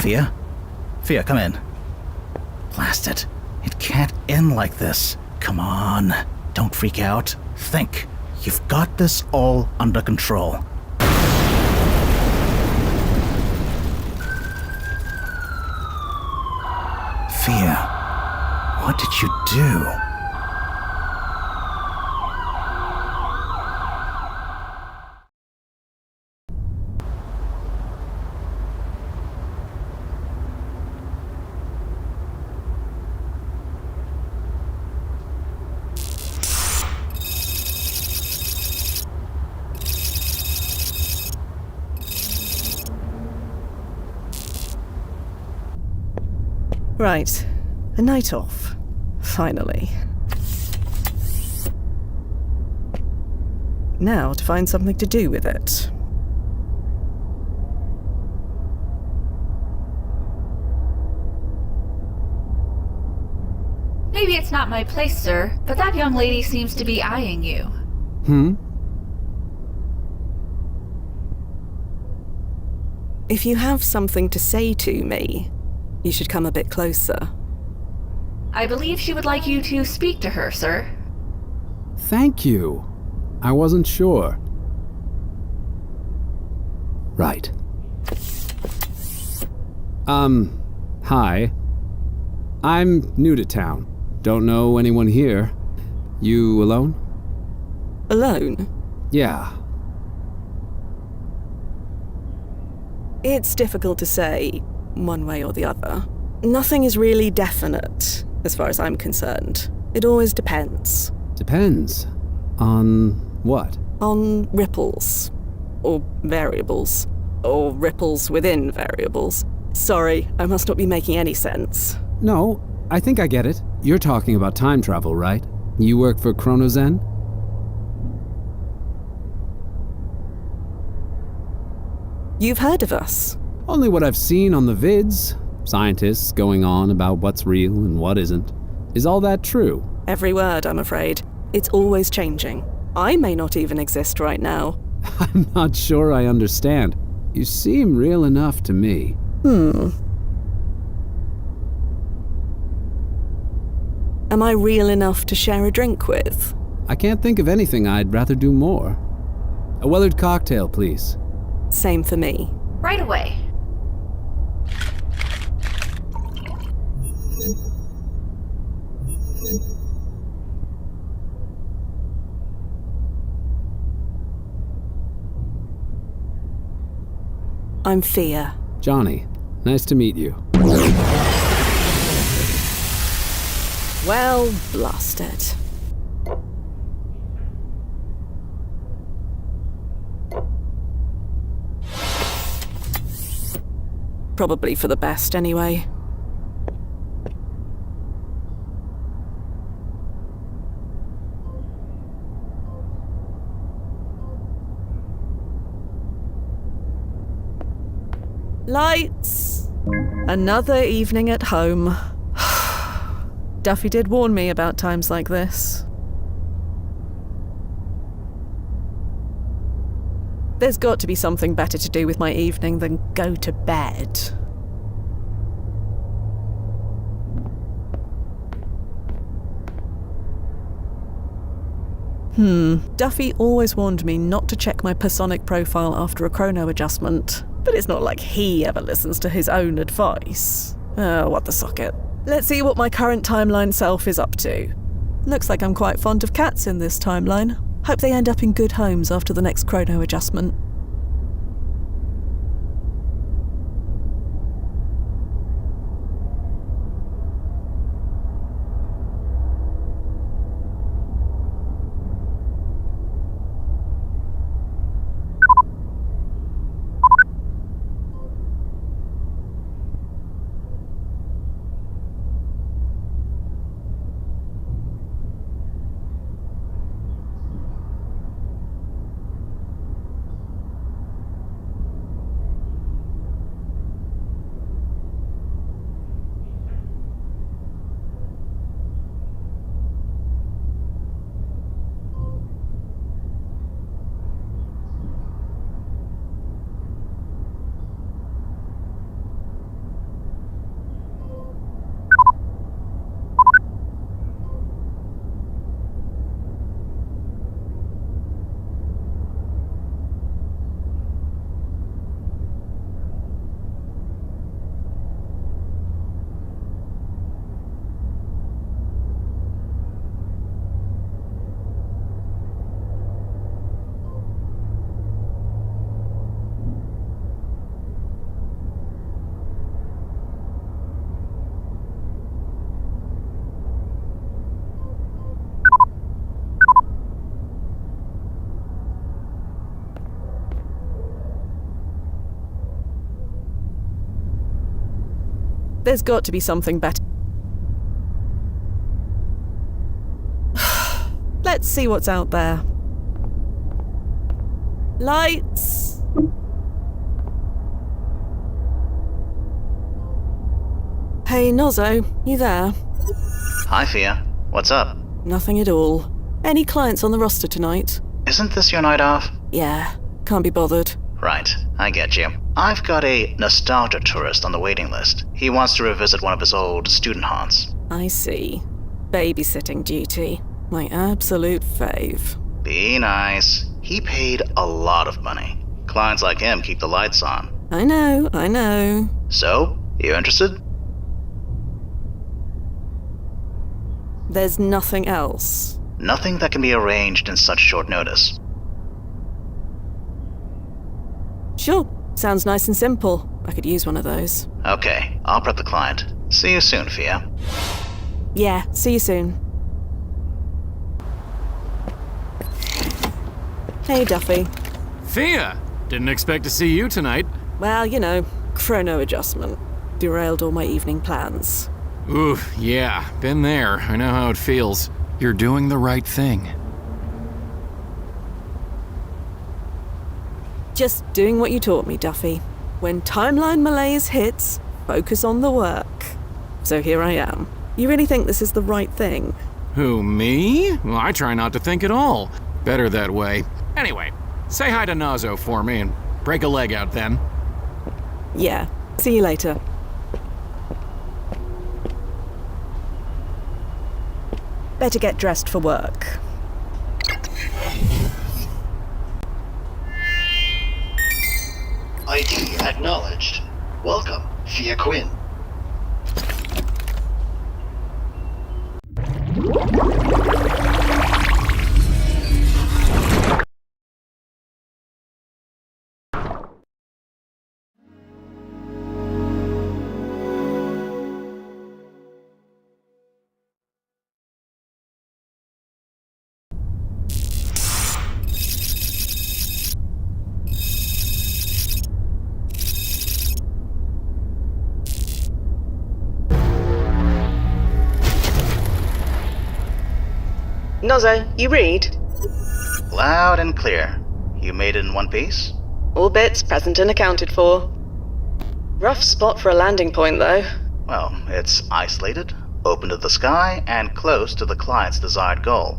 Fia? Fia, come in. Blast it. It can't end like this. Come on. Don't freak out. Think. You've got this all under control. Fia, what did you do? Right. A night off. Finally. Now to find something to do with it. Maybe it's not my place, sir, but that young lady seems to be eyeing you. If you have something to say to me, you should come a bit closer. I believe she would like you to speak to her, sir. Thank you. I wasn't sure. Right. Hi. I'm new to town. Don't know anyone here. You alone? Alone? Yeah. It's difficult to say, one way or the other. Nothing is really definite, as far as I'm concerned. It always depends. Depends. On what? On ripples. Or variables. Or ripples within variables. Sorry, I must not be making any sense. No, I think I get it. You're talking about time travel, right? You work for Chronozen? You've heard of us? Only what I've seen on the vids. Scientists going on about what's real and what isn't. Is all that true? Every word, I'm afraid. It's always changing. I may not even exist right now. I'm not sure I understand. You seem real enough to me. Am I real enough to share a drink with? I can't think of anything I'd rather do more. A Weathered cocktail, please. Same for me. Right away. I'm Fia. Johnny, nice to meet you. Well, blast it. Probably for the best, anyway. Lights! Another evening at home. Duffy did warn me about times like this. There's got to be something better to do with my evening than go to bed. Duffy always warned me not to check my personic profile after a chrono adjustment. But it's not like he ever listens to his own advice. What the socket. Let's see what my current timeline self is up to. Looks like I'm quite fond of cats in this timeline. Hope they end up in good homes after the next chrono adjustment. There's got to be something better. Let's see what's out there. Lights! Hey, Nozzo, you there? Hi, Fia. What's up? Nothing at all. Any clients on the roster tonight? Isn't this your night off? Yeah, can't be bothered. Right, I get you. I've got a nostalgia tourist on the waiting list. He wants to revisit one of his old student haunts. I see. Babysitting duty. My absolute fave. Be nice. He paid a lot of money. Clients like him keep the lights on. I know. So, you interested? There's nothing else. Nothing that can be arranged in such short notice. Sure, sounds nice and simple. I could use one of those. Okay, I'll prep the client. See you soon, Fia. Yeah, see you soon. Hey, Duffy. Fia! Didn't expect to see you tonight. Well, you know, chrono adjustment. Derailed all my evening plans. Ooh, yeah, been there. I know how it feels. You're doing the right thing. Just doing what you taught me, Duffy. When timeline malaise hits, focus on the work. So here I am. You really think this is the right thing? Who, me? Well, I try not to think at all. Better that way. Anyway, say hi to Nazo for me and break a leg out then. Yeah, see you later. Better get dressed for work. ID acknowledged. Welcome, Fia Quinn. Nozzo, you read? Loud and clear. You made it in one piece? All bits present and accounted for. Rough spot for a landing point, though. Well, it's isolated, open to the sky, and close to the client's desired goal.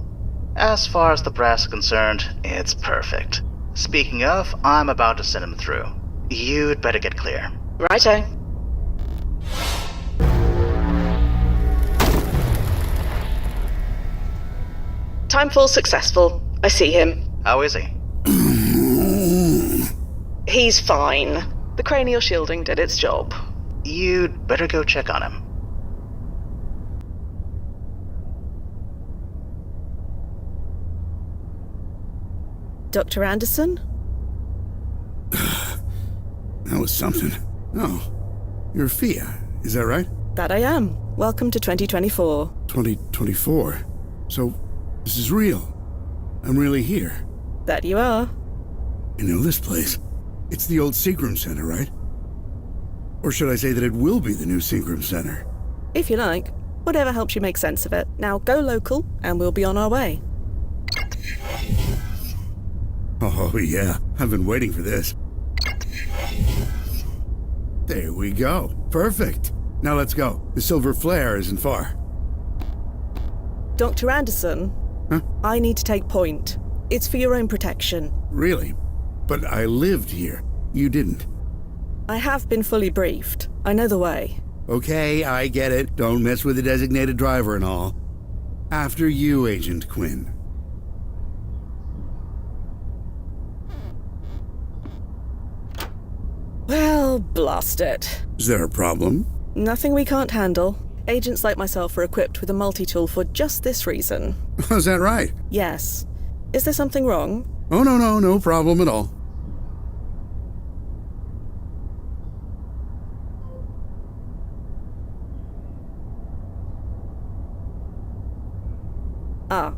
As far as the brass is concerned, it's perfect. Speaking of, I'm about to send him through. You'd better get clear. Righto. Timefall successful. I see him. How is he? He's fine. The cranial shielding did its job. You'd better go check on him. Dr. Anderson? That was something. Oh, you're Fia, is that right? That I am. Welcome to 2024. 2024. So, this is real. I'm really here. That you are. You know this place. It's the old Seagram Center, right? Or should I say that it will be the new Seagram Center? If you like. Whatever helps you make sense of it. Now go local, and we'll be on our way. Oh, yeah. I've been waiting for this. There we go. Perfect. Now let's go. The silver flare isn't far. Dr. Anderson? Huh? I need to take point. It's for your own protection. Really? But I lived here. You didn't. I have been fully briefed. I know the way. Okay, I get it. Don't mess with the designated driver and all. After you, Agent Quinn. Well, blast it. Is there a problem? Nothing we can't handle. Agents like myself are equipped with a multi-tool for just this reason. Is that right? Yes. Is there something wrong? Oh, no problem at all. Ah,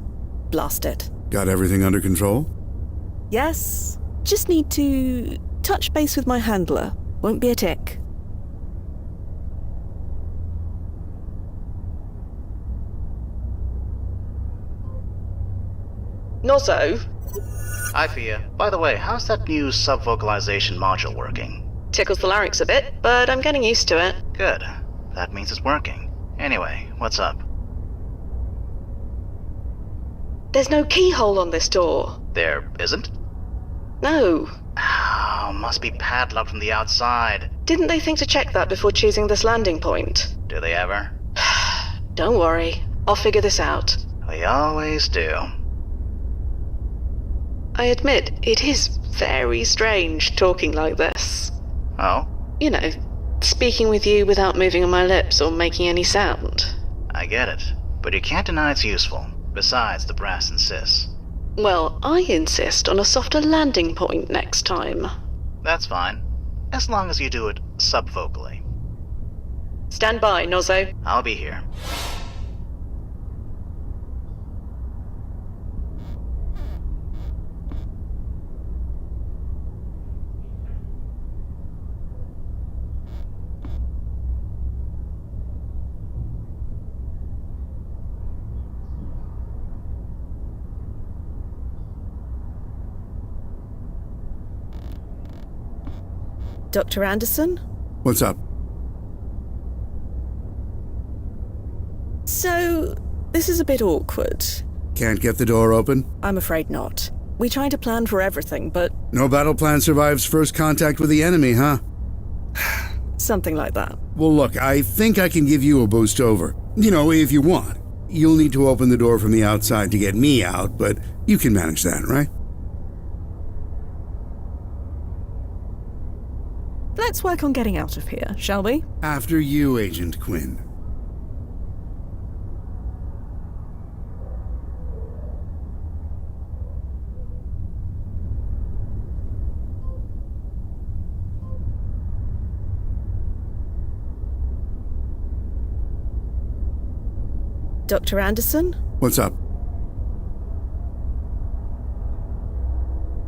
blast it. Got everything under control? Yes. Just need to touch base with my handler. Won't be a tick. Nozzo? Hi, Fia. By the way, how's that new sub-vocalization module working? Tickles the larynx a bit, but I'm getting used to it. Good. That means it's working. Anyway, what's up? There's no keyhole on this door. There isn't? No. Oh, must be padlocked from the outside. Didn't they think to check that before choosing this landing point? Do they ever? Don't worry. I'll figure this out. We always do. I admit, it is very strange talking like this. Oh? You know, speaking with you without moving on my lips or making any sound. I get it. But you can't deny it's useful. Besides, the brass insists. Well, I insist on a softer landing point next time. That's fine. As long as you do it sub-vocally. Stand by, Nozzo. I'll be here. Dr. Anderson? What's up? So, this is a bit awkward. Can't get the door open? I'm afraid not. We try to plan for everything, but No battle plan survives first contact with the enemy, huh? something like that. Well, look, I think I can give you a boost over. You know, if you want. You'll need to open the door from the outside to get me out, but you can manage that, right? Let's work on getting out of here, shall we? After you, Agent Quinn. Dr. Anderson? What's up?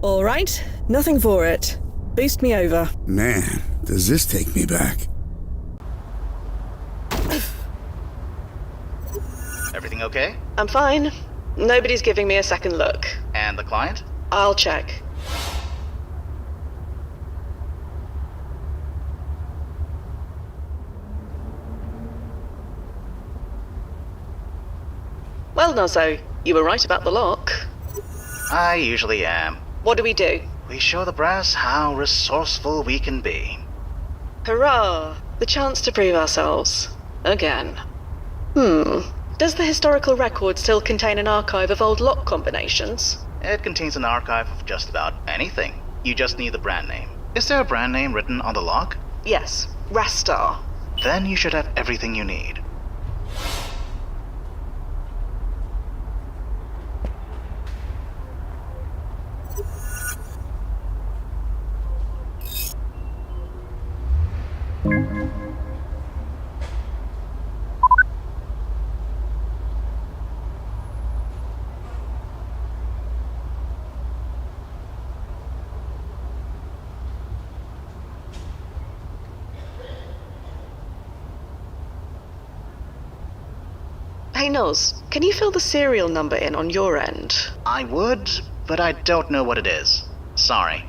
All right, nothing for it. Boost me over. Man, does this take me back? Everything okay? I'm fine. Nobody's giving me a second look. And the client? I'll check. Well, Nozzo, you were right about the lock. I usually am. What do? We show the brass how resourceful we can be. Hurrah! The chance to prove ourselves. Again. Does the historical record still contain an archive of old lock combinations? It contains an archive of just about anything. You just need the brand name. Is there a brand name written on the lock? Yes, Rastar. Then you should have everything you need. Hey Noz, can you fill the serial number in on your end? I would, but I don't know what it is. Sorry.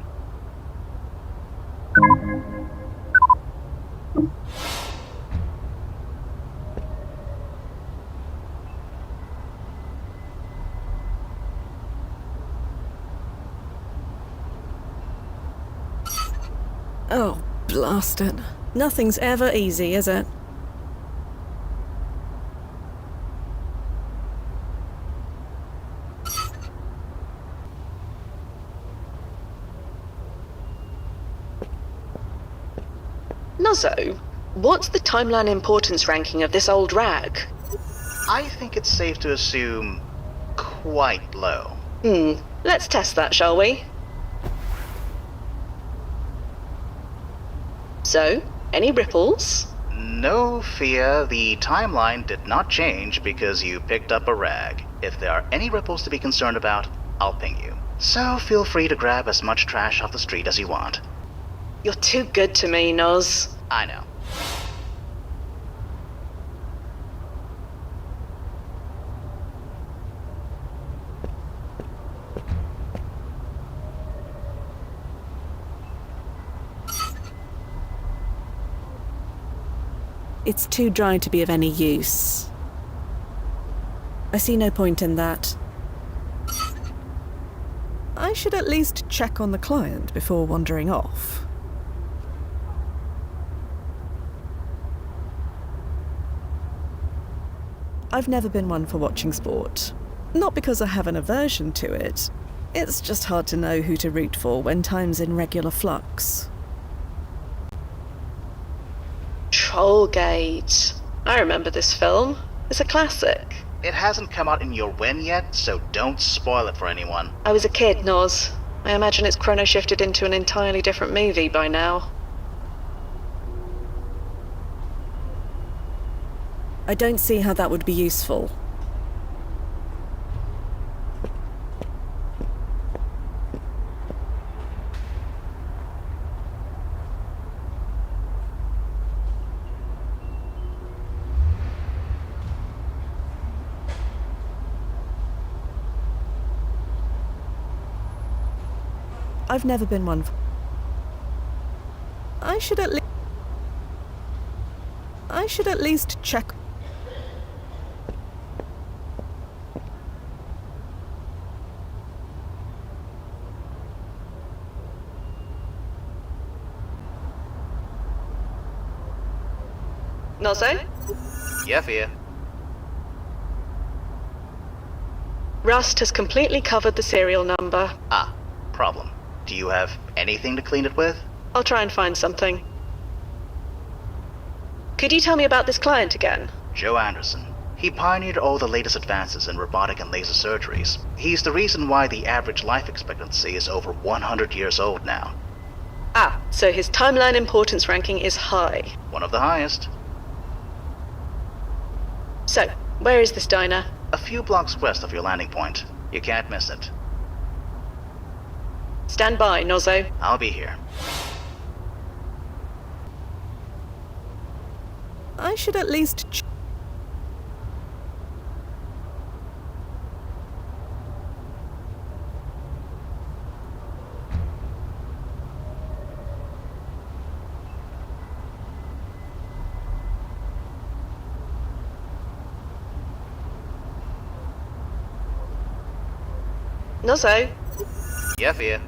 Oh, blast it. Nothing's ever easy, is it? Nozzo, what's the timeline importance ranking of this old rag? I think it's safe to assume quite low. Let's test that, shall we? So, any ripples? No fear, the timeline did not change because you picked up a rag. If there are any ripples to be concerned about, I'll ping you. So feel free to grab as much trash off the street as you want. You're too good to me, Noz. I know. It's too dry to be of any use. I see no point in that. I should at least check on the client before wandering off. I've never been one for watching sport. Not because I have an aversion to it. It's just hard to know who to root for when time's in regular flux. Trollgate. I remember this film. It's a classic. It hasn't come out in your win yet, so don't spoil it for anyone. I was a kid, Noz. I imagine it's chrono shifted into an entirely different movie by now. I don't see how that would be useful. I've never been one. I should at least check. Nozo? Yeah, Fia. Rust has completely covered the serial number. Ah, problem. Do you have anything to clean it with? I'll try and find something. Could you tell me about this client again? Joe Anderson. He pioneered all the latest advances in robotic and laser surgeries. He's the reason why the average life expectancy is over 100 years old now. Ah, so his timeline importance ranking is high. One of the highest. So, where is this diner? A few blocks west of your landing point. You can't miss it. Stand by, Nozo. I'll be here. I should at least Nozo, Yeah, Fia.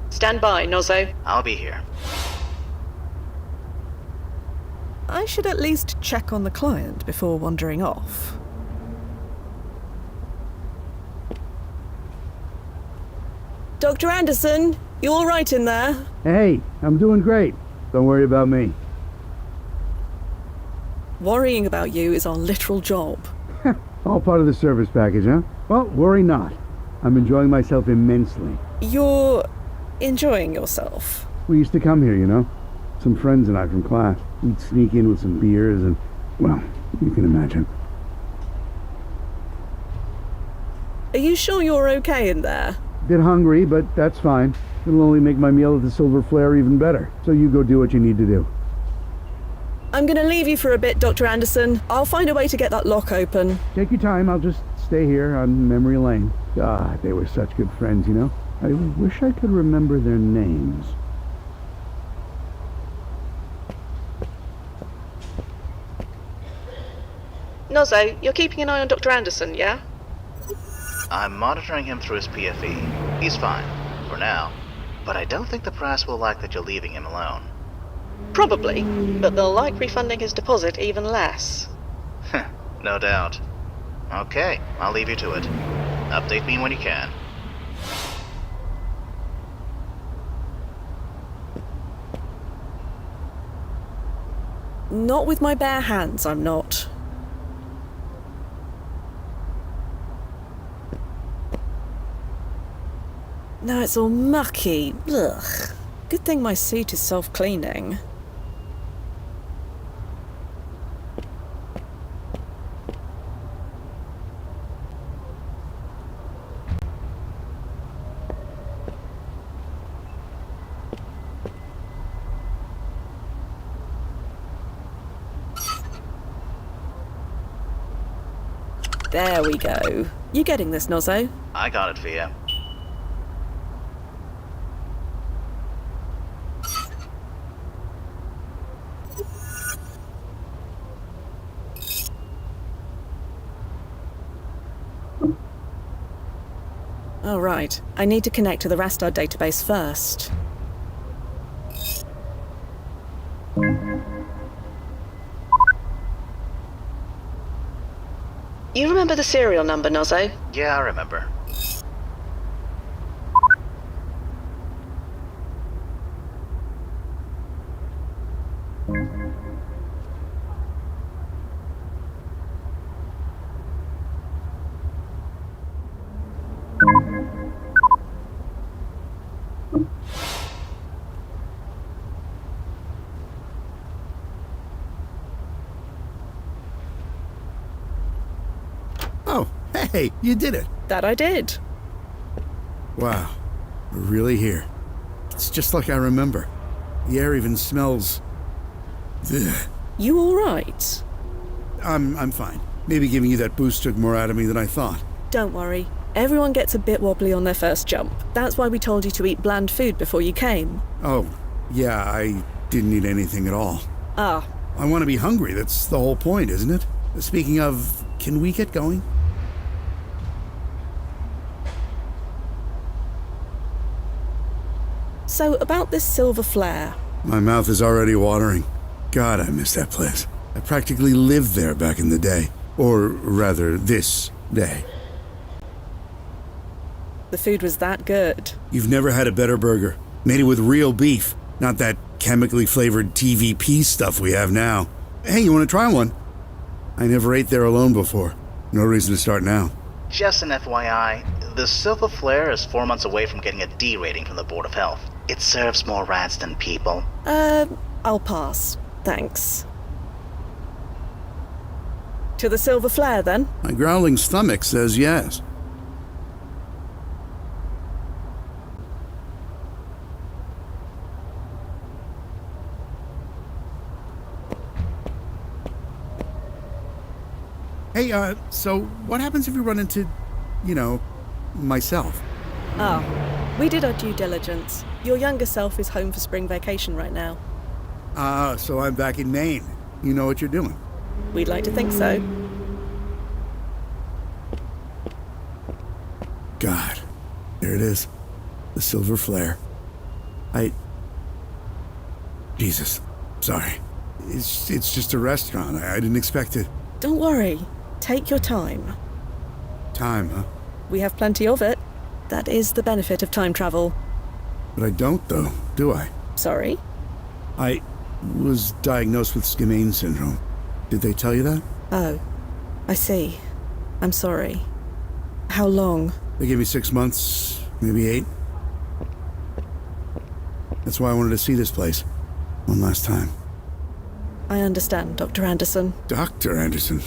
stand by, Nozo. I'll be here. I should at least check on the client before wandering off. Dr. Anderson, you all right in there? Hey, I'm doing great. Don't worry about me. Worrying about you is our literal job. All part of the service package, huh? Well, worry not. I'm enjoying myself immensely. You're enjoying yourself. We used to come here, you know? Some friends and I from class. We'd sneak in with some beers and, well, you can imagine. Are you sure you're okay in there? Bit hungry, but that's fine. It'll only make my meal at the Silver Flare even better. So you go do what you need to do. I'm gonna leave you for a bit, Dr. Anderson. I'll find a way to get that lock open. Take your time. I'll just stay here on memory lane. God, they were such good friends, you know? I wish I could remember their names. Nozo, you're keeping an eye on Dr. Anderson, yeah? I'm monitoring him through his PFE. He's fine, for now. But I don't think the press will like that you're leaving him alone. Probably, but they'll like refunding his deposit even less. No doubt. Okay, I'll leave you to it. Update me when you can. Not with my bare hands, I'm not. Now it's all mucky. Ugh. Good thing my suit is self-cleaning. There we go. You getting this, Nozo? I got it, Fia. Oh, right. I need to connect to the Rastar database first. You remember the serial number, Nozzo? Yeah, I remember. Oh, hey, you did it. That I did. Wow, we're really here. It's just like I remember. The air even smells... Ugh. You alright? I'm fine. Maybe giving you that boost took more out of me than I thought. Don't worry. Everyone gets a bit wobbly on their first jump. That's why we told you to eat bland food before you came. Oh, yeah, I didn't eat anything at all. Ah, I want to be hungry, that's the whole point, isn't it? Speaking of, can we get going? so about this silver flare. My mouth is already watering. God, I miss that place. I practically lived there back in the day. Or rather, this day. The food was that good. You've never had a better burger. Made it with real beef, not that chemically flavored TVP stuff we have now. Hey, you want to try one? I never ate there alone before. No reason to start now. Just an FYI, the Silver Flare is 4 months away from getting a D rating from the Board of Health. It serves more rats than people. I'll pass. Thanks. To the silver flare, then? My growling stomach says yes. Hey, so what happens if we run into, myself? Ah, we did our due diligence. Your younger self is home for spring vacation right now. Ah, so I'm back in Maine. You know what you're doing. We'd like to think so. God, there it is. The silver flare. Jesus, sorry. It's just a restaurant. I didn't expect it. Don't worry. Take your time. Time, huh? We have plenty of it. That is the benefit of time travel. But I don't, though, do I? Sorry? I was diagnosed with Skimane syndrome. Did they tell you that? Oh, I see. I'm sorry. How long? They gave me 6 months, maybe 8. That's why I wanted to see this place. One last time. I understand, Dr. Anderson. Dr. Anderson?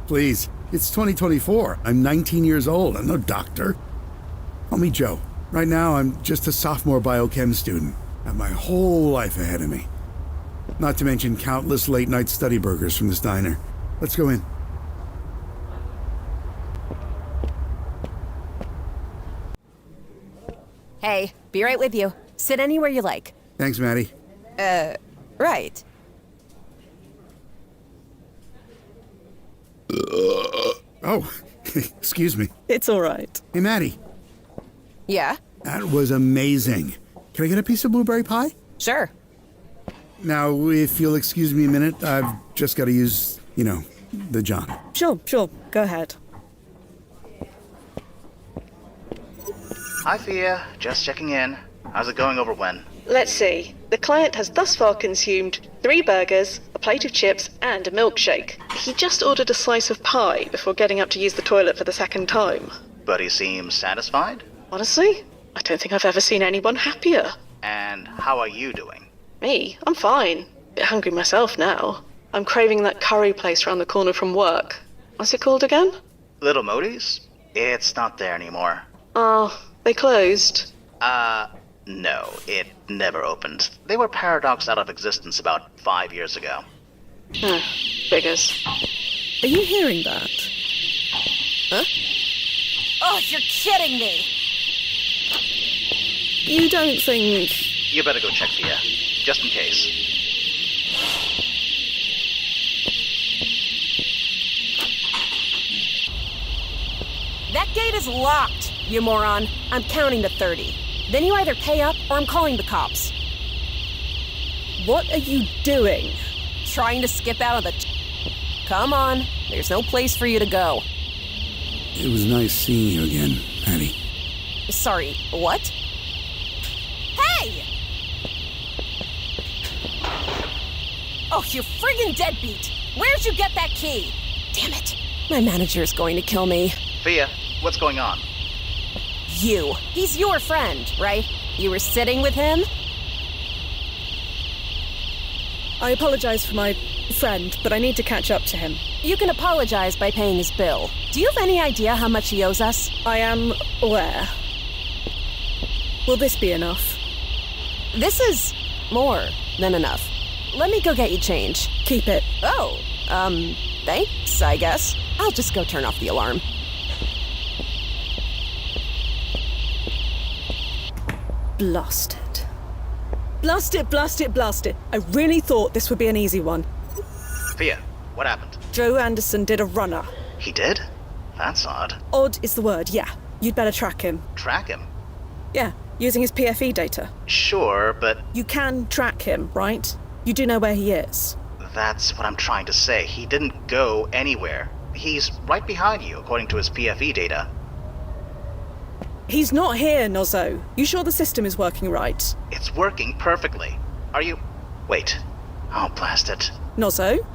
Please, it's 2024. I'm 19 years old. I'm no doctor. Call me Joe. Right now, I'm just a sophomore biochem student. I have my whole life ahead of me. Not to mention countless late-night study burgers from this diner. Let's go in. Hey, be right with you. Sit anywhere you like. Thanks, Maddie. Right. Oh, excuse me. It's all right. Hey, Maddie. Yeah? That was amazing. Can I get a piece of blueberry pie? Sure. Now, if you'll excuse me a minute, I've just got to use, the John. Sure. Go ahead. Hi, Fia. Just checking in. How's it going over when? Let's see. The client has thus far consumed 3 burgers, a plate of chips, and a milkshake. He just ordered a slice of pie before getting up to use the toilet for the second time. But he seems satisfied? Honestly, I don't think I've ever seen anyone happier. And how are you doing? Me? I'm fine. Bit hungry myself now. I'm craving that curry place round the corner from work. What's it called again? Little Modi's? It's not there anymore. Oh, they closed. No, it never opened. They were paradoxed out of existence about 5 years ago. Figures. Are you hearing that? Huh? Oh, you're kidding me! You don't think... You better go check, Fia. Just in case. That gate is locked. you moron. I'm counting to 30. Then you either pay up or I'm calling the cops. What are you doing? Trying to skip out of the... Come on, there's no place for you to go. It was nice seeing you again, Patty. Sorry, what? Hey! Oh, you friggin' deadbeat! Where'd you get that key? Damn it. My manager's going to kill me. Fia, what's going on? You. He's your friend, right? You were sitting with him? I apologize for my friend, but I need to catch up to him. You can apologize by paying his bill. Do you have any idea how much he owes us? I am aware. Will this be enough? This is more than enough. Let me go get you change. Keep it. Oh, thanks, I guess. I'll just go turn off the alarm. Blast it. Blast it, blast it, blast it. I really thought this would be an easy one. Fia, what happened? Joe Anderson did a runner. He did? That's odd. Odd is the word, yeah. You'd better track him. Track him? Yeah, using his PFE data. Sure, but You can track him, right? You do know where he is. that's what I'm trying to say. He didn't go anywhere. He's right behind you, according to his PFE data. He's not here, Nozzo. You sure the system is working right? It's working perfectly. Are you... Wait. Oh, blast it. Nozzo?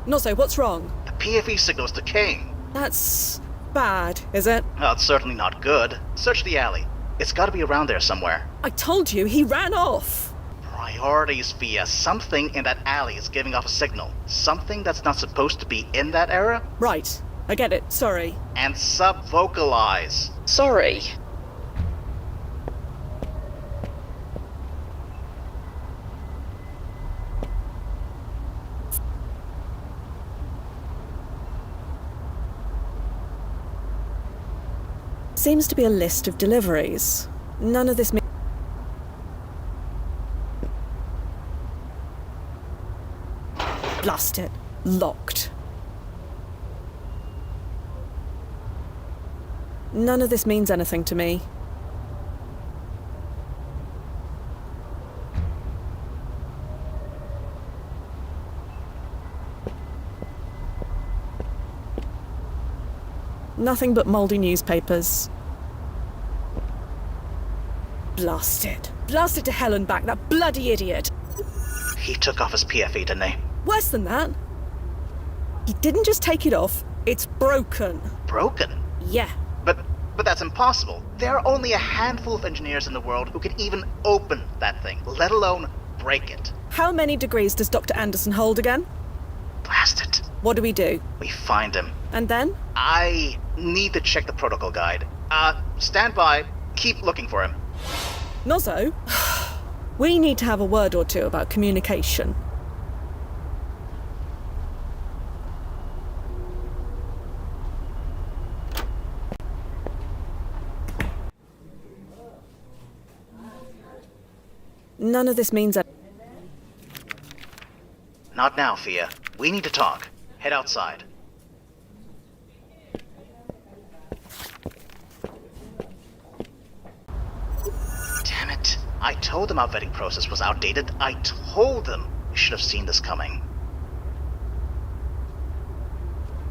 Nozzo, what's wrong? The PFE signal's decaying. That's bad, is it? Well, it's certainly not good. Search the alley. It's gotta be around there somewhere. I told you, he ran off. Priorities, Fia. Something in that alley is giving off a signal. Something that's not supposed to be in that area. Right, I get it, sorry. And sub-vocalize. Sorry. Seems to be a list of deliveries. None of this Blast it. Locked. None of this means anything to me. Nothing but mouldy newspapers. Blast it. Blast it to hell and back, that bloody idiot. He took off his PFE, didn't he? Worse than that. He didn't just take it off, it's broken. Broken? Yeah. But that's impossible. There are only a handful of engineers in the world who can even open that thing, let alone break it. How many degrees does Dr. Anderson hold again? Blast it. What do we do? We find him. And then? I need to check the protocol guide. Stand by. Keep looking for him. Nozzo, we need to have a word or two about communication. None of this means Not now, Fia. We need to talk. Head outside. Damn it. I told them our vetting process was outdated. I told them. We should have seen this coming.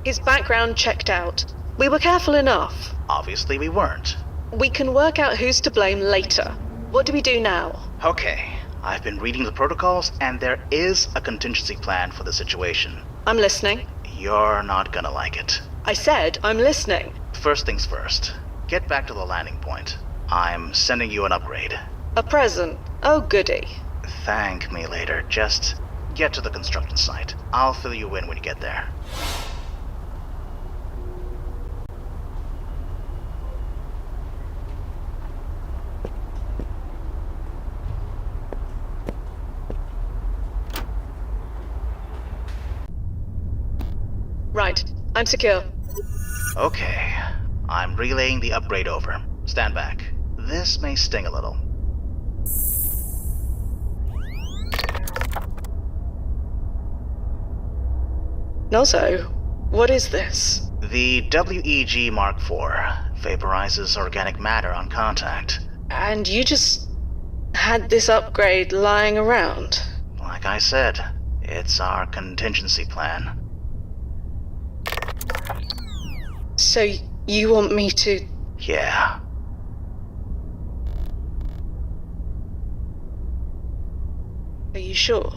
His background checked out. We were careful enough. Obviously we weren't. We can work out who's to blame later. What do we do now? Okay. I've been reading the protocols, and there is a contingency plan for the situation. I'm listening. You're not gonna like it. I said I'm listening. First things first. Get back to the landing point. I'm sending you an upgrade. A present. Oh, goody. Thank me later. Just get to the construction site. I'll fill you in when you get there. Right. I'm secure. Okay. I'm relaying the upgrade over. Stand back. This may sting a little. Nozzo, What is this? The WEG Mark IV vaporizes organic matter on contact. And you just had this upgrade lying around? Like I said, it's our contingency plan. So you want me to... Yeah. Are you sure?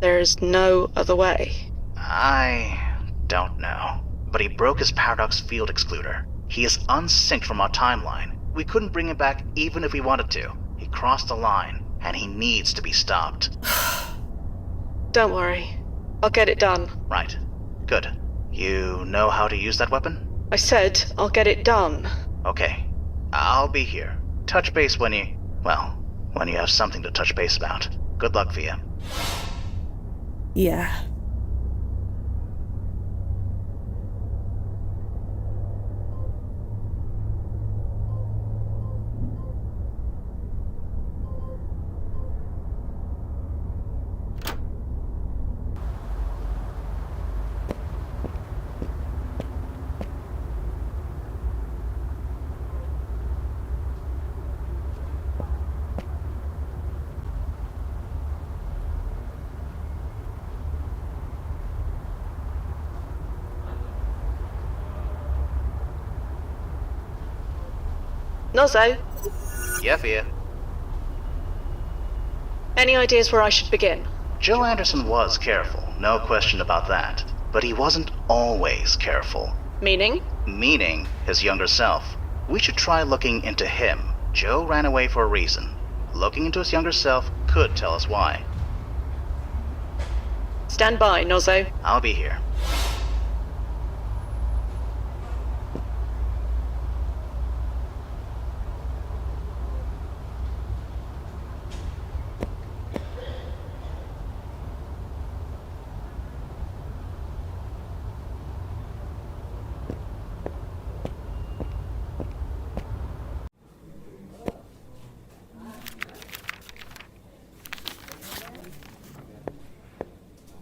There is no other way? I don't know. But he broke his paradox field excluder. He is unsynced from our timeline. We couldn't bring him back even if we wanted to. He crossed the line, and he needs to be stopped. Don't worry. I'll get it done. Right. Good. You know how to use that weapon? I said I'll get it done. Okay. I'll be here. Touch base when you have something to touch base about. Good luck, Via. Yeah. Nozzo, Yeah, Via. any ideas where I should begin? Joe Anderson was careful, no question about that. But he wasn't always careful. Meaning? Meaning his younger self. We should try looking into him. Joe ran away for a reason. Looking into his younger self could tell us why. Stand by, Nozzo. I'll be here.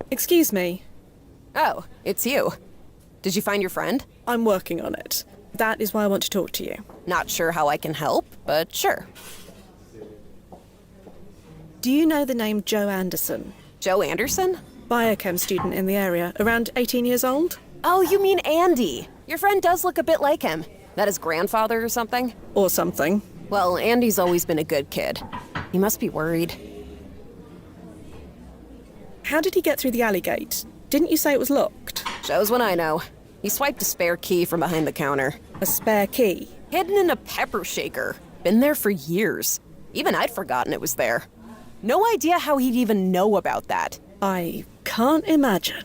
Excuse me. Oh, it's you. Did you find your friend? I'm working on it. That is why I want to talk to you. Not sure how I can help, but sure. Do you know the name Joe Anderson? Joe Anderson? Biochem student in the area, around 18 years old? Oh, you mean Andy. Your friend does look a bit like him. That his grandfather or something? Or something. Well, Andy's always been a good kid. He must be worried. How did he get through the alley gate? Didn't you say it was locked? Shows what I know. He swiped a spare key from behind the counter. A spare key? Hidden in a pepper shaker. Been there for years. Even I'd forgotten it was there. No idea how he'd even know about that. I can't imagine.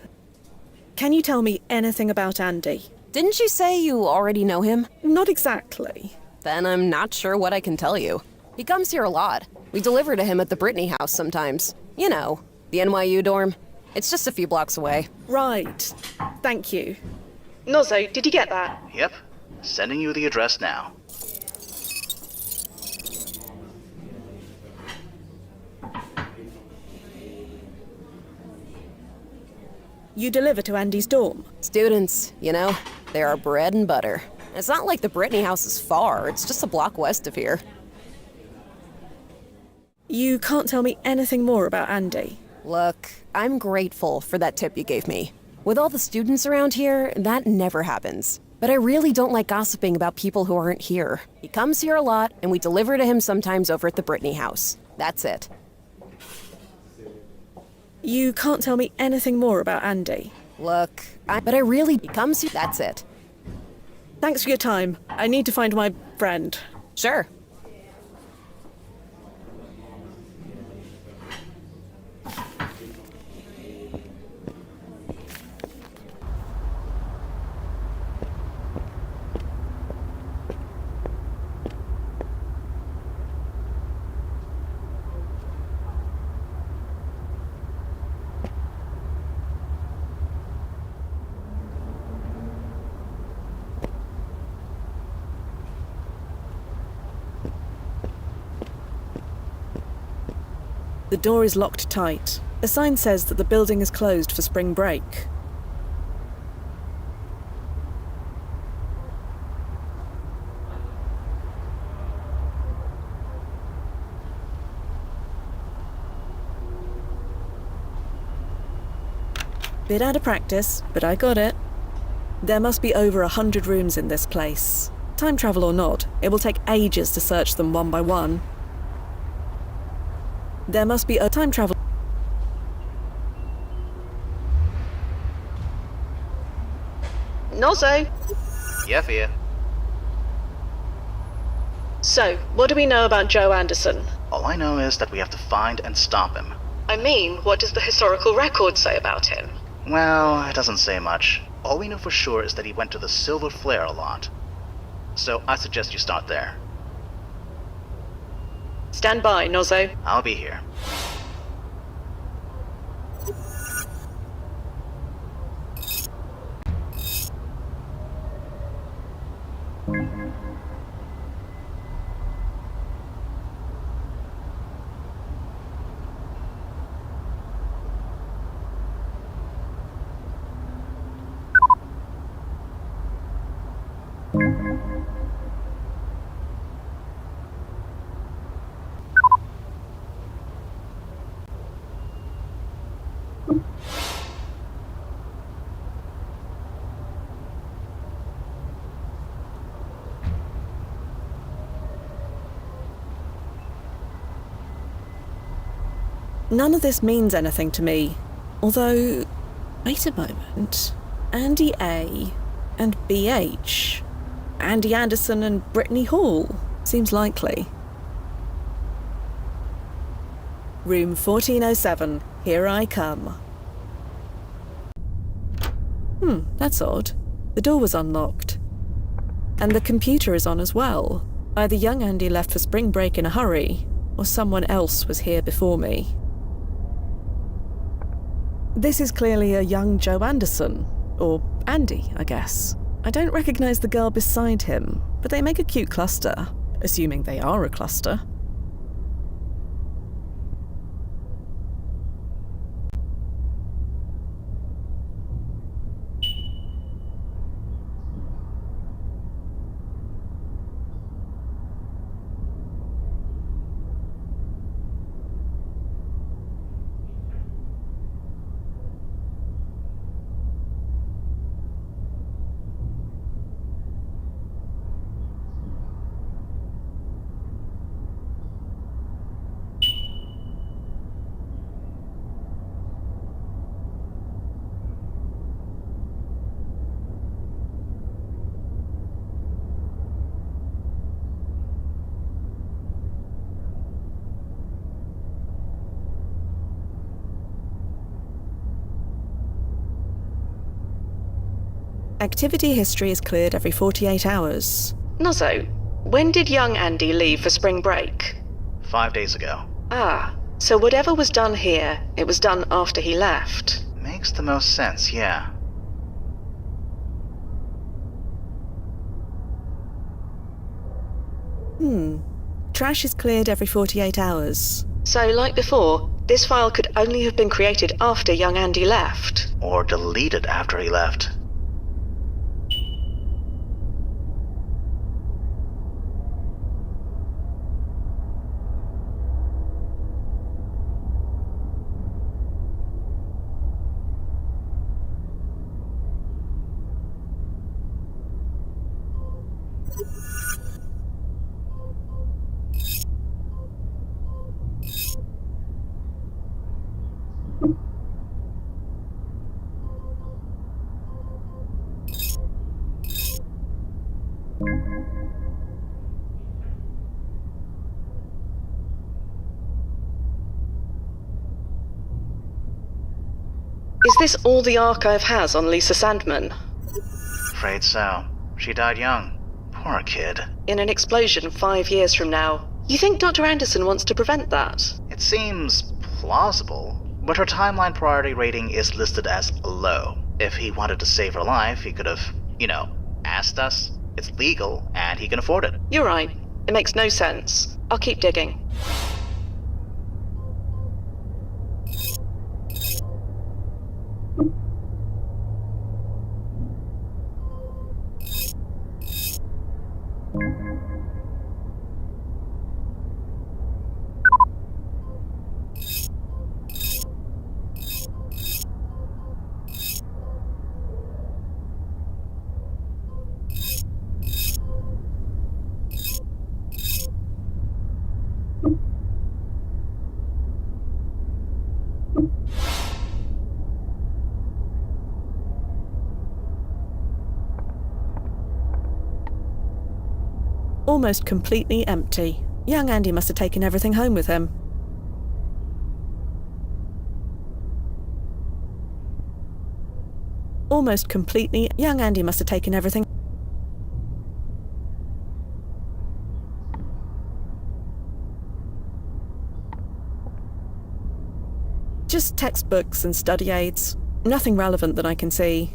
Can you tell me anything about Andy? Didn't you say you already know him? Not exactly. Then I'm not sure what I can tell you. He comes here a lot. We deliver to him at the Brittany house sometimes. You know, the NYU dorm. It's just a few blocks away. Right. Thank you. Nozzo, did you get that? Yep. Sending you the address now. You deliver to Andy's dorm? Students, you know, they're our bread and butter. It's not like the Brittany house is far. It's just a block west of here. You can't tell me anything more about Andy? Look, I'm grateful for that tip you gave me. With all the students around here, that never happens. But I really don't like gossiping about people who aren't here. He comes here a lot, and we deliver to him sometimes over at the Brittany house. That's it. You can't tell me anything more about Andy? Look, he comes here, that's it. Thanks for your time. I need to find my friend. Sure. The door is locked tight. A sign says that the building is closed for spring break. Bit out of practice, but I got it. There must be over 100 rooms in this place. Time travel or not, it will take ages to search them one by one. There must be a time travel. Nozzo! Yeah, Fia. So, what do we know about Joe Anderson? All I know is that we have to find and stop him. I mean, what does the historical record say about him? Well, it doesn't say much. All we know for sure is that he went to the Silver Flare a lot. So I suggest you start there. Stand by, Nozzo. I'll be here. None of this means anything to me. Although, wait a moment. Andy A. and BH. Andy Anderson and Brittany Hall. Seems likely. Room 1407. Here I come. That's odd. The door was unlocked. And the computer is on as well. Either young Andy left for spring break in a hurry, or someone else was here before me. This is clearly a young Joe Anderson. Or Andy, I guess. I don't recognise the girl beside him, but they make a cute cluster. Assuming they are a cluster. Activity history is cleared every 48 hours. Nozzo, when did young Andy leave for spring break? 5 days ago. Ah, so whatever was done here, it was done after he left. Makes the most sense, yeah. Trash is cleared every 48 hours. So, like before, this file could only have been created after young Andy left. Or deleted after he left. Is this all the archive has on Lisa Sandman? Afraid so. She died young. Poor kid. In an explosion 5 years from now. You think Dr. Anderson wants to prevent that? It seems plausible, but her timeline priority rating is listed as low. If he wanted to save her life, he could have, asked us. It's legal, and he can afford it. You're right. It makes no sense. I'll keep digging. Almost completely empty. Young Andy must have taken everything home with him. Almost completely. Young Andy must have taken everything. Just textbooks and study aids. Nothing relevant that I can see.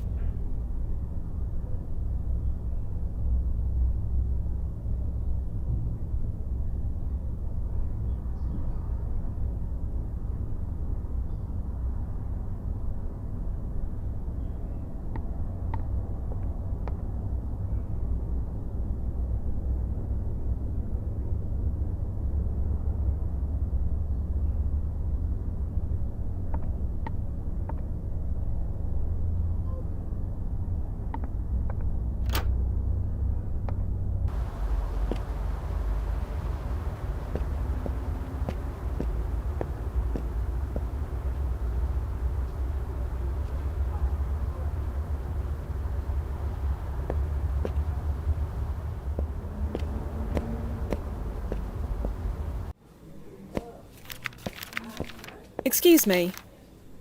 Excuse me.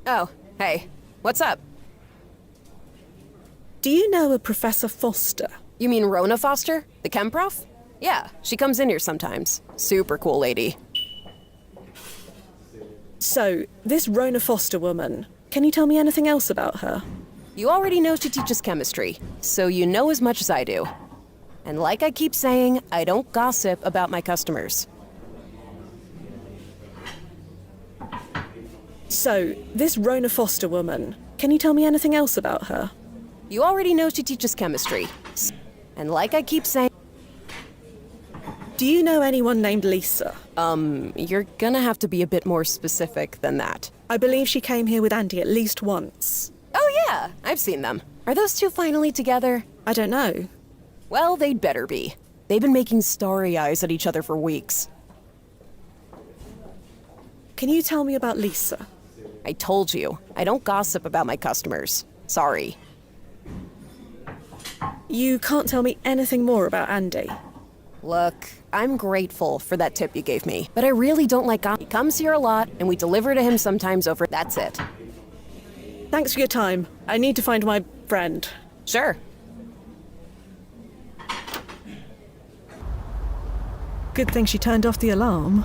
Oh, hey. What's up? Do you know a Professor Foster? You mean Rona Foster? The chem prof? Yeah, she comes in here sometimes. Super cool lady. So, this Rona Foster woman, can you tell me anything else about her? You already know she teaches chemistry, so you know as much as I do. And like I keep saying, I don't gossip about my customers. So, this Rona Foster woman, can you tell me anything else about her? You already know she teaches chemistry. And like I keep saying... Do you know anyone named Lisa? You're gonna have to be a bit more specific than that. I believe she came here with Andy at least once. Oh yeah, I've seen them. Are those two finally together? I don't know. Well, they'd better be. They've been making starry eyes at each other for weeks. Can you tell me about Lisa? I told you, I don't gossip about my customers. Sorry. You can't tell me anything more about Andy. Look, I'm grateful for that tip you gave me, but I really don't like gossip. He comes here a lot, and we deliver to him sometimes over... That's it. Thanks for your time. I need to find my friend. Sure. Good thing she turned off the alarm.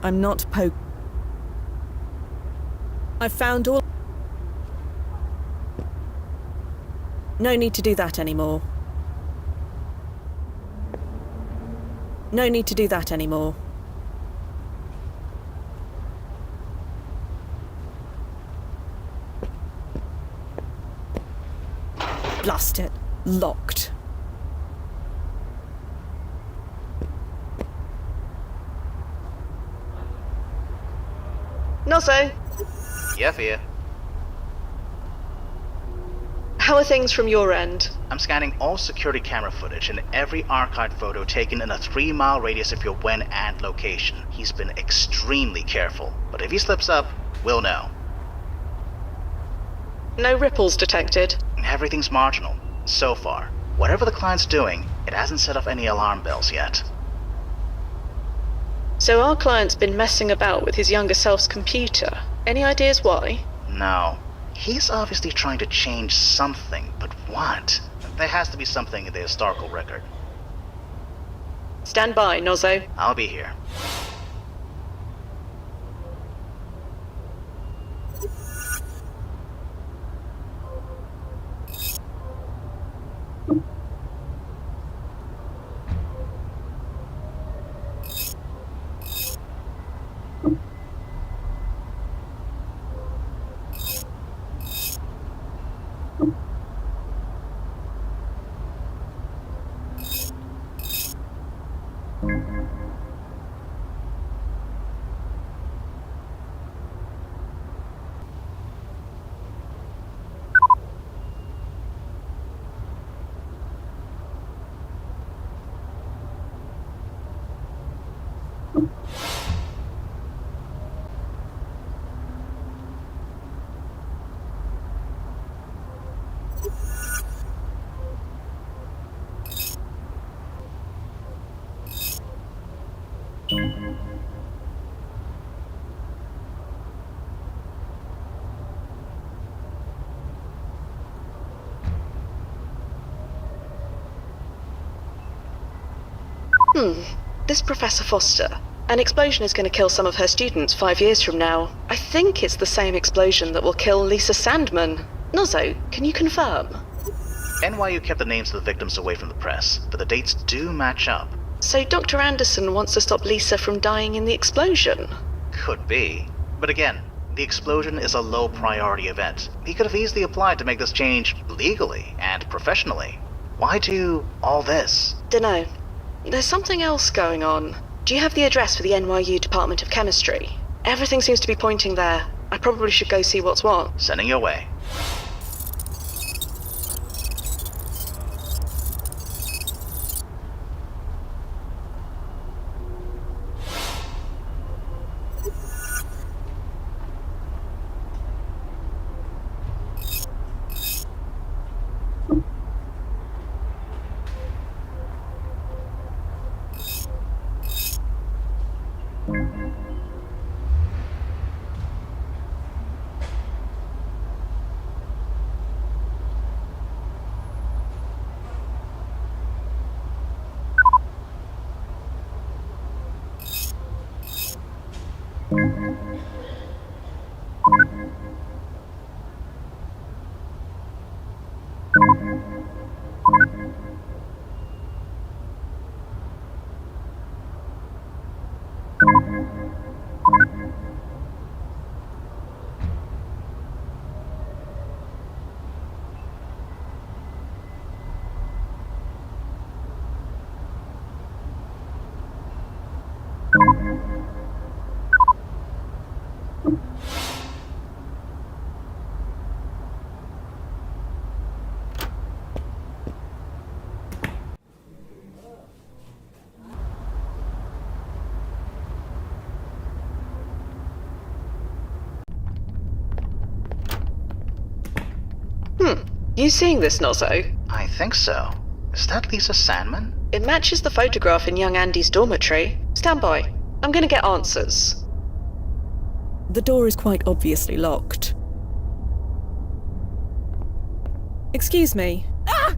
I'm not I found all... No need to do that anymore. No need to do that anymore. Blast it. Locked. Nozzo, Yeah, Fia. how are things from your end? I'm scanning all security camera footage and every archived photo taken in a 3-mile radius of your when and location. He's been extremely careful, but if he slips up, we'll know. No ripples detected. Everything's marginal, so far. Whatever the client's doing, it hasn't set off any alarm bells yet. So our client's been messing about with his younger self's computer. Any ideas why? No. He's obviously trying to change something, but what? There has to be something in the historical record. Stand by, Nozzo. I'll be here. This Professor Foster. An explosion is going to kill some of her students 5 years from now. I think it's the same explosion that will kill Lisa Sandman. Nozzo, can you confirm? NYU kept the names of the victims away from the press, but the dates do match up. So Dr. Anderson wants to stop Lisa from dying in the explosion? Could be. But again, the explosion is a low priority event. He could have easily applied to make this change legally and professionally. Why do all this? Dunno. There's something else going on. Do you have the address for the NYU Department of Chemistry? Everything seems to be pointing there. I probably should go see what's what. Sending your way. You seeing this, Nozzo? I think so. Is that Lisa Sandman? It matches the photograph in young Andy's dormitory. Stand by. I'm gonna get answers. The door is quite obviously locked. Excuse me. Ah!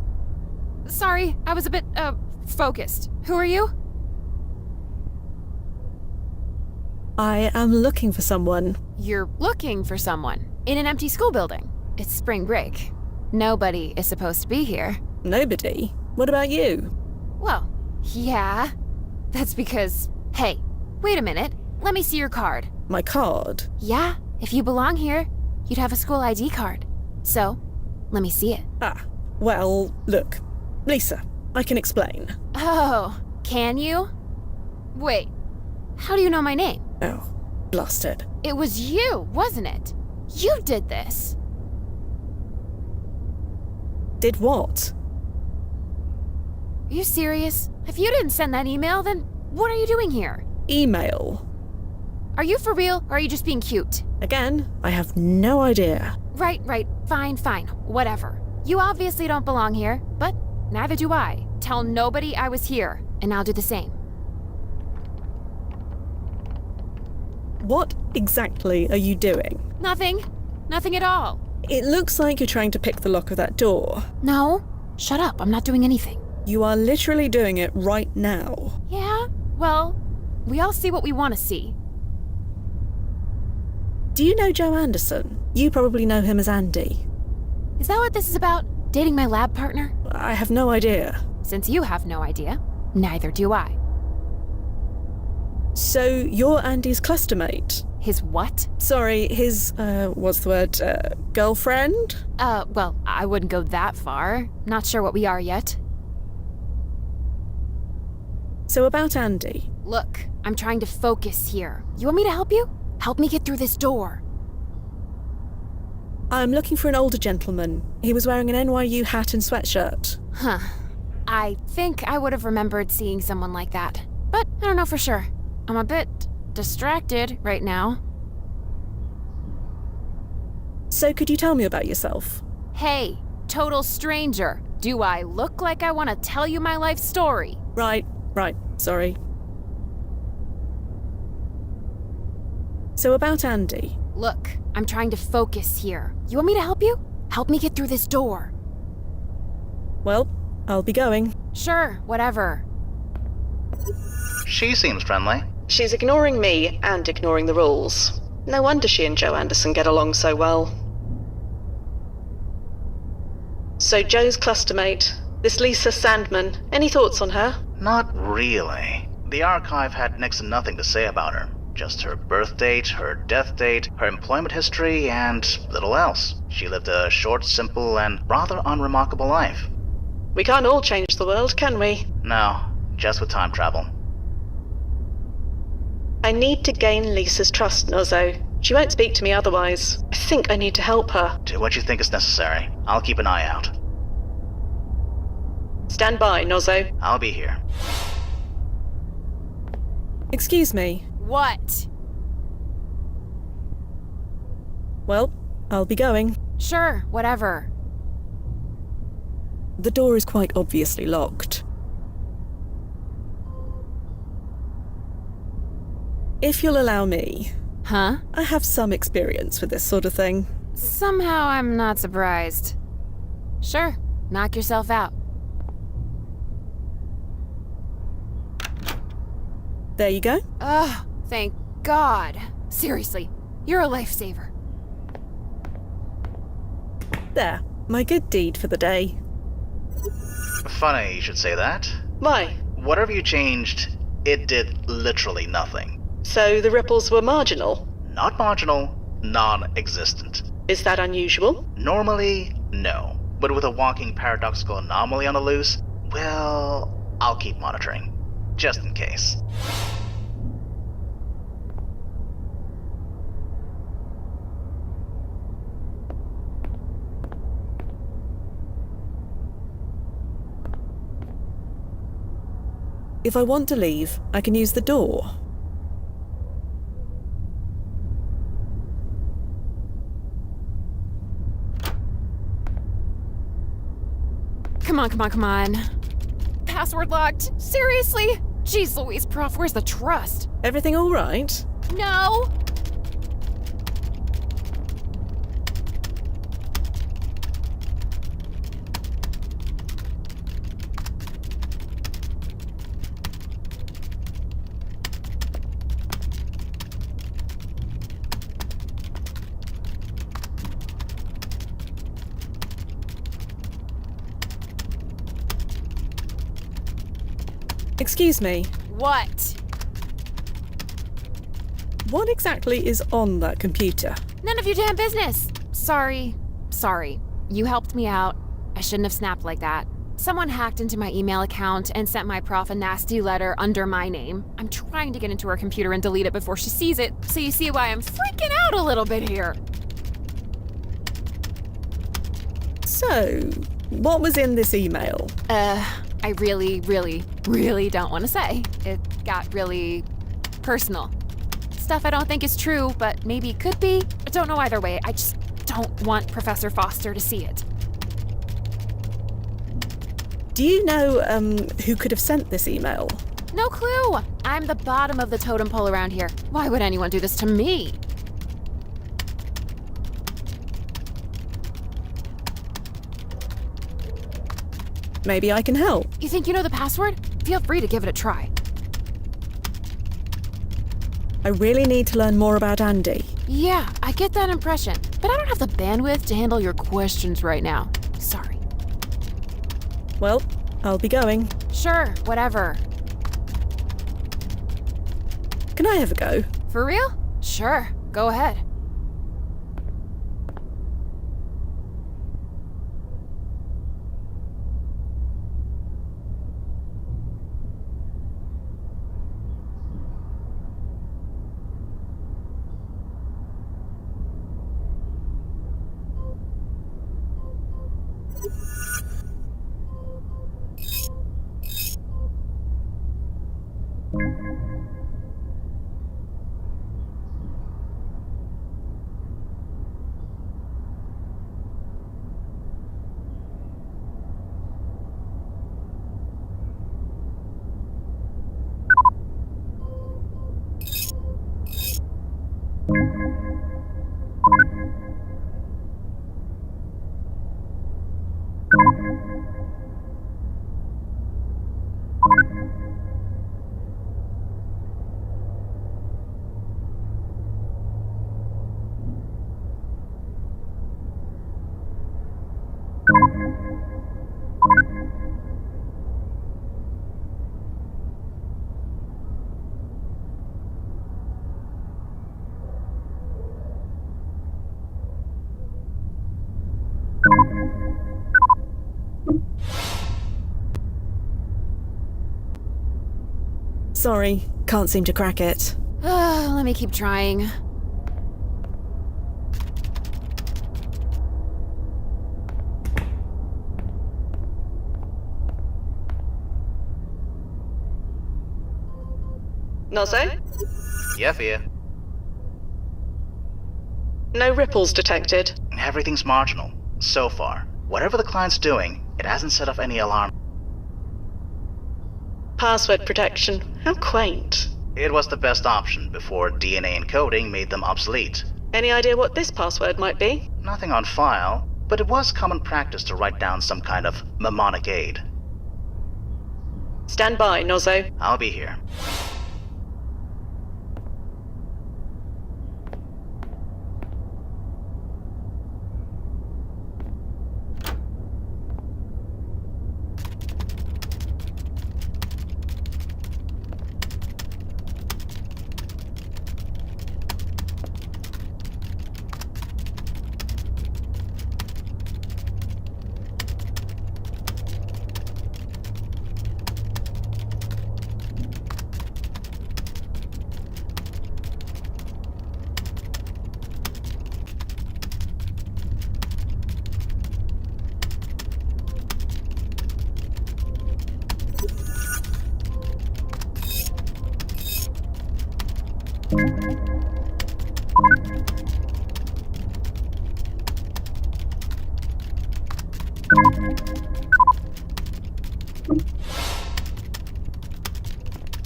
Sorry, I was a bit, focused. Who are you? I am looking for someone. You're looking for someone in an empty school building. It's spring break. Nobody is supposed to be here. Nobody? What about you? Well, yeah. That's because... Hey, wait a minute. Let me see your card. My card? Yeah, if you belong here, you'd have a school ID card. So, let me see it. Ah, well, look. Lisa, I can explain. Oh, can you? Wait, how do you know my name? Oh, blasted. It was you, wasn't it? You did this. Did what? Are you serious? If you didn't send that email, then what are you doing here? Email? Are you for real, or are you just being cute? Again, I have no idea. Right, fine, whatever. You obviously don't belong here, but neither do I. Tell nobody I was here, and I'll do the same. What exactly are you doing? Nothing at all. It looks like you're trying to pick the lock of that door. No, shut up, I'm not doing anything. You are literally doing it right now. Yeah, well, we all see what we want to see. Do you know Joe Anderson? You probably know him as Andy. Is that what this is about? Dating my lab partner? I have no idea. Since you have no idea, neither do I. So you're Andy's clustermate? His what? Sorry, his, girlfriend? Well, I wouldn't go that far. Not sure what we are yet. So about Andy. Look, I'm trying to focus here. You want me to help you? Help me get through this door. I'm looking for an older gentleman. He was wearing an NYU hat and sweatshirt. Huh. I think I would have remembered seeing someone like that. But I don't know for sure. I'm a bit distracted right now. So could you tell me about yourself? Hey, total stranger. Do I look like I want to tell you my life story? Right, sorry. So about Andy. Look, I'm trying to focus here. You want me to help you? Help me get through this door. Well, I'll be going. Sure, whatever. She seems friendly. She's ignoring me and ignoring the rules. No wonder she and Joe Anderson get along so well. So Joe's clustermate, this Lisa Sandman, any thoughts on her? Not really. The archive had next to nothing to say about her. Just her birth date, her death date, her employment history, and little else. She lived a short, simple, and rather unremarkable life. We can't all change the world, can we? No, just with time travel. I need to gain Lisa's trust, Nozzo. She won't speak to me otherwise. I think I need to help her. Do what you think is necessary. I'll keep an eye out. Stand by, Nozzo. I'll be here. Excuse me. What? Well, I'll be going. Sure, whatever. The door is quite obviously locked. If you'll allow me. Huh? I have some experience with this sort of thing. Somehow I'm not surprised. Sure, knock yourself out. There you go. Ugh, thank God. Seriously, you're a lifesaver. There, my good deed for the day. Funny you should say that. Why? Whatever you changed, it did literally nothing. So the ripples were marginal? Not marginal, non-existent. Is that unusual? Normally, no. But with a walking paradoxical anomaly on the loose, well, I'll keep monitoring. Just in case. If I want to leave, I can use the door. Come on. Password locked. Seriously? Jeez Louise, Prof, where's the trust? Everything all right? No! Excuse me. What? What exactly is on that computer? None of your damn business. Sorry. You helped me out. I shouldn't have snapped like that. Someone hacked into my email account and sent my prof a nasty letter under my name. I'm trying to get into her computer and delete it before she sees it, so you see why I'm freaking out a little bit here. So, what was in this email? I really don't want to say. It got really personal. Stuff I don't think is true, but maybe could be. I don't know either way. I just don't want Professor Foster to see it. Do you know, who could have sent this email? No clue. I'm the bottom of the totem pole around here. Why would anyone do this to me? Maybe I can help. You think you know the password? Feel free to give it a try. I really need to learn more about Andy. Yeah, I get that impression. But I don't have the bandwidth to handle your questions right now. Sorry. Well, I'll be going. Sure, whatever. Can I have a go? For real? Sure, go ahead. Sorry, can't seem to crack it. Let me keep trying. Nozo? Yeah, Fia. No ripples detected. Everything's marginal. So far. Whatever the client's doing, it hasn't set off any alarm. Password protection. How quaint. It was the best option before DNA encoding made them obsolete. Any idea what this password might be? Nothing on file, but it was common practice to write down some kind of mnemonic aid. Stand by, Nozo. I'll be here.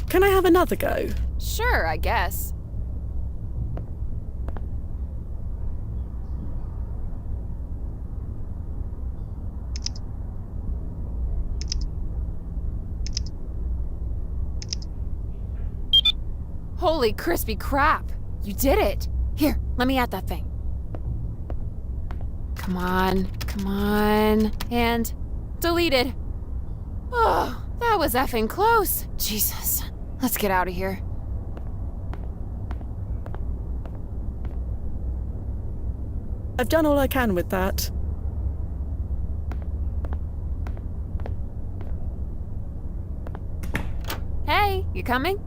Can I have another go? Sure, I guess. Holy crispy crap! You did it! Here, let me add that thing. Come on, come on. And deleted. Oh, that was effing close. Jesus. Let's get out of here. I've done all I can with that. Hey, you coming?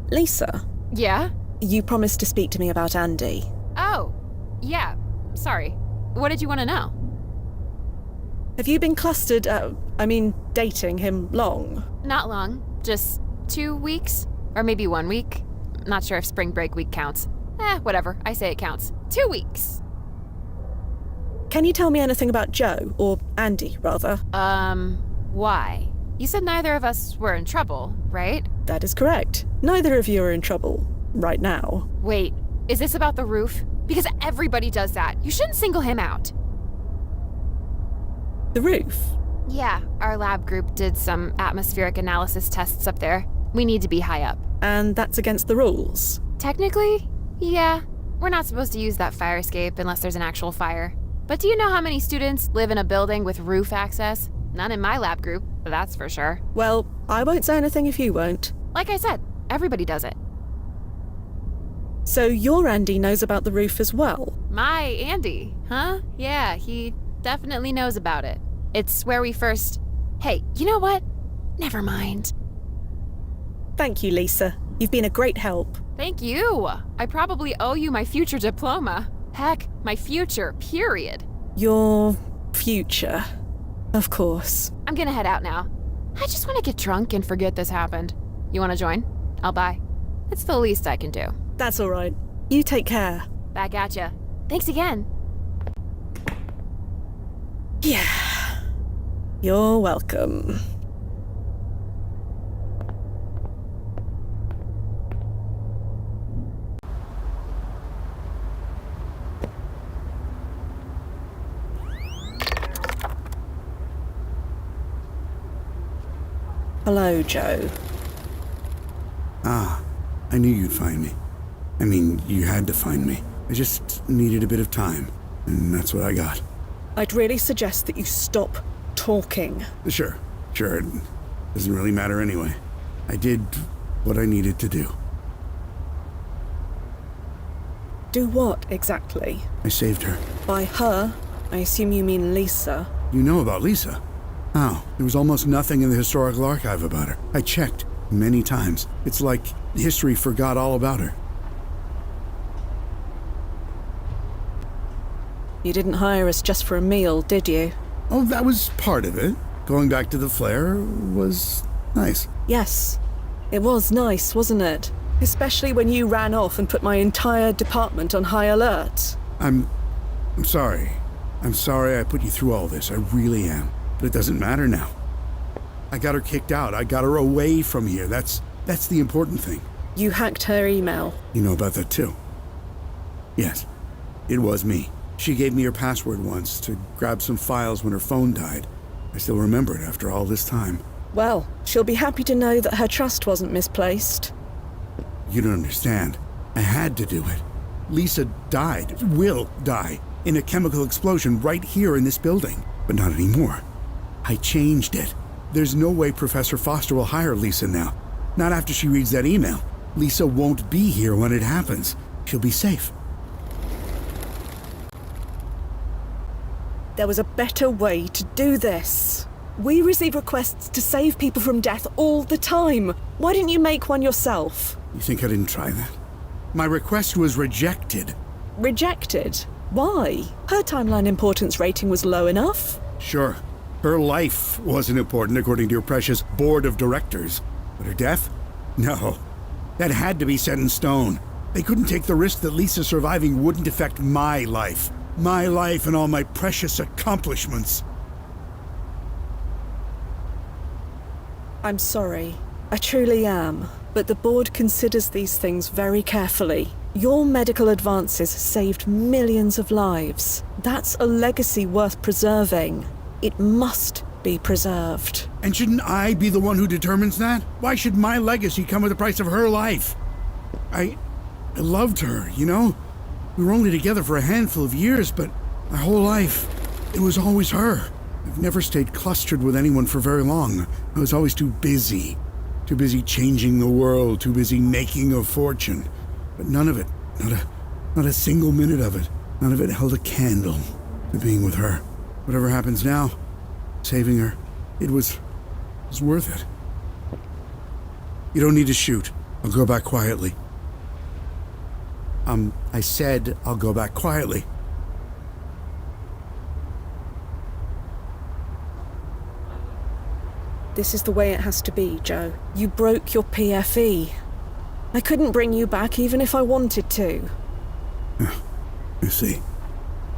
Lisa, Yeah? you promised to speak to me about Andy. Oh, yeah. Sorry. What did you want to know? Have you been clustered, dating him long? Not long. Just 2 weeks? Or maybe 1 week? Not sure if spring break week counts. Whatever. I say it counts. 2 weeks. Can you tell me anything about Joe, or Andy, rather? Why? You said neither of us were in trouble, right? That is correct. Neither of you are in trouble, right now. Wait, is this about the roof? Because everybody does that. You shouldn't single him out. The roof? Yeah, our lab group did some atmospheric analysis tests up there. We need to be high up. And that's against the rules? Technically, yeah. We're not supposed to use that fire escape unless there's an actual fire. But do you know how many students live in a building with roof access? None in my lab group, that's for sure. Well, I won't say anything if you won't. Like I said, everybody does it. So your Andy knows about the roof as well? My Andy, huh? Yeah, he definitely knows about it. It's where we first... Hey, you know what? Never mind. Thank you, Lisa. You've been a great help. Thank you. I probably owe you my future diploma. Heck, my future, period. Your future. Of course. I'm gonna head out now. I just want to get drunk and forget this happened. You want to join? I'll buy. It's the least I can do. That's all right. You take care. Back at ya. Thanks again. Yeah. You're welcome. Hello, Joe. Ah, I knew you'd find me. I mean, you had to find me. I just needed a bit of time. and that's what I got. I'd really suggest that you stop talking. Sure, it doesn't really matter anyway. I did what I needed to do. Do what, exactly? I saved her. By her, I assume you mean Lisa. You know about Lisa? Oh, there was almost nothing in the historical archive about her. I checked many times. It's like history forgot all about her. You didn't hire us just for a meal, did you? Oh, that was part of it. Going back to the flare was nice. Yes, it was nice, wasn't it? Especially when you ran off and put my entire department on high alert. I'm sorry. I'm sorry I put you through all this. I really am. But it doesn't matter now. I got her kicked out. I got her away from here. That's the important thing. You hacked her email. You know about that too? Yes. It was me. She gave me her password once to grab some files when her phone died. I still remember it after all this time. Well, she'll be happy to know that her trust wasn't misplaced. You don't understand. I had to do it. Lisa died, will die, in a chemical explosion right here in this building. But not anymore. I changed it. There's no way Professor Foster will hire Lisa now. Not after she reads that email. Lisa won't be here when it happens. She'll be safe. There was a better way to do this. We receive requests to save people from death all the time. Why didn't you make one yourself? You think I didn't try that? My request was rejected. Rejected? Why? Her timeline importance rating was low enough. Sure. Her life wasn't important according to your precious board of directors. But her death? No. That had to be set in stone. They couldn't take the risk that Lisa surviving wouldn't affect my life. My life and all my precious accomplishments. I'm sorry. I truly am. But the board considers these things very carefully. Your medical advances saved millions of lives. That's a legacy worth preserving. It must be preserved. And shouldn't I be the one who determines that? Why should my legacy come at the price of her life? I loved her, you know? We were only together for a handful of years, but my whole life, it was always her. I've never stayed clustered with anyone for very long. I was always too busy. Too busy changing the world, too busy making a fortune. But none of it, not a single minute of it, none of it held a candle to being with her. Whatever happens now, saving her, it was worth it. You don't need to shoot. I'll go back quietly. I said I'll go back quietly. This is the way it has to be, Joe. You broke your PFE. I couldn't bring you back even if I wanted to. You see.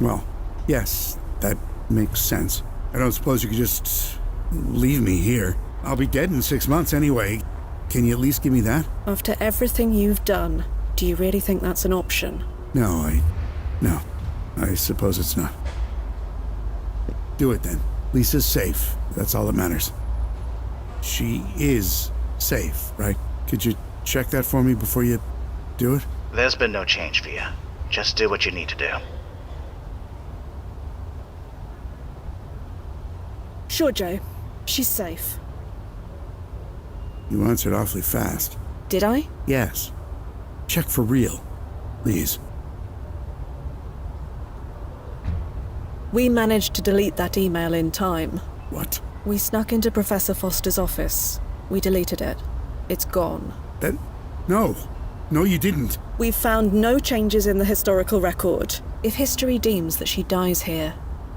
Well, yes, that makes sense. I don't suppose you could just leave me here. I'll be dead in 6 months anyway. Can you at least give me that? After everything you've done, do you really think that's an option? No, I suppose it's not. Do it then. Lisa's safe. That's all that matters. She is safe, right? Could you check that for me before you do it? There's been no change for you. Just do what you need to do. Sure, Joe. She's safe. You answered awfully fast. Did I? Yes. Check for real. Please. We managed to delete that email in time. What? We snuck into Professor Foster's office. We deleted it. It's gone. No. No, you didn't. We've found no changes in the historical record. If history deems that she dies here,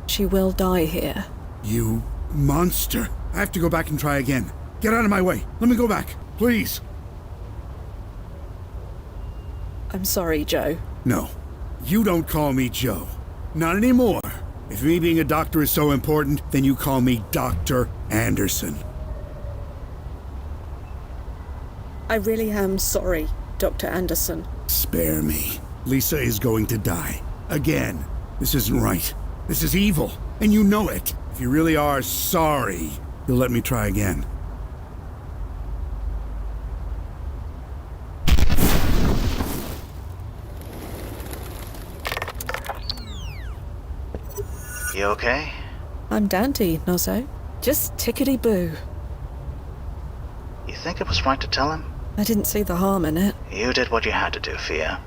she will die here. You monster. I have to go back and try again. Get out of my way. Let me go back. Please. I'm sorry, Joe. No. You don't call me Joe. Not anymore. If me being a doctor is so important, then you call me Dr. Anderson. I really am sorry, Dr. Anderson. Spare me. Lisa is going to die. Again. This isn't right. This is evil. And you know it. If you really are sorry, you'll let me try again. You okay? I'm dandy, Nozzo. Just tickety-boo. You think it was right to tell him? I didn't see the harm in it. You did what you had to do, Fia.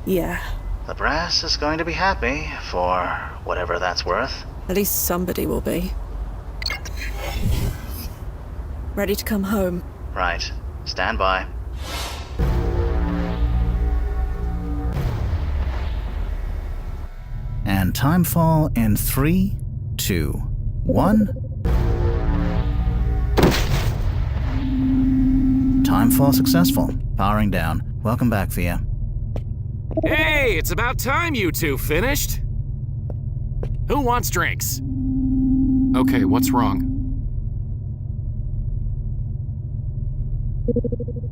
Yeah. The brass is going to be happy, for whatever that's worth. At least somebody will be. Ready to come home. Right. Stand by. And timefall in 3, 2, 1. Timefall successful. Powering down. Welcome back, Fia. Hey, it's about time you two finished. Who wants drinks? Okay, what's wrong?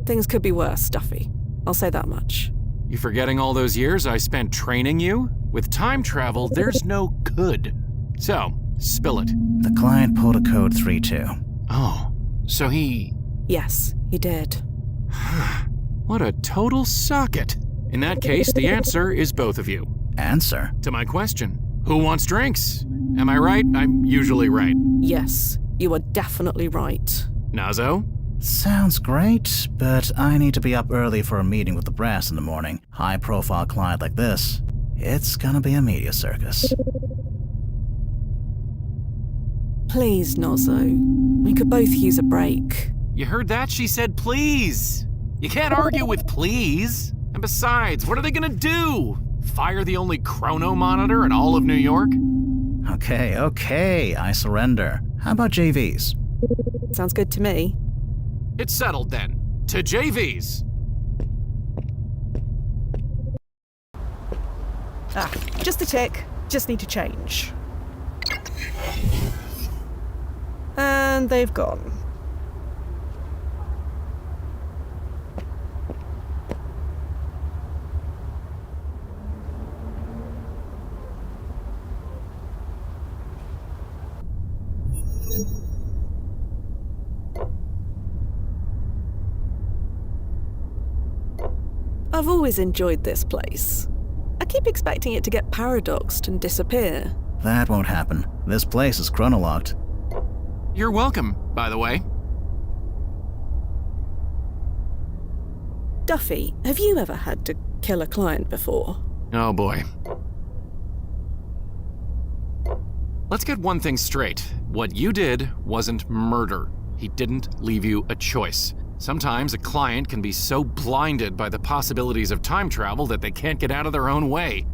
Things could be worse, Duffy. I'll say that much. You forgetting all those years I spent training you? With time travel, there's no could. So, spill it. The client pulled a code 3-2. Oh, so he... Yes, he did. What a total socket. In that case, the answer is both of you. Answer? To my question, who wants drinks? Am I right? I'm usually right. Yes, you are definitely right. Nazo? Sounds great, but I need to be up early for a meeting with the brass in the morning. High-profile client like this, it's gonna be a media circus. Please, Nozzo. We could both use a break. You heard that? She said please. You can't argue with please. And besides, what are they gonna do? Fire the only chrono monitor in all of New York? Okay, I surrender. How about JVs? Sounds good to me. It's settled then. To JVs. Just a tick. Just need to change. And they've gone. I've always enjoyed this place. I keep expecting it to get paradoxed and disappear. That won't happen. This place is chronolocked. You're welcome, by the way. Duffy, have you ever had to kill a client before? Oh boy. Let's get one thing straight. What you did wasn't murder. He didn't leave you a choice. Sometimes a client can be so blinded by the possibilities of time travel that they can't get out of their own way.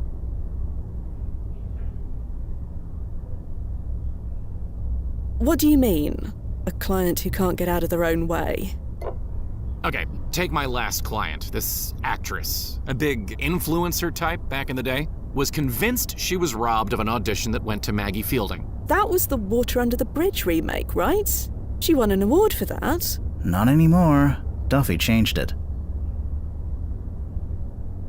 What do you mean? A client who can't get out of their own way? Okay, take my last client, this actress, a big influencer type back in the day, was convinced she was robbed of an audition that went to Maggie Fielding. That was the Water Under the Bridge remake, right? She won an award for that. Not anymore. Duffy changed it.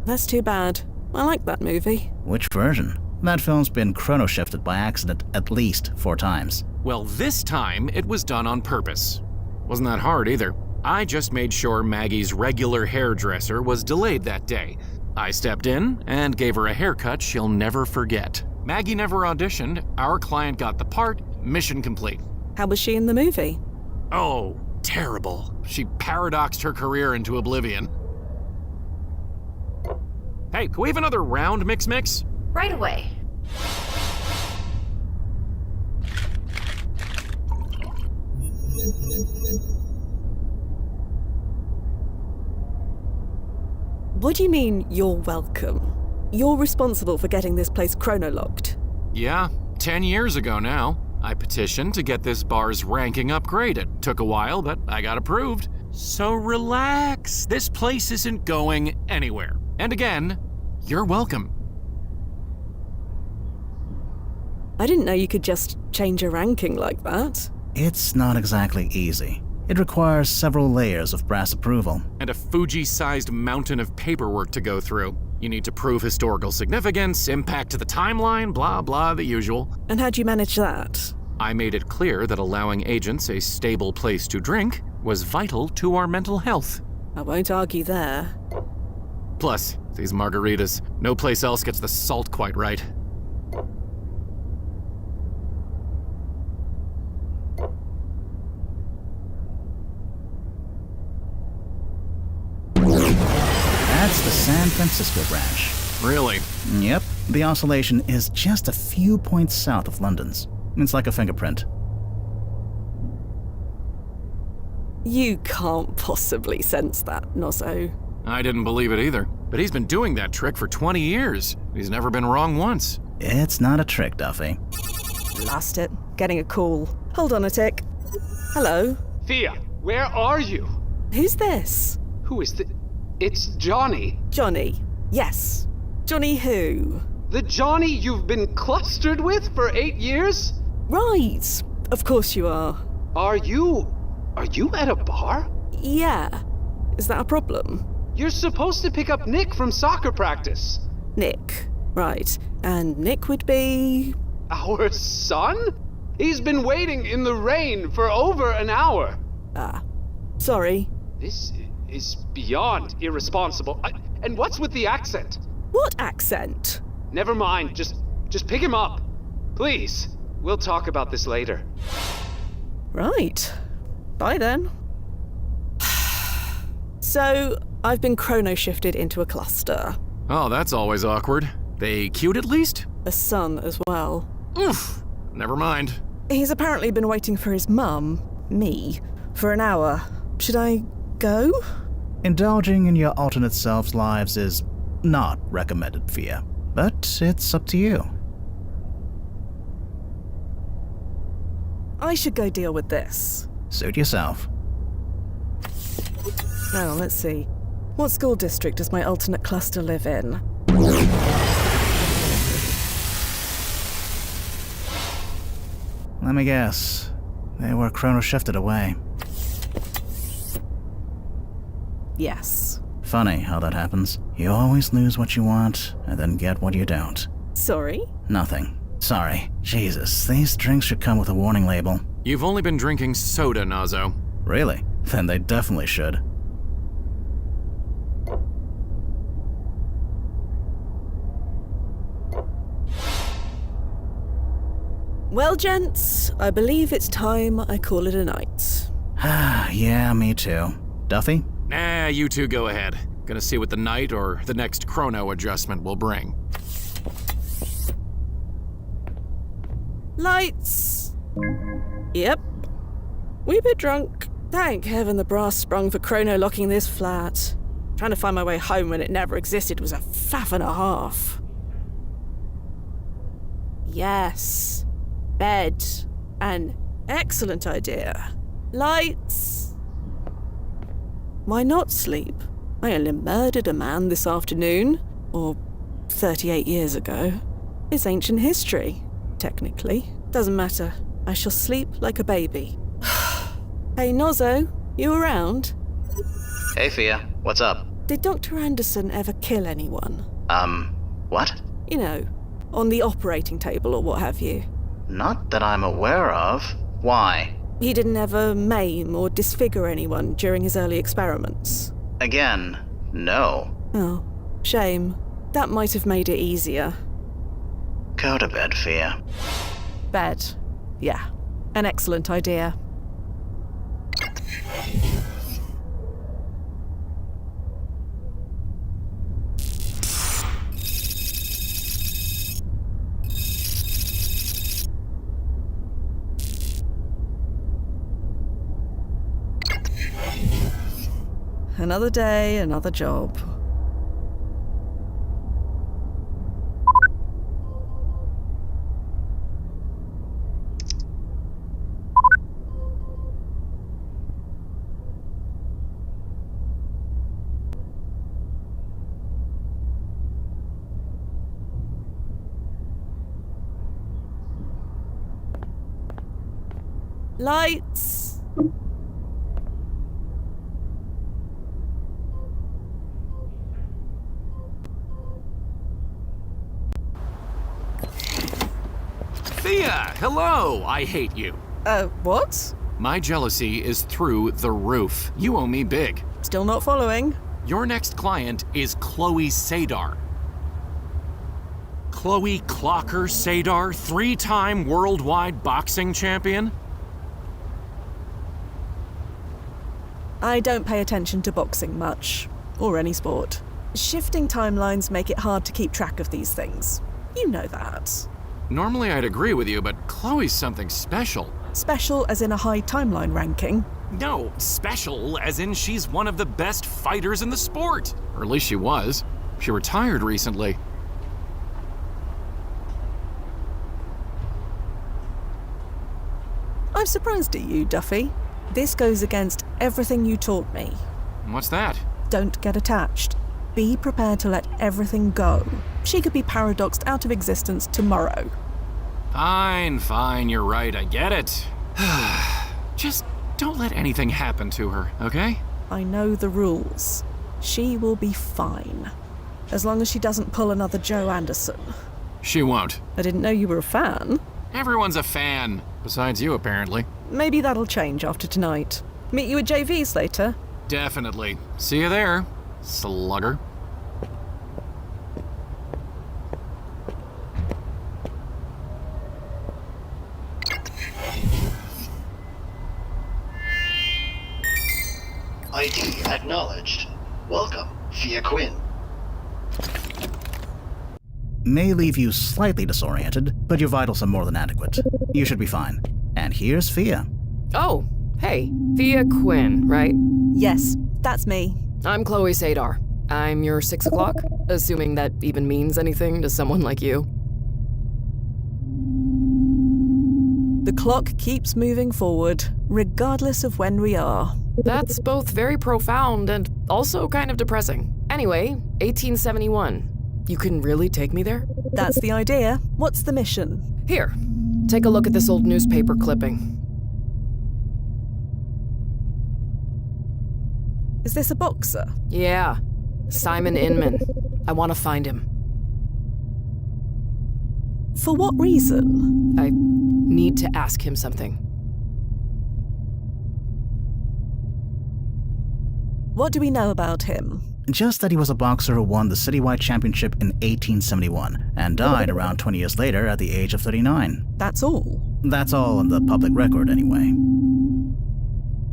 That's too bad. I like that movie. Which version? That film's been chrono-shifted by accident at least 4 times. Well, this time it was done on purpose. Wasn't that hard either. I just made sure Maggie's regular hairdresser was delayed that day. I stepped in and gave her a haircut she'll never forget. Maggie never auditioned, our client got the part, mission complete. How was she in the movie? Oh, terrible. She paradoxed her career into oblivion. Hey, can we have another round, Mix? Right away. What do you mean, you're welcome? You're responsible for getting this place chronolocked. Yeah, 10 years ago now. I petitioned to get this bar's ranking upgraded. Took a while, but I got approved. So relax, this place isn't going anywhere. And again, you're welcome. I didn't know you could just change a ranking like that. It's not exactly easy. It requires several layers of brass approval. And a Fuji-sized mountain of paperwork to go through. You need to prove historical significance, impact to the timeline, blah blah, the usual. And how'd you manage that? I made it clear that allowing agents a stable place to drink was vital to our mental health. I won't argue there. Plus, these margaritas, no place else gets the salt quite right. San Francisco branch. Really? Yep. The oscillation is just a few points south of London's. It's like a fingerprint. You can't possibly sense that, Nozzo. I didn't believe it either. But he's been doing that trick for 20 years. He's never been wrong once. It's not a trick, Duffy. Blast it. Getting a call. Hold on a tick. Hello? Thea, where are you? Who's this? Who is the... It's Johnny. Johnny. Yes. Johnny who? The Johnny you've been clustered with for 8 years? Right. Of course you are. Are you at a bar? Yeah. Is that a problem? You're supposed to pick up Nick from soccer practice. Nick. Right. And Nick would be... Our son? He's been waiting in the rain for over an hour. Ah. Sorry. This is beyond irresponsible. And what's with the accent? What accent? Never mind. Just pick him up. Please. We'll talk about this later. Right. Bye then. So, I've been chrono-shifted into a cluster. Oh, that's always awkward. They cute at least? A son as well. Oof. Never mind. He's apparently been waiting for his mum, me, for an hour. Should I go? Indulging in your alternate selves' lives is not recommended, Fia. But it's up to you. I should go deal with this. Suit yourself. Now, let's see. What school district does my alternate cluster live in? Let me guess. They were chrono-shifted away. Yes. Funny how that happens. You always lose what you want, and then get what you don't. Sorry? Nothing. Sorry. Jesus, these drinks should come with a warning label. You've only been drinking soda, Nazo. Really? Then they definitely should. Well, gents, I believe it's time I call it a night. Yeah, me too. Duffy? Nah, you two go ahead. Gonna see what the night or the next chrono adjustment will bring. Lights! Yep. Wee bit drunk. Thank heaven the brass sprung for chrono-locking this flat. Trying to find my way home when it never existed was a faff and a half. Yes. Bed. An excellent idea. Lights. Why not sleep? I only murdered a man this afternoon. Or 38 years ago. It's ancient history, technically. Doesn't matter. I shall sleep like a baby. Hey, Nozzo, you around? Hey, Fia. What's up? Did Dr. Anderson ever kill anyone? What? You know, on the operating table or what have you. Not that I'm aware of. Why? He didn't ever maim or disfigure anyone during his early experiments. Again, no. Oh, shame. That might have made it easier. Go to bed, Fia. Bed. Yeah, an excellent idea. Another day, another job. Lights! Thea, hello! I hate you. What? My jealousy is through the roof. You owe me big. Still not following. Your next client is Chloe Sadar. Chloe Clocker Sadar, 3-time worldwide boxing champion? I don't pay attention to boxing much, or any sport. Shifting timelines make it hard to keep track of these things. You know that. Normally I'd agree with you, but Chloe's something special. Special as in a high timeline ranking. No, special as in she's one of the best fighters in the sport. Or at least she was. She retired recently. I'm surprised at you, Duffy. This goes against everything you taught me. What's that? Don't get attached. Be prepared to let everything go. She could be paradoxed out of existence tomorrow. Fine, you're right, I get it. Just don't let anything happen to her, okay? I know the rules. She will be fine. As long as she doesn't pull another Joe Anderson. She won't. I didn't know you were a fan. Everyone's a fan. Besides you, apparently. Maybe that'll change after tonight. Meet you at JV's later. Definitely. See you there, slugger. ID acknowledged. Welcome, Fia Quinn. May leave you slightly disoriented, but your vitals are more than adequate. You should be fine. And here's Fia. Oh, hey, Fia Quinn, right? Yes, that's me. I'm Chloe Sadar. I'm your 6 o'clock, assuming that even means anything to someone like you. The clock keeps moving forward, regardless of when we are. That's both very profound and also kind of depressing. Anyway, 1871. You can really take me there? That's the idea. What's the mission? Here, take a look at this old newspaper clipping. Is this a boxer? Yeah, Simon Inman. I want to find him. For what reason? I need to ask him something. What do we know about him? Just that he was a boxer who won the citywide championship in 1871 and died around 20 years later at the age of 39. That's all? That's all on the public record, anyway.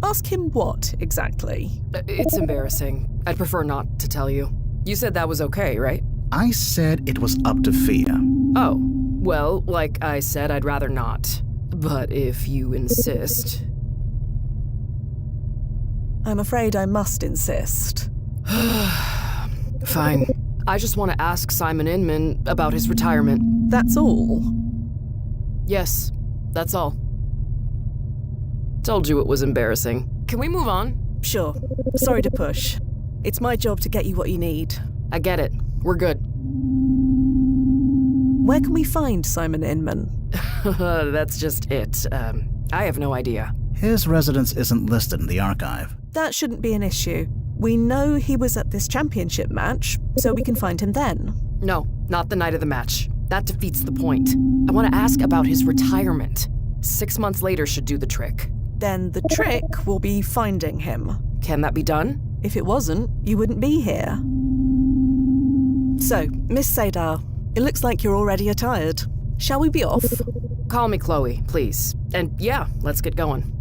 Ask him what, exactly? It's embarrassing. I'd prefer not to tell you. You said that was okay, right? I said it was up to Fia. Oh, well, like I said, I'd rather not. But if you insist... I'm afraid I must insist. Fine. I just want to ask Simon Inman about his retirement. That's all? Yes, that's all. Told you it was embarrassing. Can we move on? Sure. Sorry to push. It's my job to get you what you need. I get it. We're good. Where can we find Simon Inman? That's just it. I have no idea. His residence isn't listed in the archive. That shouldn't be an issue. We know he was at this championship match, so we can find him then. No, not the night of the match. That defeats the point. I want to ask about his retirement. 6 months later should do the trick. Then the trick will be finding him. Can that be done? If it wasn't, you wouldn't be here. So, Miss Sadar, it looks like you're already attired. Shall we be off? Call me Chloe, please. And yeah, let's get going.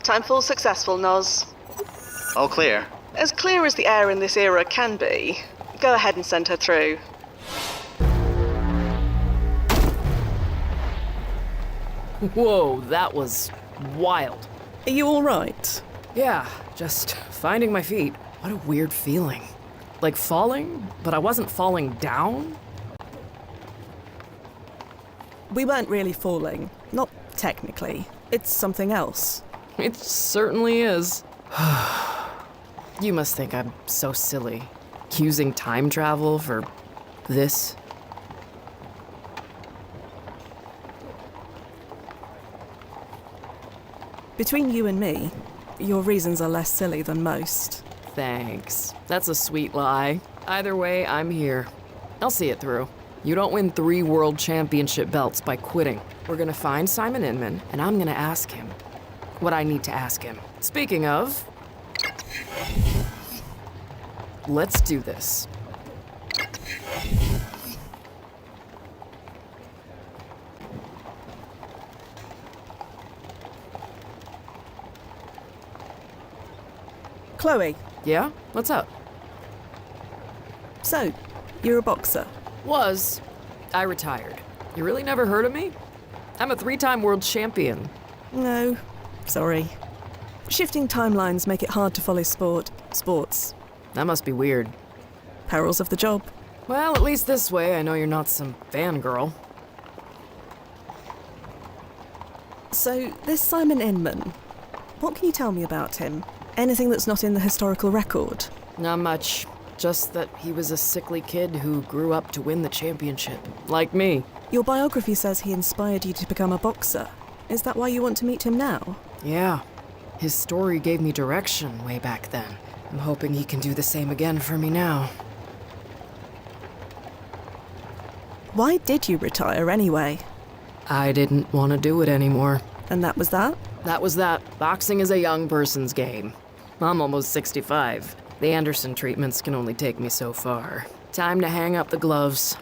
Timefall successful, Noz. All clear. As clear as the air in this era can be. Go ahead and send her through. Whoa, that was wild. Are you all right? Yeah, just finding my feet. What a weird feeling. Like falling, but I wasn't falling down? We weren't really falling. Not technically. It's something else. It certainly is. You must think I'm so silly. Using time travel for this? Between you and me, your reasons are less silly than most. Thanks. That's a sweet lie. Either way, I'm here. I'll see it through. You don't win 3 world championship belts by quitting. We're gonna find Simon Inman, and I'm gonna ask him what I need to ask him. Speaking of, let's do this. Chloe. Yeah? What's up? So, you're a boxer. Was. I retired. You really never heard of me? I'm a 3-time world champion. No, sorry. Shifting timelines make it hard to follow sports. That must be weird. Perils of the job. Well, at least this way I know you're not some fangirl. So, this Simon Inman, what can you tell me about him? Anything that's not in the historical record? Not much. Just that he was a sickly kid who grew up to win the championship. Like me. Your biography says he inspired you to become a boxer. Is that why you want to meet him now? Yeah. His story gave me direction way back then. I'm hoping he can do the same again for me now. Why did you retire anyway? I didn't want to do it anymore. And that was that? That was that. Boxing is a young person's game. I'm almost 65. The Anderson treatments can only take me so far. Time to hang up the gloves.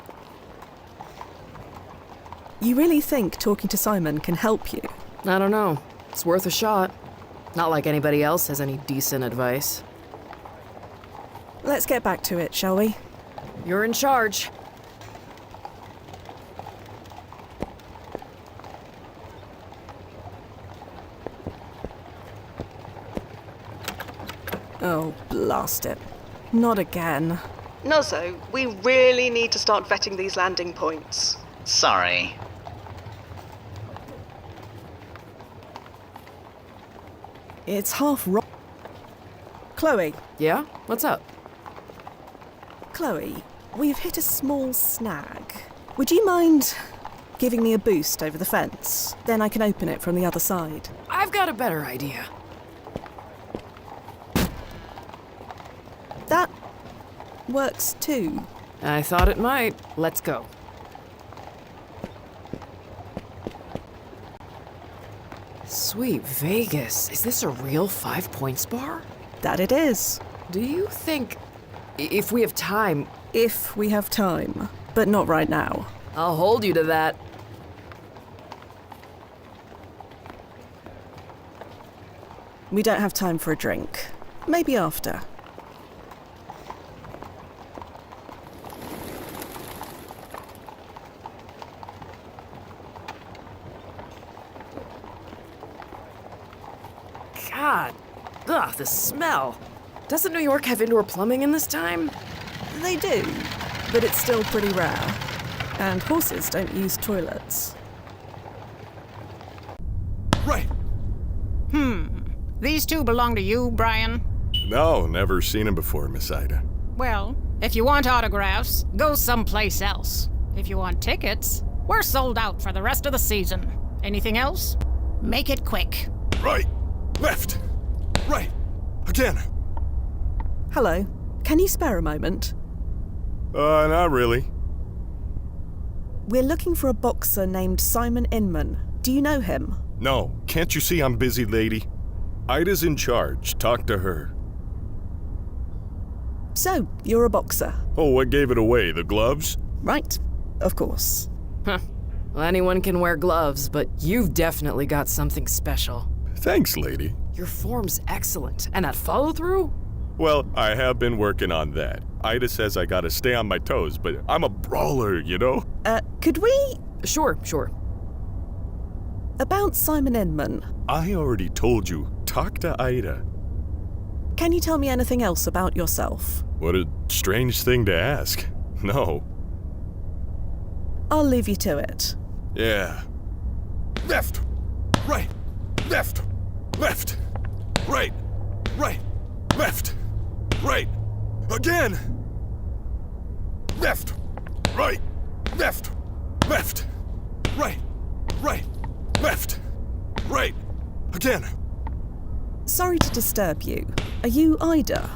You really think talking to Simon can help you? I don't know. It's worth a shot. Not like anybody else has any decent advice. Let's get back to it, shall we? You're in charge. Oh, blast it. Not again. Nozzo, we really need to start vetting these landing points. Sorry. It's half wrong. Chloe. Yeah? What's up? Chloe, we've hit a small snag. Would you mind giving me a boost over the fence? Then I can open it from the other side. I've got a better idea. That works too. I thought it might. Let's go. Sweet Vegas. Is this a real 5 Points bar? That it is. Do you think, if we have time... If we have time, but not right now. I'll hold you to that. We don't have time for a drink. Maybe after. God, ugh, the smell. Doesn't New York have indoor plumbing in this time? They do, but it's still pretty rare. And horses don't use toilets. Right. These two belong to you, Brian? No, never seen him before, Miss Ida. Well, if you want autographs, go someplace else. If you want tickets, we're sold out for the rest of the season. Anything else? Make it quick. Right. Left. Right. Again. Hello. Can you spare a moment? Not really. We're looking for a boxer named Simon Inman. Do you know him? No, can't you see I'm busy, lady? Ida's in charge. Talk to her. So, you're a boxer? Oh, what gave it away? The gloves? Right. Of course. Huh. Well, anyone can wear gloves, but you've definitely got something special. Thanks, lady. Your form's excellent. And that follow-through? Well, I have been working on that. Ida says I gotta stay on my toes, but I'm a brawler, you know? Could we? Sure. About Simon Inman. I already told you, talk to Ida. Can you tell me anything else about yourself? What a strange thing to ask. No. I'll leave you to it. Yeah. Left. Right. Left. Left. Right. Right. Left. Right. Again. Left. Right. Left. Left. Right. Right. Left. Right. Again. Sorry to disturb you. Are you Ida?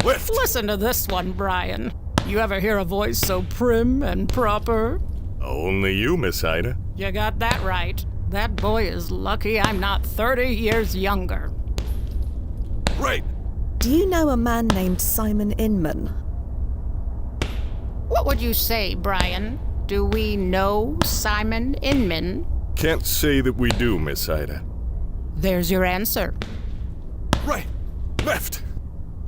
Left. Listen to this one, Brian. You ever hear a voice so prim and proper? Only you, Miss Ida. You got that right. That boy is lucky I'm not 30 years younger. Right. Do you know a man named Simon Inman? What would you say, Brian? Do we know Simon Inman? Can't say that we do, Miss Ida. There's your answer. Right. Left.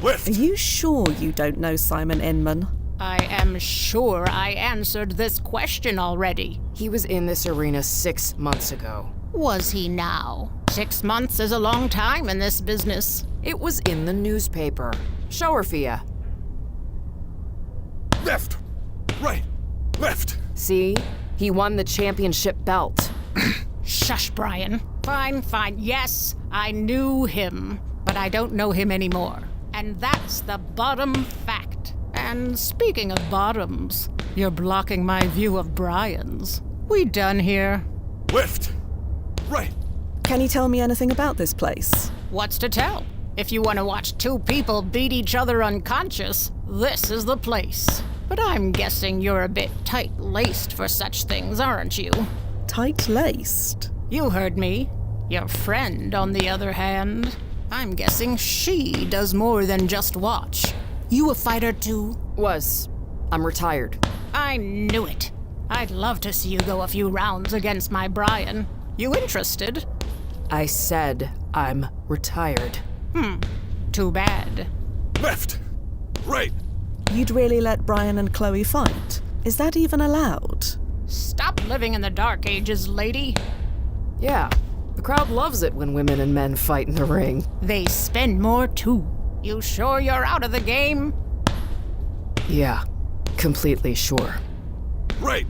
Left. Are you sure you don't know Simon Inman? I am sure I answered this question already. He was in this arena 6 months ago. Was he now? 6 months is a long time in this business. It was in the newspaper. Show her, Fia. Left. Right. Left. See? He won the championship belt. Shush, Brian. Fine. Yes, I knew him, but I don't know him anymore. And that's the bottom fact. And speaking of bottoms, you're blocking my view of Brian's. We done here? Left. Right. Can you tell me anything about this place? What's to tell? If you want to watch two people beat each other unconscious, this is the place. But I'm guessing you're a bit tight-laced for such things, aren't you? Tight-laced? You heard me. Your friend, on the other hand, I'm guessing she does more than just watch. You a fighter too? I'm retired. I knew it. I'd love to see you go a few rounds against my Brian. You interested? I said I'm retired. Too bad. Left. Right. You'd really let Brian and Chloe fight? Is that even allowed? Stop living in the dark ages, lady. Yeah, the crowd loves it when women and men fight in the ring. They spend more too. You sure you're out of the game? Yeah, completely sure. Right.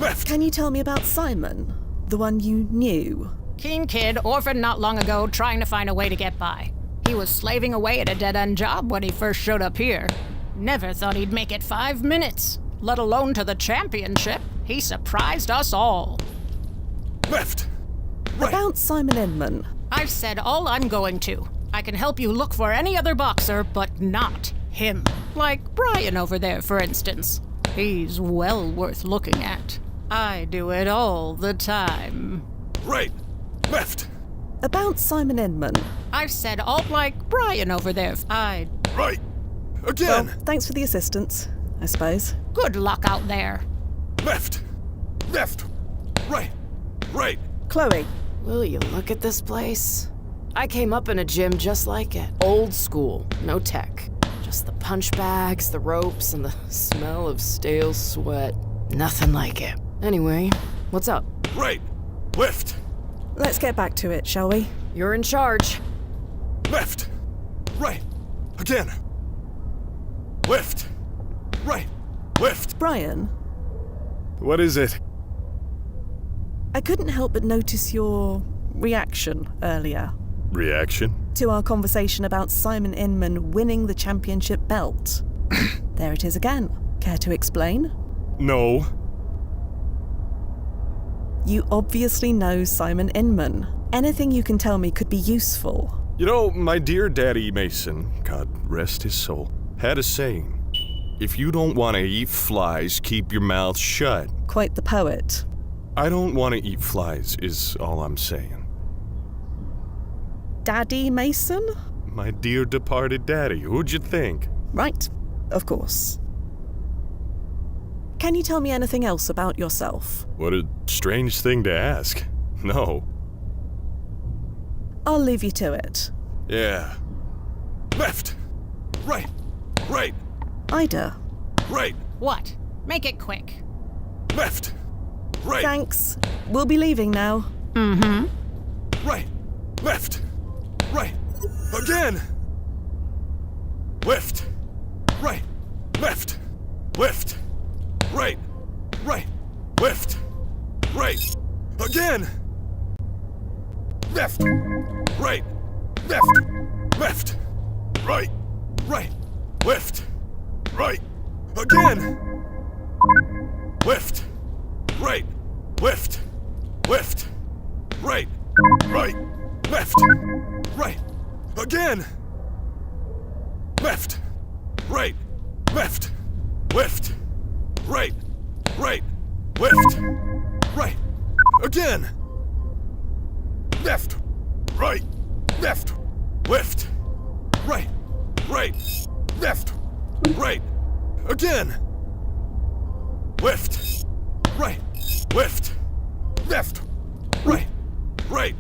Left. Can you tell me about Simon? The one you knew? Keen kid, orphaned not long ago, trying to find a way to get by. He was slaving away at a dead-end job when he first showed up here. Never thought he'd make it 5 minutes, let alone to the championship. He surprised us all. Left. Right. About Simon Inman. I've said all I'm going to. I can help you look for any other boxer, but not him. Like Brian over there, for instance. He's well worth looking at. I do it all the time. Right. Left. About Simon Inman. I've said all like Brian over there. Right. Well, Again. thanks for the assistance, I suppose. Good luck out there. Left. Left. Right. Right. Chloe. Will you look at this place? I came up in a gym just like it. Old school, no tech. Just the punch bags, the ropes, and the smell of stale sweat. Nothing like it. Anyway, what's up? Right. Left. Let's get back to it, shall we? You're in charge. Left. Right. Again. Left. Right. Left. Brian, What is it? I couldn't help but notice your reaction earlier Reaction? to our conversation about Simon Inman winning the championship belt. There it is again. Care to explain? No. You obviously know Simon Inman. Anything you can tell me could be useful. You know, my dear Daddy Mason, God rest his soul, had a saying. If you don't want to eat flies, keep your mouth shut. Quite the poet. I don't want to eat flies, is all I'm saying. Daddy Mason? My dear departed daddy, who'd you think? Right, of course. Can you tell me anything else about yourself? What a strange thing to ask. No. I'll leave you to it. Yeah. Left. Right. Right. Ida. Right. What? Make it quick. Left. Right. Thanks. We'll be leaving now. Right. Left. Right. Again. Left. Right. Left. Left. Right. Right. Left. Right. Again. Left. Right. Left. Left. Right. Right. Left. Right. Again. Left. Right. Left. Left. Right. Right. Left. Right. Again. Left. right, left, left, right, right, left, right, again, left, right, left, left, right, right, left, right, again, left, right, left, left, right, right,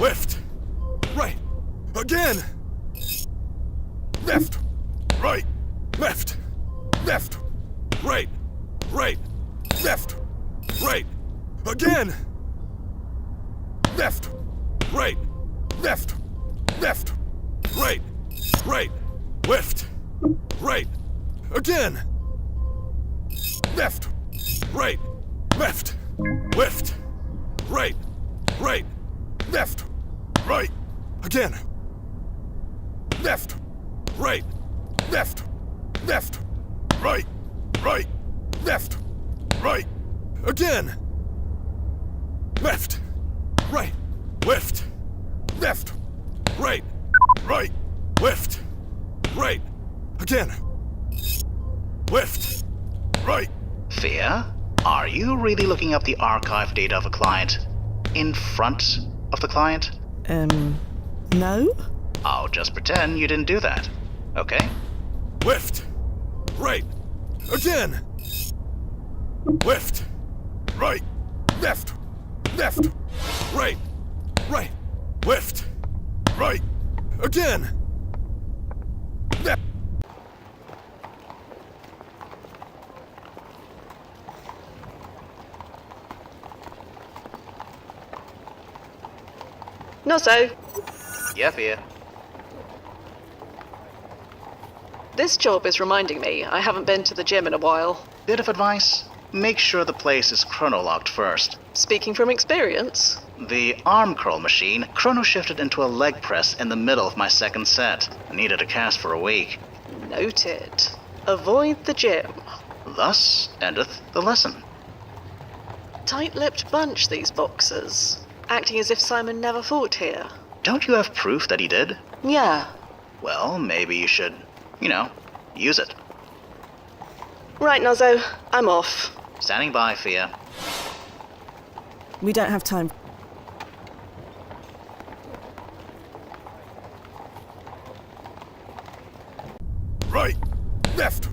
left, right, again, left, right, left, left, right, right, left, right, again, left, right, left, left, right, right, left, right, again, left, right, left, left, right, right, left, right, again, left, right, left, left, right, right, left, right, again, left, right, left, left, right, right, left, right, again, left, right. Fia, are you really looking up the archive data of a client in front of the client? No? I'll just pretend you didn't do that, okay? Left, right, again, left, right, left, left, right, right, left, right, again, left. Nozzo, Yeah, Fia. this job is reminding me I haven't been to the gym in a while. Bit of advice? Make sure the place is chronolocked first. Speaking from experience. The arm curl machine chrono-shifted into a leg press in the middle of my second set. Needed a cast for a week. Noted. Avoid the gym. Thus endeth the lesson. Tight-lipped bunch, these boxers. Acting as if Simon never fought here. Don't you have proof that he did? Yeah. Well, maybe you should, use it. Right, Nozzo. I'm off. Standing by, Fia. We don't have time. Right, left,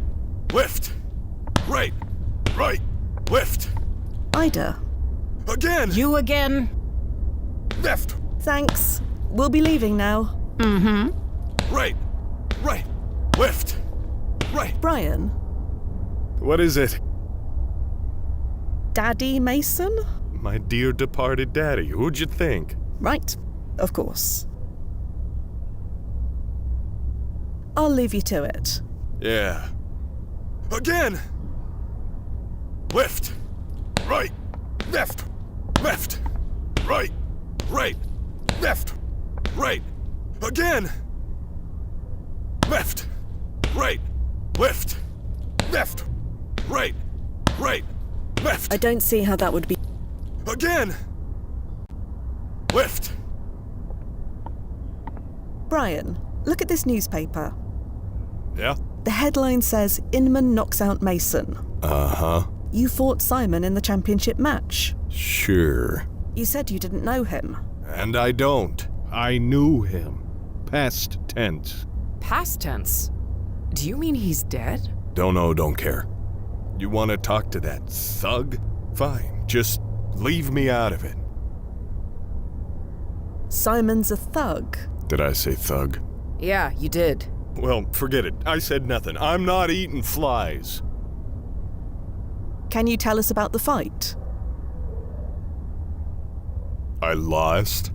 left, right, right, left, Ida. again, You again? left, Thanks. We'll be leaving now. Mm-hmm. right, right, left, right. Brian? What is it? Daddy Mason? My dear departed daddy, who'd you think? Right. Of course. I'll leave you to it. Yeah. Again! Left, right, left, left, right, right, left, right, again! Left, right, left, left, right, right, left, I don't see how that would be. again! Left, Brian, look at this newspaper. yeah? The headline says, Inman knocks out Mason. Uh-huh. You fought Simon in the championship match. Sure. You said you didn't know him. And I don't. I knew him. Past tense. Past tense? Do you mean he's dead? Don't know, don't care. You want to talk to that thug? Fine, just leave me out of it. Simon's a thug. Did I say thug? Yeah, you did. Well, forget it. I said nothing. I'm not eating flies. Can you tell us about the fight? I lost?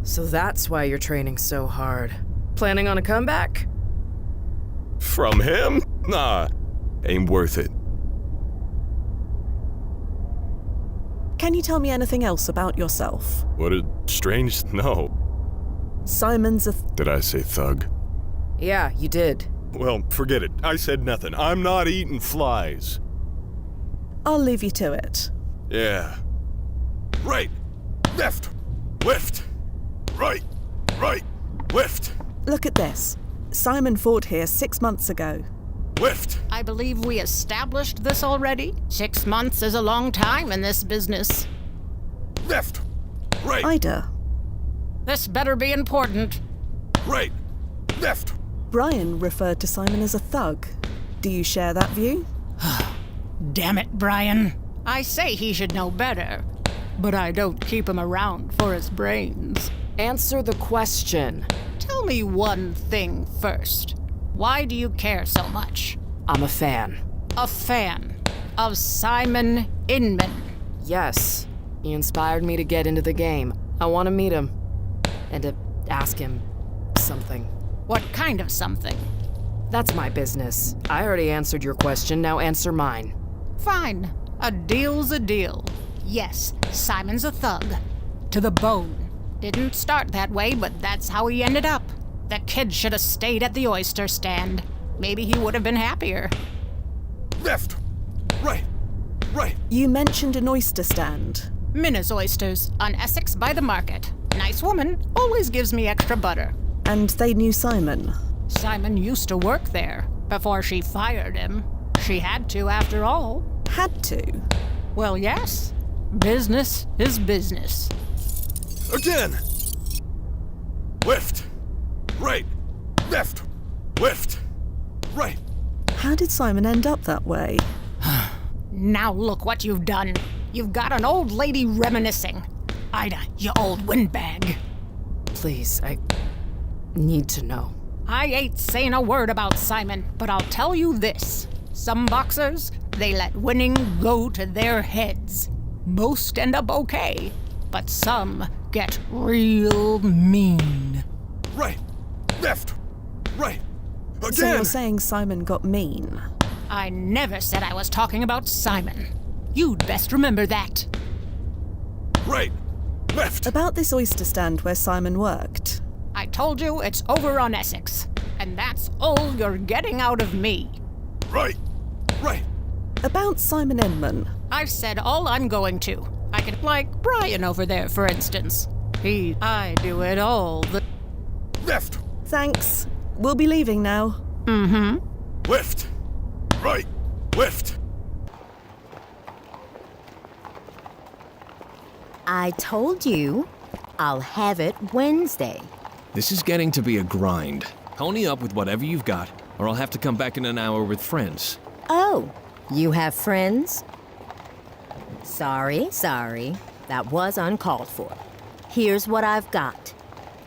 So that's why you're training so hard. Planning on a comeback? From him? Nah, ain't worth it. Can you tell me anything else about yourself? What a strange... No. Simon's a... Did I say thug? Yeah, you did. Well, forget it. I said nothing. I'm not eating flies. I'll leave you to it. Yeah. Right. Left. Left. Right. Right. Left. Look at this. Simon fought here 6 months ago. Lift! I believe we established this already. 6 months is a long time in this business. Left! Right! Ida. This better be important. Right! Left! Brian referred to Simon as a thug. Do you share that view? Damn it, Brian. I say he should know better, but I don't keep him around for his brains. Answer the question. Tell me one thing first. Why do you care so much? I'm a fan. A fan of Simon Inman. Yes. He inspired me to get into the game. I want to meet him. And to ask him something. What kind of something? That's my business. I already answered your question, now answer mine. Fine. A deal's a deal. Yes, Simon's a thug. To the bone. Didn't start that way, but that's how he ended up. The kid should have stayed at the oyster stand. Maybe he would have been happier. Left! Right! Right! You mentioned an oyster stand. Minna's Oysters on Essex by the Market. Nice woman, always gives me extra butter. And they knew Simon. Simon used to work there before she fired him. She had to, after all. Had to? Well, yes. Business is business. Again! Left! Right! Left! Left! Right! How did Simon end up that way? Now look what you've done. You've got an old lady reminiscing. Ida, you old windbag. Please, I need to know. I ain't saying a word about Simon, but I'll tell you this. Some boxers, they let winning go to their heads. Most end up okay, but some get real mean. Right! Left! Right! Again! So you're saying Simon got mean? I never said I was talking about Simon. You'd best remember that. Right! Left! About this oyster stand where Simon worked. I told you it's over on Essex, and that's all you're getting out of me. Right! Right! About Simon Inman. I've said all I'm going to. I could like Brian over there, for instance. I do it all the... Left! Thanks. We'll be leaving now. Mm-hmm. Left! Right! Left! I told you. I'll have it Wednesday. This is getting to be a grind. Pony up with whatever you've got, or I'll have to come back in an hour with friends. Oh, you have friends? Sorry. That was uncalled for. Here's what I've got.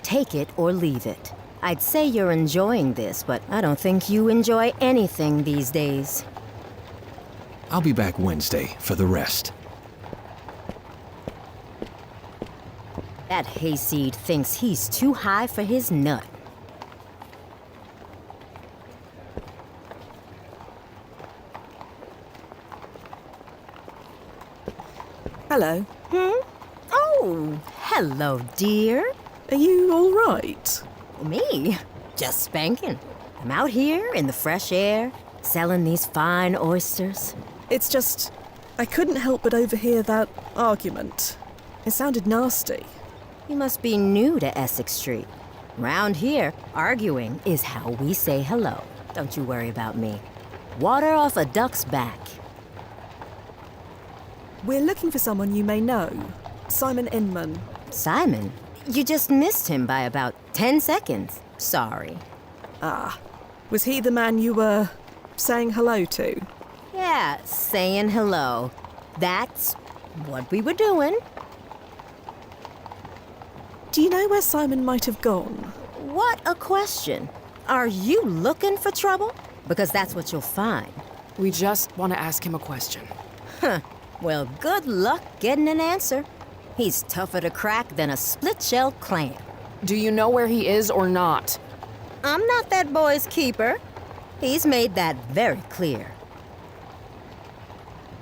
Take it or leave it. I'd say you're enjoying this, but I don't think you enjoy anything these days. I'll be back Wednesday for the rest. That hayseed thinks he's too high for his nut. Hello. Oh, hello, dear. Are you all right? Me? Just spanking. I'm out here in the fresh air, selling these fine oysters. It's just, I couldn't help but overhear that argument. It sounded nasty. You must be new to Essex Street. Round here, arguing is how we say hello. Don't you worry about me. Water off a duck's back. We're looking for someone you may know. Simon Inman. Simon? You just missed him by about 10 seconds. Sorry. Ah. Was he the man you were saying hello to? Yeah, saying hello. That's what we were doing. Do you know where Simon might have gone? What a question. Are you looking for trouble? Because that's what you'll find. We just want to ask him a question. Huh. Well, good luck getting an answer. He's tougher to crack than a split-shelled clam. Do you know where he is or not? I'm not that boy's keeper. He's made that very clear.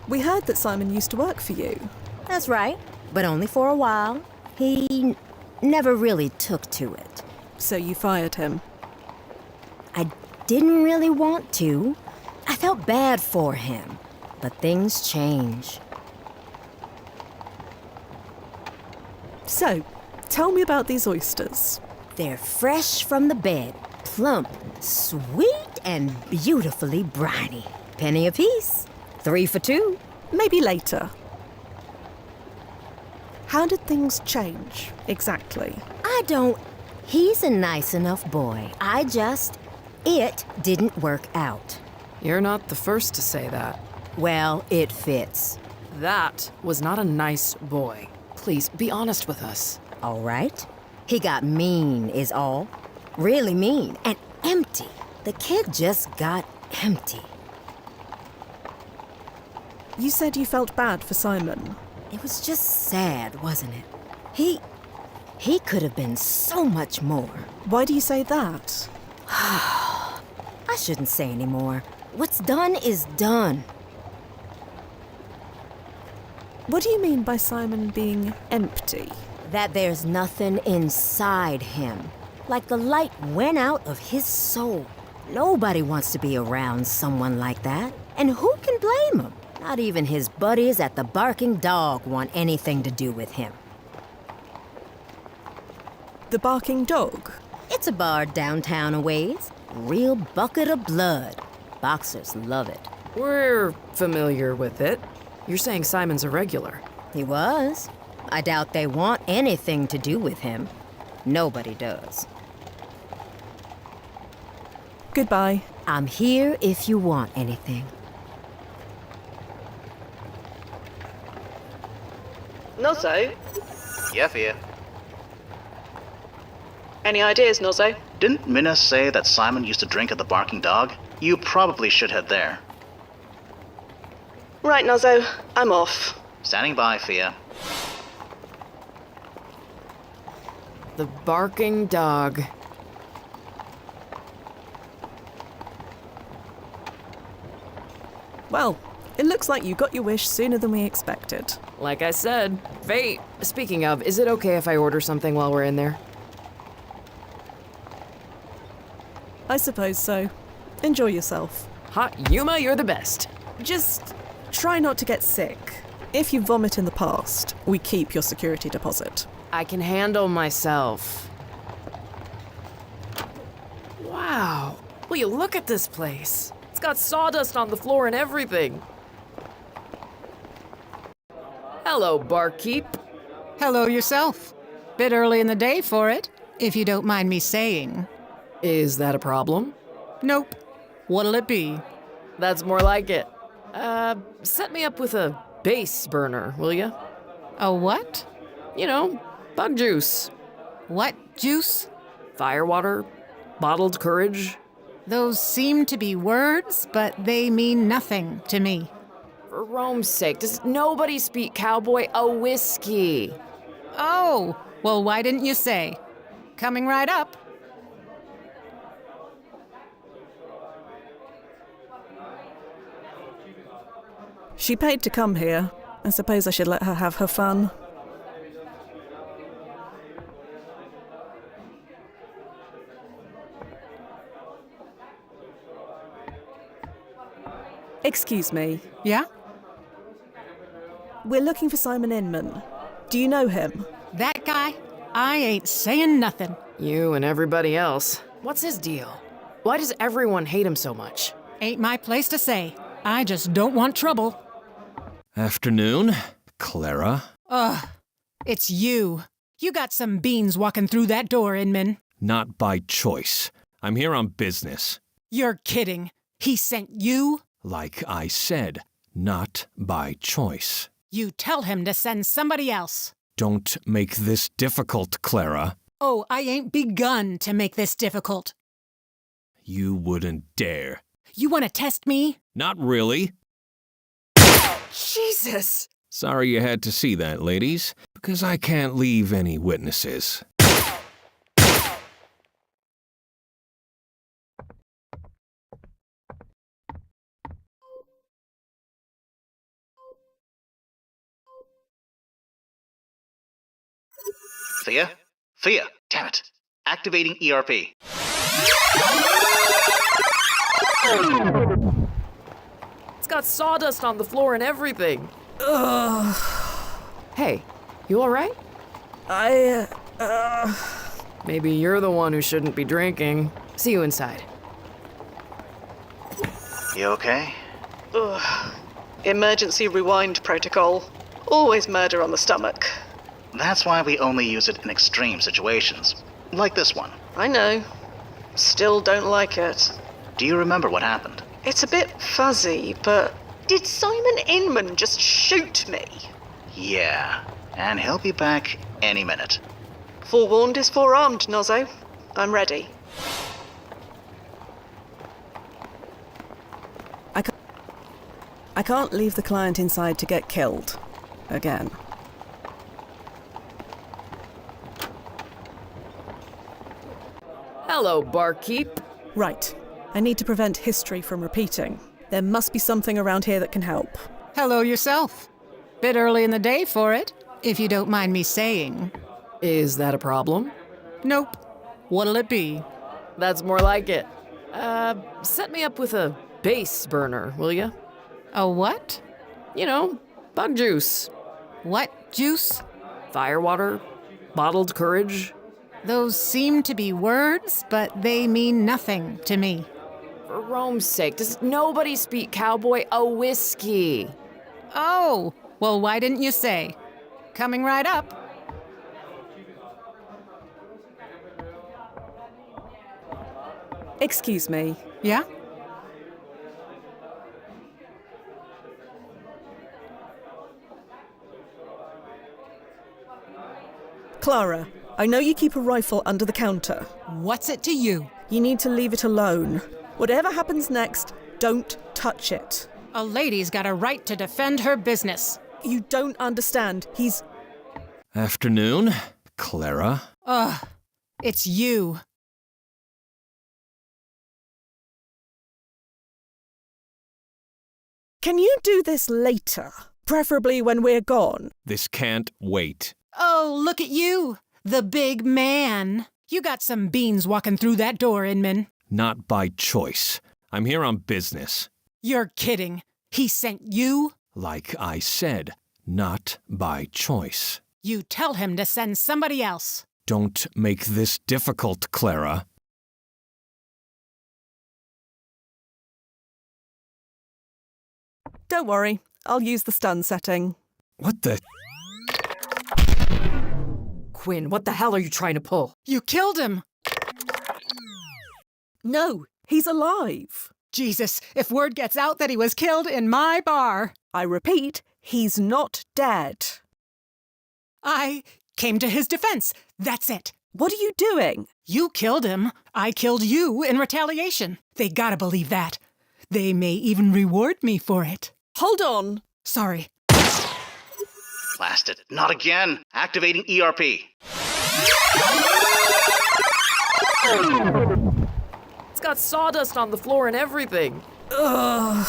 We heard that Simon used to work for you. That's right, but only for a while. He never really took to it. So you fired him? I didn't really want to. I felt bad for him, but things change. So, tell me about these oysters. They're fresh from the bed. plump, sweet, and beautifully briny. Penny apiece. 3 for 2. Maybe later. How did things change, exactly? He's a nice enough boy. It didn't work out. You're not the first to say that. Well, it fits. That was not a nice boy. Please, be honest with us. All right. He got mean, is all. Really mean and empty. The kid just got empty. You said you felt bad for Simon. It was just sad, wasn't it? He could have been so much more. Why do you say that? I shouldn't say any more. What's done is done. What do you mean by Simon being empty? That there's nothing inside him. Like the light went out of his soul. Nobody wants to be around someone like that. And who can blame him? Not even his buddies at the Barking Dog want anything to do with him. The Barking Dog? It's a bar downtown a ways. Real bucket of blood. Boxers love it. We're familiar with it. You're saying Simon's a regular. He was. I doubt they want anything to do with him. Nobody does. Goodbye. I'm here if you want anything. Nozzo? Yeah, Fia. Any ideas, Nozzo? Didn't Minna say that Simon used to drink at the Barking Dog? You probably should head there. Right, Nozzo. I'm off. Standing by, Fia. The Barking Dog. Well, it looks like you got your wish sooner than we expected. Like I said, fate. Speaking of, is it okay if I order something while we're in there? I suppose so. Enjoy yourself. Ha, Yuma, you're the best. Just try not to get sick. If you vomit in the past, we keep your security deposit. I can handle myself. Wow. Will you look at this place? It's got sawdust on the floor and everything. Hello, barkeep. Hello yourself. Bit early in the day for it, if you don't mind me saying. Is that a problem? Nope. What'll it be? That's more like it. Set me up with a base burner, will ya? A what? You know, bug juice. What juice? Firewater, bottled courage. Those seem to be words, but they mean nothing to me. For Rome's sake, does nobody speak cowboy? A whiskey. Oh, well, why didn't you say? Coming right up. She paid to come here. I suppose I should let her have her fun. Excuse me. Yeah? We're looking for Simon Inman. Do you know him? That guy? I ain't saying nothing. You and everybody else. What's his deal? Why does everyone hate him so much? Ain't my place to say. I just don't want trouble. Afternoon, Clara. Ugh, it's you. You got some beans walking through that door, Inman. Not by choice. I'm here on business. You're kidding. He sent you? Like I said, not by choice. You tell him to send somebody else. Don't make this difficult, Clara. Oh, I ain't begun to make this difficult. You wouldn't dare. You want to test me? Not really. Jesus! Sorry you had to see that, ladies, because I can't leave any witnesses. Fia? Fia! Damn it! Activating ERP. It's got sawdust on the floor and everything. Ugh. Hey, you alright? I, Maybe you're the one who shouldn't be drinking. See you inside. You okay? Ugh. Emergency rewind protocol. Always murder on the stomach. That's why we only use it in extreme situations. Like this one. I know. Still don't like it. Do you remember what happened? It's a bit fuzzy, but did Simon Inman just shoot me? Yeah, and he'll be back any minute. Forewarned is forearmed, Nozzo. I'm ready. I can't leave the client inside to get killed. Again. Hello, barkeep. Right. I need to prevent history from repeating. There must be something around here that can help. Hello yourself. Bit early in the day for it, if you don't mind me saying. Is that a problem? Nope. What'll it be? That's more like it. Set me up with a base burner, will ya? A what? You know, bug juice. What juice? Firewater, bottled courage. Those seem to be words, but they mean nothing to me. For Rome's sake, does nobody speak cowboy? A whiskey. Oh, well, why didn't you say? Coming right up. Excuse me. Yeah? Clara, I know you keep a rifle under the counter. What's it to you? You need to leave it alone. Whatever happens next, don't touch it. A lady's got a right to defend her business. You don't understand. He's... Afternoon, Clara. Ugh, it's you. Can you do this later? Preferably when we're gone. This can't wait. Oh, look at you, the big man. You got some beans walking through that door, Inman. Not by choice. I'm here on business. You're kidding. He sent you? Like I said, not by choice. You tell him to send somebody else. Don't make this difficult, Clara. Don't worry. I'll use the stun setting. What the... Quinn, what the hell are you trying to pull? You killed him! No, he's alive. Jesus, if word gets out that he was killed in my bar. I repeat, he's not dead. I came to his defense. That's it. What are you doing? You killed him. I killed you in retaliation. They gotta believe that. They may even reward me for it. Hold on. Sorry. Blast it. Not again. Activating ERP. It's got sawdust on the floor and everything. Ugh.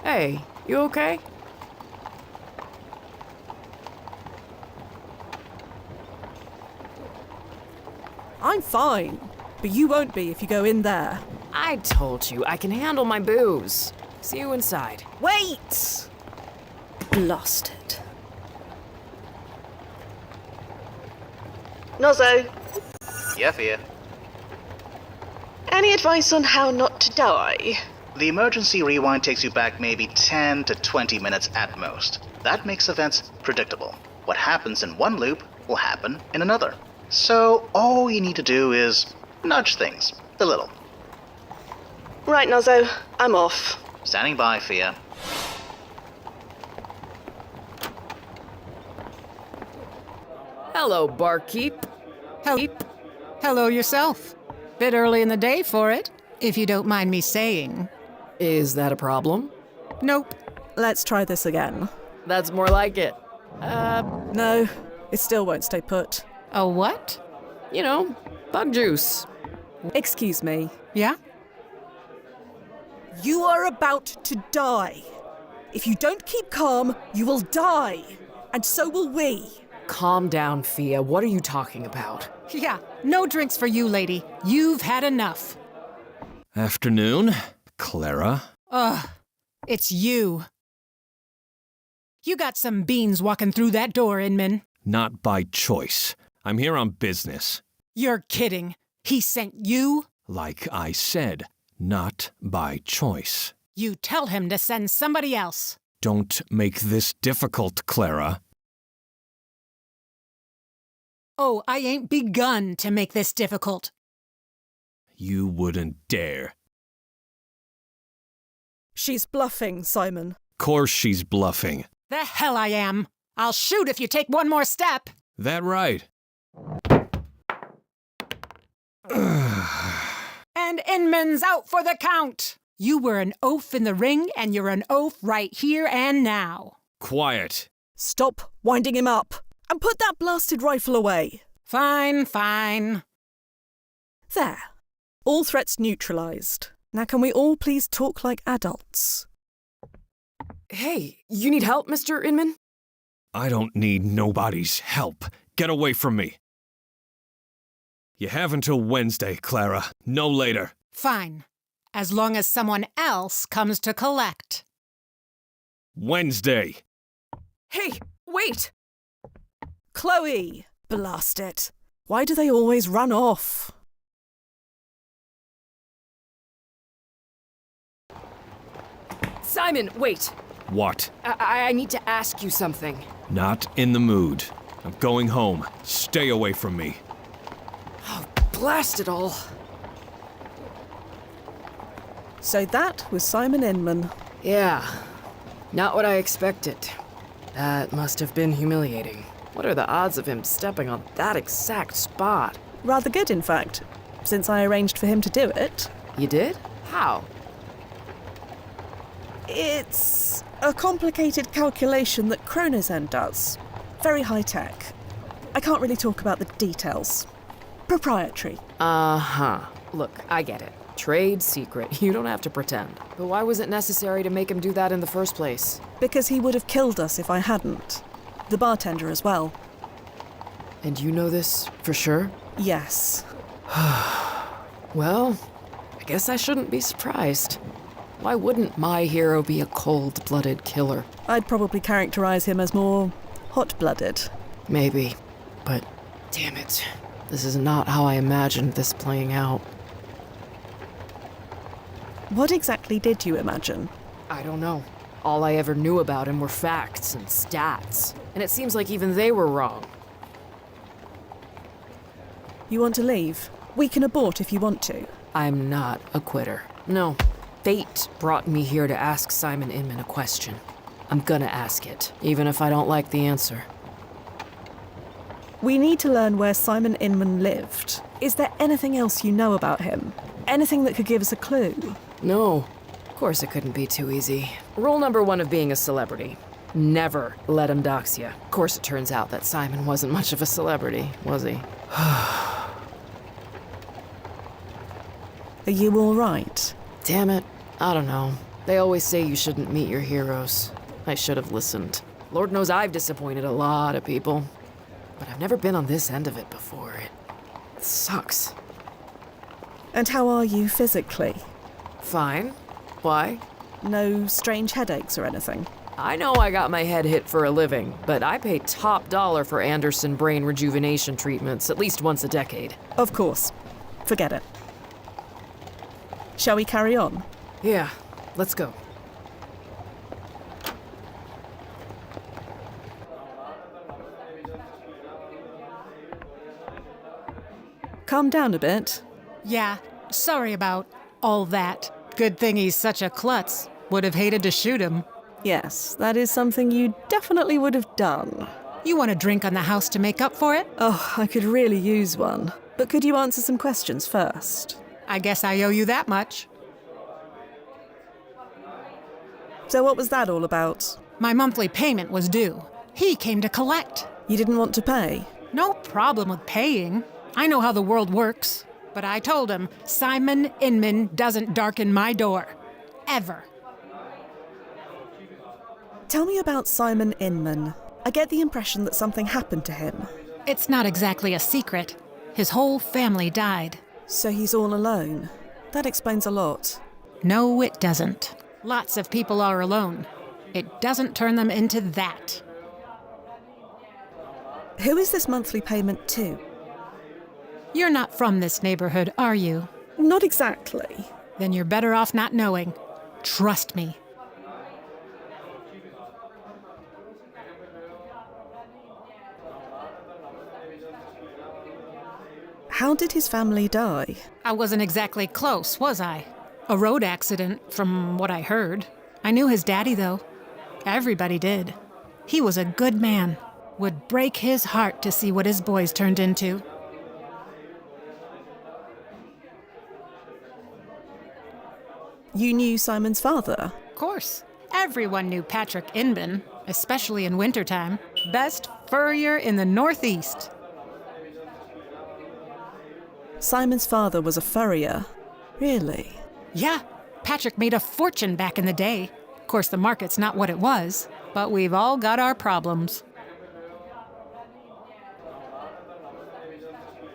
Hey, you okay? I'm fine, but you won't be if you go in there. I told you, I can handle my booze. See you inside. Wait! Lost it. Nozzo, Yeah, Fia. any advice on how not to die? The emergency rewind takes you back maybe 10 to 20 minutes at most. That makes events predictable. What happens in one loop will happen in another. So all you need to do is nudge things a little. Right, Nozzo, I'm off. Standing by, Fia. Hello, barkeep. Hello yourself. Bit early in the day for it, if you don't mind me saying. Is that a problem? Nope. Let's try this again. That's more like it. No, it still won't stay put. A what? You know, bug juice. Excuse me. Yeah? You are about to die. If you don't keep calm, you will die. And so will we. Calm down, Fia. What are you talking about? Yeah, no drinks for you, lady. You've had enough. Afternoon, Clara. Ugh, it's you. You got some beans walking through that door, Inman. Not by choice. I'm here on business. You're kidding. He sent you? Like I said, not by choice. You tell him to send somebody else. Don't make this difficult, Clara. Oh, I ain't begun to make this difficult. You wouldn't dare. She's bluffing, Simon. Course she's bluffing. The hell I am. I'll shoot if you take one more step. That right? And Inman's out for the count. You were an oaf in the ring, and you're an oaf right here and now. Quiet. Stop winding him up. And put that blasted rifle away. Fine, fine. There. All threats neutralized. Now can we all please talk like adults? Hey, you need help, Mr. Inman? I don't need nobody's help. Get away from me. You have until Wednesday, Clara. No later. Fine. As long as someone else comes to collect. Wednesday. Hey, wait! Chloe! Blast it. Why do they always run off? Simon, wait. What? I need to ask you something. Not in the mood. I'm going home. Stay away from me. Oh, blast it all. So that was Simon Inman. Yeah. Not what I expected. That must have been humiliating. What are the odds of him stepping on that exact spot? Rather good, in fact, since I arranged for him to do it. You did? How? It's a complicated calculation that Chronozen does. Very high-tech. I can't really talk about the details. Proprietary. Uh-huh. Look, I get it. Trade secret. You don't have to pretend. But why was it necessary to make him do that in the first place? Because he would have killed us if I hadn't. The bartender as well. And you know this for sure? Yes. Well, I guess I shouldn't be surprised. Why wouldn't my hero be a cold-blooded killer? I'd probably characterize him as more hot-blooded. Maybe. But, damn it. This is not how I imagined this playing out. What exactly did you imagine? I don't know. All I ever knew about him were facts and stats. And it seems like even they were wrong. You want to leave? We can abort if you want to. I'm not a quitter. No. Fate brought me here to ask Simon Inman a question. I'm gonna ask it, even if I don't like the answer. We need to learn where Simon Inman lived. Is there anything else you know about him? Anything that could give us a clue? No. Of course it couldn't be too easy. Rule number 1 of being a celebrity. Never let him dox you. Of course it turns out that Simon wasn't much of a celebrity, was he? Are you all right? Damn it. I don't know. They always say you shouldn't meet your heroes. I should have listened. Lord knows I've disappointed a lot of people. But I've never been on this end of it before. It sucks. And how are you physically? Fine. Why? No strange headaches or anything? I know I got my head hit for a living, but I pay top dollar for Anderson brain rejuvenation treatments at least once a decade. Of course. Forget it. Shall we carry on? Yeah, let's go. Calm down a bit. Yeah, sorry about all that. Good thing he's such a klutz. Would have hated to shoot him. Yes, that is something you definitely would have done. You want a drink on the house to make up for it? Oh, I could really use one. But could you answer some questions first? I guess I owe you that much. So what was that all about? My monthly payment was due. He came to collect. You didn't want to pay? No problem with paying. I know how the world works. But I told him, Simon Inman doesn't darken my door. Ever. Tell me about Simon Inman. I get the impression that something happened to him. It's not exactly a secret. His whole family died. So he's all alone. That explains a lot. No, it doesn't. Lots of people are alone. It doesn't turn them into that. Who is this monthly payment to? You're not from this neighborhood, are you? Not exactly. Then you're better off not knowing. Trust me. How did his family die? I wasn't exactly close, was I? A road accident, from what I heard. I knew his daddy, though. Everybody did. He was a good man. Would break his heart to see what his boys turned into. You knew Simon's father? Of course. Everyone knew Patrick Inman, especially in wintertime. Best furrier in the Northeast. Simon's father was a furrier. Really? Yeah. Patrick made a fortune back in the day. Of course, the market's not what it was, but we've all got our problems.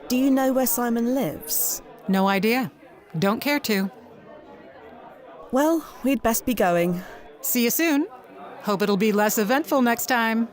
Do you know where Simon lives? No idea. Don't care to. Well, we'd best be going. See you soon. Hope it'll be less eventful next time.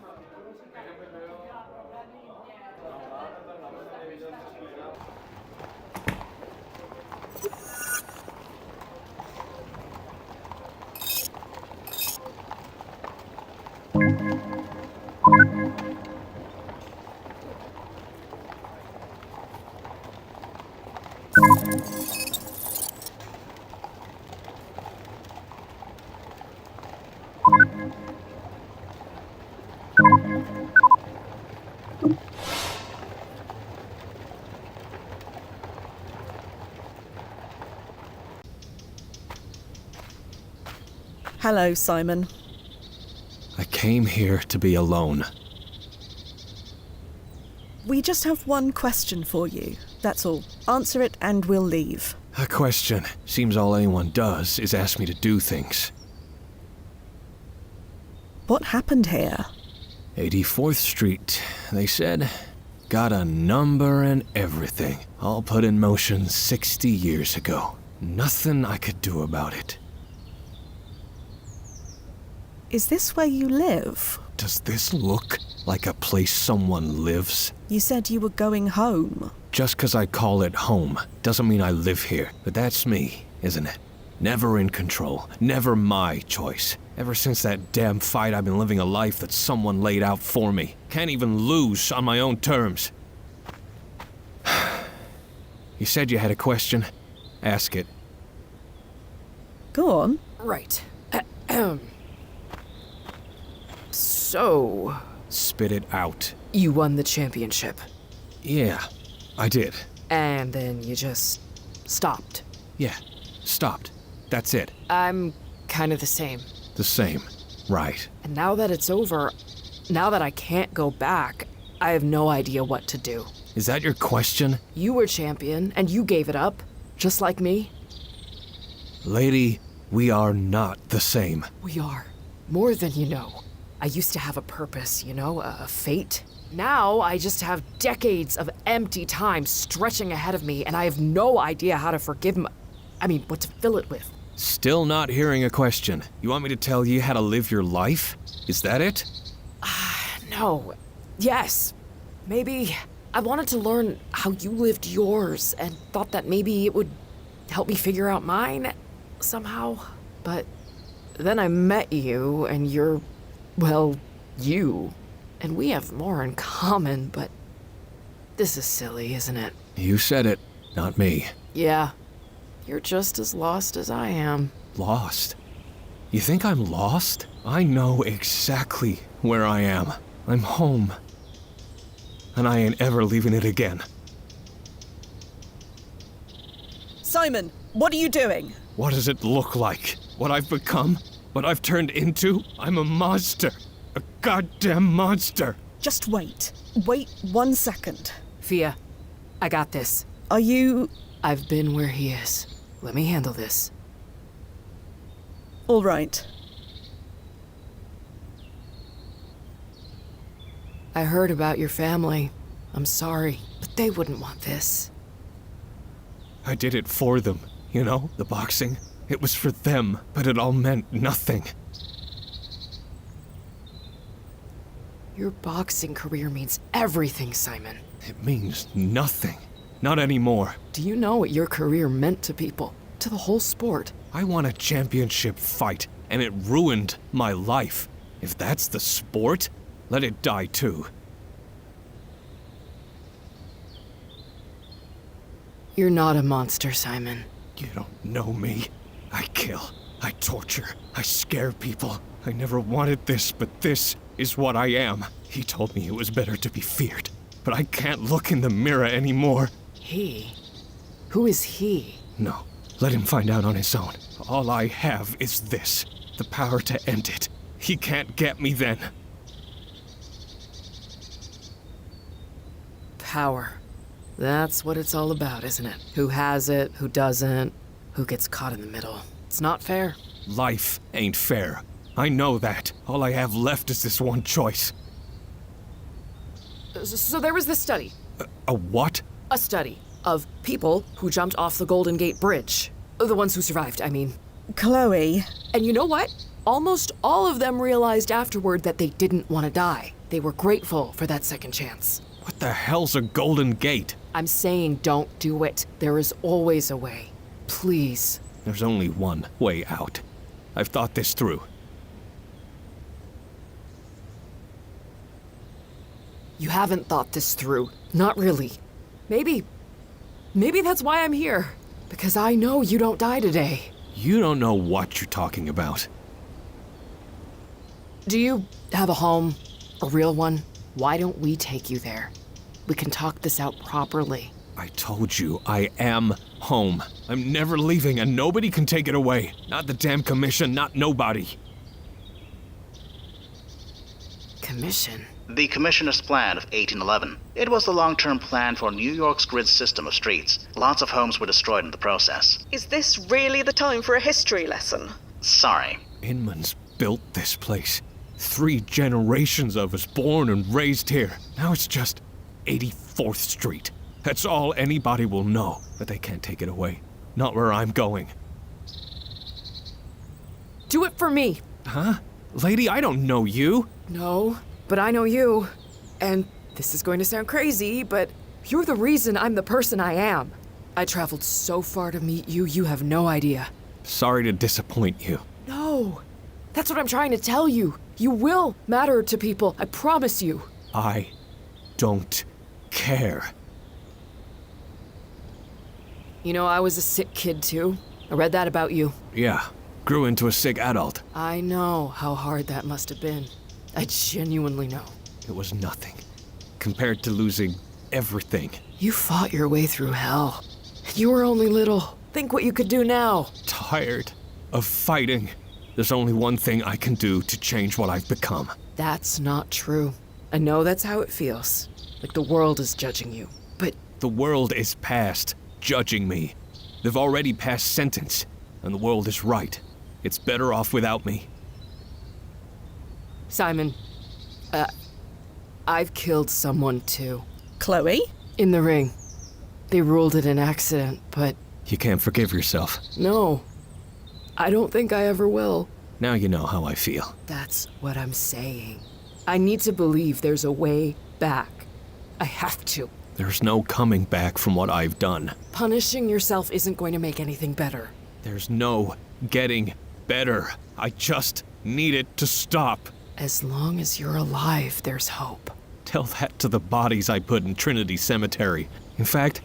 Hello, Simon. I came here to be alone. We just have one question for you. That's all. Answer it and we'll leave. A question. Seems all anyone does is ask me to do things. What happened here? 84th Street, they said. Got a number and everything. All put in motion 60 years ago. Nothing I could do about it. Is this where you live? Does this look like a place someone lives? You said you were going home. Just 'cause I call it home doesn't mean I live here. But that's me, isn't it? Never in control. Never my choice. Ever since that damn fight, I've been living a life that someone laid out for me. Can't even lose on my own terms. You said you had a question. Ask it. Go on. Right. So... Spit it out. You won the championship. Yeah, I did. And then you just... stopped. Yeah, stopped. That's it. I'm kind of the same. The same. Right. And now that it's over, now that I can't go back, I have no idea what to do. Is that your question? You were champion, and you gave it up, just like me. Lady, we are not the same. We are. More than you know. I used to have a purpose, you know, a fate. Now I just have decades of empty time stretching ahead of me, and I have no idea how to forgive what to fill it with. Still not hearing a question. You want me to tell you how to live your life? Is that it? No. Yes. Maybe I wanted to learn how you lived yours and thought that maybe it would help me figure out mine somehow. But then I met you and you're, well, you. And we have more in common, but this is silly, isn't it? You said it, not me. Yeah. You're just as lost as I am. Lost? You think I'm lost? I know exactly where I am. I'm home. And I ain't ever leaving it again. Simon, what are you doing? What does it look like? What I've become? What I've turned into? I'm a monster. A goddamn monster. Just wait. Wait 1 second. Fia, I got this. Are you... I've been where he is. Let me handle this. All right. I heard about your family. I'm sorry, but they wouldn't want this. I did it for them, you know, the boxing. It was for them, but it all meant nothing. Your boxing career means everything, Simon. It means nothing. Not anymore. Do you know what your career meant to people? To the whole sport? I won a championship fight, and it ruined my life. If that's the sport, let it die too. You're not a monster, Simon. You don't know me. I kill. I torture. I scare people. I never wanted this, but this is what I am. He told me it was better to be feared, but I can't look in the mirror anymore. He? Who is he? No, let him find out on his own. All I have is this, the power to end it. He can't get me then. Power. That's what it's all about, isn't it? Who has it, who doesn't, who gets caught in the middle. It's not fair. Life ain't fair. I know that. All I have left is this one choice. So there was this study. A what? A study of people who jumped off the Golden Gate Bridge. The ones who survived, I mean. Chloe. And you know what? Almost all of them realized afterward that they didn't want to die. They were grateful for that second chance. What the hell's a Golden Gate? I'm saying don't do it. There is always a way. Please. There's only one way out. I've thought this through. You haven't thought this through. Not really. Maybe that's why I'm here. Because I know you don't die today. You don't know what you're talking about. Do you have a home? A real one? Why don't we take you there? We can talk this out properly. I told you, I am home. I'm never leaving and nobody can take it away. Not the damn commission, not nobody. Commission? The Commissioner's Plan of 1811. It was the long-term plan for New York's grid system of streets. Lots of homes were destroyed in the process. Is this really the time for a history lesson? Sorry. Inman's built this place. 3 generations of us born and raised here. Now it's just 84th Street. That's all anybody will know, but they can't take it away. Not where I'm going. Do it for me. Huh? Lady, I don't know you. No, but I know you. And this is going to sound crazy, but you're the reason I'm the person I am. I traveled so far to meet you, you have no idea. Sorry to disappoint you. No, that's what I'm trying to tell you. You will matter to people, I promise you. I don't care. You know, I was a sick kid too. I read that about you. Yeah, grew into a sick adult. I know how hard that must have been. I genuinely know. It was nothing compared to losing everything. You fought your way through hell. You were only little. Think what you could do now. Tired of fighting. There's only one thing I can do to change what I've become. That's not true. I know that's how it feels. Like the world is judging you. But the world is past judging me. They've already passed sentence, and the world is right. It's better off without me. Simon, I've killed someone too. Chloe? In the ring. They ruled it an accident, but... You can't forgive yourself. No. I don't think I ever will. Now you know how I feel. That's what I'm saying. I need to believe there's a way back. I have to. There's no coming back from what I've done. Punishing yourself isn't going to make anything better. There's no getting better. I just need it to stop. As long as you're alive, there's hope. Tell that to the bodies I put in Trinity Cemetery. In fact,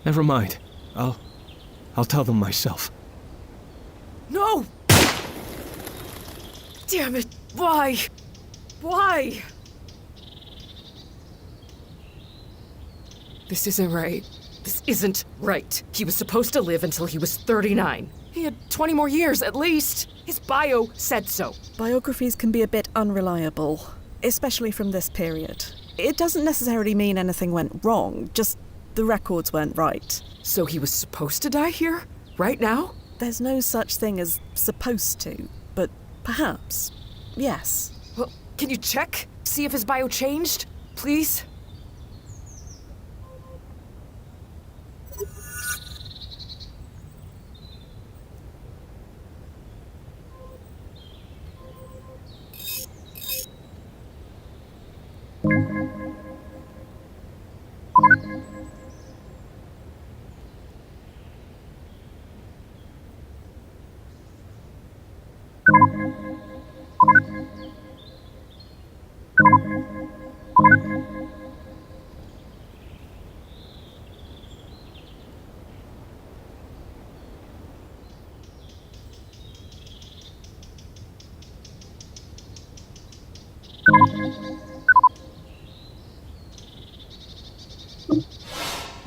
never mind. I'll tell them myself. No! Damn it! Why? Why? This isn't right. This isn't right. He was supposed to live until he was 39. He had 20 more years, at least. His bio said so. Biographies can be a bit unreliable, especially from this period. It doesn't necessarily mean anything went wrong, just the records weren't right. So he was supposed to die here? Right now? There's no such thing as supposed to, but perhaps, yes. Well, can you check? See if his bio changed? Please?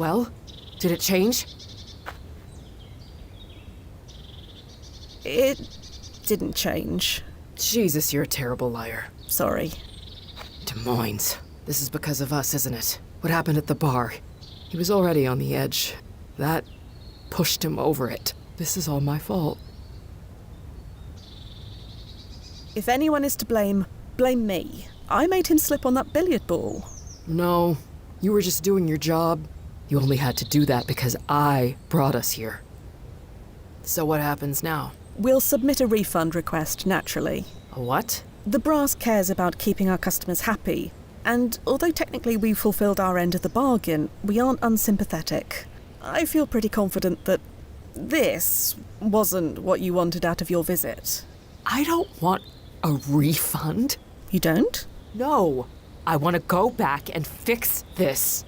Well, did it change? It didn't change. Jesus, you're a terrible liar. Sorry. Des Moines. This is because of us, isn't it? What happened at the bar? He was already on the edge. That pushed him over it. This is all my fault. If anyone is to blame, blame me. I made him slip on that billiard ball. No, you were just doing your job. You only had to do that because I brought us here. So what happens now? We'll submit a refund request, naturally. A what? The brass cares about keeping our customers happy, and although technically we fulfilled our end of the bargain, we aren't unsympathetic. I feel pretty confident that this wasn't what you wanted out of your visit. I don't want a refund. You don't? No. I want to go back and fix this.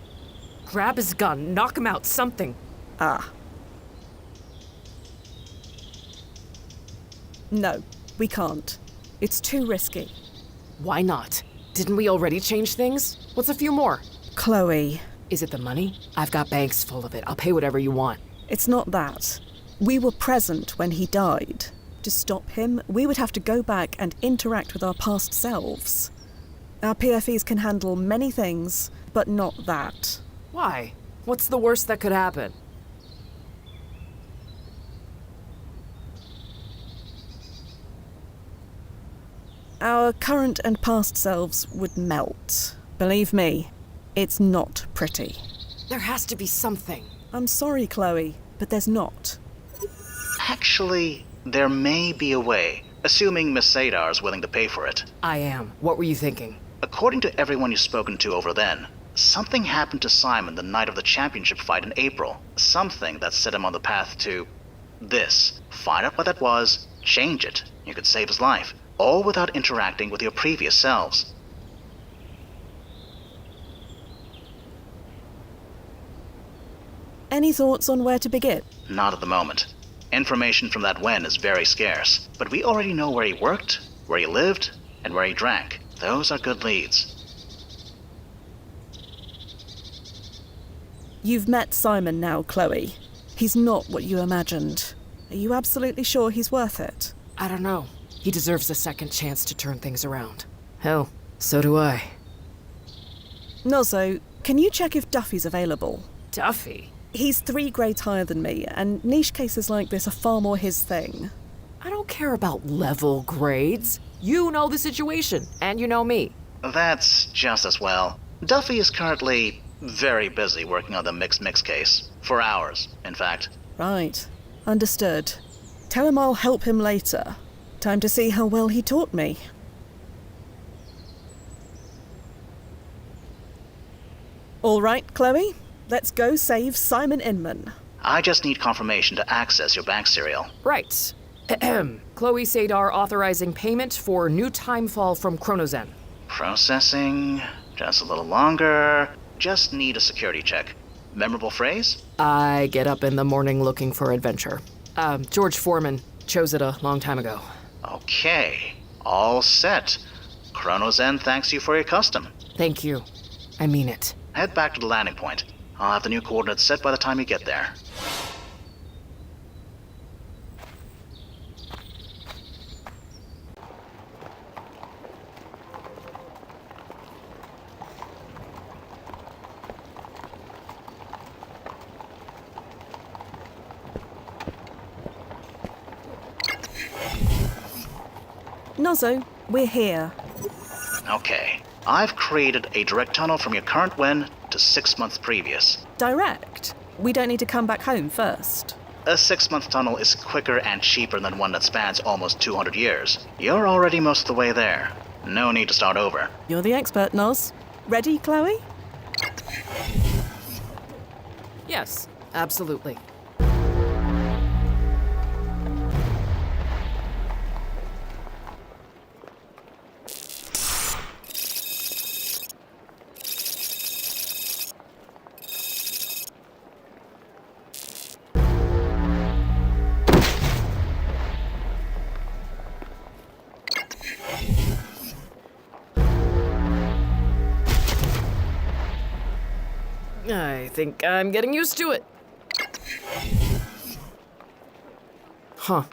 Grab his gun, knock him out, something. Ah. No, we can't. It's too risky. Why not? Didn't we already change things? What's a few more? Chloe. Is it the money? I've got banks full of it. I'll pay whatever you want. It's not that. We were present when he died. To stop him, we would have to go back and interact with our past selves. Our PFEs can handle many things, but not that. Why? What's the worst that could happen? Our current and past selves would melt. Believe me, it's not pretty. There has to be something. I'm sorry, Chloe, but there's not. Actually, there may be a way, assuming Miss Sadar is willing to pay for it. I am. What were you thinking? According to everyone you've spoken to over then, something happened to Simon the night of the championship fight in April. Something that set him on the path to this. Find out what that was, change it. You could save his life, all without interacting with your previous selves. Any thoughts on where to begin? Not at the moment. Information from that Wen is very scarce, but we already know where he worked, where he lived, and where he drank. Those are good leads. You've met Simon now, Chloe. He's not what you imagined. Are you absolutely sure he's worth it? I don't know. He deserves a second chance to turn things around. Hell, so do I. Nozzo, can you check if Duffy's available? Duffy? He's 3 grades higher than me, and niche cases like this are far more his thing. I don't care about level grades. You know the situation, and you know me. That's just as well. Duffy is currently very busy working on the mix case. For hours, in fact. Right. Understood. Tell him I'll help him later. Time to see how well he taught me. All right, Chloe. Let's go save Simon Inman. I just need confirmation to access your bank serial. Right. Chloe Sadar authorizing payment for new timefall from Chronozen. Processing. Just a little longer. Just need a security check. Memorable phrase? I get up in the morning looking for adventure. George Foreman chose it a long time ago. Okay. All set. Chronozen thanks you for your custom. Thank you. I mean it. Head back to the landing point. I'll have the new coordinates set by the time you get there. Nozzo, we're here. Okay. I've created a direct tunnel from your current Wen to 6 months previous. Direct? We don't need to come back home first. A 6-month tunnel is quicker and cheaper than one that spans almost 200 years. You're already most of the way there. No need to start over. You're the expert, Noz. Ready, Chloe? Yes, absolutely. I think I'm getting used to it. Huh.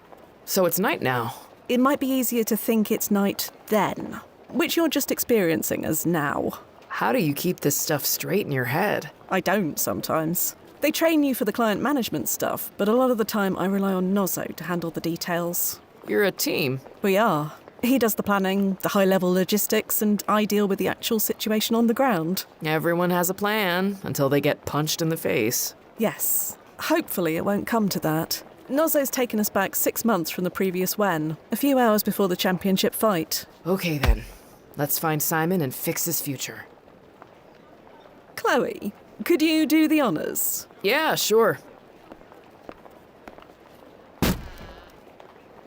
So it's night now. It might be easier to think it's night then, which you're just experiencing as now. How do you keep this stuff straight in your head? I don't sometimes. They train you for the client management stuff, but a lot of the time I rely on Nozzo to handle the details. You're a team. We are. He does the planning, the high-level logistics, and I deal with the actual situation on the ground. Everyone has a plan until they get punched in the face. Yes. Hopefully it won't come to that. Nozzo's taken us back 6 months from the previous Wen, a few hours before the championship fight. Okay then. Let's find Simon and fix his future. Chloe, could you do the honors? Yeah, sure.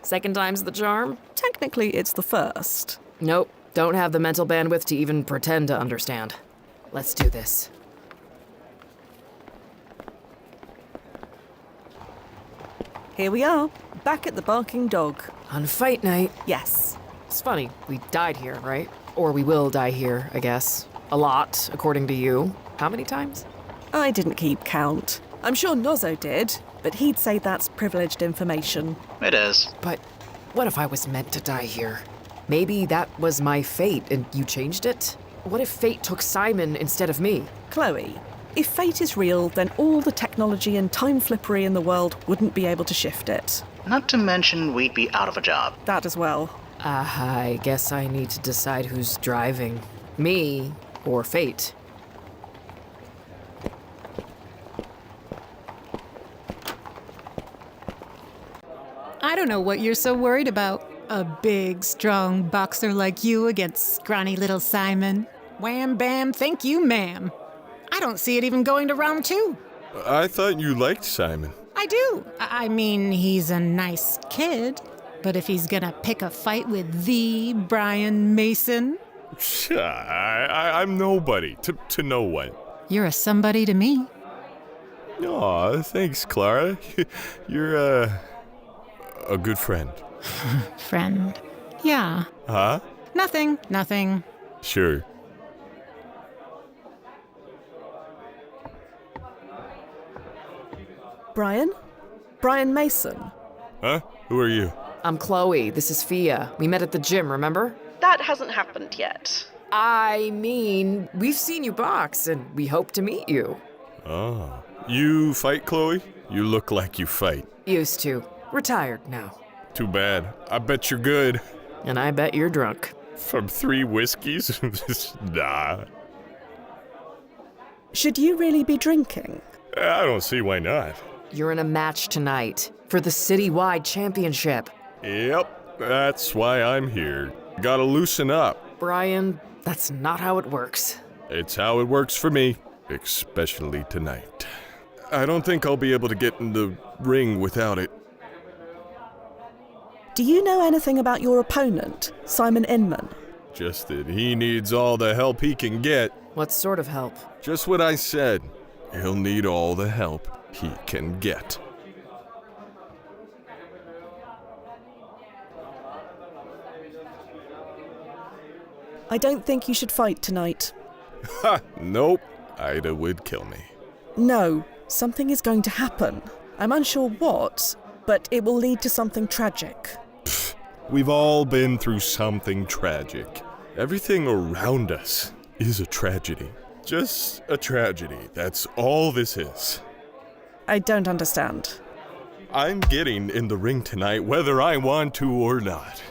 Second time's the charm? Technically, it's the first. Nope, don't have the mental bandwidth to even pretend to understand. Let's do this. Here we are, back at the Barking Dog. On fight night? Yes. It's funny, we died here, right? Or we will die here, I guess. A lot, according to you. How many times? I didn't keep count. I'm sure Nozzo did, but he'd say that's privileged information. It is. But what if I was meant to die here? Maybe that was my fate and you changed it? What if fate took Simon instead of me? Chloe, if fate is real, then all the technology and time flippery in the world wouldn't be able to shift it. Not to mention we'd be out of a job. That as well. I guess I need to decide who's driving. Me or fate. I don't know what you're so worried about. A big, strong boxer like you against scrawny little Simon. Wham bam, thank you, ma'am. I don't see it even going to round 2. I thought you liked Simon. I do. I mean, he's a nice kid. But if he's gonna pick a fight with the Brian Mason... I'm nobody to no one. You're a somebody to me. Aw, thanks, Clara. You're a good friend. Friend. Yeah. Huh? Nothing. Sure. Brian? Brian Mason. Huh? Who are you? I'm Chloe. This is Fia. We met at the gym, remember? That hasn't happened yet. I mean, we've seen you box, and we hope to meet you. Oh. You fight, Chloe? You look like you fight. Used to. Retired now. Too bad. I bet you're good. And I bet you're drunk. From 3 whiskeys? Nah. Should you really be drinking? I don't see why not. You're in a match tonight for the citywide championship. Yep, that's why I'm here. Gotta loosen up. Brian, that's not how it works. It's how it works for me, especially tonight. I don't think I'll be able to get in the ring without it. Do you know anything about your opponent, Simon Inman? Just that he needs all the help he can get. What sort of help? Just what I said. He'll need all the help he can get. I don't think you should fight tonight. Ha! Nope. Ida would kill me. No, something is going to happen. I'm unsure what, but it will lead to something tragic. We've all been through something tragic. Everything around us is a tragedy. Just a tragedy. That's all this is. I don't understand. I'm getting in the ring tonight whether I want to or not.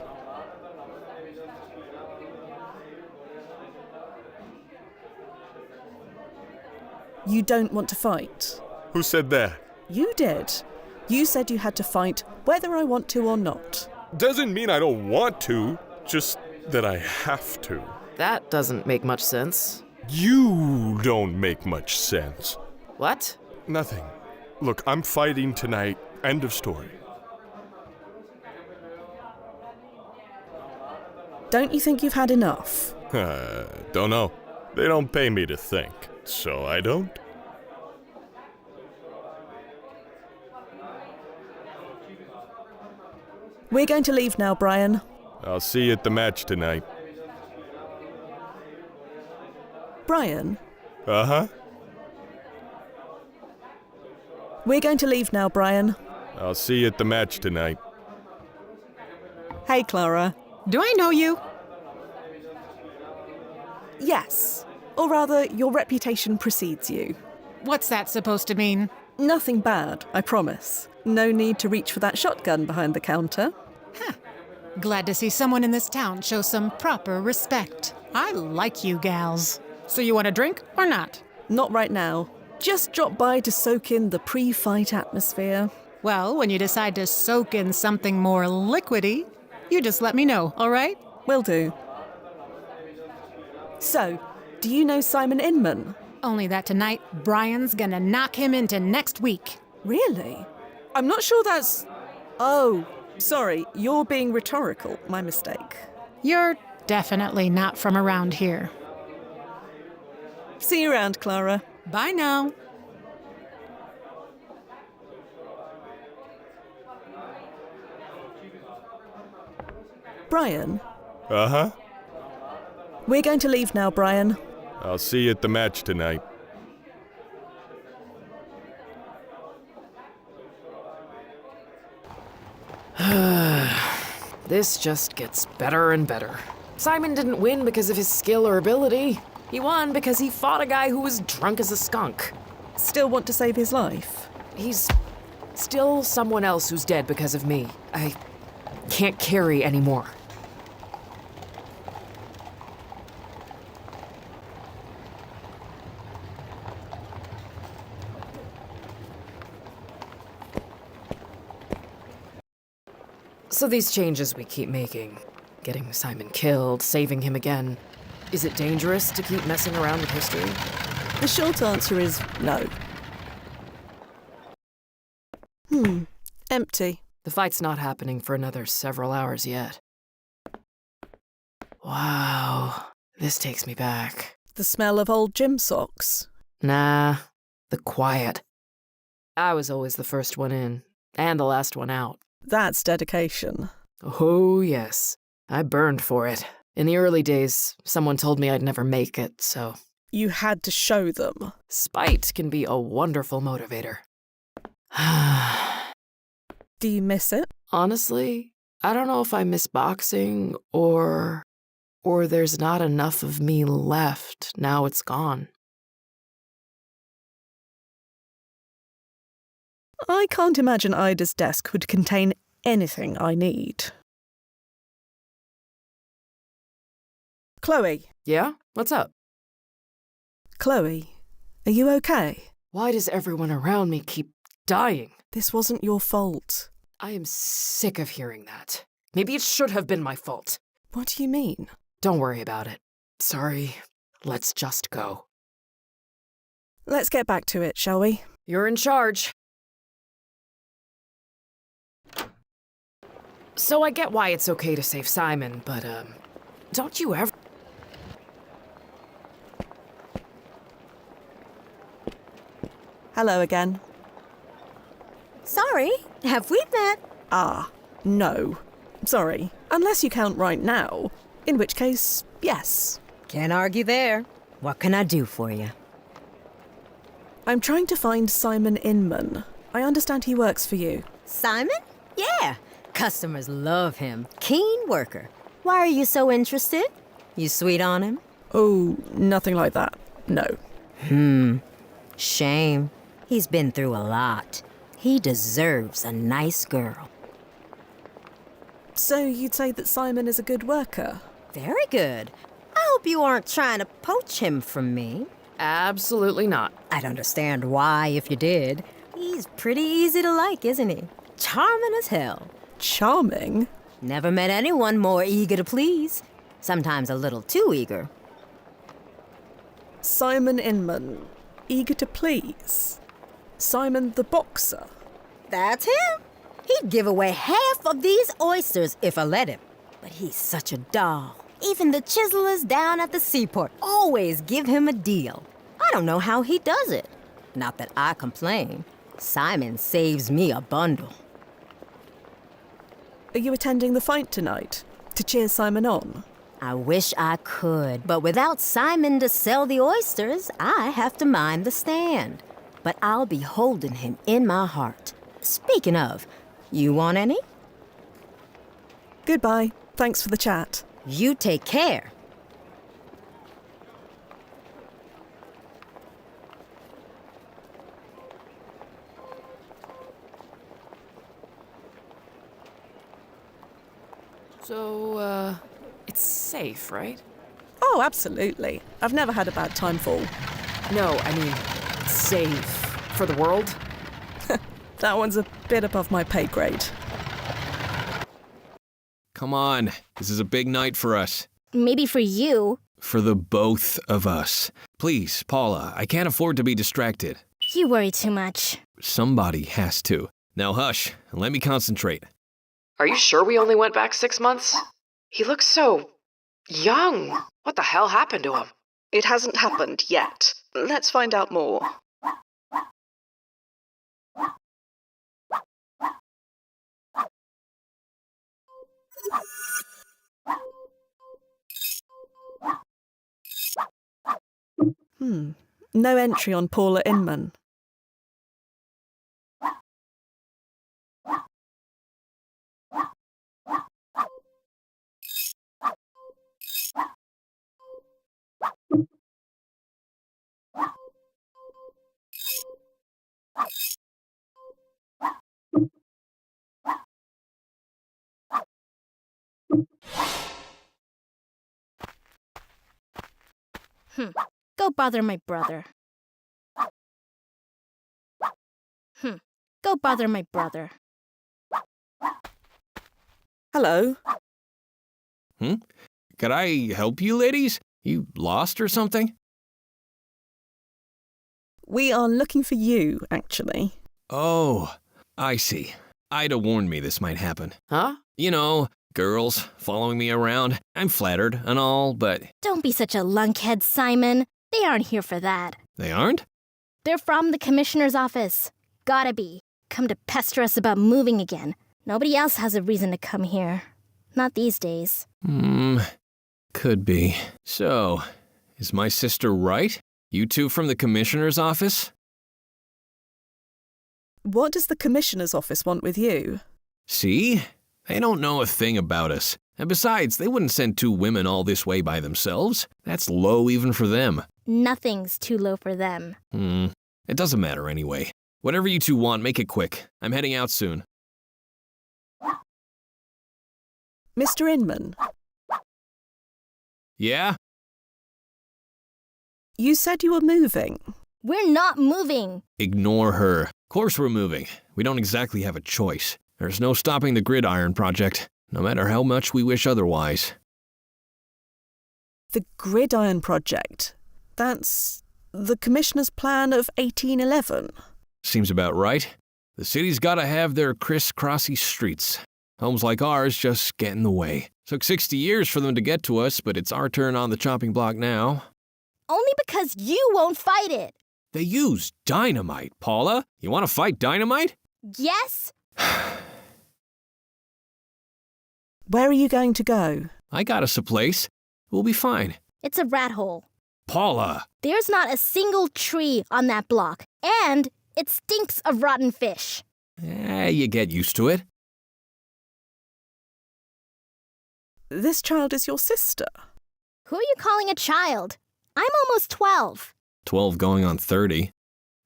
You don't want to fight? Who said that? You did. You said you had to fight whether I want to or not. Doesn't mean I don't want to, just that I have to. That doesn't make much sense. You don't make much sense. What? Nothing. Look, I'm fighting tonight. End of story. Don't you think you've had enough? Don't know. They don't pay me to think, so I don't. We're going to leave now, Brian. I'll see you at the match tonight. Brian? Uh-huh? We're going to leave now, Brian. I'll see you at the match tonight. Hey, Clara. Do I know you? Yes. Or rather, your reputation precedes you. What's that supposed to mean? Nothing bad, I promise. No need to reach for that shotgun behind the counter. Glad to see someone in this town show some proper respect. I like you gals. So you want a drink or not? Not right now. Just drop by to soak in the pre-fight atmosphere. Well, when you decide to soak in something more liquidy, you just let me know, all right? Will do. So, do you know Simon Inman? Only that tonight, Brian's gonna knock him into next week. Really? I'm not sure that's... Oh, sorry, you're being rhetorical. My mistake. You're definitely not from around here. See you around, Clara. Bye now. Brian? Uh-huh. We're going to leave now, Brian. I'll see you at the match tonight. This just gets better and better. Simon didn't win because of his skill or ability. He won because he fought a guy who was drunk as a skunk. Still want to save his life? He's still someone else who's dead because of me. I can't carry anymore. So these changes we keep making, getting Simon killed, saving him again, is it dangerous to keep messing around with history? The short answer is no. Empty. The fight's not happening for another several hours yet. Wow, this takes me back. The smell of old gym socks? Nah, the quiet. I was always the first one in, and the last one out. That's dedication. Oh, yes. I burned for it. In the early days, someone told me I'd never make it, so... You had to show them. Spite can be a wonderful motivator. Do you miss it? Honestly, I don't know if I miss boxing or there's not enough of me left now it's gone. I can't imagine Ida's desk would contain anything I need. Chloe. Yeah? What's up? Chloe, are you okay? Why does everyone around me keep dying? This wasn't your fault. I am sick of hearing that. Maybe it should have been my fault. What do you mean? Don't worry about it. Sorry. Let's just go. Let's get back to it, shall we? You're in charge. So I get why it's okay to save Simon, but, don't you ever... Hello again. Sorry, have we met? Ah, no. Sorry, unless you count right now, in which case, yes. Can't argue there. What can I do for you? I'm trying to find Simon Inman. I understand he works for you. Simon? Yeah. Customers love him. Keen worker. Why are you so interested? You sweet on him? Oh, nothing like that. No. Shame. He's been through a lot. He deserves a nice girl. So you'd say that Simon is a good worker? Very good. I hope you aren't trying to poach him from me. Absolutely not. I'd understand why if you did. He's pretty easy to like, isn't he? Charming as hell. Charming? Never met anyone more eager to please. Sometimes a little too eager. Simon Inman. Eager to please. Simon the boxer. That's him. He'd give away half of these oysters if I let him. But he's such a doll. Even the chiselers down at the seaport always give him a deal. I don't know how he does it. Not that I complain. Simon saves me a bundle. Are you attending the fight tonight? To cheer Simon on? I wish I could, but without Simon to sell the oysters, I have to mind the stand. but I'll be holding him in my heart. Speaking of, you want any? Goodbye. Thanks for the chat. You take care. So, it's safe, right? Oh, absolutely. I've never had a bad time fall. No, I mean, safe for the world? That one's a bit above my pay grade. Come on, this is a big night for us. Maybe for you. For the both of us. Please, Paula, I can't afford to be distracted. You worry too much. Somebody has to. Now hush, and let me concentrate. Are you sure we only went back 6 months? He looks so young. What the hell happened to him? It hasn't happened yet. Let's find out more. No entry on Paula Inman. Go bother my brother. Go bother my brother. Hello? Could I help you, ladies? You lost or something? We are looking for you, actually. Oh, I see. Ida warned me this might happen. Huh? You know, girls following me around. I'm flattered and all, but... Don't be such a lunkhead, Simon. They aren't here for that. They aren't? They're from the commissioner's office. Gotta be. Come to pester us about moving again. Nobody else has a reason to come here. Not these days. Could be. So, is my sister right? You two from the commissioner's office? What does the commissioner's office want with you? See? They don't know a thing about us. And besides, they wouldn't send two women all this way by themselves. That's low even for them. Nothing's too low for them. It doesn't matter anyway. Whatever you two want, make it quick. I'm heading out soon. Mr. Inman? Yeah? You said you were moving. We're not moving. Ignore her. Of course we're moving. We don't exactly have a choice. There's no stopping the Gridiron Project, no matter how much we wish otherwise. The Gridiron Project? That's the Commissioner's plan of 1811. Seems about right. The city's gotta have their criss-crossy streets. Homes like ours just get in the way. Took 60 years for them to get to us, but it's our turn on the chopping block now. Only because you won't fight it. They use dynamite, Paula. You want to fight dynamite? Yes? Where are you going to go? I got us a place. We'll be fine. It's a rat hole. Paula! There's not a single tree on that block, and it stinks of rotten fish. You get used to it. This child is your sister. Who are you calling a child? I'm almost 12. 12 going on 30.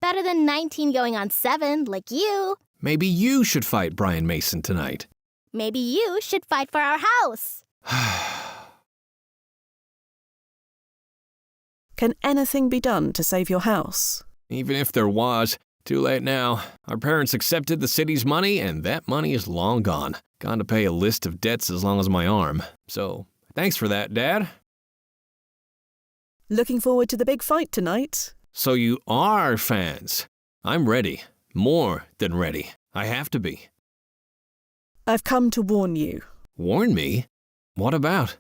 Better than 19 going on 7, like you. Maybe you should fight Brian Mason tonight. Maybe you should fight for our house. Can anything be done to save your house? Even if there was, too late now. Our parents accepted the city's money, and that money is long gone. Gone to pay a list of debts as long as my arm. So, thanks for that, Dad. Looking forward to the big fight tonight. So you are fans. I'm ready. More than ready. I have to be. I've come to warn you. Warn me? What about?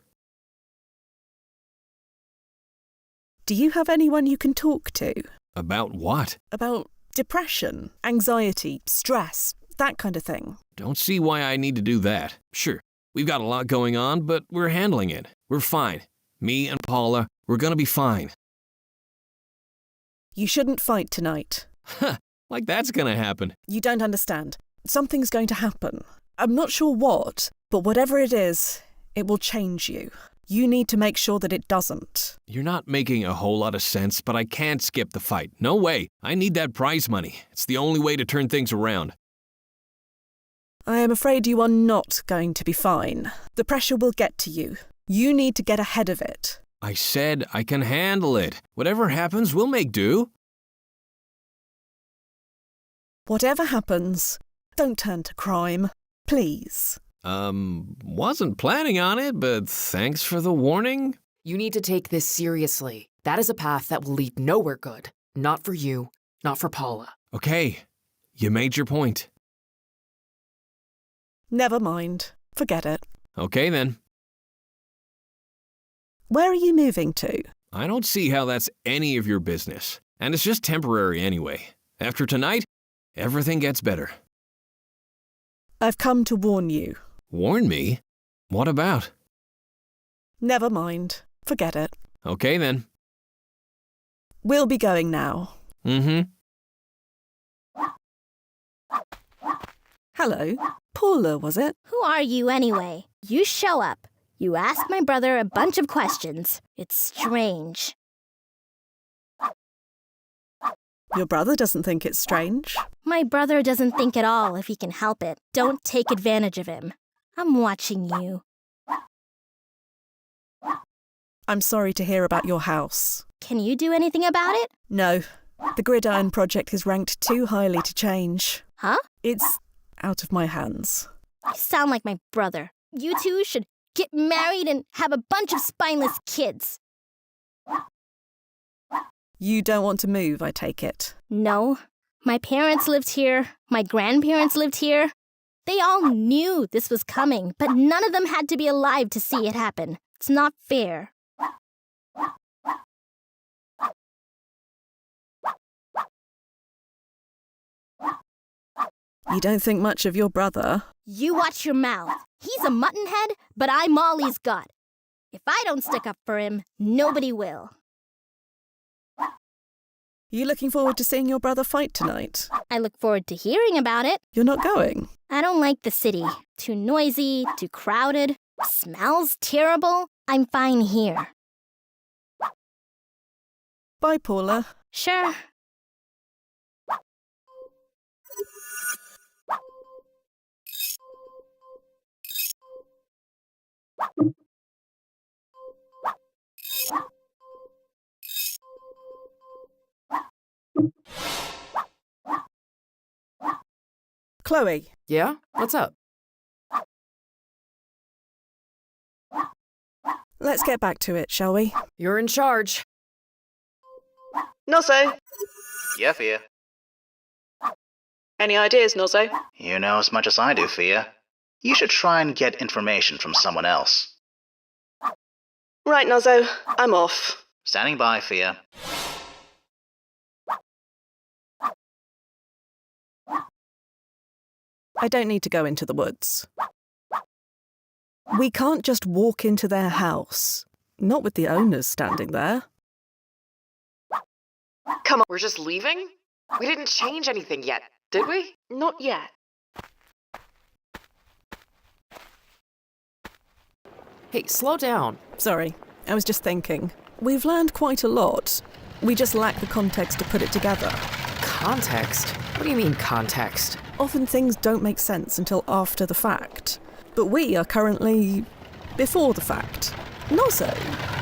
Do you have anyone you can talk to? About what? About depression, anxiety, stress, that kind of thing. Don't see why I need to do that. Sure, we've got a lot going on, but we're handling it. We're fine. Me and Paula, we're gonna be fine. You shouldn't fight tonight. Like that's gonna happen. You don't understand. Something's going to happen. I'm not sure what, but whatever it is, it will change you. You need to make sure that it doesn't. You're not making a whole lot of sense, but I can't skip the fight. No way. I need that prize money. It's the only way to turn things around. I am afraid you are not going to be fine. The pressure will get to you. You need to get ahead of it. I said I can handle it. Whatever happens, we'll make do. Whatever happens, don't turn to crime. Please. Wasn't planning on it, but thanks for the warning. You need to take this seriously. That is a path that will lead nowhere good. Not for you, not for Paula. Okay, you made your point. Never mind. Forget it. Okay then. Where are you moving to? I don't see how that's any of your business. And it's just temporary anyway. After tonight, everything gets better. I've come to warn you. Warn me? What about? Never mind. Forget it. Okay then. We'll be going now. Mm-hmm. Hello. Paula, was it? Who are you anyway? You show up. You ask my brother a bunch of questions. It's strange. Your brother doesn't think it's strange. My brother doesn't think at all if he can help it. Don't take advantage of him. I'm watching you. I'm sorry to hear about your house. Can you do anything about it? No. The Gridiron project is ranked too highly to change. Huh? It's out of my hands. You sound like my brother. You two should get married and have a bunch of spineless kids. You don't want to move, I take it. No. My parents lived here. My grandparents lived here. They all knew this was coming, but none of them had to be alive to see it happen. It's not fair. You don't think much of your brother? You watch your mouth. He's a muttonhead, but I'm Molly's gut. If I don't stick up for him, nobody will. You looking forward to seeing your brother fight tonight? I look forward to hearing about it. You're not going? I don't like the city. Too noisy, too crowded, smells terrible. I'm fine here. Bye, Paula. Sure. Chloe. Yeah? What's up? Let's get back to it, shall we? You're in charge. Nozzo. Yeah, Fia. Any ideas, Nozzo? You know as much as I do, Fia. You should try and get information from someone else. Right, Nozzo. I'm off. Standing by, Fia. I don't need to go into the woods. We can't just walk into their house. Not with the owners standing there. Come on. We're just leaving? We didn't change anything yet, did we? Not yet. Hey, slow down. Sorry, I was just thinking. We've learned quite a lot. We just lack the context to put it together. Context? What do you mean, context? Often things don't make sense until after the fact. But we are currently before the fact. And also,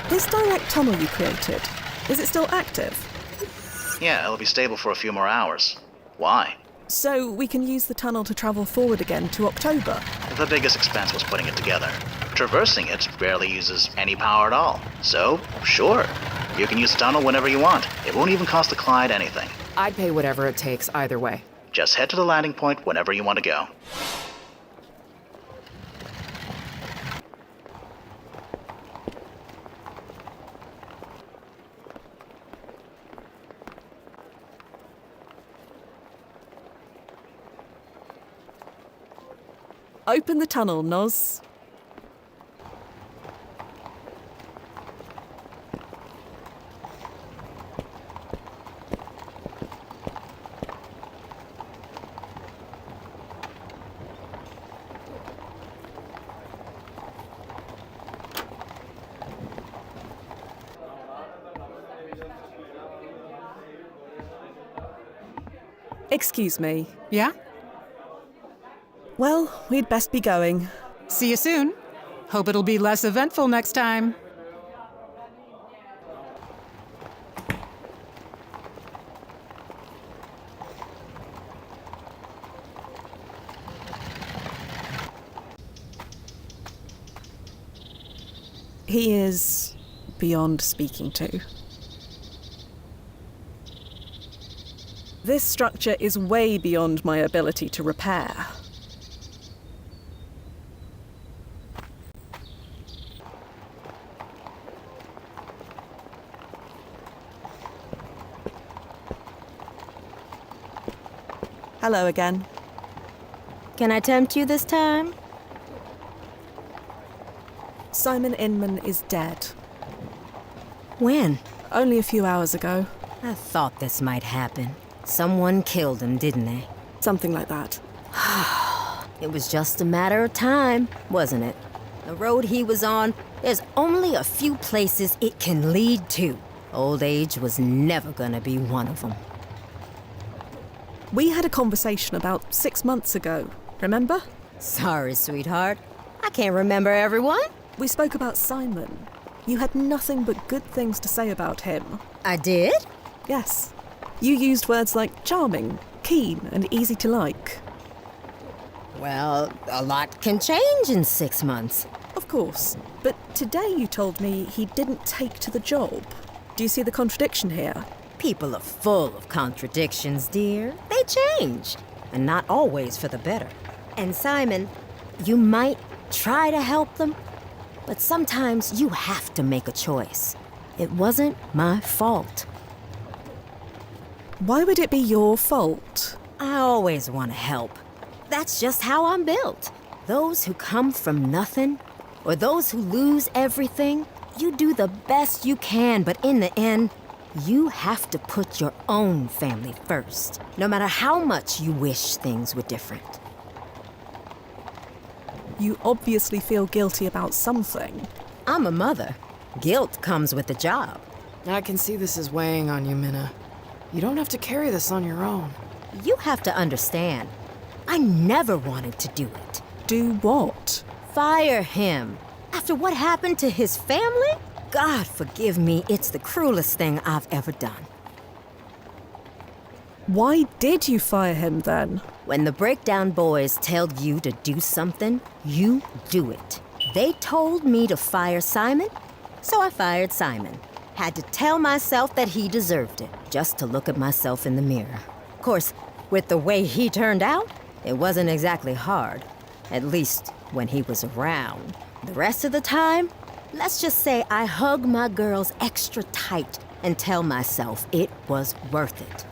this direct tunnel you created, is it still active? Yeah, it'll be stable for a few more hours. Why? So we can use the tunnel to travel forward again to October. The biggest expense was putting it together. Traversing it barely uses any power at all. So, sure, you can use the tunnel whenever you want. It won't even cost the client anything. I'd pay whatever it takes either way. Just head to the landing point whenever you want to go. Open the tunnel, Noz. Excuse me. Yeah? Well, we'd best be going. See you soon. Hope it'll be less eventful next time. He is beyond speaking to. This structure is way beyond my ability to repair. Hello again. Can I tempt you this time? Simon Inman is dead. When? Only a few hours ago. I thought this might happen. Someone killed him, didn't they? Something like that. It was just a matter of time, wasn't it? The road he was on, there's only a few places it can lead to. Old age was never gonna be one of them. We had a conversation about 6 months ago, remember? Sorry, sweetheart. I can't remember everyone. We spoke about Simon. You had nothing but good things to say about him. I did? Yes. You used words like charming, keen, and easy to like. Well, a lot can change in 6 months. Of course. But today you told me he didn't take to the job. Do you see the contradiction here? People are full of contradictions, dear. They change, and not always for the better. And Simon, you might try to help them, but sometimes you have to make a choice. It wasn't my fault. Why would it be your fault? I always want to help. That's just how I'm built. Those who come from nothing, or those who lose everything, you do the best you can, but in the end, you have to put your own family first, no matter how much you wish things were different. You obviously feel guilty about something. I'm a mother. Guilt comes with the job. I can see this is weighing on you, Minna. You don't have to carry this on your own. You have to understand, I never wanted to do it. Do what? Fire him. After what happened to his family? God forgive me, it's the cruelest thing I've ever done. Why did you fire him then? When the Breakdown Boys tell you to do something, you do it. They told me to fire Simon, so I fired Simon. Had to tell myself that he deserved it, just to look at myself in the mirror. Of course, with the way he turned out, it wasn't exactly hard. At least when he was around. The rest of the time, let's just say I hug my girls extra tight and tell myself it was worth it.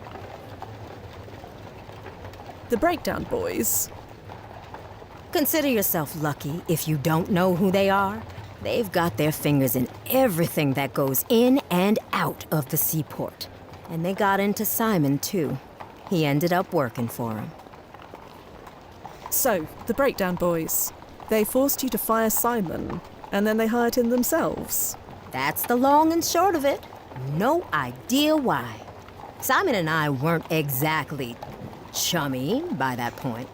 The Breakdown Boys? Consider yourself lucky if you don't know who they are. They've got their fingers in everything that goes in and out of the seaport. And they got into Simon, too. He ended up working for him. So, the Breakdown Boys. They forced you to fire Simon, and then they hired him themselves. That's the long and short of it. No idea why. Simon and I weren't exactly chummy by that point.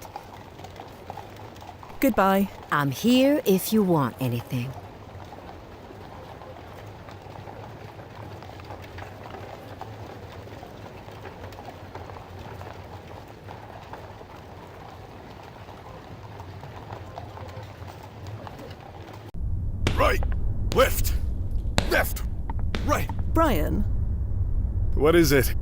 Goodbye. I'm here if you want anything. Right, left, left, right. Brian? What is it?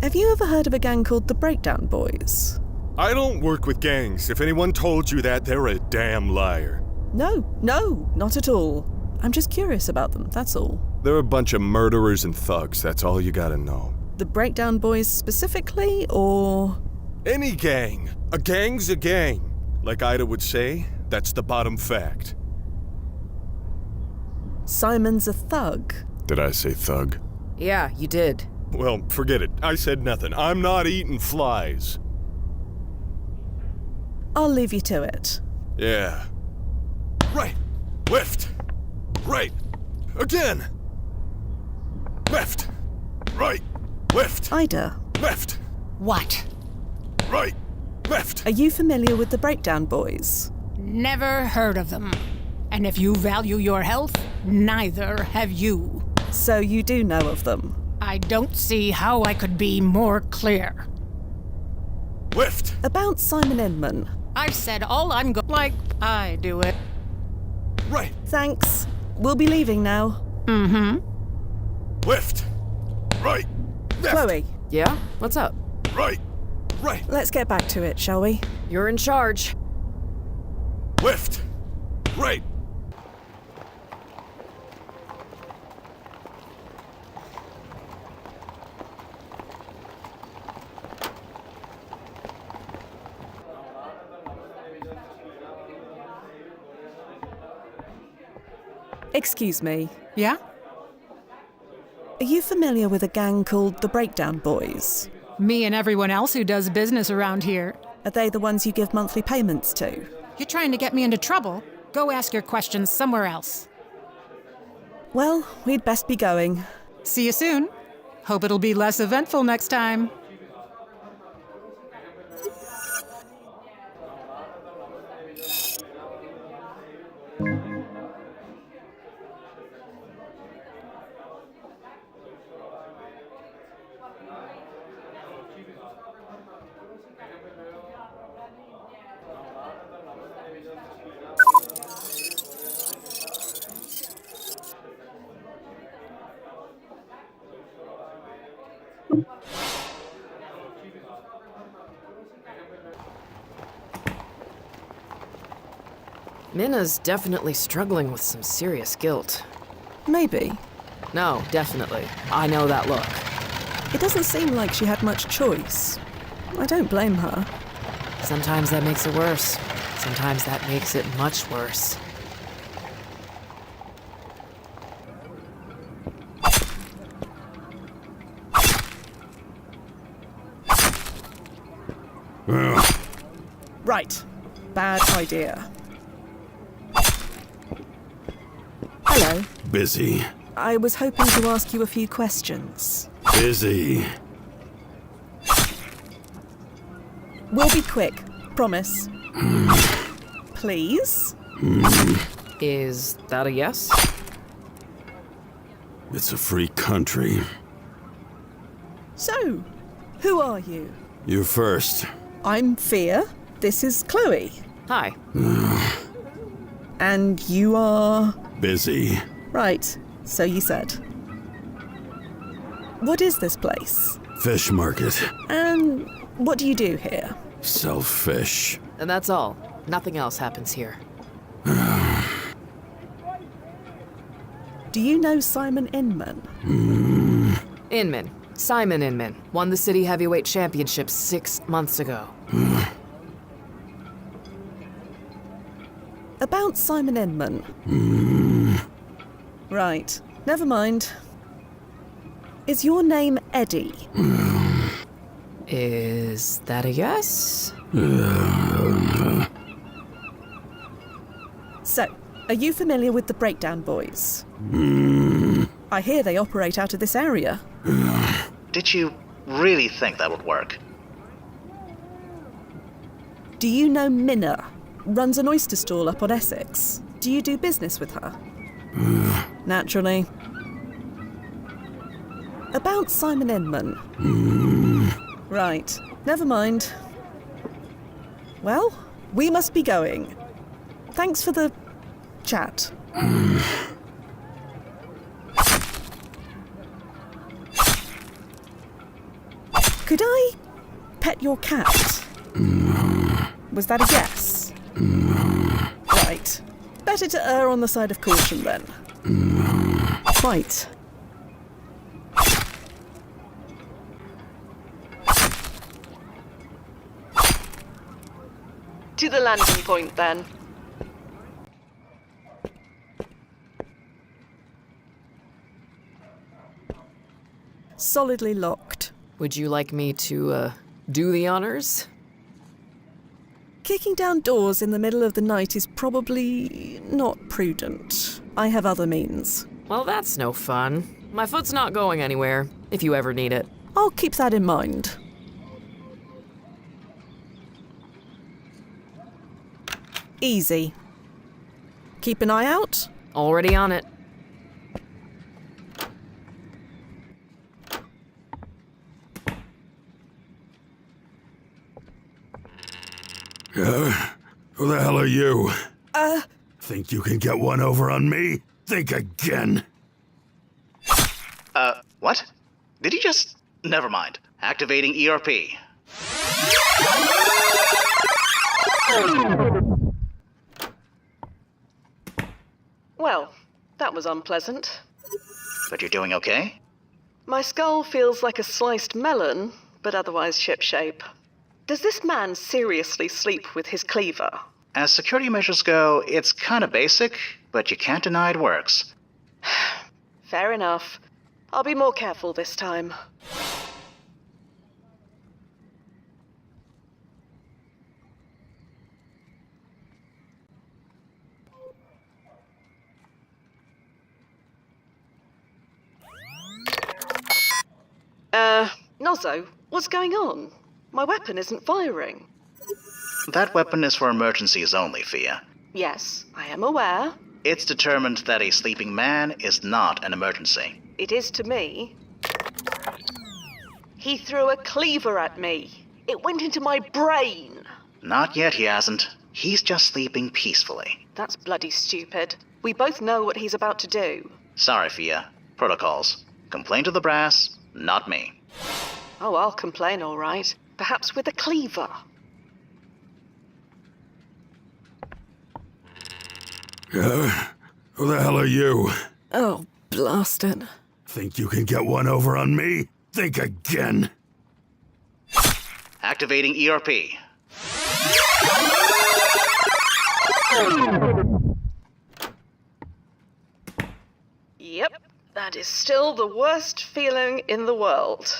Have you ever heard of a gang called the Breakdown Boys? I don't work with gangs. If anyone told you that, they're a damn liar. No, not at all. I'm just curious about them, that's all. They're a bunch of murderers and thugs, that's all you gotta know. The Breakdown Boys specifically, or...? Any gang. A gang's a gang. Like Ida would say, that's the bottom fact. Simon's a thug. Did I say thug? Yeah, you did. Well, forget it. I said nothing. I'm not eating flies. I'll leave you to it. Yeah. Right. Left. Right. Again. Left. Right. Left. Ida, left, What? right, left. Are you familiar with the Breakdown Boys? Never heard of them. And if you value your health, neither have you. So you do know of them? I don't see how I could be more clear. Left. About Simon Inman. I've said all I'm like I do it. Right. Thanks. We'll be leaving now. Mm-hmm. Left, right, left. Chloe. Yeah? What's up? Right, right. Let's get back to it, shall we? You're in charge. Left, right. Excuse me. Yeah? Are you familiar with a gang called the Breakdown Boys? Me and everyone else who does business around here. Are they the ones you give monthly payments to? You're trying to get me into trouble? Go ask your questions somewhere else. Well, we'd best be going. See you soon. Hope it'll be less eventful next time. Minna's definitely struggling with some serious guilt. Maybe. No, definitely. I know that look. It doesn't seem like she had much choice. I don't blame her. Sometimes that makes it worse. Sometimes that makes it much worse. Right. Bad idea. Hello. Busy. I was hoping to ask you a few questions. Busy. We'll be quick. Promise. Please? Is that a yes? It's a free country. So, who are you? You first. I'm Fia. This is Chloe. Hi. And you are... Busy. Right, so you said. What is this place? Fish market. And what do you do here? Sell fish. And that's all. Nothing else happens here. Do you know Simon Inman? Inman. Simon Inman. Won the City Heavyweight Championship 6 months ago. About Simon Inman. Right. Never mind. Is your name Eddie? Is that a yes? So, are you familiar with the Breakdown Boys? I hear they operate out of this area. Did you really think that would work? Do you know Minna? Runs an oyster stall up on Essex. Do you do business with her? Naturally. About Simon Inman. Right. Never mind. Well, we must be going. Thanks for the chat. Could I pet your cat? Was that a yes? Right. Better to err on the side of caution then. Quite. To the landing point then. Solidly locked. Would you like me to, do the honors? Kicking down doors in the middle of the night is probably not prudent. I have other means. Well, that's no fun. My foot's not going anywhere, if you ever need it. I'll keep that in mind. Easy. Keep an eye out. Already on it. Who the hell are you? Think you can get one over on me? Think again. What? Did he just... Never mind. Activating ERP. Well, that was unpleasant. But you're doing okay? My skull feels like a sliced melon, but otherwise shipshape. Does this man seriously sleep with his cleaver? As security measures go, it's kinda basic, but you can't deny it works. Fair enough. I'll be more careful this time. Nozzo, what's going on? My weapon isn't firing. That weapon is for emergencies only, Fia. Yes, I am aware. It's determined that a sleeping man is not an emergency. It is to me. He threw a cleaver at me. It went into my brain. Not yet, he hasn't. He's just sleeping peacefully. That's bloody stupid. We both know what he's about to do. Sorry, Fia. Protocols. Complain to the brass, not me. Oh, I'll complain, all right. Perhaps with a cleaver. Who the hell are you? Oh, blast it. Think you can get one over on me? Think again. Activating ERP. Yep, that is still the worst feeling in the world.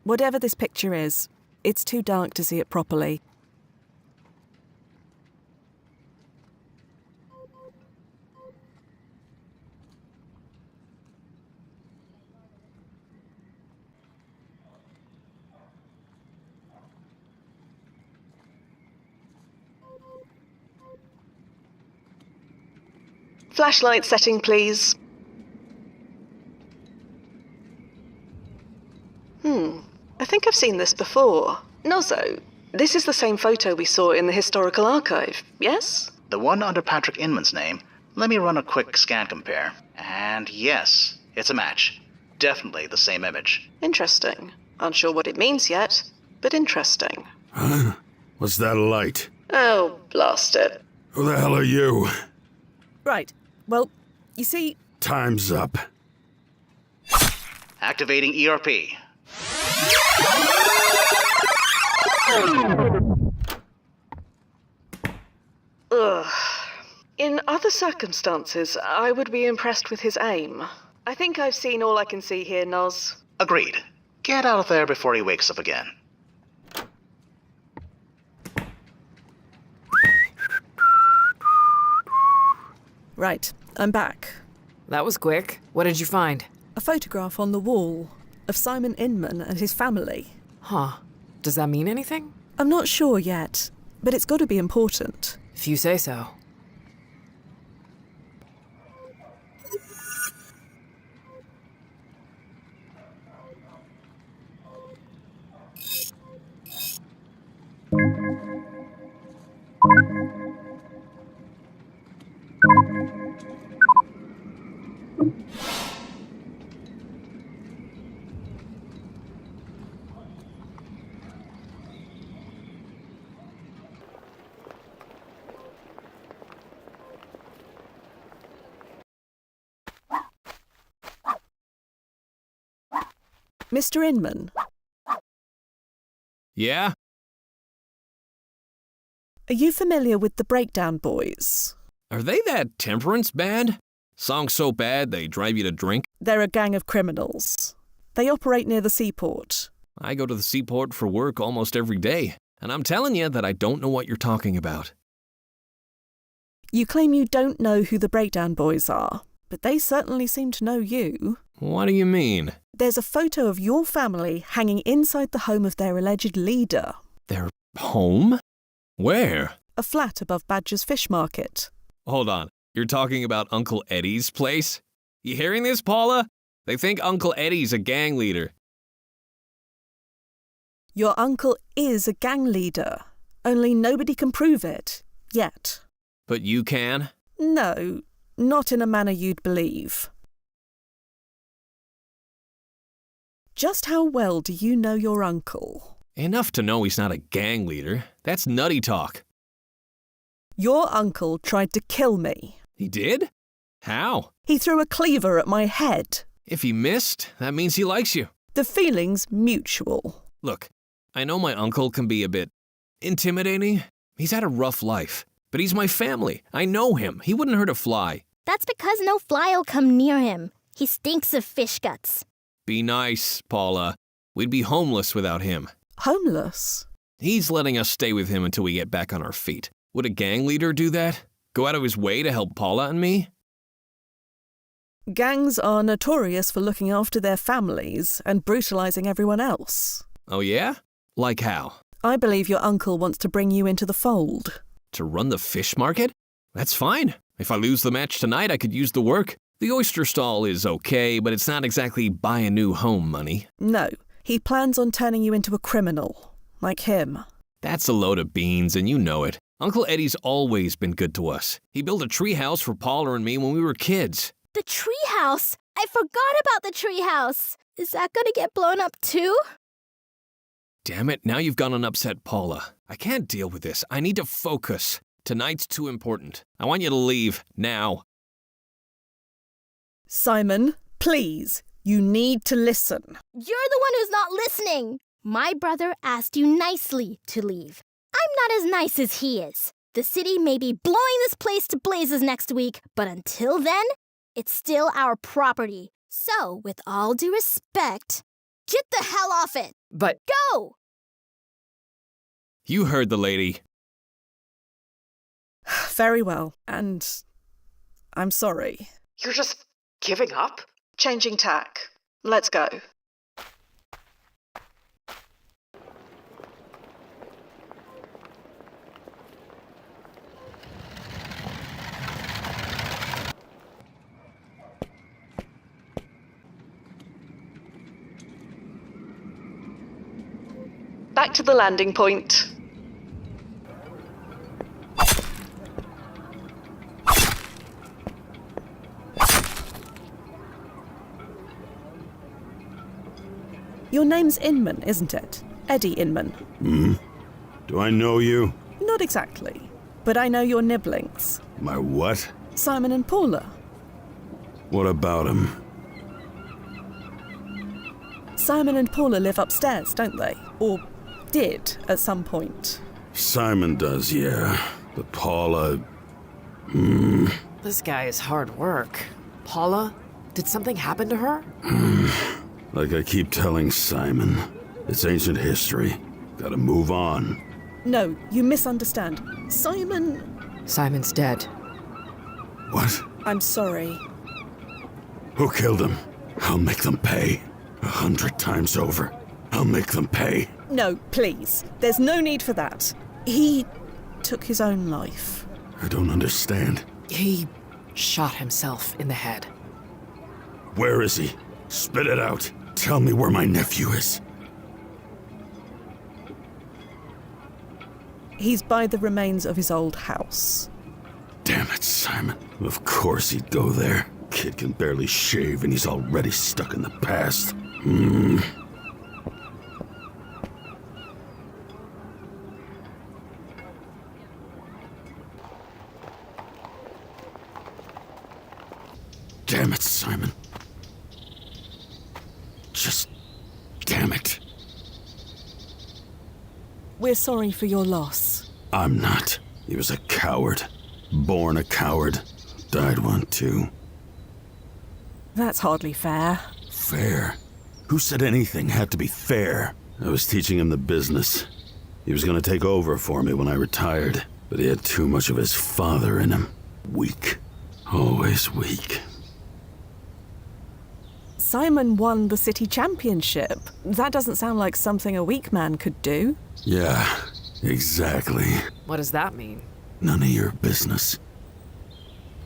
Whatever this picture is, it's too dark to see it properly. Flashlight setting, please. I think I've seen this before. Nozzo, this is the same photo we saw in the historical archive, yes? The one under Patrick Inman's name. Let me run a quick scan compare. And yes, it's a match. Definitely the same image. Interesting. Unsure what it means yet, but interesting. Huh? What's that light? Oh, blast it. Who the hell are you? Right. Well, you see... Time's up. Activating ERP. Ugh. In other circumstances, I would be impressed with his aim. I think I've seen all I can see here, Noz. Agreed. Get out of there before he wakes up again. Right, I'm back. That was quick. What did you find? A photograph on the wall of Simon Inman and his family. Huh. Does that mean anything? I'm not sure yet, but it's got to be important. If you say so. Mr. Inman? Yeah? Are you familiar with the Breakdown Boys? Are they that temperance band? Song so bad they drive you to drink? They're a gang of criminals. They operate near the seaport. I go to the seaport for work almost every day, and I'm telling you that I don't know what you're talking about. You claim you don't know who the Breakdown Boys are, but they certainly seem to know you. What do you mean? There's a photo of your family hanging inside the home of their alleged leader. Their home? Where? A flat above Badger's Fish Market. Hold on. You're talking about Uncle Eddie's place? You hearing this, Paula? They think Uncle Eddie's a gang leader. Your uncle is a gang leader, only nobody can prove it, yet. But you can? No, not in a manner you'd believe. Just how well do you know your uncle? Enough to know he's not a gang leader. That's nutty talk. Your uncle tried to kill me. He did? How? He threw a cleaver at my head. If he missed, that means he likes you. The feeling's mutual. Look, I know my uncle can be a bit intimidating. He's had a rough life, but he's my family. I know him. He wouldn't hurt a fly. That's because no fly'll come near him. He stinks of fish guts. Be nice, Paula. We'd be homeless without him. Homeless? He's letting us stay with him until we get back on our feet. Would a gang leader do that? Go out of his way to help Paula and me? Gangs are notorious for looking after their families and brutalizing everyone else. Oh yeah? Like how? I believe your uncle wants to bring you into the fold. To run the fish market? That's fine. If I lose the match tonight, I could use the work. The oyster stall is okay, but it's not exactly buy a new home money. No, he plans on turning you into a criminal, like him. That's a load of beans, and you know it. Uncle Eddie's always been good to us. He built a treehouse for Paula and me when we were kids. The treehouse! I forgot about the treehouse! Is that gonna get blown up too? Damn it, now you've gone and upset Paula. I can't deal with this. I need to focus. Tonight's too important. I want you to leave, now. Simon, please, you need to listen. You're the one who's not listening! My brother asked you nicely to leave. I'm not as nice as he is. The city may be blowing this place to blazes next week, but until then, it's still our property. So, with all due respect, get the hell off it! But... Go! You heard the lady. Very well, and I'm sorry. You're just giving up? Changing tack. Let's go. Back to the landing point. Your name's Inman, isn't it? Eddie Inman. Do I know you? Not exactly, but I know your nibblings. My what? Simon and Paula. What about him? Simon and Paula live upstairs, don't they? Or did at some point. Simon does, yeah. But Paula... This guy is hard work. Paula? Did something happen to her? Like I keep telling Simon, it's ancient history. Gotta move on. No, you misunderstand. Simon's dead. What? I'm sorry. Who killed him? I'll make them pay. 100 times over. I'll make them pay. No, please. There's no need for that. He took his own life. I don't understand. He shot himself in the head. Where is he? Spit it out. Tell me where my nephew is. He's by the remains of his old house. Damn it, Simon. Of course he'd go there. Kid can barely shave and he's already stuck in the past. Damn it, Simon. Just... damn it. We're sorry for your loss. I'm not. He was a coward. Born a coward. Died one, too. That's hardly fair. Fair? Who said anything had to be fair? I was teaching him the business. He was gonna take over for me when I retired, but he had too much of his father in him. Weak. Always weak. Simon won the city championship. That doesn't sound like something a weak man could do. Yeah, exactly. What does that mean? None of your business.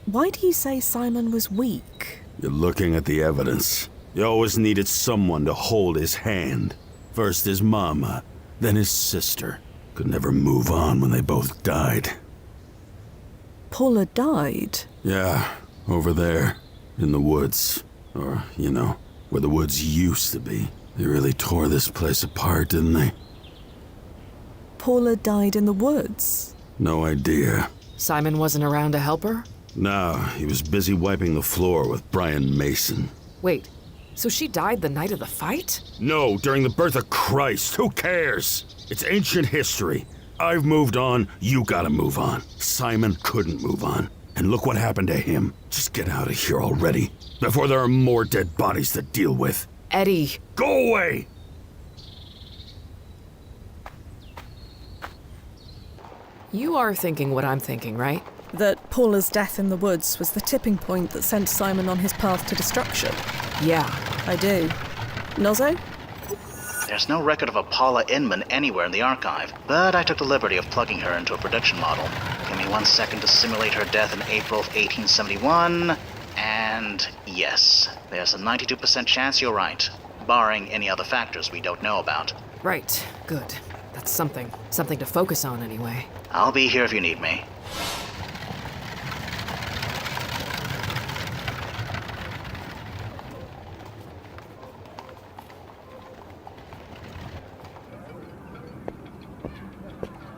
Why do you say Simon was weak? You're looking at the evidence. You always needed someone to hold his hand. First his mama, then his sister. Could never move on when they both died. Paula died? Yeah, over there, in the woods. Or, you know, where the woods used to be. They really tore this place apart, didn't they? Paula died in the woods? No idea. Simon wasn't around to help her? No, he was busy wiping the floor with Brian Mason. Wait, so she died the night of the fight? No, during the birth of Christ. Who cares? It's ancient history. I've moved on, you gotta move on. Simon couldn't move on. And look what happened to him. Just get out of here already, before there are more dead bodies to deal with. Eddie. Go away! You are thinking what I'm thinking, right? That Paula's death in the woods was the tipping point that sent Simon on his path to destruction. Yeah. I do. Nozzo? There's no record of a Paula Inman anywhere in the archive, but I took the liberty of plugging her into a production model. Give me 1 second to simulate her death in April of 1871, and yes, there's a 92% chance you're right, barring any other factors we don't know about. Right, good. That's something to focus on anyway. I'll be here if you need me.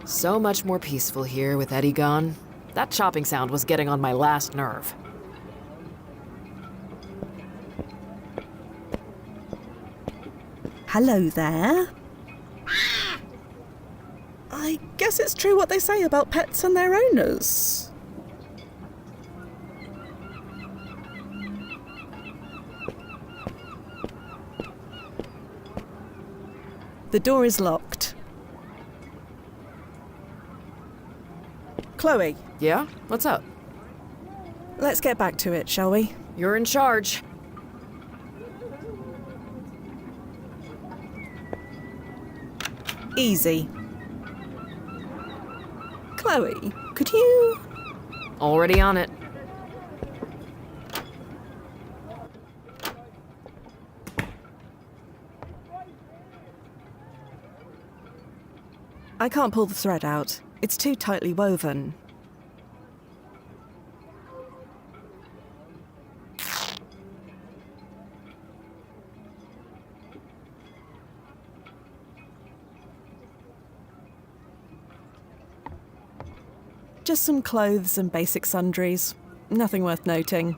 So much more peaceful here with Eddie gone. That chopping sound was getting on my last nerve. Hello there. I guess it's true what they say about pets and their owners. The door is locked. Chloe. Yeah? What's up? Let's get back to it, shall we? You're in charge. Easy. Chloe, could you... Already on it. I can't pull the thread out. It's too tightly woven. Just some clothes and basic sundries. Nothing worth noting.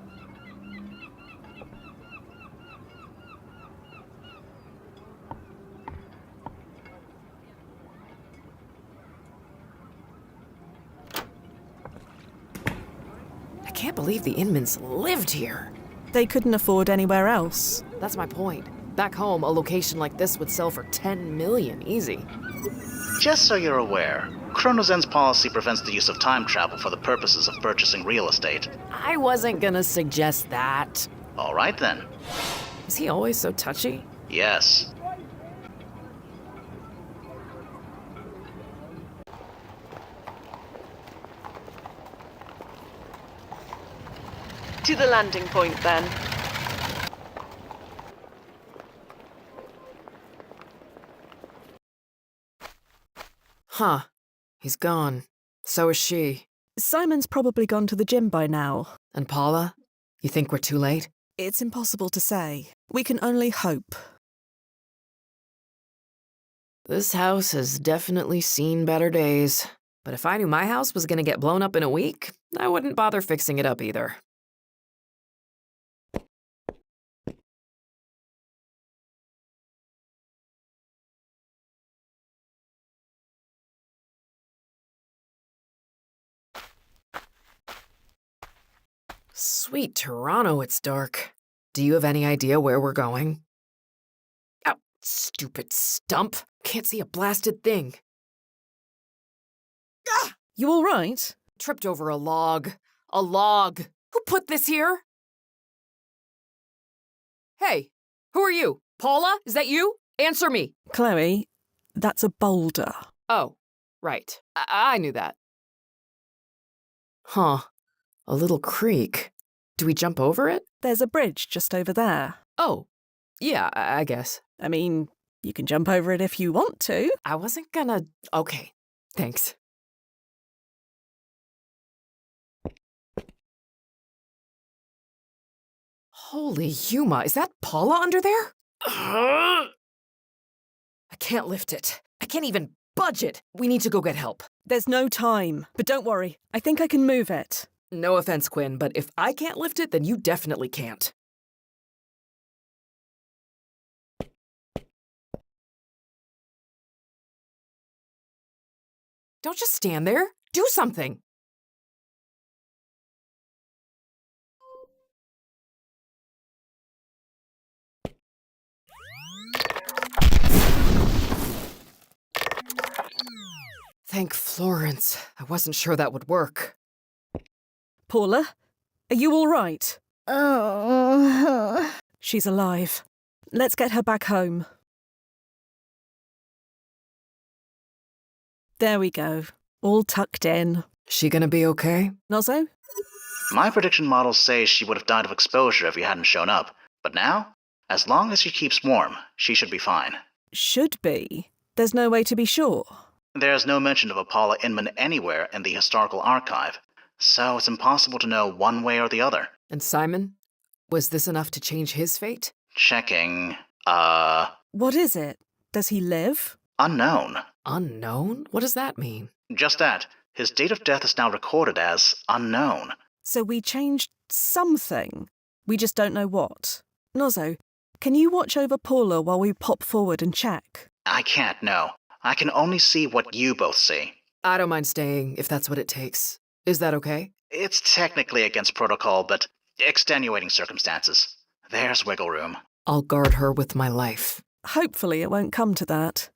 I can't believe the Inmans lived here. They couldn't afford anywhere else. That's my point. Back home, a location like this would sell for $10 million easy. Just so you're aware, Chronozen's policy prevents the use of time travel for the purposes of purchasing real estate. I wasn't gonna suggest that. All right then. Is he always so touchy? Yes. To the landing point, then. Huh. He's gone. So is she. Simon's probably gone to the gym by now. And Paula? You think we're too late? It's impossible to say. We can only hope. This house has definitely seen better days. But if I knew my house was gonna get blown up in a week, I wouldn't bother fixing it up either. Sweet Toronto, it's dark. Do you have any idea where we're going? Oh, stupid stump. Can't see a blasted thing. Ah! You all right? Tripped over a log. A log. Who put this here? Hey, Who are you? Paula? Is that you? Answer me. Chloe, that's a boulder. Oh, right. I knew that. Huh. A little creek. Do we jump over it? There's a bridge just over there. Oh, yeah, I guess. I mean, you can jump over it if you want to. I wasn't gonna... Okay, thanks. Holy Yuma, is that Paula under there? I can't lift it. I can't even budge it. We need to go get help. There's no time, but don't worry. I think I can move it. No offense, Quinn, but if I can't lift it, then you definitely can't. Don't just stand there. Do something. Thank Florence. I wasn't sure that would work. Paula, are you all right? Oh. She's alive. Let's get her back home. There we go. All tucked in. She gonna be okay? Nozzo? My prediction models say she would have died of exposure if you hadn't shown up. But now, as long as she keeps warm, she should be fine. Should be. There's no way to be sure. There's no mention of a Paula Inman anywhere in the historical archive, so it's impossible to know one way or the other. And Simon? Was this enough to change his fate? Checking, What is it? Does he live? Unknown. Unknown? What does that mean? Just that. His date of death is now recorded as unknown. So we changed something. We just don't know what. Nozzo, can you watch over Paula while we pop forward and check? I can't, no. I can only see what you both see. I don't mind staying, if that's what it takes. Is that okay? It's technically against protocol, but extenuating circumstances. There's wiggle room. I'll guard her with my life. Hopefully it won't come to that.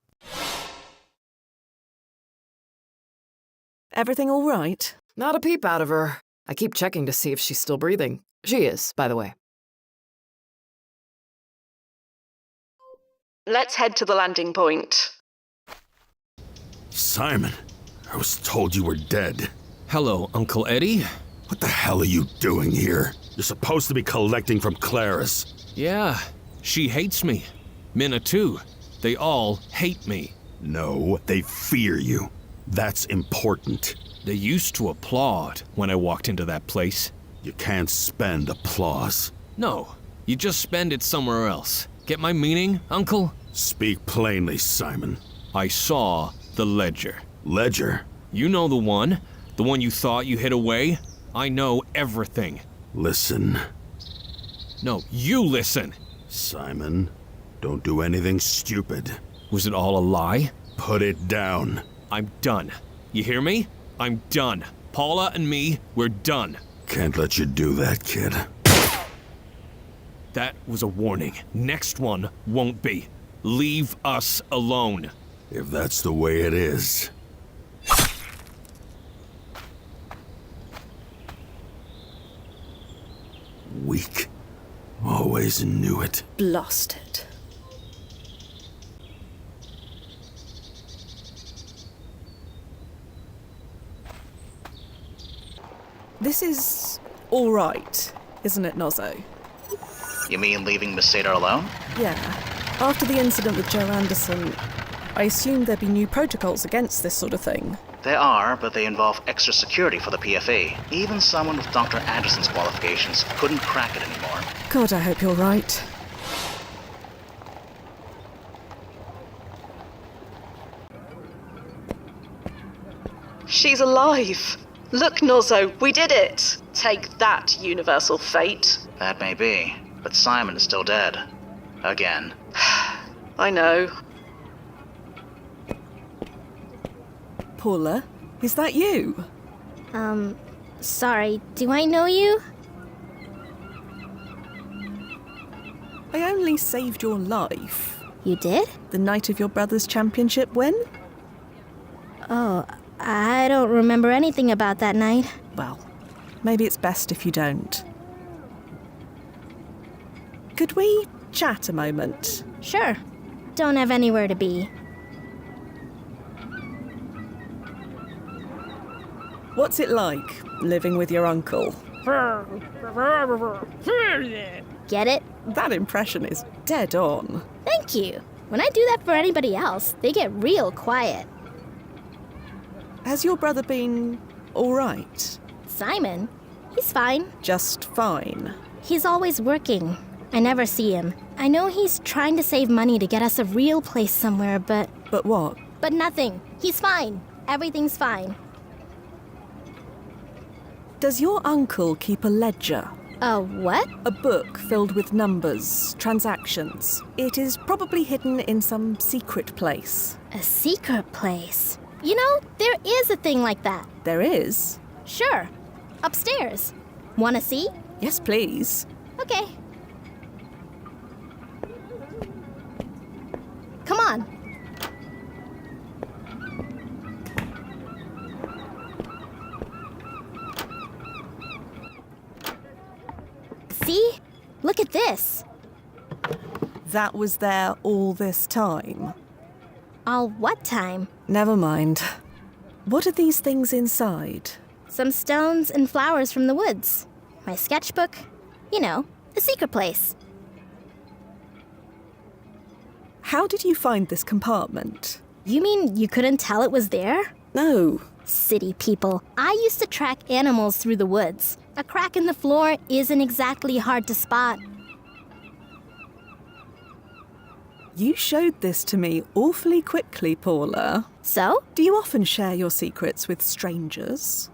Everything all right? Not a peep out of her. I keep checking to see if she's still breathing. She is, by the way. Let's head to the landing point. Simon, I was told you were dead. Hello, Uncle Eddie. What the hell are you doing here? You're supposed to be collecting from Claris. Yeah, she hates me. Minna too. They all hate me. No, they fear you. That's important. They used to applaud when I walked into that place. You can't spend applause. No, you just spend it somewhere else. Get my meaning, Uncle? Speak plainly, Simon. I saw the ledger. Ledger? You know the one you thought you hid away? I know everything. Listen. No, you listen. Simon, don't do anything stupid. Was it all a lie? Put it down. I'm done. You hear me? I'm done. Paula and me, we're done. Can't let you do that, kid. That was a warning. Next one won't be. Leave us alone. If that's the way it is. Weak. Always knew it. Blasted. This is all right, isn't it, Nozzo? You mean leaving Miss Sadar alone? Yeah. After the incident with Joe Anderson, I assumed there'd be new protocols against this sort of thing. There are, but they involve extra security for the PFA. Even someone with Dr. Anderson's qualifications couldn't crack it anymore. God, I hope you're right. She's alive! Look, Nozzo, we did it! Take that, universal fate. That may be, but Simon is still dead. Again. I know. Paula, is that you? Sorry, do I know you? I only saved your life. You did? The night of your brother's championship win? Oh, I don't remember anything about that night. Well, maybe it's best if you don't. Could we chat a moment? Sure. Don't have anywhere to be. What's it like, living with your uncle? Get it? That impression is dead on. Thank you. When I do that for anybody else, they get real quiet. Has your brother been all right? Simon? He's fine. Just fine? He's always working. I never see him. I know he's trying to save money to get us a real place somewhere, but... But what? But nothing. He's fine. Everything's fine. Does your uncle keep a ledger? A what? A book filled with numbers, transactions. It is probably hidden in some secret place. A secret place? You know, there is a thing like that. There is? Sure. Upstairs. Wanna see? Yes, please. Okay. Come on. See? Look at this. That was there all this time? All what time? Never mind. What are these things inside? Some stones and flowers from the woods. My sketchbook. You know, a secret place. How did you find this compartment? You mean you couldn't tell it was there? No. City people. I used to track animals through the woods. A crack in the floor isn't exactly hard to spot. You showed this to me awfully quickly, Paula. So? Do you often share your secrets with strangers?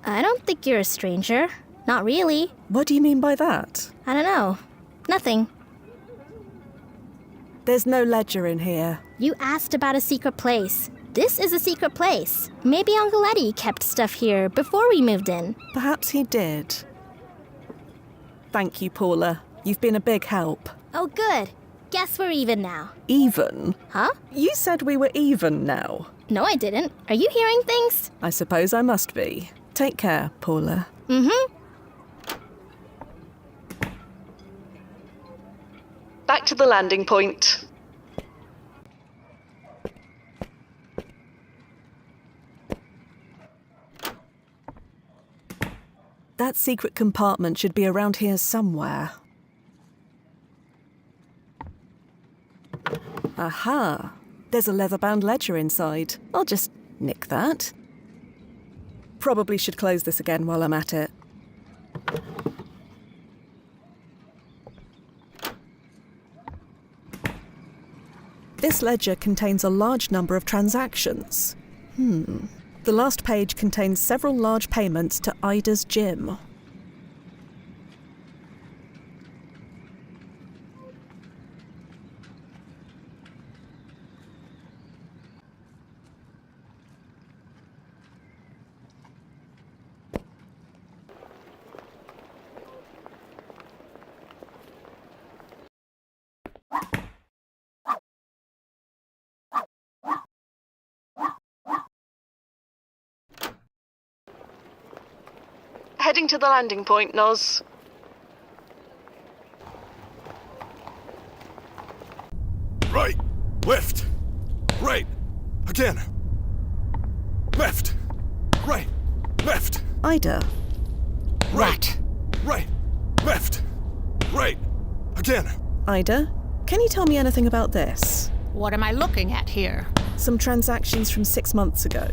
I don't think you're a stranger. Not really. What do you mean by that? I don't know. Nothing. There's no ledger in here. You asked about a secret place. This is a secret place. Maybe Uncle Eddie kept stuff here before we moved in. Perhaps he did. Thank you, Paula. You've been a big help. Oh, good. Guess we're even now. Even? Huh? You said we were even now. No, I didn't. Are you hearing things? I suppose I must be. Take care, Paula. Mm-hmm. Back to the landing point. That secret compartment should be around here somewhere. Aha! There's a leather-bound ledger inside. I'll just nick that. Probably should close this again while I'm at it. This ledger contains a large number of transactions. The last page contains several large payments to Ida's gym. Heading to the landing point, Noz. Right, left, right, again. Left, right, left. Ida. Right, right, left, right, again. Ida, can you tell me anything about this? What am I looking at here? Some transactions from 6 months ago.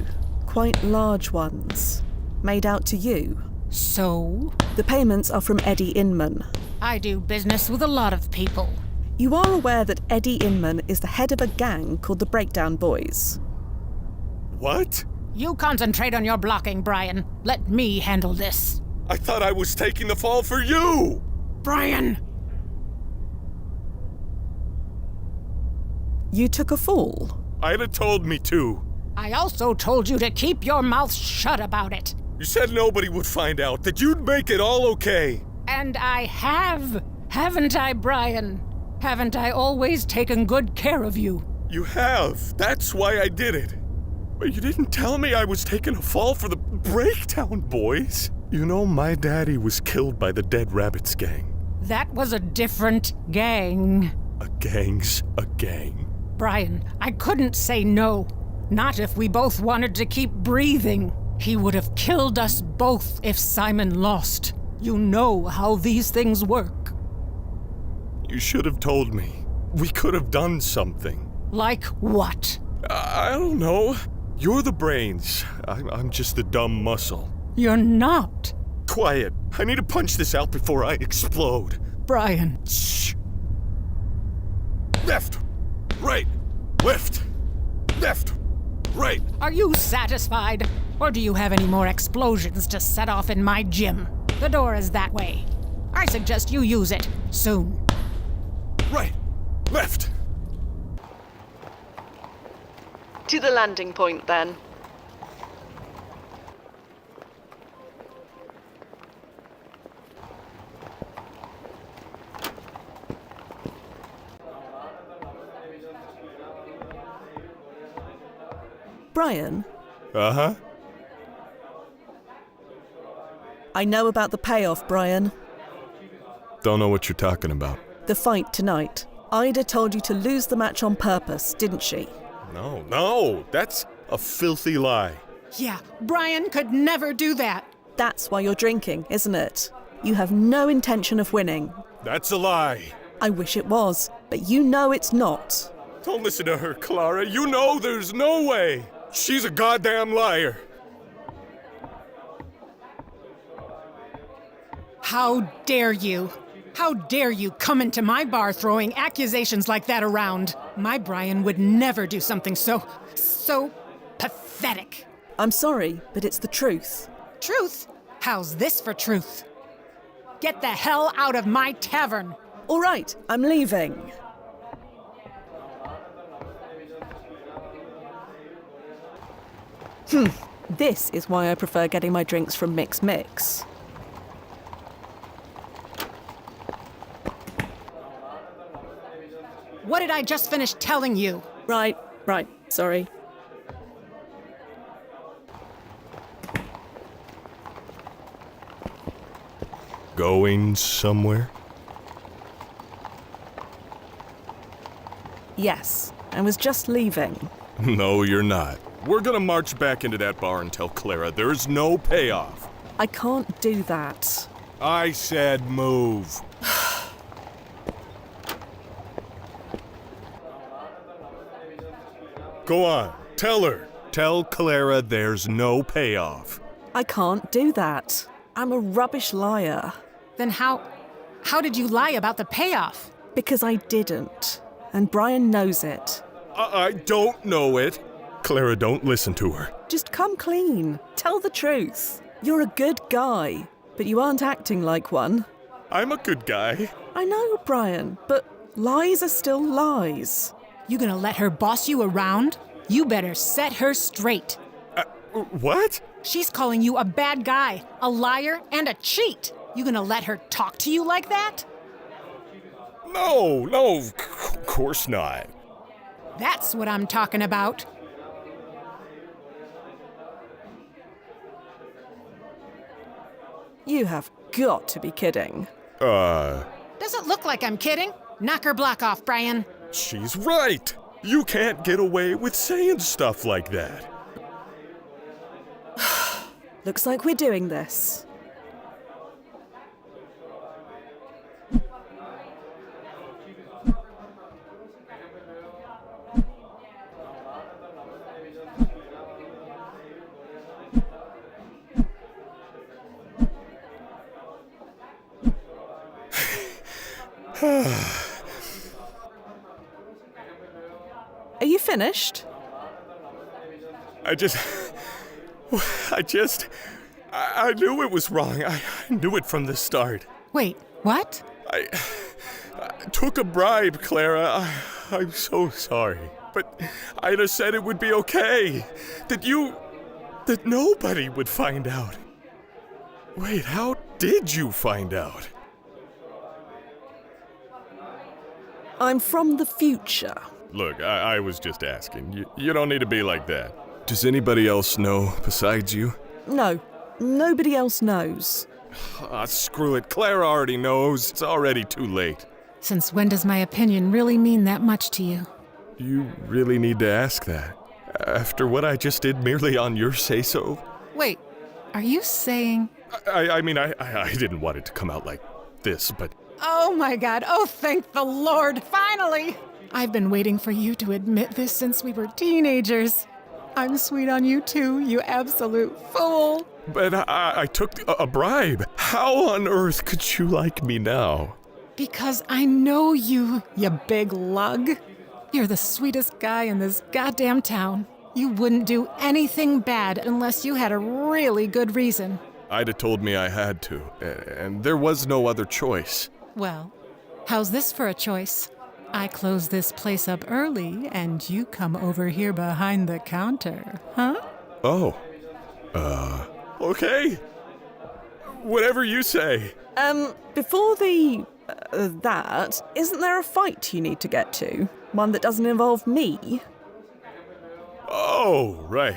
Quite large ones. Made out to you. So? The payments are from Eddie Inman. I do business with a lot of people. You are aware that Eddie Inman is the head of a gang called the Breakdown Boys. What? You concentrate on your blocking, Brian. Let me handle this. I thought I was taking the fall for you! Brian! You took a fall? Ida told me to. I also told you to keep your mouth shut about it. You said nobody would find out, that you'd make it all okay. And I have, haven't I, Brian? Haven't I always taken good care of you? You have. That's why I did it. But you didn't tell me I was taking a fall for the Breakdown Boys. You know, my daddy was killed by the Dead Rabbits gang. That was a different gang. A gang's a gang. Brian, I couldn't say no. Not if we both wanted to keep breathing. He would have killed us both if Simon lost. You know how these things work. You should have told me. We could have done something. Like what? I don't know. You're the brains. I'm just the dumb muscle. You're not. Quiet. I need to punch this out before I explode. Brian. Shh. Left. Right. Left. Left. Right. Are you satisfied? Or do you have any more explosions to set off in my gym? The door is that way. I suggest you use it soon. Right. Left. To the landing point, then. Brian? Uh-huh. I know about the payoff, Brian. Don't know what you're talking about. The fight tonight. Ida told you to lose the match on purpose, didn't she? No, that's a filthy lie. Yeah, Brian could never do that. That's why you're drinking, isn't it? You have no intention of winning. That's a lie. I wish it was, but you know it's not. Don't listen to her, Clara. You know there's no way. She's a goddamn liar. How dare you? How dare you come into my bar throwing accusations like that around? My Brian would never do something so pathetic. I'm sorry, but it's the truth. Truth? How's this for truth? Get the hell out of my tavern. All right, I'm leaving. This is why I prefer getting my drinks from Mix. What did I just finish telling you? Right, sorry. Going somewhere? Yes, I was just leaving. No, you're not. We're gonna march back into that bar and tell Clara there's no payoff. I can't do that. I said move. Go on, tell her. Tell Clara there's no payoff. I can't do that. I'm a rubbish liar. Then how did you lie about the payoff? Because I didn't. And Brian knows it. I don't know it. Clara, don't listen to her. Just come clean. Tell the truth. You're a good guy, but you aren't acting like one. I'm a good guy. I know, Brian, but lies are still lies. You gonna let her boss you around? You better set her straight. What? She's calling you a bad guy, a liar, and a cheat. You gonna let her talk to you like that? No, of course not. That's what I'm talking about. You have got to be kidding. Does it look like I'm kidding? Knock her block off, Brian. She's right. You can't get away with saying stuff like that. Looks like we're doing this. Are you finished? I knew it was wrong. I knew it from the start. Wait, what? I took a bribe, Clara. I'm so sorry. But Ida said it would be okay. That nobody would find out. Wait, how did you find out? I'm from the future. Look, I was just asking. You don't need to be like that. Does anybody else know besides you? No, nobody else knows. Screw it. Clara already knows. It's already too late. Since when does my opinion really mean that much to you? You really need to ask that. After what I just did merely on your say-so? Wait, are you saying... I mean, I didn't want it to come out like this, but... Oh my god, oh thank the Lord, finally! I've been waiting for you to admit this since we were teenagers. I'm sweet on you too, you absolute fool. But I took a bribe. How on earth could you like me now? Because I know you, you big lug. You're the sweetest guy in this goddamn town. You wouldn't do anything bad unless you had a really good reason. Ida told me I had to, and there was no other choice. Well, how's this for a choice? I close this place up early, and you come over here behind the counter, huh? Oh. Okay. Whatever you say. Before that, isn't there a fight you need to get to? One that doesn't involve me? Oh, right.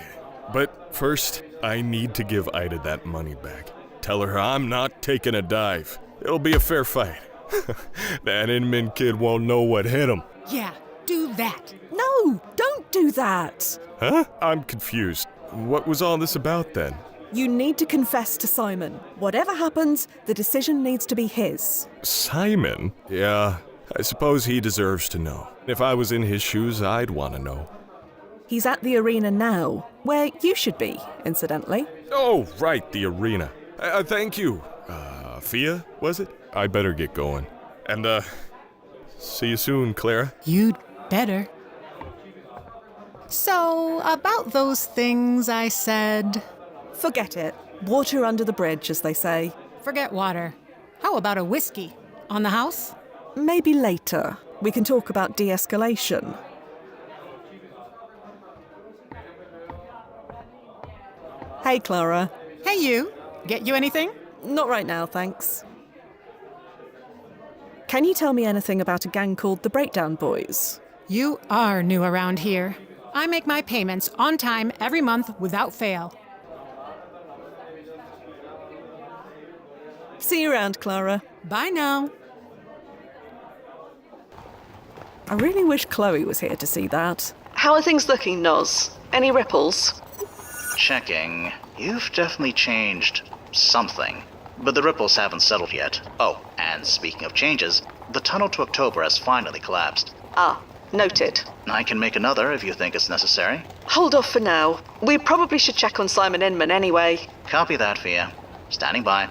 But first, I need to give Ida that money back. Tell her I'm not taking a dive. It'll be a fair fight. That Inman kid won't know what hit him. Yeah, do that. No, don't do that. Huh? I'm confused. What was all this about then? You need to confess to Simon. Whatever happens, the decision needs to be his. Simon? Yeah, I suppose he deserves to know. If I was in his shoes, I'd want to know. He's at the arena now, where you should be, incidentally. Oh, right, the arena. Thank you. Fia, was it? I better get going. And, see you soon, Clara. You'd better. So, about those things I said... Forget it. Water under the bridge, as they say. Forget water. How about a whiskey? On the house? Maybe later. We can talk about de-escalation. Hey, Clara. Hey, you. Get you anything? Not right now, thanks. Can you tell me anything about a gang called the Breakdown Boys? You are new around here. I make my payments on time every month without fail. See you around, Clara. Bye now. I really wish Chloe was here to see that. How are things looking, Noz? Any ripples? Checking. You've definitely changed something. But the ripples haven't settled yet. Oh, and speaking of changes, the tunnel to October has finally collapsed. Ah, noted. I can make another if you think it's necessary. Hold off for now. We probably should check on Simon Inman anyway. Copy that, Fia. Standing by.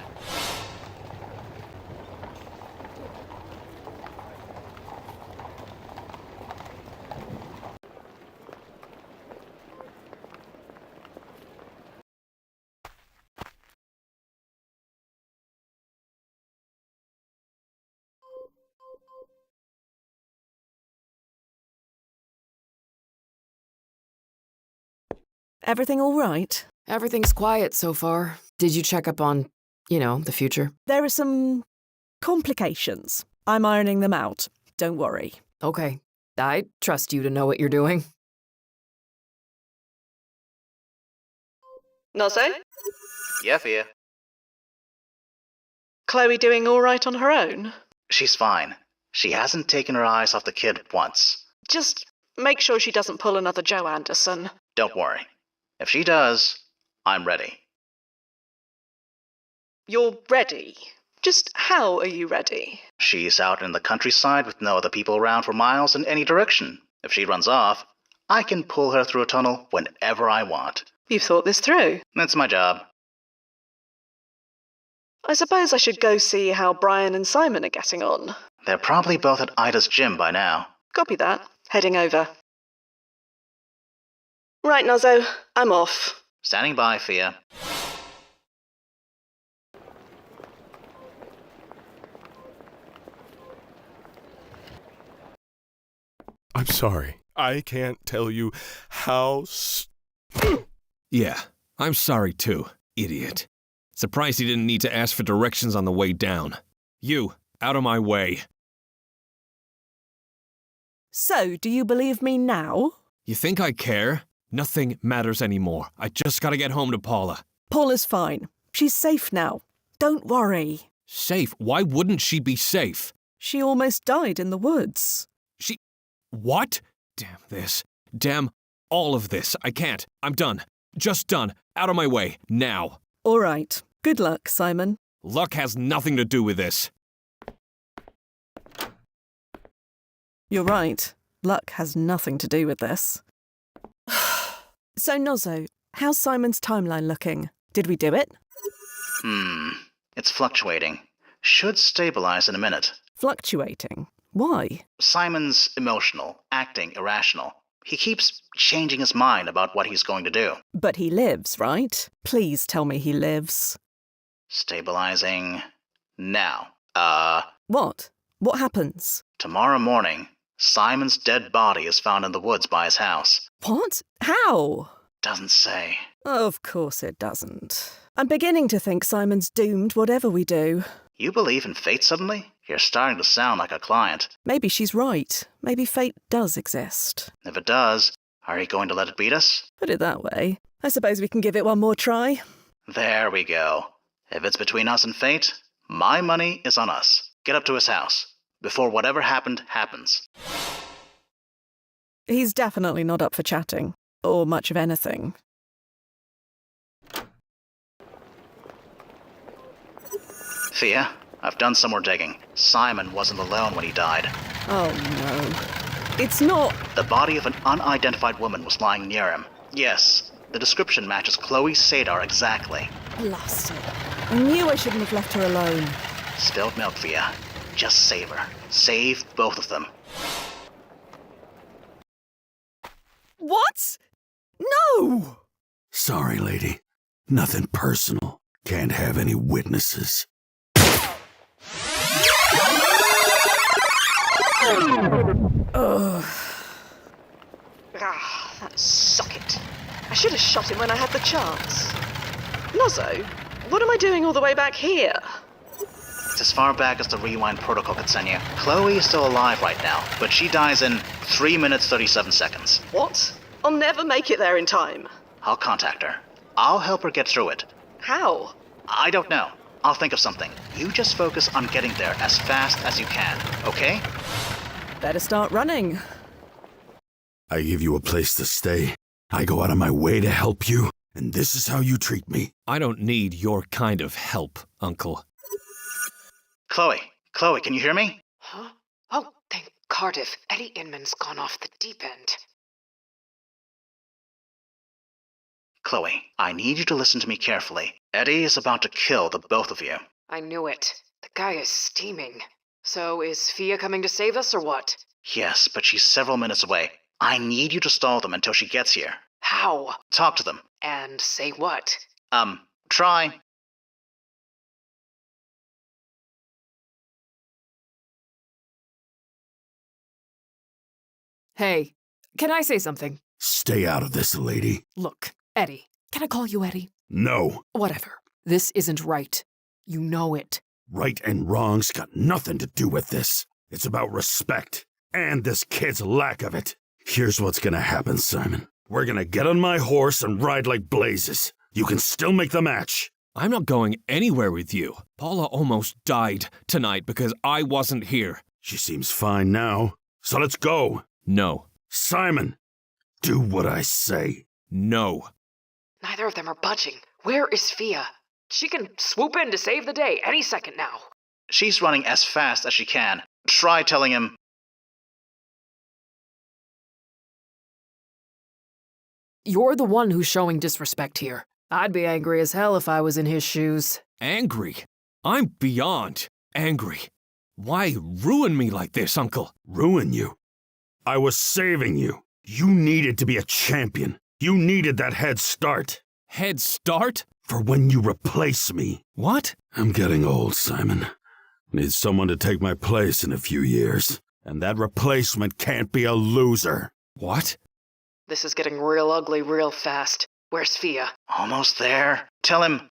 Everything all right? Everything's quiet so far. Did you check up on, the future? There are some complications. I'm ironing them out. Don't worry. Okay. I trust you to know what you're doing. Nozo? Yeah, Fia. Chloe doing all right on her own? She's fine. She hasn't taken her eyes off the kid once. Just make sure she doesn't pull another Joe Anderson. Don't worry. If she does, I'm ready. You're ready? Just how are you ready? She's out in the countryside with no other people around for miles in any direction. If she runs off, I can pull her through a tunnel whenever I want. You've thought this through? That's my job. I suppose I should go see how Brian and Simon are getting on. They're probably both at Ida's gym by now. Copy that. Heading over. Right, Nozzo. I'm off. Standing by, Fia. I'm sorry. I can't tell you how Yeah, I'm sorry too, idiot. Surprised he didn't need to ask for directions on the way down. You, out of my way. So, do you believe me now? You think I care? Nothing matters anymore. I just gotta get home to Paula. Paula's fine. She's safe now. Don't worry. Safe? Why wouldn't she be safe? She almost died in the woods. What? Damn this. Damn all of this. I can't. I'm done. Just done. Out of my way. Now. All right. Good luck, Simon. Luck has nothing to do with this. You're right. Luck has nothing to do with this. So, Nozzo, how's Simon's timeline looking? Did we do it? It's fluctuating. Should stabilize in a minute. Fluctuating? Why? Simon's emotional, acting irrational. He keeps changing his mind about what he's going to do. But he lives, right? Please tell me he lives. Stabilizing. Now. What? What happens? Tomorrow morning, Simon's dead body is found in the woods by his house. What? How? Doesn't say. Of course it doesn't. I'm beginning to think Simon's doomed whatever we do. You believe in fate suddenly? You're starting to sound like a client. Maybe she's right. Maybe fate does exist. If it does, are you going to let it beat us? Put it that way. I suppose we can give it one more try. There we go. If it's between us and fate, my money is on us. Get up to his house, before whatever happened happens. He's definitely not up for chatting, or much of anything. Thea, I've done some more digging. Simon wasn't alone when he died. Oh no. It's not... The body of an unidentified woman was lying near him. Yes, the description matches Chloe Sadar exactly. Blast it. I knew I shouldn't have left her alone. Spilled milk, Thea. Just save her. Save both of them. What? No! Sorry, lady. Nothing personal. Can't have any witnesses. Ugh. That socket. I should have shot him when I had the chance. Nozzo, what am I doing all the way back here? It's as far back as the rewind protocol could send you. Chloe is still alive right now, but she dies in 3 minutes 37 seconds. What? I'll never make it there in time. I'll contact her. I'll help her get through it. How? I don't know. I'll think of something. You just focus on getting there as fast as you can, okay? Better start running. I give you a place to stay. I go out of my way to help you, and this is how you treat me. I don't need your kind of help, Uncle. Chloe, can you hear me? Huh? Oh, thank Cardiff. Eddie Inman's gone off the deep end. Chloe, I need you to listen to me carefully. Eddie is about to kill the both of you. I knew it. The guy is steaming. So is Fia coming to save us or what? Yes, but she's several minutes away. I need you to stall them until she gets here. How? Talk to them. And say what? Try. Hey, can I say something? Stay out of this, lady. Look, Eddie. Can I call you Eddie? No. Whatever. This isn't right. You know it. Right and wrong's got nothing to do with this. It's about respect. And this kid's lack of it. Here's what's gonna happen, Simon. We're gonna get on my horse and ride like blazes. You can still make the match. I'm not going anywhere with you. Paula almost died tonight because I wasn't here. She seems fine now. So let's go. No. Simon, do what I say. No. Neither of them are budging. Where is Fia? She can swoop in to save the day any second now. She's running as fast as she can. Try telling him. You're the one who's showing disrespect here. I'd be angry as hell if I was in his shoes. Angry? I'm beyond angry. Why ruin me like this, Uncle? Ruin you? I was saving you. You needed to be a champion. You needed that head start. Head start? For when you replace me. What? I'm getting old, Simon. Need someone to take my place in a few years. And that replacement can't be a loser. What? This is getting real ugly real fast. Where's Fia? Almost there. Tell him.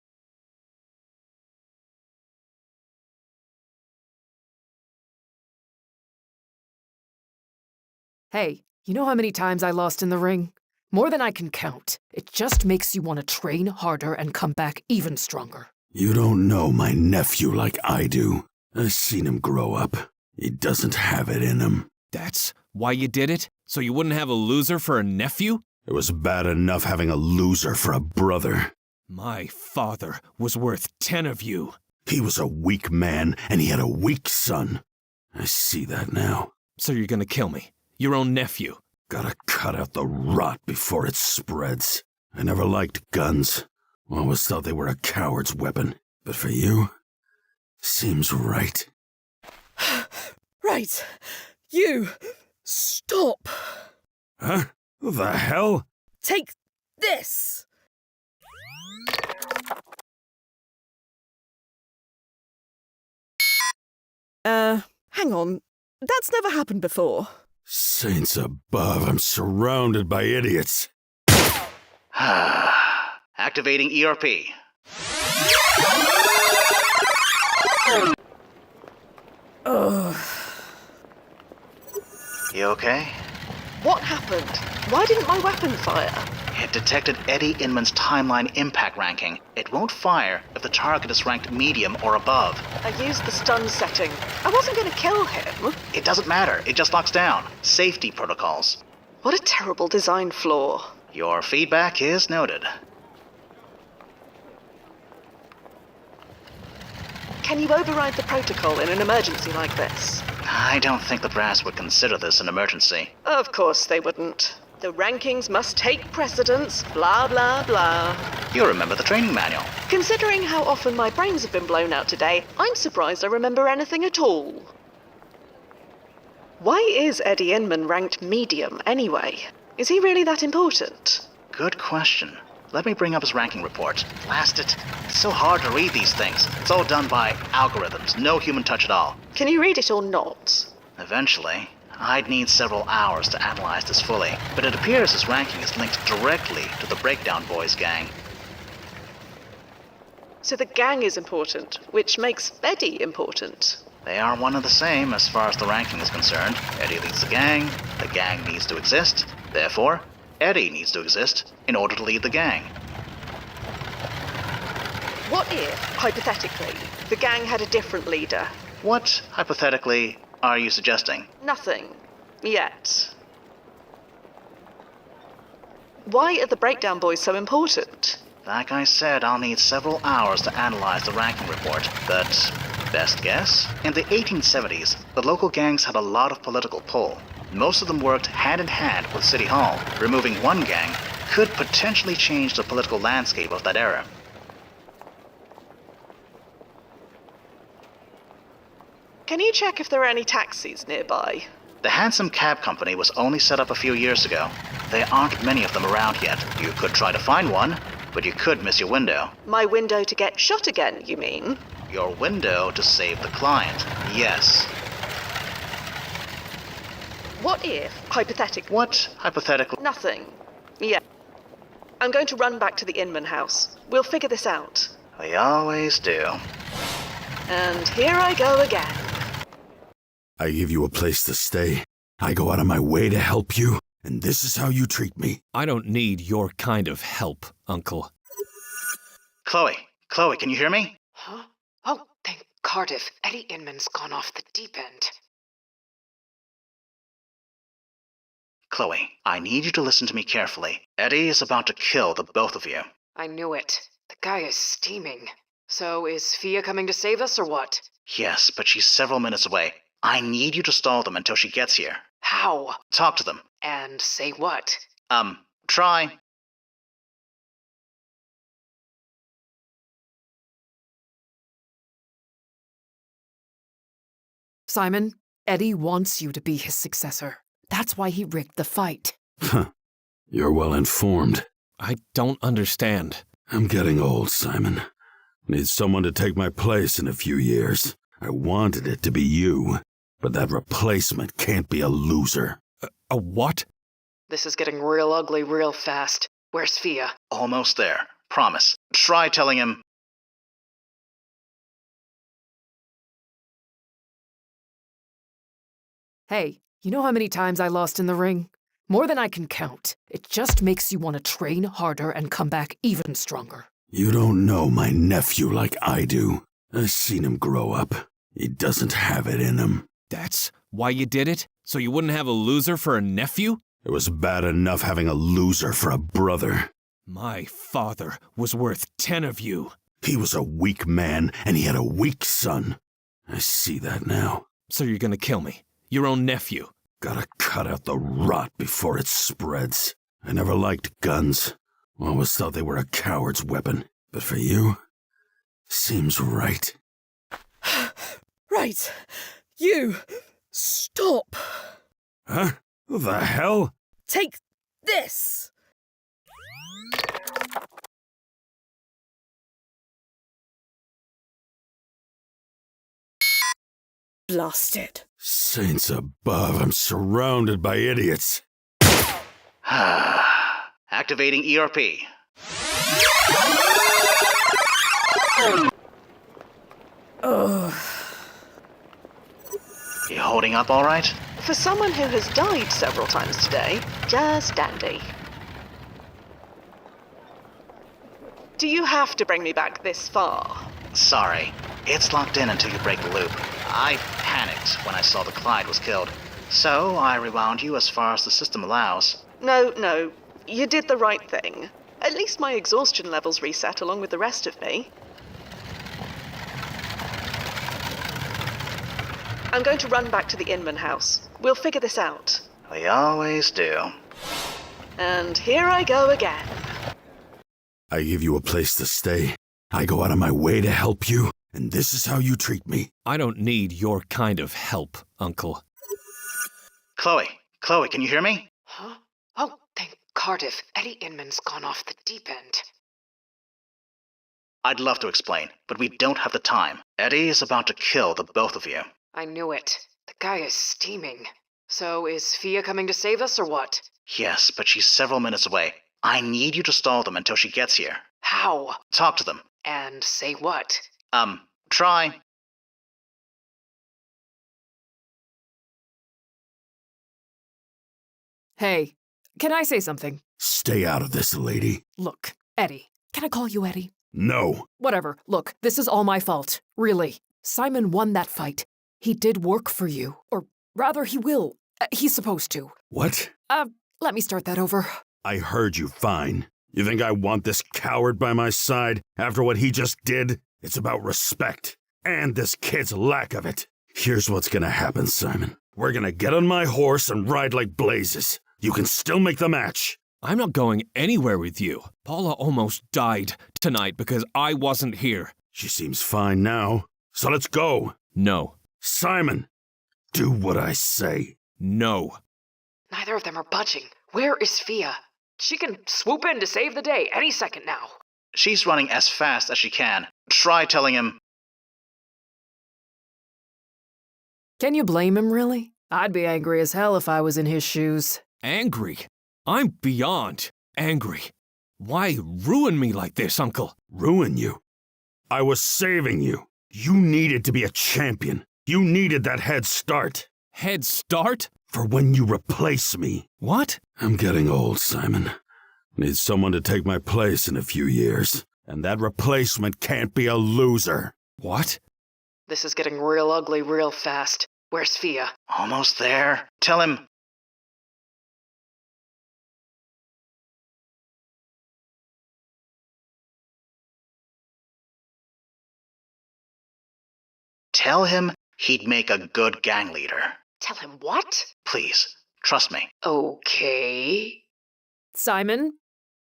Hey, you know how many times I lost in the ring? More than I can count. It just makes you want to train harder and come back even stronger. You don't know my nephew like I do. I've seen him grow up. He doesn't have it in him. That's why you did it? So you wouldn't have a loser for a nephew? It was bad enough having a loser for a brother. My father was worth 10 of you. He was a weak man, and he had a weak son. I see that now. So you're gonna kill me? Your own nephew? Gotta cut out the rot before it spreads. I never liked guns. Always thought they were a coward's weapon. But for you, seems right. Right. You. Stop. Huh? What the hell? Take this. Hang on. That's never happened before. Saints above, I'm surrounded by idiots. Activating ERP. Ugh. You okay? What happened? Why didn't my weapon fire? It detected Eddie Inman's timeline impact ranking. It won't fire if the target is ranked medium or above. I used the stun setting. I wasn't going to kill him. It doesn't matter. It just locks down. Safety protocols. What a terrible design flaw. Your feedback is noted. Can you override the protocol in an emergency like this? I don't think the brass would consider this an emergency. Of course they wouldn't. The rankings must take precedence, blah blah blah. You remember the training manual. Considering how often my brains have been blown out today, I'm surprised I remember anything at all. Why is Eddie Inman ranked medium anyway? Is he really that important? Good question. Let me bring up his ranking report. Blast it. It's so hard to read these things. It's all done by algorithms, no human touch at all. Can you read it or not? Eventually. I'd need several hours to analyze this fully, but it appears his ranking is linked directly to the Breakdown Boys gang. So the gang is important, which makes Eddie important. They are one and the same as far as the ranking is concerned. Eddie leads the gang needs to exist. Therefore, Eddie needs to exist in order to lead the gang. What if, hypothetically, the gang had a different leader? What, hypothetically, are you suggesting? Nothing. Yet. Why are the Breakdown Boys so important? Like I said, I'll need several hours to analyze the ranking report, but best guess? In the 1870s, the local gangs had a lot of political pull. Most of them worked hand in hand with City Hall. Removing one gang could potentially change the political landscape of that era. Can you check if there are any taxis nearby? The Handsome Cab Company was only set up a few years ago. There aren't many of them around yet. You could try to find one, but you could miss your window. My window to get shot again, you mean? Your window to save the client, yes. What if, hypothetically... What, hypothetically? Nothing. Yeah. I'm going to run back to the Inman house. We'll figure this out. We always do. And here I go again. I give you a place to stay. I go out of my way to help you, and this is how you treat me. I don't need your kind of help, Uncle. Chloe, can you hear me? Huh? Oh, thank Cardiff. Eddie Inman's gone off the deep end. Chloe, I need you to listen to me carefully. Eddie is about to kill the both of you. I knew it. The guy is steaming. So is Fia coming to save us or what? Yes, but she's several minutes away. I need you to stall them until she gets here. How? Talk to them. And say what? Try. Simon, Eddie wants you to be his successor. That's why he rigged the fight. Huh. You're well informed. I don't understand. I'm getting old, Simon. Need someone to take my place in a few years. I wanted it to be you, but that replacement can't be a loser. A what? This is getting real ugly real fast. Where's Fia? Almost there. Promise. Try telling him. Hey, you know how many times I lost in the ring? More than I can count. It just makes you want to train harder and come back even stronger. You don't know my nephew like I do. I've seen him grow up. He doesn't have it in him. That's why you did it? So you wouldn't have a loser for a nephew? It was bad enough having a loser for a brother. My father was worth 10 of you. He was a weak man, and he had a weak son. I see that now. So you're gonna kill me? Your own nephew? Gotta cut out the rot before it spreads. I never liked guns. Always thought they were a coward's weapon. But for you, seems right. Right. You. Stop. Huh? Who the hell? Take this. Blasted. Saints above, I'm surrounded by idiots. Activating ERP. Ugh. You holding up all right? For someone who has died several times today, just dandy. Do you have to bring me back this far? Sorry. It's locked in until you break the loop. I panicked when I saw the client was killed. So I rewound you as far as the system allows. No. You did the right thing. At least my exhaustion levels reset along with the rest of me. I'm going to run back to the Inman house. We'll figure this out. We always do. And here I go again. I give you a place to stay. I go out of my way to help you, and this is how you treat me. I don't need your kind of help, Uncle. Chloe, can you hear me? Huh? Oh, thank Cardiff. Eddie Inman's gone off the deep end. I'd love to explain, but we don't have the time. Eddie is about to kill the both of you. I knew it. The guy is steaming. So is Fia coming to save us or what? Yes, but she's several minutes away. I need you to stall them until she gets here. How? Talk to them. And say what? Try. Hey, can I say something? Stay out of this, lady. Look, Eddie. Can I call you Eddie? No. Whatever. Look, this is all my fault. Really. Simon won that fight. He did work for you. Or rather, he will. He's supposed to. What? Let me start that over. I heard you fine. You think I want this coward by my side after what he just did? It's about respect. And this kid's lack of it. Here's what's gonna happen, Simon. We're gonna get on my horse and ride like blazes. You can still make the match. I'm not going anywhere with you. Paula almost died tonight because I wasn't here. She seems fine now. So let's go. No. Simon, do what I say. No. Neither of them are budging. Where is Fia? She can swoop in to save the day any second now. She's running as fast as she can. Try telling him. Can you blame him, really? I'd be angry as hell if I was in his shoes. Angry? I'm beyond angry. Why ruin me like this, Uncle? Ruin you? I was saving you. You needed to be a champion. You needed that head start. Head start? For when you replace me. What? I'm getting old, Simon. Need someone to take my place in a few years. And that replacement can't be a loser. What? This is getting real ugly real fast. Where's Fia? Almost there. Tell him. Tell him he'd make a good gang leader. Tell him what? Please, trust me. Okay. Simon,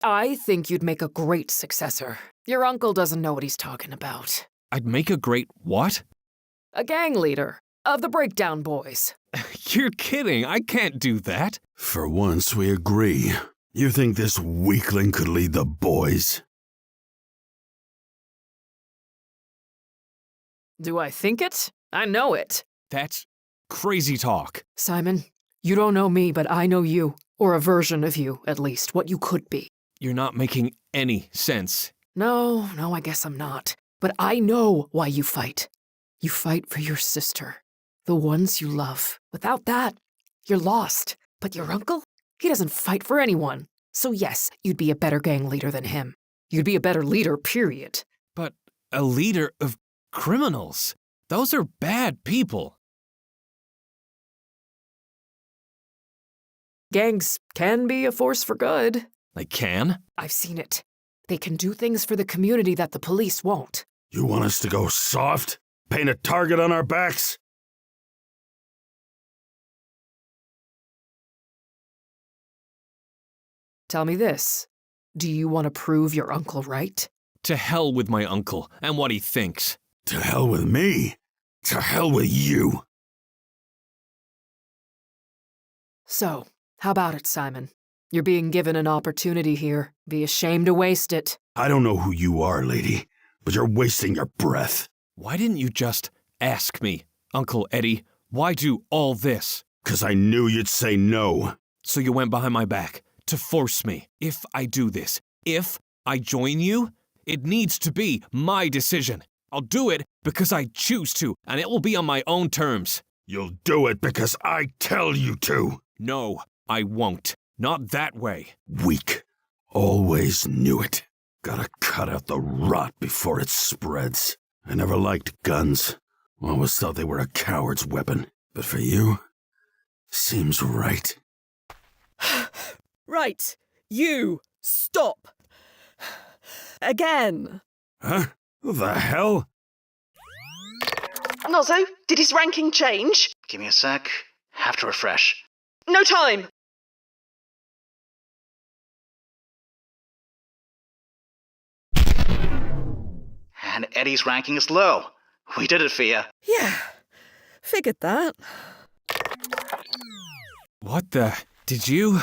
I think you'd make a great successor. Your uncle doesn't know what he's talking about. I'd make a great what? A gang leader of the Breakdown Boys. You're kidding. I can't do that. For once, we agree. You think this weakling could lead the boys? Do I think it? I know it. That's crazy talk. Simon, you don't know me, but I know you. Or a version of you, at least, what you could be. You're not making any sense. No, I guess I'm not. But I know why you fight. You fight for your sister, the ones you love. Without that, you're lost. But your uncle? He doesn't fight for anyone. So yes, you'd be a better gang leader than him. You'd be a better leader, period. But a leader of criminals? Those are bad people. Gangs can be a force for good. They can? I've seen it. They can do things for the community that the police won't. You want us to go soft? Paint a target on our backs? Tell me this. Do you want to prove your uncle right? To hell with my uncle and what he thinks. To hell with me. To hell with you. So, how about it, Simon? You're being given an opportunity here. Be ashamed to waste it. I don't know who you are, lady, but you're wasting your breath. Why didn't you just ask me, Uncle Eddie? Why do all this? 'Cause I knew you'd say no. So you went behind my back to force me. If I do this, if I join you, it needs to be my decision. I'll do it because I choose to, and it will be on my own terms. You'll do it because I tell you to. No, I won't. Not that way. Weak. Always knew it. Gotta cut out the rot before it spreads. I never liked guns. Always thought they were a coward's weapon. But for you, seems right. Right. You. Stop. Again. Huh? What the hell? Nozzo, did his ranking change? Give me a sec. Have to refresh. No time! And Eddie's ranking is low. We did it, Fia. Yeah. Figured that. What the? Did you?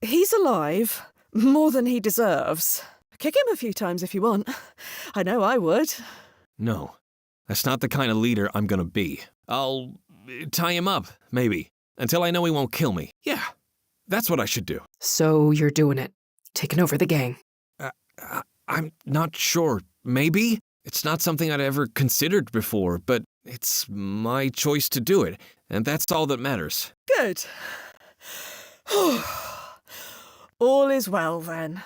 He's alive. More than he deserves. Kick him a few times if you want. I know I would. No. That's not the kind of leader I'm gonna be. I'll tie him up, maybe. Until I know he won't kill me. Yeah. That's what I should do. So you're doing it. Taking over the gang. I'm not sure. Maybe? It's not something I'd ever considered before, but it's my choice to do it, and that's all that matters. Good. All is well, then.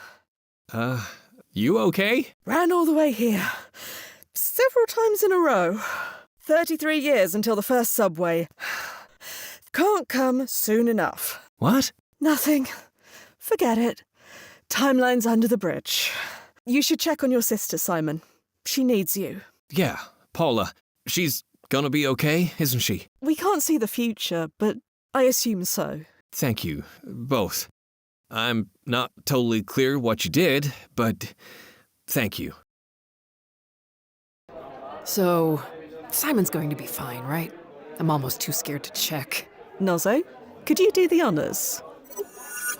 You okay? Ran all the way here. Several times in a row. 33 years until the first subway. Can't come soon enough. What? Nothing. Forget it. Timeline's under the bridge. You should check on your sister, Simon. She needs you. Yeah, Paula. She's gonna be okay, isn't she? We can't see the future, but I assume so. Thank you, both. I'm not totally clear what you did, but thank you. So, Simon's going to be fine, right? I'm almost too scared to check. Nozzo, could you do the honors?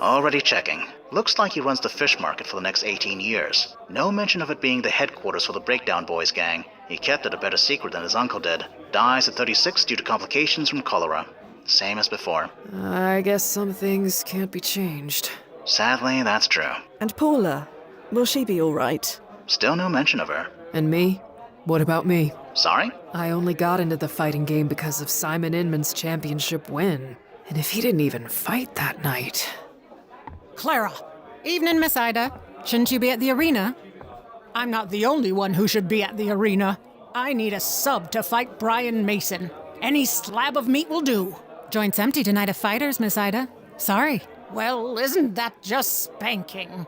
Already checking. Looks like he runs the fish market for the next 18 years. No mention of it being the headquarters for the Breakdown Boys gang. He kept it a better secret than his uncle did. Dies at 36 due to complications from cholera. Same as before. I guess some things can't be changed. Sadly, that's true. And Paula, will she be all right? Still no mention of her. And me? What about me? Sorry? I only got into the fighting game because of Simon Inman's championship win. And if he didn't even fight that night... Clara. Evening, Miss Ida. Shouldn't you be at the arena? I'm not the only one who should be at the arena. I need a sub to fight Brian Mason. Any slab of meat will do. Joint's empty tonight of fighters, Miss Ida. Sorry. Well, isn't that just spanking?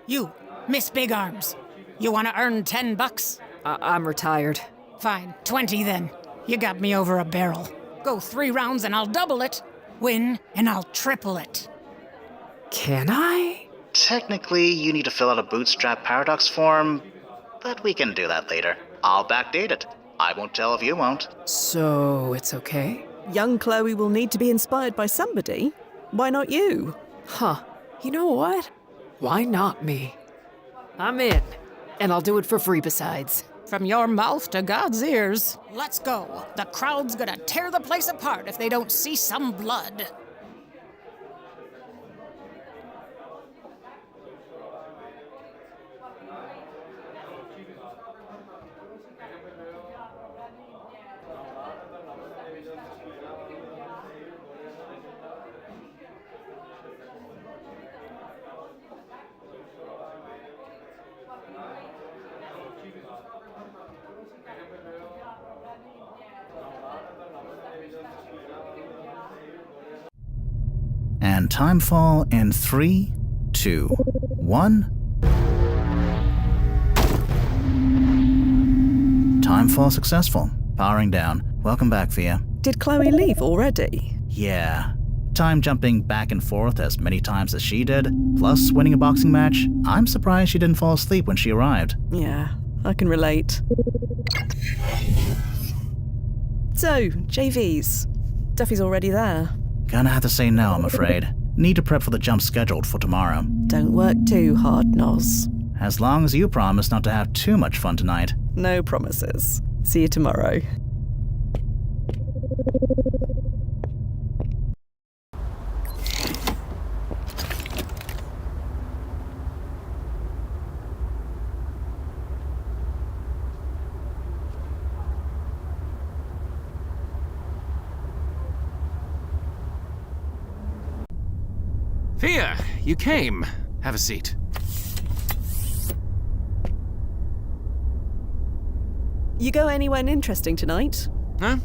You, Miss Big Arms. You want to earn $10? I'm retired. Fine, 20 then. You got me over a barrel. Go 3 rounds and I'll double it. Win and I'll triple it. Can I? Technically, you need to fill out a bootstrap paradox form, but we can do that later. I'll backdate it. I won't tell if you won't. So, it's okay? Young Chloe will need to be inspired by somebody. Why not you? Huh. You know what? Why not me? I'm in. And I'll do it for free besides. From your mouth to God's ears. Let's go. The crowd's gonna tear the place apart if they don't see some blood. And timefall in 3, 2, 1. Timefall successful. Powering down. Welcome back, Fia. Did Chloe leave already? Yeah. Time jumping back and forth as many times as she did, plus winning a boxing match. I'm surprised she didn't fall asleep when she arrived. Yeah, I can relate. So, JVs. Duffy's already there. Gonna have to say no, I'm afraid. Need to prep for the jump scheduled for tomorrow. Don't work too hard, Noz. As long as you promise not to have too much fun tonight. No promises. See you tomorrow. Fia, you came. Have a seat. You go anywhere interesting tonight? Huh?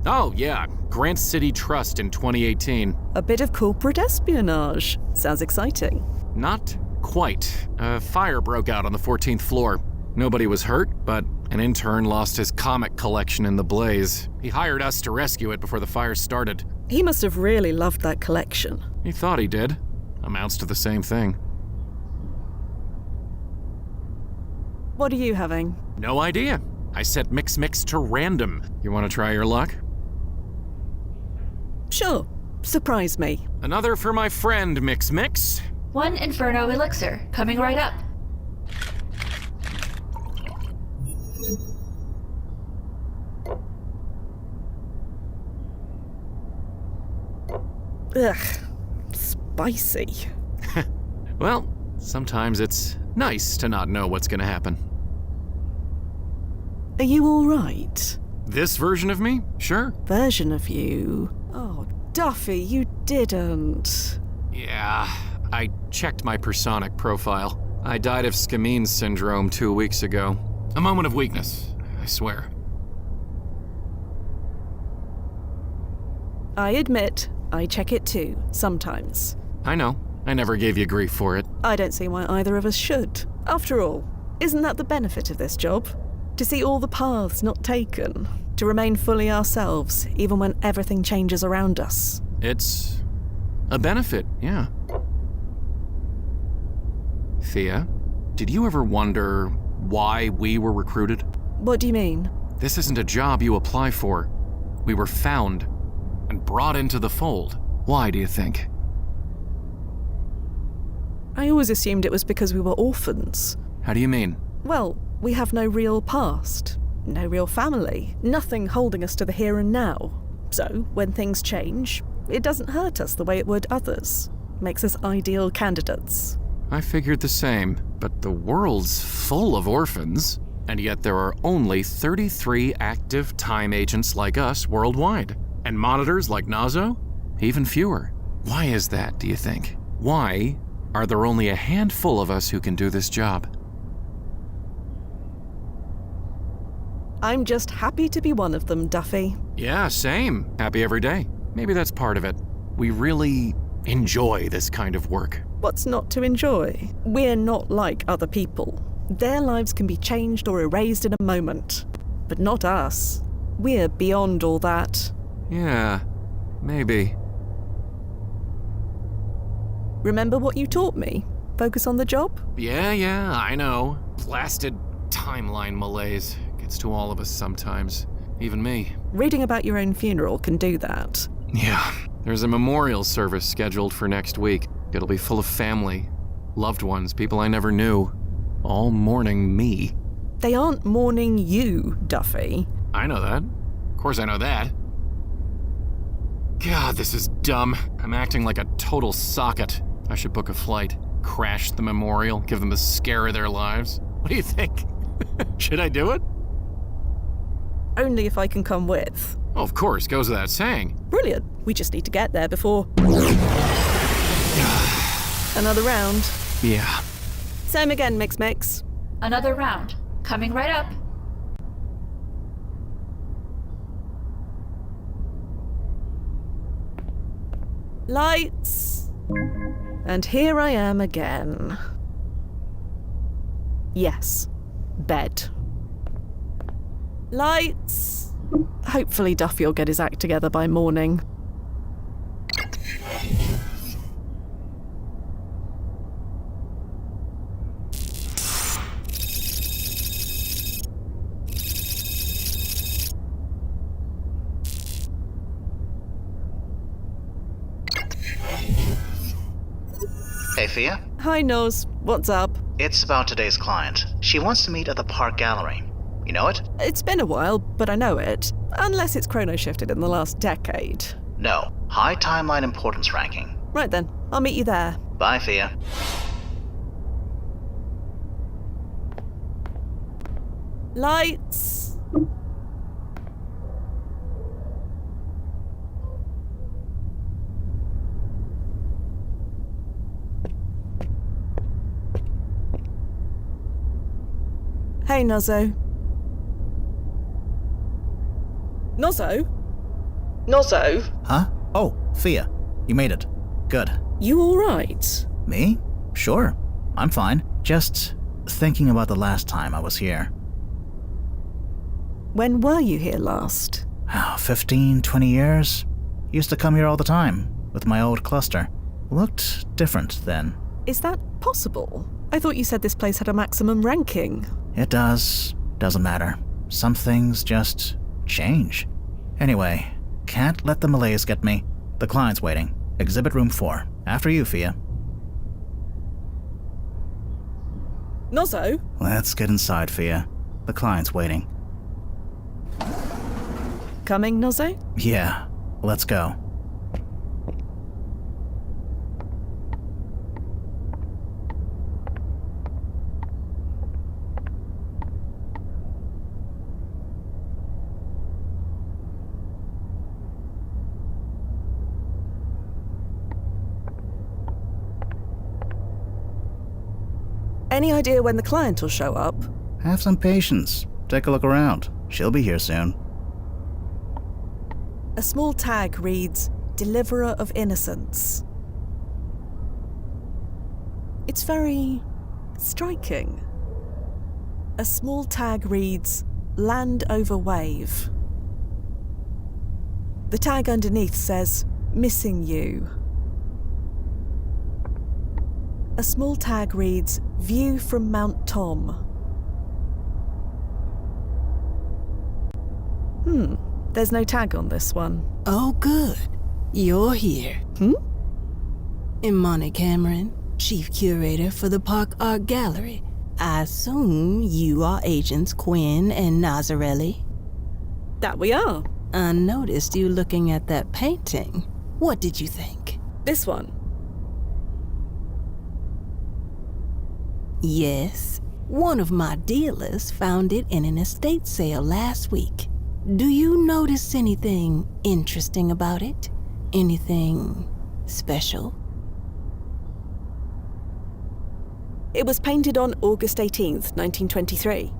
Oh, yeah. Grant City Trust in 2018. A bit of corporate espionage. Sounds exciting. Not quite. A fire broke out on the 14th floor. Nobody was hurt, but an intern lost his comic collection in the blaze. He hired us to rescue it before the fire started. He must have really loved that collection. He thought he did. Amounts to the same thing. What are you having? No idea. I set Mix to random. You want to try your luck? Sure. Surprise me. Another for my friend, Mix. 1 Inferno Elixir, coming right up. Ugh. Spicy. Well, sometimes it's nice to not know what's gonna happen. Are you alright? This version of me? Sure. Version of you? Oh, Duffy, you didn't. Yeah, I checked my personic profile. I died of Scamine syndrome 2 weeks ago. A moment of weakness, I swear. I admit, I check it too, sometimes. I know. I never gave you grief for it. I don't see why either of us should. After all, isn't that the benefit of this job? To see all the paths not taken. To remain fully ourselves, even when everything changes around us. It's a benefit, yeah. Fia, did you ever wonder why we were recruited? What do you mean? This isn't a job you apply for. We were found and brought into the fold. Why, do you think? I always assumed it was because we were orphans. How do you mean? Well, we have no real past, no real family, nothing holding us to the here and now. So, when things change, it doesn't hurt us the way it would others. Makes us ideal candidates. I figured the same, but the world's full of orphans, and yet there are only 33 active time agents like us worldwide. And monitors like Nazo? Even fewer. Why is that, do you think? Why are there only a handful of us who can do this job? I'm just happy to be one of them, Duffy. Yeah, same. Happy every day. Maybe that's part of it. We really enjoy this kind of work. What's not to enjoy? We're not like other people. Their lives can be changed or erased in a moment. But not us. We're beyond all that. Yeah, maybe. Remember what you taught me? Focus on the job? Yeah, I know. Blasted timeline malaise. Gets to all of us sometimes. Even me. Reading about your own funeral can do that. Yeah. There's a memorial service scheduled for next week. It'll be full of family, loved ones, people I never knew. All mourning me. They aren't mourning you, Duffy. I know that. Of course I know that. God, this is dumb. I'm acting like a total socket. I should book a flight, crash the memorial, give them the scare of their lives. What do you think? Should I do it? Only if I can come with. Oh, of course, goes without saying. Brilliant. We just need to get there before... Another round. Yeah. Same again, Mix. Another round. Coming right up. Lights. And here I am again. Yes, bed. Lights! Hopefully Duffy will get his act together by morning. Hey, Fia? Hi, Noz. What's up? It's about today's client. She wants to meet at the Park Gallery. You know it? It's been a while, but I know it. Unless it's chrono shifted in the last decade. No. High timeline importance ranking. Right then, I'll meet you there. Bye, Fia. Lights! Hey, Nozzo. Nozzo? Nozzo? Huh? Oh, Fia. You made it. Good. You alright? Me? Sure. I'm fine. Just thinking about the last time I was here. When were you here last? 15, 20 years. Used to come here all the time, with my old cluster. Looked different then. Is that possible? I thought you said this place had a maximum ranking. It does. Doesn't matter. Some things just change. Anyway, can't let the malaise get me. The client's waiting. Exhibit room 4. After you, Fia. Nozzo? Let's get inside, Fia. The client's waiting. Coming, Nozzo? Yeah, let's go. Any idea when the client will show up? Have some patience. Take a look around. She'll be here soon. A small tag reads, Deliverer of Innocence. It's very striking. A small tag reads, Land over Wave. The tag underneath says, Missing You. A small tag reads, View from Mount Tom. There's no tag on this one. Oh, good. You're here. Imani Cameron, Chief Curator for the Park Art Gallery. I assume you are Agents Quinn and Nazarelli? That we are. I noticed you looking at that painting. What did you think? This one. Yes. One of my dealers found it in an estate sale last week. Do you notice anything interesting about it? Anything special? It was painted on August 18th, 1923.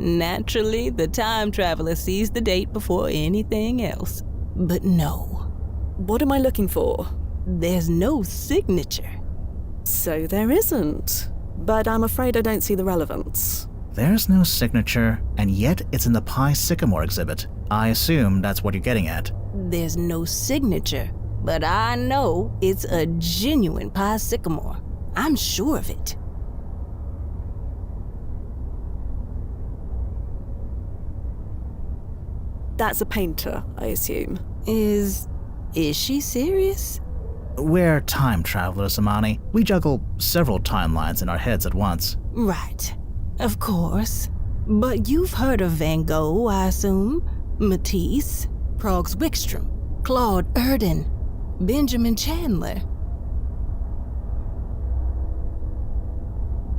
Naturally, the time traveler sees the date before anything else. But no. What am I looking for? There's no signature. So there isn't. But I'm afraid I don't see the relevance. There's no signature, and yet it's in the Pi Sycamore exhibit. I assume that's what you're getting at. There's no signature, but I know it's a genuine Pi Sycamore. I'm sure of it. That's a painter, I assume. Is she serious? We're time travelers, Imani. We juggle several timelines in our heads at once. Right. Of course. But you've heard of Van Gogh, I assume? Matisse, Prague's Wickstrom, Claude Erdin, Benjamin Chandler.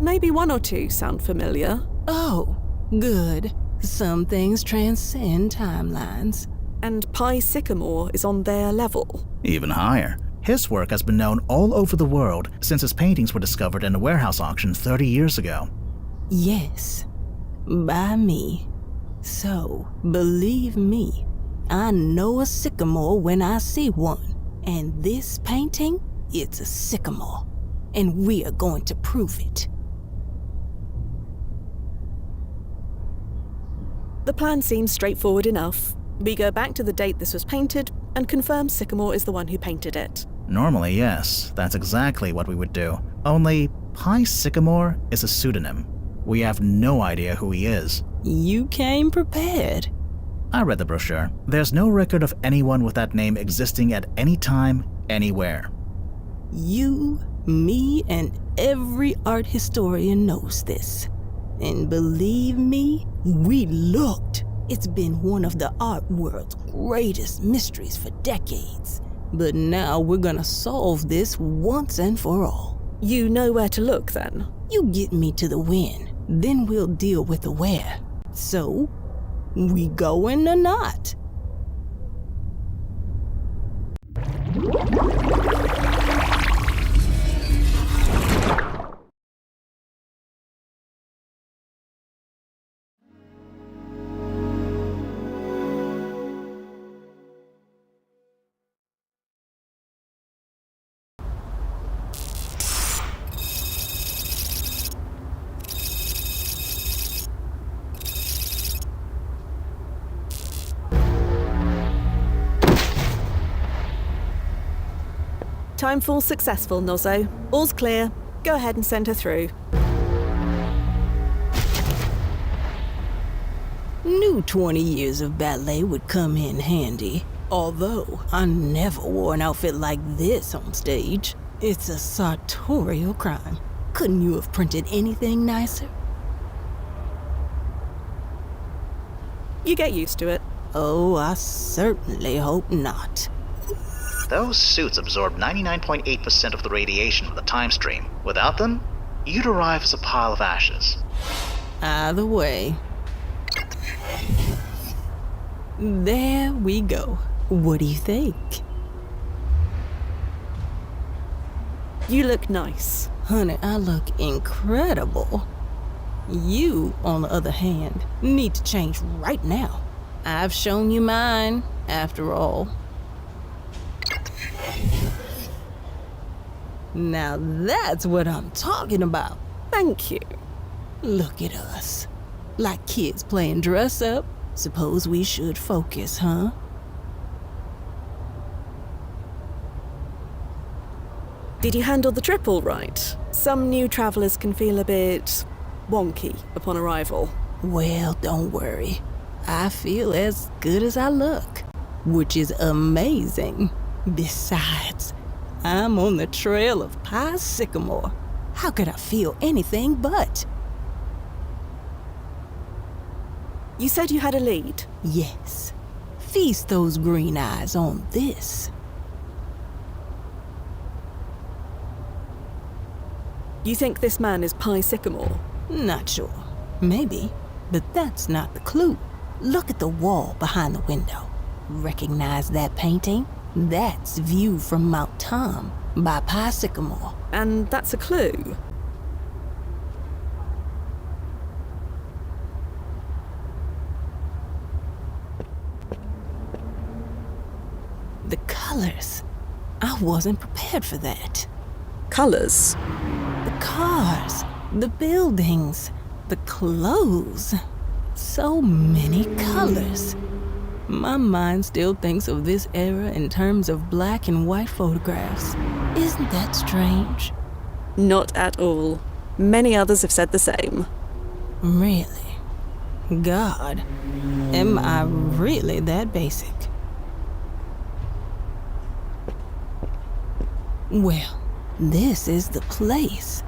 Maybe one or two sound familiar. Oh, good. Some things transcend timelines. And Pi Sycamore is on their level. Even higher. His work has been known all over the world since his paintings were discovered in a warehouse auction 30 years ago. Yes, by me. So, believe me, I know a sycamore when I see one. And this painting It's a sycamore, and we are going to prove it. The plan seems straightforward enough. We go back to the date this was painted and confirm Sycamore is the one who painted it. Normally, yes. That's exactly what we would do. Only, Pi Sycamore is a pseudonym. We have no idea who he is. You came prepared. I read the brochure. There's no record of anyone with that name existing at any time, anywhere. You, me, and every art historian knows this. And believe me, we looked. It's been one of the art world's greatest mysteries for decades. But now we're gonna solve this once and for all. You know where to look, then? You get me to the when, then we'll deal with the where. So, we going or not? Timefall successful, Nozzo. All's clear. Go ahead and send her through. Knew 20 years of ballet would come in handy. Although, I never wore an outfit like this on stage. It's a sartorial crime. Couldn't you have printed anything nicer? You get used to it. Oh, I certainly hope not. Those suits absorb 99.8% of the radiation from the time stream. Without them, you'd arrive as a pile of ashes. Either way. There we go. What do you think? You look nice. Honey, I look incredible. You, on the other hand, need to change right now. I've shown you mine, after all. Now that's what I'm talking about. Thank you. Look at us. Like kids playing dress up. Suppose we should focus, huh? Did you handle the trip all right? Some new travelers can feel a bit wonky upon arrival. Well, don't worry. I feel as good as I look, which is amazing. Besides, I'm on the trail of Pi Sycamore. How could I feel anything but? You said you had a lead? Yes. Feast those green eyes on this. You think this man is Pi Sycamore? Not sure. Maybe. But that's not the clue. Look at the wall behind the window. Recognize that painting? That's View from Mount Tom by Pi Sycamore. And that's a clue? The colors. I wasn't prepared for that. Colors? The cars, the buildings, the clothes. So many colors. My mind still thinks of this era in terms of black and white photographs. Isn't that strange? Not at all. Many others have said the same. Really? God, am I really that basic? Well, this is the place.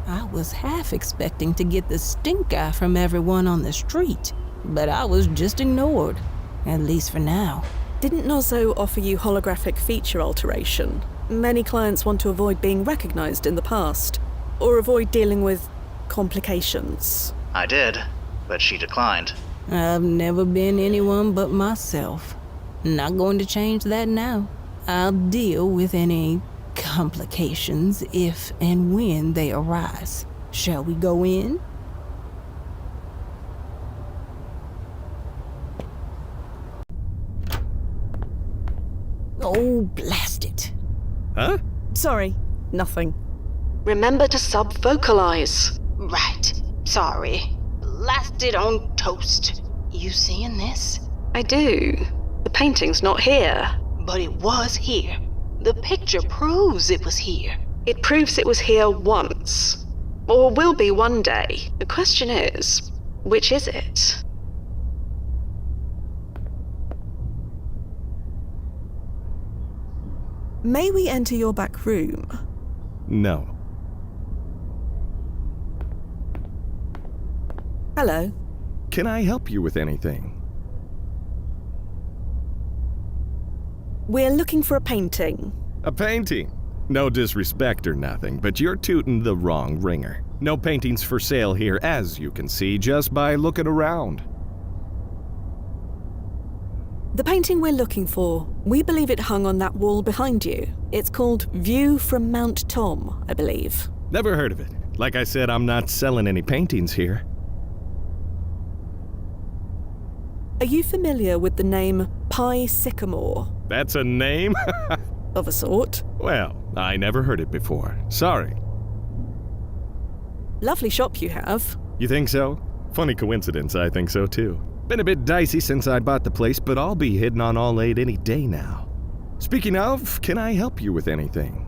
I was half expecting to get the stink eye from everyone on the street, but I was just ignored, at least for now. Didn't Nozzo offer you holographic feature alteration? Many clients want to avoid being recognized in the past, or avoid dealing with complications. I did, but she declined. I've never been anyone but myself. Not going to change that now. I'll deal with any complications if and when they arise. Shall we go in? Oh, blast it. Huh? Sorry, nothing. Remember to sub-vocalize. Right. Sorry. Blasted on toast. You seeing this? I do. The painting's not here. But it was here. The picture proves it was here. It proves it was here once. Or will be one day. The question is, which is it? May we enter your back room? No. Hello. Can I help you with anything? We're looking for a painting. A painting? No disrespect or nothing, but you're tooting the wrong ringer. No paintings for sale here, as you can see just by looking around. The painting we're looking for, we believe it hung on that wall behind you. It's called View from Mount Tom, I believe. Never heard of it. Like I said, I'm not selling any paintings here. Are you familiar with the name Pie Sycamore? That's a name? Of a sort. Well, I never heard it before. Sorry. Lovely shop you have. You think so? Funny coincidence, I think so too. Been a bit dicey since I bought the place, but I'll be hitting on all 8 any day now. Speaking of, can I help you with anything?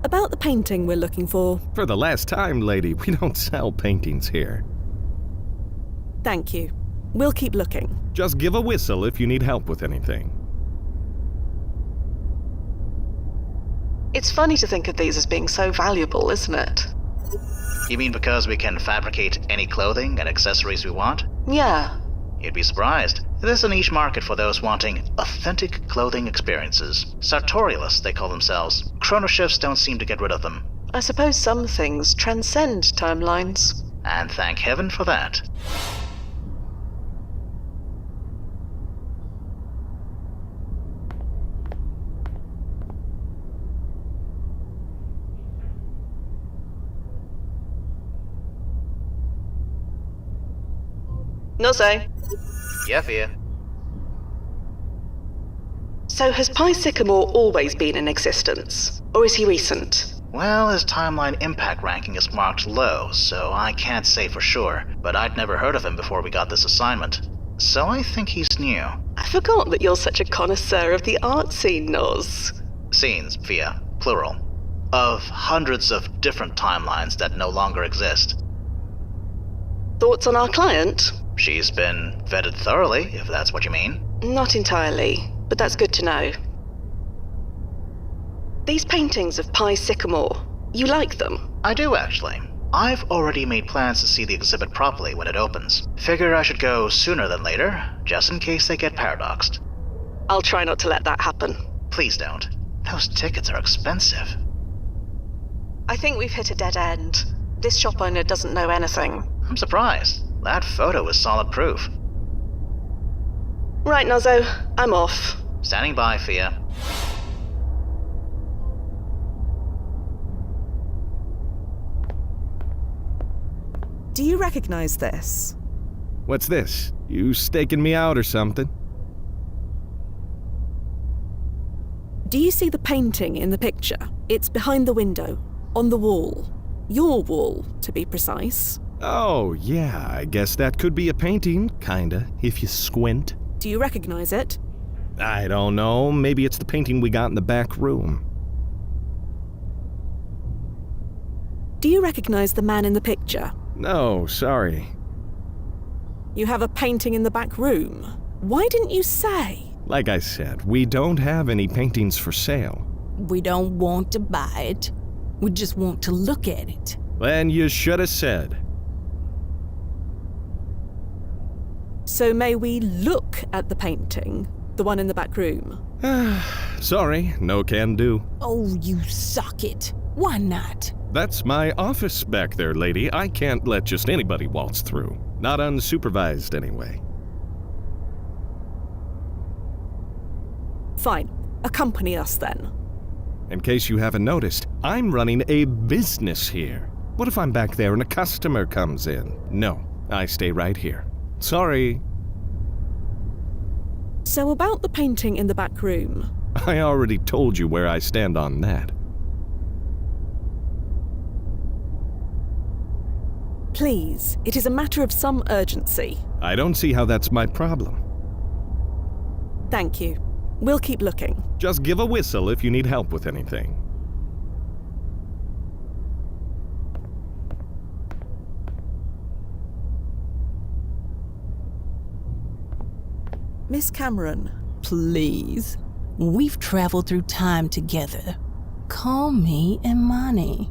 About the painting we're looking for. For the last time, lady, we don't sell paintings here. Thank you. We'll keep looking. Just give a whistle if you need help with anything. It's funny to think of these as being so valuable, isn't it? You mean because we can fabricate any clothing and accessories we want? Yeah. You'd be surprised. There's a niche market for those wanting authentic clothing experiences. Sartorialists, they call themselves. Chrono shifts don't seem to get rid of them. I suppose some things transcend timelines. And thank heaven for that. Noze. Yeah, Fia. So has Pie Sycamore always been in existence? Or is he recent? Well, his timeline impact ranking is marked low, so I can't say for sure, but I'd never heard of him before we got this assignment. So I think he's new. I forgot that you're such a connoisseur of the art scene, Noz. Scenes, Fia, plural. Of hundreds of different timelines that no longer exist. Thoughts on our client? She's been vetted thoroughly, if that's what you mean. Not entirely, but that's good to know. These paintings of Pie Sycamore, you like them? I do, actually. I've already made plans to see the exhibit properly when it opens. Figure I should go sooner than later, just in case they get paradoxed. I'll try not to let that happen. Please don't. Those tickets are expensive. I think we've hit a dead end. This shop owner doesn't know anything. I'm surprised. That photo is solid proof. Right, Nozzo. I'm off. Standing by, Fia. Do you recognize this? What's this? You staking me out or something? Do you see the painting in the picture? It's behind the window, on the wall. Your wall, to be precise. Oh, yeah, I guess that could be a painting, kinda, if you squint. Do you recognize it? I don't know, maybe it's the painting we got in the back room. Do you recognize the man in the picture? No, sorry. You have a painting in the back room. Why didn't you say? Like I said, we don't have any paintings for sale. We don't want to buy it. We just want to look at it. Then you should have said. So may we look at the painting? The one in the back room? Sorry, no can do. Oh, you suck it. Why not? That's my office back there, lady. I can't let just anybody waltz through. Not unsupervised, anyway. Fine. Accompany us, then. In case you haven't noticed, I'm running a business here. What if I'm back there and a customer comes in? No, I stay right here. Sorry. So about the painting in the back room, I already told you where I stand on that. Please, it is a matter of some urgency. I don't see how that's my problem. Thank you. We'll keep looking. Just give a whistle if you need help with anything. Miss Cameron. Please. We've traveled through time together. Call me Imani.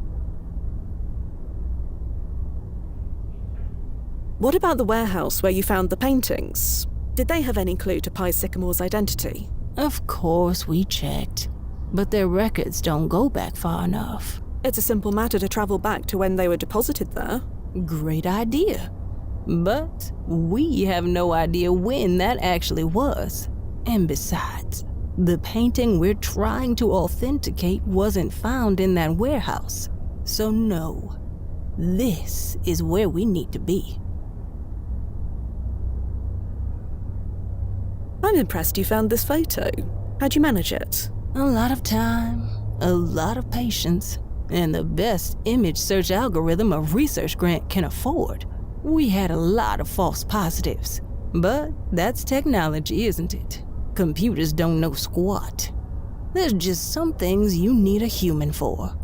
What about the warehouse where you found the paintings? Did they have any clue to Pi Sycamore's identity? Of course we checked, but their records don't go back far enough. It's a simple matter to travel back to when they were deposited there. Great idea. But we have no idea when that actually was. And besides, the painting we're trying to authenticate wasn't found in that warehouse. So no, this is where we need to be. I'm impressed you found this photo. How'd you manage it? A lot of time, a lot of patience, and the best image search algorithm a research grant can afford. We had a lot of false positives, but that's technology, isn't it? Computers don't know squat. There's just some things you need a human for.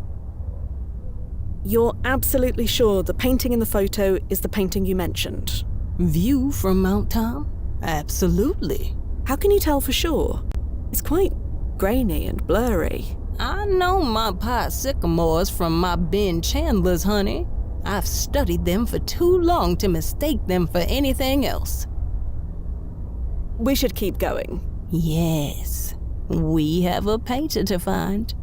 You're absolutely sure the painting in the photo is the painting you mentioned? View from Mount Tom? Absolutely. How can you tell for sure? It's quite grainy and blurry. I know my Pi Sycamores from my Ben Chandlers, honey. I've studied them for too long to mistake them for anything else. We should keep going. Yes, we have a painter to find.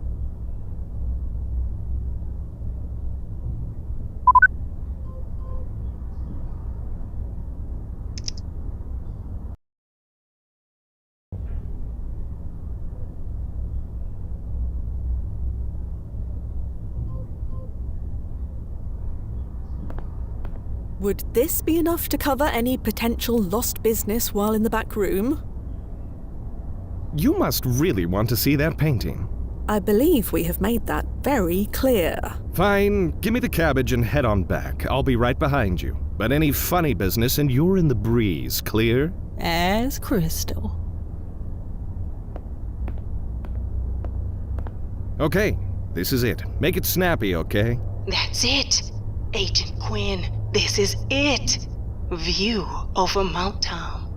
Would this be enough to cover any potential lost business while in the back room? You must really want to see that painting. I believe we have made that very clear. Fine, give me the cabbage and head on back. I'll be right behind you. But any funny business and you're in the breeze, clear? As crystal. Okay, this is it. Make it snappy, okay? That's it, Agent Quinn. This is it. View over Mount Tom.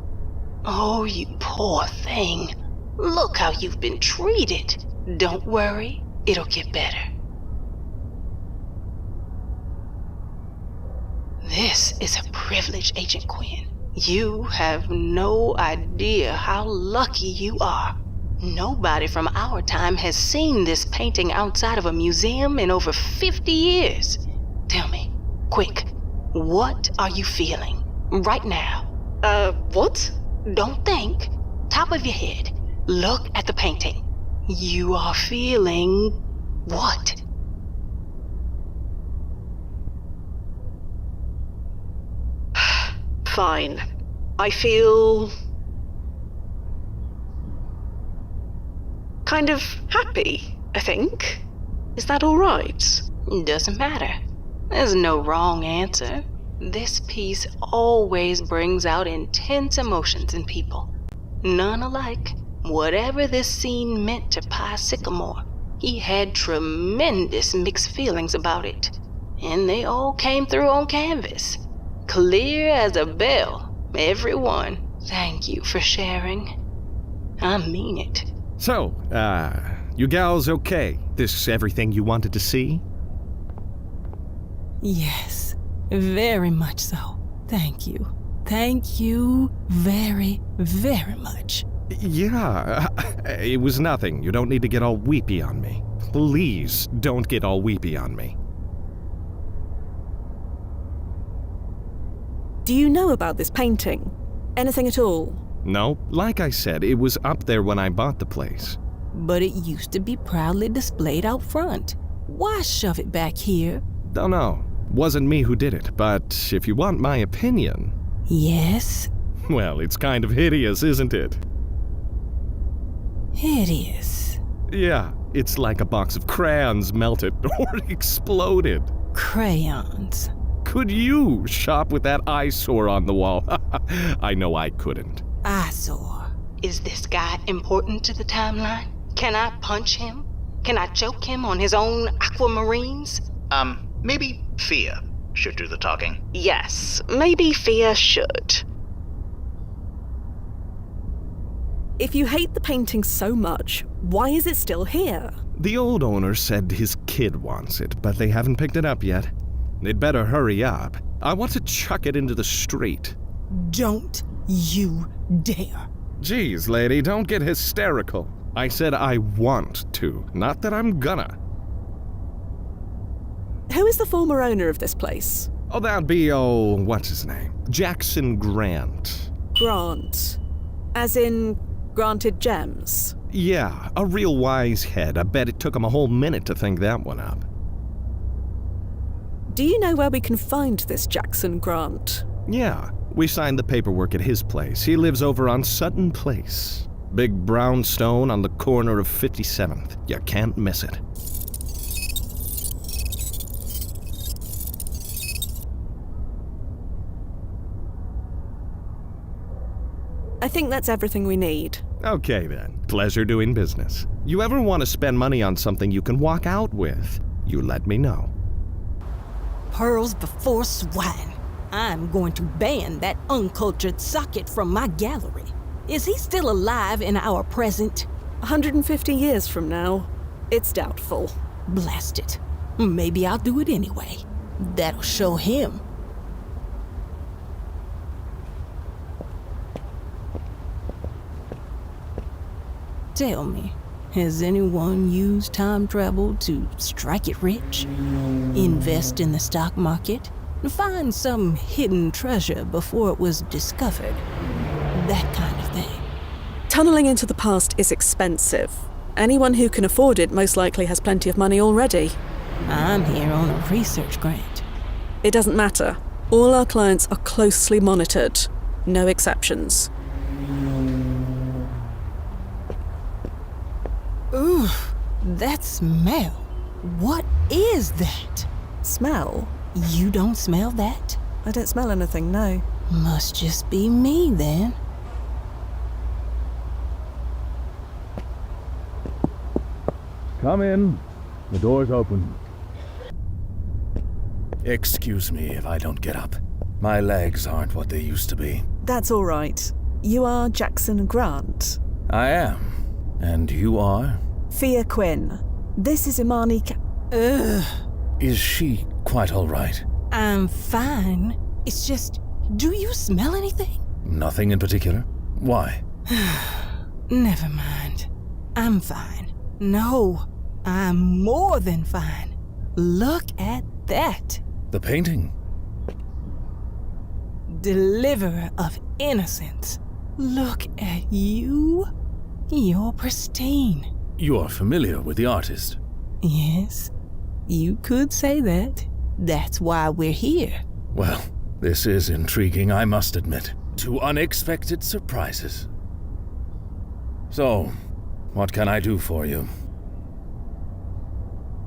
Oh, you poor thing. Look how you've been treated. Don't worry, it'll get better. This is a privilege, Agent Quinn. You have no idea how lucky you are. Nobody from our time has seen this painting outside of a museum in over 50 years. Tell me, quick, what are you feeling right now? What? Don't think. Top of your head. Look at the painting. You are feeling what? Fine. I feel kind of happy, I think. Is that all right? Doesn't matter. There's no wrong answer. This piece always brings out intense emotions in people. None alike. Whatever this scene meant to Pi Sycamore, he had tremendous mixed feelings about it. And they all came through on canvas. Clear as a bell. Every one. Thank you for sharing. I mean it. So, you gals okay? This everything you wanted to see? Yes, very much so. Thank you. Thank you very, very much. Yeah, it was nothing. You don't need to get all weepy on me. Please don't get all weepy on me. Do you know about this painting? Anything at all? No, like I said, it was up there when I bought the place. But it used to be proudly displayed out front. Why shove it back here? Don't know. Wasn't me who did it, but if you want my opinion... Yes? Well, it's kind of hideous, isn't it? It is. Yeah, it's like a box of crayons melted or exploded. Crayons. Could you shop with that eyesore on the wall? I know I couldn't. Eyesore. Is this guy important to the timeline? Can I punch him? Can I choke him on his own aquamarines? Maybe Fia should do the talking. Yes, maybe Fia should. If you hate the painting so much, why is it still here? The old owner said his kid wants it, but they haven't picked it up yet. They'd better hurry up. I want to chuck it into the street. Don't you dare. Geez, lady, don't get hysterical. I said I want to, not that I'm gonna. Who is the former owner of this place? Oh, that'd be, what's his name? Jackson Grant. Grant. As in, granted gems? Yeah, a real wise head. I bet it took him a whole minute to think that one up. Do you know where we can find this Jackson Grant? Yeah, we signed the paperwork at his place. He lives over on Sutton Place. Big brown stone on the corner of 57th. You can't miss it. I think that's everything we need. Okay then, pleasure doing business. You ever want to spend money on something you can walk out with, you let me know. Pearls before swine. I'm going to ban that uncultured socket from my gallery. Is he still alive in our present? 150 years from now. It's doubtful. Blast it. Maybe I'll do it anyway. That'll show him. Tell me, has anyone used time travel to strike it rich? Invest in the stock market? Find some hidden treasure before it was discovered? That kind of thing. Tunneling into the past is expensive. Anyone who can afford it most likely has plenty of money already. I'm here on a research grant. It doesn't matter. All our clients are closely monitored. No exceptions. Ooh, that smell. What is that? Smell? You don't smell that? I don't smell anything, no. Must just be me then. Come in. The door's open. Excuse me if I don't get up. My legs aren't what they used to be. That's all right. You are Jackson Grant. I am. And you are? Fia Quinn. This is Imani Ugh. Is she quite all right? I'm fine. It's just, do you smell anything? Nothing in particular. Why? Never mind. I'm fine. No, I'm more than fine. Look at that. The painting. Deliverer of innocence. Look at you. You're pristine. You are familiar with the artist. Yes, you could say that. That's why we're here. Well, this is intriguing, I must admit. Two unexpected surprises. So, what can I do for you?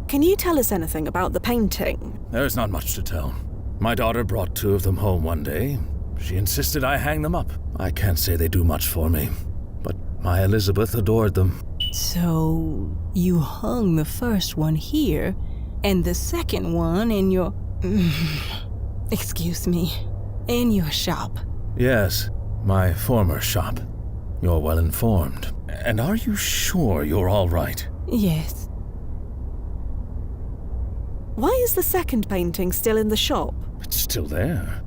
Can you tell us anything about the painting? There's not much to tell. My daughter brought two of them home one day. She insisted I hang them up. I can't say they do much for me, but my Elizabeth adored them. So, you hung the first one here, and the second one in your... excuse me, in your shop. Yes, my former shop. You're well informed. And are you sure you're all right? Yes. Why is the second painting still in the shop? It's still there.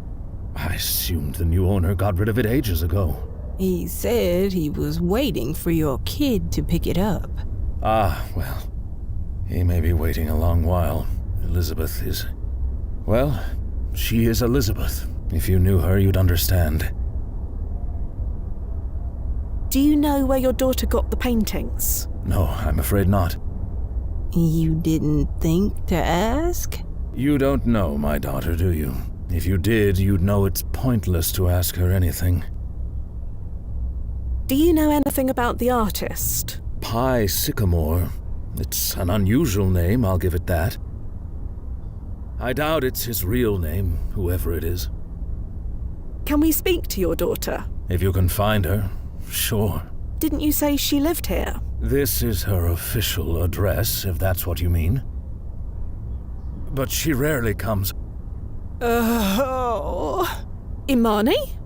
I assumed the new owner got rid of it ages ago. He said he was waiting for your kid to pick it up. Ah, well, he may be waiting a long while. Elizabeth is... well, she is Elizabeth. If you knew her, you'd understand. Do you know where your daughter got the paintings? No, I'm afraid not. You didn't think to ask? You don't know my daughter, do you? If you did, you'd know it's pointless to ask her anything. Do you know anything about the artist? Pi Sycamore. It's an unusual name, I'll give it that. I doubt it's his real name, whoever it is. Can we speak to your daughter? If you can find her, sure. Didn't you say she lived here? This is her official address, if that's what you mean. But she rarely comes. Oh. Imani?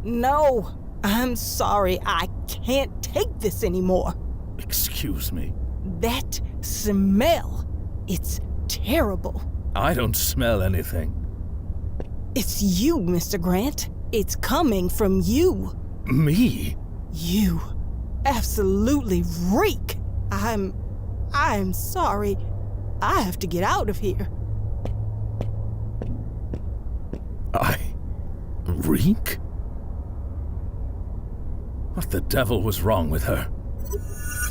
No, I'm sorry. I can't take this anymore. Excuse me. That smell. It's terrible. I don't smell anything. It's you, Mr. Grant. It's coming from you. Me? You absolutely reek. I'm sorry. I have to get out of here. I reek? What the devil was wrong with her?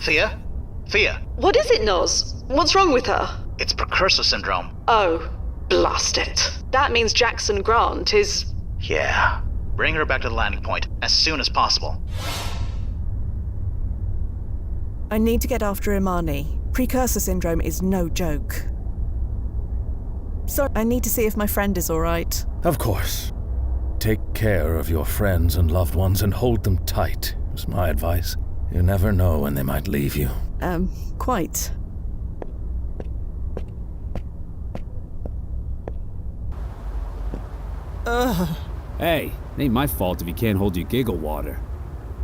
Thea? Thea? What is it, Noz? What's wrong with her? It's precursor syndrome. Oh, blast it. That means Jackson Grant is... Yeah. Bring her back to the landing point as soon as possible. I need to get after Imani. Precursor syndrome is no joke. Sorry, I need to see if my friend is alright. Of course. Take care of your friends and loved ones and hold them tight, is my advice. You never know when they might leave you. Quite. Ugh. Hey, it ain't my fault if you can't hold your giggle water.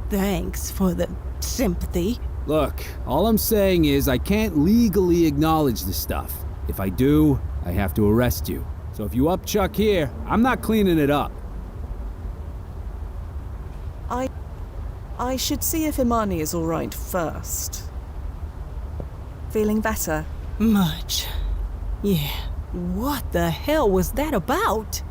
Thanks for the sympathy. Look, all I'm saying is I can't legally acknowledge this stuff. If I do, I have to arrest you. So if you upchuck here, I'm not cleaning it up. I should see if Imani is alright first. Feeling better? Much. Yeah. What the hell was that about?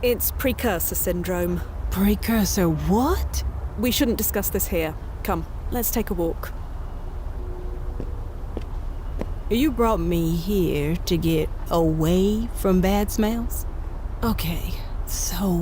It's precursor syndrome. Precursor what? We shouldn't discuss this here. Come, let's take a walk. You brought me here to get away from bad smells? Okay, so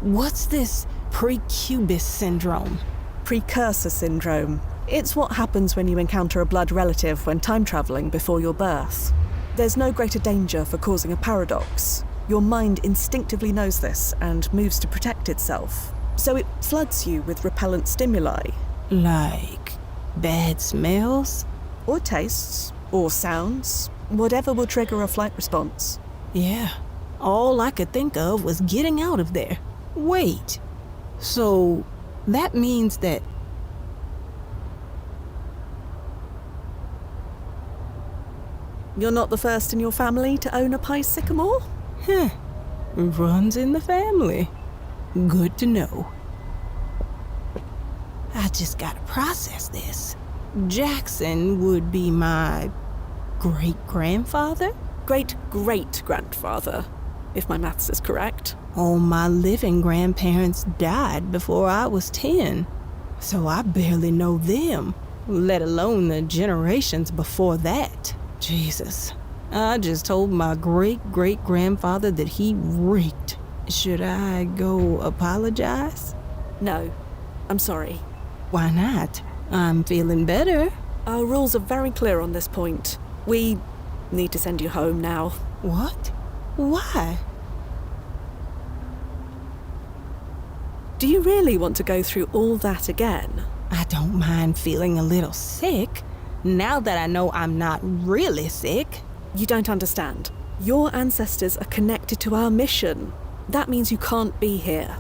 what's this precubus syndrome? Precursor syndrome. It's what happens when you encounter a blood relative when time traveling before your birth. There's no greater danger for causing a paradox. Your mind instinctively knows this and moves to protect itself. So it floods you with repellent stimuli. Like bad smells? Or tastes, or sounds, whatever will trigger a flight response. Yeah, all I could think of was getting out of there. Wait, so that means that... You're not the first in your family to own a Pi Sycamore? Huh. Runs in the family. Good to know. I just gotta process this. Jackson would be my great-grandfather? Great-great-grandfather, if my maths is correct. All my living grandparents died before I was 10, so I barely know them, let alone the generations before that. Jesus, I just told my great-great-grandfather that he reeked. Should I go apologize? No, I'm sorry. Why not? I'm feeling better. Our rules are very clear on this point. We need to send you home now. What? Why? Do you really want to go through all that again? I don't mind feeling a little sick, now that I know I'm not really sick. You don't understand. Your ancestors are connected to our mission. That means you can't be here.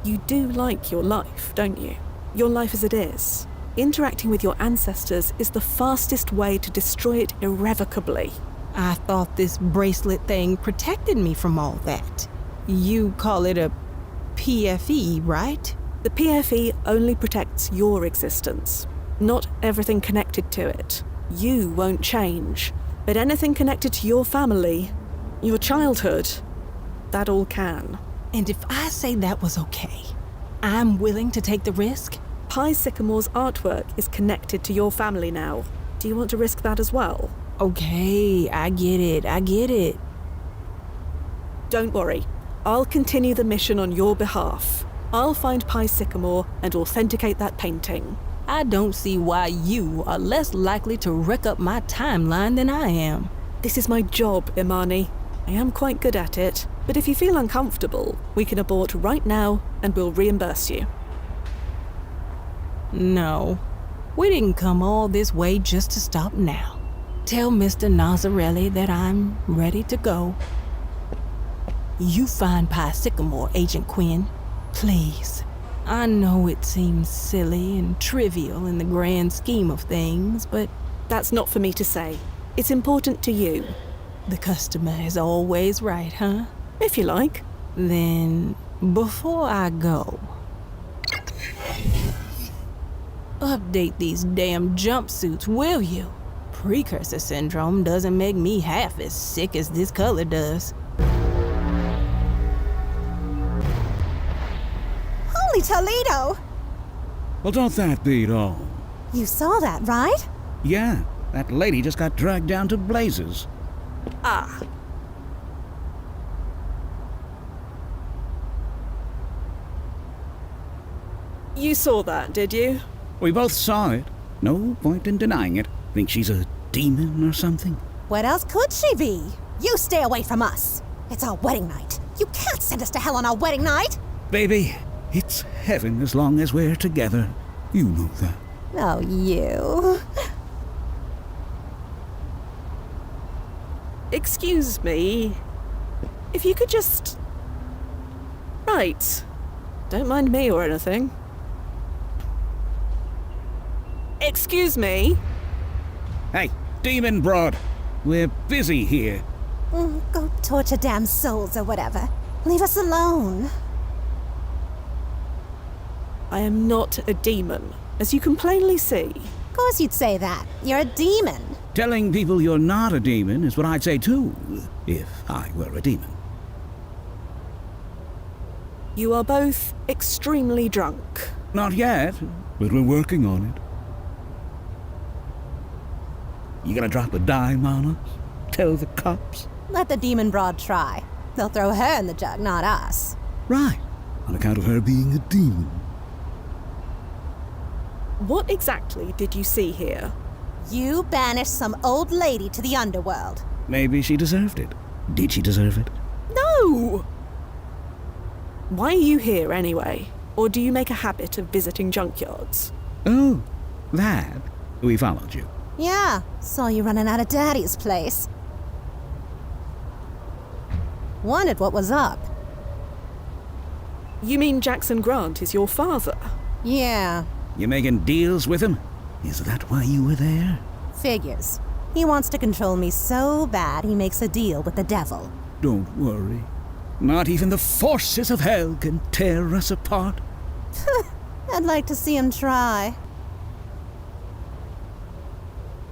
You do like your life, don't you? Your life as it is. Interacting with your ancestors is the fastest way to destroy it irrevocably. I thought this bracelet thing protected me from all that. You call it a PFE, right? The PFE only protects your existence, not everything connected to it. You won't change, but anything connected to your family, your childhood, that all can. And if I say that was okay, I'm willing to take the risk? Pi Sycamore's artwork is connected to your family now. Do you want to risk that as well? Okay, I get it. Don't worry. I'll continue the mission on your behalf. I'll find Pi Sycamore and authenticate that painting. I don't see why you are less likely to wreck up my timeline than I am. This is my job, Imani. I am quite good at it, but if you feel uncomfortable, we can abort right now and we'll reimburse you. No, we didn't come all this way just to stop now. Tell Mr. Nazarelli that I'm ready to go. You find Pi Sycamore, Agent Quinn. Please. I know it seems silly and trivial in the grand scheme of things, but that's not for me to say. It's important to you. The customer is always right, huh? If you like. Then, before I go, update these damn jumpsuits, will you? Precursor syndrome doesn't make me half as sick as this color does. Holy Toledo! Well, don't that beat all? You saw that, right? Yeah, that lady just got dragged down to blazes. Ah. You saw that, did you? We both saw it. No point in denying it. Think she's a demon or something? What else could she be? You stay away from us. It's our wedding night. You can't send us to hell on our wedding night. Baby, it's heaven as long as we're together. You know that. Oh, you. Excuse me. If you could just... Right. Don't mind me or anything. Excuse me. Hey, demon broad. We're busy here. Go torture damn souls or whatever. Leave us alone. I am not a demon, as you can plainly see. Of course you'd say that. You're a demon. Telling people you're not a demon is what I'd say too, if I were a demon. You are both extremely drunk. Not yet, but we're working on it. You gonna drop a dime on us? Tell the cops? Let the demon broad try. They'll throw her in the jug, not us. Right, on account of her being a demon. What exactly did you see here? You banished some old lady to the underworld. Maybe she deserved it. Did she deserve it? No! Why are you here anyway? Or do you make a habit of visiting junkyards? Oh, that? We followed you. Yeah, saw you running out of Daddy's place. Wondered what was up. You mean Jackson Grant is your father? Yeah. You making deals with him? Is that why you were there? Figures. He wants to control me so bad he makes a deal with the devil. Don't worry. Not even the forces of hell can tear us apart. I'd like to see him try.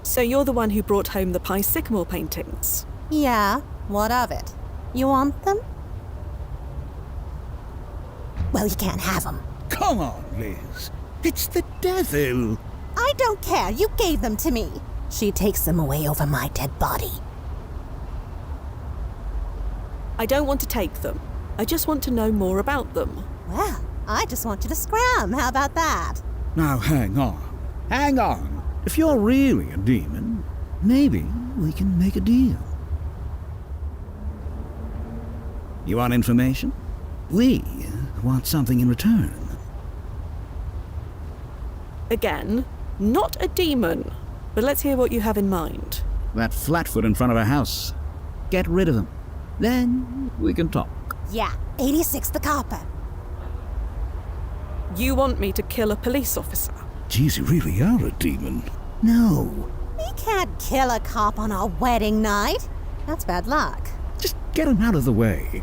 So you're the one who brought home the Pi Sycamore paintings? Yeah, what of it? You want them? Well, you can't have them. Come on, Liz. It's the devil. I don't care. You gave them to me. She takes them away over my dead body. I don't want to take them. I just want to know more about them. Well, I just want you to scram. How about that? Now, hang on. Hang on. If you're really a demon, maybe we can make a deal. You want information? We want something in return. Again, not a demon. But let's hear what you have in mind. That flatfoot in front of our house. Get rid of him. Then we can talk. Yeah, 86 the copper. You want me to kill a police officer? Geez, you really are a demon. No. We can't kill a cop on our wedding night. That's bad luck. Just get him out of the way.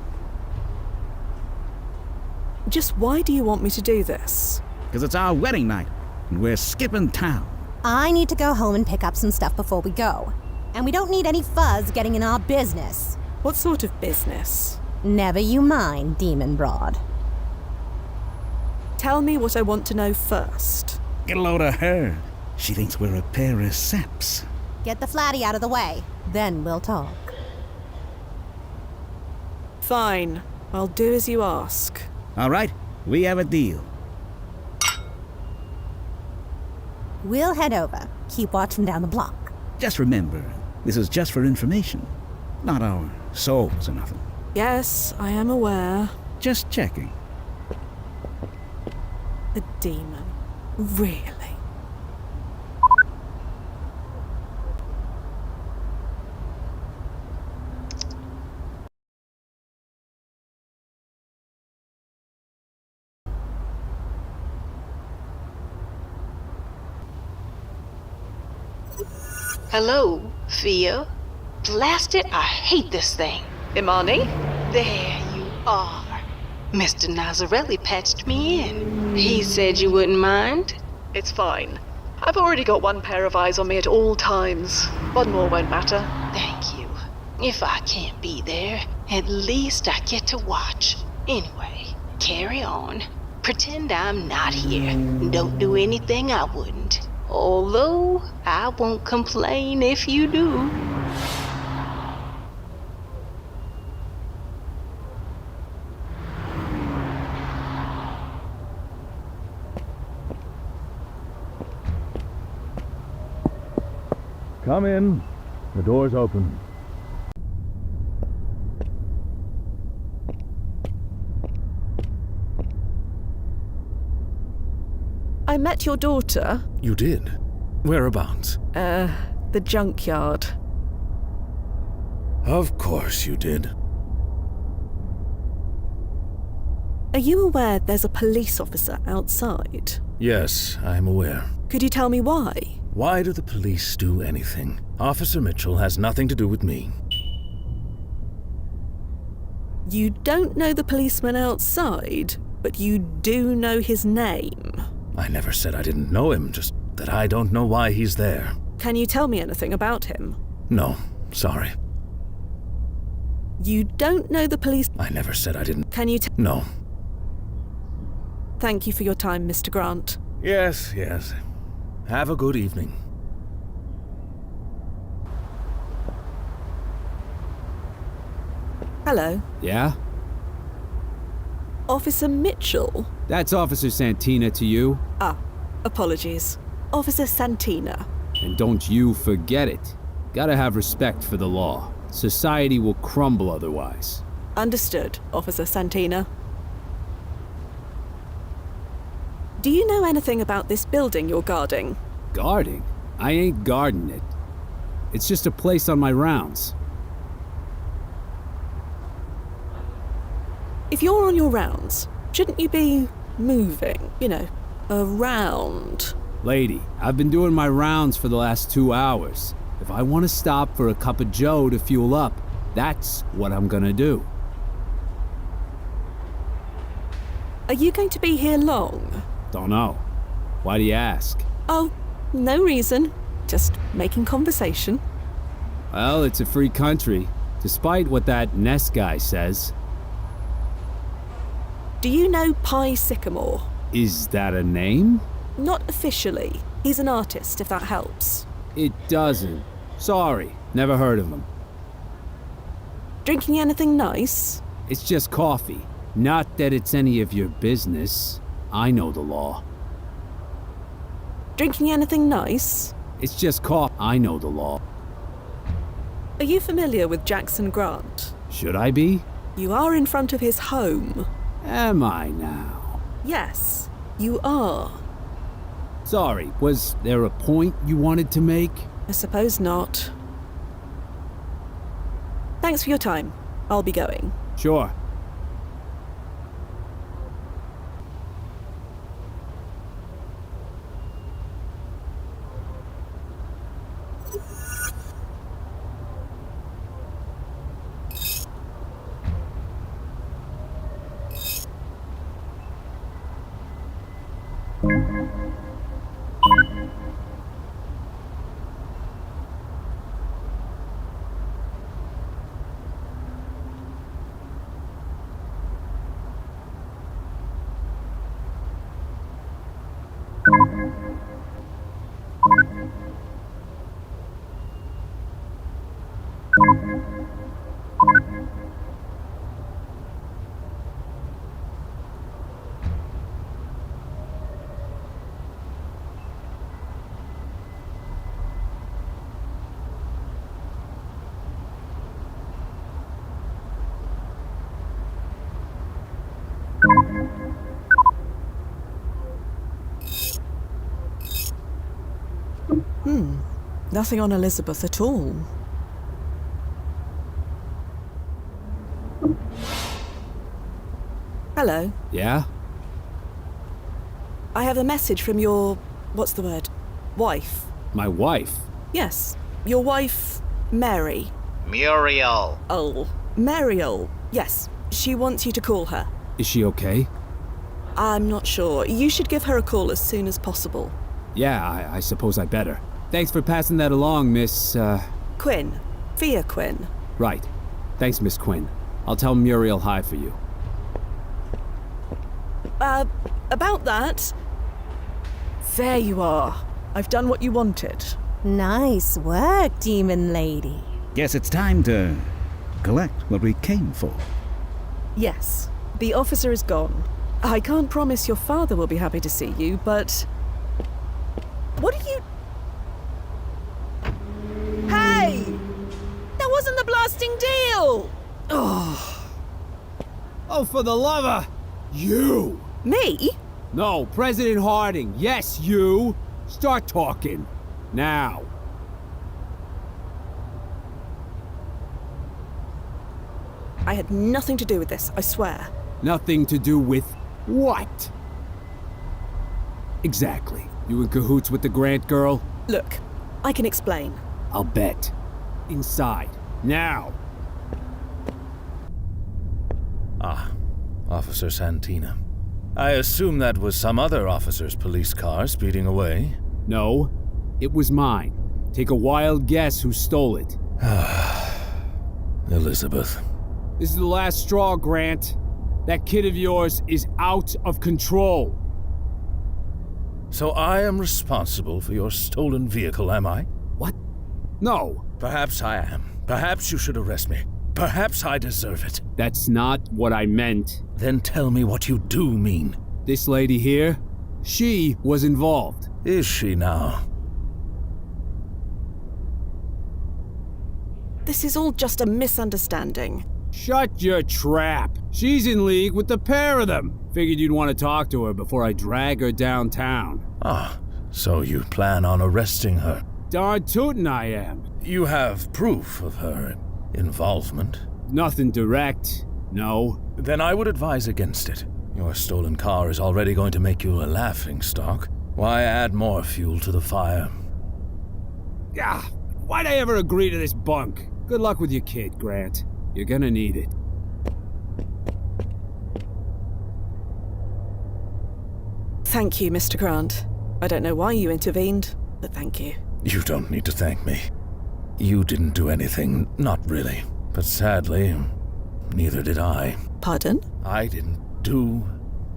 Just why do you want me to do this? Because it's our wedding night, and we're skipping town. I need to go home and pick up some stuff before we go. And we don't need any fuzz getting in our business. What sort of business? Never you mind, Demon Broad. Tell me what I want to know first. Get a load of her. She thinks we're a pair of saps. Get the flatty out of the way. Then we'll talk. Fine. I'll do as you ask. All right. We have a deal. We'll head over. Keep watch from down the block. Just remember, this is just for information. Not our souls or nothing. Yes, I am aware. Just checking. A demon. Really? Hello, Fia. Blast it, I hate this thing. Imani? There you are. Mr. Nazarelli patched me in. He said you wouldn't mind. It's fine. I've already got one pair of eyes on me at all times. One more won't matter. Thank you. If I can't be there, at least I get to watch. Anyway, carry on. Pretend I'm not here. Don't do anything I wouldn't. Although, I won't complain if you do. Come in. The door's open. I met your daughter. You did? Whereabouts? The junkyard. Of course you did. Are you aware there's a police officer outside? Yes, I'm aware. Could you tell me why? Why do the police do anything? Officer Mitchell has nothing to do with me. You don't know the policeman outside, but you do know his name. I never said I didn't know him, just that I don't know why he's there. Can you tell me anything about him? No, sorry. You don't know the police... I never said I didn't... Can you No. Thank you for your time, Mr. Grant. Yes. Have a good evening. Hello. Yeah? Officer Mitchell? That's Officer Santina to you. Ah, apologies. Officer Santina. And don't you forget it. Gotta have respect for the law. Society will crumble otherwise. Understood, Officer Santina. Do you know anything about this building you're guarding? Guarding? I ain't guarding it. It's just a place on my rounds. If you're on your rounds, shouldn't you be moving, around? Lady, I've been doing my rounds for the last 2 hours. If I want to stop for a cup of joe to fuel up, that's what I'm gonna do. Are you going to be here long? Don't know. Why do you ask? Oh, no reason. Just making conversation. Well, it's a free country, despite what that Ness guy says. Do you know Pie Sycamore? Is that a name? Not officially. He's an artist, if that helps. It doesn't. Sorry, never heard of him. Drinking anything nice? It's just coffee. Not that it's any of your business. I know the law. Drinking anything nice? It's just coffee. I know the law. Are you familiar with Jackson Grant? Should I be? You are in front of his home. Am I now? Yes, you are. Sorry, was there a point you wanted to make? I suppose not. Thanks for your time. I'll be going. Sure. Nothing on Elizabeth at all. Hello. Yeah? I have a message from your... what's the word? Wife. My wife? Yes. Your wife, Mary. Muriel. Oh, Mariel. Yes. She wants you to call her. Is she okay? I'm not sure. You should give her a call as soon as possible. Yeah, I suppose I better. Thanks for passing that along, Miss, Quinn. Fia Quinn. Right. Thanks, Miss Quinn. I'll tell Muriel hi for you. About that... There you are. I've done what you wanted. Nice work, demon lady. Guess it's time to collect what we came for. Yes. The officer is gone. I can't promise your father will be happy to see you, but... What are you... Hey! That wasn't the blasting deal! Oh, for the lover! You! Me? No, President Harding. Yes, you! Start talking. Now. I had nothing to do with this, I swear. Nothing to do with what? Exactly. You in cahoots with the Grant girl? Look, I can explain. I'll bet. Inside. Now. Ah, Officer Santina. I assume that was some other officer's police car speeding away. No, it was mine. Take a wild guess who stole it. Elizabeth. This is the last straw, Grant. That kid of yours is out of control. So I am responsible for your stolen vehicle, am I? What? No. Perhaps I am. Perhaps you should arrest me. Perhaps I deserve it. That's not what I meant. Then tell me what you do mean. This lady here, she was involved. Is she now? This is all just a misunderstanding. Shut your trap. She's in league with the pair of them. Figured you'd want to talk to her before I drag her downtown. Ah, so you plan on arresting her? Darn tootin' I am. You have proof of her involvement? Nothing direct, no. Then I would advise against it. Your stolen car is already going to make you a laughingstock. Why add more fuel to the fire? Yeah, why'd I ever agree to this bunk? Good luck with your kid, Grant. You're gonna need it. Thank you, Mr. Grant. I don't know why you intervened, but thank you. You don't need to thank me. You didn't do anything, not really. But sadly, neither did I. Pardon? I didn't do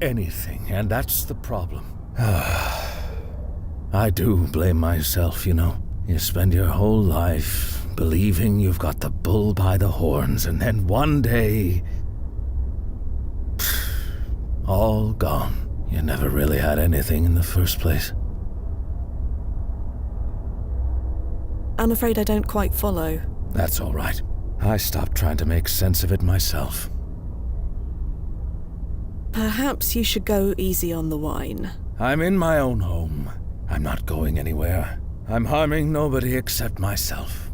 anything, and that's the problem. I do blame myself, you know. You spend your whole life believing you've got the bull by the horns, and then one day... all gone. You never really had anything in the first place. I'm afraid I don't quite follow. That's all right. I stopped trying to make sense of it myself. Perhaps you should go easy on the wine. I'm in my own home. I'm not going anywhere. I'm harming nobody except myself.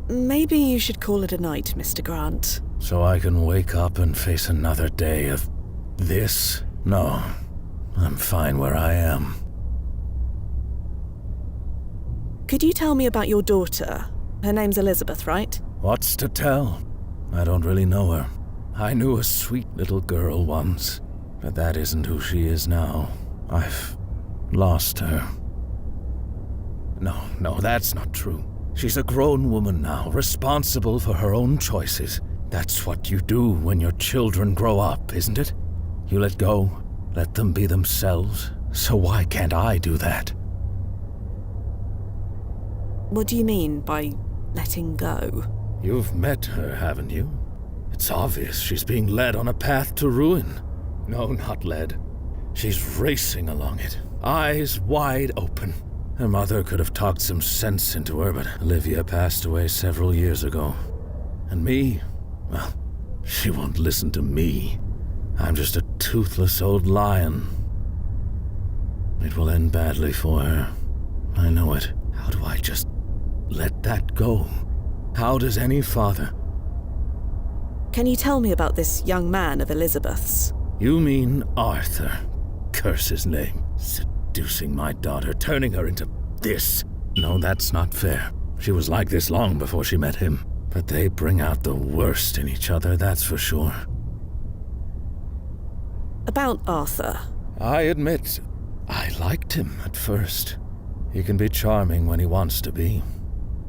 Maybe you should call it a night, Mr. Grant. So I can wake up and face another day of this? No, I'm fine where I am. Could you tell me about your daughter? Her name's Elizabeth, right? What's to tell? I don't really know her. I knew a sweet little girl once, but that isn't who she is now. I've lost her. No, that's not true. She's a grown woman now, responsible for her own choices. That's what you do when your children grow up, isn't it? You let go, let them be themselves. So why can't I do that? What do you mean by letting go? You've met her, haven't you? It's obvious she's being led on a path to ruin. No, not led. She's racing along it, eyes wide open. Her mother could have talked some sense into her, but Olivia passed away several years ago. And me, well, She won't listen to me. I'm just a toothless old lion. It will end badly for her. I know it. How do I just let that go? How does any father? Can you tell me about this young man of Elizabeth's? You mean Arthur? Curse his name. Seducing my daughter, turning her into this. No, that's not fair. She was like this long before she met him. But they bring out the worst in each other, that's for sure. About Arthur. I admit, I liked him at first. He can be charming when he wants to be.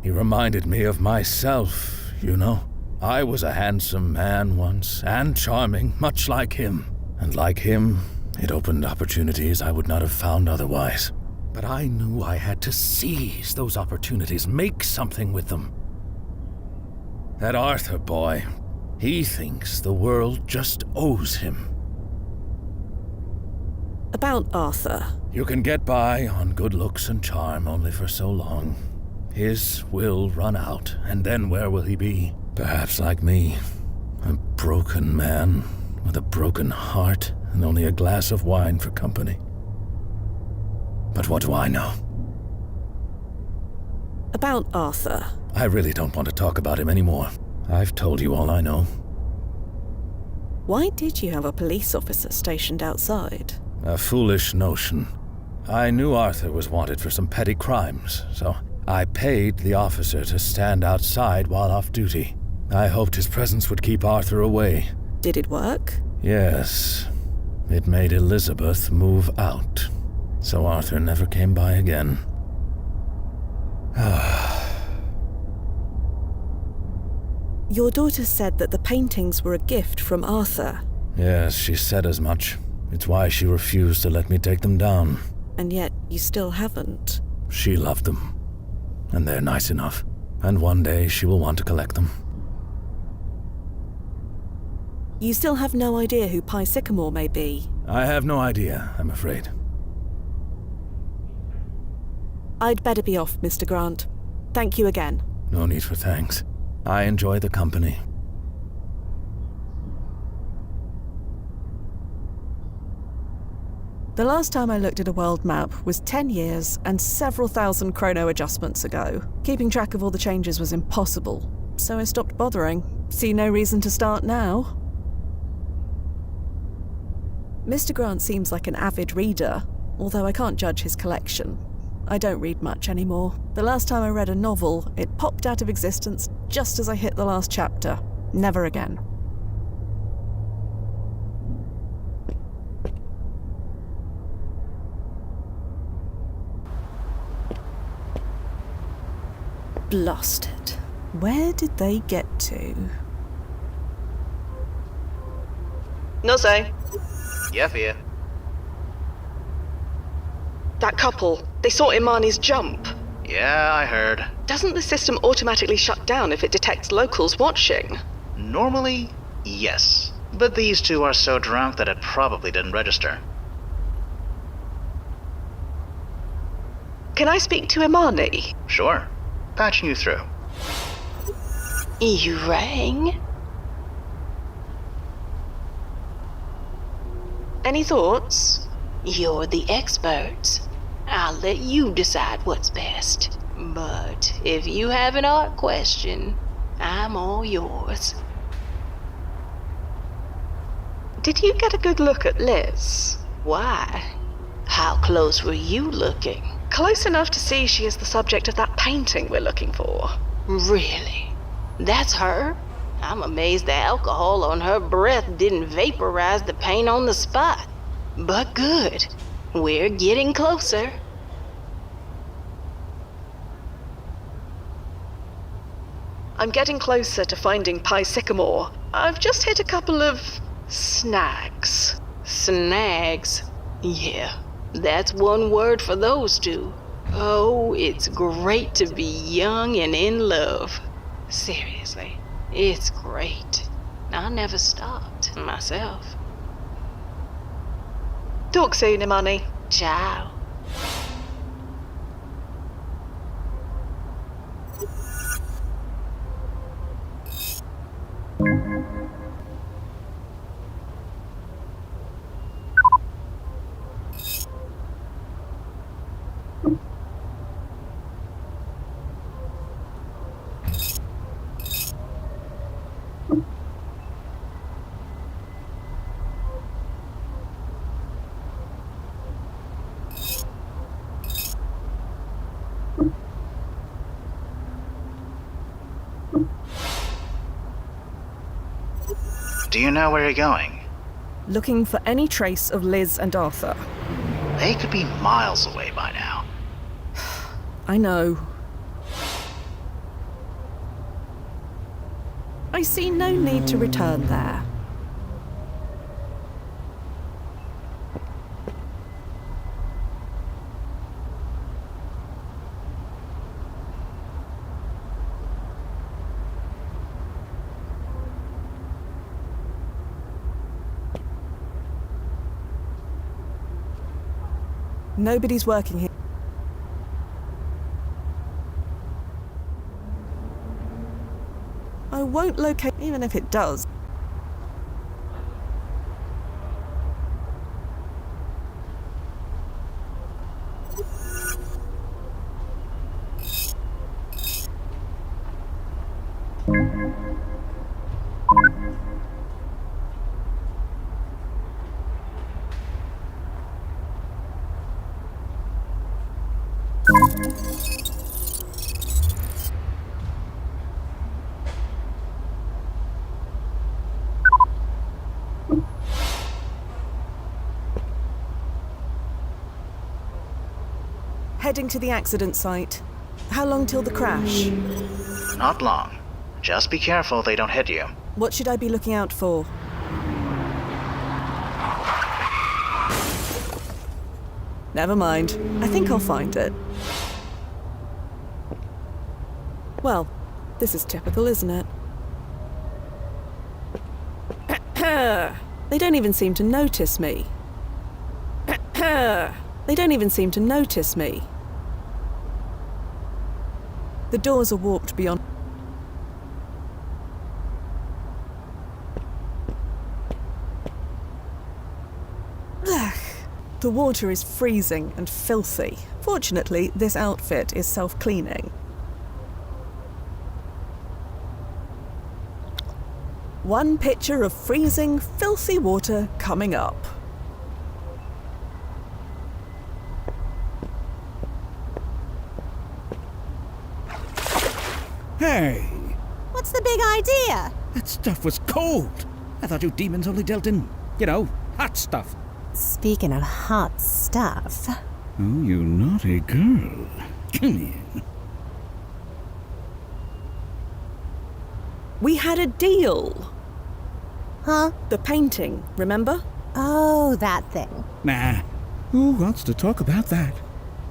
He reminded me of myself, you know. I was a handsome man once, and charming, much like him. And like him, it opened opportunities I would not have found otherwise. But I knew I had to seize those opportunities, make something with them. That Arthur boy, he thinks the world just owes him. About Arthur. You can get by on good looks and charm only for so long. His will run out, and then where will he be? Perhaps like me, a broken man with a broken heart and only a glass of wine for company. But what do I know? About Arthur. I really don't want to talk about him anymore. I've told you all I know. Why did you have a police officer stationed outside? A foolish notion. I knew Arthur was wanted for some petty crimes, so I paid the officer to stand outside while off duty. I hoped his presence would keep Arthur away. Did it work? Yes. It made Elizabeth move out, so Arthur never came by again. Your daughter said that the paintings were a gift from Arthur. Yes, she said as much. It's why she refused to let me take them down. And yet you still haven't. She loved them. And they're nice enough. And one day she will want to collect them. You still have no idea who Pi Sycamore may be? I have no idea, I'm afraid. I'd better be off, Mr. Grant. Thank you again. No need for thanks. I enjoy the company. The last time I looked at a world map was 10 years and several thousand chrono adjustments ago. Keeping track of all the changes was impossible, so I stopped bothering. See no reason to start now. Mr. Grant seems like an avid reader, although I can't judge his collection. I don't read much anymore. The last time I read a novel, it popped out of existence just as I hit the last chapter. Never again. Blasted. Where did they get to? No say. Yeah, Fia. That couple, they saw Imani's jump. Yeah, I heard. Doesn't the system automatically shut down if it detects locals watching? Normally, yes. But these two are so drunk that it probably didn't register. Can I speak to Imani? Sure. Patching you through. You rang? Any thoughts? You're the expert. I'll let you decide what's best. But if you have an art question, I'm all yours. Did you get a good look at Liz? Why? How close were you looking? Close enough to see she is the subject of that painting we're looking for. Really? That's her? I'm amazed the alcohol on her breath didn't vaporize the paint on the spot. But good. We're getting closer. I'm getting closer to finding Pi Sycamore. I've just hit a couple of snags. Snags? Yeah, that's one word for those two. Oh, it's great to be young and in love. Seriously, it's great. I never stopped, myself. Talk soon, Imani. Ciao. Do you know where you're going? Looking for any trace of Liz and Arthur. They could be miles away by now. I know. I see no need to return there. Nobody's working here. I won't locate, even if it does. Heading to the accident site. How long till the crash? Not long. Just be careful they don't hit you. What should I be looking out for? Never mind. I think I'll find it. Well, this is typical, isn't it? They don't even seem to notice me. They don't even seem to notice me. The doors are warped beyond. The water is freezing and filthy. Fortunately, this outfit is self-cleaning. One picture of freezing, filthy water coming up. Hey! What's the big idea? That stuff was cold. I thought you demons only dealt in, hot stuff. Speaking of hot stuff... Oh, you naughty girl. Come here. We had a deal. Huh? The painting, remember? Oh, that thing. Nah. Who wants to talk about that?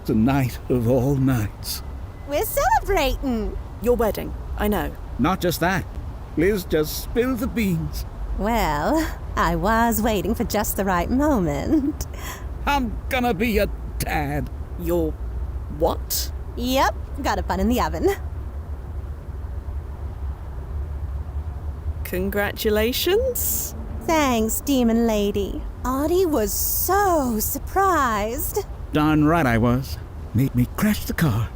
It's a night of all nights. We're celebrating. Your wedding, I know. Not just that. Liz just spilled the beans. Well, I was waiting for just the right moment. I'm gonna be a dad. You're what? Yep, got a bun in the oven. Congratulations. Thanks, demon lady. Audie was so surprised. Darn right I was. Made me crash the car.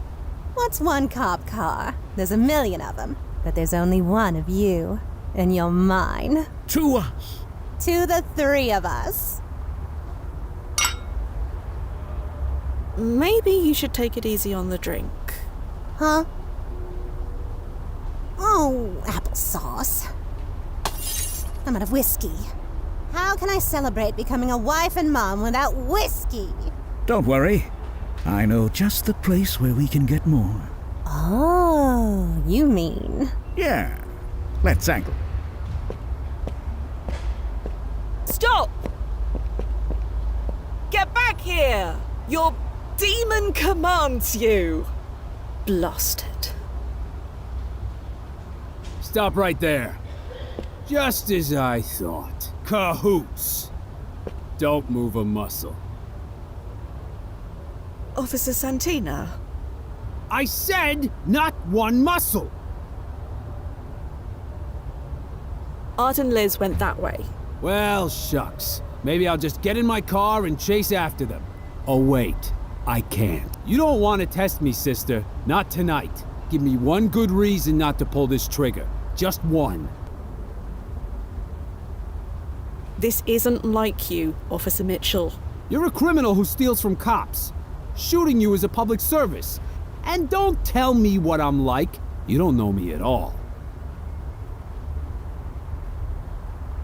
What's one cop car? There's a million of them. But there's only one of you. And you're mine. To us. To the three of us. Maybe you should take it easy on the drink. Huh? Oh, applesauce. I'm out of whiskey. How can I celebrate becoming a wife and mom without whiskey? Don't worry. I know just the place where we can get more. Oh, you mean? Yeah. Let's angle. Stop! Get back here! Your demon commands you! Blasted. Stop right there. Just as I thought. Cahoots. Don't move a muscle. Officer Santina. I said not one muscle! Art and Liz went that way. Well, shucks. Maybe I'll just get in my car and chase after them. Oh, wait. I can't. You don't want to test me, sister. Not tonight. Give me one good reason not to pull this trigger. Just one. This isn't like you, Officer Mitchell. You're a criminal who steals from cops. Shooting you is a public service. And don't tell me what I'm like. You don't know me at all.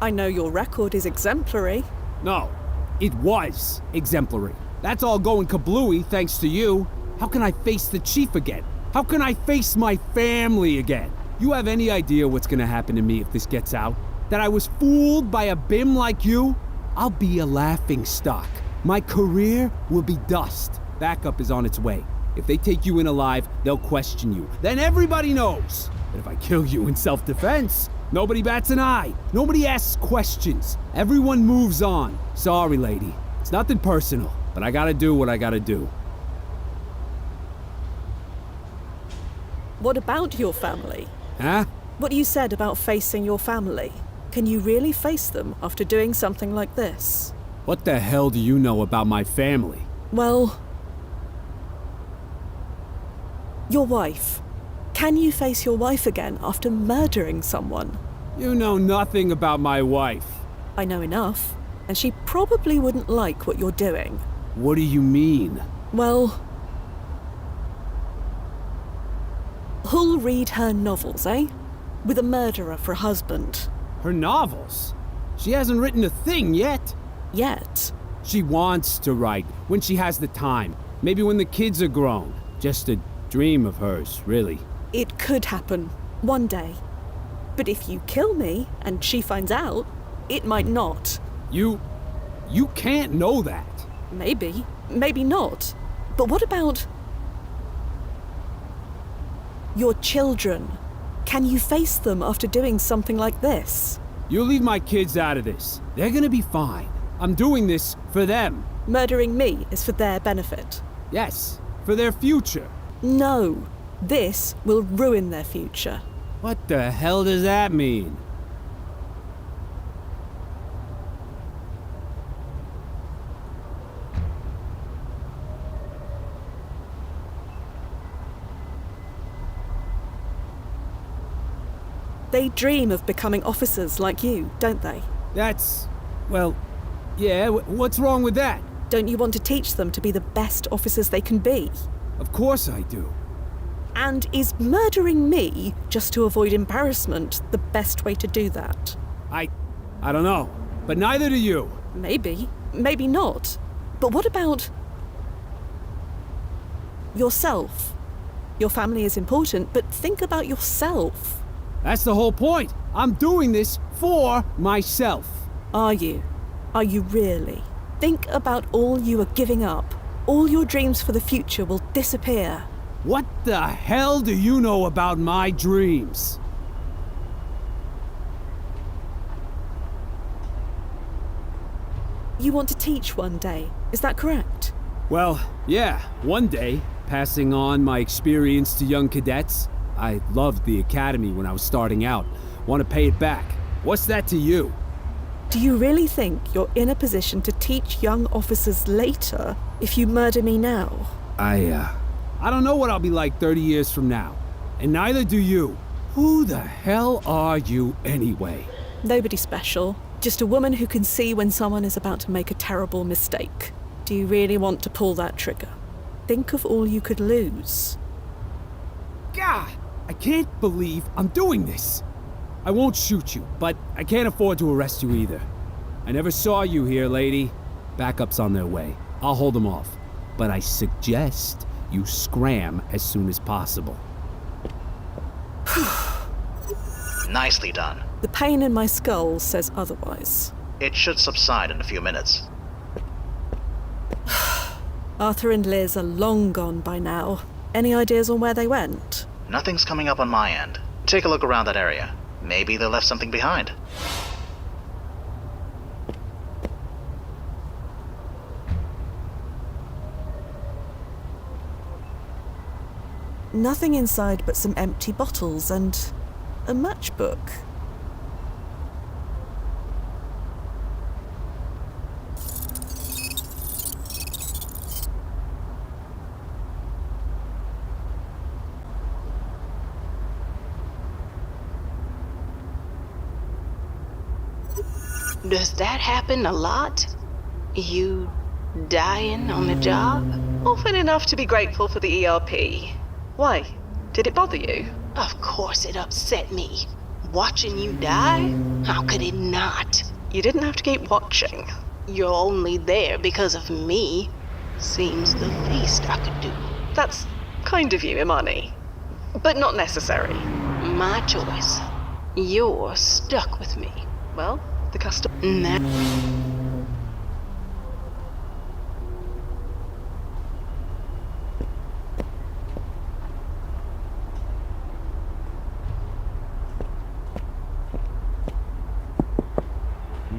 I know your record is exemplary. No, it was exemplary. That's all going kablooey thanks to you. How can I face the chief again? How can I face my family again? You have any idea what's gonna happen to me if this gets out? That I was fooled by a bim like you? I'll be a laughing stock. My career will be dust. Backup is on its way. If they take you in alive, they'll question you. Then everybody knows. But if I kill you in self-defense, nobody bats an eye. Nobody asks questions. Everyone moves on. Sorry, lady. It's nothing personal, but I gotta do what I gotta do. What about your family? Huh? What you said about facing your family. Can you really face them after doing something like this? What the hell do you know about my family? Well, your wife. Can you face your wife again after murdering someone? You know nothing about my wife. I know enough, and she probably wouldn't like what you're doing. What do you mean? Well, who'll read her novels, eh? With a murderer for a husband. Her novels? She hasn't written a thing yet. Yet? She wants to write, when she has the time. Maybe when the kids are grown. Just a dream of hers, really. It could happen, one day. But if you kill me, and she finds out, it might not. You can't know that. Maybe, maybe not. But what about your children? Can you face them after doing something like this? You leave my kids out of this. They're gonna be fine. I'm doing this for them. Murdering me is for their benefit. Yes, for their future. No, this will ruin their future. What the hell does that mean? They dream of becoming officers like you, don't they? That's... well, yeah, what's wrong with that? Don't you want to teach them to be the best officers they can be? Of course I do. And is murdering me, just to avoid embarrassment, the best way to do that? I don't know, but neither do you. Maybe, maybe not. But what about yourself? Your family is important, but think about yourself. That's the whole point. I'm doing this for myself. Are you? Are you really? Think about all you are giving up. All your dreams for the future will disappear. What the hell do you know about my dreams? You want to teach one day, is that correct? Well, yeah, one day, passing on my experience to young cadets. I loved the academy when I was starting out. Want to pay it back. What's that to you? Do you really think you're in a position to teach young officers later if you murder me now? I don't know what I'll be like 30 years from now. And neither do you. Who the hell are you anyway? Nobody special. Just a woman who can see when someone is about to make a terrible mistake. Do you really want to pull that trigger? Think of all you could lose. God! I can't believe I'm doing this. I won't shoot you, but I can't afford to arrest you either. I never saw you here, lady. Backup's on their way. I'll hold them off. But I suggest you scram as soon as possible. Nicely done. The pain in my skull says otherwise. It should subside in a few minutes. Arthur and Liz are long gone by now. Any ideas on where they went? Nothing's coming up on my end. Take a look around that area. Maybe they left something behind. Nothing inside but some empty bottles and a matchbook. Does that happen a lot? You dying on the job? Often enough to be grateful for the ERP. Why? Did it bother you? Of course it upset me. watching you die? How could it not? You didn't have to keep watching. You're only there because of me. Seems the least I could do. That's kind of you, Imani. But not necessary. My choice. You're stuck with me. Well, the custom...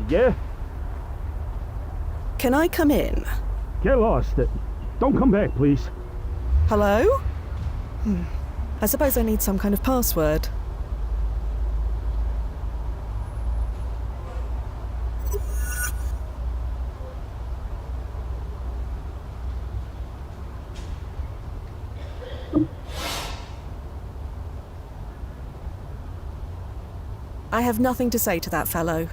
Yeah? Can I come in? Get lost. Don't come back, please. Hello? I suppose I need some kind of password. I have nothing to say to that fellow.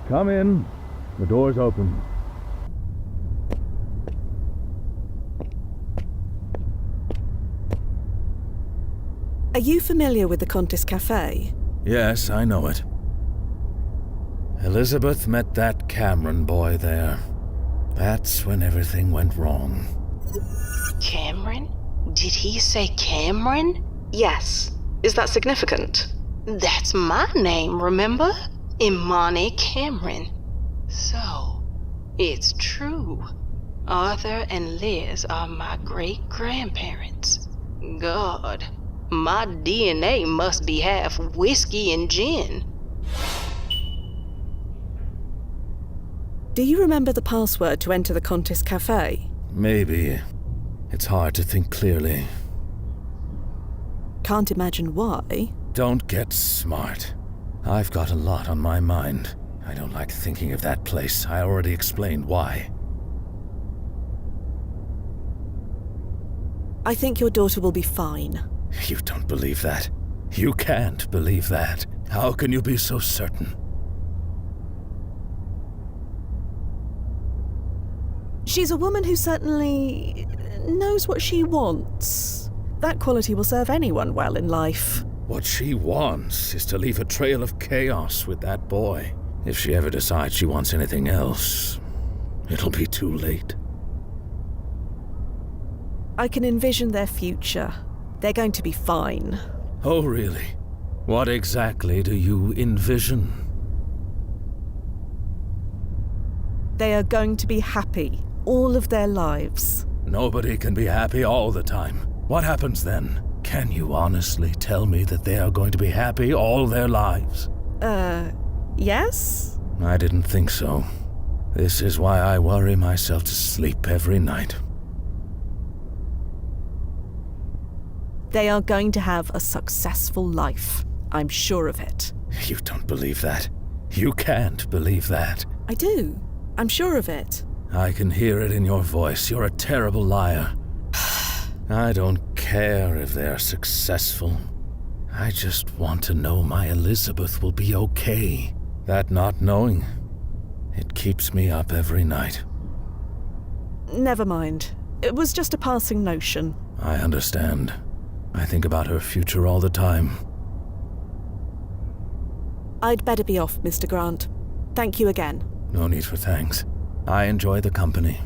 Come in. The door's open. Are you familiar with the Contis Cafe? Yes, I know it. Elizabeth met that Cameron boy there. That's when everything went wrong. Cameron? Did he say Cameron? Yes. Is that significant? That's my name, remember? Imani Cameron. So, it's true. Arthur and Liz are my great-grandparents. God, my DNA must be half whiskey and gin. Do you remember the password to enter the Contis Cafe? Maybe. It's hard to think clearly. Can't imagine why. Don't get smart. I've got a lot on my mind. I don't like thinking of that place. I already explained why. I think your daughter will be fine. You don't believe that. You can't believe that. How can you be so certain? She's a woman who certainly knows what she wants. That quality will serve anyone well in life. What she wants is to leave a trail of chaos with that boy. If she ever decides she wants anything else, it'll be too late. I can envision their future. They're going to be fine. Oh, really? What exactly do you envision? They are going to be happy all of their lives. Nobody can be happy all the time. What happens then? Can you honestly tell me that they are going to be happy all their lives? Yes? I didn't think so. This is why I worry myself to sleep every night. They are going to have a successful life. I'm sure of it. You don't believe that. You can't believe that. I do. I'm sure of it. I can hear it in your voice. You're a terrible liar. I don't care if they're successful. I just want to know my Elizabeth will be okay. That not knowing, it keeps me up every night. Never mind. It was just a passing notion. I understand. I think about her future all the time. I'd better be off, Mr. Grant. Thank you again. No need for thanks. I enjoy the company.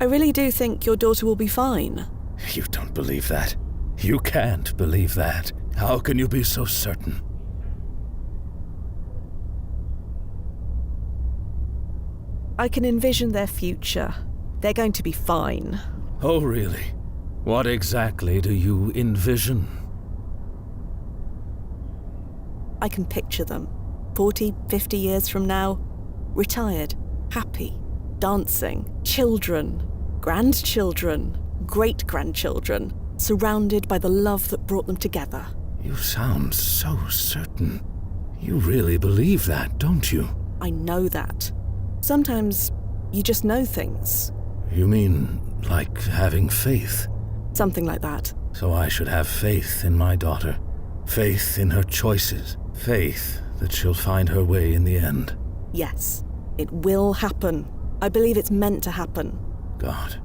I really do think your daughter will be fine. You don't believe that. You can't believe that. How can you be so certain? I can envision their future. They're going to be fine. Oh, really? What exactly do you envision? I can picture them, 40, 50 years from now, retired, happy, dancing, children, grandchildren, great-grandchildren, surrounded by the love that brought them together. You sound so certain. You really believe that, don't you? I know that. Sometimes you just know things. You mean like having faith? Something like that. So I should have faith in my daughter. Faith in her choices. Faith that she'll find her way in the end. Yes, it will happen. I believe it's meant to happen. God,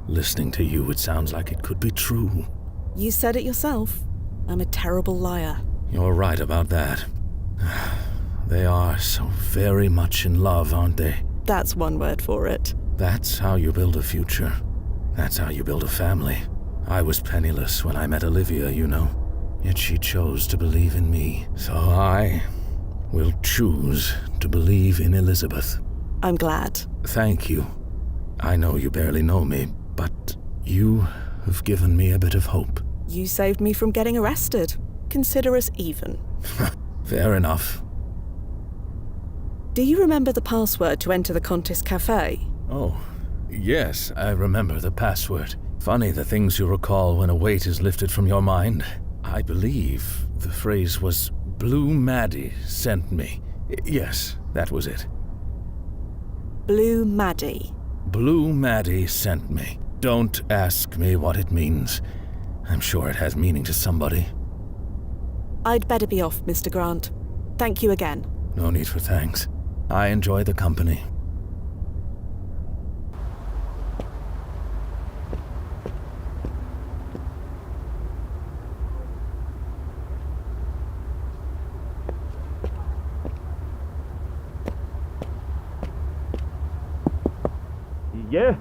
listening to you, it sounds like it could be true. You said it yourself. I'm a terrible liar. You're right about that. They are so very much in love, aren't they? That's one word for it. That's how you build a future. That's how you build a family. I was penniless when I met Olivia, you know. Yet she chose to believe in me. So I will choose to believe in Elizabeth. I'm glad. Thank you. I know you barely know me, but you have given me a bit of hope. You saved me from getting arrested. Consider us even. Fair enough. Do you remember the password to enter the Contest Cafe? Oh, yes, I remember the password. Funny the things you recall when a weight is lifted from your mind. I believe the phrase was Blue Maddie sent me. Yes, that was it. Blue Maddie. Blue Maddie sent me. Don't ask me what it means. I'm sure it has meaning to somebody. I'd better be off, Mr. Grant. Thank you again. No need for thanks. I enjoy the company. Yeah?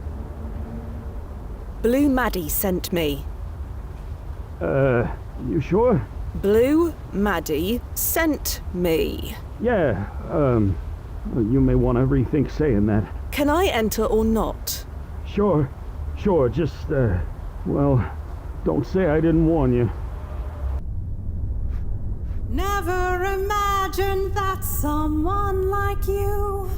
Blue Maddie sent me. You sure? Blue Maddie sent me. Yeah, you may want to rethink saying that. Can I enter or not? Sure, just, well, don't say I didn't warn you. Never imagined that someone like you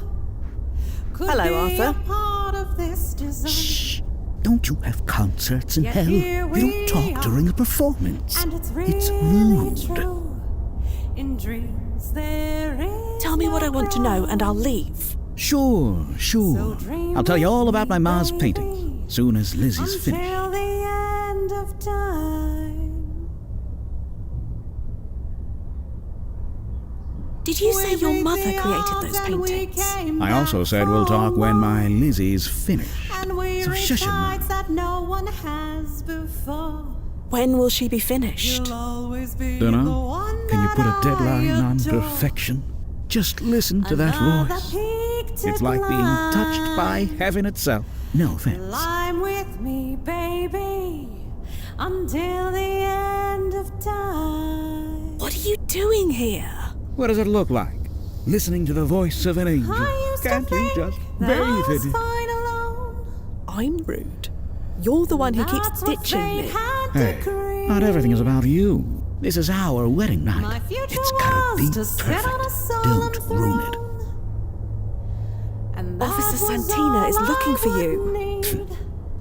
could Hello, be Arthur. a part of this design. Shh! Don't you have concerts in Yet hell? here You don't we talk during a performance. And it's really It's rude. true. In dreams there is Tell me what I want to know and I'll leave. Sure. I'll tell you all about my Ma's painting, soon as Lizzie's finished. until the end of time. Did you say your mother created those paintings? I also said we'll talk when my Lizzie's finished. So shush it now. That no one has before. When will she be finished? Dunno. Can you put a deadline on perfection? Just listen to that voice. It's like being touched by heaven itself. No offense. Climb with me, baby, until the end of time. What are you doing here? What does it look like? Listening to the voice of an angel. Can't you just bathe in it? I'm rude. You're the one who keeps ditching me. Hey, not everything is about you. This is our wedding night. It's gotta be perfect. Don't ruin it. Officer Santina is looking for you.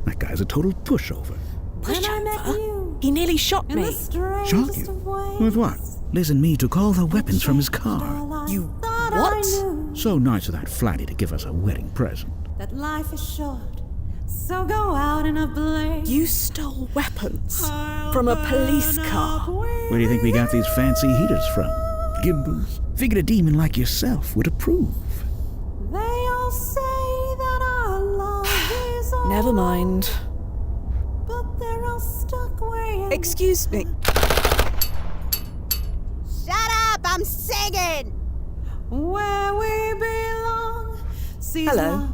That guy's a total pushover. Pushover? He nearly shot me. Shot you? With what? Liz and me took all the weapons from his car. You what? So nice of that flatty to give us a wedding present. That life is short, so go out in a blaze. You stole weapons from a police car. Where do you think we got these fancy heaters from? Gimbals? Figured a demon like yourself would approve. They all say that our love is all Never mind. but they're all stuck way in. Excuse me. Shut up! I'm singing. Where we belong. Hello.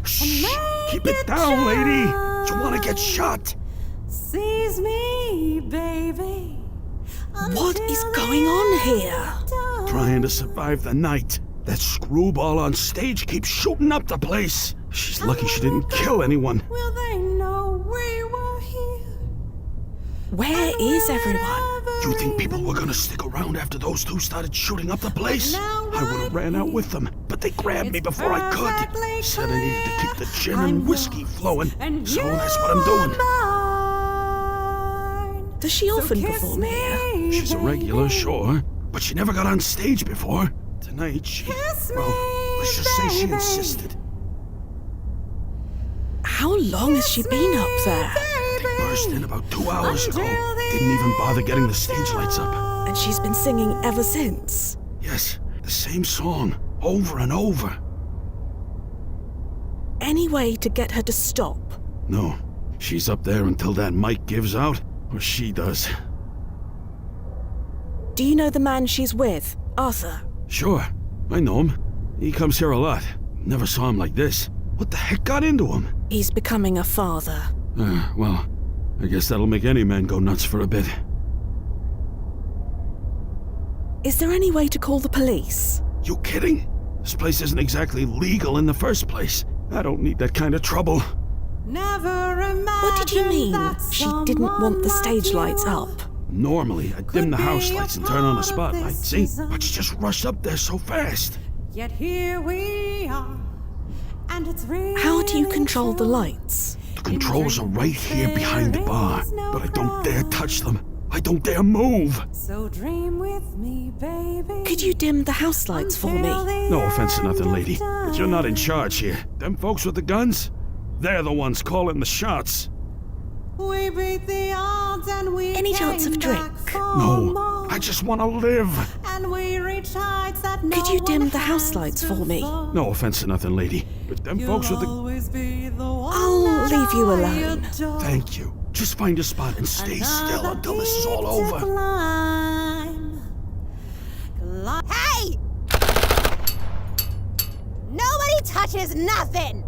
Shh! Keep it down, lady! You want to get shot? Seize me, baby. What is going on here? Trying to survive the night. That screwball on stage keeps shooting up the place. She's lucky she didn't kill anyone. Will they know we were here? Where is everyone? You think people were gonna stick around after those two started shooting up the place? I would have ran out with them, but they grabbed me before I could. Said I needed to keep the gin and whiskey flowing, so that's what I'm doing. Does she often perform here? She's a regular, sure, but she never got on stage before. Tonight she, well, let's just say she insisted. How long has she been up there? They burst in about 2 hours ago. Didn't even bother getting the stage lights up. And she's been singing ever since? Yes, the same song, over and over. Any way to get her to stop? No, she's up there until that mic gives out, or she does. Do you know the man she's with, Arthur? Sure, I know him. He comes here a lot. Never saw him like this. What the heck got into him? He's becoming a father. Well, I guess that'll make any man go nuts for a bit. Is there any way to call the police? You kidding? This place isn't exactly legal in the first place. I don't need that kind of trouble. What did you mean she didn't want the stage lights up? Normally, I'd dim the house lights and turn on the spotlight, see? But she just rushed up there so fast. Yet here we are, and it's really How do you control the lights? The controls are right here behind the bar, but I don't dare touch them. I don't dare move. So dream with me, baby. Could you dim the house lights for me? No offense to nothing, lady, but you're not in charge here. Them folks with the guns, they're the ones calling the shots. We beat the odds and we Any chance of drink? No, I just want to live. And we reach heights that Could you dim the house lights for me? No offense to nothing, lady, but them folks with the... I'll leave you alone. Thank you. Just find a spot and stay still until this is all over. Hey! Nobody touches nothing!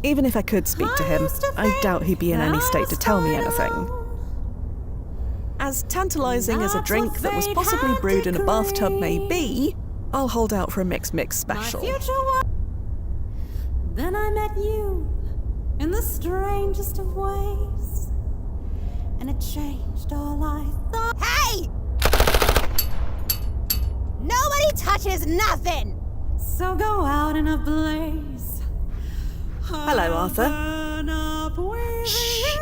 Even if I could speak to him, I doubt he'd be in any state to tell me anything. As tantalizing as a drink that was possibly brewed in a bathtub may be, I'll hold out for a mixed special. Then I met you in the strangest of ways, and it changed all I thought. Hey! Nobody touches nothing! So go out in a blaze. Hello, Arthur. Shh.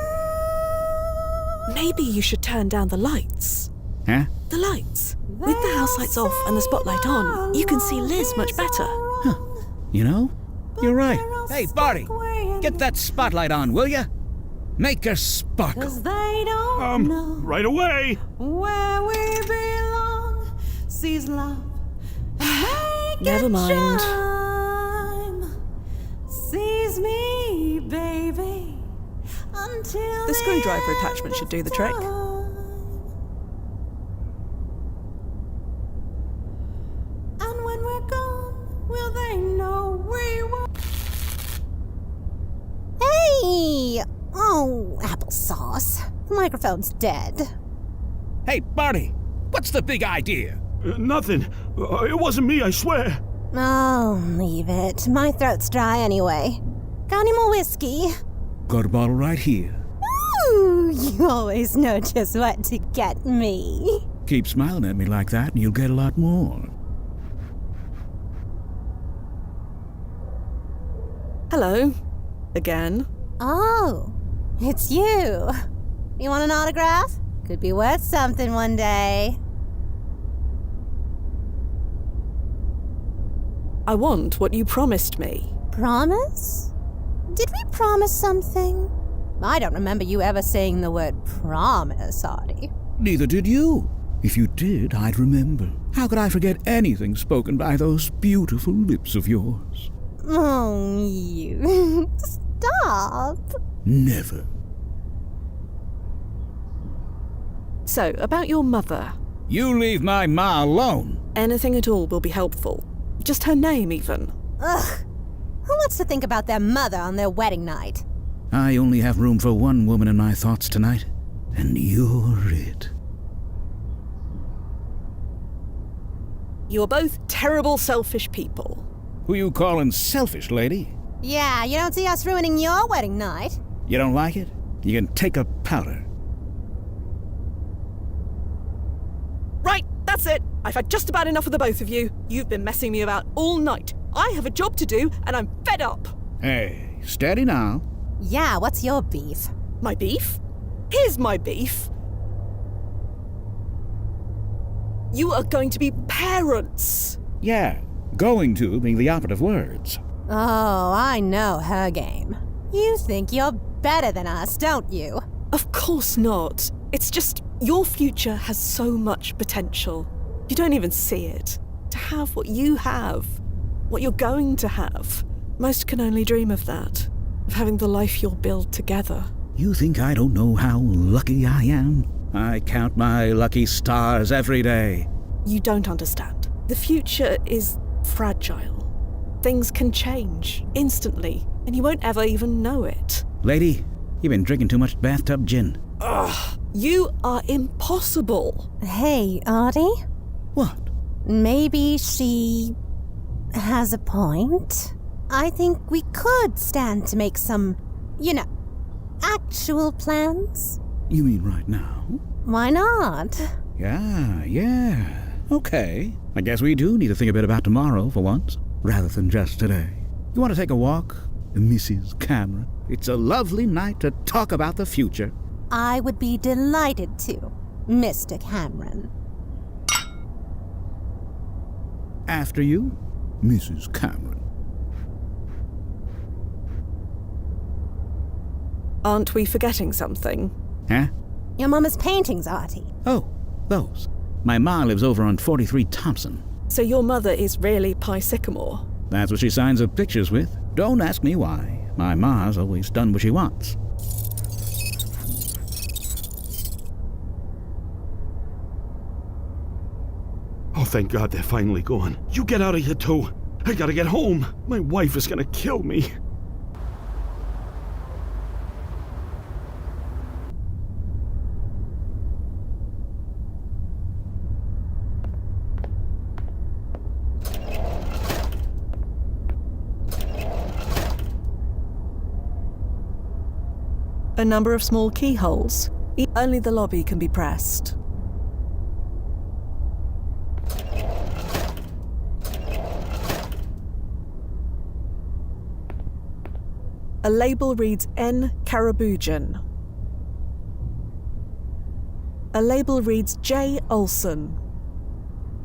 Maybe you should turn down the lights. Huh? The lights. With the house lights off and the spotlight on, you can see Liz much better. Huh. You know, you're right. Hey, Barty, get that spotlight on, will ya? Make her sparkle. 'Cause they don't know right away. where we belong. Seize love. Never mind. Seize me, baby. Until The screwdriver attachment should do the trick. And when we're gone, will they know we were? Hey! Oh, applesauce. The microphone's dead. Hey, Barty, what's the big idea? Nothing. It wasn't me, I swear. Oh, leave it. My throat's dry anyway. Got any more whiskey? Got a bottle right here. Ooh, you always know just what to get me. Keep smiling at me like that and you'll get a lot more. Hello. Again. Oh, it's you. You want an autograph? Could be worth something one day. I want what you promised me. Promise? Did we promise something? I don't remember you ever saying the word promise, Artie. Neither did you. If you did, I'd remember. How could I forget anything spoken by those beautiful lips of yours? Oh, you. Stop. Never. So, about your mother. You leave my ma alone. Anything at all will be helpful. Just her name, even. Ugh. Who wants to think about their mother on their wedding night? I only have room for one woman in my thoughts tonight, and you're it. You're both terrible, selfish people. Who you calling selfish, lady? Yeah, you don't see us ruining your wedding night. You don't like it? You can take a powder. Right, that's it. I've had just about enough of the both of you. You've been messing me about all night. I have a job to do, and I'm fed up. Hey, steady now. Yeah, what's your beef? My beef? Here's my beef. You are going to be parents. Yeah, going to being the operative words. Oh, I know her game. You think you're better than us, don't you? Of course not. It's just your future has so much potential. You don't even see it. To have what you have, what you're going to have. Most can only dream of that, of having the life you'll build together. You think I don't know how lucky I am? I count my lucky stars every day. You don't understand. The future is fragile. Things can change instantly, and you won't ever even know it. Lady, you've been drinking too much bathtub gin. Ugh, you are impossible. Hey, Artie? What? Maybe she has a point. I think we could stand to make some, actual plans. You mean right now? Why not? Yeah. Okay. I guess we do need to think a bit about tomorrow for once, rather than just today. You want to take a walk, Mrs. Cameron? It's a lovely night to talk about the future. I would be delighted to, Mr. Cameron. After you, Mrs. Cameron. Aren't we forgetting something? Huh? Your mama's paintings, Artie. Oh, those. My ma lives over on 43 Thompson. So your mother is really Pi Sycamore? That's what she signs her pictures with. Don't ask me why. My ma's always done what she wants. Oh, thank God they're finally gone. You get out of here, too. I gotta get home. My wife is gonna kill me. A number of small keyholes. Only the lobby can be pressed. A label reads N. Karabujan. A label reads J. Olson.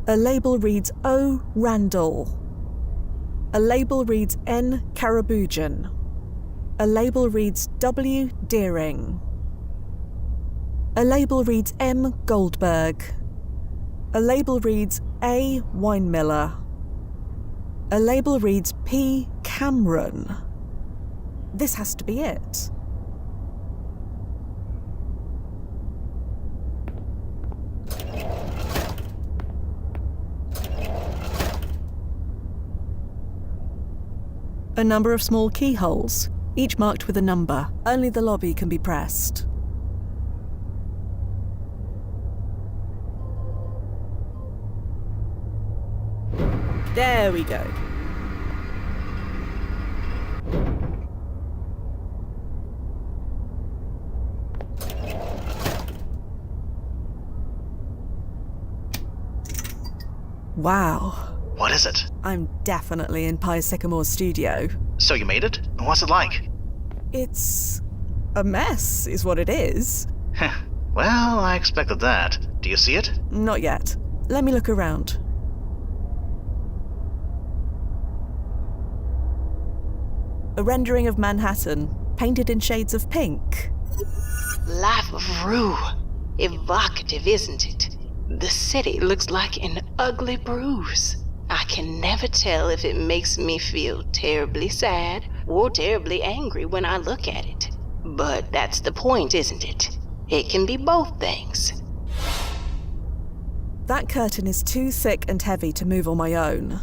A label reads O. Randall. A label reads N. Karabujan. A label reads W. Deering. A label reads M. Goldberg. A label reads A. Winemiller. A label reads P. Cameron. This has to be it. A number of small keyholes, each marked with a number. Only the lobby can be pressed. There we go. Wow. What is it? I'm definitely in Pi Sycamore's studio. So you made it? What's it like? It's a mess, is what it is. Well, I expected that. Do you see it? Not yet. Let me look around. A rendering of Manhattan, painted in shades of pink. Life of Rue. Evocative, isn't it? The city looks like an ugly bruise. I can never tell if it makes me feel terribly sad or terribly angry when I look at it. But that's the point, isn't it? It can be both things. That curtain is too thick and heavy to move on my own.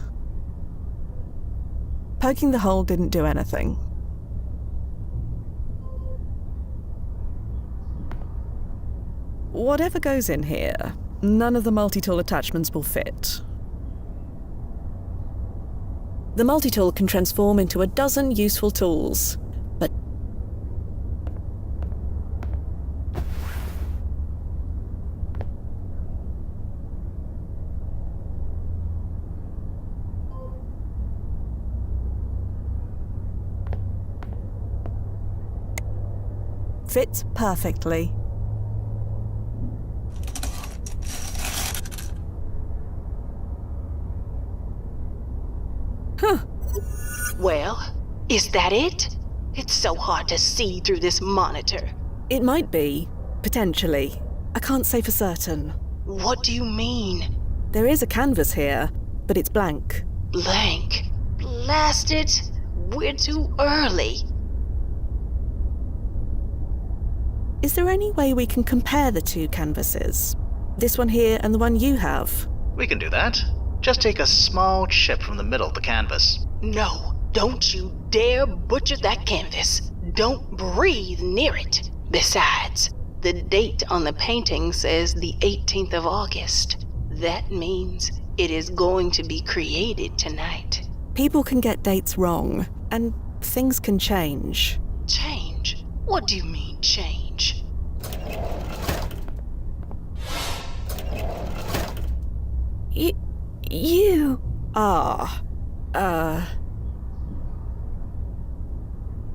Poking the hole didn't do anything. Whatever goes in here, none of the multi-tool attachments will fit. The multi-tool can transform into a dozen useful tools, but fits perfectly. Huh. Well, is that it? It's so hard to see through this monitor. It might be, potentially. I can't say for certain. What do you mean? There is a canvas here, but it's blank. Blank? Blast it! We're too early. Is there any way we can compare the two canvases? This one here and the one you have? We can do that. Just take a small chip from the middle of the canvas. No, don't you dare butcher that canvas. Don't breathe near it. Besides, the date on the painting says the 18th of August. That means it is going to be created tonight. People can get dates wrong, and things can change. Change? What do you mean, change? You are...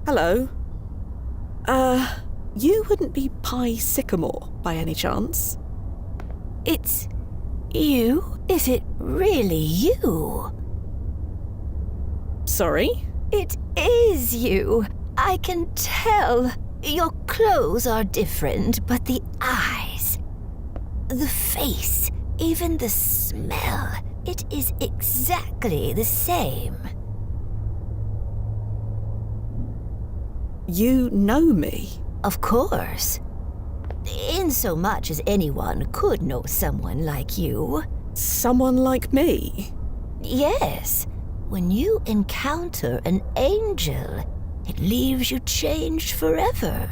Hello? You wouldn't be Pi Sycamore, by any chance? It's you? Is it really you? Sorry? It is you. I can tell. Your clothes are different, but the eyes, the face, even the smell, it is exactly the same. You know me? Of course. In so much as anyone could know someone like you. Someone like me? Yes. When you encounter an angel, it leaves you changed forever.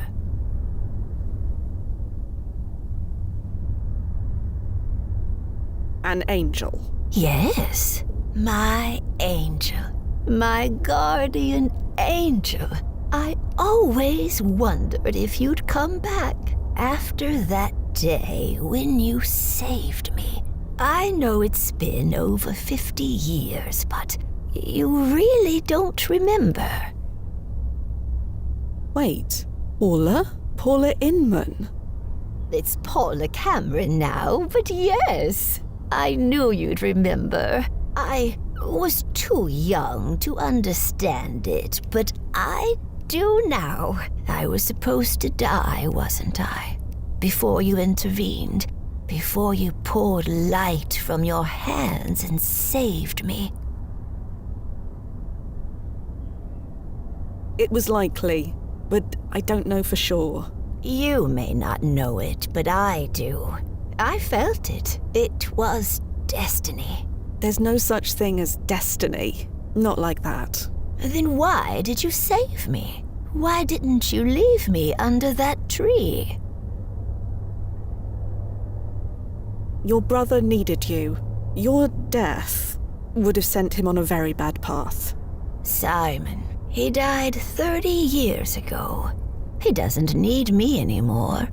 An angel? Yes. My angel. My guardian angel. I always wondered if you'd come back after that day when you saved me. I know it's been over 50 years, but you really don't remember. Wait, Paula? Paula Inman? It's Paula Cameron now, but yes, I knew you'd remember. I was too young to understand it, but I do now. I was supposed to die, wasn't I? Before you intervened, before you poured light from your hands and saved me. It was likely, but I don't know for sure. You may not know it, but I do. I felt it. It was destiny. There's no such thing as destiny. Not like that. Then why did you save me? Why didn't you leave me under that tree? Your brother needed you. Your death would have sent him on a very bad path. Simon, he died 30 years ago. He doesn't need me anymore.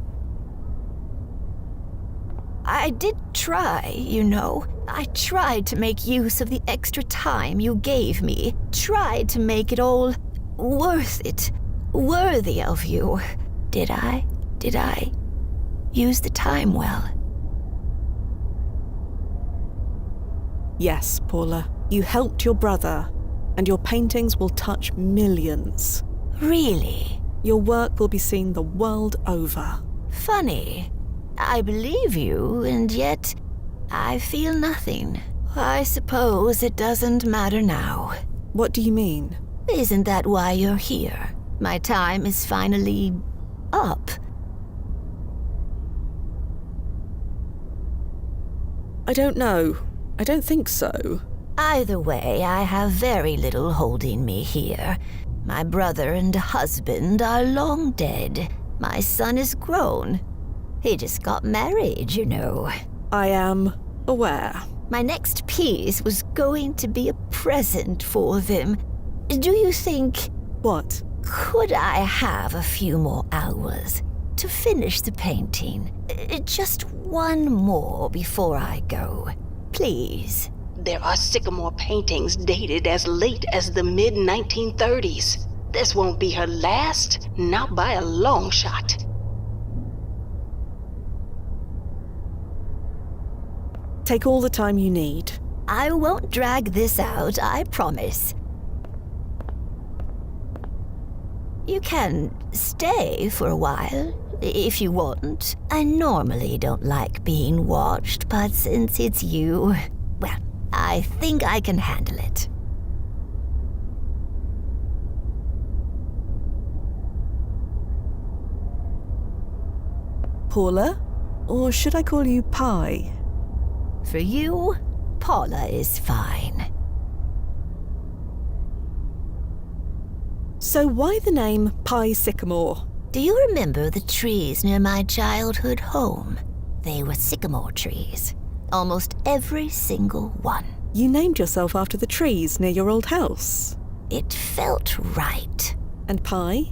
I did try, you know. I tried to make use of the extra time you gave me. Tried to make it all worth it. Worthy of you. Did I? Did I use the time well? Yes, Paula. You helped your brother, and your paintings will touch millions. Really? Your work will be seen the world over. Funny. I believe you, and yet I feel nothing. I suppose it doesn't matter now. What do you mean? Isn't that why you're here? My time is finally up. I don't know. I don't think so. Either way, I have very little holding me here. My brother and husband are long dead. My son is grown. He just got married, you know. I am aware. My next piece was going to be a present for them. Do you think... What? Could I have a few more hours to finish the painting? Just one more before I go. Please. There are Sycamore paintings dated as late as the mid-1930s. This won't be her last, not by a long shot. Take all the time you need. I won't drag this out, I promise. You can stay for a while, if you want. I normally don't like being watched, but since it's you, well, I think I can handle it. Paula? Or should I call you Pi? For you, Paula is fine. So why the name Pi Sycamore? Do you remember the trees near my childhood home? They were sycamore trees. Almost every single one. You named yourself after the trees near your old house. It felt right. And Pi?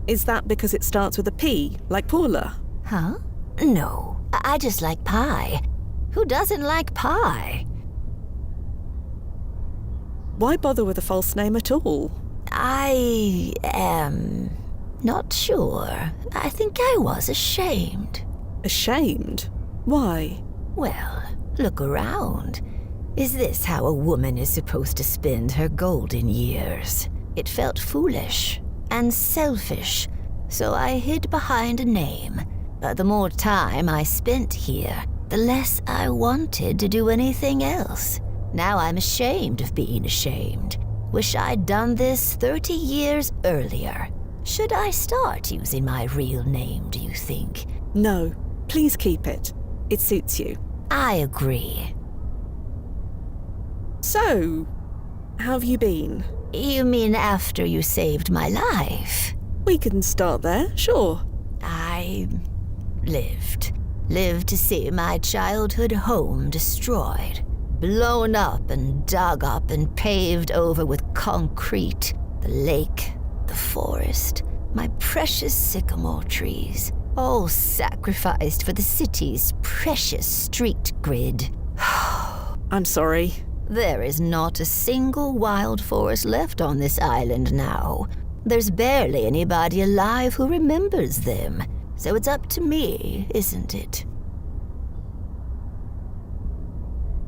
Is that because it starts with a P, like Paula? Huh? No, I just like pie. Who doesn't like pie? Why bother with a false name at all? I am not sure. I think I was ashamed. Ashamed? Why? Well, look around. Is this how a woman is supposed to spend her golden years? It felt foolish and selfish, so I hid behind a name. The more time I spent here, the less I wanted to do anything else. Now I'm ashamed of being ashamed. Wish I'd done this 30 years earlier. Should I start using my real name, do you think? No, please keep it. It suits you. I agree. So, how have you been? You mean after you saved my life? We can start there, sure. I lived. Lived to see my childhood home destroyed. Blown up and dug up and paved over with concrete. The lake, the forest, my precious sycamore trees, all sacrificed for the city's precious street grid. I'm sorry. There is not a single wild forest left on this island now. There's barely anybody alive who remembers them. So it's up to me, isn't it?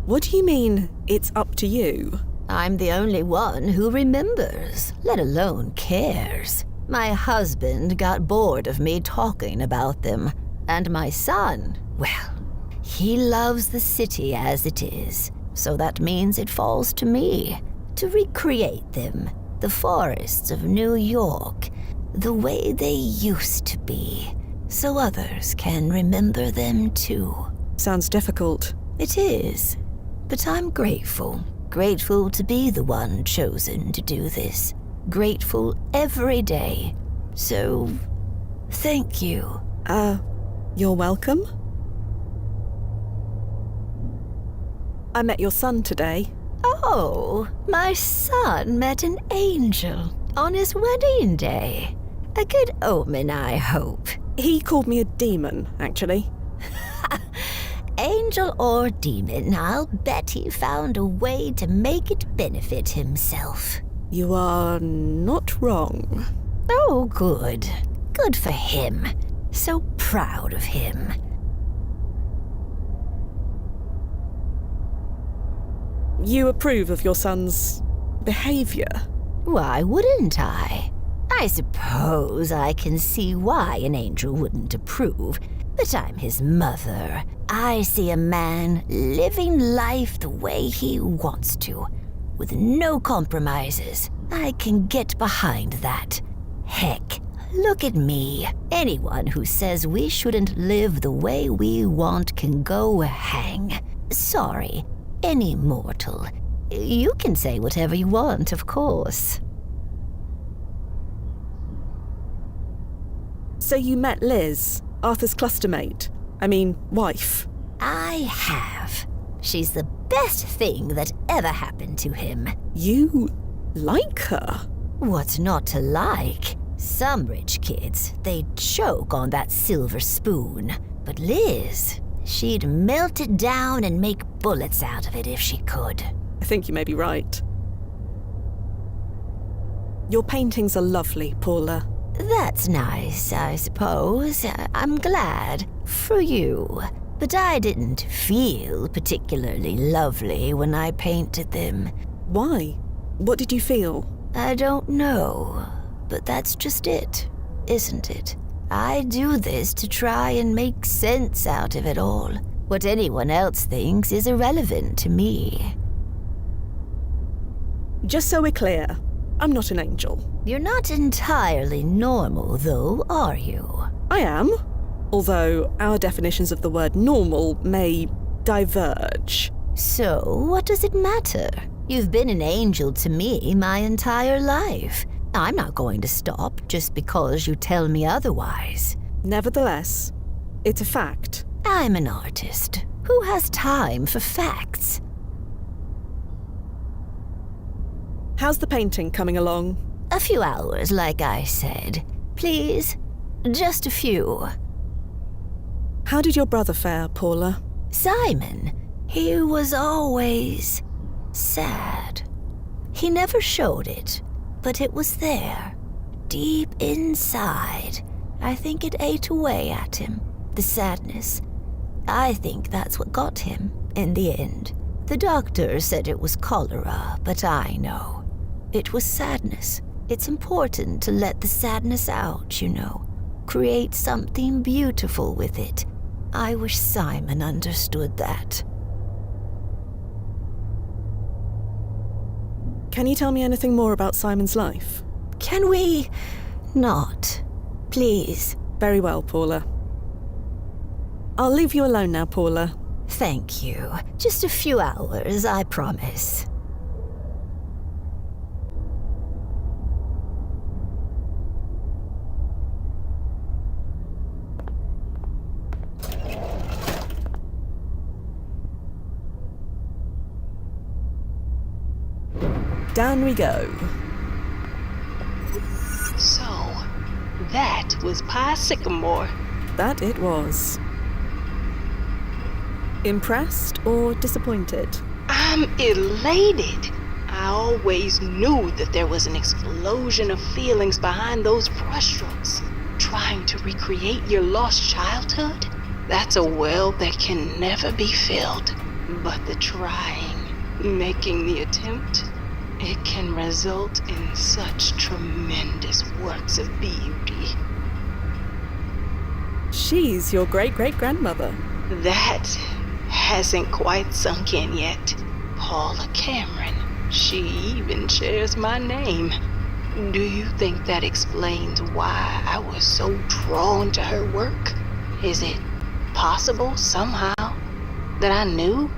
What do you mean, it's up to you? I'm the only one who remembers, let alone cares. My husband got bored of me talking about them. And my son, well, he loves the city as it is. So that means it falls to me to recreate them. The forests of New York, the way they used to be. So others can remember them too. Sounds difficult. It is. But I'm grateful. Grateful to be the one chosen to do this. Grateful every day. So, thank you. You're welcome. I met your son today. Oh, my son met an angel on his wedding day. A good omen, I hope. He called me a demon, actually. Angel or demon, I'll bet he found a way to make it benefit himself. You are not wrong. Oh, good. Good for him. So proud of him. You approve of your son's behavior? Why wouldn't I? I suppose I can see why an angel wouldn't approve, but I'm his mother. I see a man living life the way he wants to, with no compromises. I can get behind that. Heck, look at me. Anyone who says we shouldn't live the way we want can go hang. Sorry, any mortal. You can say whatever you want, of course. So you met Liz, Arthur's clustermate. Wife. I have. She's the best thing that ever happened to him. You like her? What's not to like? Some rich kids, they'd choke on that silver spoon. But Liz, she'd melt it down and make bullets out of it if she could. I think you may be right. Your paintings are lovely, Paula. That's nice, I suppose. I'm glad. For you. But I didn't feel particularly lovely when I painted them. Why? What did you feel? I don't know. But that's just it, isn't it? I do this to try and make sense out of it all. What anyone else thinks is irrelevant to me. Just so we're clear, I'm not an angel. You're not entirely normal, though, are you? I am. Although our definitions of the word normal may diverge. So, what does it matter? You've been an angel to me my entire life. I'm not going to stop just because you tell me otherwise. Nevertheless, it's a fact. I'm an artist. Who has time for facts? How's the painting coming along? A few hours, like I said. Please, just a few. How did your brother fare, Paula? Simon, he was always sad. He never showed it, but it was there, deep inside. I think it ate away at him, the sadness. I think that's what got him, in the end. The doctor said it was cholera, but I know. It was sadness. It's important to let the sadness out, you know. Create something beautiful with it. I wish Simon understood that. Can you tell me anything more about Simon's life? Can we not? Please. Very well, Paula. I'll leave you alone now, Paula. Thank you. Just a few hours, I promise. Down we go. So, that was Pie Sycamore. That it was. Impressed or disappointed? I'm elated. I always knew that there was an explosion of feelings behind those brushstrokes. Trying to recreate your lost childhood? That's a well that can never be filled. But the trying, making the attempt, it can result in such tremendous works of beauty. She's your great-great-grandmother. That hasn't quite sunk in yet. Paula Cameron. She even shares my name. Do you think that explains why I was so drawn to her work? Is it possible somehow that I knew?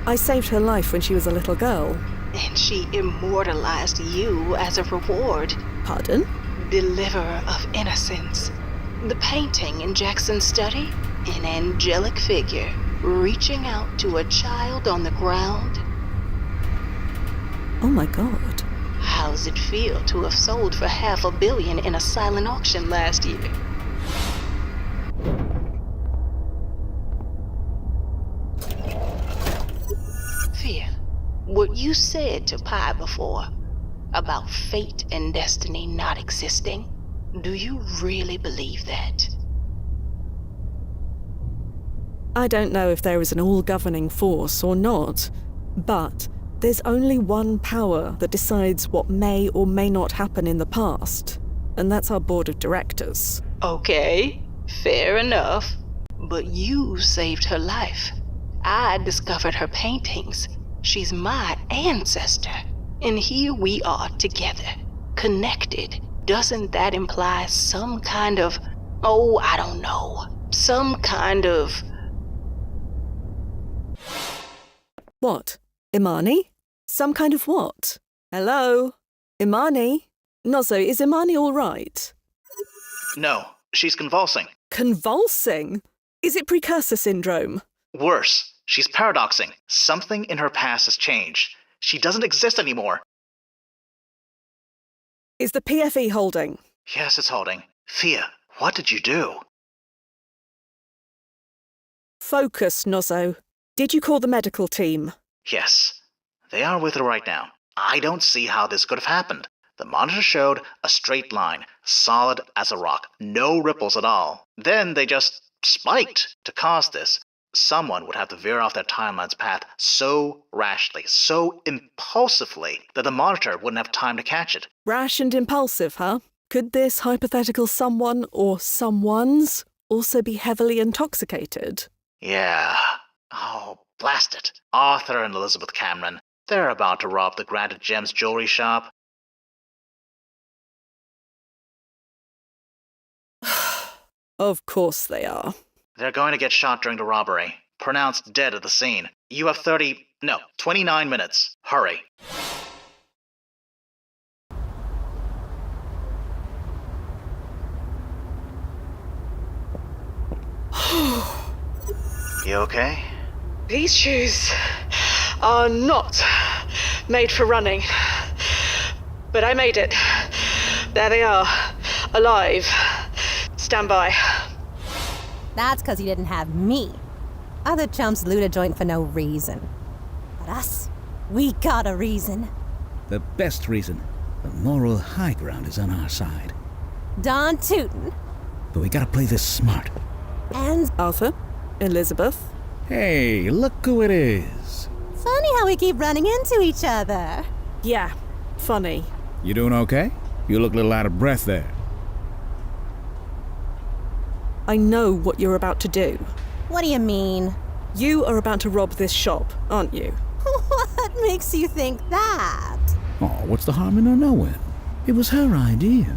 I saved her life when she was a little girl. And she immortalized you as a reward. Pardon? Deliverer of innocence. The painting in Jackson's study, an angelic figure reaching out to a child on the ground. Oh my God. How's it feel to have sold for $500 million in a silent auction last year? What you said to Pi before about fate and destiny not existing, do you really believe that? I don't know if there is an all-governing force or not, but there's only one power that decides what may or may not happen in the past, and that's our board of directors. Okay, fair enough. But you saved her life. I discovered her paintings. She's my ancestor. And here we are together, connected. Doesn't that imply some kind of, I don't know, some kind of What? Imani? Some kind of what? Hello? Imani? Nozzo, is Imani all right? No, she's convulsing. Convulsing? Is it precursor syndrome? Worse, she's paradoxing. Something in her past has changed. She doesn't exist anymore. Is the PFE holding? Yes, it's holding. Fia, what did you do? Focus, Nozzo. Did you call the medical team? Yes, they are with her right now. I don't see how this could have happened. The monitor showed a straight line, solid as a rock, no ripples at all. Then they just spiked to cause this. Someone would have to veer off their timeline's path so rashly, so impulsively, that the monitor wouldn't have time to catch it. Rash and impulsive, huh? Could this hypothetical someone or someones also be heavily intoxicated? Yeah. Oh, blast it. Arthur and Elizabeth Cameron. They're about to rob the Granted Gems jewelry shop. Of course they are. They're going to get shot during the robbery. Pronounced dead at the scene. You have 29 minutes. Hurry. You okay? These shoes are not made for running. But I made it. There they are. Alive. Stand by. That's because you didn't have me. Other chumps loot a joint for no reason. But us, we got a reason. The best reason. The moral high ground is on our side. Don Tootin'. But we gotta play this smart. And Arthur? Elizabeth? Hey, look who it is. Funny how we keep running into each other. Yeah, funny. You doing okay? You look a little out of breath there. I know what you're about to do. What do you mean? You are about to rob this shop, aren't you? What makes you think that? Oh, what's the harm in her knowing? It was her idea.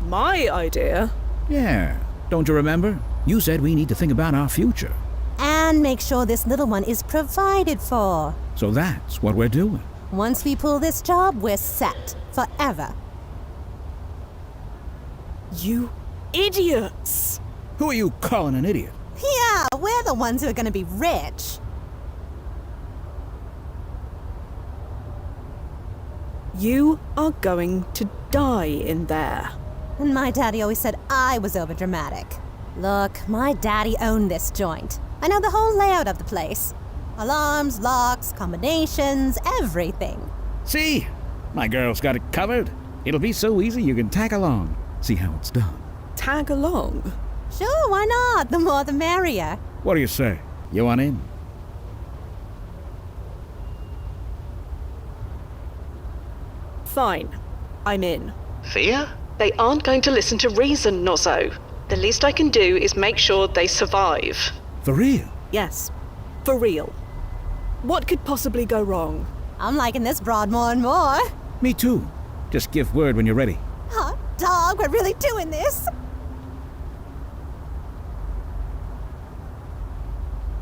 My idea? Yeah. Don't you remember? You said we need to think about our future. And make sure this little one is provided for. So that's what we're doing. Once we pull this job, we're set. Forever. You idiots! Who are you calling an idiot? Yeah, we're the ones who are gonna be rich. You are going to die in there. And my daddy always said I was overdramatic. Look, my daddy owned this joint. I know the whole layout of the place. Alarms, locks, combinations, everything. See? My girl's got it covered. It'll be so easy you can tag along. See how it's done. Tag along? Sure, why not? The more the merrier. What do you say? You want in? Fine. I'm in. Fia? They aren't going to listen to reason, Nozzo. The least I can do is make sure they survive. For real? Yes. For real. What could possibly go wrong? I'm liking this broad more and more. Me too. Just give word when you're ready. Hot dog, we're really doing this.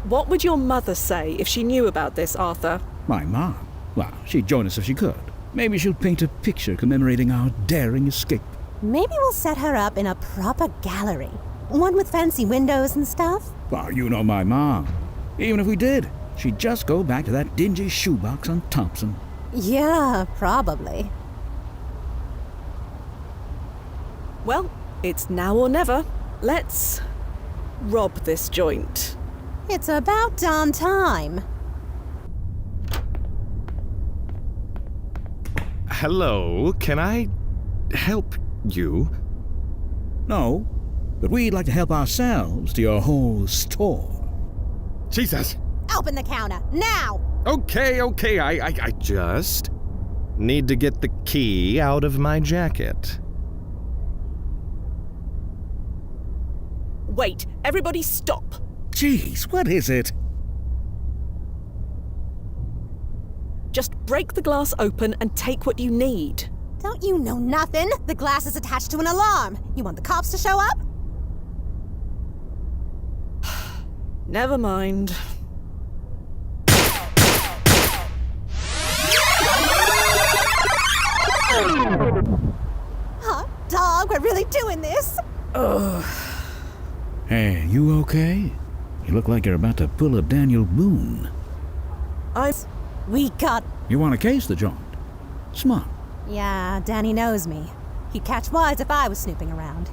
What would your mother say if she knew about this, Arthur? My mom? Well, she'd join us if she could. Maybe she'll paint a picture commemorating our daring escape. Maybe we'll set her up in a proper gallery. One with fancy windows and stuff. Well, you know my mom. Even if we did, she'd just go back to that dingy shoebox on Thompson. Yeah, probably. Well, it's now or never. Let's rob this joint. It's about damn time. Hello, can I help you? No, but we'd like to help ourselves to your whole store. Jesus! Open the counter, now! Okay, I just need to get the key out of my jacket. Wait, everybody stop! Jeez, what is it? Just break the glass open and take what you need. Don't you know nothing? The glass is attached to an alarm. You want the cops to show up? Never mind. doing this? Ugh. Hey, you okay? You look like you're about to pull a Daniel Boone. We got... You want to case the joint? Smart. Yeah, Danny knows me. He'd catch wise if I was snooping around.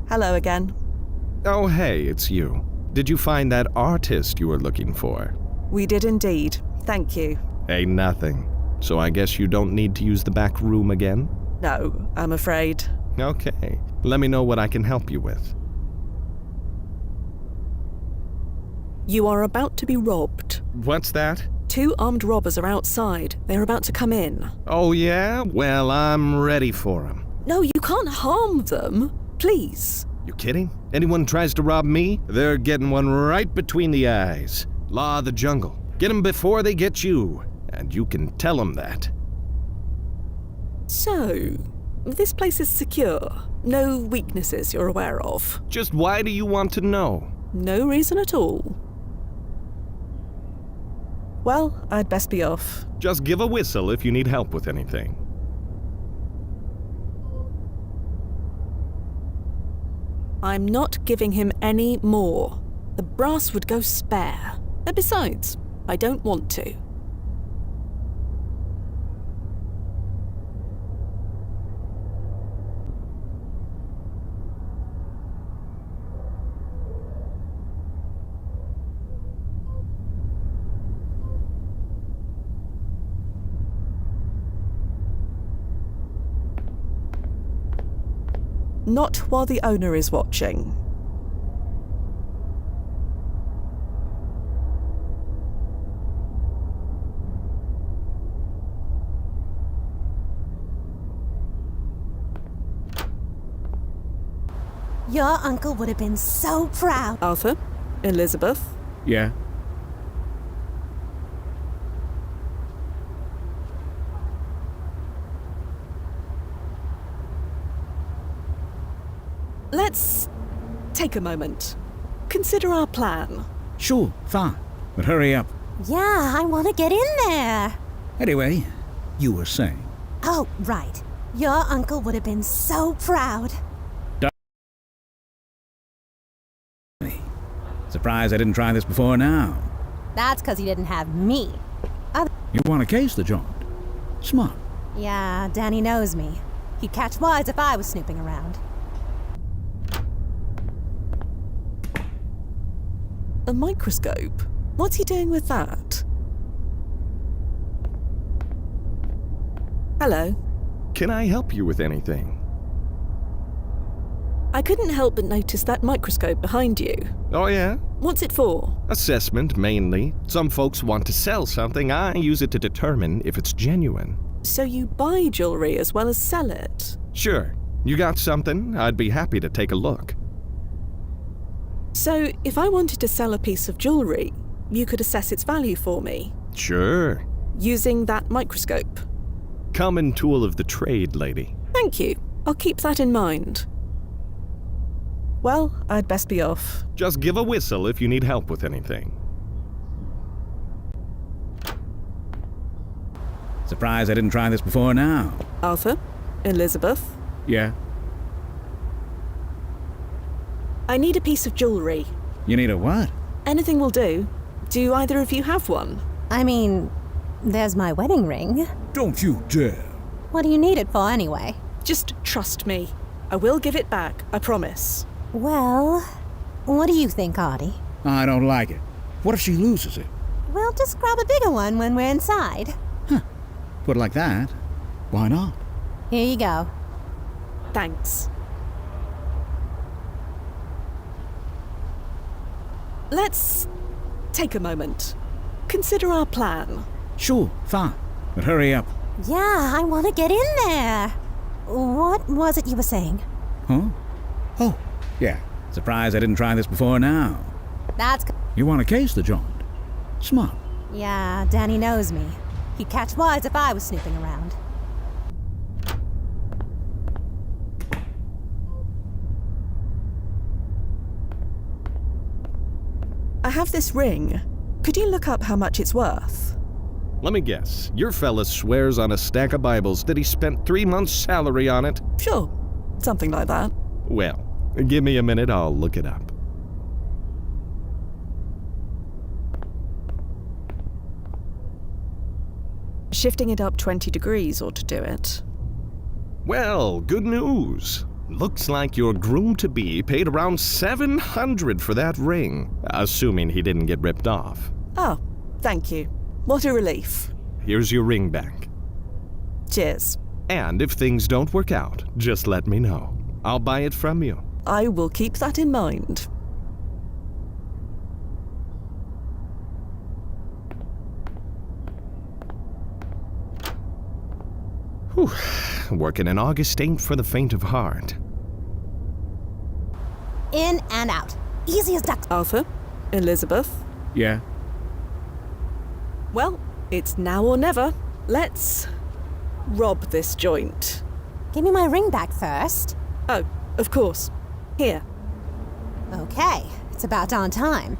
Hello again. Oh, hey, it's you. Did you find that artist you were looking for? We did indeed. Thank you. Hey, nothing. So I guess you don't need to use the back room again? No, I'm afraid. Okay. Let me know what I can help you with. You are about to be robbed. What's that? 2 armed robbers are outside. They're about to come in. Oh, yeah? Well, I'm ready for them. No, you can't harm them. Please. You kidding? Anyone tries to rob me, they're getting one right between the eyes. Law of the jungle. Get them before they get you. And you can tell them that. So, this place is secure. No weaknesses you're aware of. Just why do you want to know? No reason at all. Well, I'd best be off. Just give a whistle if you need help with anything. I'm not giving him any more. The brass would go spare. And besides, I don't want to. Not while the owner is watching. Your uncle would have been so proud. Arthur? Elizabeth? Yeah? Let's take a moment. Consider our plan. Sure, fine. But hurry up. Yeah, I want to get in there. Anyway, you were saying. Oh, right. Your uncle would have been so proud. Surprised I didn't try this before now. That's because he didn't have me. You want to case the joint? Smart. Yeah, Danny knows me. He'd catch wise if I was snooping around. A microscope? What's he doing with that? Hello. Can I help you with anything? I couldn't help but notice that microscope behind you. Oh, yeah? What's it for? Assessment, mainly. Some folks want to sell something. I use it to determine if it's genuine. So you buy jewelry as well as sell it? Sure. You got something? I'd be happy to take a look. So, if I wanted to sell a piece of jewelry, you could assess its value for me? Sure. Using that microscope? Common tool of the trade, lady. Thank you. I'll keep that in mind. Well, I'd best be off. Just give a whistle if you need help with anything. Surprised I didn't try this before now. Arthur? Elizabeth? Yeah? I need a piece of jewelry. You need a what? Anything will do. Do either of you have one? I mean, there's my wedding ring. Don't you dare. What do you need it for anyway? Just trust me. I will give it back, I promise. Well, what do you think, Artie? I don't like it. What if she loses it? We'll just grab a bigger one when we're inside. Put it like that. Why not? Here you go. Thanks. Let's take a moment. Consider our plan. Sure, fine. But hurry up. Yeah, I want to get in there. What was it you were saying? Huh? Oh, yeah. Surprised I didn't try this before now. That's... You want to case the joint? Smart. Yeah, Danny knows me. He'd catch wise if I was snooping around. I have this ring. Could you look up how much it's worth? Let me guess. Your fella swears on a stack of Bibles that he spent 3 months' salary on it? Sure. Something like that. Well, give me a minute, I'll look it up. Shifting it up 20 degrees ought to do it. Well, good news. Looks like your groom-to-be paid around $700 for that ring, assuming he didn't get ripped off. Oh, thank you. What a relief. Here's your ring back. Cheers. And if things don't work out, just let me know. I'll buy it from you. I will keep that in mind. Whew. Working in August ain't for the faint of heart. In and out. Easy as ducks. Arthur? Elizabeth? Yeah? Well, it's now or never. Let's rob this joint. Give me my ring back first. Oh, of course. Here. Okay, it's about on time.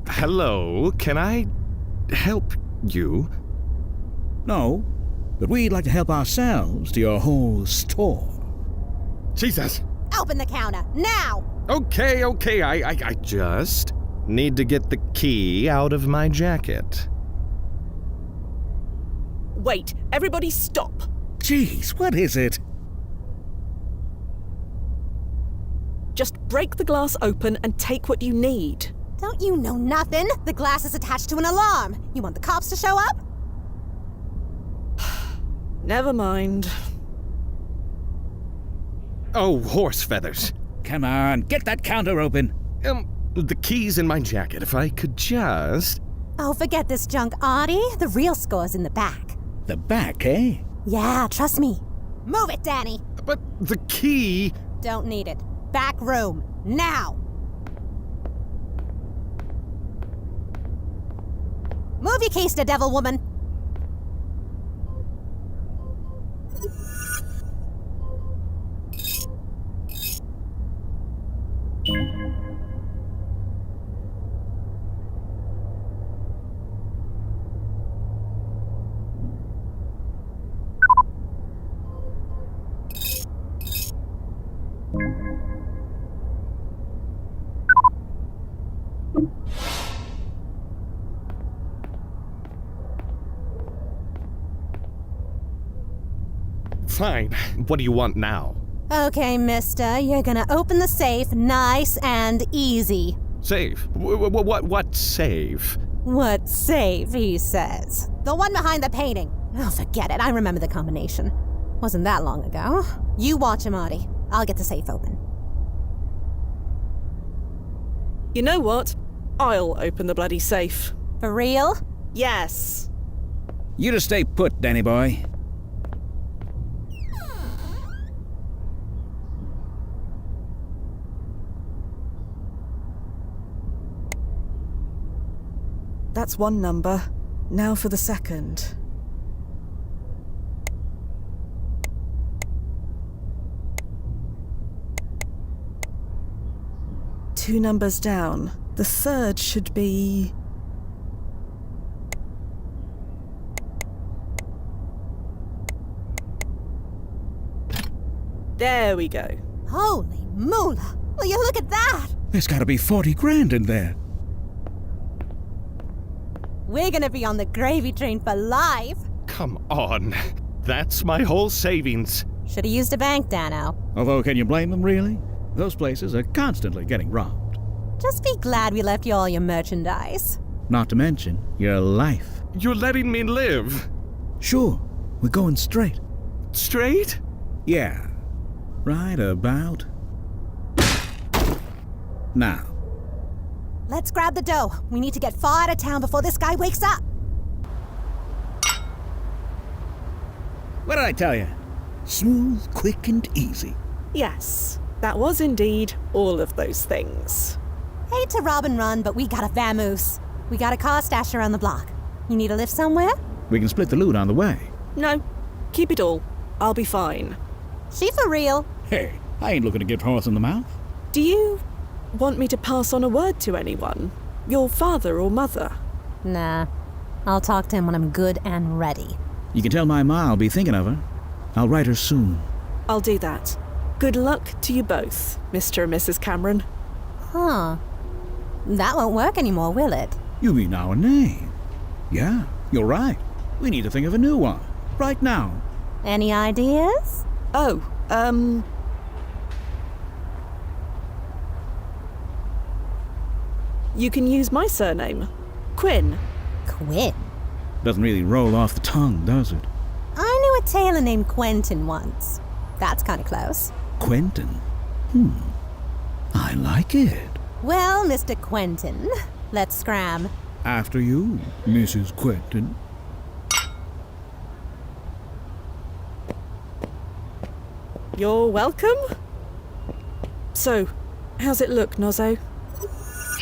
Hello, can I help you? No, but we'd like to help ourselves to your whole store. Jesus! Open the counter, now! Okay, I just need to get the key out of my jacket. Wait, everybody stop! Jeez, what is it? Just break the glass open and take what you need. Don't you know nothing? The glass is attached to an alarm. You want the cops to show up? Never mind. Oh, horse feathers. Come on, get that counter open. The key's in my jacket. If I could just... Oh, forget this junk, Artie. The real score's in the back. The back, eh? Yeah, trust me. Move it, Danny. But the key... Don't need it. Back room, now! Move your case to devil woman. Fine. What do you want now? Okay, mister, you're gonna open the safe nice and easy. Safe? What safe? What safe, he says. The one behind the painting. Oh, forget it. I remember the combination. Wasn't that long ago. You watch him, Artie. I'll get the safe open. You know what? I'll open the bloody safe. For real? Yes. You just stay put, Danny boy. That's one number. Now for the second. Two numbers down. The third should be... There we go. Holy moolah! Will you look at that? There's gotta be 40 grand in there. We're gonna be on the gravy train for life. Come on. That's my whole savings. Should've used a bank, Dano. Although, can you blame them, really? Those places are constantly getting robbed. Just be glad we left you all your merchandise. Not to mention your life. You're letting me live. Sure, we're going straight. Straight? Yeah. Right about now. Let's grab the dough. We need to get far out of town before this guy wakes up. What did I tell you? Smooth, quick, and easy. Yes, that was indeed all of those things. Hate to rob and run, but we got a vamoose. We got a car stashed around the block. You need a lift somewhere? We can split the loot on the way. No, keep it all. I'll be fine. She for real. Hey, I ain't looking to get horse in the mouth. Do you want me to pass on a word to anyone? Your father or mother? Nah. I'll talk to him when I'm good and ready. You can tell my ma I'll be thinking of her. I'll write her soon. I'll do that. Good luck to you both, Mr. and Mrs. Cameron. Huh. That won't work anymore, will it? You mean our name? Yeah, you're right. We need to think of a new one. Right now. Any ideas? Oh, you can use my surname. Quinn. Quinn? Doesn't really roll off the tongue, does it? I knew a tailor named Quentin once. That's kind of close. Quentin? I like it. Well, Mr. Quentin, let's scram. After you, Mrs. Quentin. You're welcome. So, how's it look, Nozzo?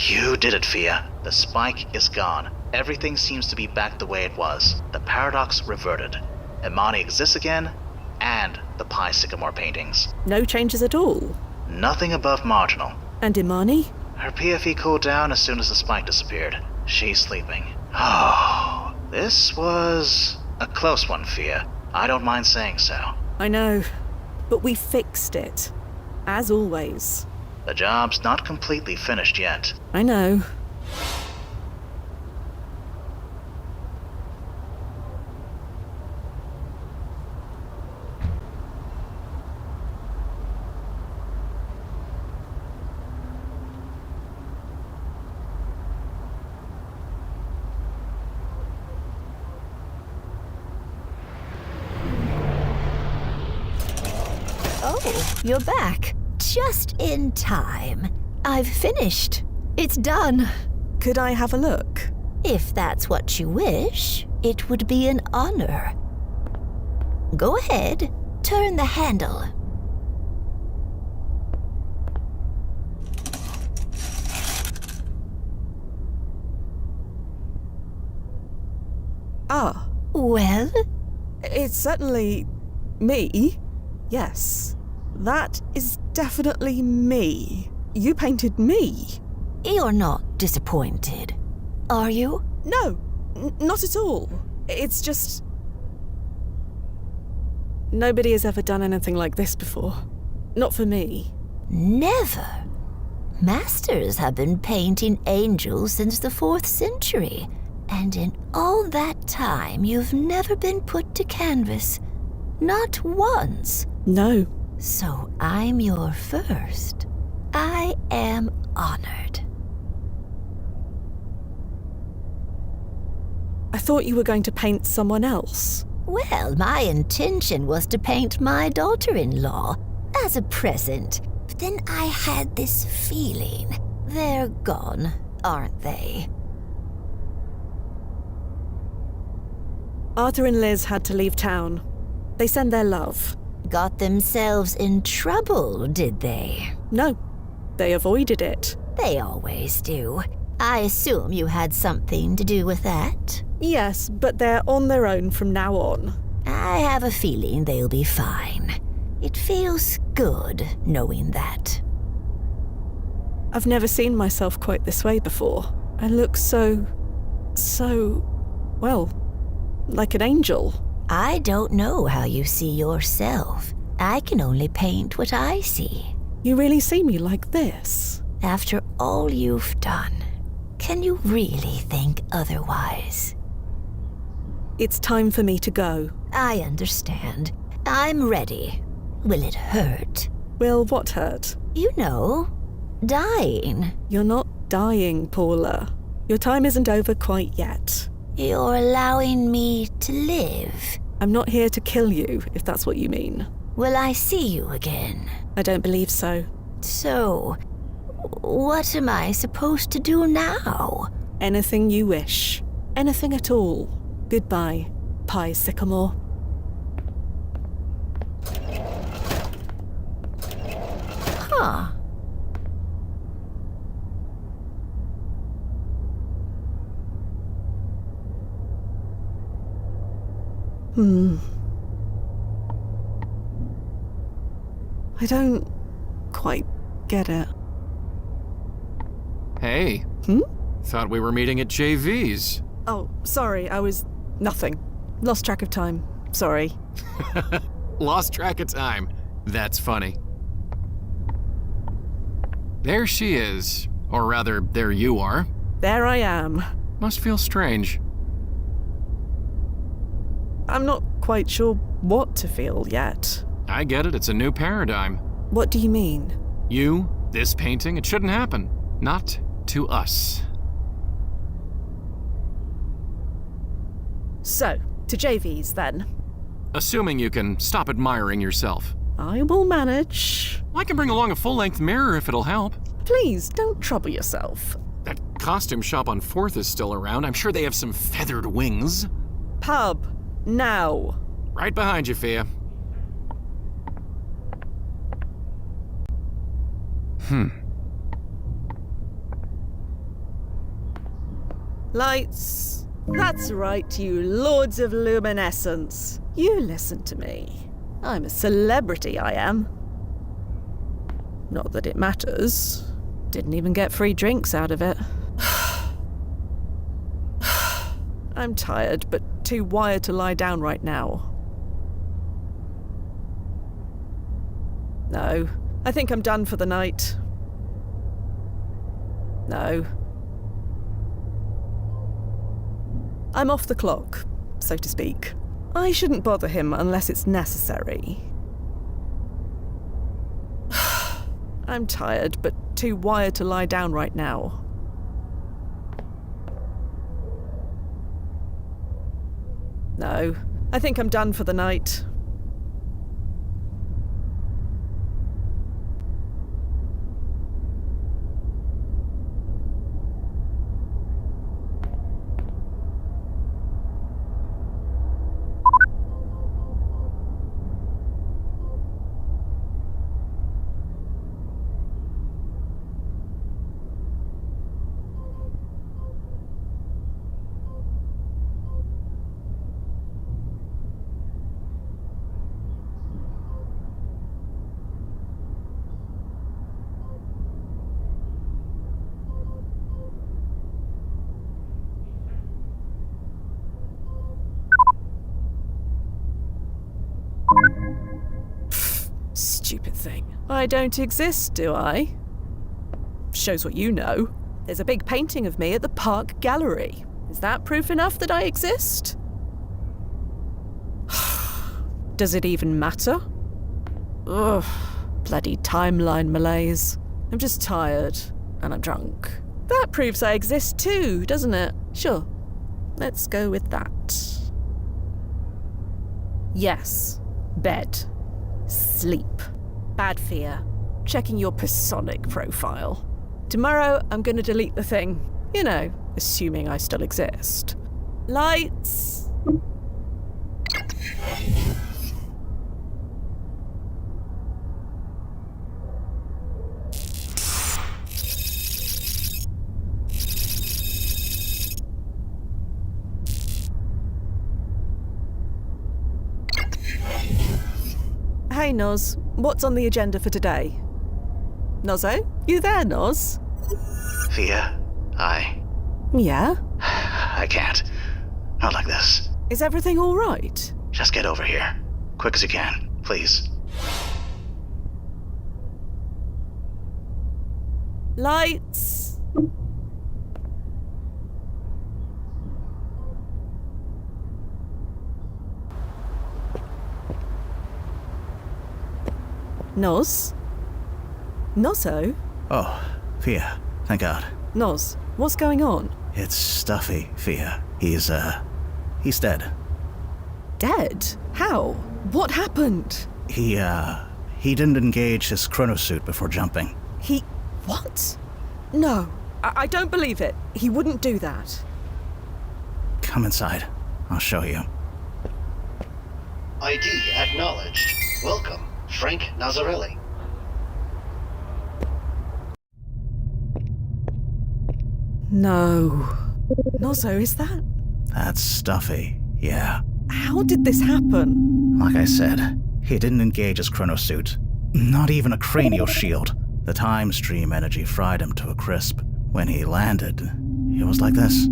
You did it, Fia. The spike is gone. Everything seems to be back the way it was. The paradox reverted. Imani exists again, and the Pie Sycamore paintings. No changes at all? Nothing above marginal. And Imani? Her PFE cooled down as soon as the spike disappeared. She's sleeping. Oh, this was a close one, Fia. I don't mind saying so. I know, but we fixed it. As always. The job's not completely finished yet. I know. Oh, you're back. Just in time. I've finished. It's done. Could I have a look? If that's what you wish, it would be an honor. Go ahead. Turn the handle. Ah. Well? It's certainly me. Yes. That is definitely me. You painted me. You're not disappointed, are you? No, not at all. It's just... Nobody has ever done anything like this before. Not for me. Never. Masters have been painting angels since the 4th century. And in all that time, you've never been put to canvas. Not once. No. So I'm your first. I am honored. I thought you were going to paint someone else. Well, my intention was to paint my daughter-in-law as a present. But then I had this feeling. They're gone, aren't they? Arthur and Liz had to leave town. They send their love. Got themselves in trouble, did they? No, they avoided it. They always do. I assume you had something to do with that? Yes, but they're on their own from now on. I have a feeling they'll be fine. It feels good knowing that. I've never seen myself quite this way before. I look so, well, like an angel. I don't know how you see yourself. I can only paint what I see. You really see me like this? After all you've done, can you really think otherwise? It's time for me to go. I understand. I'm ready. Will it hurt? Will what hurt? You know, dying. You're not dying, Paula. Your time isn't over quite yet. You're allowing me to live. I'm not here to kill you, if that's what you mean. Will I see you again? I don't believe so. So, what am I supposed to do now? Anything you wish. Anything at all. Goodbye, Pie Sycamore. Huh. I don't quite get it. Hey. Thought we were meeting at JV's. Oh, sorry, I was... nothing. Lost track of time. Sorry. Lost track of time. That's funny. There she is. Or rather, there you are. There I am. Must feel strange. I'm not quite sure what to feel yet. I get it, it's a new paradigm. What do you mean? You, this painting, it shouldn't happen. Not to us. So, to JV's then. Assuming you can stop admiring yourself. I will manage. I can bring along a full-length mirror if it'll help. Please, don't trouble yourself. That costume shop on 4th is still around. I'm sure they have some feathered wings. Pub. Now. Right behind you, Fia. Lights. That's right, you lords of luminescence. You listen to me. I'm a celebrity, I am. Not that it matters. Didn't even get free drinks out of it. I'm tired, but too wired to lie down right now. No, I think I'm done for the night. No. I'm off the clock, so to speak. I shouldn't bother him unless it's necessary. I'm tired, but too wired to lie down right now. No, I think I'm done for the night. Stupid thing. I don't exist, do I? Shows what you know. There's a big painting of me at the Park Gallery. Is that proof enough that I exist? Does it even matter? Ugh, bloody timeline malaise. I'm just tired, and I'm drunk. That proves I exist too, doesn't it? Sure. Let's go with that. Yes. Bed. Sleep. Bad fear. Checking your Pasonic profile. Tomorrow, I'm gonna delete the thing. You know, assuming I still exist. Lights! Hey, Noz. What's on the agenda for today? Nozzo? You there, Noz? Fia, Yeah? I can't. Not like this. Is everything all right? Just get over here. Quick as you can, please. Lights! Noz? Nozzo? Oh, Fia, thank God. Noz, what's going on? It's stuffy, Fia. He's dead. Dead? How? What happened? He didn't engage his chronosuit before jumping. He... what? No, I don't believe it. He wouldn't do that. Come inside. I'll show you. ID acknowledged. Welcome, Frank Nazarelli. No. Nozzo, is that? That's stuffy, yeah. How did this happen? Like I said, he didn't engage his chronosuit. Not even a cranial shield. The time stream energy fried him to a crisp. When he landed, it was like this.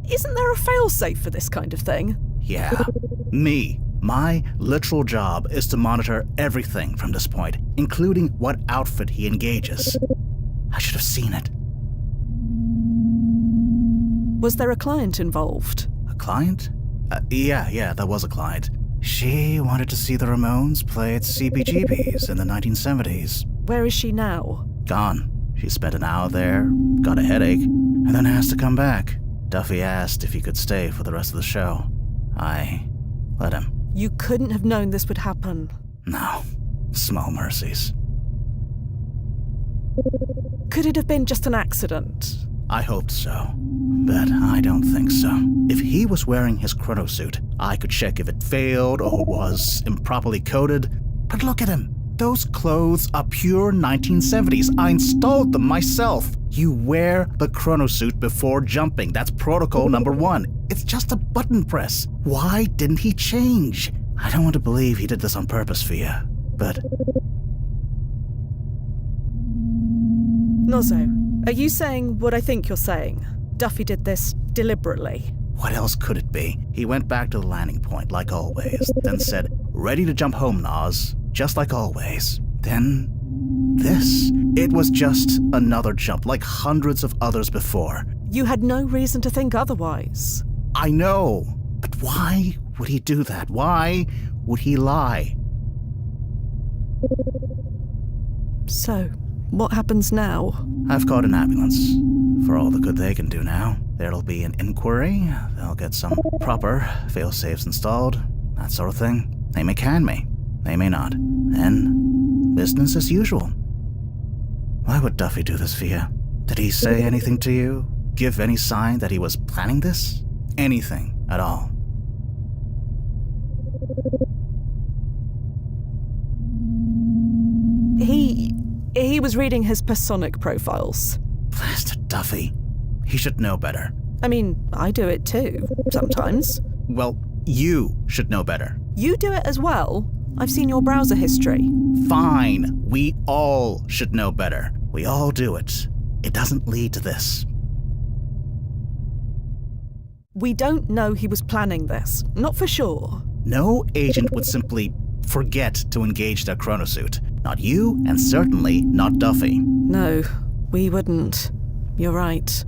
Isn't there a failsafe for this kind of thing? Yeah. Me. My literal job is to monitor everything from this point, including what outfit he engages. I should have seen it. Was there a client involved? A client? Yeah, there was a client. She wanted to see the Ramones play at CBGB's in the 1970s. Where is she now? Gone. She spent an hour there, got a headache, and then asked to come back. Duffy asked if he could stay for the rest of the show. I let him. You couldn't have known this would happen. No. Small mercies. Could it have been just an accident? I hoped so, but I don't think so. If he was wearing his chronosuit, I could check if it failed or was improperly coded. But look at him. Those clothes are pure 1970s. I installed them myself. You wear the chronosuit before jumping. That's protocol number 1. It's just a button press. Why didn't he change? I don't want to believe he did this on purpose, Fia, but... Nozzo, are you saying what I think you're saying? Duffy did this deliberately? What else could it be? He went back to the landing point, like always, then said, "Ready to jump home, Noz," just like always. Then... this. It was just another jump, like hundreds of others before. You had no reason to think otherwise. I know, but why would he do that? Why would he lie? So, what happens now? I've called an ambulance. For all the good they can do now. There'll be an inquiry, they'll get some proper fail-safes installed, that sort of thing. They may can me, they may not. Then, business as usual. Why would Duffy do this, Fia? Did he say anything to you? Give any sign that he was planning this? Anything at all? He was reading his Pasonic profiles. Blasted Duffy. He should know better. I mean, I do it too, sometimes. Well, you should know better. You do it as well? I've seen your browser history. Fine. We all should know better. We all do it. It doesn't lead to this. We don't know he was planning this. Not for sure. No agent would simply forget to engage their chronosuit. Not you, and certainly not Duffy. No, we wouldn't. You're right.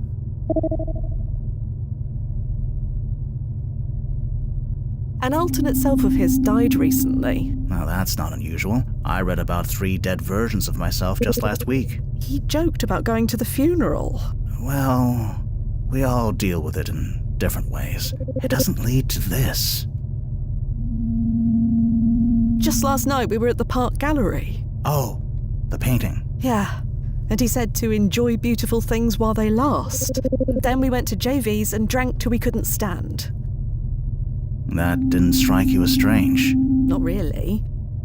An alternate self of his died recently. Now that's not unusual. I read about 3 dead versions of myself just last week. He joked about going to the funeral. Well, we all deal with it in different ways. It doesn't lead to this. Just last night we were at the Park Gallery. Oh, the painting. Yeah. And he said to enjoy beautiful things while they last. Then we went to JV's and drank till we couldn't stand. That didn't strike you as strange? Not really.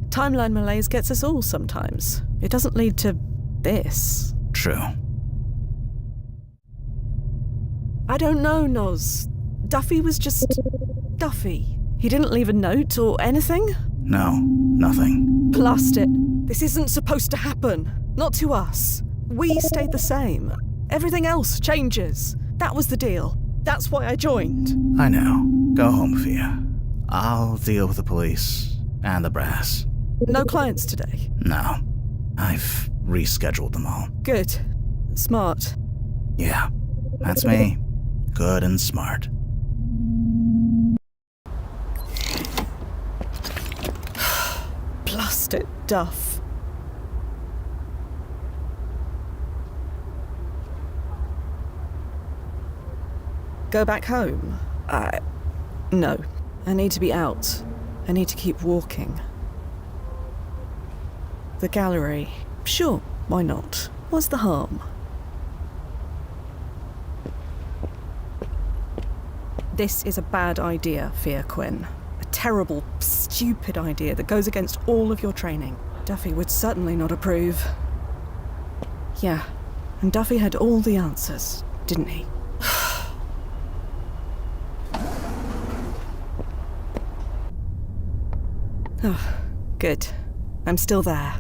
Timeline malaise gets us all sometimes. It doesn't lead to this. True. I don't know, Noz. Duffy was just... Duffy. He didn't leave a note or anything? No, nothing. Blast it. This isn't supposed to happen. Not to us. We stayed the same. Everything else changes. That was the deal. That's why I joined. I know. Go home, Fia. I'll deal with the police and the brass. No clients today? No. I've rescheduled them all. Good. Smart. Yeah, that's me. Good and smart. Blast it, Duff. Go back home? No. I need to be out. I need to keep walking. The gallery. Sure, why not? What's the harm? This is a bad idea, Fia Quinn. A terrible, stupid idea that goes against all of your training. Duffy would certainly not approve. Yeah, and Duffy had all the answers, didn't he? Oh, good. I'm still there.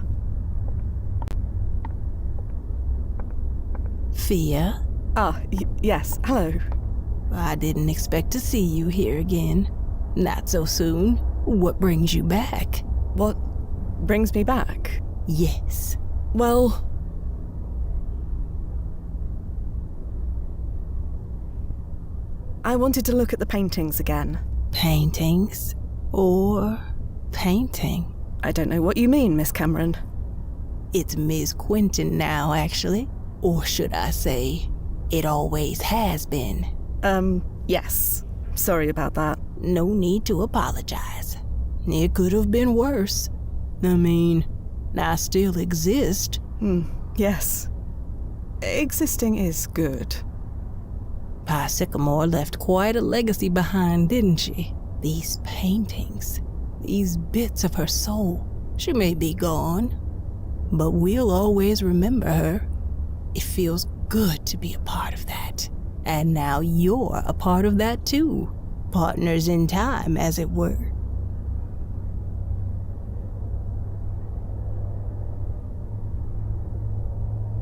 Fia, Yes, hello. I didn't expect to see you here again. Not so soon. What brings you back? What brings me back? Yes. Well, I wanted to look at the paintings again. Paintings? Or painting? I don't know what you mean, Miss Cameron. It's Miss Quentin now, actually. Or should I say, it always has been. Yes. Sorry about that. No need to apologize. It could have been worse. I mean, I still exist. Yes. Existing is good. Pa Sycamore left quite a legacy behind, didn't she? These paintings, these bits of her soul. She may be gone, but we'll always remember her. It feels good to be a part of that. And now you're a part of that too. Partners in time, as it were.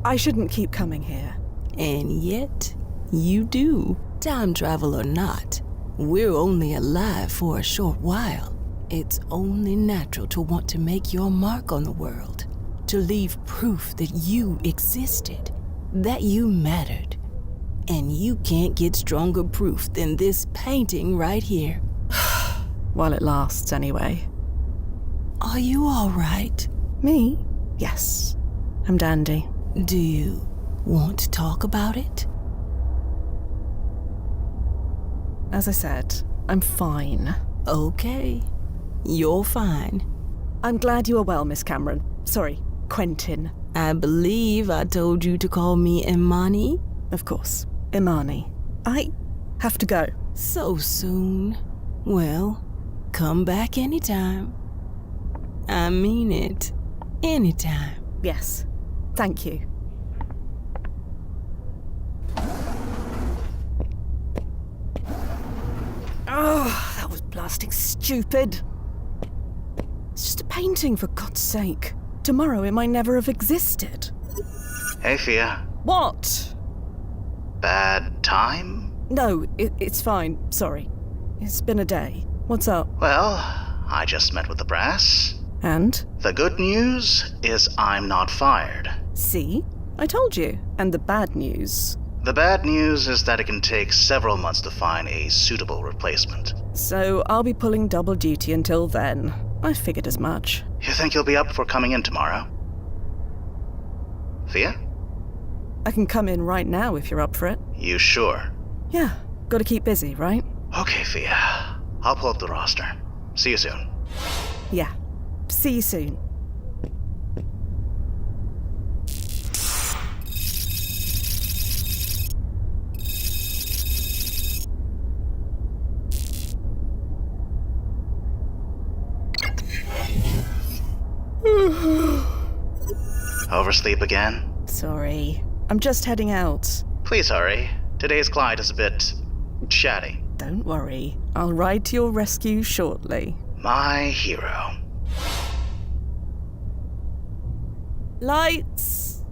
I shouldn't keep coming here. And yet, you do. Time travel or not, we're only alive for a short while. It's only natural to want to make your mark on the world, to leave proof that you existed, that you mattered. And you can't get stronger proof than this painting right here. While it lasts, anyway. Are you all right? Me? Yes. I'm dandy. Do you want to talk about it? As I said, I'm fine. Okay. You're fine. I'm glad you are well, Miss Cameron. Sorry, Quentin. I believe I told you to call me Imani? Of course. Imani. I have to go. So soon? Well, come back anytime. I mean it. Anytime. Yes. Thank you. Oh, that was blasting stupid. It's just a painting, for God's sake. Tomorrow it might never have existed. Hey, Fia. What? Bad time? No, it's fine. Sorry. It's been a day. What's up? Well, I just met with the brass. And? The good news is I'm not fired. See? I told you. And the bad news? The bad news is that it can take several months to find a suitable replacement. So I'll be pulling double duty until then. I figured as much. You think you'll be up for coming in tomorrow? Fia? I can come in right now if you're up for it. You sure? Yeah. Gotta keep busy, right? Okay, Fia. I'll pull up the roster. See you soon. Yeah. See you soon. Oversleep again? Sorry. I'm just heading out. Please hurry. Today's client is a bit chatty. Don't worry. I'll ride to your rescue shortly. My hero. Lights!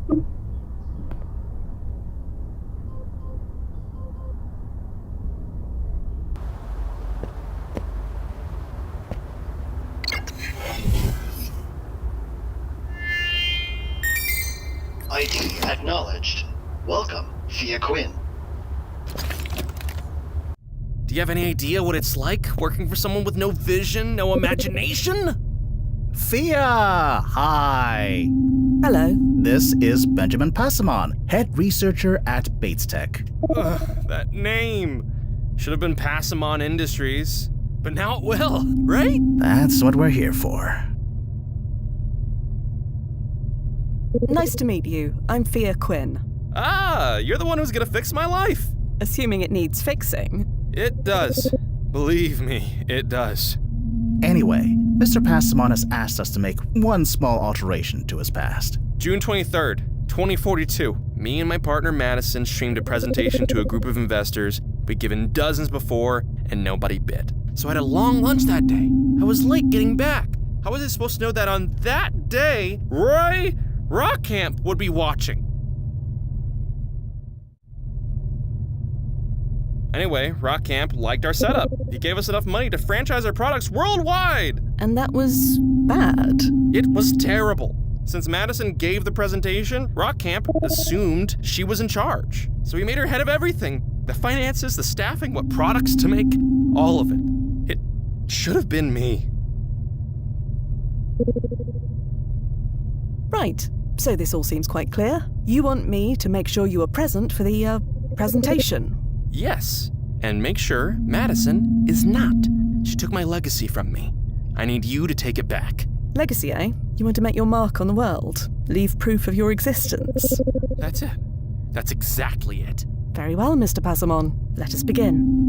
ID acknowledged. Welcome, Fia Quinn. Do you have any idea what it's like working for someone with no vision, no imagination? Fia! Hi! Hello. This is Benjamin Passamon, head researcher at Bates Tech. That name. Should have been Passamon Industries. But now it will, right? That's what we're here for. Nice to meet you. I'm Fia Quinn. Ah, you're the one who's gonna fix my life. Assuming it needs fixing. It does. Believe me, it does. Anyway, Mr. Passamon has asked us to make one small alteration to his past. June 23rd, 2042. Me and my partner Madison streamed a presentation to a group of investors we'd given dozens before, and nobody bid. So I had a long lunch that day. I was late getting back. How was I supposed to know that on that day, Roy Rockcamp would be watching? Anyway, Rock Camp liked our setup. He gave us enough money to franchise our products worldwide. And that was bad? It was terrible. Since Madison gave the presentation, Rock Camp assumed she was in charge. So he made her head of everything. The finances, the staffing, what products to make, all of it. It should have been me. Right, so this all seems quite clear. You want me to make sure you are present for the, presentation? Yes, and make sure Madison is not. She took my legacy from me. I need you to take it back. Legacy, eh? You want to make your mark on the world? Leave proof of your existence? That's it. That's exactly it. Very well, Mr. Passamon. Let us begin.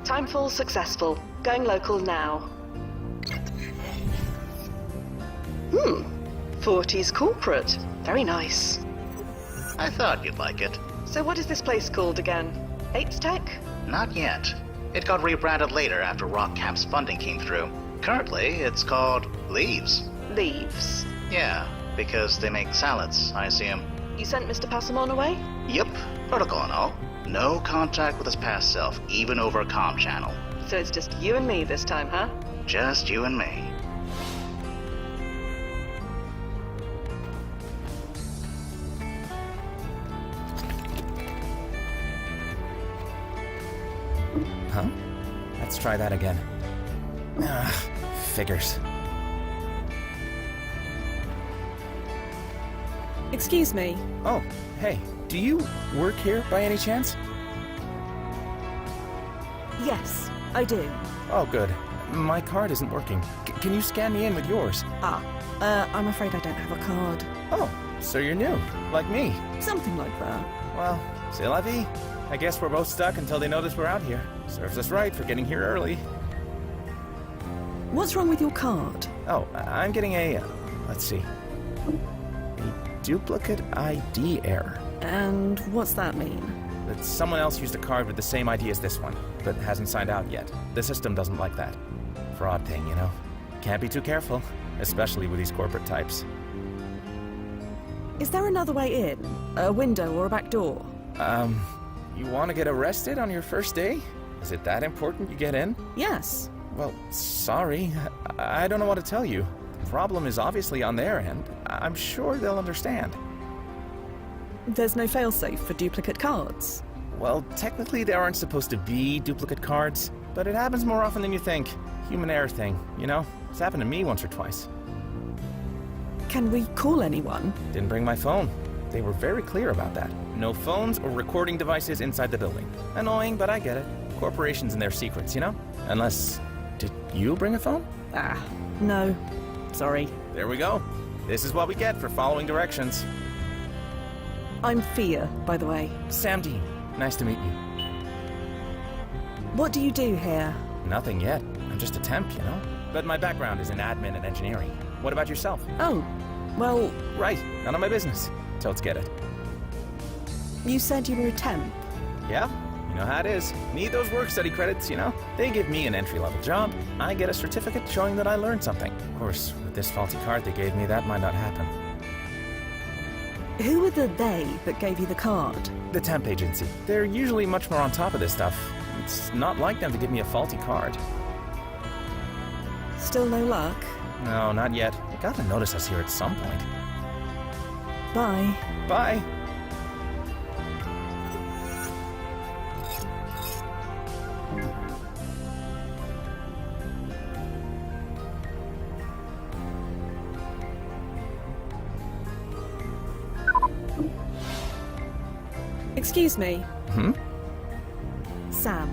Timefall successful. Going local now. 40s corporate. Very nice. I thought you'd like it. So what is this place called again? Apes Tech? Not yet. It got rebranded later after Rock Camp's funding came through. Currently, it's called Leaves. Leaves? Yeah, because they make salads, I assume. You sent Mr. Passamon away? Yep, protocol and all. No contact with his past self, even over a comm channel. So it's just you and me this time, huh? Just you and me. Huh? Let's try that again. Figures. Excuse me. Oh, hey. Do you work here by any chance? Yes, I do. Oh, good. My card isn't working. Can you scan me in with yours? I'm afraid I don't have a card. Oh, so you're new, like me. Something like that. Well, c'est la vie. I guess we're both stuck until they notice we're out here. Serves us right for getting here early. What's wrong with your card? Oh, I'm getting a, let's see, a duplicate ID error. And what's that mean? That someone else used a card with the same ID as this one, but hasn't signed out yet. The system doesn't like that. Fraud thing, you know? Can't be too careful, especially with these corporate types. Is there another way in? A window or a back door? You want to get arrested on your first day? Is it that important you get in? Yes. Well, sorry. I don't know what to tell you. The problem is obviously on their end. I'm sure they'll understand. There's no failsafe for duplicate cards? Well, technically there aren't supposed to be duplicate cards, but it happens more often than you think. Human error thing, you know? It's happened to me once or twice. Can we call anyone? Didn't bring my phone. They were very clear about that. No phones or recording devices inside the building. Annoying, but I get it. Corporations and their secrets, you know? Unless... Did you bring a phone? No. Sorry. There we go. This is what we get for following directions. I'm Fia, by the way. Sam Dean. Nice to meet you. What do you do here? Nothing yet. I'm just a temp, you know? But my background is in admin and engineering. What about yourself? Oh, well... Right. None of my business. Totes get it. You said you were a temp? Yeah. You know how it is. Need those work study credits, you know? They give me an entry-level job. I get a certificate showing that I learned something. Of course, with this faulty card they gave me, that might not happen. Who were the they that gave you the card? The temp agency. They're usually much more on top of this stuff. It's not like them to give me a faulty card. Still no luck? No, not yet. They gotta notice us here at some point. Bye. Bye. Excuse me. Hmm? Sam,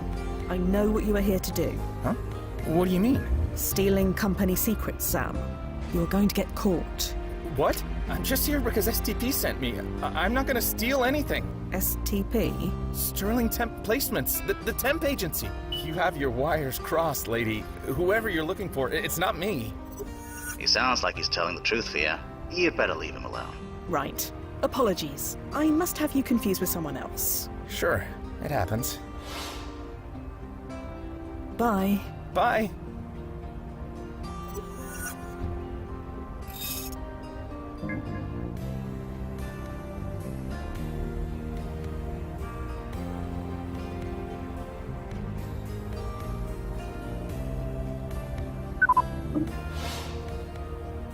I know what you are here to do. Huh? What do you mean? Stealing company secrets, Sam. You're going to get caught. What? I'm just here because STP sent me. I'm not gonna steal anything. STP? Sterling Temp Placements, the temp agency. You have your wires crossed, lady. Whoever you're looking for, it's not me. He sounds like he's telling the truth, Fia. You'd better leave him alone. Right. Apologies. I must have you confused with someone else. Sure, it happens. Bye. Bye.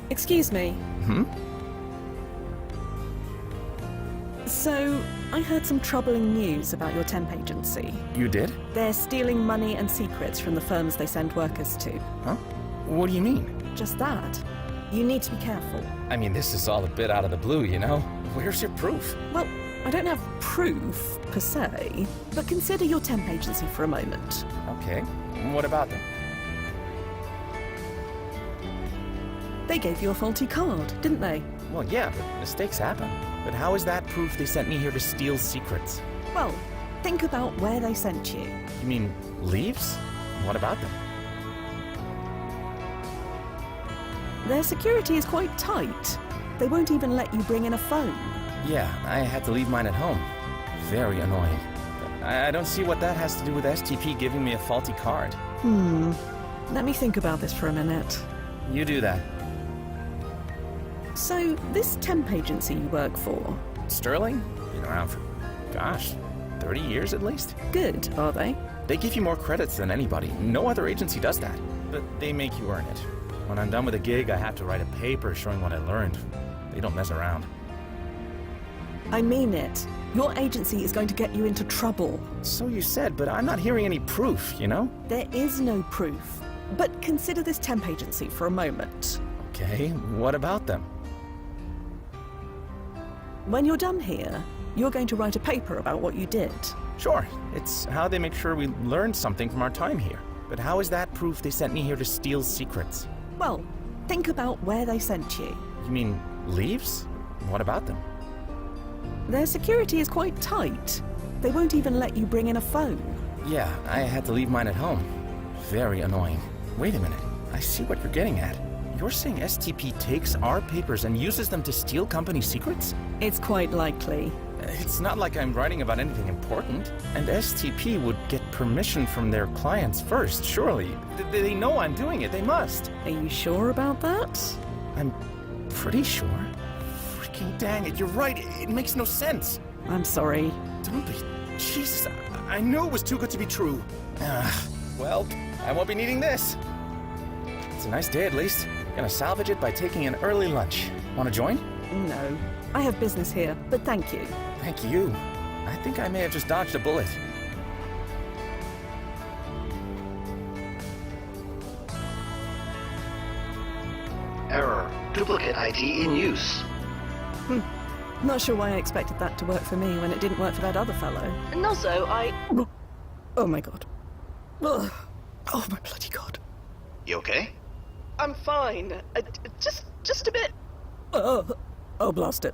Excuse me. Hmm? So, I heard some troubling news about your temp agency. You did? They're stealing money and secrets from the firms they send workers to. Huh? What do you mean? Just that. You need to be careful. I mean, this is all a bit out of the blue, you know? Where's your proof? Well, I don't have proof, per se, but consider your temp agency for a moment. Okay. What about them? They gave you a faulty card, didn't they? Well, yeah, but mistakes happen. But how is that proof they sent me here to steal secrets? Well, think about where they sent you. You mean leaves? What about them? Their security is quite tight. They won't even let you bring in a phone. Yeah, I had to leave mine at home. Very annoying. But I don't see what that has to do with STP giving me a faulty card. Let me think about this for a minute. You do that. So, this temp agency you work for? Sterling? Been around for, gosh, 30 years at least? Good, are they? They give you more credits than anybody. No other agency does that. But they make you earn it. When I'm done with a gig, I have to write a paper showing what I learned. They don't mess around. I mean it. Your agency is going to get you into trouble. So you said, but I'm not hearing any proof, you know? There is no proof. But consider this temp agency for a moment. Okay, what about them? When you're done here, you're going to write a paper about what you did. Sure, it's how they make sure we learned something from our time here. But how is that proof they sent me here to steal secrets? Well, think about where they sent you. You mean leaves? What about them? Their security is quite tight. They won't even let you bring in a phone. Yeah, I had to leave mine at home. Very annoying. Wait a minute, I see what you're getting at. You're saying STP takes our papers and uses them to steal company secrets? It's quite likely. It's not like I'm writing about anything important. And STP would get permission from their clients first, surely. They know I'm doing it, they must. Are you sure about that? I'm pretty sure. Freaking dang it, you're right, it makes no sense. I'm sorry. Don't be. Jesus, I knew it was too good to be true. Well, I won't be needing this. It's a nice day at least. Gonna salvage it by taking an early lunch. Wanna join? No. I have business here, but thank you. Thank you. I think I may have just dodged a bullet. Error. Duplicate ID in use. Not sure why I expected that to work for me when it didn't work for that other fellow. And also, Oh my god. Ugh. Oh my bloody god. You okay? I'm fine. Just a bit. Oh, blast it.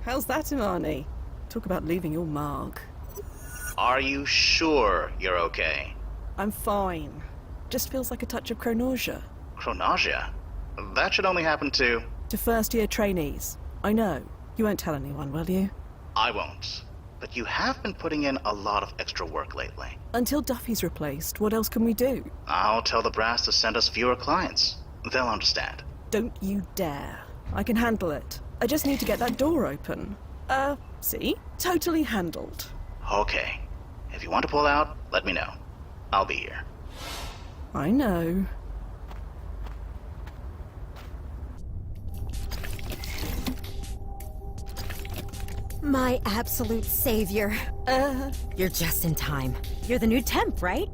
How's that, Imani? Talk about leaving your mark. Are you sure you're okay? I'm fine. Just feels like a touch of chronasia. Chronasia? That should only happen to first-year trainees. I know. You won't tell anyone, will you? I won't. But you have been putting in a lot of extra work lately. Until Duffy's replaced, what else can we do? I'll tell the brass to send us fewer clients. They'll understand. Don't you dare. I can handle it. I just need to get that door open. See? Totally handled. Okay. If you want to pull out, let me know. I'll be here. I know. My absolute savior. You're just in time. You're the new temp, right?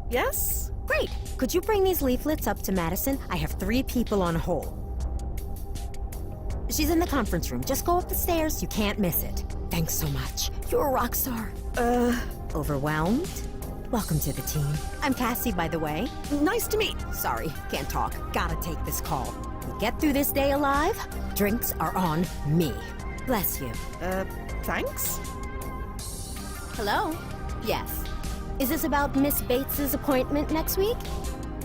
Yes? Great. Could you bring these leaflets up to Madison? I have 3 people on hold. She's in the conference room. Just go up the stairs. You can't miss it. Thanks so much. You're a rock star. Overwhelmed? Welcome to the team. I'm Cassie, by the way. Nice to meet. Sorry, can't talk. Gotta take this call. We get through this day alive, drinks are on me. Bless you. Thanks? Hello? Yes. Is this about Miss Bates's appointment next week?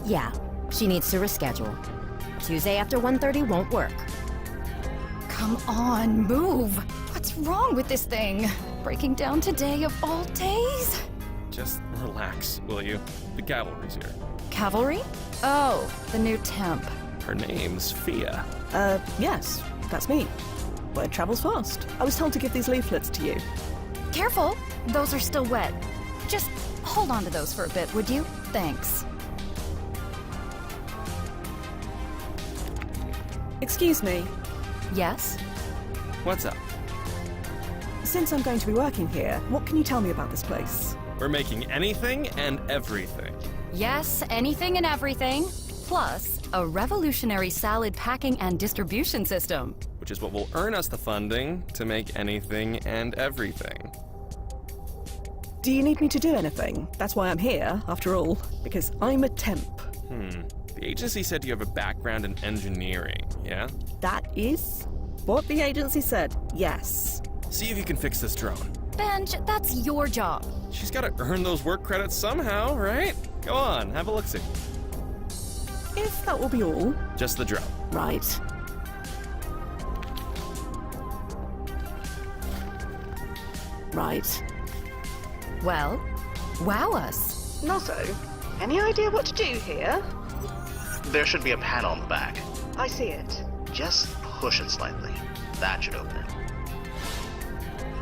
Yeah, she needs to reschedule. Tuesday after 1:30 won't work. Come on, move. What's wrong with this thing? Breaking down today of all days? Just relax, will you? The cavalry's here. Cavalry? Oh, the new temp. Her name's Fia. Yes, that's me. Word travels fast. I was told to give these leaflets to you. Careful, those are still wet. Just hold on to those for a bit, would you? Thanks. Excuse me. Yes? What's up? Since I'm going to be working here, what can you tell me about this place? We're making anything and everything. Yes, anything and everything. Plus, a revolutionary salad packing and distribution system. Which is what will earn us the funding to make anything and everything. Do you need me to do anything? That's why I'm here, after all, because I'm a temp. The agency said you have a background in engineering, yeah? That is what the agency said, yes. See if you can fix this drone. Benj, that's your job. She's gotta earn those work credits somehow, right? Go on, have a look-see. If that will be all. Just the drone. Right. Right. Well, wow us. Nozzo, any idea what to do here? There should be a panel on the back. I see it. Just push it slightly. That should open it.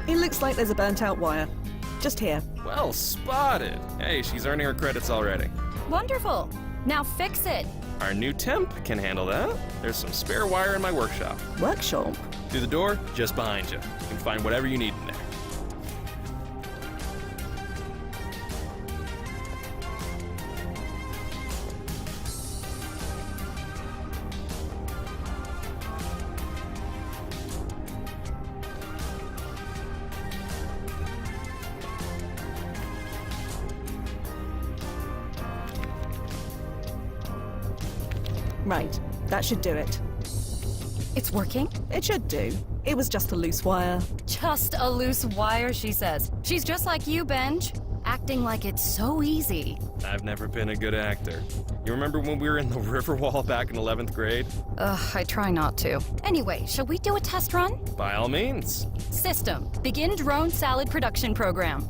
It looks like there's a burnt-out wire. Just here. Well spotted. Hey, she's earning her credits already. Wonderful. Now fix it. Our new temp can handle that. There's some spare wire in my workshop. Workshop? Through the door, just behind you. You can find whatever you need in there. Right, that should do it. It's working? It should do. It was just a loose wire. Just a loose wire, she says. She's just like you, Benj. Acting like it's so easy. I've never been a good actor. You remember when we were in the Riverwall back in 11th grade? I try not to. Anyway, shall we do a test run? By all means. System, begin drone salad production program.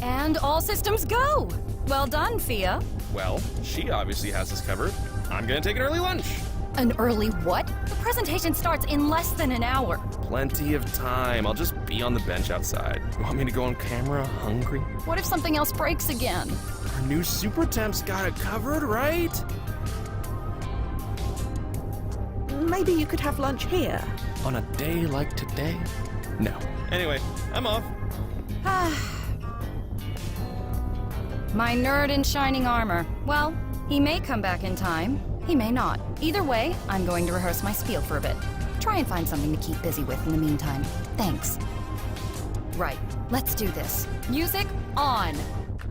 And all systems go! Well done, Fia. Well, she obviously has this covered. I'm gonna take an early lunch. An early what? The presentation starts in less than an hour. Plenty of time. I'll just be on the bench outside. You want me to go on camera hungry? What if something else breaks again? Our new super temp's got it covered, right? Maybe you could have lunch here. On a day like today? No. Anyway, I'm off. My nerd in shining armor. Well, he may come back in time. He may not. Either way, I'm going to rehearse my spiel for a bit. Try and find something to keep busy with in the meantime. Thanks. Right, let's do this. Music on.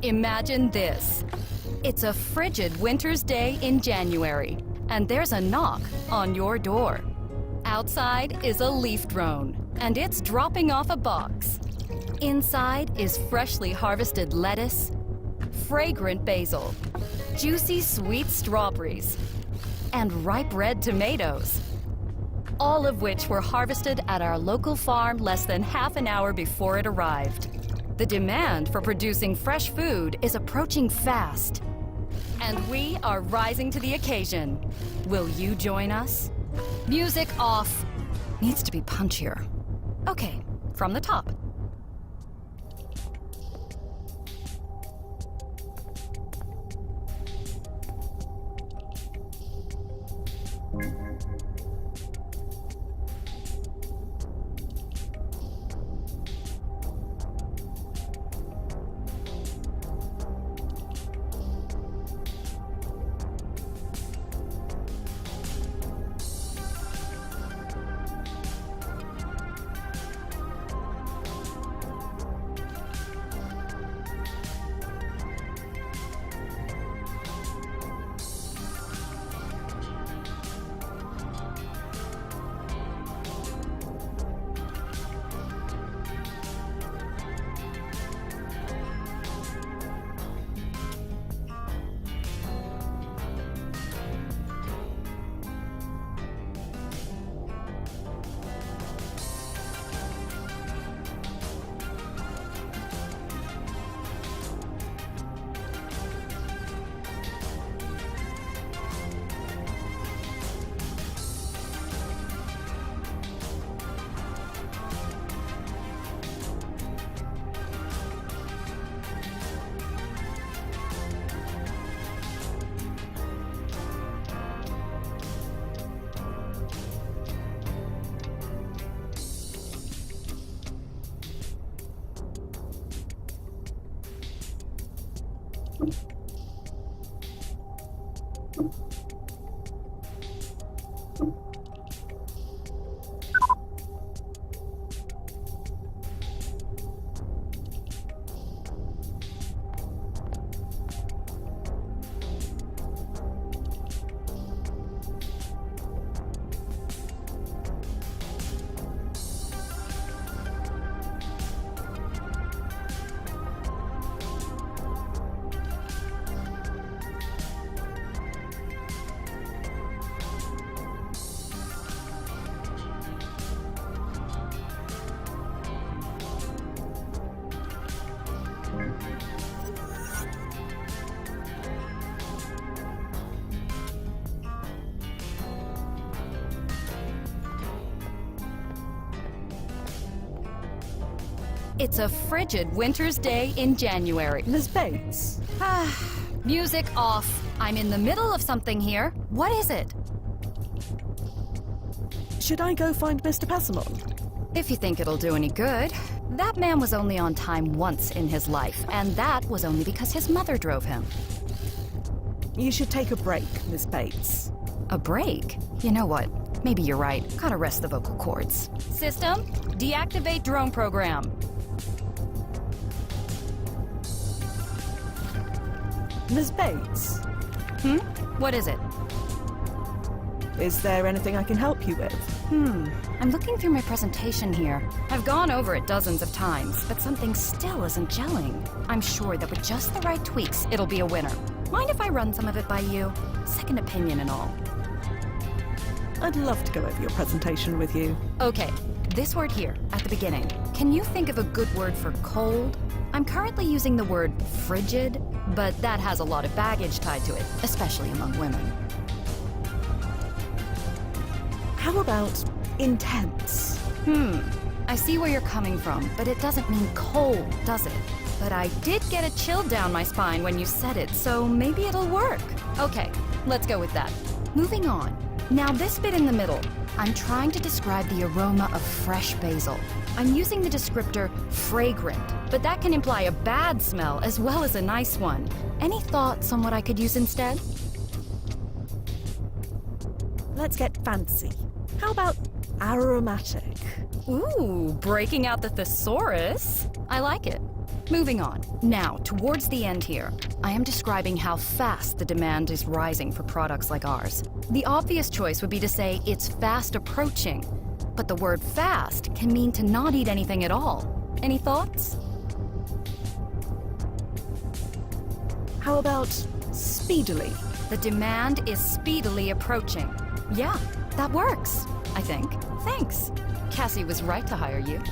Imagine this. It's a frigid winter's day in January, and there's a knock on your door. Outside is a leaf drone, and it's dropping off a box. Inside is freshly harvested lettuce, fragrant basil, juicy sweet strawberries, and ripe red tomatoes, all of which were harvested at our local farm less than half an hour before it arrived. The demand for producing fresh food is approaching fast, and we are rising to the occasion. Will you join us? Music off. Needs to be punchier. Okay, from the top. It's a frigid winter's day in January. Ms. Bates. Music off. I'm in the middle of something here. What is it? Should I go find Mr. Passamon? If you think it'll do any good. That man was only on time once in his life, and that was only because his mother drove him. You should take a break, Miss Bates. A break? You know what? Maybe you're right. Gotta rest the vocal cords. System, deactivate drone program. Ms. Bates? What is it? Is there anything I can help you with? I'm looking through my presentation here. I've gone over it dozens of times, but something still isn't gelling. I'm sure that with just the right tweaks, it'll be a winner. Mind if I run some of it by you? Second opinion and all. I'd love to go over your presentation with you. Okay, this word here, at the beginning. Can you think of a good word for cold? I'm currently using the word frigid, but that has a lot of baggage tied to it, especially among women. How about intense? I see where you're coming from, but it doesn't mean cold, does it? But I did get a chill down my spine when you said it, so maybe it'll work. Okay, let's go with that. Moving on. Now this bit in the middle, I'm trying to describe the aroma of fresh basil. I'm using the descriptor fragrant, but that can imply a bad smell as well as a nice one. Any thoughts on what I could use instead? Let's get fancy. How about aromatic? Ooh, breaking out the thesaurus. I like it. Moving on. Now, towards the end here, I am describing how fast the demand is rising for products like ours. The obvious choice would be to say it's fast approaching, but the word fast can mean to not eat anything at all. Any thoughts? How about speedily? The demand is speedily approaching. Yeah, that works, I think. Thanks. Cassie was right to hire you.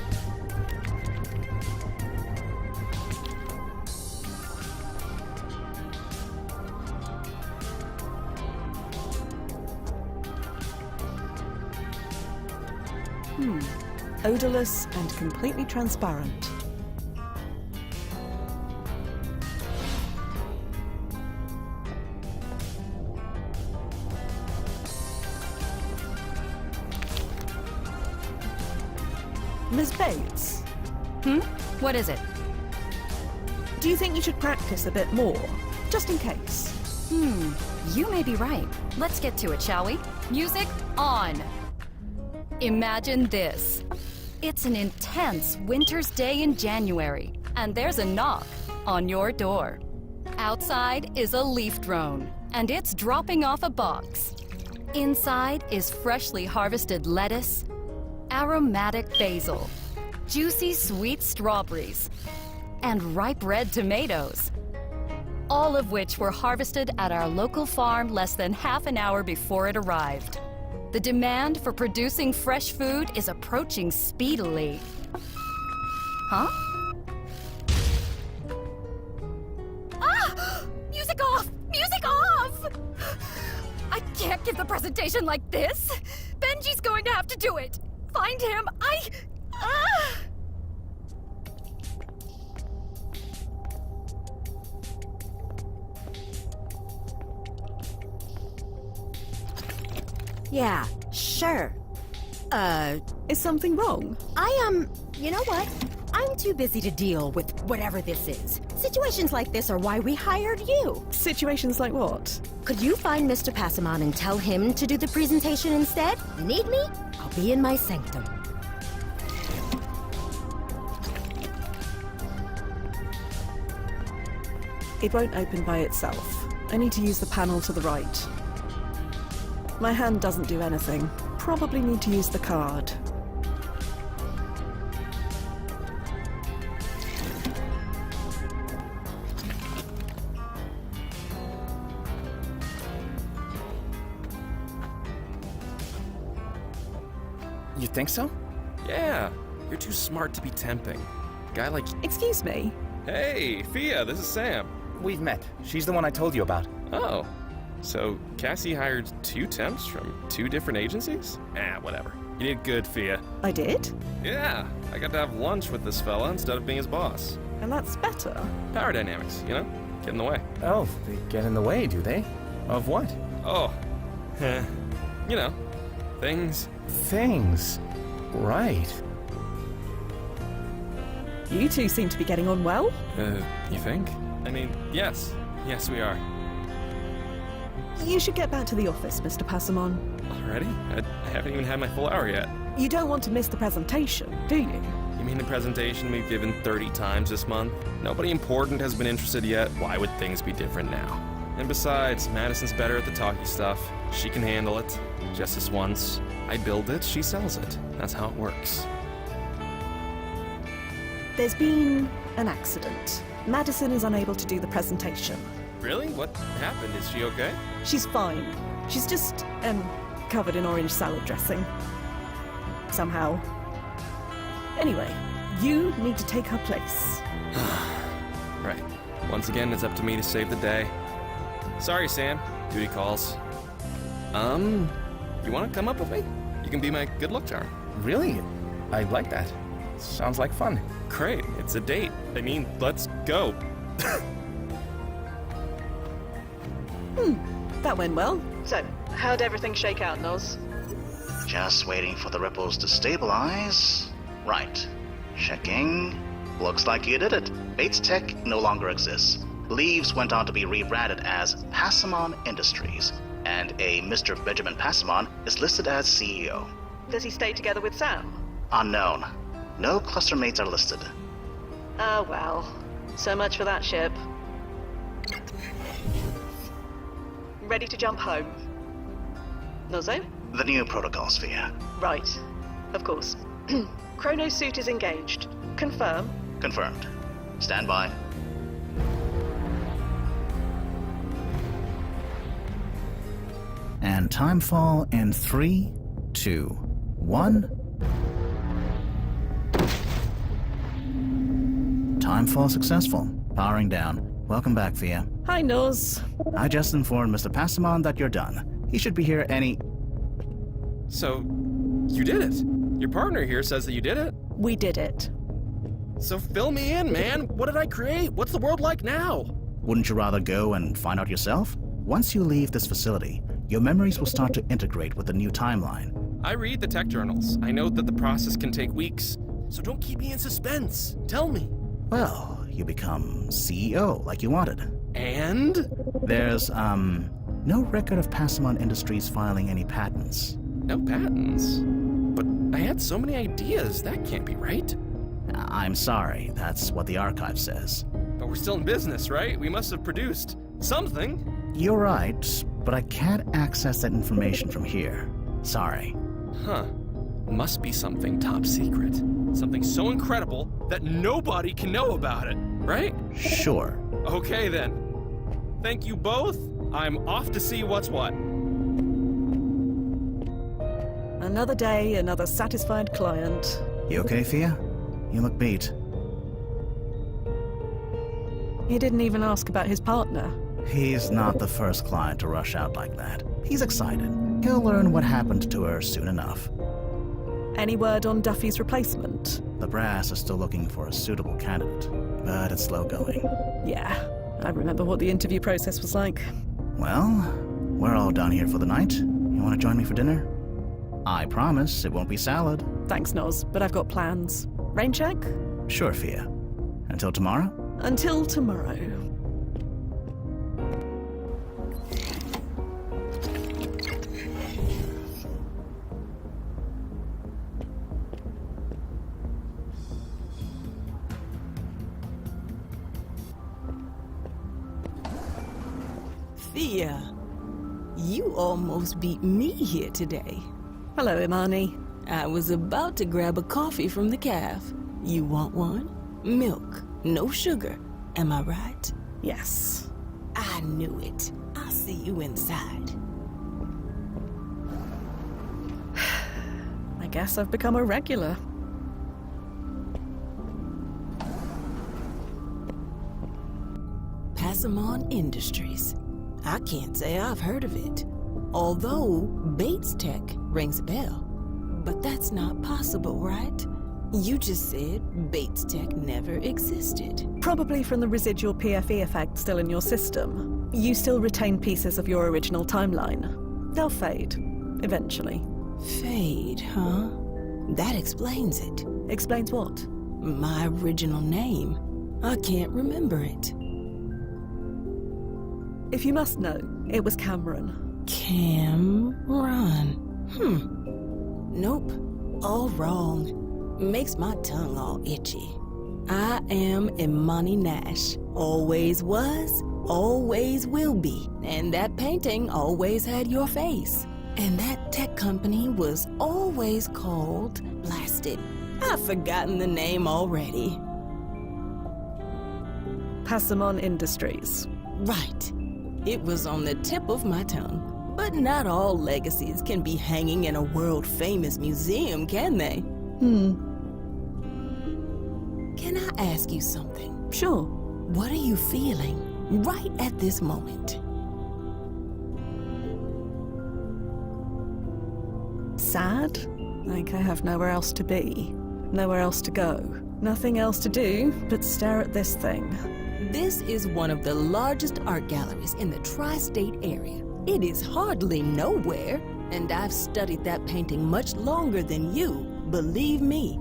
Odorless and completely transparent. Ms. Bates? What is it? Do you think you should practice a bit more? Just in case. You may be right. Let's get to it, shall we? Music on! Imagine this. It's an intense winter's day in January, and there's a knock on your door. Outside is a leaf drone, and it's dropping off a box. Inside is freshly harvested lettuce, aromatic basil, juicy sweet strawberries, and ripe red tomatoes. All of which were harvested at our local farm less than half an hour before it arrived. The demand for producing fresh food is approaching speedily. Huh? Ah! Music off! Music off! I can't give the presentation like this! Benji's going to have to do it! Find him! Yeah, sure. Is something wrong? You know what? I'm too busy to deal with whatever this is. Situations like this are why we hired you. Situations like what? Could you find Mr. Passamon and tell him to do the presentation instead? Need me? I'll be in my sanctum. It won't open by itself. I need to use the panel to the right. My hand doesn't do anything. Probably need to use the card. You think so? Yeah, you're too smart to be tempting. Guy like... Excuse me? Hey, Fia, this is Sam. We've met. She's the one I told you about. Oh, so Cassie hired 2 temps from 2 different agencies? Whatever. You did good, Fia. I did? Yeah, I got to have lunch with this fella instead of being his boss. And that's better. Power dynamics, you know? Get in the way. Oh, they get in the way, do they? Of what? Oh, you know, things. Things. Right. You two seem to be getting on well. You think? I mean, yes. Yes, we are. You should get back to the office, Mr. Passamon. Already? I haven't even had my full hour yet. You don't want to miss the presentation, do you? You mean the presentation we've given 30 times this month? Nobody important has been interested yet. Why would things be different now? And besides, Madison's better at the talky stuff. She can handle it. Just this once. I build it, she sells it. That's how it works. There's been an accident. Madison is unable to do the presentation. Really? What happened? Is she okay? She's fine. She's just, covered in orange salad dressing. Somehow. Anyway, you need to take her place. Right. Once again, it's up to me to save the day. Sorry, Sam. Duty calls. You want to come up with me? You can be my good luck charm. Really? I like that. Sounds like fun. Great. It's a date. I mean, let's go. That went well. So, how'd everything shake out, Noz? Just waiting for the ripples to stabilize. Right. Checking. Looks like you did it. Bates Tech no longer exists. Leaves went on to be rebranded as Passamon Industries, and a Mr. Benjamin Passamon is listed as CEO. Does he stay together with Sam? Unknown. No cluster mates are listed. Oh well. So much for that ship. Ready to jump home? Nozo? The new protocol sphere. Right. Of course. Chrono suit is engaged. Confirm. Confirmed. Stand by. And timefall in 3, 2, 1. Timefall successful. Powering down. Welcome back, Fia. Hi, Noz. I just informed Mr. Passamon that you're done. He should be here any... So, you did it. Your partner here says that you did it. We did it. So fill me in, man. What did I create? What's the world like now? Wouldn't you rather go and find out yourself? Once you leave this facility, your memories will start to integrate with the new timeline. I read the tech journals. I know that the process can take weeks. So don't keep me in suspense. Tell me. Well, you become CEO like you wanted. And? There's, no record of Passamon Industries filing any patents. No patents? But I had so many ideas. That can't be right. I'm sorry. That's what the archive says. But we're still in business, right? We must have produced something. You're right, but I can't access that information from here. Sorry. Huh. Must be something top secret. Something so incredible that nobody can know about it, right? Sure. Okay then. Thank you both. I'm off to see what's what. Another day, another satisfied client. You okay, Fia? You look beat. He didn't even ask about his partner. He's not the first client to rush out like that. He's excited. He'll learn what happened to her soon enough. Any word on Duffy's replacement? The brass is still looking for a suitable candidate, but it's slow going. Yeah, I remember what the interview process was like. Well, we're all done here for the night. You want to join me for dinner? I promise it won't be salad. Thanks, Noz, but I've got plans. Rain check? Sure, Fia. Until tomorrow? Until tomorrow. Fia, you almost beat me here today. Hello, Imani. I was about to grab a coffee from the calf. You want one? Milk, no sugar. Am I right? Yes. I knew it. I'll see you inside. I guess I've become a regular. Passamon Industries. I can't say I've heard of it. Although Bates Tech rings a bell. But that's not possible, right? You just said Bates Tech never existed. Probably from the residual PFE effect still in your system. You still retain pieces of your original timeline. They'll fade, eventually. Fade, huh? That explains it. Explains what? My original name. I can't remember it. If you must know, it was Cameron. Cameron. Nope. All wrong. Makes my tongue all itchy. I am Imani Nash. Always was, always will be. And that painting always had your face. And that tech company was always called Blasted. I've forgotten the name already. Passamon Industries. Right. It was on the tip of my tongue. But not all legacies can be hanging in a world-famous museum, can they? Can I ask you something? Sure. What are you feeling right at this moment? Sad? Like I have nowhere else to be. Nowhere else to go. Nothing else to do but stare at this thing. This is one of the largest art galleries in the tri-state area. It is hardly nowhere, and I've studied that painting much longer than you, believe me.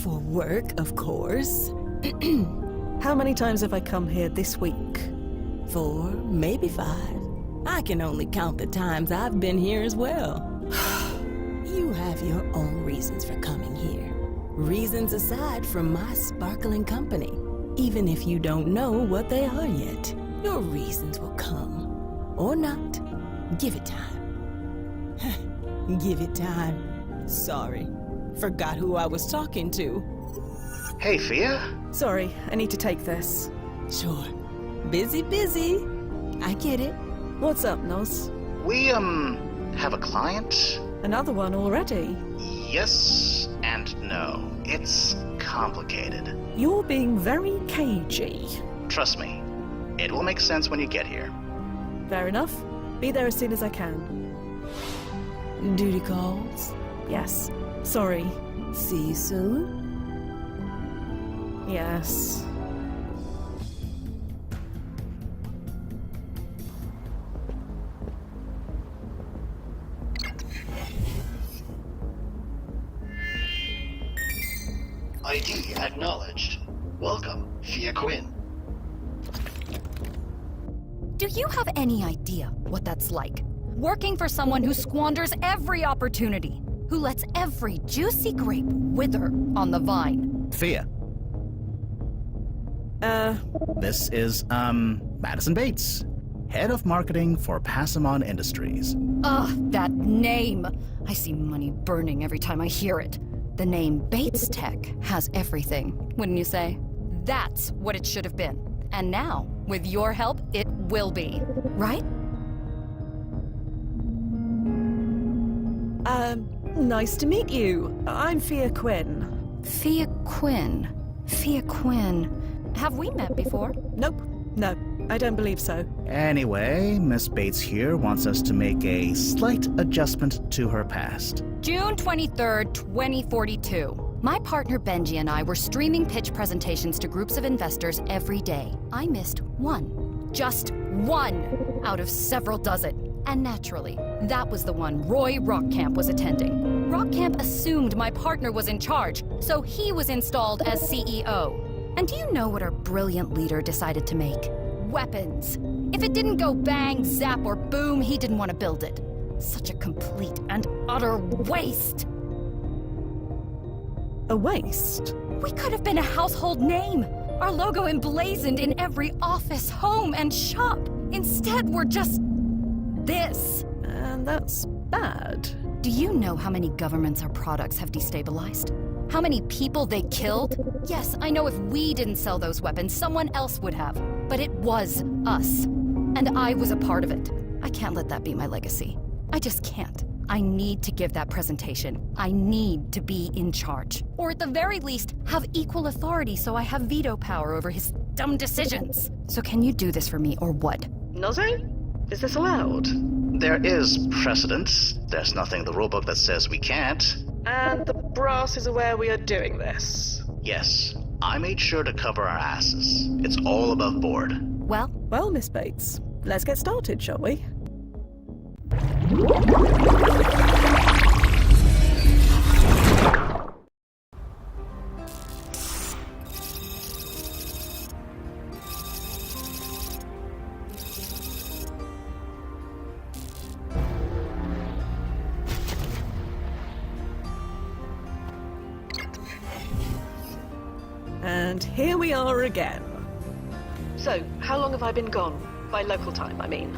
For work, of course. How many times have I come here this week? 4, maybe 5. I can only count the times I've been here as well. You have your own reasons for coming here. Reasons aside from my sparkling company. Even if you don't know what they are yet, your reasons will come. Or not. Give it time. Give it time. Sorry. Forgot who I was talking to. Hey, Fia? Sorry, I need to take this. Sure. Busy. I get it. What's up, Noz? We, have a client? Another one already? Yes and no. It's complicated. You're being very cagey. Trust me, it will make sense when you get here. Fair enough. Be there as soon as I can. Duty calls? Yes. Sorry. See you soon? Yes. ID acknowledged. Welcome, Fia Quinn. Do you have any idea what that's like? Working for someone who squanders every opportunity, who lets every juicy grape wither on the vine. Fia. This is, Madison Bates, head of marketing for Passamon Industries. Ugh, that name! I see money burning every time I hear it. The name Bates Tech has everything, wouldn't you say? That's what it should have been. And now, with your help, it will be. Right? Nice to meet you. I'm Fia Quinn. Fia Quinn. Fia Quinn. Have we met before? Nope. No, I don't believe so. Anyway, Miss Bates here wants us to make a slight adjustment to her past. June 23rd, 2042. My partner Benji and I were streaming pitch presentations to groups of investors every day. I missed one. Just one out of several dozen. And naturally, that was the one Roy Rockcamp was attending. Rock Camp assumed my partner was in charge, so he was installed as CEO. And do you know what our brilliant leader decided to make? Weapons. If it didn't go bang, zap, or boom, he didn't want to build it. Such a complete and utter waste. A waste? We could have been a household name. Our logo emblazoned in every office, home, and shop. Instead, we're just this. And that's bad. Do you know how many governments our products have destabilized? How many people they killed? Yes, I know if we didn't sell those weapons, someone else would have. But it was us. And I was a part of it. I can't let that be my legacy. I just can't. I need to give that presentation. I need to be in charge. Or at the very least, have equal authority so I have veto power over his dumb decisions. So can you do this for me, or what? Nozzo? Is this allowed? There is precedent. There's nothing in the rulebook that says we can't. And the brass is aware we are doing this? Yes. I made sure to cover our asses. It's all above board. Well, Miss Bates, let's get started, shall we? And here we are again. So, how long have I been gone? By local time, I mean.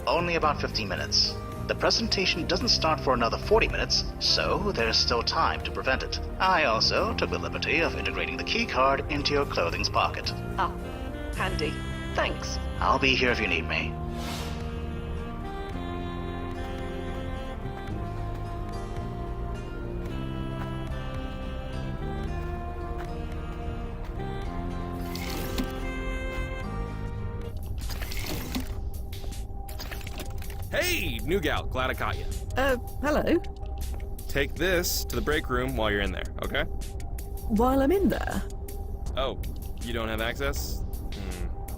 Only about 15 minutes. The presentation doesn't start for another 40 minutes, so there's still time to prevent it. I also took the liberty of integrating the keycard into your clothing's pocket. Ah, handy. Thanks. I'll be here if you need me. Hey, new gal, glad I caught you. Hello. Take this to the break room while you're in there, okay? While I'm in there? Oh, you don't have access?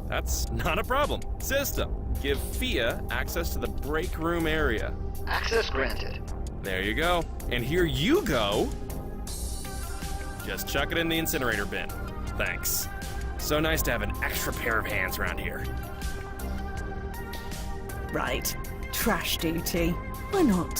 That's not a problem. System, give Fia access to the break room area. Access granted. There you go. And here you go. Just chuck it in the incinerator bin. Thanks. So nice to have an extra pair of hands around here. Right. Trash duty. Why not?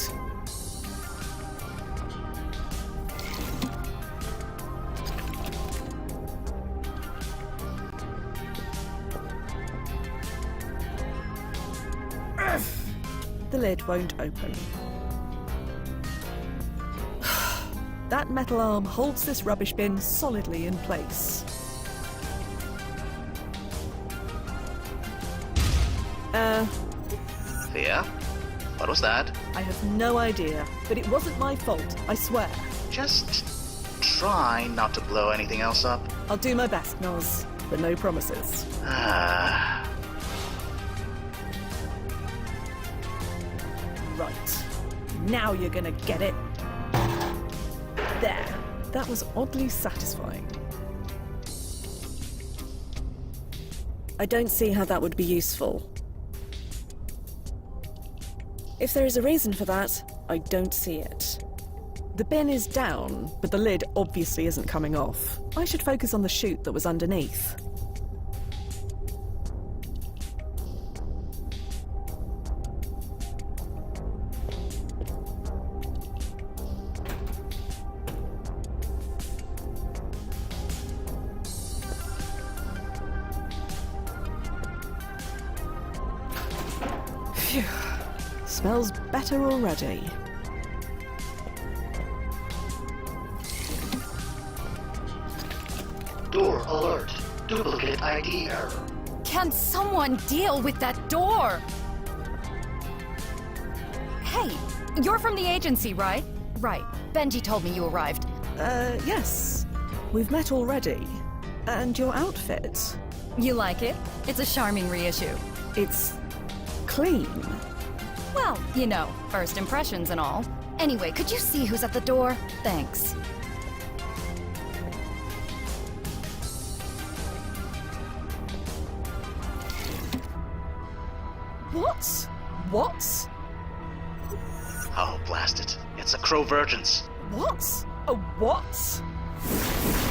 The lid won't open. That metal arm holds this rubbish bin solidly in place. Thea? What was that? I have no idea, but it wasn't my fault, I swear. Just try not to blow anything else up. I'll do my best, Noz, but no promises. Right. Now you're gonna get it. There. That was oddly satisfying. I don't see how that would be useful. If there is a reason for that, I don't see it. The bin is down, but the lid obviously isn't coming off. I should focus on the chute that was underneath. Phew. Smells better already. Door alert. Duplicate ID error. Can someone deal with that door? Hey, you're from the agency, right? Right. Benji told me you arrived. Yes. We've met already. And your outfit. You like it? It's a charming reissue. It's clean. Well, you know, first impressions and all. Anyway, could you see who's at the door? Thanks. What? What? Oh, blast it. It's a Crovergence. What? A what?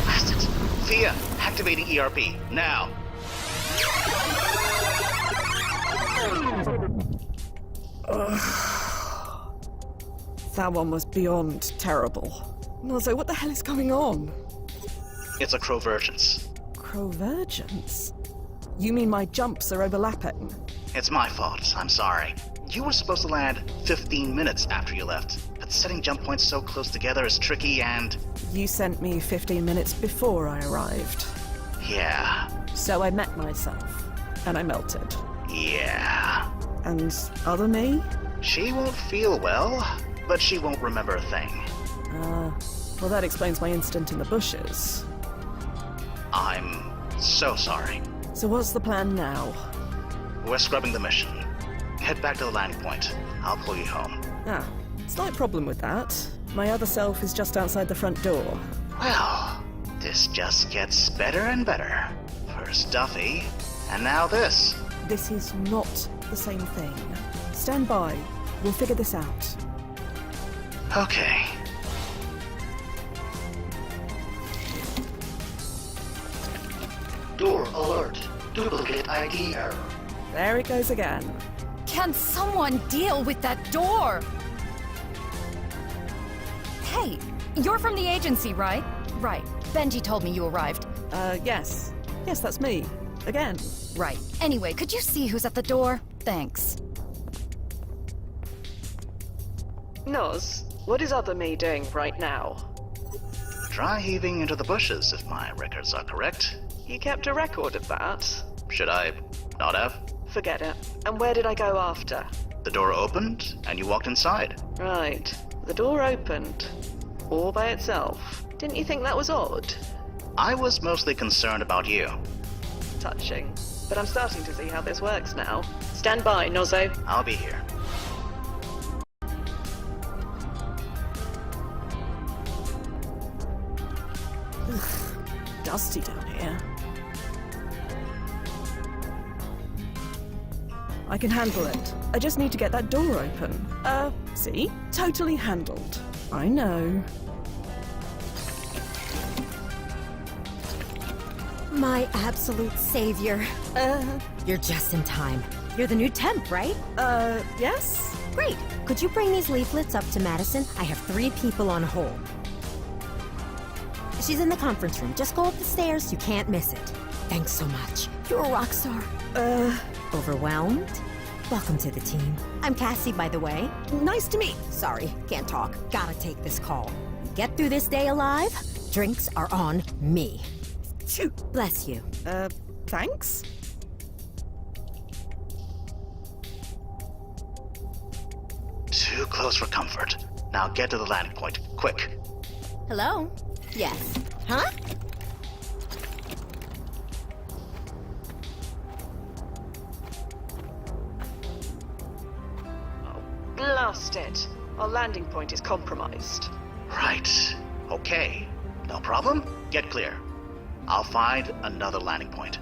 Blast it. Thea, activating ERP, now. That one was beyond terrible. Nozo, what the hell is going on? It's a Crovergence. Crovergence? You mean my jumps are overlapping? It's my fault, I'm sorry. You were supposed to land 15 minutes after you left, but setting jump points so close together is tricky and... You sent me 15 minutes before I arrived. Yeah. So I met myself, and I melted. Yeah. And other me? She won't feel well, but she won't remember a thing. Well, that explains my incident in the bushes. I'm so sorry. So what's the plan now? We're scrubbing the mission. Head back to the landing point. I'll pull you home. Slight problem with that. My other self is just outside the front door. Well, this just gets better and better. First Duffy, and now this. This is not the same thing. Stand by. We'll figure this out. Okay. Door alert. Duplicate ID error. There it goes again. Can someone deal with that door? Hey, you're from the agency, right? Right. Benji told me you arrived. Yes. Yes, that's me. Again. Right. Anyway, could you see who's at the door? Thanks. Noz, what is other me doing right now? Dry heaving into the bushes, if my records are correct. You kept a record of that? Should I not have? Forget it. And where did I go after? The door opened, and you walked inside. Right. The door opened. All by itself. Didn't you think that was odd? I was mostly concerned about you. Touching. But I'm starting to see how this works now. Stand by, Nozo. I'll be here. Dusty down here. I can handle it. I just need to get that door open. See? Totally handled. I know. My absolute savior. You're just in time. You're the new temp, right? Yes? Great. Could you bring these leaflets up to Madison? I have 3 people on hold. She's in the conference room. Just go up the stairs. You can't miss it. Thanks so much. You're a rock star. Overwhelmed? Welcome to the team. I'm Cassie, by the way. Nice to meet. Sorry, can't talk. Gotta take this call. Get through this day alive. Drinks are on me. Bless you. Thanks? Too close for comfort. Now get to the landing point, quick. Hello? Yes. Huh? Blast it. Our landing point is compromised. Right. Okay. No problem. Get clear. I'll find another landing point.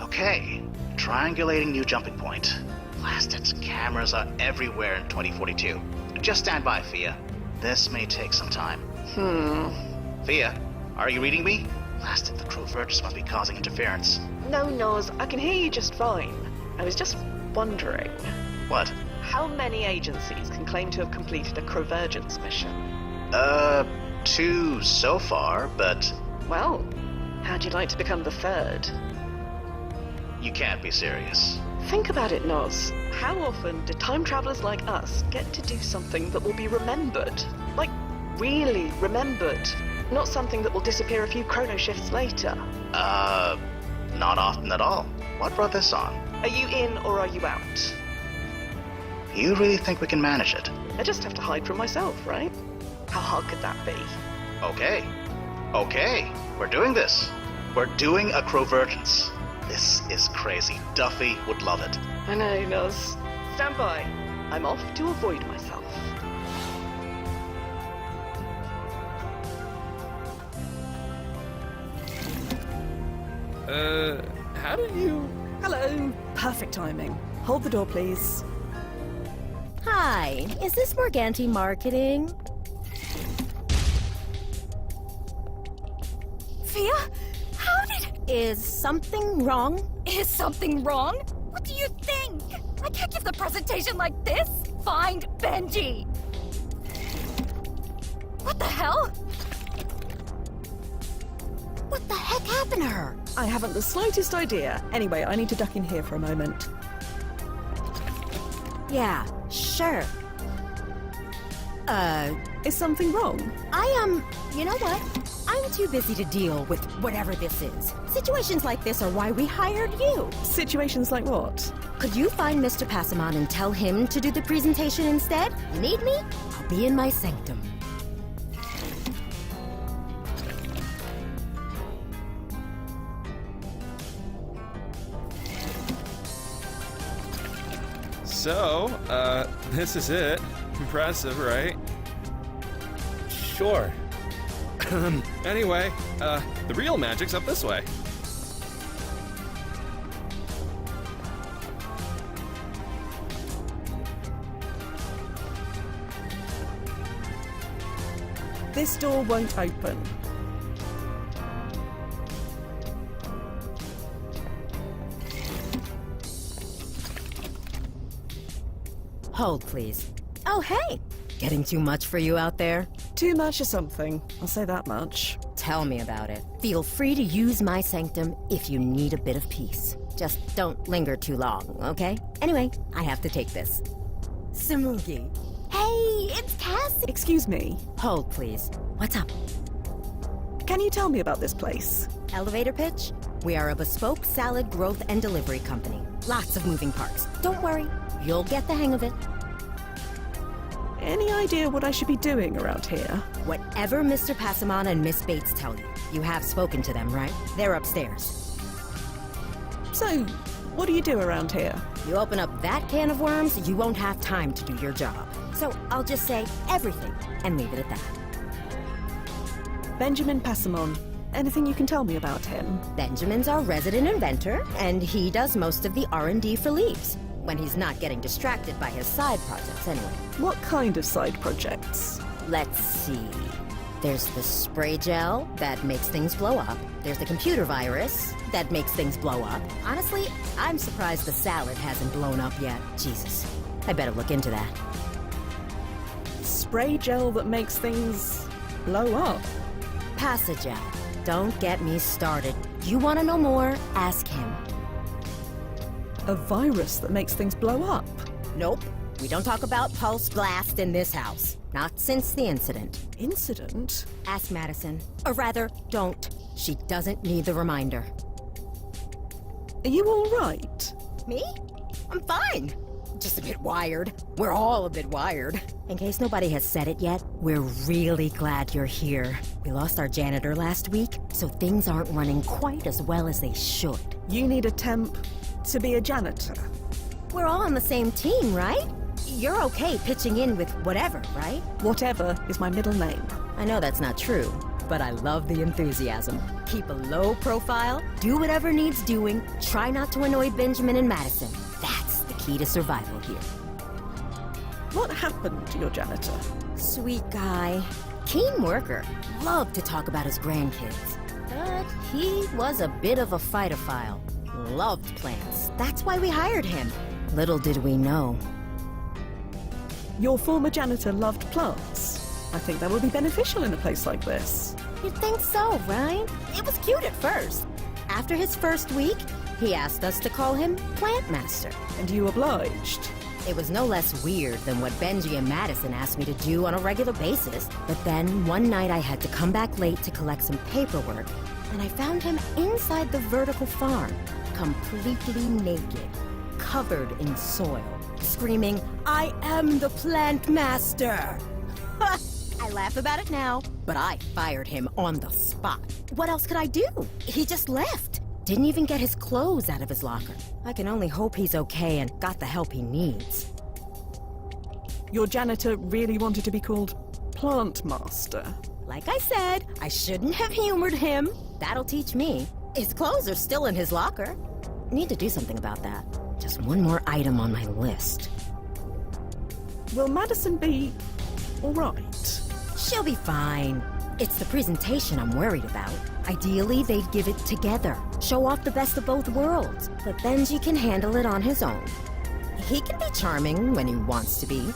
Okay. Triangulating new jumping point. Blast it. Cameras are everywhere in 2042. Just stand by, Fia. This may take some time. Fia, are you reading me? Blast it. The Crovergence must be causing interference. No, Noz, I can hear you just fine. I was just wondering. What? How many agencies can claim to have completed a Crovergence mission? 2 so far, but... Well, how'd you like to become the 3rd? You can't be serious. Think about it, Noz. How often do time travelers like us get to do something that will be remembered? Like, really remembered? Not something that will disappear a few chrono shifts later. Not often at all. What brought this on? Are you in or are you out? You really think we can manage it? I just have to hide from myself, right? How hard could that be? Okay, we're doing this. We're doing a Crovergence. This is crazy. Duffy would love it. I know, Noz. Stand by. I'm off to avoid myself. How do you... Hello. Perfect timing. Hold the door, please. Hi, is this Morganti Marketing? Fia? How did... Is something wrong? Is something wrong? What do you think? I can't give the presentation like this. Find Benji. What the hell? What the heck happened to her? I haven't the slightest idea. Anyway, I need to duck in here for a moment. Yeah, sure. Is something wrong? You know what? I'm too busy to deal with whatever this is. Situations like this are why we hired you. Situations like what? Could you find Mr. Passamon and tell him to do the presentation instead? You need me? I'll be in my sanctum. So, this is it. Impressive, right? Sure. Anyway, the real magic's up this way. This door won't open. Hold, please. Oh, hey! Getting too much for you out there? Too much or something. I'll say that much. Tell me about it. Feel free to use my sanctum if you need a bit of peace. Just don't linger too long, okay? Anyway, I have to take this. Samugi. Hey, it's Cassie! Excuse me. Hold, please. What's up? Can you tell me about this place? Elevator pitch? We are a bespoke salad growth and delivery company. Lots of moving parts. Don't worry, you'll get the hang of it. Any idea what I should be doing around here? Whatever Mr. Passamon and Miss Bates tell you. You have spoken to them, right? They're upstairs. So, what do you do around here? You open up that can of worms, you won't have time to do your job. So I'll just say everything and leave it at that. Benjamin Passamon. Anything you can tell me about him? Benjamin's our resident inventor, and he does most of the R&D for Leaves. When he's not getting distracted by his side projects, anyway. What kind of side projects? Let's see. There's the spray gel that makes things blow up. There's the computer virus that makes things blow up. Honestly, I'm surprised the salad hasn't blown up yet. Jesus, I better look into that. Spray gel that makes things blow up? Passagel. Don't get me started. You want to know more? Ask him. A virus that makes things blow up? Nope. We don't talk about pulse blast in this house. Not since the incident. Incident? Ask Madison. Or rather, don't. She doesn't need the reminder. Are you all right? Me? I'm fine. Just a bit wired. We're all a bit wired. In case nobody has said it yet, we're really glad you're here. We lost our janitor last week, so things aren't running quite as well as they should. You need a temp to be a janitor. We're all on the same team, right? You're okay pitching in with whatever, right? Whatever is my middle name. I know that's not true, but I love the enthusiasm. Keep a low profile, do whatever needs doing, try not to annoy Benjamin and Madison. That's the key to survival here. What happened to your janitor? Sweet guy. Keen worker. Loved to talk about his grandkids. But he was a bit of a fightophile. Loved plants. That's why we hired him. Little did we know. Your former janitor loved plants. I think that would be beneficial in a place like this. You'd think so, right? It was cute at first. After his first week, he asked us to call him Plant Master. And you obliged? It was no less weird than what Benji and Madison asked me to do on a regular basis. But then, one night I had to come back late to collect some paperwork, and I found him inside the vertical farm, completely naked, covered in soil, screaming, "I am the Plant Master!" I laugh about it now, but I fired him on the spot. What else could I do? He just left. Didn't even get his clothes out of his locker. I can only hope he's okay and got the help he needs. Your janitor really wanted to be called Plant Master. Like I said, I shouldn't have humored him. That'll teach me. His clothes are still in his locker. Need to do something about that. Just one more item on my list. Will Madison be alright? She'll be fine. It's the presentation I'm worried about. Ideally, they'd give it together. Show off the best of both worlds. But Benji can handle it on his own. He can be charming when he wants to be.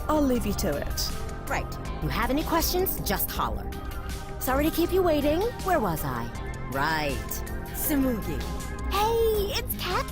I'll leave you to it. Right. You have any questions, just holler. Sorry to keep you waiting. Where was I? Right. Samugi. Hey, it's Kat.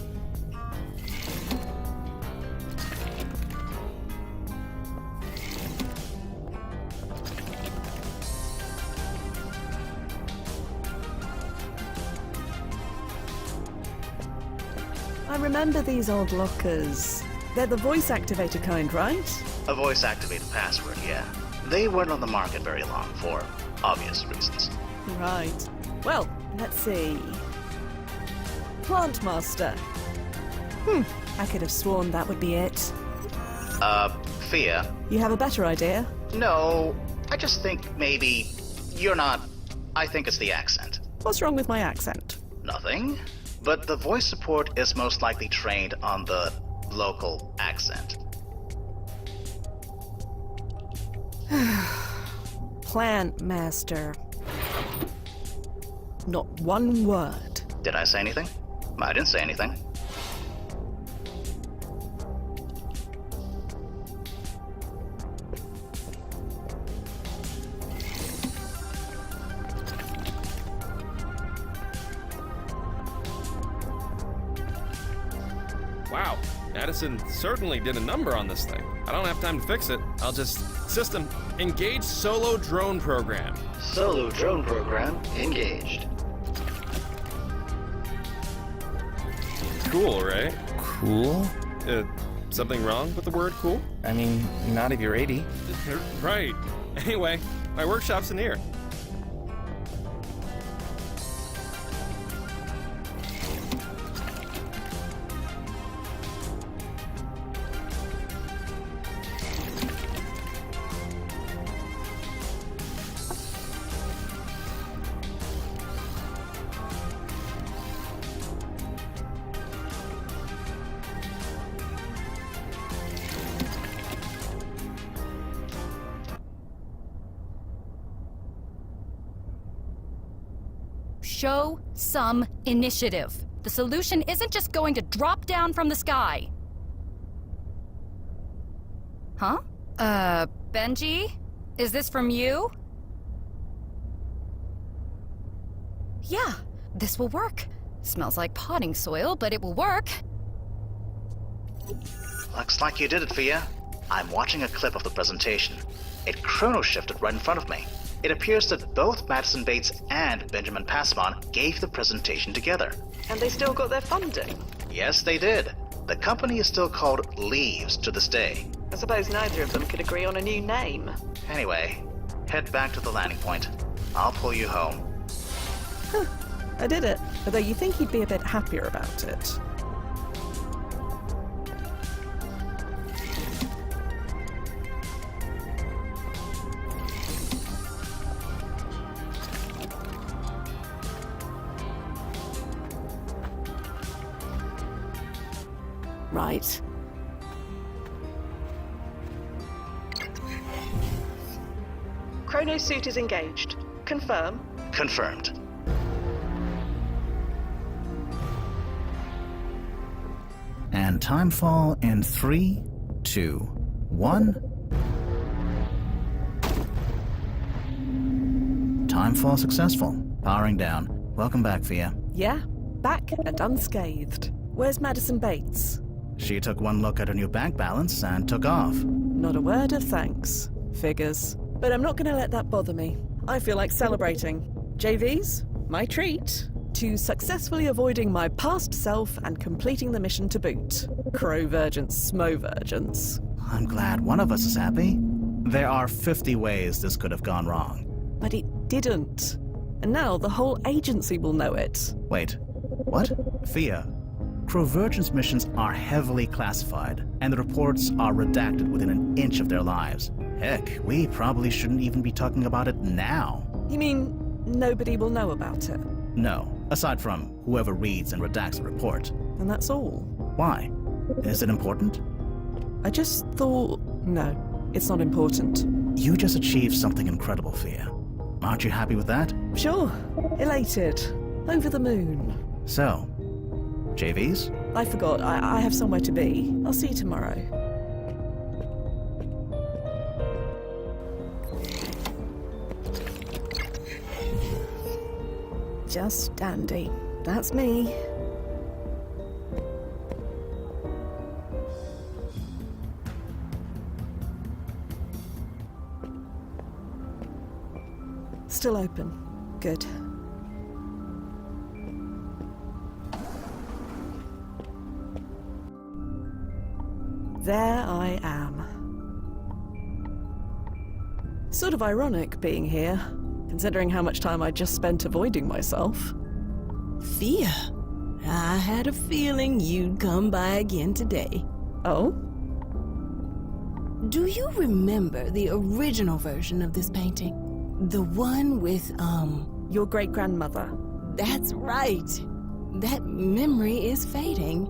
I remember these old lockers. They're the voice-activated kind, right? A voice-activated password, yeah. They weren't on the market very long, for obvious reasons. Right. Well, let's see. Plant Master. I could have sworn that would be it. Fia? You have a better idea? No, I just think maybe you're not... I think it's the accent. What's wrong with my accent? Nothing. But the voice support is most likely trained on the local accent. Plant Master. Not one word. Did I say anything? I didn't say anything. Wow, Madison certainly did a number on this thing. I don't have time to fix it. I'll just... System, engage solo drone program. Solo drone program engaged. Cool, right? Cool? Something wrong with the word cool? I mean, not if you're 80. Right. Anyway, my workshop's in here. Show some initiative. The solution isn't just going to drop down from the sky. Huh? Benji? Is this from you? Yeah, this will work. Smells like potting soil, but it will work. Looks like you did it, Fia. I'm watching a clip of the presentation. It chrono-shifted right in front of me. It appears that both Madison Bates and Benjamin Passmon gave the presentation together. And they still got their funding? Yes, they did. The company is still called Leaves to this day. I suppose neither of them could agree on a new name. Anyway, head back to the landing point. I'll pull you home. I did it, although you think he'd be a bit happier about it. Right. Chrono suit is engaged. Confirm. Confirmed. And timefall in 3, 2, 1. Timefall successful. Powering down. Welcome back, Fia. Yeah, back and unscathed. Where's Madison Bates? She took one look at her new bank balance and took off. Not a word of thanks. Figures. But I'm not going to let that bother me. I feel like celebrating. JVs, my treat. To successfully avoiding my past self and completing the mission to boot. Crow-virgence, smo-virgence. I'm glad one of us is happy. There are 50 ways this could have gone wrong. But it didn't. And now the whole agency will know it. Wait, what? Fia, Crow-virgence missions are heavily classified, and the reports are redacted within an inch of their lives. Heck, we probably shouldn't even be talking about it now. You mean nobody will know about it? No, aside from whoever reads and redacts the report. and that's all. Why? Is it important? I just thought... No, it's not important. You just achieved something incredible, Fia. Aren't you happy with that? Sure. Elated. Over the moon. So, JVs? I forgot. I have somewhere to be. I'll see you tomorrow. Just dandy. That's me. Still open. Good. There I am. Sort of ironic being here, considering how much time I just spent avoiding myself. Fia, I had a feeling you'd come by again today. Oh? Do you remember the original version of this painting? The one with, your great-grandmother. That's right. That memory is fading,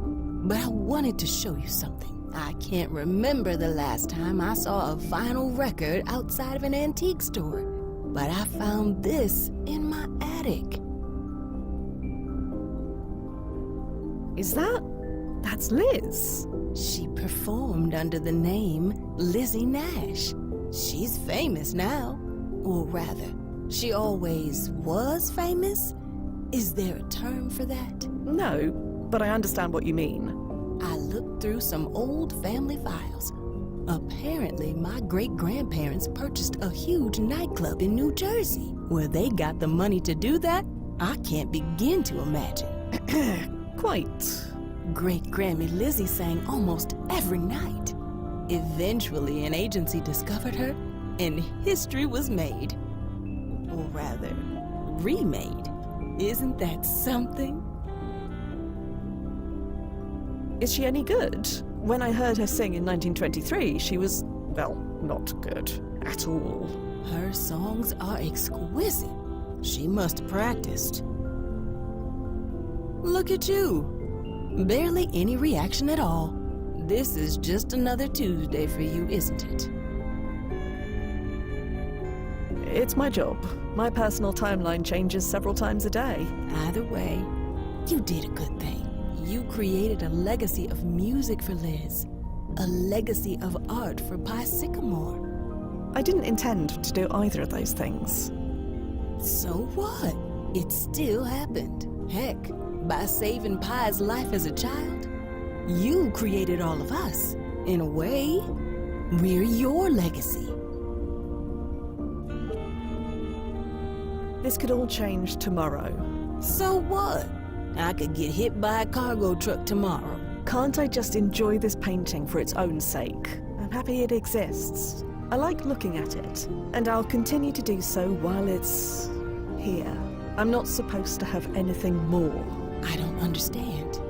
but I wanted to show you something. I can't remember the last time I saw a vinyl record outside of an antique store, but I found this in my attic. Is that... that's Liz? She performed under the name Lizzie Nash. She's famous now. Or rather, she always was famous? Is there a term for that? No, but I understand what you mean. I looked through some old family files. Apparently, my great-grandparents purchased a huge nightclub in New Jersey. Where they got the money to do that, I can't begin to imagine. Quite. Great-Grammy Lizzie sang almost every night. Eventually, an agency discovered her, and history was made. Or rather, remade. Isn't that something? Is she any good? When I heard her sing in 1923, she was, well, not good at all. Her songs are exquisite. She must have practiced. Look at you. Barely any reaction at all. This is just another Tuesday for you, isn't it? It's my job. My personal timeline changes several times a day. Either way, you did a good thing. You created a legacy of music for Liz. A legacy of art for Pi Sycamore. I didn't intend to do either of those things. So what? It still happened. Heck, by saving Pi's life as a child, you created all of us. In a way, we're your legacy. This could all change tomorrow. So what? I could get hit by a cargo truck tomorrow. Can't I just enjoy this painting for its own sake? I'm happy it exists. I like looking at it, and I'll continue to do so while it's here. I'm not supposed to have anything more. I don't understand.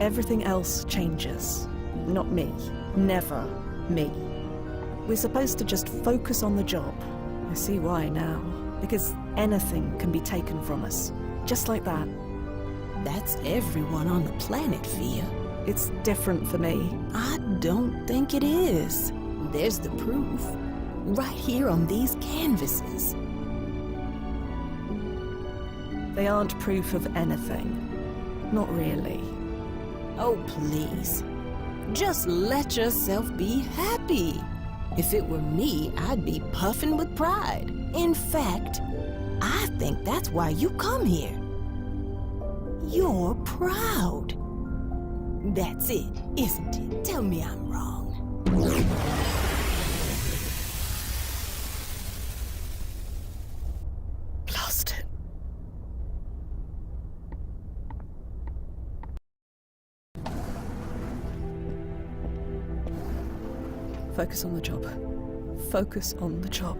Everything else changes. Not me. Never me. We're supposed to just focus on the job. I see why now. Because anything can be taken from us. Just like that. That's everyone on the planet, Fia. It's different for me. I don't think it is. There's the proof. Right here on these canvases. They aren't proof of anything. Not really. Oh, please. Just let yourself be happy. If it were me, I'd be puffing with pride. In fact, I think that's why you come here. You're proud. That's it, isn't it? Tell me I'm wrong. Lost it. Focus on the job. Focus on the job.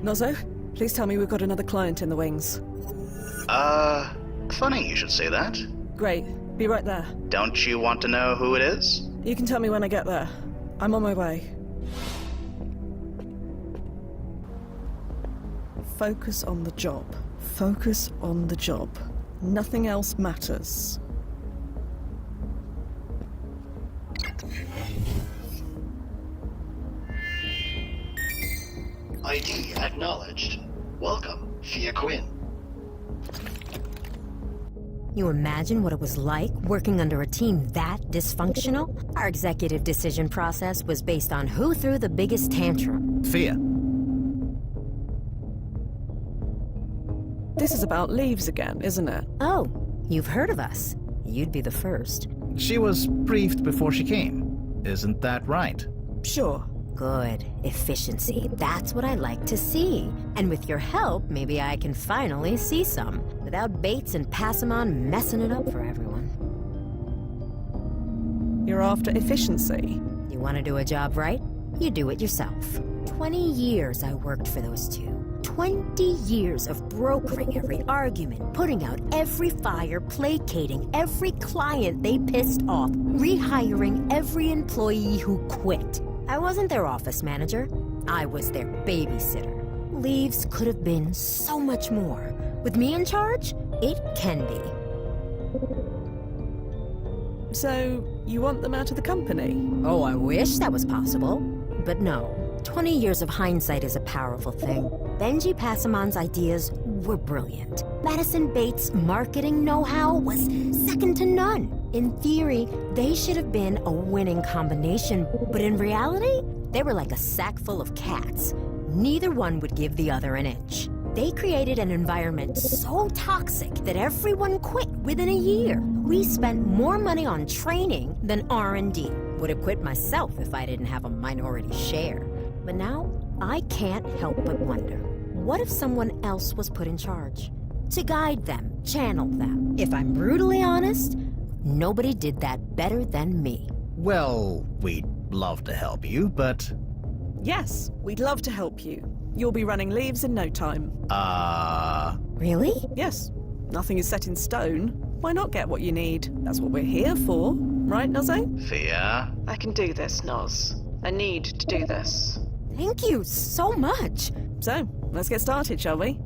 Nozzo, please tell me we've got another client in the wings. Funny you should say that. Great. Be right there. Don't you want to know who it is? You can tell me when I get there. I'm on my way. Focus on the job. Focus on the job. Nothing else matters. ID acknowledged. Welcome, Fia Quinn. You imagine what it was like working under a team that dysfunctional? Our executive decision process was based on who threw the biggest tantrum. Fia. This is about leaves again, isn't it? Oh, you've heard of us. You'd be the first. She was briefed before she came. Isn't that right? Sure. Good. Efficiency. That's what I like to see. And with your help, maybe I can finally see some. Without Bates and Passamon messing it up for everyone. You're after efficiency. You want to do a job right? You do it yourself. 20 years I worked for those two. 20 years of brokering every argument, putting out every fire, placating every client they pissed off, rehiring every employee who quit. I wasn't their office manager. I was their babysitter. Leaves could have been so much more. With me in charge, it can be. So, you want them out of the company? Oh, I wish that was possible. But no. 20 years of hindsight is a powerful thing. Benji Passamon's ideas were brilliant. Madison Bates' marketing know-how was second to none. In theory, they should have been a winning combination, but in reality, they were like a sack full of cats. Neither one would give the other an inch. They created an environment so toxic that everyone quit within a year. We spent more money on training than R&D. Would have quit myself if I didn't have a minority share. But now, I can't help but wonder, what if someone else was put in charge? To guide them, channel them. If I'm brutally honest, nobody did that better than me. Well, we'd love to help you, but... Yes, we'd love to help you. You'll be running Leaves in no time. Really? Yes. Nothing is set in stone. Why not get what you need? That's what we're here for. Right, Noze? Fia? I can do this, Noz. I need to do this. Thank you so much. So, let's get started, shall we?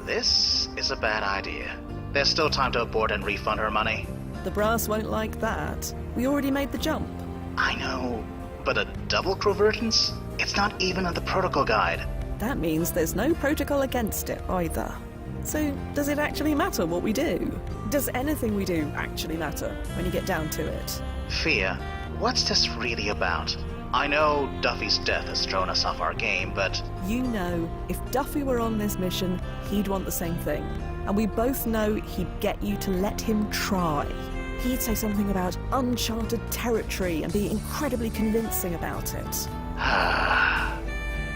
This is a bad idea. There's still time to abort and refund her money. The brass won't like that. We already made the jump. I know, but a double convergence? It's not even in the protocol guide. That means there's no protocol against it either. So, does it actually matter what we do? Does anything we do actually matter when you get down to it? Fia, what's this really about? I know Duffy's death has thrown us off our game, but... You know, if Duffy were on this mission, he'd want the same thing. And we both know he'd get you to let him try. He'd say something about uncharted territory and be incredibly convincing about it. I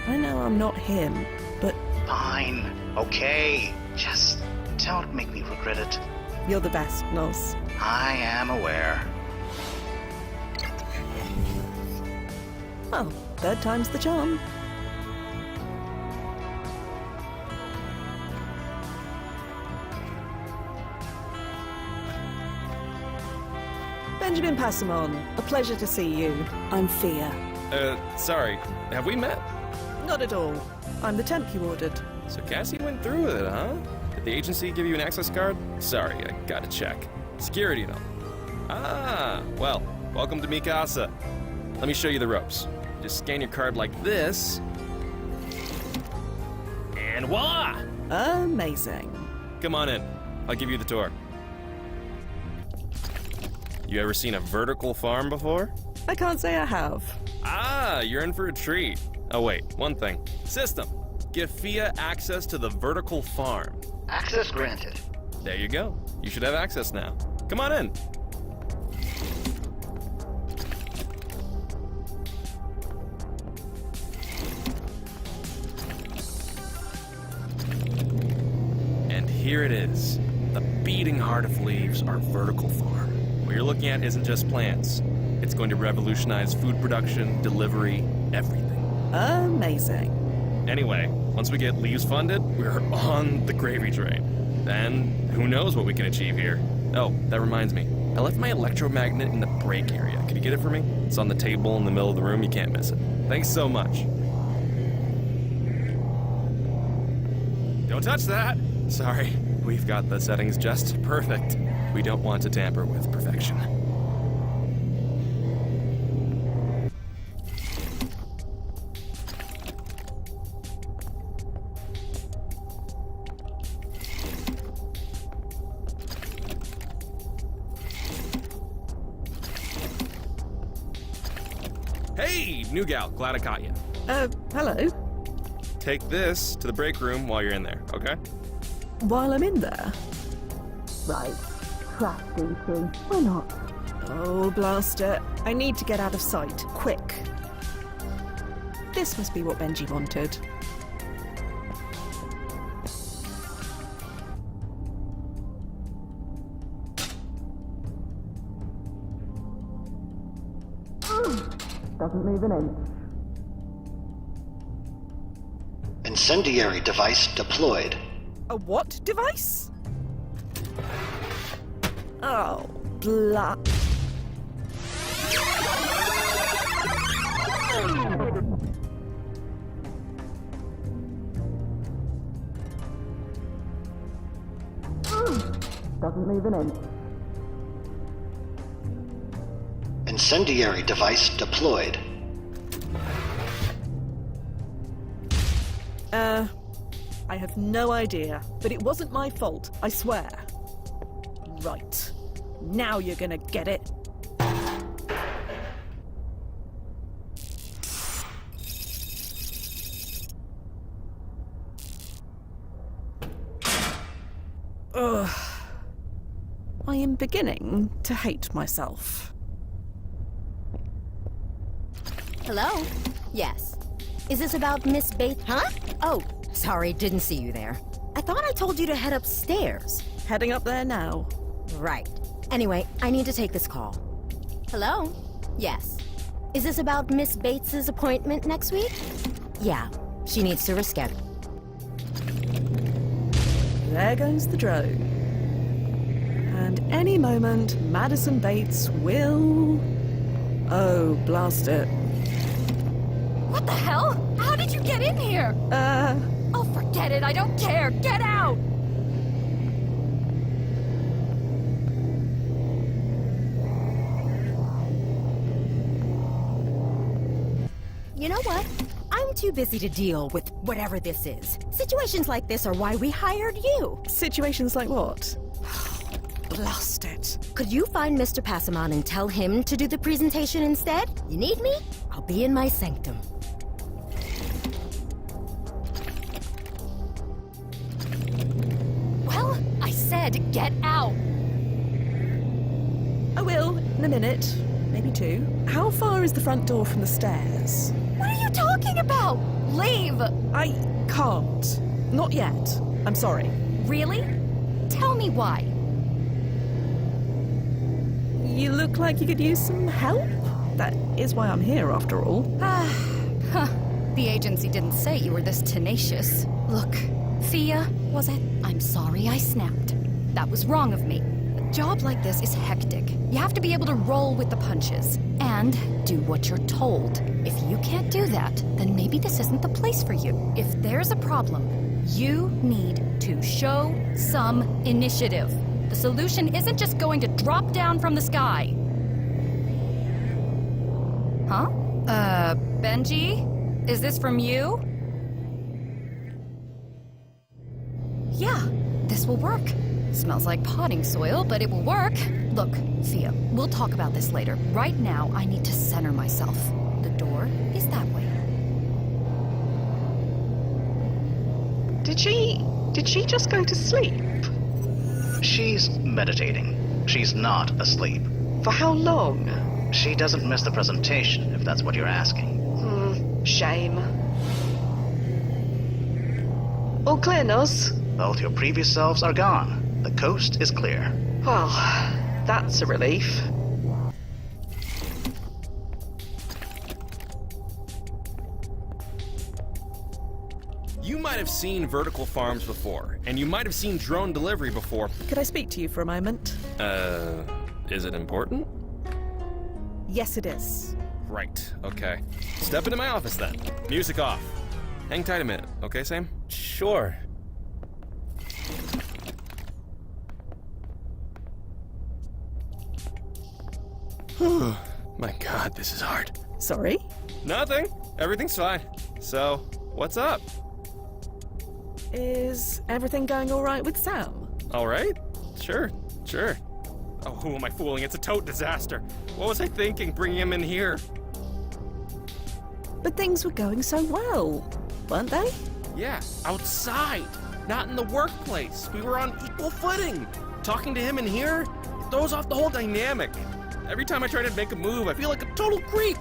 know I'm not him, but... Fine. Okay. Just don't make me regret it. You're the best, Noz. I am aware. Well, third time's the charm. Benjamin Passamon, a pleasure to see you. I'm Fia. Sorry. Have we met? Not at all. I'm the temp you ordered. So Cassie went through with it, huh? Did the agency give you an access card? Sorry, I gotta check. Security and all. Ah, well, welcome to Mikasa. Let me show you the ropes. Just scan your card like this. And voila! Amazing. Come on in. I'll give you the tour. You ever seen a vertical farm before? I can't say I have. Ah, you're in for a treat. Oh wait, one thing. System. Give Fia access to the vertical farm. Access granted. There you go. You should have access now. Come on in. And here it is. The beating heart of Leaves, our vertical farm. What you're looking at isn't just plants. It's going to revolutionize food production, delivery, everything. Amazing. Anyway, once we get Leaves funded, we're on the gravy train. then who knows what we can achieve here. Oh, that reminds me. I left my electromagnet in the break area. Could you get it for me? It's on the table in the middle of the room. You can't miss it. Thanks so much. Don't touch that! Sorry, we've got the settings just perfect. We don't want to tamper with perfection. Hey, new gal, glad I caught you. Hello? Take this to the break room while you're in there, okay? While I'm in there? Right. Crafting thing. Why not? Oh, blast it. I need to get out of sight. Quick. This must be what Benji wanted. Doesn't move an inch. Incendiary device deployed. A what device? Oh, blah. Doesn't move an inch. Incendiary device deployed. I have no idea, but it wasn't my fault, I swear. Right. Now you're gonna get it. Ugh. I am beginning to hate myself. Hello? Yes. Is this about Miss Bates? Huh? Oh, sorry, didn't see you there. I thought I told you to head upstairs. Heading up there now. Right. Anyway, I need to take this call. Hello? Yes. Is this about Miss Bates's appointment next week? Yeah, she needs to reschedule. There goes the drone. And any moment, Madison Bates will... Oh, blast it. What the hell? How did you get in here? Oh, forget it. I don't care. Get out! You know what? I'm too busy to deal with whatever this is. Situations like this are why we hired you. Situations like what? Blast it. Could you find Mr. Passamon and tell him to do the presentation instead? You need me? I'll be in my sanctum. Well, I said get out. I will, in a minute. Maybe two. How far is the front door from the stairs? What are you talking about? Leave! I can't. Not yet. I'm sorry. Really? Tell me why. You look like you could use some help. That is why I'm here, after all. The agency didn't say you were this tenacious. Look, Thea, was it? I'm sorry I snapped. That was wrong of me. A job like this is hectic. You have to be able to roll with the punches and do what you're told. If you can't do that, then maybe this isn't the place for you. If there's a problem, you need to show some initiative. The solution isn't just going to drop down from the sky. Huh? Benji? Is this from you? Yeah, this will work. Smells like potting soil, but it will work. Look, Thea, we'll talk about this later. Right now, I need to center myself. The door is that way. Did she just go to sleep? She's meditating. She's not asleep. For how long? She doesn't miss the presentation, if that's what you're asking. Shame. All clear, Nos? Both your previous selves are gone. The coast is clear. Well, that's a relief. You might have seen vertical farms before, and you might have seen drone delivery before. Could I speak to you for a moment? Is it important? Yes, it is. Right, okay. Step into my office then. Music off. Hang tight a minute, okay, Sam? Sure. My God, this is hard. Sorry? Nothing. Everything's fine. So, what's up? Is everything going all right with Sam? All right? Sure. Oh, who am I fooling? It's a tote disaster. What was I thinking bringing him in here? But things were going so well, weren't they? Yeah, outside, not in the workplace. We were on equal footing. Talking to him in here, it throws off the whole dynamic. Every time I try to make a move, I feel like a total creep.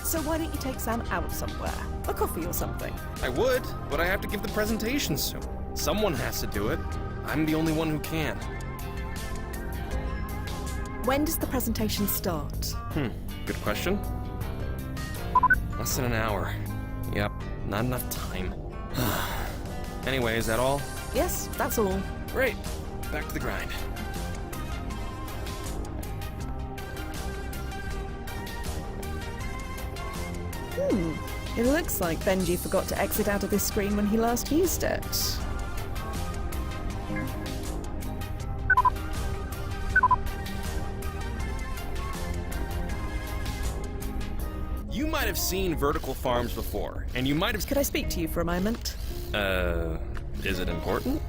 So why don't you take Sam out somewhere? A coffee or something? I would, but I have to give the presentation soon. Someone has to do it. I'm the only one who can. When does the presentation start? Good question. Less than an hour. Yep, not enough time. Anyway, is that all? Yes, that's all. Great. Back to the grind. It looks like Benji forgot to exit out of this screen when he last used it. You might have seen vertical farms before, and you might have... Could I speak to you for a moment? Is it important?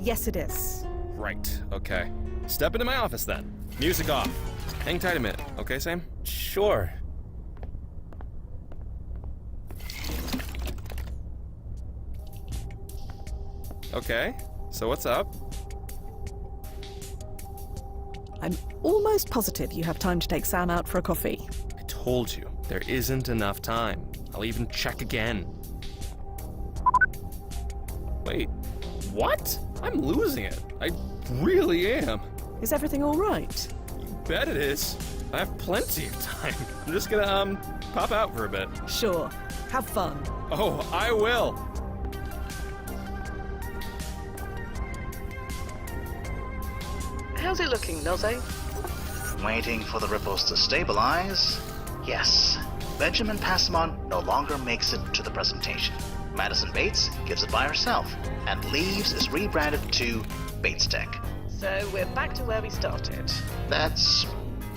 Yes, it is. Right, okay. Step into my office then. Music off. Hang tight a minute, okay, Sam? Sure. Okay, so what's up? I'm almost positive you have time to take Sam out for a coffee. I told you, there isn't enough time. I'll even check again. Wait, what? I'm losing it. I really am. Is everything all right? You bet it is. I have plenty of time. I'm just gonna, pop out for a bit. Sure. Have fun. Oh, I will. How's it looking, Nozze? Waiting for the ripples to stabilize. Yes, Benjamin Passamon no longer makes it to the presentation. Madison Bates gives it by herself, and Leaves is rebranded to Bates Tech. So we're back to where we started. That's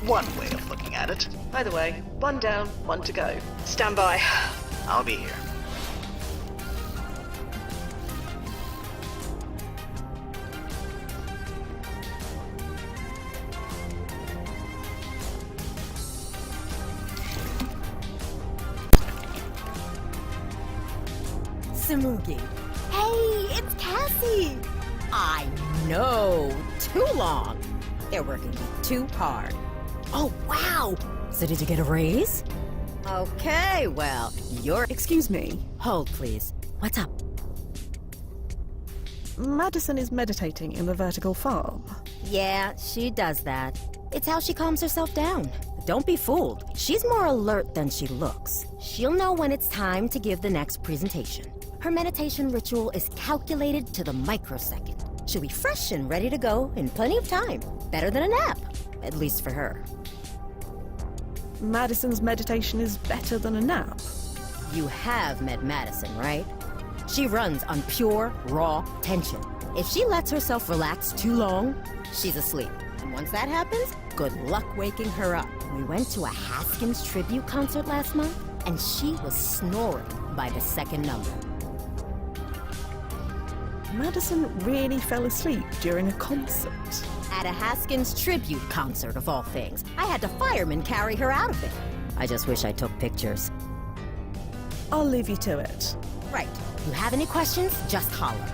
one way of looking at it. By the way, one down, one to go. Stand by. I'll be here. Samugi. Hey, it's Cassie! I know! Too long! They're working me too hard. Oh, wow! So did you get a raise? Okay, well, you're... Excuse me. Hold, please. What's up? Madison is meditating in the vertical farm. Yeah, she does that. It's how she calms herself down. Don't be fooled. She's more alert than she looks. She'll know when it's time to give the next presentation. Her meditation ritual is calculated to the microsecond. She'll be fresh and ready to go in plenty of time. Better than a nap, at least for her. Madison's meditation is better than a nap. You have met Madison, right? She runs on pure, raw tension. If she lets herself relax too long, she's asleep. And once that happens, good luck waking her up. We went to a Haskins tribute concert last month, and she was snoring by the second number. Madison really fell asleep during a concert. At a Haskins tribute concert, of all things. I had the firemen carry her out of it. I just wish I took pictures. I'll leave you to it. Right. You have any questions, just holler.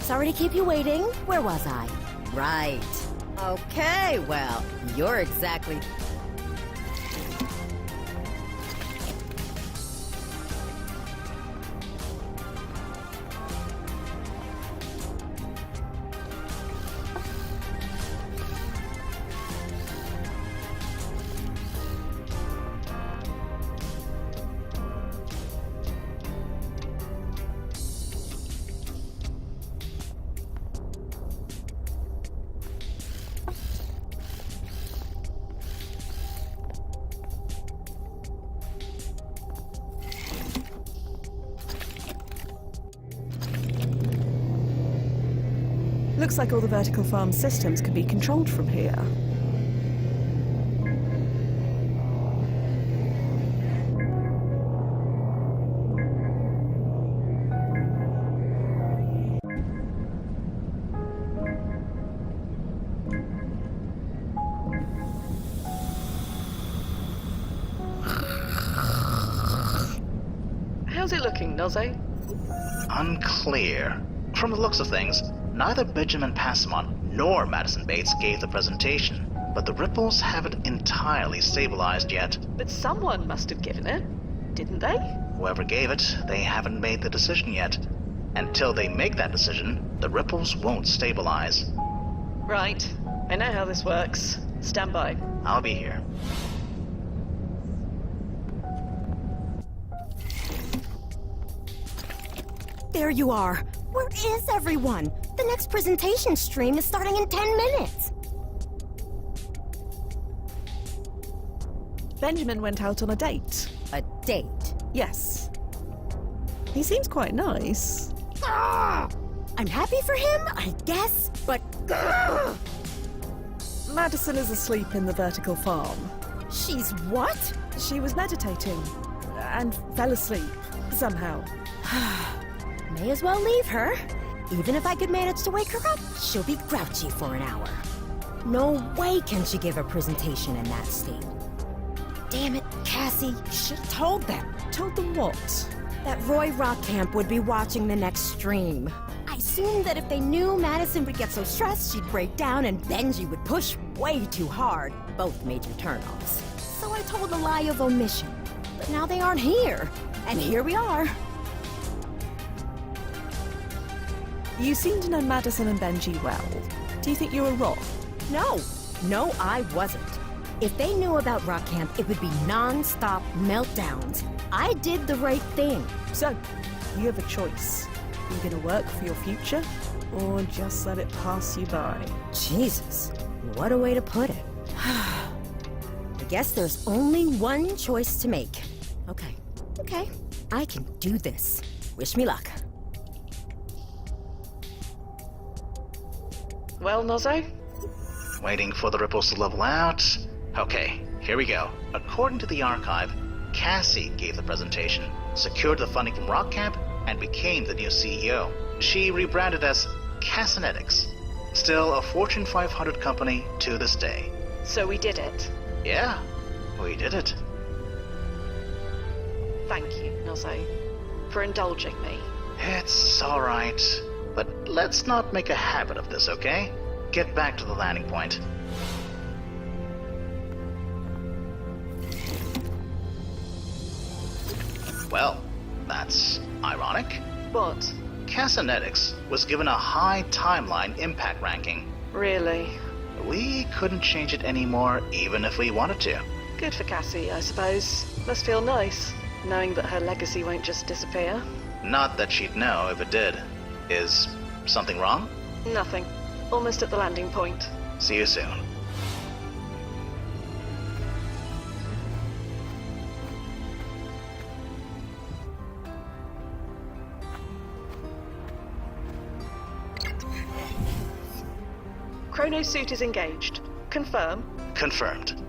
Sorry to keep you waiting. Where was I? Right. Okay, well, you're exactly... Looks like all the vertical farm systems can be controlled from here. How's it looking, Noze? Unclear. From the looks of things, neither Benjamin Passamon nor Madison Bates gave the presentation, but the ripples haven't entirely stabilized yet. But someone must have given it, didn't they? Whoever gave it, they haven't made the decision yet. Until they make that decision, the ripples won't stabilize. Right. I know how this works. Stand by. I'll be here. There you are. Where is everyone? The next presentation stream is starting in 10 minutes. Benjamin went out on a date. A date? Yes. He seems quite nice. I'm happy for him, I guess, but... Madison is asleep in the vertical farm. She's what? She was meditating and fell asleep somehow. May as well leave her. Even if I could manage to wake her up, she'll be grouchy for an hour. No way can she give a presentation in that state. Damn it, Cassie, you should have told them. Told them what? That Roy Rockcamp would be watching the next stream. I assumed that if they knew Madison would get so stressed, she'd break down and Benji would push way too hard. Both major turnoffs. So I told a lie of omission. But now they aren't here. And here we are. You seem to know Madison and Benji well. Do you think you were wrong? No, I wasn't. If they knew about Rock Camp, it would be non-stop meltdowns. I did the right thing. So, you have a choice. Are you gonna work for your future, or just let it pass you by? Jesus, what a way to put it. I guess there's only one choice to make. Okay, I can do this. Wish me luck. Well, Nozo? Waiting for the ripples to level out. Okay, here we go. According to the archive, Cassie gave the presentation, secured the funding from Rock Camp, and became the new CEO. She rebranded as Cassinetics. Still a Fortune 500 company to this day. So we did it. Yeah, we did it. Thank you, Nozo, for indulging me. It's alright. But let's not make a habit of this, okay? Get back to the landing point. Well, that's ironic. What? Cassinetics was given a high timeline impact ranking. Really? We couldn't change it anymore, even if we wanted to. Good for Cassie, I suppose. Must feel nice, knowing that her legacy won't just disappear. Not that she'd know if it did. Is something wrong? Nothing. Almost at the landing point. See you soon. Chrono suit is engaged. Confirm. Confirmed.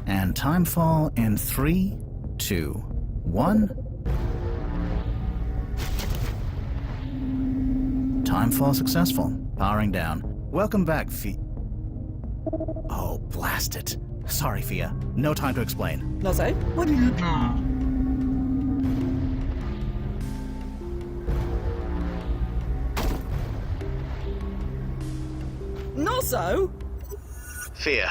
And timefall in 3, 2, 1. Timefall successful. Powering down. Welcome back, Oh, blast it. Sorry, Fia. No time to explain. Nozo, what are you doing? Nozo? Fia,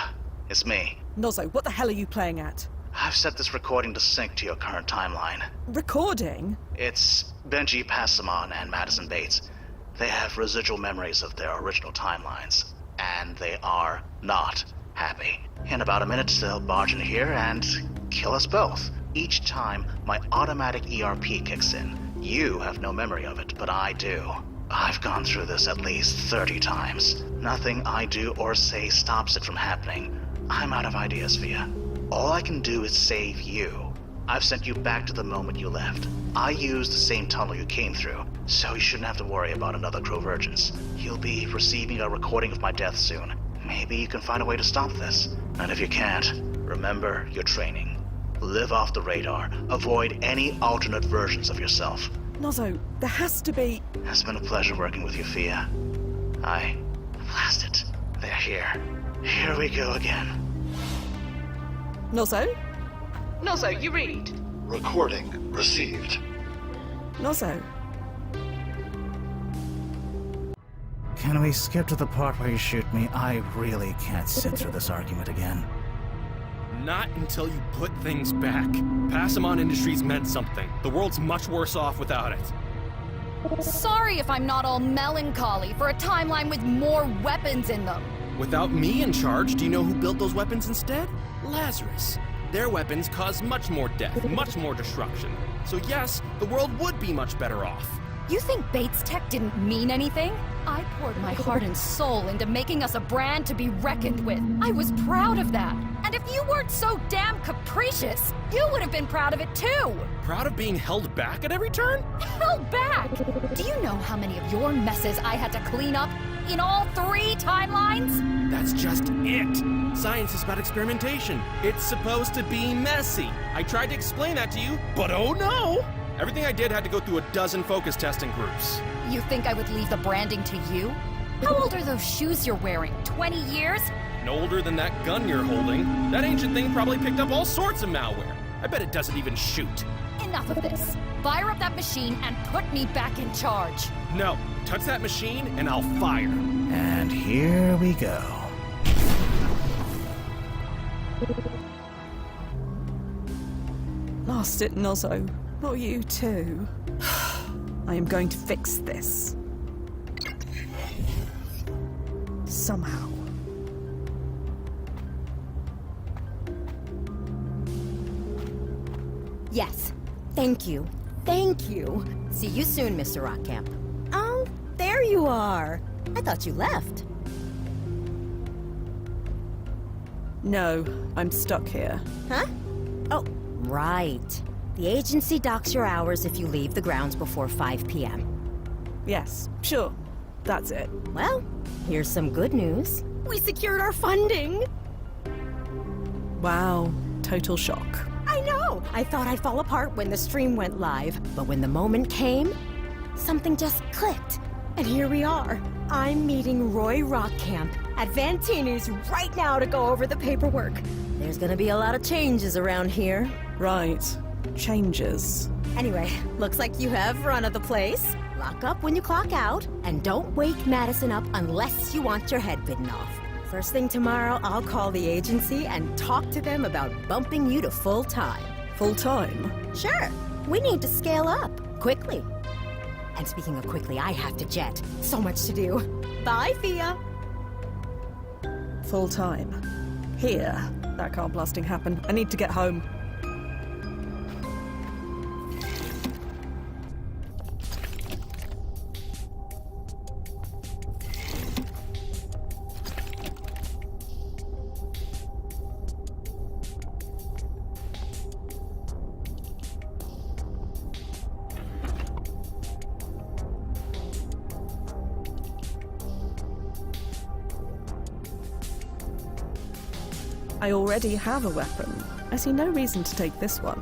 it's me. Nozo, what the hell are you playing at? I've set this recording to sync to your current timeline. Recording? It's Benji Passamon and Madison Bates. They have residual memories of their original timelines, and they are not happy. In about a minute, they'll barge in here and kill us both. Each time, my automatic ERP kicks in. You have no memory of it, but I do. I've gone through this at least 30 times. Nothing I do or say stops it from happening. I'm out of ideas, Fia. All I can do is save you. I've sent you back to the moment you left. I used the same tunnel you came through, so you shouldn't have to worry about another Crovergence. You'll be receiving a recording of my death soon. Maybe you can find a way to stop this. And if you can't, remember your training. Live off the radar. Avoid any alternate versions of yourself. Nozzo, there has to be... It's been a pleasure working with you, Fia. Blast it. They're here. Here we go again. Nozzo? Nozzo, you read. Recording received. Nozzo. Can we skip to the part where you shoot me? I really can't sit through this argument again. Not until you put things back. Passamon Industries meant something. The world's much worse off without it. Sorry if I'm not all melancholy for a timeline with more weapons in them. Without me in charge, do you know who built those weapons instead? Lazarus. Their weapons caused much more death, much more destruction. So yes, the world would be much better off. You think Bates Tech didn't mean anything? I poured my heart and soul into making us a brand to be reckoned with. I was proud of that. And if you weren't so damn capricious, you would have been proud of it too. Proud of being held back at every turn? Held back? Do you know how many of your messes I had to clean up in all 3 timelines? That's just it. Science is about experimentation. It's supposed to be messy. I tried to explain that to you, but oh no! Everything I did had to go through a dozen focus testing groups. You think I would leave the branding to you? How old are those shoes you're wearing? 20 years? No older than that gun you're holding. That ancient thing probably picked up all sorts of malware. I bet it doesn't even shoot. Enough of this. Fire up that machine and put me back in charge. No, touch that machine and I'll fire. And here we go. Lost it, Nozzo. Not you too. I am going to fix this. Somehow. Yes. Thank you. Thank you. See you soon, Mr. Rockcamp. Oh, there you are. I thought you left. No, I'm stuck here. Huh? Oh, right. The agency docks your hours if you leave the grounds before 5 p.m. Yes, sure. That's it. Well, here's some good news. We secured our funding! Wow, total shock. I know! I thought I'd fall apart when the stream went live, but when the moment came, something just clicked. And here we are. I'm meeting Roy Rockcamp at Vantini's right now to go over the paperwork. There's gonna be a lot of changes around here. Right. Changes. Anyway, looks like you have run of the place. Lock up when you clock out, and don't wake Madison up unless you want your head bitten off. First thing tomorrow, I'll call the agency and talk to them about bumping you to full-time. Full-time? Sure. We need to scale up, quickly. And speaking of quickly, I have to jet. So much to do. Bye, Fia. Full-time. Here. That can't blasting happen. I need to get home. I already have a weapon. I see no reason to take this one.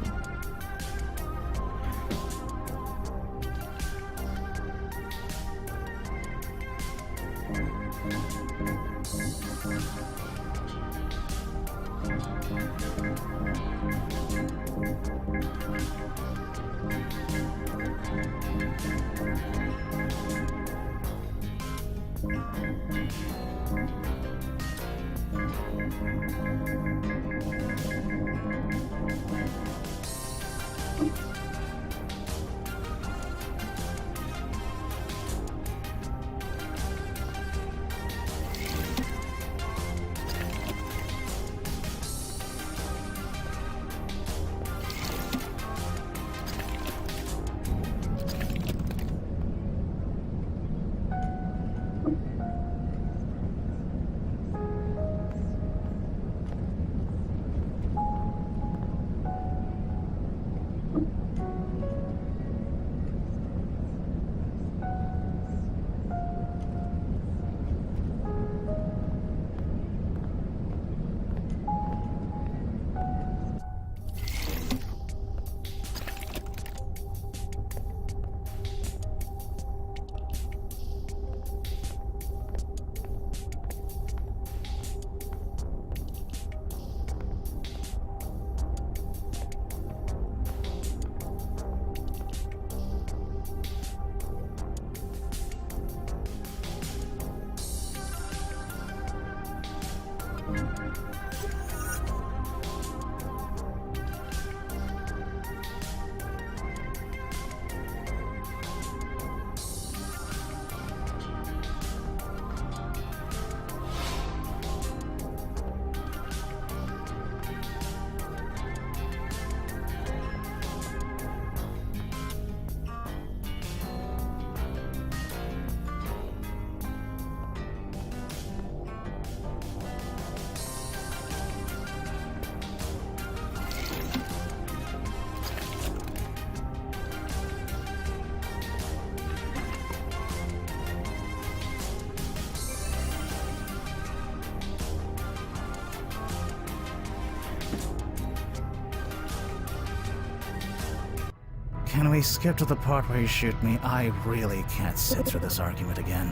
Can we skip to the part where you shoot me? I really can't sit through this argument again.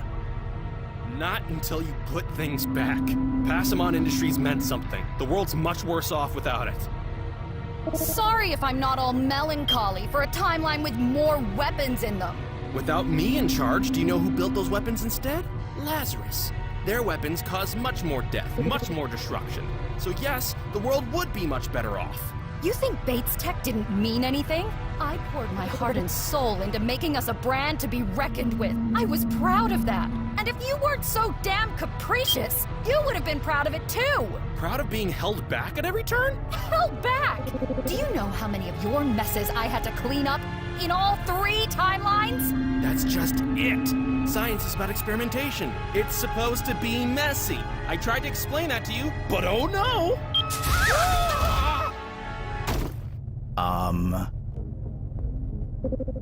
Not until you put things back. Passamon Industries meant something. The world's much worse off without it. Sorry if I'm not all melancholy for a timeline with more weapons in them. Without me in charge, do you know who built those weapons instead? Lazarus. Their weapons cause much more death, much more destruction. So yes, the world would be much better off. You think Bates Tech didn't mean anything? I poured my heart and soul into making us a brand to be reckoned with. I was proud of that. And if you weren't so damn capricious, you would have been proud of it too. Proud of being held back at every turn? Held back? Do you know how many of your messes I had to clean up in all 3 timelines? That's just it. Science is about experimentation. It's supposed to be messy. I tried to explain that to you, but oh no!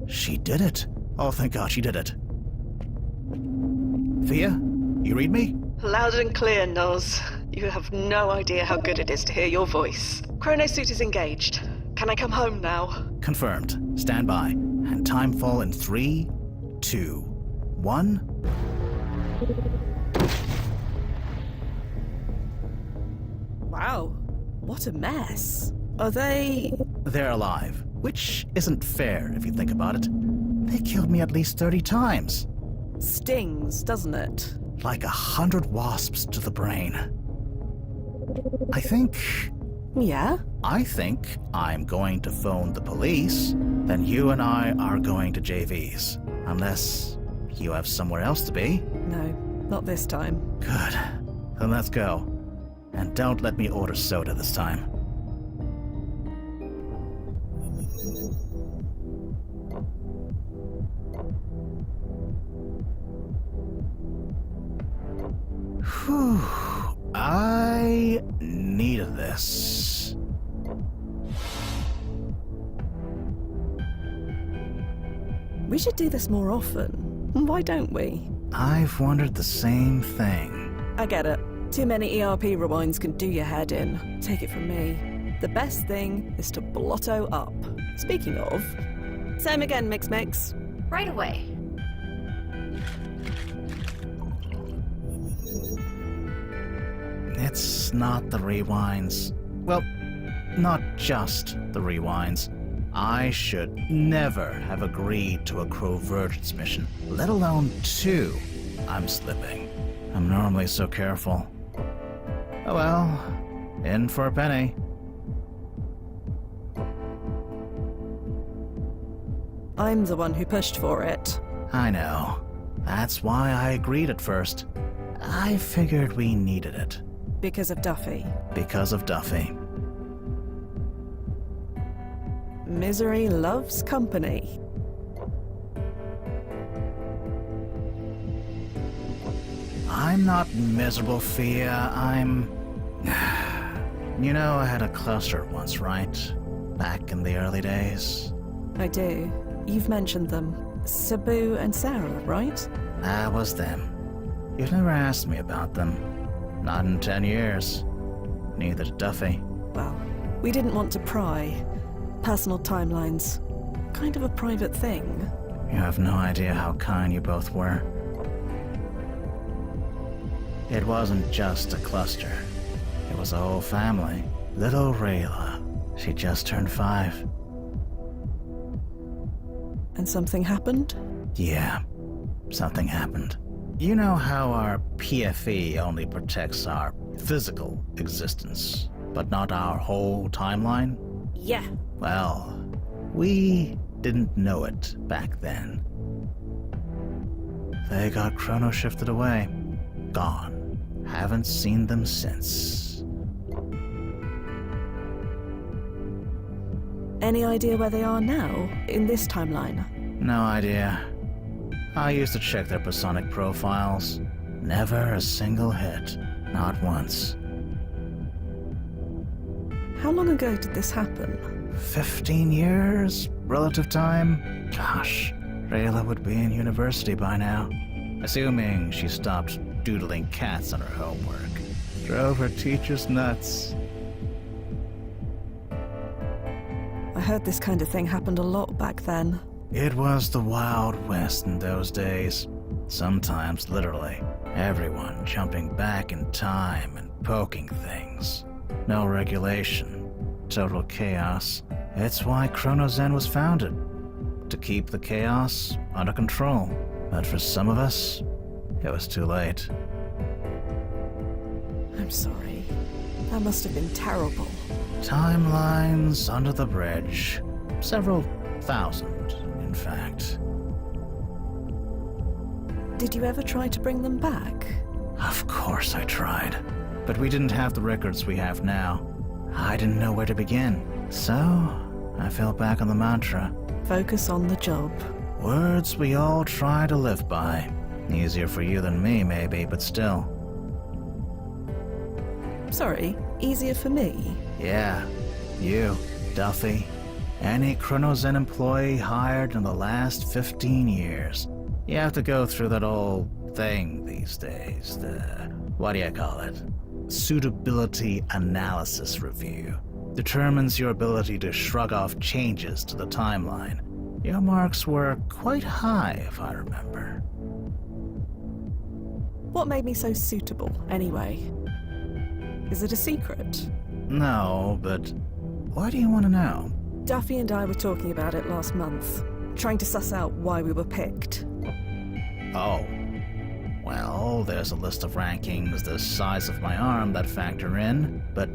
She did it. Oh, thank God she did it. Thea, you read me? Loud and clear, Noz. You have no idea how good it is to hear your voice. Chronosuit is engaged. Can I come home now? Confirmed. Stand by. And time fall in 3, 2, 1. Wow, what a mess. Are they... They're alive, which isn't fair if you think about it. They killed me at least 30 times. Stings, doesn't it? Like 100 wasps to the brain. I think... Yeah? I think I'm going to phone the police. Then you and I are going to JV's. Unless you have somewhere else to be. No, not this time. Good. Then let's go. And don't let me order soda this time. Whew. I needed this. We should do this more often. Why don't we? I've wondered the same thing. I get it. Too many ERP rewinds can do your head in. Take it from me. The best thing is to blotto up. Speaking of, same again, Mix. Right away. It's not the rewinds. Well, not just the rewinds. I should never have agreed to a Convergence mission, let alone 2. I'm slipping. I'm normally so careful. Oh well, in for a penny. I'm the one who pushed for it. I know. That's why I agreed at first. I figured we needed it. Because of Duffy. Because of Duffy. Misery loves company. I'm not miserable, Fia. I'm... You know, I had a cluster once, right? Back in the early days. I do. You've mentioned them. Sabu and Sarah, right? That was them. You've never asked me about them. Not in 10 years. Neither did Duffy. Well, we didn't want to pry. Personal timelines. Kind of a private thing. You have no idea how kind you both were. It wasn't just a cluster. It was a whole family. Little Rayla. She just turned 5. And something happened? Yeah, something happened. You know how our PFE only protects our physical existence, but not our whole timeline? Yeah. Well, we didn't know it back then. They got chrono shifted away. Gone. Haven't seen them since. Any idea where they are now, in this timeline? No idea. I used to check their Pasonic profiles. Never a single hit. Not once. How long ago did this happen? 15 years? Relative time? Gosh, Rayla would be in university by now. Assuming she stopped doodling cats on her homework. Drove her teachers nuts. I heard this kind of thing happened a lot back then. It was the Wild West in those days. Sometimes, literally, everyone jumping back in time and poking things. No regulation. Total chaos. It's why Chronozen was founded. To keep the chaos under control. But for some of us, it was too late. I'm sorry. That must have been terrible. Timelines under the bridge. Several thousand, in fact. Did you ever try to bring them back? Of course I tried. But we didn't have the records we have now. I didn't know where to begin. So, I fell back on the mantra. Focus on the job. Words we all try to live by. Easier for you than me, maybe, but still. Sorry, easier for me? Yeah, you, Duffy. Any Chronozen employee hired in the last 15 years. You have to go through that old thing these days, what do you call it? Suitability analysis review. Determines your ability to shrug off changes to the timeline. Your marks were quite high, if I remember. What made me so suitable, anyway? Is it a secret? No, but why do you want to know? Duffy and I were talking about it last month, trying to suss out why we were picked. Oh. Well, there's a list of rankings the size of my arm that factor in, but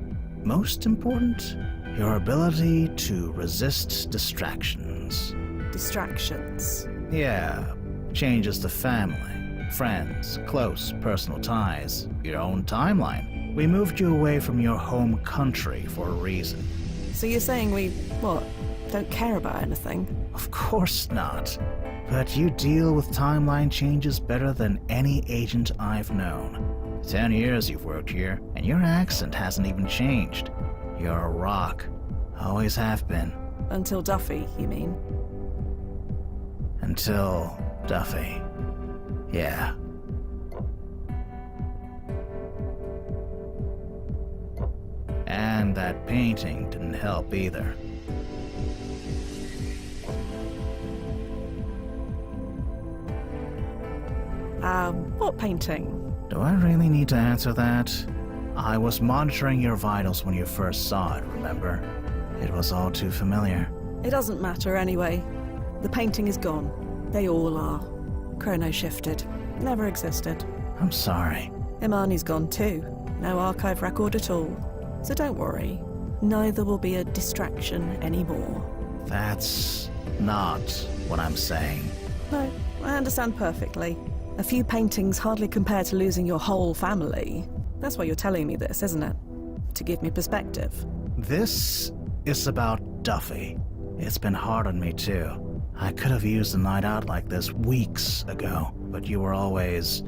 most important, your ability to resist distractions. Distractions? Yeah, changes to family, friends, close personal ties, your own timeline. We moved you away from your home country for a reason. So you're saying we, don't care about anything? Of course not. But you deal with timeline changes better than any agent I've known. 10 years you've worked here, and your accent hasn't even changed. You're a rock. Always have been. Until Duffy, you mean? Until Duffy. Yeah. And that painting didn't help either. What painting? Do I really need to answer that? I was monitoring your vitals when you first saw it, remember? It was all too familiar. It doesn't matter anyway. The painting is gone. They all are. Chrono shifted. Never existed. I'm sorry. Imani's gone too. No archive record at all. So don't worry. Neither will be a distraction anymore. That's not what I'm saying. No, I understand perfectly. A few paintings hardly compare to losing your whole family. That's why you're telling me this, isn't it? To give me perspective. This is about Duffy. It's been hard on me too. I could have used a night out like this weeks ago, but you were always,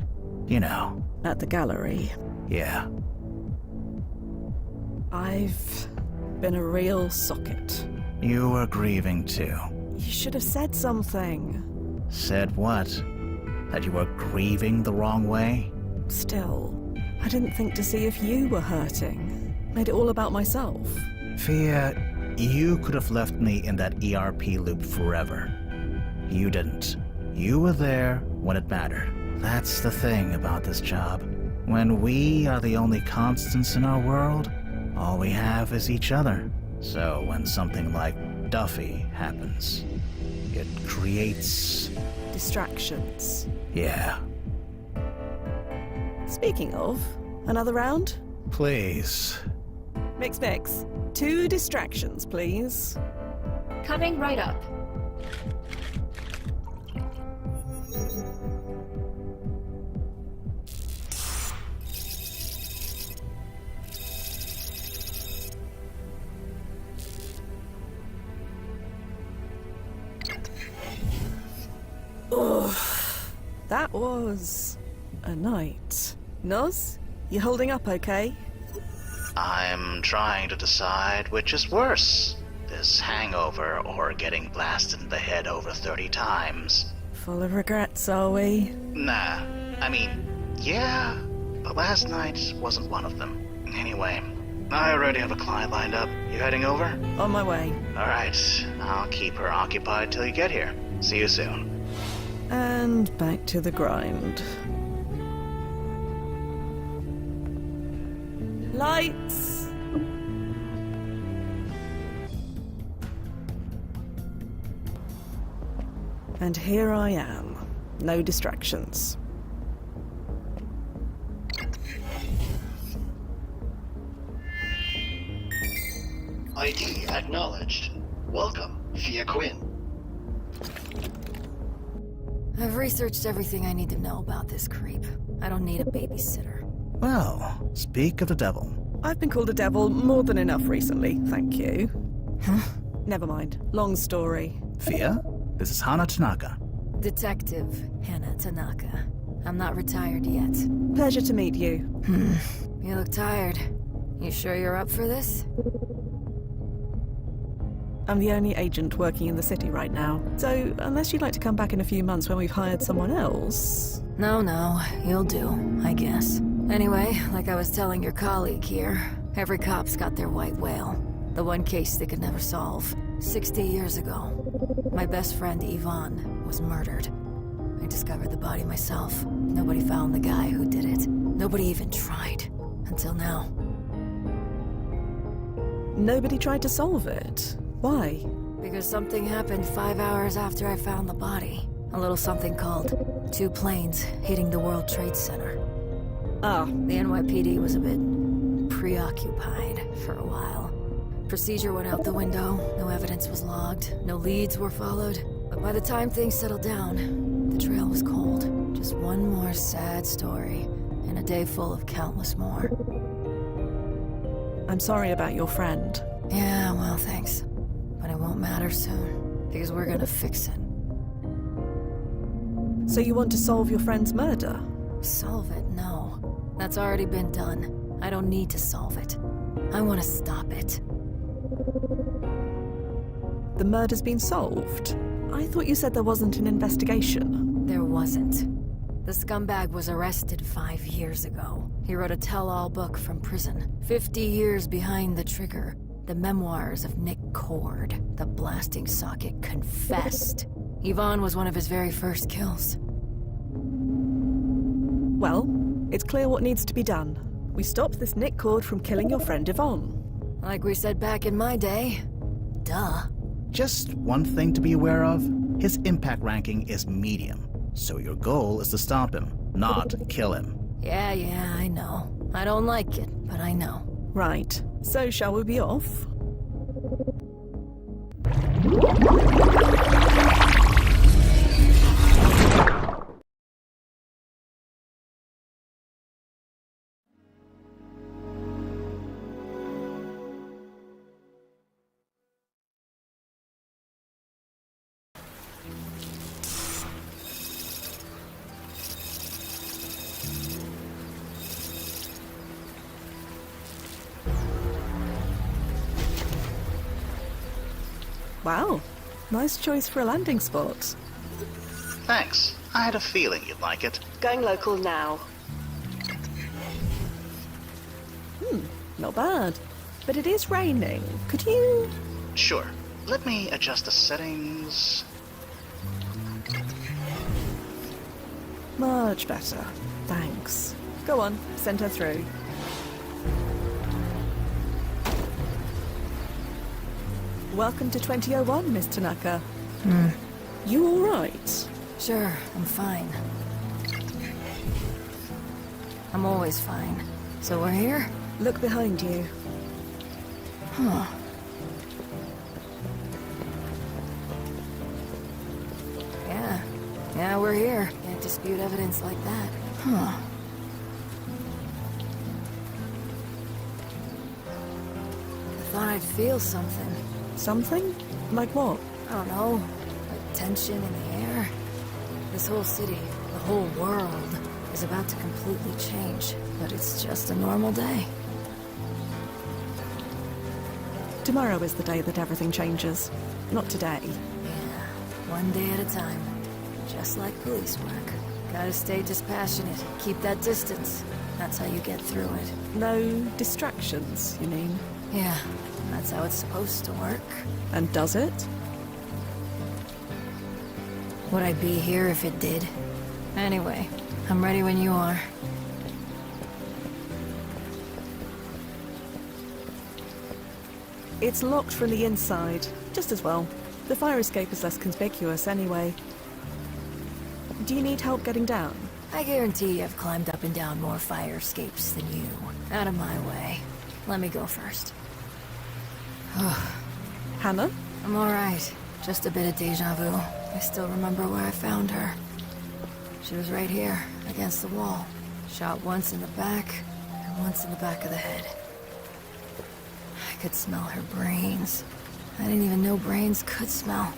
At the gallery. Yeah. I've been a real socket. You were grieving too. You should have said something. Said what? That you were grieving the wrong way? Still, I didn't think to see if you were hurting. Made it all about myself. Fia, you could have left me in that ERP loop forever. You didn't. You were there when it mattered. That's the thing about this job. When we are the only constants in our world, all we have is each other. So when something like Duffy happens, it creates... distractions. Yeah. Speaking of, another round? Please. Mix. 2 distractions, please. Coming right up. That was a night. Noz, you holding up okay? I'm trying to decide which is worse, this hangover or getting blasted in the head over 30 times. Full of regrets, are we? Nah, I mean, yeah, but last night wasn't one of them. Anyway, I already have a client lined up. You heading over? On my way. Alright, I'll keep her occupied till you get here. See you soon. And back to the grind. Lights! And here I am. No distractions. ID acknowledged. Welcome, Fia Quinn. I've researched everything I need to know about this creep. I don't need a babysitter. Well, speak of the devil. I've been called a devil more than enough recently, thank you. Huh? Never mind. Long story. Fia, this is Hana Tanaka. Detective Hana Tanaka. I'm not retired yet. Pleasure to meet you. You look tired. You sure you're up for this? I'm the only agent working in the city right now, so unless you'd like to come back in a few months when we've hired someone else... No, you'll do, I guess. Anyway, like I was telling your colleague here, every cop's got their white whale. The one case they could never solve. 60 years ago, my best friend Yvonne was murdered. I discovered the body myself. Nobody found the guy who did it. Nobody even tried. Until now. Nobody tried to solve it? Why? Because something happened 5 hours after I found the body. A little something called 2 planes hitting the World Trade Center. Ah. The NYPD was a bit preoccupied for a while. Procedure went out the window, no evidence was logged, no leads were followed. But by the time things settled down, the trail was cold. Just one more sad story, in a day full of countless more. I'm sorry about your friend. Yeah, well, thanks. But it won't matter soon, because we're gonna fix it. So you want to solve your friend's murder? Solve it? No. That's already been done. I don't need to solve it. I want to stop it. The murder's been solved? I thought you said there wasn't an investigation. There wasn't. The scumbag was arrested 5 years ago. He wrote a tell-all book from prison. 50 years behind the trigger. The memoirs of Nick Cord, the blasting socket, confessed. Yvonne was one of his very first kills. Well, it's clear what needs to be done. We stop this Nick Cord from killing your friend Yvonne. Like we said back in my day. Duh. Just one thing to be aware of. His impact ranking is medium. So your goal is to stop him, not kill him. Yeah, I know. I don't like it, but I know. Right. So shall we be off? Wow, nice choice for a landing spot. Thanks. I had a feeling you'd like it. Going local now. Not bad. But it is raining. Could you... Sure. Let me adjust the settings. Much better. Thanks. Go on, send her through. Welcome to 2001, Miss Tanaka. You alright? Sure, I'm fine. I'm always fine. So we're here? Look behind you. Huh. Yeah, we're here. Can't dispute evidence like that. Huh. I thought I'd feel something. Something? Like what? I don't know. Like tension in the air. This whole city, the whole world, is about to completely change. But it's just a normal day. Tomorrow is the day that everything changes. Not today. Yeah, one day at a time. Just like police work. Gotta stay dispassionate. Keep that distance. That's how you get through it. No distractions, you mean? Yeah, that's how it's supposed to work. And does it? Would I be here if it did? Anyway, I'm ready when you are. It's locked from the inside, just as well. The fire escape is less conspicuous anyway. Do you need help getting down? I guarantee I've climbed up and down more fire escapes than you. Out of my way. Let me go first. Hannah? I'm alright. Just a bit of deja vu. I still remember where I found her. She was right here, against the wall. Shot once in the back, and once in the back of the head. I could smell her brains. I didn't even know brains could smell.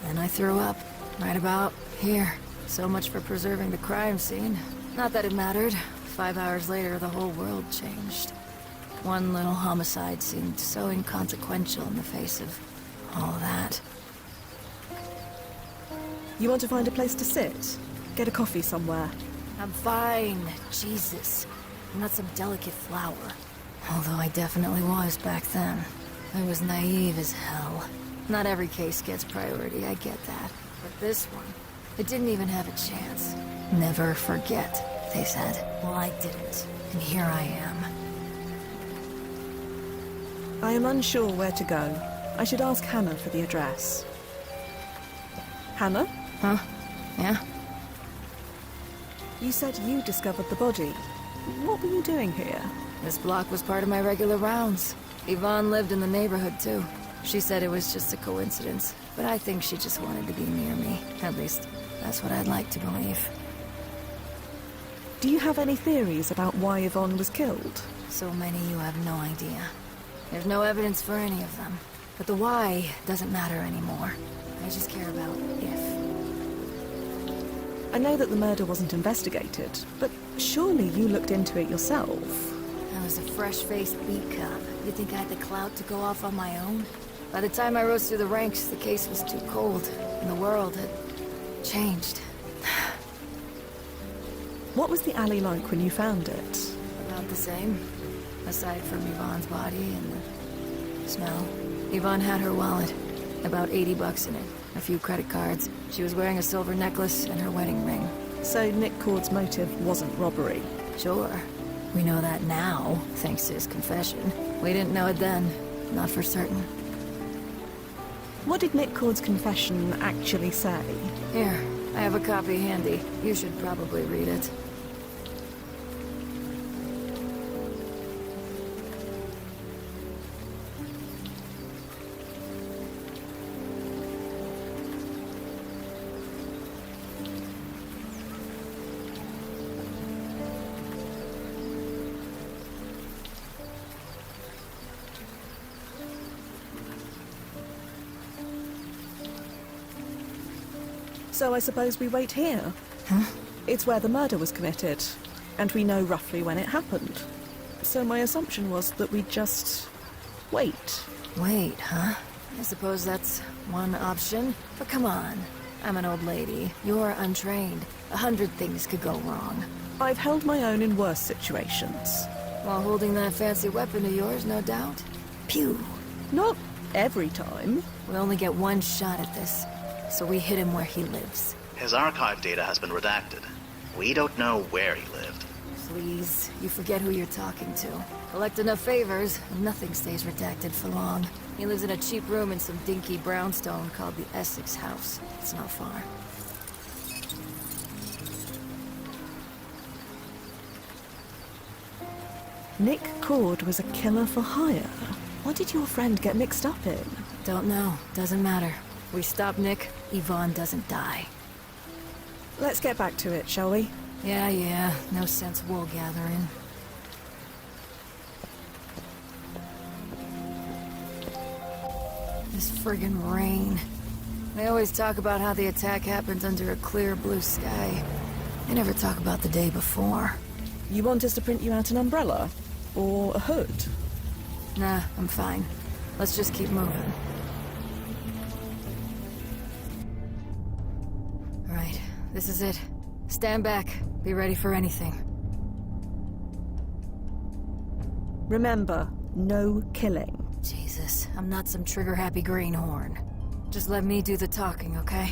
Then I threw up, right about here. So much for preserving the crime scene. Not that it mattered. 5 hours later, the whole world changed. One little homicide seemed so inconsequential in the face of all that. You want to find a place to sit? Get a coffee somewhere? I'm fine. Jesus. I'm not some delicate flower. Although I definitely was back then. I was naive as hell. Not every case gets priority, I get that. But this one, it didn't even have a chance. Never forget, they said. Well, I didn't. And here I am. I am unsure where to go. I should ask Hannah for the address. Hannah? Huh? Yeah? You said you discovered the body. What were you doing here? This block was part of my regular rounds. Yvonne lived in the neighborhood, too. She said it was just a coincidence, but I think she just wanted to be near me. At least, that's what I'd like to believe. Do you have any theories about why Yvonne was killed? So many you have no idea. There's no evidence for any of them. But the why doesn't matter anymore. I just care about if. I know that the murder wasn't investigated, but surely you looked into it yourself. I was a fresh-faced beat cop. You think I had the clout to go off on my own? By the time I rose through the ranks, the case was too cold, and the world had changed. What was the alley like when you found it? About the same. Aside from Yvonne's body and the smell. Yvonne had her wallet. About 80 bucks in it. A few credit cards. She was wearing a silver necklace and her wedding ring. So Nick Cord's motive wasn't robbery? Sure. We know that now, thanks to his confession. We didn't know it then. Not for certain. What did Nick Cord's confession actually say? Here, I have a copy handy. You should probably read it. So I suppose we wait here? Huh? It's where the murder was committed, and we know roughly when it happened. So my assumption was that we'd just wait. Wait, huh? I suppose that's one option. But come on. I'm an old lady. You're untrained. 100 things could go wrong. I've held my own in worse situations. While holding that fancy weapon of yours, no doubt. Pew! Not every time. We only get one shot at this. So we hit him where he lives. His archive data has been redacted. We don't know where he lived. Please, you forget who you're talking to. Collect enough favors, and nothing stays redacted for long. He lives in a cheap room in some dinky brownstone called the Essex House. It's not far. Nick Cord was a killer for hire. What did your friend get mixed up in? Don't know. Doesn't matter. We stop Nick, Yvonne doesn't die. Let's get back to it, shall we? Yeah. No sense wool gathering. This friggin' rain. They always talk about how the attack happened under a clear blue sky. They never talk about the day before. You want us to print you out an umbrella? Or a hood? Nah, I'm fine. Let's just keep moving. Right, this is it. Stand back. Be ready for anything. Remember, no killing. Jesus, I'm not some trigger-happy greenhorn. Just let me do the talking, okay?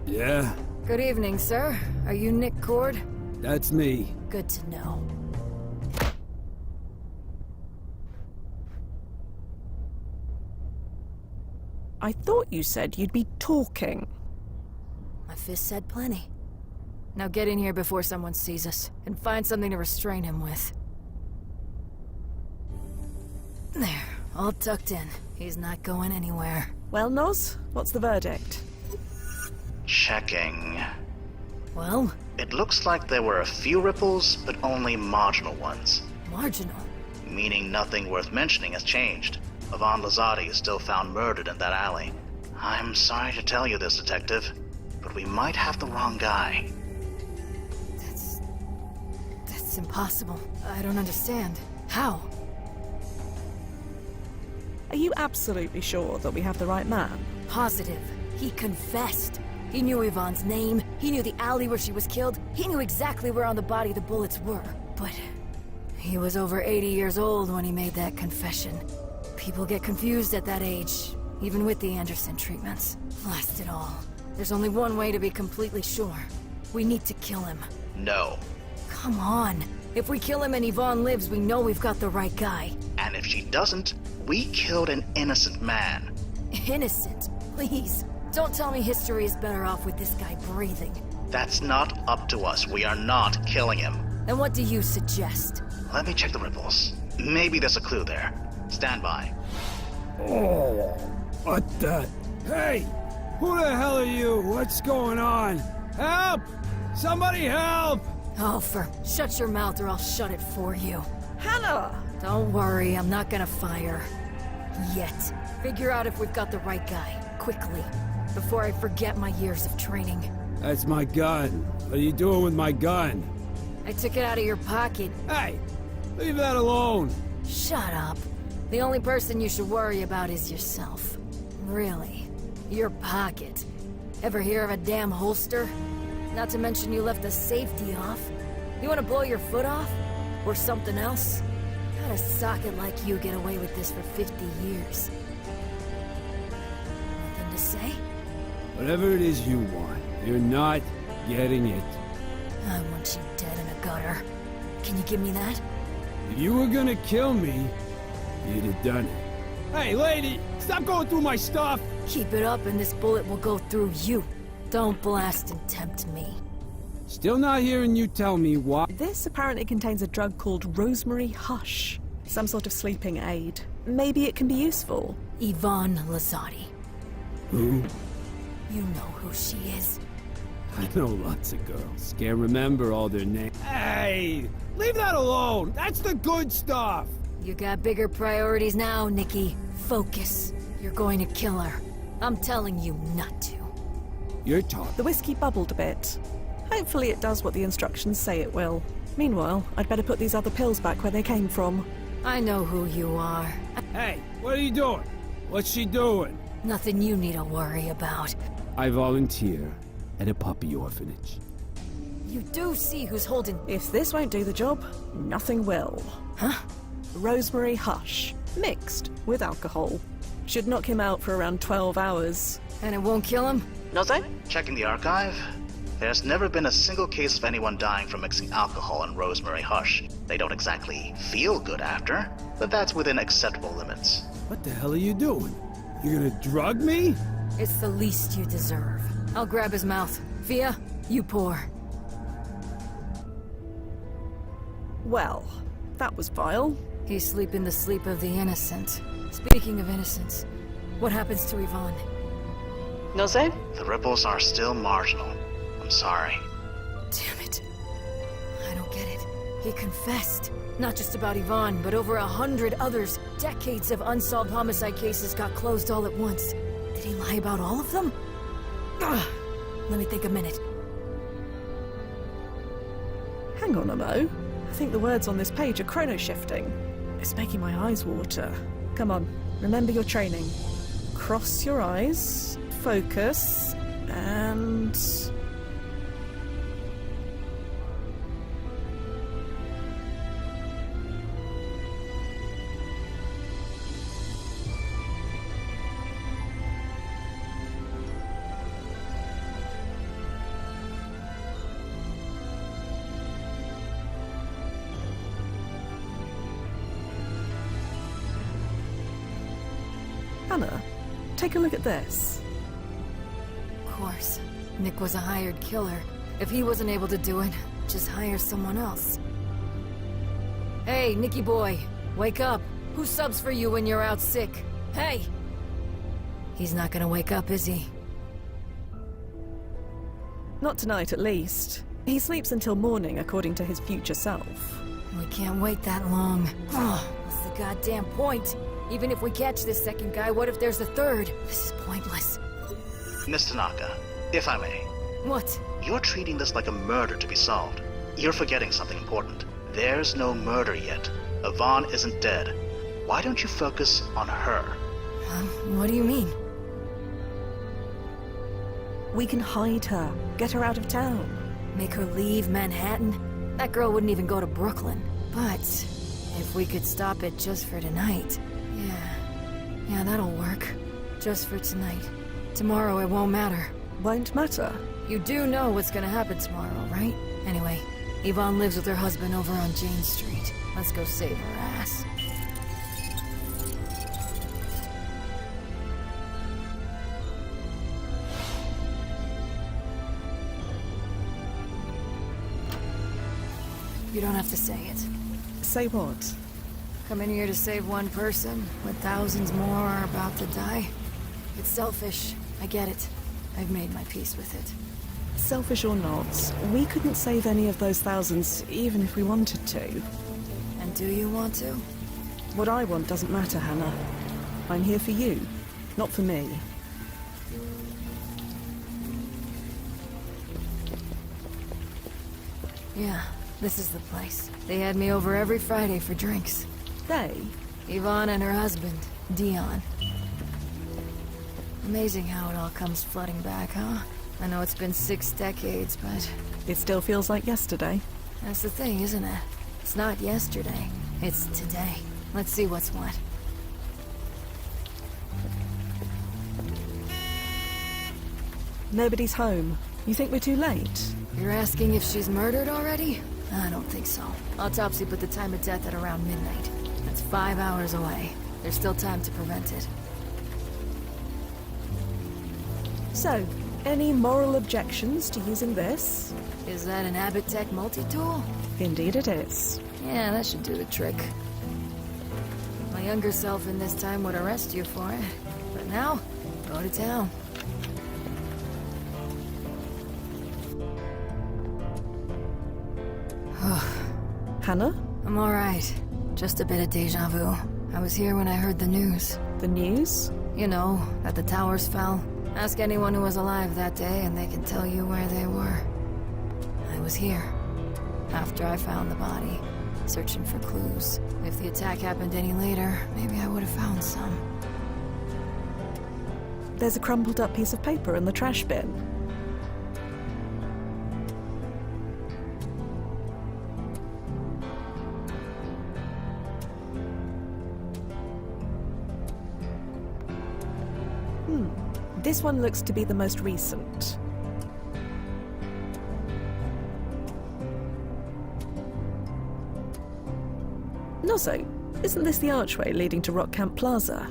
Yeah? Good evening, sir. Are you Nick Cord? That's me. Good to know. I thought you said you'd be talking. My fist said plenty. Now get in here before someone sees us, and find something to restrain him with. There, all tucked in. He's not going anywhere. Well, Noz, what's the verdict? Checking. Well? It looks like there were a few ripples, but only marginal ones. Marginal? Meaning nothing worth mentioning has changed. Yvonne Lazati is still found murdered in that alley. I'm sorry to tell you this, Detective, but we might have the wrong guy. That's impossible. I don't understand. How? Are you absolutely sure that we have the right man? Positive. He confessed. He knew Yvonne's name, he knew the alley where she was killed, he knew exactly where on the body the bullets were. But he was over 80 years old when he made that confession. People get confused at that age, even with the Anderson treatments. Blast it all. There's only one way to be completely sure. We need to kill him. No. Come on. If we kill him and Yvonne lives, we know we've got the right guy. And if she doesn't, we killed an innocent man. Innocent? Please. Don't tell me history is better off with this guy breathing. That's not up to us. We are not killing him. Then what do you suggest? Let me check the ripples. Maybe there's a clue there. Stand by. Oh, what the? Hey! Who the hell are you? What's going on? Help! Somebody help! Alfred, shut your mouth or I'll shut it for you. Hannah! Don't worry, I'm not gonna fire. Yet. Figure out if we've got the right guy. Quickly. Before I forget my years of training. That's my gun. What are you doing with my gun? I took it out of your pocket. Hey! Leave that alone! Shut up. The only person you should worry about is yourself. Really. Your pocket. Ever hear of a damn holster? Not to mention you left the safety off. You want to blow your foot off? Or something else? How'd a socket like you get away with this for 50 years? Nothing to say? Whatever it is you want, you're not getting it. I want you dead in a gutter. Can you give me that? If you were gonna kill me, you'd have done it. Hey, lady! Stop going through my stuff! Keep it up and this bullet will go through you. Don't blast and tempt me. Still not hearing you tell me why. This apparently contains a drug called Rosemary Hush. Some sort of sleeping aid. Maybe it can be useful. Yvonne Lazati. Who? You know who she is. I know lots of girls. Can't remember all their names. Hey! Leave that alone! That's the good stuff! You got bigger priorities now, Nikki. Focus. You're going to kill her. I'm telling you not to. You're talking. The whiskey bubbled a bit. Hopefully it does what the instructions say it will. Meanwhile, I'd better put these other pills back where they came from. I know who you are. Hey, what are you doing? What's she doing? Nothing you need to worry about. I volunteer at a puppy orphanage. You do see who's holding... If this won't do the job, nothing will. Huh? Rosemary Hush, mixed with alcohol. Should knock him out for around 12 hours. And it won't kill him? Nothing? Checking the archive. There's never been a single case of anyone dying from mixing alcohol and Rosemary Hush. They don't exactly feel good after, but that's within acceptable limits. What the hell are you doing? You gonna drug me? It's the least you deserve. I'll grab his mouth. Fia, you pour. Well, that was vile. He's sleeping the sleep of the innocent. Speaking of innocence, what happens to Yvonne? No say? The ripples are still marginal. I'm sorry. Damn it. I don't get it. He confessed. Not just about Yvonne, but over 100 others. Decades of unsolved homicide cases got closed all at once. Did he lie about all of them? Ugh. Let me think a minute. Hang on a mo. I think the words on this page are chrono-shifting. It's making my eyes water. Come on, remember your training. Cross your eyes, focus, and... Hannah, take a look at this. Of course. Nick was a hired killer. If he wasn't able to do it, just hire someone else. Hey, Nicky boy, wake up. Who subs for you when you're out sick? Hey! He's not gonna wake up, is he? Not tonight, at least. He sleeps until morning, according to his future self. We can't wait that long. Oh, what's the goddamn point? Even if we catch this second guy, what if there's a third? This is pointless. Miss Tanaka, if I may. What? You're treating this like a murder to be solved. You're forgetting something important. There's no murder yet. Yvonne isn't dead. Why don't you focus on her? What do you mean? We can hide her, get her out of town. Make her leave Manhattan? That girl wouldn't even go to Brooklyn. But if we could stop it just for tonight. Yeah, that'll work. Just for tonight. Tomorrow it won't matter. Won't matter? You do know what's gonna happen tomorrow, right? Anyway, Yvonne lives with her husband over on Jane Street. Let's go save her ass. You don't have to say it. Say what? Come in here to save one person, when thousands more are about to die. It's selfish. I get it. I've made my peace with it. Selfish or not, we couldn't save any of those thousands, even if we wanted to. And do you want to? What I want doesn't matter, Hannah. I'm here for you, not for me. Yeah, this is the place. They had me over every Friday for drinks. They? Yvonne and her husband, Dion. Amazing how it all comes flooding back, huh? I know it's been 6 decades, but... It still feels like yesterday. That's the thing, isn't it? It's not yesterday. It's today. Let's see what's what. Nobody's home. You think we're too late? You're asking if she's murdered already? I don't think so. Autopsy put the time of death at around midnight. That's 5 hours away. There's still time to prevent it. So, any moral objections to using this? Is that an Abbott Tech multi-tool? Indeed it is. Yeah, that should do the trick. My younger self in this time would arrest you for it. But now, go to town. Hannah? I'm alright. Just a bit of deja vu. I was here when I heard the news. The news? You know, that the towers fell. Ask anyone who was alive that day and they can tell you where they were. I was here. After I found the body. Searching for clues. If the attack happened any later, maybe I would have found some. There's a crumpled up piece of paper in the trash bin. This one looks to be the most recent. And also, isn't this the archway leading to Rock Camp Plaza?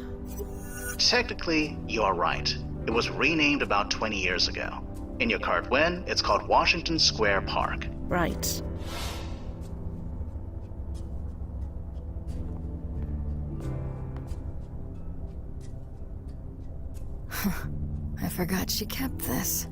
Technically, you're right. It was renamed about 20 years ago. In your card win, it's called Washington Square Park. Right. I forgot she kept this.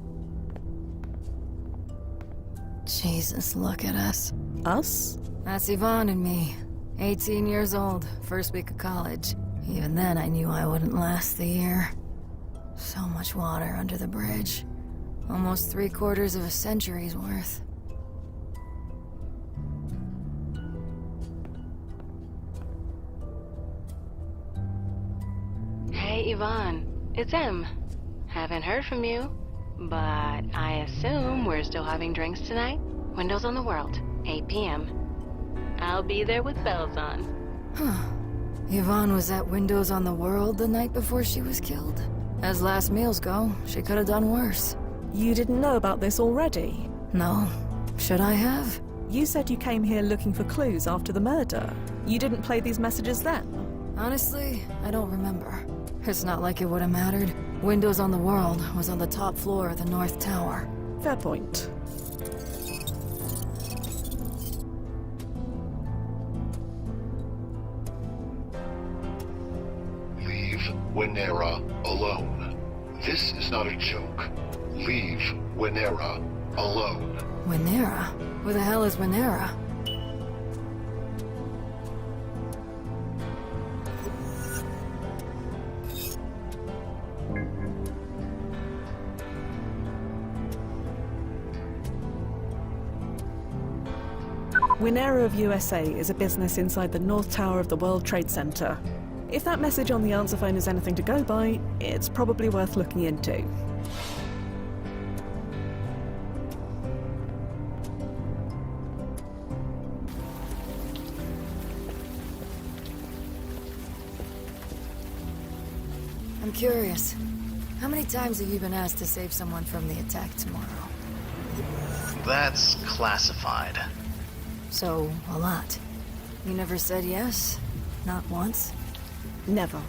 Jesus, look at us. Us? That's Yvonne and me. 18 years old, first week of college. Even then I knew I wouldn't last the year. So much water under the bridge. Almost 3/4 of a century's worth. Hey, Yvonne. It's Em. Haven't heard from you, but I assume we're still having drinks tonight? Windows on the World, 8 p.m. I'll be there with bells on. Huh. Yvonne was at Windows on the World the night before she was killed. As last meals go, she could have done worse. You didn't know about this already? No. Should I have? You said you came here looking for clues after the murder. You didn't play these messages then? Honestly, I don't remember. It's not like it would have mattered. Windows on the World was on the top floor of the North Tower. Fair point. Leave Winera alone. This is not a joke. Leave Winera alone. Winera? Where the hell is Winera? Winera of USA is a business inside the North Tower of the World Trade Center. If that message on the answer phone is anything to go by, it's probably worth looking into. I'm curious. How many times have you been asked to save someone from the attack tomorrow? That's classified. So, a lot. You never said yes? Not once? Never.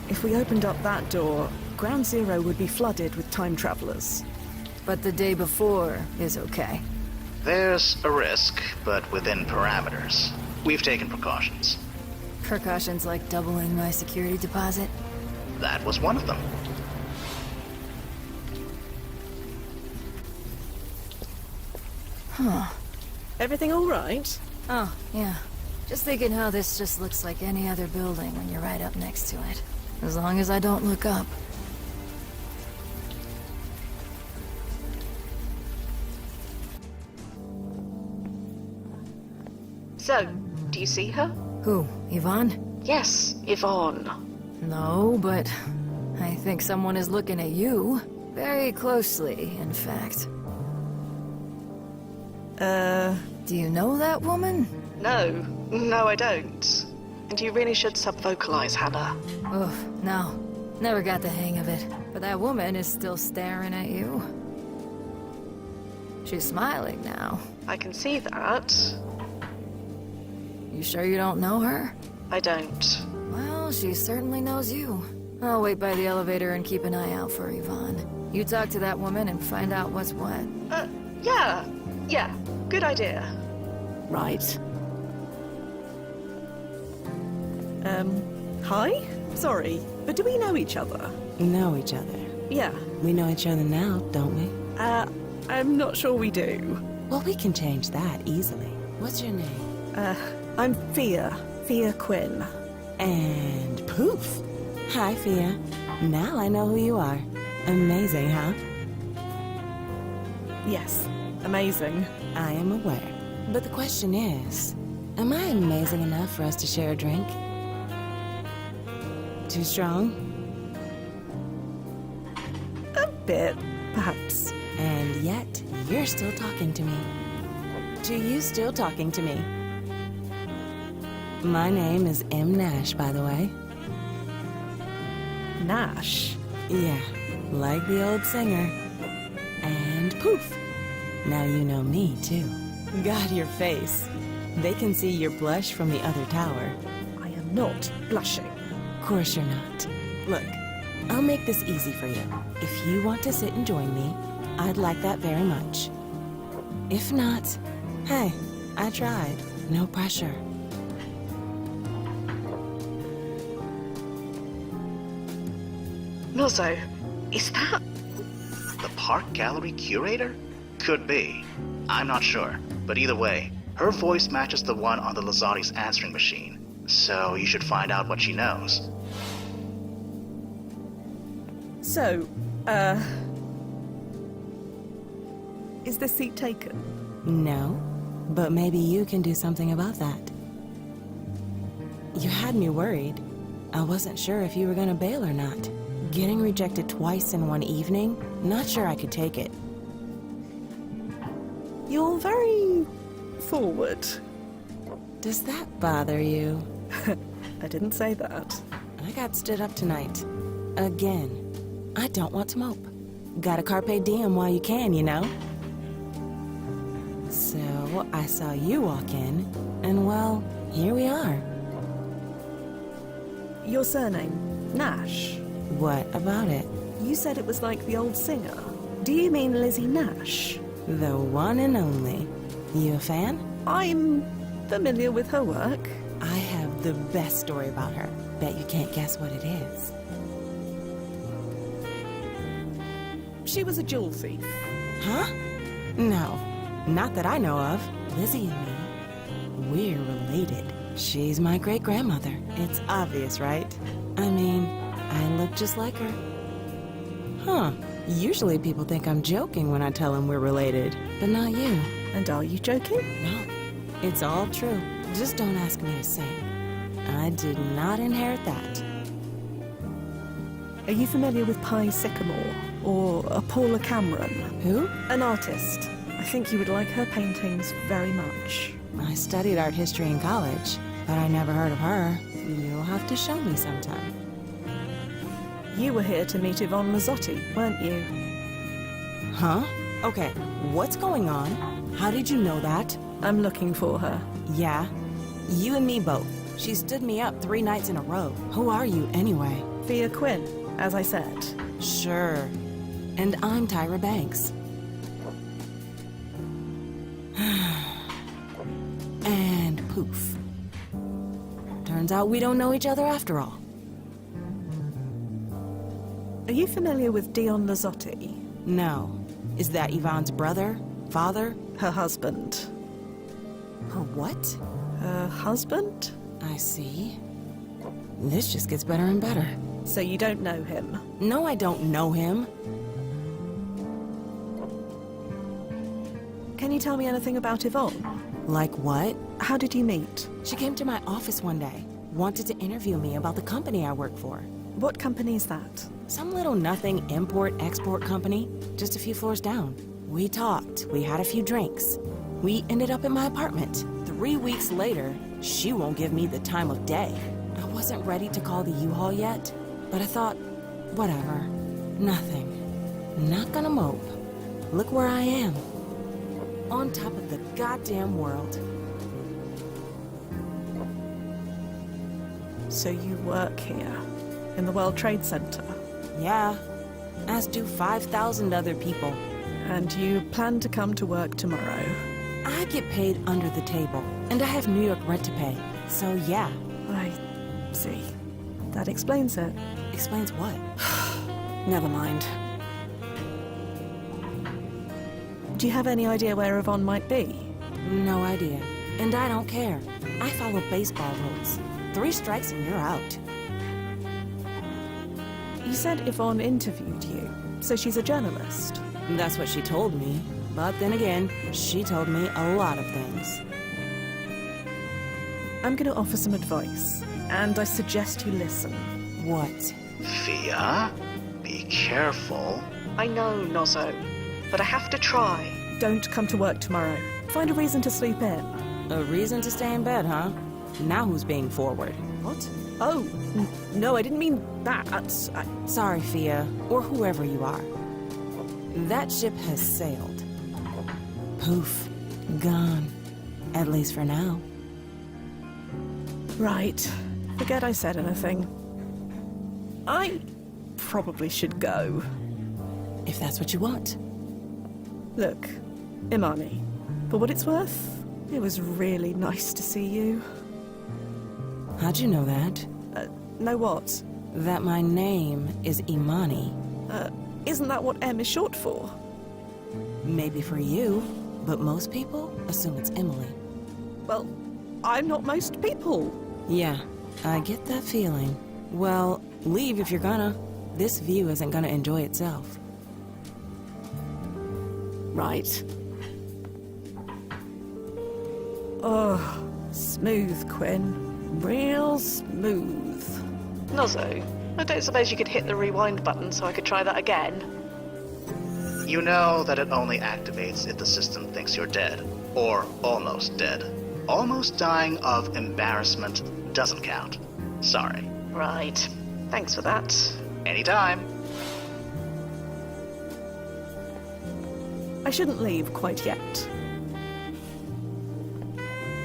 If we opened up that door, Ground Zero would be flooded with time travelers. But the day before is okay. There's a risk, but within parameters. We've taken precautions. Precautions like doubling my security deposit? That was one of them. Huh. Everything all right? Oh, yeah. Just thinking how this just looks like any other building when you're right up next to it. As long as I don't look up. So, do you see her? Who, Yvonne? Yes, Yvonne. No, but I think someone is looking at you. Very closely, in fact. Do you know that woman? No, I don't. And you really should sub-vocalize, Hannah. Oof, no. Never got the hang of it. But that woman is still staring at you. She's smiling now. I can see that. You sure you don't know her? I don't. Well, she certainly knows you. I'll wait by the elevator and keep an eye out for Yvonne. You talk to that woman and find out what's what. Yeah, good idea. Right. Hi? Sorry, but do we know each other? Know each other? Yeah. We know each other now, don't we? I'm not sure we do. Well, we can change that easily. What's your name? I'm Fia. Fia Quinn. And poof! Hi, Fia. Now I know who you are. Amazing, huh? Yes, amazing. I am aware. But the question is, am I amazing enough for us to share a drink? Too strong? A bit, perhaps. And yet, you're still talking to me. To you still talking to me. My name is M. Nash, by the way. Nash? Yeah, like the old singer. And poof! Now you know me, too. God, your face. They can see your blush from the other tower. I am not blushing. Of course you're not. Look, I'll make this easy for you. If you want to sit and join me, I'd like that very much. If not, hey, I tried. No pressure. Nozzo, is that... The park gallery curator? Could be. I'm not sure. But either way, her voice matches the one on the Lazati's answering machine. So you should find out what she knows. So, is the seat taken? No, but maybe you can do something about that. You had me worried. I wasn't sure if you were gonna bail or not. Getting rejected twice in one evening? Not sure I could take it. You're very... forward. Does that bother you? I didn't say that. I got stood up tonight. Again. I don't want to mope. Gotta carpe diem while you can, you know? So, I saw you walk in, and well, here we are. Your surname, Nash. What about it? You said it was like the old singer. Do you mean Lizzie Nash? The one and only. You a fan? I'm familiar with her work. I have the best story about her. Bet you can't guess what it is. She was a jewel thief. Huh? No, not that I know of. Lizzie and me, we're related. She's my great-grandmother. It's obvious, right? I mean, I look just like her. Huh. Usually people think I'm joking when I tell them we're related, but not you. And are you joking? No, it's all true. Just don't ask me to sing. I did not inherit that. Are you familiar with Pye Sycamore or Paula Cameron? Who? An artist. I think you would like her paintings very much. I studied art history in college, but I never heard of her. You'll have to show me sometime. You were here to meet Yvonne Mazzotti, weren't you? Huh? Okay, what's going on? How did you know that? I'm looking for her. Yeah? You and me both. She stood me up 3 nights in a row. Who are you, anyway? Fia Quinn, as I said. Sure. And I'm Tyra Banks. And poof. Turns out we don't know each other after all. Are you familiar with Dion Lazzotti? No. Is that Yvonne's brother? Father? Her husband. Her what? Her husband? I see. This just gets better and better. So you don't know him? No, I don't know him. Can you tell me anything about Yvonne? Like what? How did you meet? She came to my office one day. Wanted to interview me about the company I work for. What company is that? Some little nothing import-export company, just a few floors down. We talked, we had a few drinks. We ended up in my apartment. 3 weeks later, she won't give me the time of day. I wasn't ready to call the U-Haul yet, but I thought, whatever, nothing. Not gonna mope. Look where I am. On top of the goddamn world. So you work here, in the World Trade Center? Yeah, as do 5,000 other people. And you plan to come to work tomorrow? I get paid under the table, and I have New York rent to pay, so yeah. I see. That explains it. Explains what? Never mind. Do you have any idea where Yvonne might be? No idea. And I don't care. I follow baseball rules. 3 strikes and you're out. You said Yvonne interviewed you, so she's a journalist. That's what she told me. But then again, she told me a lot of things. I'm going to offer some advice, and I suggest you listen. What? Fia, be careful. I know, Nozzo, but I have to try. Don't come to work tomorrow. Find a reason to sleep in. A reason to stay in bed, huh? Now who's being forward? What? Oh, no, I didn't mean that. Sorry, Fia, or whoever you are. That ship has sailed. Poof. Gone. At least for now. Right. Forget I said anything. I probably should go. If that's what you want. Look, Imani, for what it's worth, it was really nice to see you. How'd you know that? Know what? That my name is Imani. Isn't that what M is short for? Maybe for you, but most people assume it's Emily. Well, I'm not most people. Yeah, I get that feeling. Well, leave if you're gonna. This view isn't gonna enjoy itself. Right. Oh, smooth, Quinn. Real smooth. Nozzo, I don't suppose you could hit the rewind button so I could try that again? You know that it only activates if the system thinks you're dead, or almost dead. Almost dying of embarrassment doesn't count. Sorry. Right. Thanks for that. Anytime. I shouldn't leave quite yet.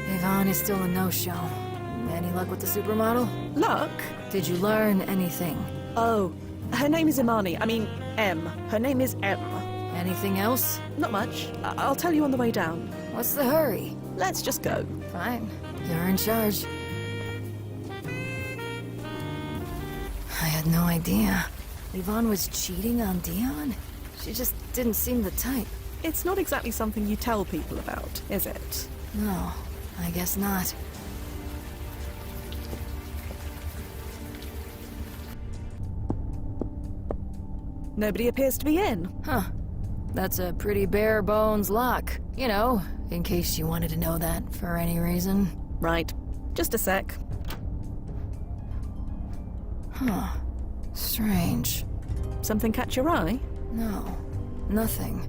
Yvonne is still a no-show. Any luck with the supermodel? Luck? Did you learn anything? Oh, her name is Imani. I mean, M. Her name is M. Anything else? Not much. I'll tell you on the way down. What's the hurry? Let's just go. Fine. You're in charge. I had no idea. Yvonne was cheating on Dion? She just didn't seem the type. It's not exactly something you tell people about, is it? No, I guess not. Nobody appears to be in. Huh. That's a pretty bare bones lock. You know, in case you wanted to know that for any reason. Right. Just a sec. Huh. Strange. Something catch your eye? No. Nothing.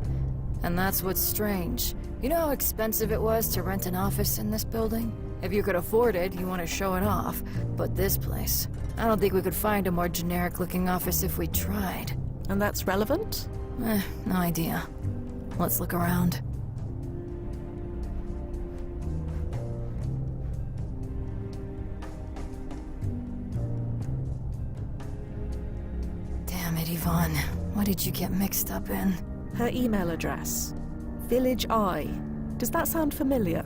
And that's what's strange. You know how expensive it was to rent an office in this building? If you could afford it, you want to show it off. But this place, I don't think we could find a more generic-looking office if we tried. And that's relevant? No idea. Let's look around. Damn it, Yvonne. What did you get mixed up in? Her email address. Village Eye. Does that sound familiar?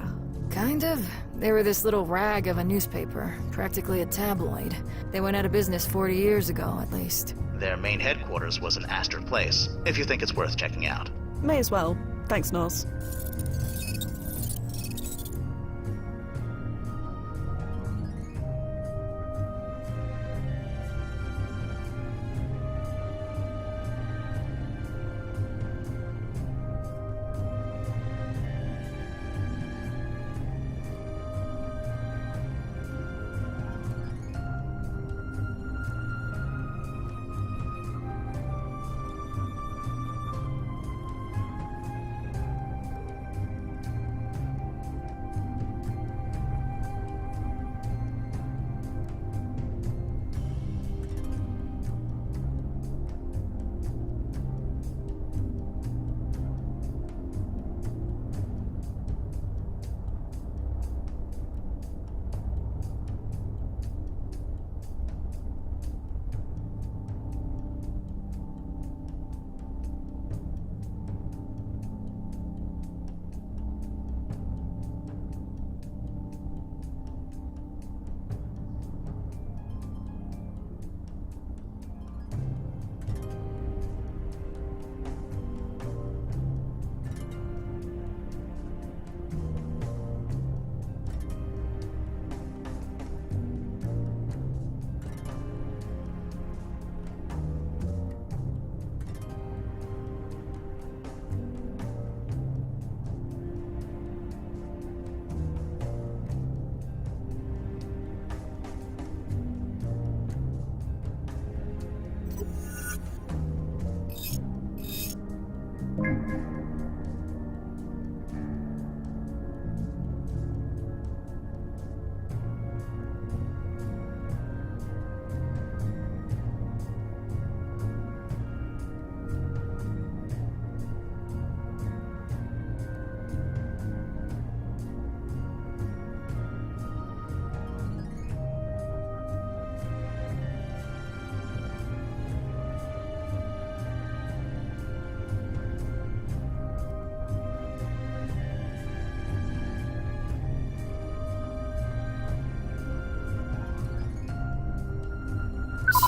Kind of. They were this little rag of a newspaper, practically a tabloid. They went out of business 40 years ago, at least. Their main headquarters was in Astor Place, if you think it's worth checking out. May as well. Thanks, Nos.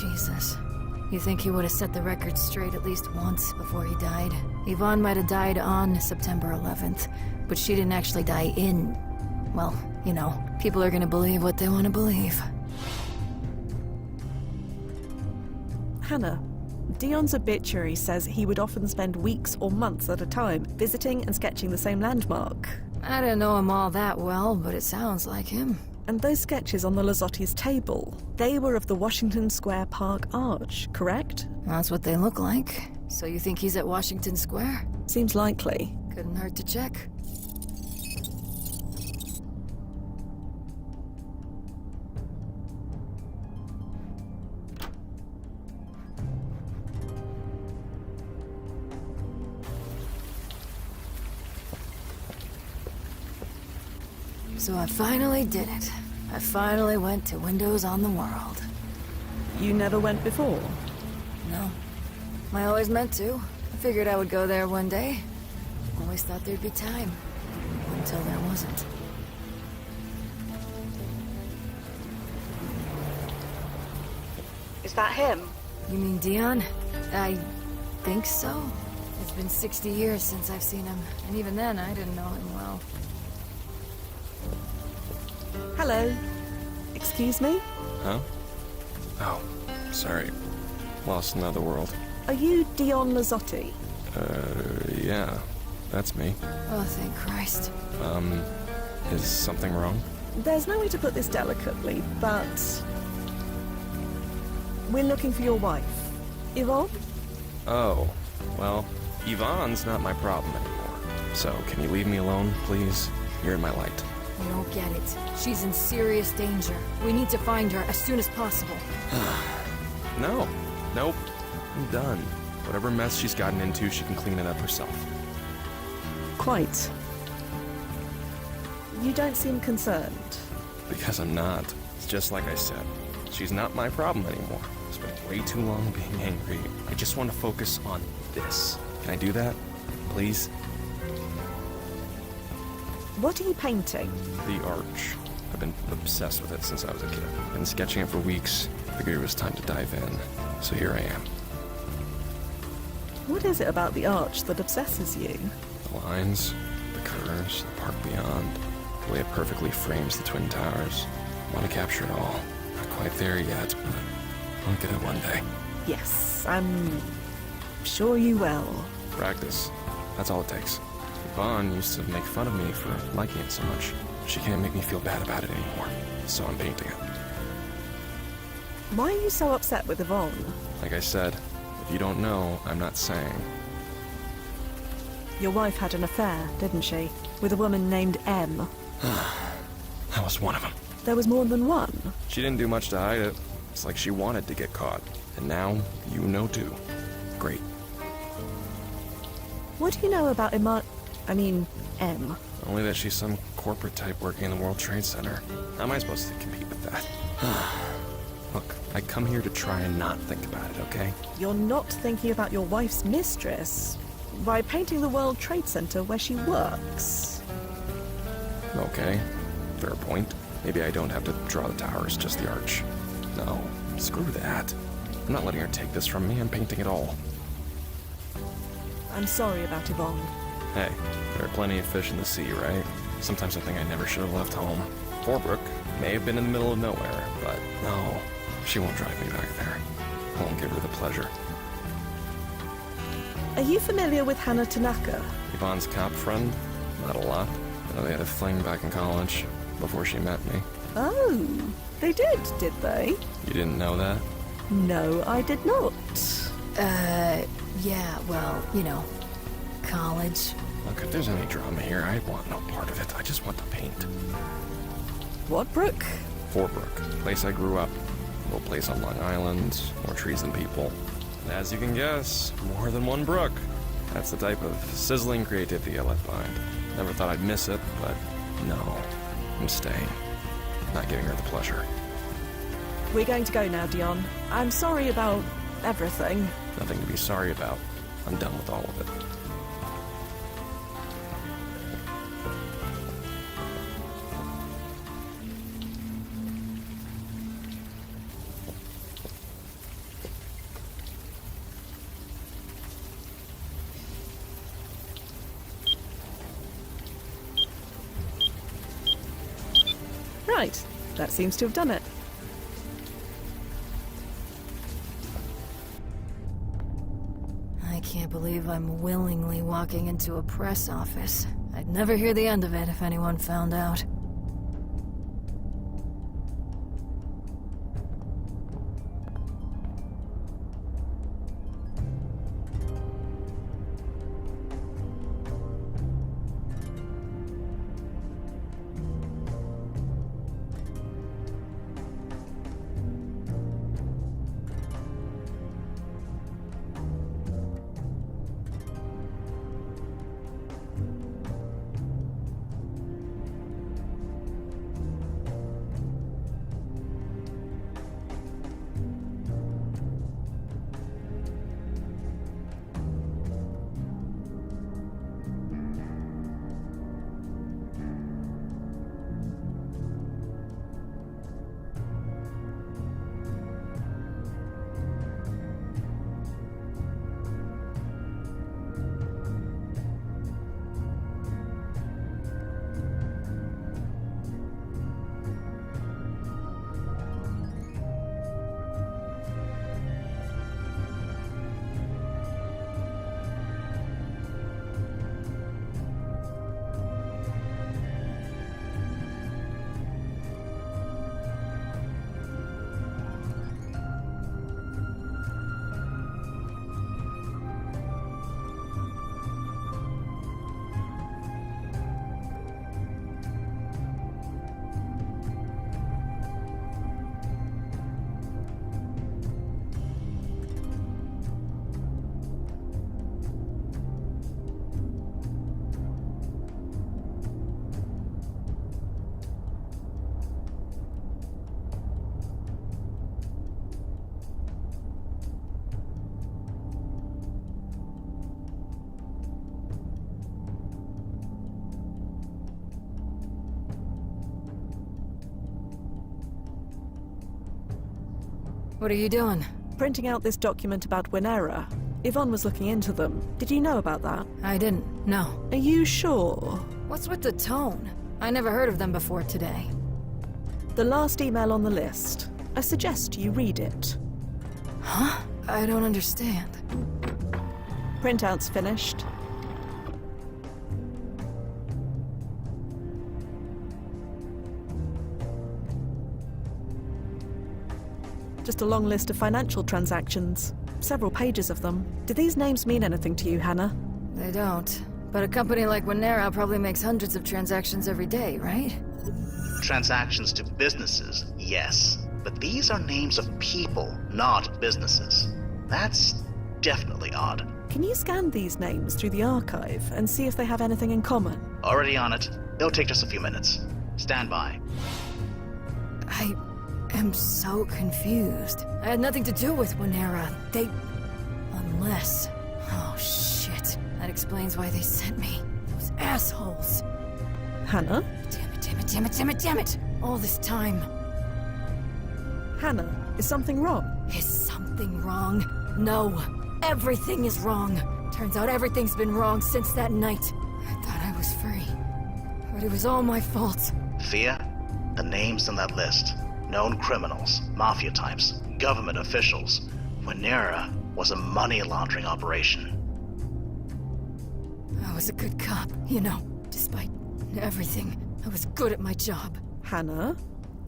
Jesus. You think he would have set the record straight at least once before he died? Yvonne might have died on September 11th, but she didn't actually die in... Well, you know, people are gonna believe what they want to believe. Hannah, Dion's obituary says he would often spend weeks or months at a time visiting and sketching the same landmark. I don't know him all that well, but it sounds like him. And those sketches on the Lazotti's table, they were of the Washington Square Park Arch, correct? That's what they look like. So you think he's at Washington Square? Seems likely. Couldn't hurt to check. So I finally did it. I finally went to Windows on the World. You never went before? No. I always meant to. I figured I would go there one day. Always thought there'd be time. Until there wasn't. Is that him? You mean Dion? I think so. It's been 60 years since I've seen him, and even then I didn't know him well. Hello. Excuse me? Huh? Oh, sorry. Lost in another world. Are you Dion Mazzotti? Yeah. That's me. Oh, thank Christ. Is something wrong? There's no way to put this delicately, but... we're looking for your wife. Yvonne? Oh, well, Yvonne's not my problem anymore. So, can you leave me alone, please? You're in my light. You don't get it. She's in serious danger. We need to find her as soon as possible. No. Nope. I'm done. Whatever mess she's gotten into, she can clean it up herself. Quite. You don't seem concerned. Because I'm not. It's just like I said. She's not my problem anymore. I spent way too long being angry. I just want to focus on this. Can I do that? Please? What are you painting? The arch. I've been obsessed with it since I was a kid. Been sketching it for weeks. Figured it was time to dive in. So here I am. What is it about the arch that obsesses you? The lines, the curves, the park beyond, the way it perfectly frames the Twin Towers. I want to capture it all. Not quite there yet, but I'll get it one day. Yes, I'm sure you will. Practice. That's all it takes. Yvonne used to make fun of me for liking it so much. She can't make me feel bad about it anymore, so I'm painting it. Why are you so upset with Yvonne? Like I said, if you don't know, I'm not saying. Your wife had an affair, didn't she? With a woman named M. That was one of them. There was more than one. She didn't do much to hide it. It's like she wanted to get caught. And now, you know too. Great. What do you know about M? Only that she's some corporate type working in the World Trade Center. How am I supposed to compete with that? Look, I come here to try and not think about it, okay? You're not thinking about your wife's mistress by painting the World Trade Center where she works. Okay, fair point. Maybe I don't have to draw the towers, just the arch. No, screw that. I'm not letting her take this from me. I'm painting it all. I'm sorry about Yvonne. Hey, there are plenty of fish in the sea, right? Sometimes I think I never should have left home. Forbrook may have been in the middle of nowhere, but no, she won't drive me back there. I won't give her the pleasure. Are you familiar with Hannah Tanaka? Yvonne's cop friend? Not a lot. I know they had a fling back in college, before she met me. Oh, they did they? You didn't know that? No, I did not. Yeah, well, you know, college. Look, if there's any drama here, I want no part of it. I just want to paint. What brook? Forbrook, place I grew up. Little place on Long Island, more trees than people. And as you can guess, more than one brook. That's the type of sizzling creativity I left behind. Never thought I'd miss it, but no. I'm staying. Not giving her the pleasure. We're going to go now, Dion. I'm sorry about everything. Nothing to be sorry about. I'm done with all of it. Right, that seems to have done it. I can't believe I'm willingly walking into a press office. I'd never hear the end of it if anyone found out. What are you doing? Printing out this document about Winera. Yvonne was looking into them. Did you know about that? I didn't, no. Are you sure? What's with the tone? I never heard of them before today. The last email on the list. I suggest you read it. Huh? I don't understand. Printout's finished. Just a long list of financial transactions. Several pages of them. Do these names mean anything to you, Hannah? They don't. But a company like Winera probably makes hundreds of transactions every day, right? Transactions to businesses, yes. But these are names of people, not businesses. That's definitely odd. Can you scan these names through the archive and see if they have anything in common? Already on it. It'll take just a few minutes. Stand by. I am so confused. I had nothing to do with Winera. They... Unless... Oh, shit. That explains why they sent me. Those assholes. Hannah? Damn it! All this time. Hannah, is something wrong? Is something wrong? No. Everything is wrong. Turns out everything's been wrong since that night. I thought I was free. But it was all my fault. Thea, the names on that list. Known criminals, mafia types, government officials. Winera was a money laundering operation. I was a good cop, you know. Despite everything, I was good at my job. Hannah,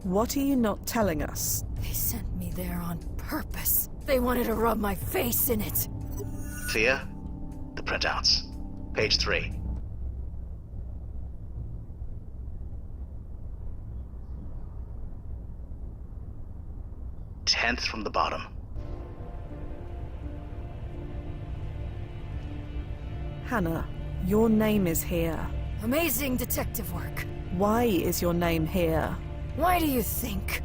what are you not telling us? They sent me there on purpose. They wanted to rub my face in it. Thea, the printouts. Page 3. Tenth from the bottom. Hannah, your name is here. Amazing detective work. Why is your name here? Why do you think?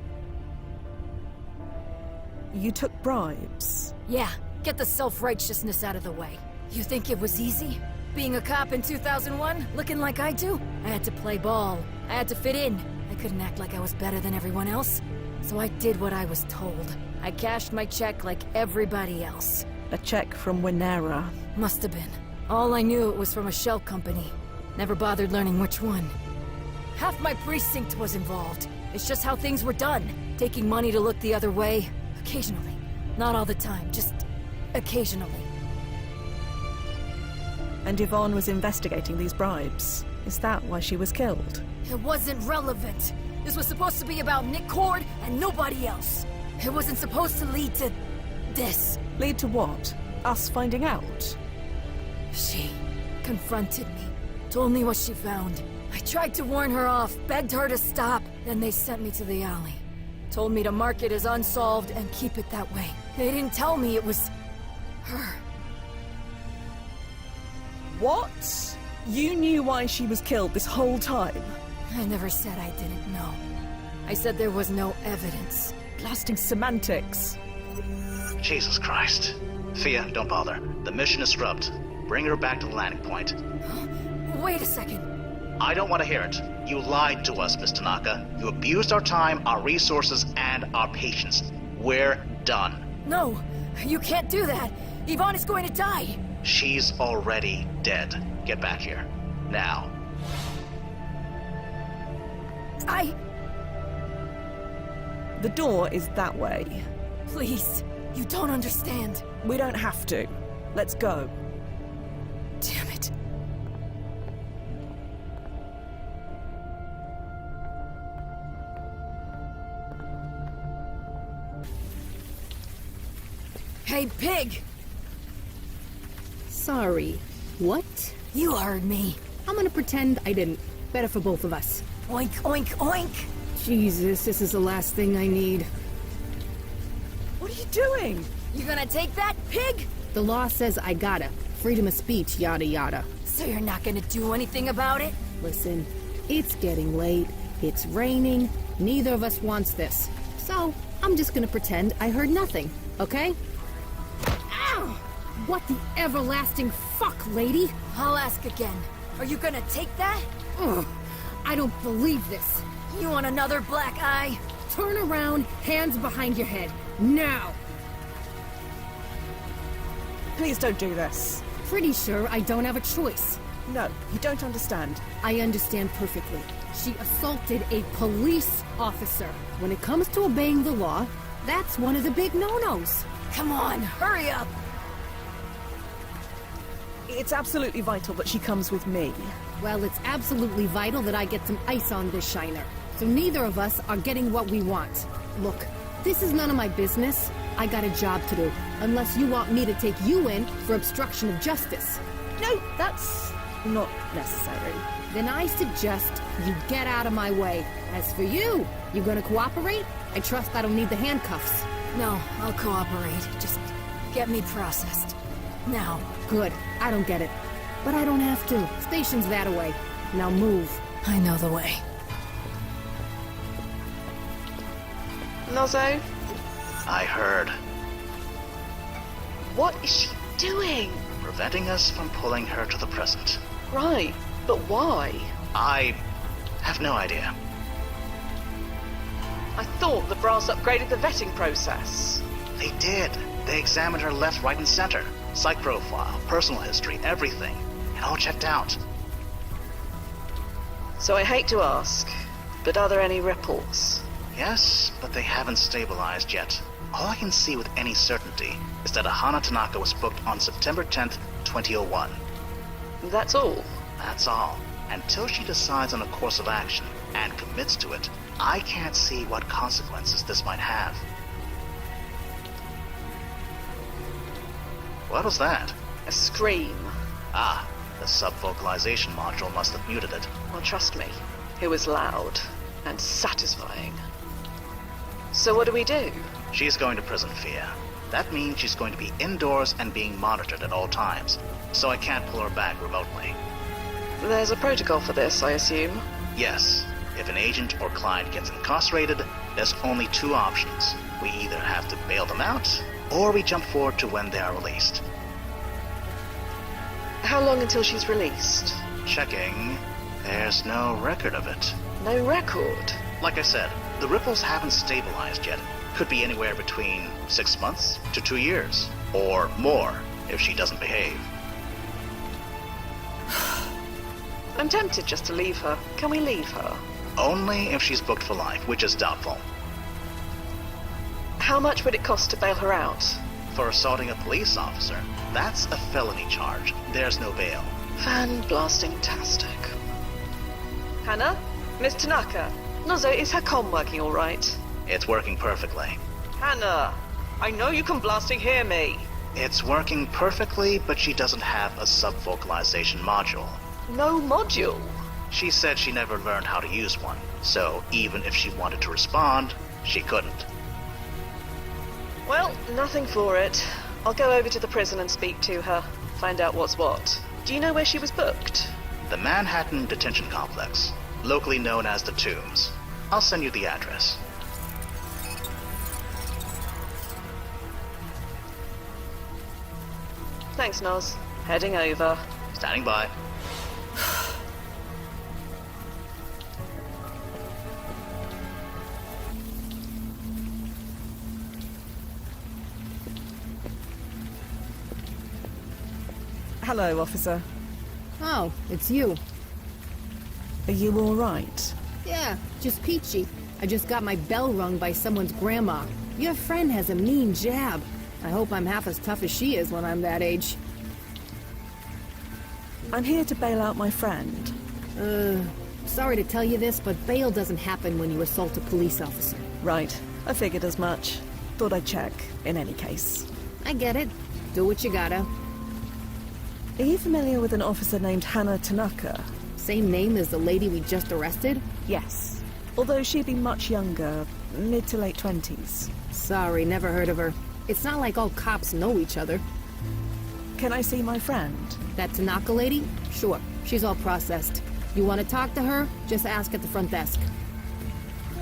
You took bribes. Yeah, get the self-righteousness out of the way. You think it was easy? Being a cop in 2001, looking like I do? I had to play ball. I had to fit in. I couldn't act like I was better than everyone else. So I did what I was told. I cashed my check like everybody else. A check from Winera. Must have been. All I knew it was from a shell company. Never bothered learning which one. Half my precinct was involved. It's just how things were done. Taking money to look the other way. Occasionally. Not all the time, just occasionally. And Yvonne was investigating these bribes. Is that why she was killed? It wasn't relevant. This was supposed to be about Nick Cord and nobody else. It wasn't supposed to lead to... this. Lead to what? Us finding out? She confronted me. Told me what she found. I tried to warn her off, begged her to stop. Then they sent me to the alley. Told me to mark it as unsolved and keep it that way. They didn't tell me it was... her. What? You knew why she was killed this whole time? I never said I didn't know. I said there was no evidence. Blasting semantics. Jesus Christ. Thea, don't bother. The mission is scrubbed. Bring her back to the landing point. Wait a second. I don't want to hear it. You lied to us, Miss Tanaka. You abused our time, our resources, and our patience. We're done. No, you can't do that. Yvonne is going to die. She's already dead. Get back here. Now. The door is that way. Please, you don't understand. We don't have to. Let's go. Damn it. Hey, pig! Sorry. What? You heard me. I'm gonna pretend I didn't. Better for both of us. Oink, oink, oink! Jesus, this is the last thing I need. What are you doing? You gonna take that, pig? The law says I gotta. Freedom of speech, yada yada. So you're not gonna do anything about it? Listen, it's getting late, it's raining, neither of us wants this. So, I'm just gonna pretend I heard nothing, okay? Ow! What the everlasting fuck, lady? I'll ask again. Are you gonna take that? Ugh, I don't believe this. You want another black eye? Turn around, hands behind your head. Now! Please don't do this. Pretty sure I don't have a choice. No, you don't understand. I understand perfectly. She assaulted a police officer. When it comes to obeying the law, that's one of the big no-nos. Come on, hurry up! It's absolutely vital that she comes with me. Well, it's absolutely vital that I get some ice on this shiner. So neither of us are getting what we want. Look, this is none of my business. I got a job to do. Unless you want me to take you in for obstruction of justice. No, that's not necessary. Then I suggest you get out of my way. As for you, you gonna cooperate? I trust I don't need the handcuffs. No, I'll cooperate. Just get me processed. Now. Good. I don't get it. But I don't have to. Station's that away. Now move. I know the way. Nozzo? I heard. What is she doing? Preventing us from pulling her to the present. Right, but why? I have no idea. I thought the brass upgraded the vetting process. They did. They examined her left, right, and center. Psych profile, personal history, everything. It all checked out. So I hate to ask, but are there any ripples? Yes, but they haven't stabilized yet. All I can see with any certainty is that Hana Tanaka was booked on September 10th, 2001. That's all? That's all. Until she decides on a course of action and commits to it, I can't see what consequences this might have. What was that? A scream. Ah, the sub-vocalization module must have muted it. Well, trust me, it was loud and satisfying. So what do we do? She's going to prison, Fia. That means she's going to be indoors and being monitored at all times, so I can't pull her back remotely. There's a protocol for this, I assume? Yes. If an agent or client gets incarcerated, there's only two options. We either have to bail them out, or we jump forward to when they are released. How long until she's released? Checking. There's no record of it. No record? Like I said, the ripples haven't stabilized yet. Could be anywhere between 6 months to 2 years, or more if she doesn't behave. I'm tempted just to leave her. Can we leave her? Only if she's booked for life, which is doubtful. How much would it cost to bail her out? For assaulting a police officer, that's a felony charge. There's no bail. Fan-blasting-tastic. Hannah? Miss Tanaka? Nozzo, is her comm working all right? It's working perfectly. Hannah! I know you can blasting hear me! It's working perfectly, but she doesn't have a sub-vocalization module. No module? She said she never learned how to use one, so even if she wanted to respond, she couldn't. Well, nothing for it. I'll go over to the prison and speak to her, find out what's what. Do you know where she was booked? The Manhattan Detention Complex, locally known as the Tombs. I'll send you the address. Thanks, Noz. Heading over. Standing by. Hello, officer. Oh, it's you. Are you all right? Yeah, just peachy. I just got my bell rung by someone's grandma. Your friend has a mean jab. I hope I'm half as tough as she is when I'm that age. I'm here to bail out my friend. Sorry to tell you this, but bail doesn't happen when you assault a police officer. Right. I figured as much. Thought I'd check, in any case. I get it. Do what you gotta. Are you familiar with an officer named Hana Tanaka? Same name as the lady we just arrested? Yes. Although she'd be much younger, mid to late 20s. Sorry, never heard of her. It's not like all cops know each other. Can I see my friend? That Tanaka lady? Sure. She's all processed. You want to talk to her? Just ask at the front desk.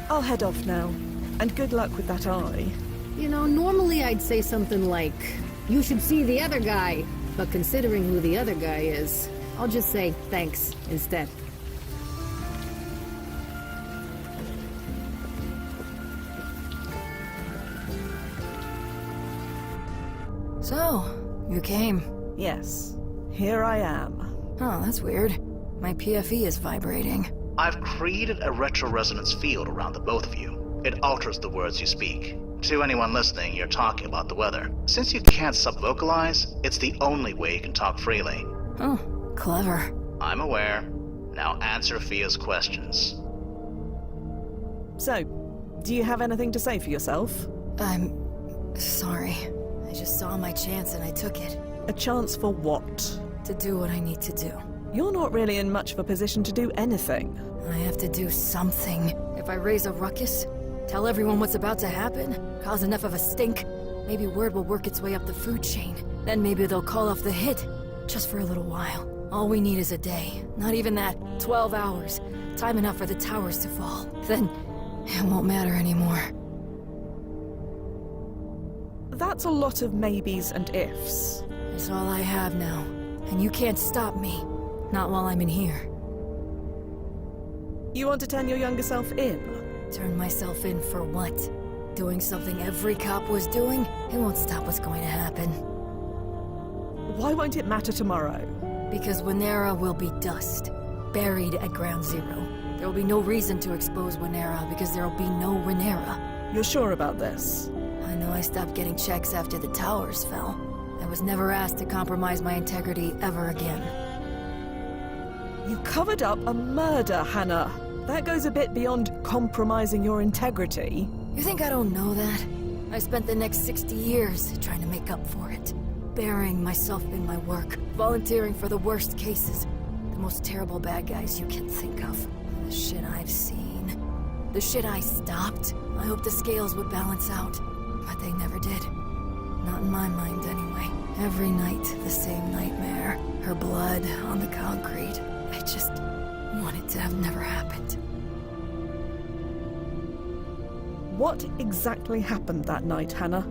I'll head off now. And good luck with that eye. You know, normally I'd say something like, you should see the other guy. But considering who the other guy is, I'll just say thanks instead. So, you came. Yes, here I am. Oh, that's weird. My PFE is vibrating. I've created a retro-resonance field around the both of you. It alters the words you speak. To anyone listening, you're talking about the weather. Since you can't sub-vocalize, it's the only way you can talk freely. Oh, clever. I'm aware. Now answer Fia's questions. So, do you have anything to say for yourself? I'm sorry. I just saw my chance and I took it. A chance for what? To do what I need to do. You're not really in much of a position to do anything. I have to do something. If I raise a ruckus, tell everyone what's about to happen, cause enough of a stink, maybe word will work its way up the food chain. Then maybe they'll call off the hit, just for a little while. All we need is a day. Not even that. 12 hours. Time enough for the towers to fall. Then, it won't matter anymore. That's a lot of maybes and ifs. It's all I have now. And you can't stop me. Not while I'm in here. You want to turn your younger self in? Turn myself in for what? Doing something every cop was doing? It won't stop what's going to happen. Why won't it matter tomorrow? Because Winera will be dust. Buried at Ground Zero. There will be no reason to expose Winera because there will be no Winera. You're sure about this? I know I stopped getting checks after the towers fell. I was never asked to compromise my integrity ever again. You covered up a murder, Hannah. That goes a bit beyond compromising your integrity. You think I don't know that? I spent the next 60 years trying to make up for it. Burying myself in my work. Volunteering for the worst cases. The most terrible bad guys you can think of. The shit I've seen. The shit I stopped. I hoped the scales would balance out. But they never did. Not in my mind, anyway. Every night, the same nightmare. Her blood on the concrete. I just want it to have never happened. What exactly happened that night, Hannah?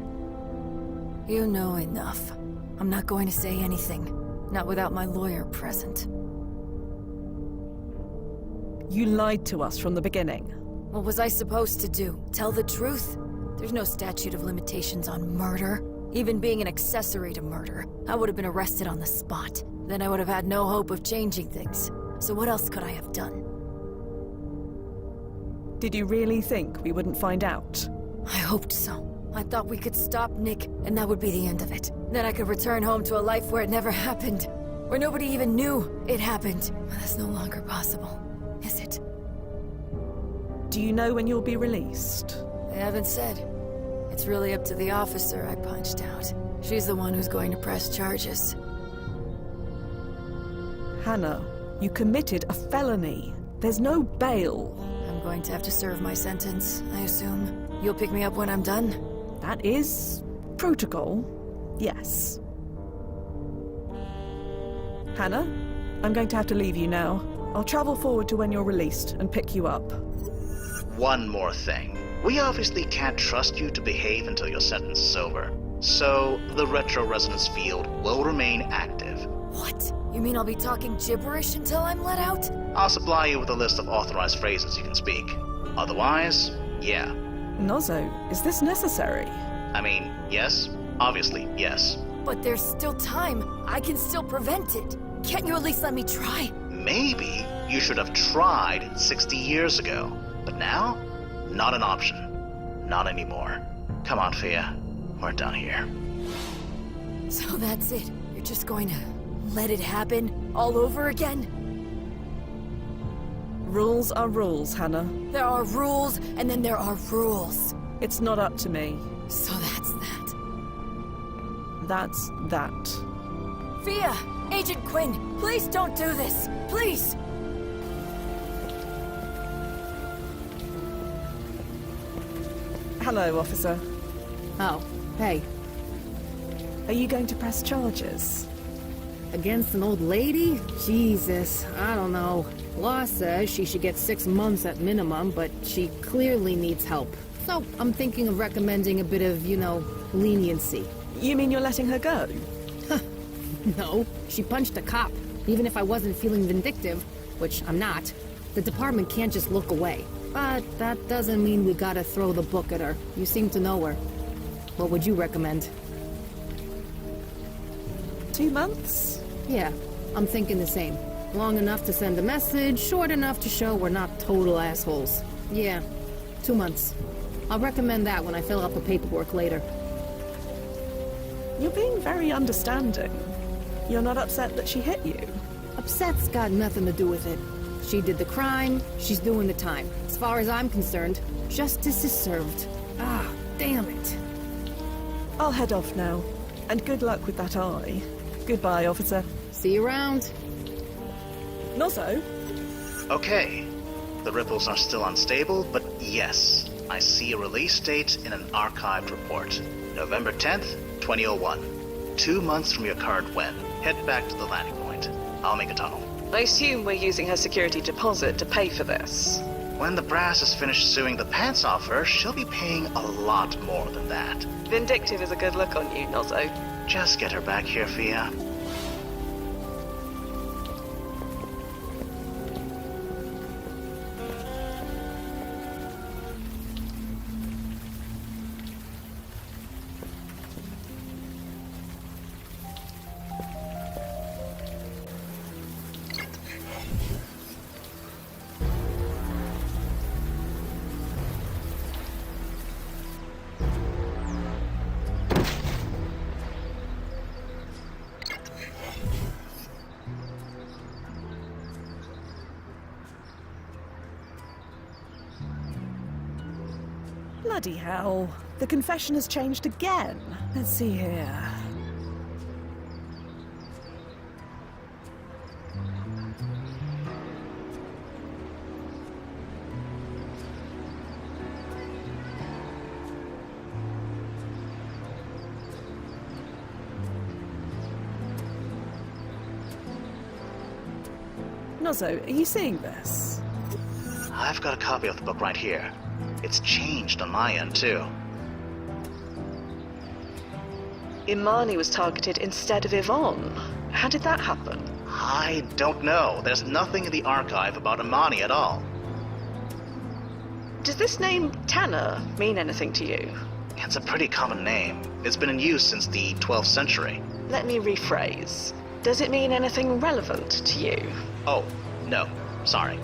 You know enough. I'm not going to say anything. Not without my lawyer present. You lied to us from the beginning. What was I supposed to do? Tell the truth? There's no statute of limitations on murder. Even being an accessory to murder, I would have been arrested on the spot. Then I would have had no hope of changing things. So what else could I have done? Did you really think we wouldn't find out? I hoped so. I thought we could stop Nick, and that would be the end of it. Then I could return home to a life where it never happened. Where nobody even knew it happened. But that's no longer possible, is it? Do you know when you'll be released? They haven't said. It's really up to the officer I punched out. She's the one who's going to press charges. Hannah, you committed a felony. There's no bail. I'm going to have to serve my sentence, I assume. You'll pick me up when I'm done? That is protocol, yes. Hannah, I'm going to have to leave you now. I'll travel forward to when you're released and pick you up. One more thing. We obviously can't trust you to behave until your sentence is over. So, the retro-resonance field will remain active. What? You mean I'll be talking gibberish until I'm let out? I'll supply you with a list of authorized phrases you can speak. Otherwise, yeah. Nozzo, is this necessary? I mean, yes. Obviously, yes. But there's still time. I can still prevent it. Can't you at least let me try? Maybe you should have tried 60 years ago. But now, not an option. Not anymore. Come on, Fia. We're done here. So that's it. You're just going to let it happen all over again? Rules are rules, Hannah. There are rules, and then there are rules. It's not up to me. So that's that. That's that. Fia! Agent Quinn, please don't do this! Please! Hello, officer. Oh, hey. Are you going to press charges? Against an old lady? Jesus, I don't know. Law says she should get 6 months at minimum, but she clearly needs help. So I'm thinking of recommending a bit of, leniency. You mean you're letting her go? No, she punched a cop. Even if I wasn't feeling vindictive, which I'm not, the department can't just look away. But that doesn't mean we gotta throw the book at her. You seem to know her. What would you recommend? 2 months? Yeah, I'm thinking the same. Long enough to send a message, short enough to show we're not total assholes. Yeah, 2 months. I'll recommend that when I fill out the paperwork later. You're being very understanding. You're not upset that she hit you? Upset's got nothing to do with it. She did the crime, she's doing the time. As far as I'm concerned, justice is served. Ah, damn it. I'll head off now. And good luck with that eye. Goodbye, officer. See you around. Nozzo? Okay. The ripples are still unstable, but yes, I see a release date in an archived report. November 10th, 2001. 2 months from your current win. Head back to the landing point. I'll make a tunnel. I assume we're using her security deposit to pay for this. When the brass is finished suing the pants off her, she'll be paying a lot more than that. Vindictive is a good look on you, Nozzo. Just get her back here, Fia. Bloody hell. The confession has changed again. Let's see here. Nozzo, are you seeing this? I've got a copy of the book right here. It's changed on my end, too. Imani was targeted instead of Yvonne. How did that happen? I don't know. There's nothing in the archive about Imani at all. Does this name Tanner mean anything to you? It's a pretty common name. It's been in use since the 12th century. Let me rephrase. Does it mean anything relevant to you? Oh, no. Sorry.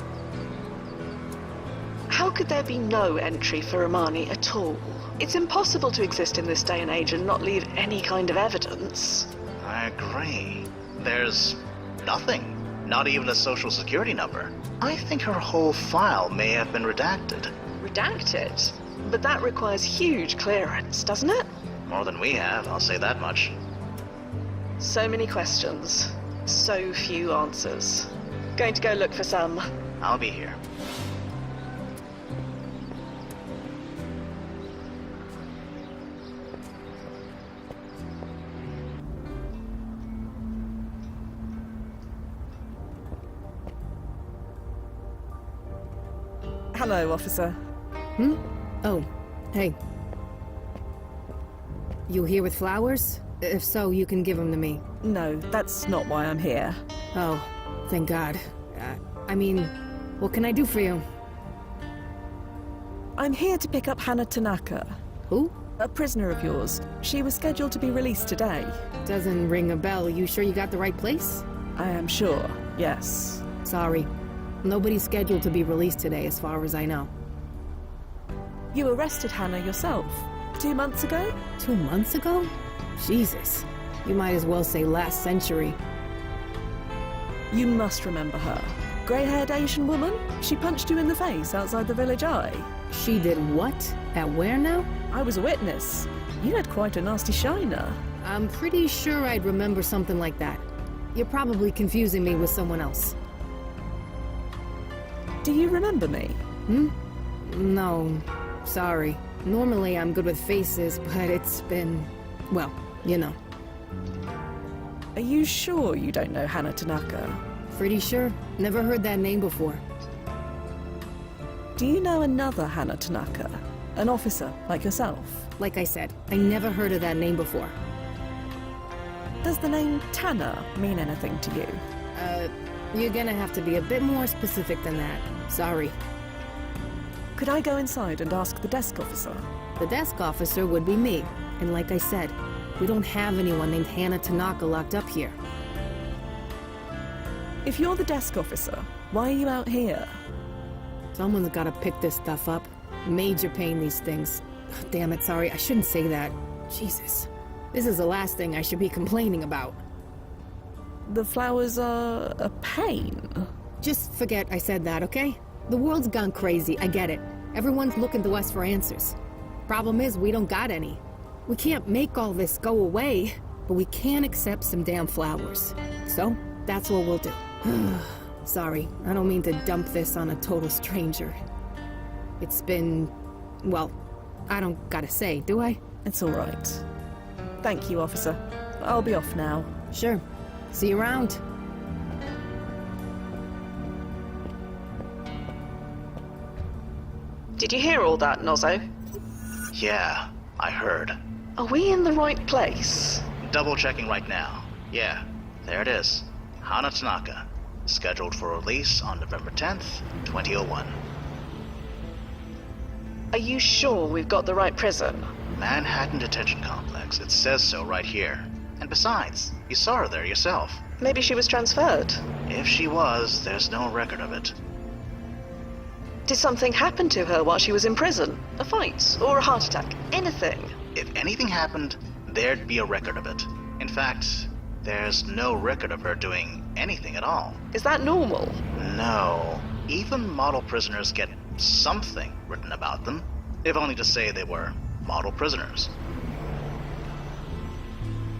How could there be no entry for Imani at all? It's impossible to exist in this day and age and not leave any kind of evidence. I agree. There's nothing. Not even a social security number. I think her whole file may have been redacted. Redacted? But that requires huge clearance, doesn't it? More than we have, I'll say that much. So many questions. So few answers. Going to go look for some. I'll be here. Hello, officer. Oh, hey. You here with flowers? If so, you can give them to me. No, that's not why I'm here. Oh, thank God. I mean, what can I do for you? I'm here to pick up Hana Tanaka. Who? A prisoner of yours. She was scheduled to be released today. Doesn't ring a bell. You sure you got the right place? I am sure, yes. Sorry. Nobody's scheduled to be released today, as far as I know. You arrested Hana yourself. 2 months ago? 2 months ago? Jesus. You might as well say last century. You must remember her. Grey-haired Asian woman? She punched you in the face outside the village eye. She did what? At where now? I was a witness. You had quite a nasty shiner. I'm pretty sure I'd remember something like that. You're probably confusing me with someone else. Do you remember me? No. Sorry. Normally I'm good with faces, but it's been... well, you know. Are you sure you don't know Hana Tanaka? Pretty sure. Never heard that name before. Do you know another Hana Tanaka? An officer, like yourself? Like I said, I never heard of that name before. Does the name Tanner mean anything to you? You're gonna have to be a bit more specific than that. Sorry. Could I go inside and ask the desk officer? The desk officer would be me, and like I said, We don't have anyone named Hannah Tanaka locked up here. If you're the desk officer, why are you out here? Someone's gotta pick this stuff up. Major pain, these things. Oh, damn it, sorry, I shouldn't say that. Jesus. This is the last thing I should be complaining about. The flowers are a pain. Just forget I said that, okay? The world's gone crazy, I get it. Everyone's looking to us for answers. Problem is, we don't got any. We can't make all this go away, but we can accept some damn flowers. So, that's what we'll do. Sorry, I don't mean to dump this on a total stranger. It's been... well, I don't gotta say, do I? It's all right. Thank you, officer. I'll be off now. Sure. See you around. Did you hear all that, Nozzo? Yeah, I heard. Are we in the right place? Double checking right now. Yeah, there it is. Hannah Tanaka, scheduled for release on November 10th, 2001. Are you sure we've got the right prison? Manhattan Detention Complex. It says so right here. And besides, you saw her there yourself. Maybe she was transferred. If she was, there's no record of it. Did something happen to her while she was in prison? A fight or a heart attack? Anything? If anything happened, there'd be a record of it. In fact, there's no record of her doing anything at all. Is that normal? No. Even model prisoners get something written about them, if only to say they were model prisoners.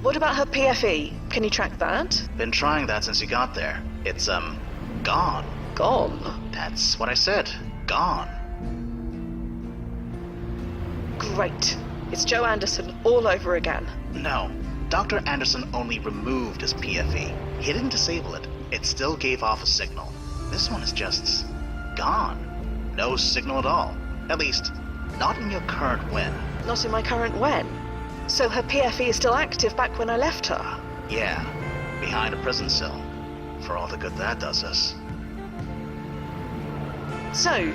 What about her PFE? Can you track that? Been trying that since you got there. It's, gone. Gone? That's what I said. Gone. Great. It's Joe Anderson all over again. No. Dr. Anderson only removed his PFE. He didn't disable it. It still gave off a signal. This one is just... gone. No signal at all. At least, not in your current when. Not in my current when? So her PFE is still active back when I left her? Yeah. Behind a prison cell. For all the good that does us. So,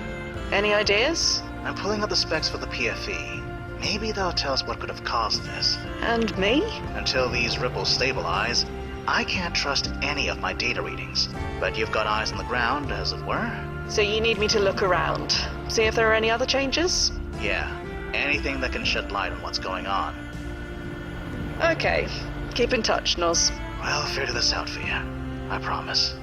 any ideas? I'm pulling up the specs for the PFE. Maybe they'll tell us what could have caused this. And me? Until these ripples stabilize, I can't trust any of my data readings. But you've got eyes on the ground, as it were. So you need me to look around. See if there are any other changes? Yeah. Anything that can shed light on what's going on. Okay. Keep in touch, Noz. I'll figure this out for you. I promise.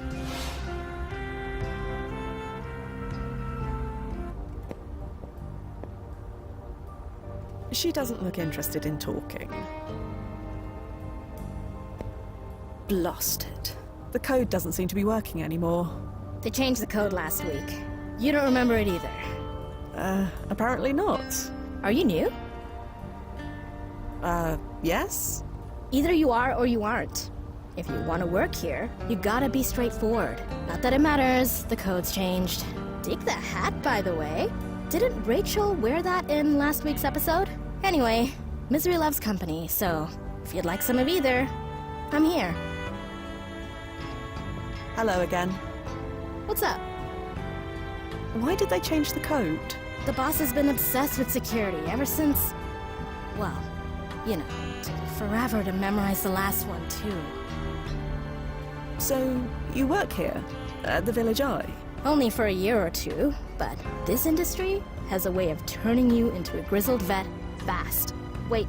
She doesn't look interested in talking. Blasted. The code doesn't seem to be working anymore. They changed the code last week. You don't remember it either. Apparently not. Are you new? Yes? Either you are or you aren't. If you want to work here, you gotta be straightforward. Not that it matters, the code's changed. Dig the hat, by the way. Didn't Rachel wear that in last week's episode? Anyway, misery loves company, so if you'd like some of either, I'm here. Hello again. What's up? Why did they change the code? The boss has been obsessed with security ever since... well, you know, took forever to memorize the last one, too. So, you work here, at the Village Eye? Only for a year or two, but this industry has a way of turning you into a grizzled vet fast. Wait,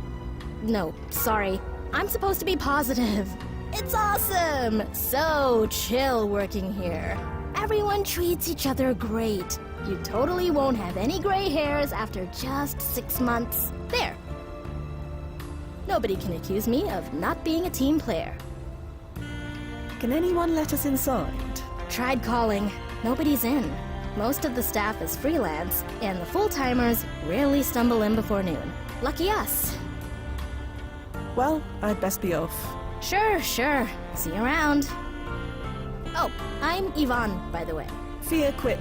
no, sorry. I'm supposed to be positive. It's awesome! So chill working here. Everyone treats each other great. You totally won't have any gray hairs after just 6 months. There. Nobody can accuse me of not being a team player. Can anyone let us inside? Tried calling. Nobody's in. Most of the staff is freelance, and the full-timers rarely stumble in before noon. Lucky us. Well, I'd best be off. Sure. See you around. Oh, I'm Yvonne, by the way. Fia quit.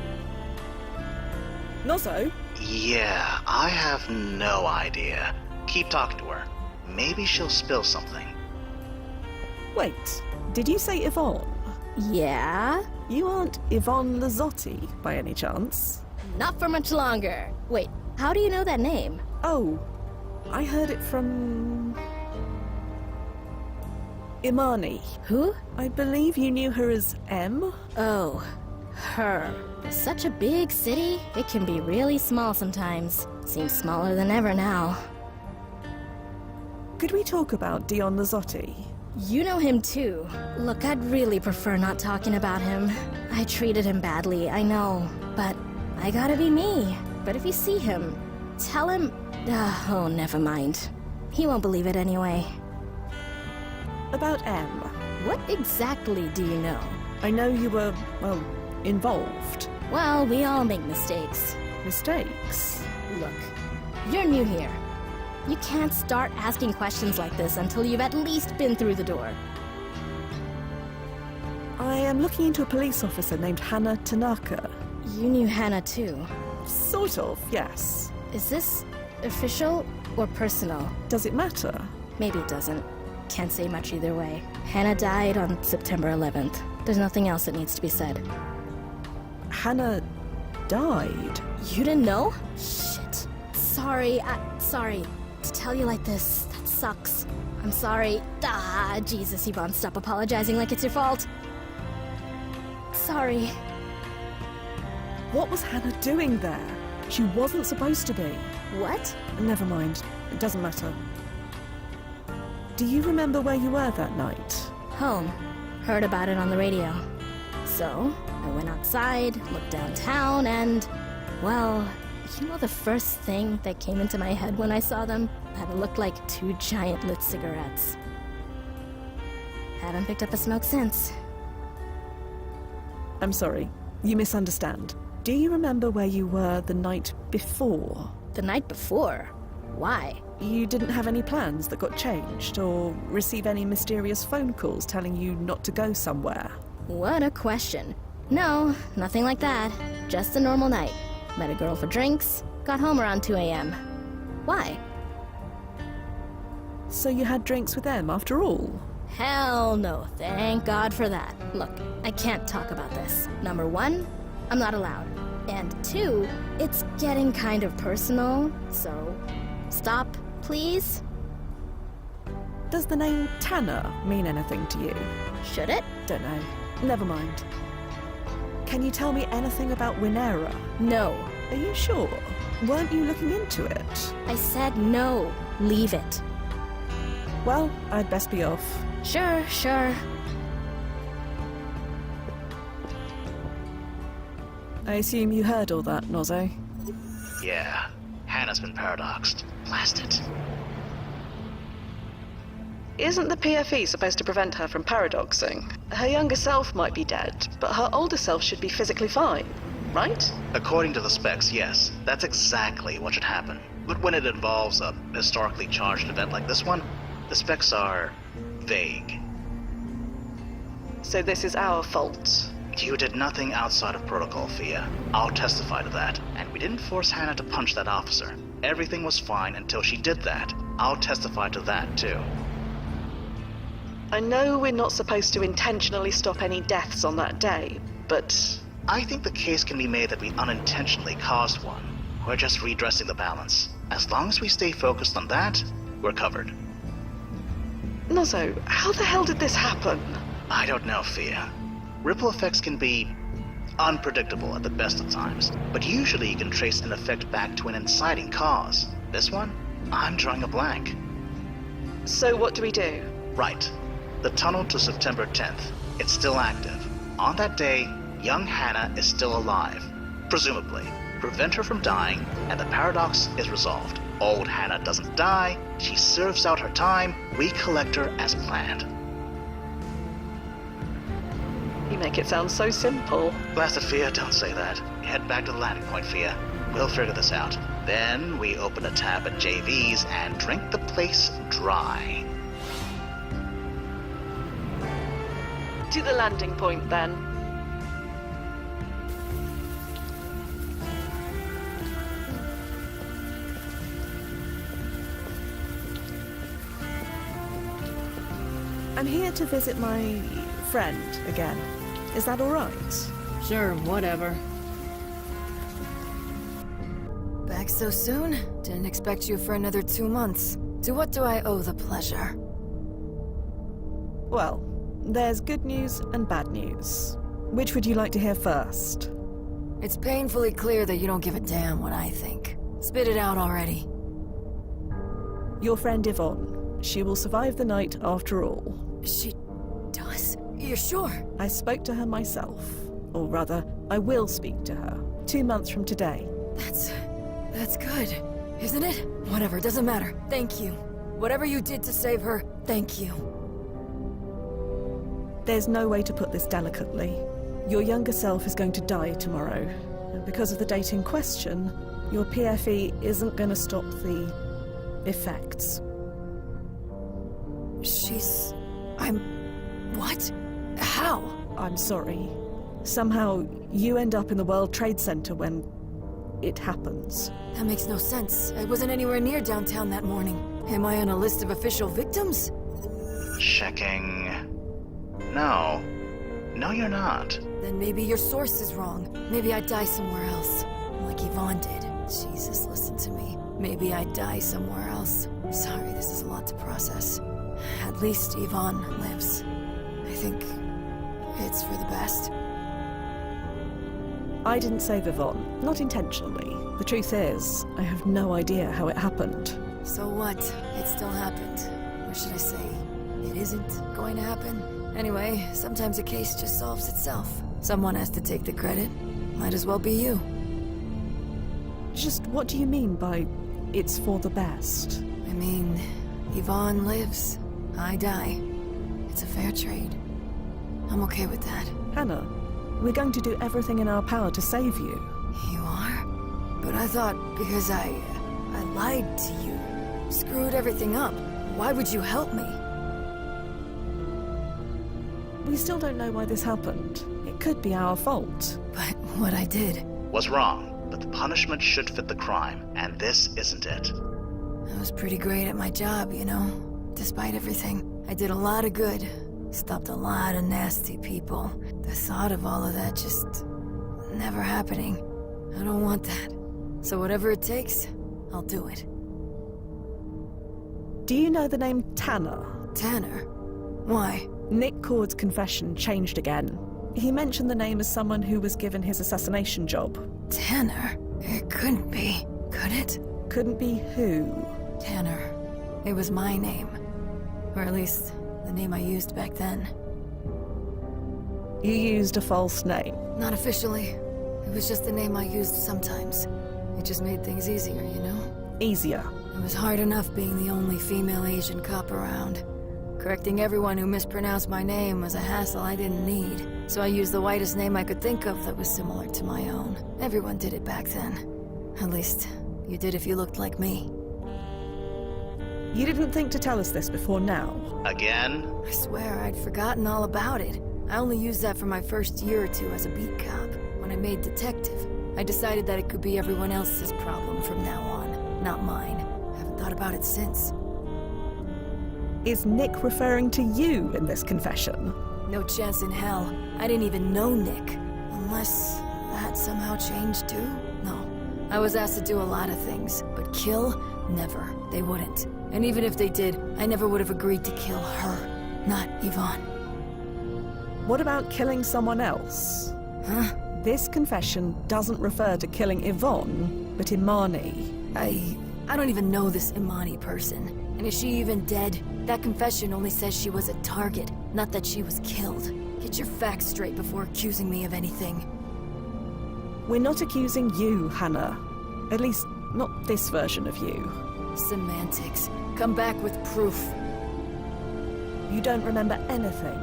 Nozzo? Yeah, I have no idea. Keep talking to her. Maybe she'll spill something. Wait, did you say Yvonne? Yeah? You aren't Yvonne Lazzotti, by any chance? Not for much longer. Wait, how do you know that name? Oh, I heard it from... Imani. Who? I believe you knew her as M? Oh, her. Such a big city, it can be really small sometimes. Seems smaller than ever now. Could we talk about Dion Lazzotti? You know him too. Look, I'd really prefer not talking about him. I treated him badly, I know. But I gotta be me. But if you see him, tell him... oh, never mind. He won't believe it anyway. About M. What exactly do you know? I know you were, well, involved. Well, we all make mistakes. Mistakes? Look, you're new here. You can't start asking questions like this until you've at least been through the door. I am looking into a police officer named Hannah Tanaka. You knew Hannah too? Sort of, yes. Is this official or personal? Does it matter? Maybe it doesn't. Can't say much either way. Hannah died on September 11th. There's nothing else that needs to be said. Hannah died? You didn't know? Shit. Sorry, sorry. To tell you like this, that sucks. I'm sorry. Ah, Jesus, Yvonne, stop apologizing like it's your fault. Sorry. What was Hannah doing there? She wasn't supposed to be. What? Never mind. It doesn't matter. Do you remember where you were that night? Home. Heard about it on the radio. So, I went outside, looked downtown, and... well, you know the first thing that came into my head when I saw them? That it looked like 2 giant lit cigarettes. Haven't picked up a smoke since. I'm sorry. You misunderstand. Do you remember where you were the night before? The night before? Why? You didn't have any plans that got changed, or receive any mysterious phone calls telling you not to go somewhere? What a question. No, nothing like that. Just a normal night. Met a girl for drinks, got home around 2 a.m. Why? So you had drinks with them after all? Hell no, thank God for that. Look, I can't talk about this. Number 1, I'm not allowed. And 2, it's getting kind of personal, so stop, please. Does the name Tanner mean anything to you? Should it? Don't know. Never mind. Can you tell me anything about Winera? No. Are you sure? Weren't you looking into it? I said no. Leave it. Well, I'd best be off. Sure. I assume you heard all that, Nozzo? Yeah. Hannah's been paradoxed. Blast it. Isn't the PFE supposed to prevent her from paradoxing? Her younger self might be dead, but her older self should be physically fine, right? According to the specs, yes. That's exactly what should happen. But when it involves a historically charged event like this one, the specs are vague. So this is our fault. You did nothing outside of protocol, Fia. I'll testify to that. And we didn't force Hannah to punch that officer. Everything was fine until she did that. I'll testify to that, too. I know we're not supposed to intentionally stop any deaths on that day, but... I think the case can be made that we unintentionally caused one. We're just redressing the balance. As long as we stay focused on that, we're covered. Nozzo, how the hell did this happen? I don't know, Fia. Ripple effects can be unpredictable at the best of times, but usually you can trace an effect back to an inciting cause. This one? I'm drawing a blank. So what do we do? Right. The tunnel to September 10th. It's still active. On that day, young Hannah is still alive. Presumably. Prevent her from dying, and the paradox is resolved. Old Hannah doesn't die, she serves out her time, we collect her as planned. You make it sound so simple. Blasted, Fia, don't say that. Head back to the landing point, Fia. We'll figure this out. Then we open a tab at JV's and drink the place dry. To the landing point, then. I'm here to visit my friend again. Is that all right? Sure, whatever. Back so soon? Didn't expect you for another 2 months. To what do I owe the pleasure? Well, there's good news and bad news. Which would you like to hear first? It's painfully clear that you don't give a damn what I think. Spit it out already. Your friend Yvonne. She will survive the night after all. She does? You're sure? I spoke to her myself. Or rather, I will speak to her. 2 months from today. That's good, isn't it? Whatever, doesn't matter. Thank you. Whatever you did to save her, thank you. There's no way to put this delicately. Your younger self is going to die tomorrow. And because of the date in question, your PFE isn't going to stop the effects. What? How? I'm sorry. Somehow, you end up in the World Trade Center when it happens. That makes no sense. I wasn't anywhere near downtown that morning. Am I on a list of official victims? Checking. No. No, you're not. Then maybe your source is wrong. Maybe I'd die somewhere else. Like Yvonne did. Jesus, listen to me. Maybe I'd die somewhere else. Sorry, this is a lot to process. At least Yvonne lives. I think it's for the best. I didn't save Yvonne. Not intentionally. The truth is, I have no idea how it happened. So what? It still happened. Or should I say, it isn't going to happen? Anyway, sometimes a case just solves itself. Someone has to take the credit. Might as well be you. Just what do you mean by it's for the best? I mean, Yvonne lives. I die. It's a fair trade. I'm okay with that. Hannah, we're going to do everything in our power to save you. You are? But I thought because I lied to you, screwed everything up, why would you help me? We still don't know why this happened. It could be our fault. But what I did was wrong, but the punishment should fit the crime, and this isn't it. I was pretty great at my job, you know. Despite everything, I did a lot of good. Stopped a lot of nasty people. The thought of all of that just never happening. I don't want that. So whatever it takes, I'll do it. Do you know the name Tanner? Tanner? Why? Nick Cord's confession changed again. He mentioned the name as someone who was given his assassination job. Tanner? It couldn't be, could it? Couldn't be who? Tanner. It was my name. Or at least, the name I used back then. You used a false name? Not officially. It was just the name I used sometimes. It just made things easier, you know? Easier? It was hard enough being the only female Asian cop around. Correcting everyone who mispronounced my name was a hassle I didn't need. So I used the whitest name I could think of that was similar to my own. Everyone did it back then. At least, you did if you looked like me. You didn't think to tell us this before now? Again? I swear I'd forgotten all about it. I only used that for my first year or two as a beat cop. When I made detective, I decided that it could be everyone else's problem from now on, not mine. I haven't thought about it since. Is Nick referring to you in this confession? No chance in hell. I didn't even know Nick. Unless that somehow changed too? No. I was asked to do a lot of things, but kill? Never. They wouldn't. And even if they did, I never would have agreed to kill her. Not Yvonne. What about killing someone else? Huh? This confession doesn't refer to killing Yvonne, but Imani. I don't even know this Imani person. And is she even dead? That confession only says she was a target, not that she was killed. Get your facts straight before accusing me of anything. We're not accusing you, Hannah. At least, not this version of you. Semantics. Come back with proof. You don't remember anything.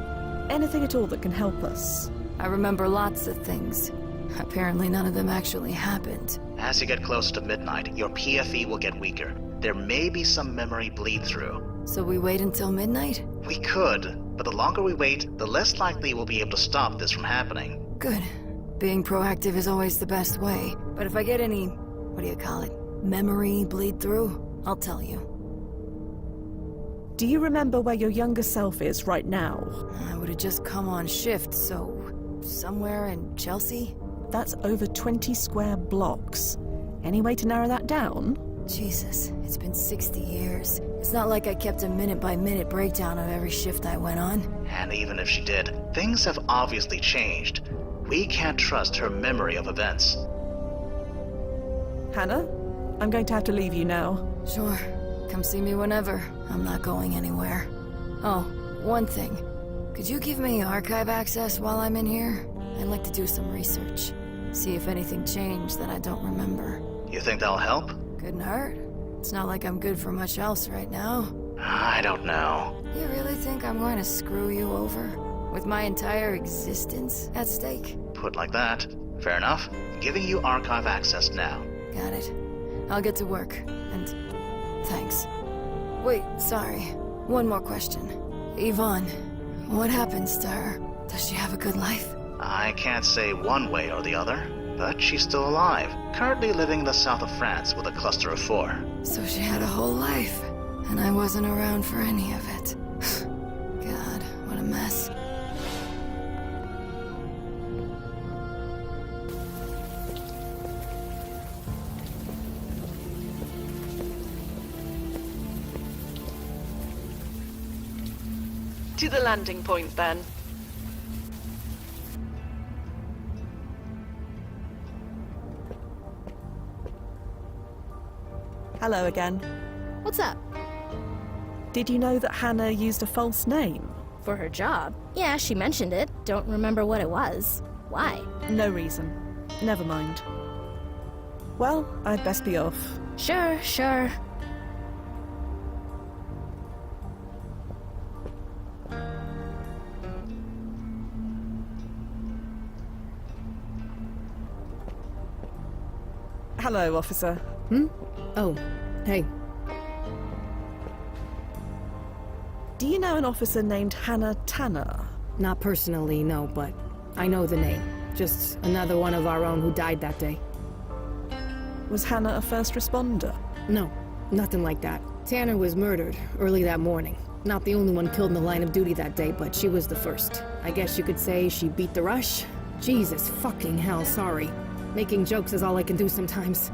Anything at all that can help us. I remember lots of things. Apparently none of them actually happened. As you get closer to midnight, your PFE will get weaker. There may be some memory bleed through. So we wait until midnight? We could, but the longer we wait, the less likely we'll be able to stop this from happening. Good. Being proactive is always the best way. But if I get any, memory bleed through, I'll tell you. Do you remember where your younger self is right now? I would have just come on shift, so somewhere in Chelsea? That's over 20 square blocks. Any way to narrow that down? Jesus, it's been 60 years. It's not like I kept a minute-by-minute breakdown of every shift I went on. And even if she did, things have obviously changed. We can't trust her memory of events. Hannah, I'm going to have to leave you now. Sure. Come see me whenever. I'm not going anywhere. Oh, one thing. Could you give me archive access while I'm in here? I'd like to do some research. See if anything changed that I don't remember. You think that'll help? Couldn't hurt. It's not like I'm good for much else right now. I don't know. You really think I'm going to screw you over? With my entire existence at stake? Put like that. Fair enough. Giving you archive access now. Got it. I'll get to work. And thanks. Wait, sorry. One more question. Yvonne, what happens to her? Does she have a good life? I can't say one way or the other, but she's still alive. Currently living in the south of France with a cluster of 4. So she had a whole life, and I wasn't around for any of it. God, what a mess. To the landing point, then. Hello again. What's up? Did you know that Hannah used a false name? For her job? Yeah, she mentioned it. Don't remember what it was. Why? No reason. Never mind. Well, I'd best be off. Sure. Hello, officer. Oh, hey. Do you know an officer named Hannah Tanner? Not personally, no, but I know the name. Just another one of our own who died that day. Was Hannah a first responder? No, nothing like that. Tanner was murdered early that morning. Not the only one killed in the line of duty that day, but she was the first. I guess you could say she beat the rush? Jesus fucking hell, sorry. Making jokes is all I can do sometimes.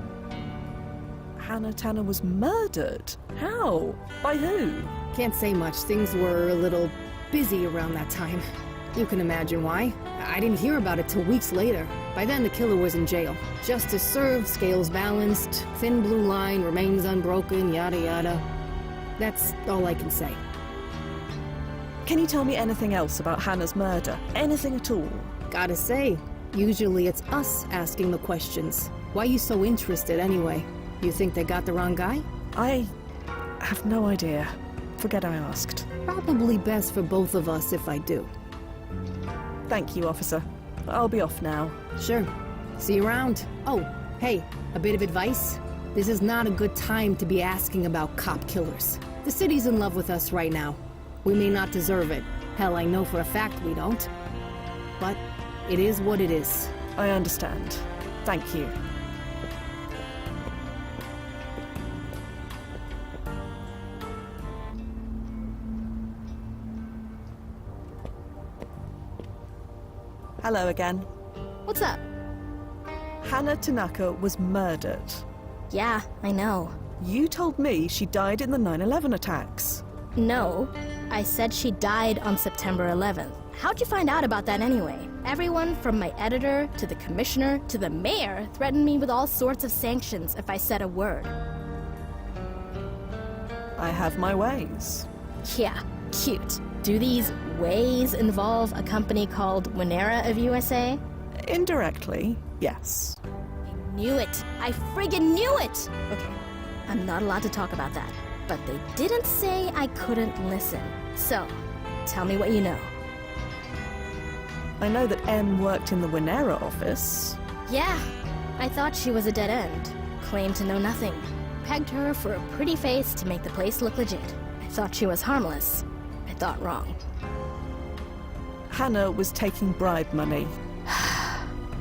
Hannah Tanner was murdered? How? By who? Can't say much. Things were a little busy around that time. You can imagine why. I didn't hear about it till weeks later. By then, the killer was in jail. Justice served, scales balanced, thin blue line remains unbroken, yada yada. That's all I can say. Can you tell me anything else about Hannah's murder? Anything at all? Gotta say, usually it's us asking the questions. Why you so interested anyway? You think they got the wrong guy? I have no idea. Forget I asked. Probably best for both of us if I do. Thank you, officer. I'll be off now. Sure. See you around. Oh, hey, a bit of advice? This is not a good time to be asking about cop killers. The city's in love with us right now. We may not deserve it. Hell, I know for a fact we don't. But it is what it is. I understand. Thank you. Hello again. What's up? Hannah Tanaka was murdered. Yeah, I know. You told me she died in the 9/11 attacks. No, I said she died on September 11th. How'd you find out about that anyway? Everyone from my editor to the commissioner to the mayor threatened me with all sorts of sanctions if I said a word. I have my ways. Yeah, cute. Do these ways involve a company called Winera of USA? Indirectly, yes. I knew it. I friggin' knew it! Okay, I'm not allowed to talk about that. But they didn't say I couldn't listen. So, tell me what you know. I know that M worked in the Winera office. Yeah, I thought she was a dead end. Claimed to know nothing. Pegged her for a pretty face to make the place look legit. I thought she was harmless. I thought wrong. Hannah was taking bribe money.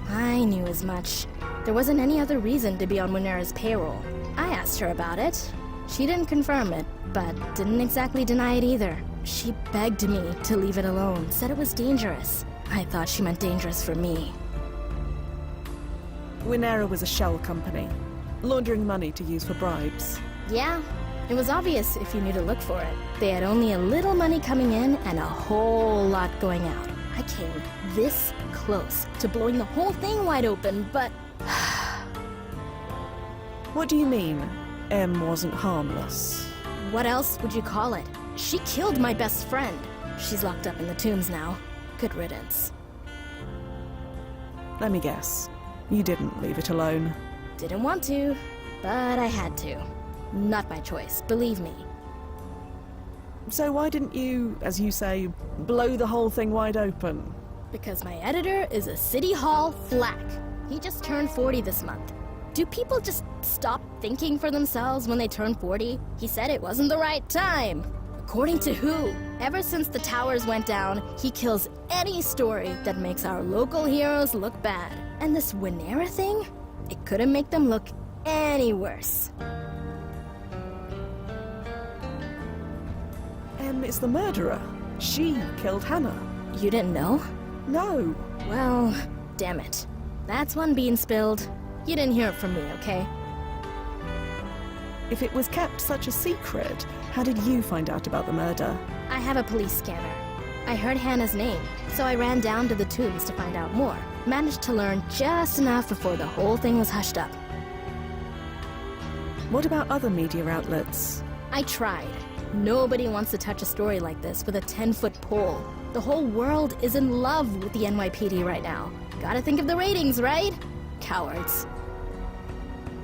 I knew as much. There wasn't any other reason to be on Winera's payroll. I asked her about it. She didn't confirm it, but didn't exactly deny it either. She begged me to leave it alone, said it was dangerous. I thought she meant dangerous for me. Winera was a shell company, laundering money to use for bribes. Yeah, It was obvious if you knew to look for it. They had only a little money coming in and a whole lot going out. I came this close to blowing the whole thing wide open, but... What do you mean, M wasn't harmless? What else would you call it? She killed my best friend. She's locked up in the tombs now. Good riddance. Let me guess. You didn't leave it alone. Didn't want to, but I had to. Not by choice, believe me. So why didn't you, as you say, blow the whole thing wide open? Because my editor is a City Hall flack. He just turned 40 this month. Do people just stop thinking for themselves when they turn 40? He said it wasn't the right time. According to who? Ever since the towers went down, he kills any story that makes our local heroes look bad. And this Winera thing? It couldn't make them look any worse. M is the murderer. She killed Hannah. You didn't know? No. Well, damn it. That's one bean spilled. You didn't hear it from me, okay? If it was kept such a secret, how did you find out about the murder? I have a police scanner. I heard Hannah's name, so I ran down to the tombs to find out more. Managed to learn just enough before the whole thing was hushed up. What about other media outlets? I tried. Nobody wants to touch a story like this with a 10-foot pole. The whole world is in love with the NYPD right now. Gotta think of the ratings, right? Cowards.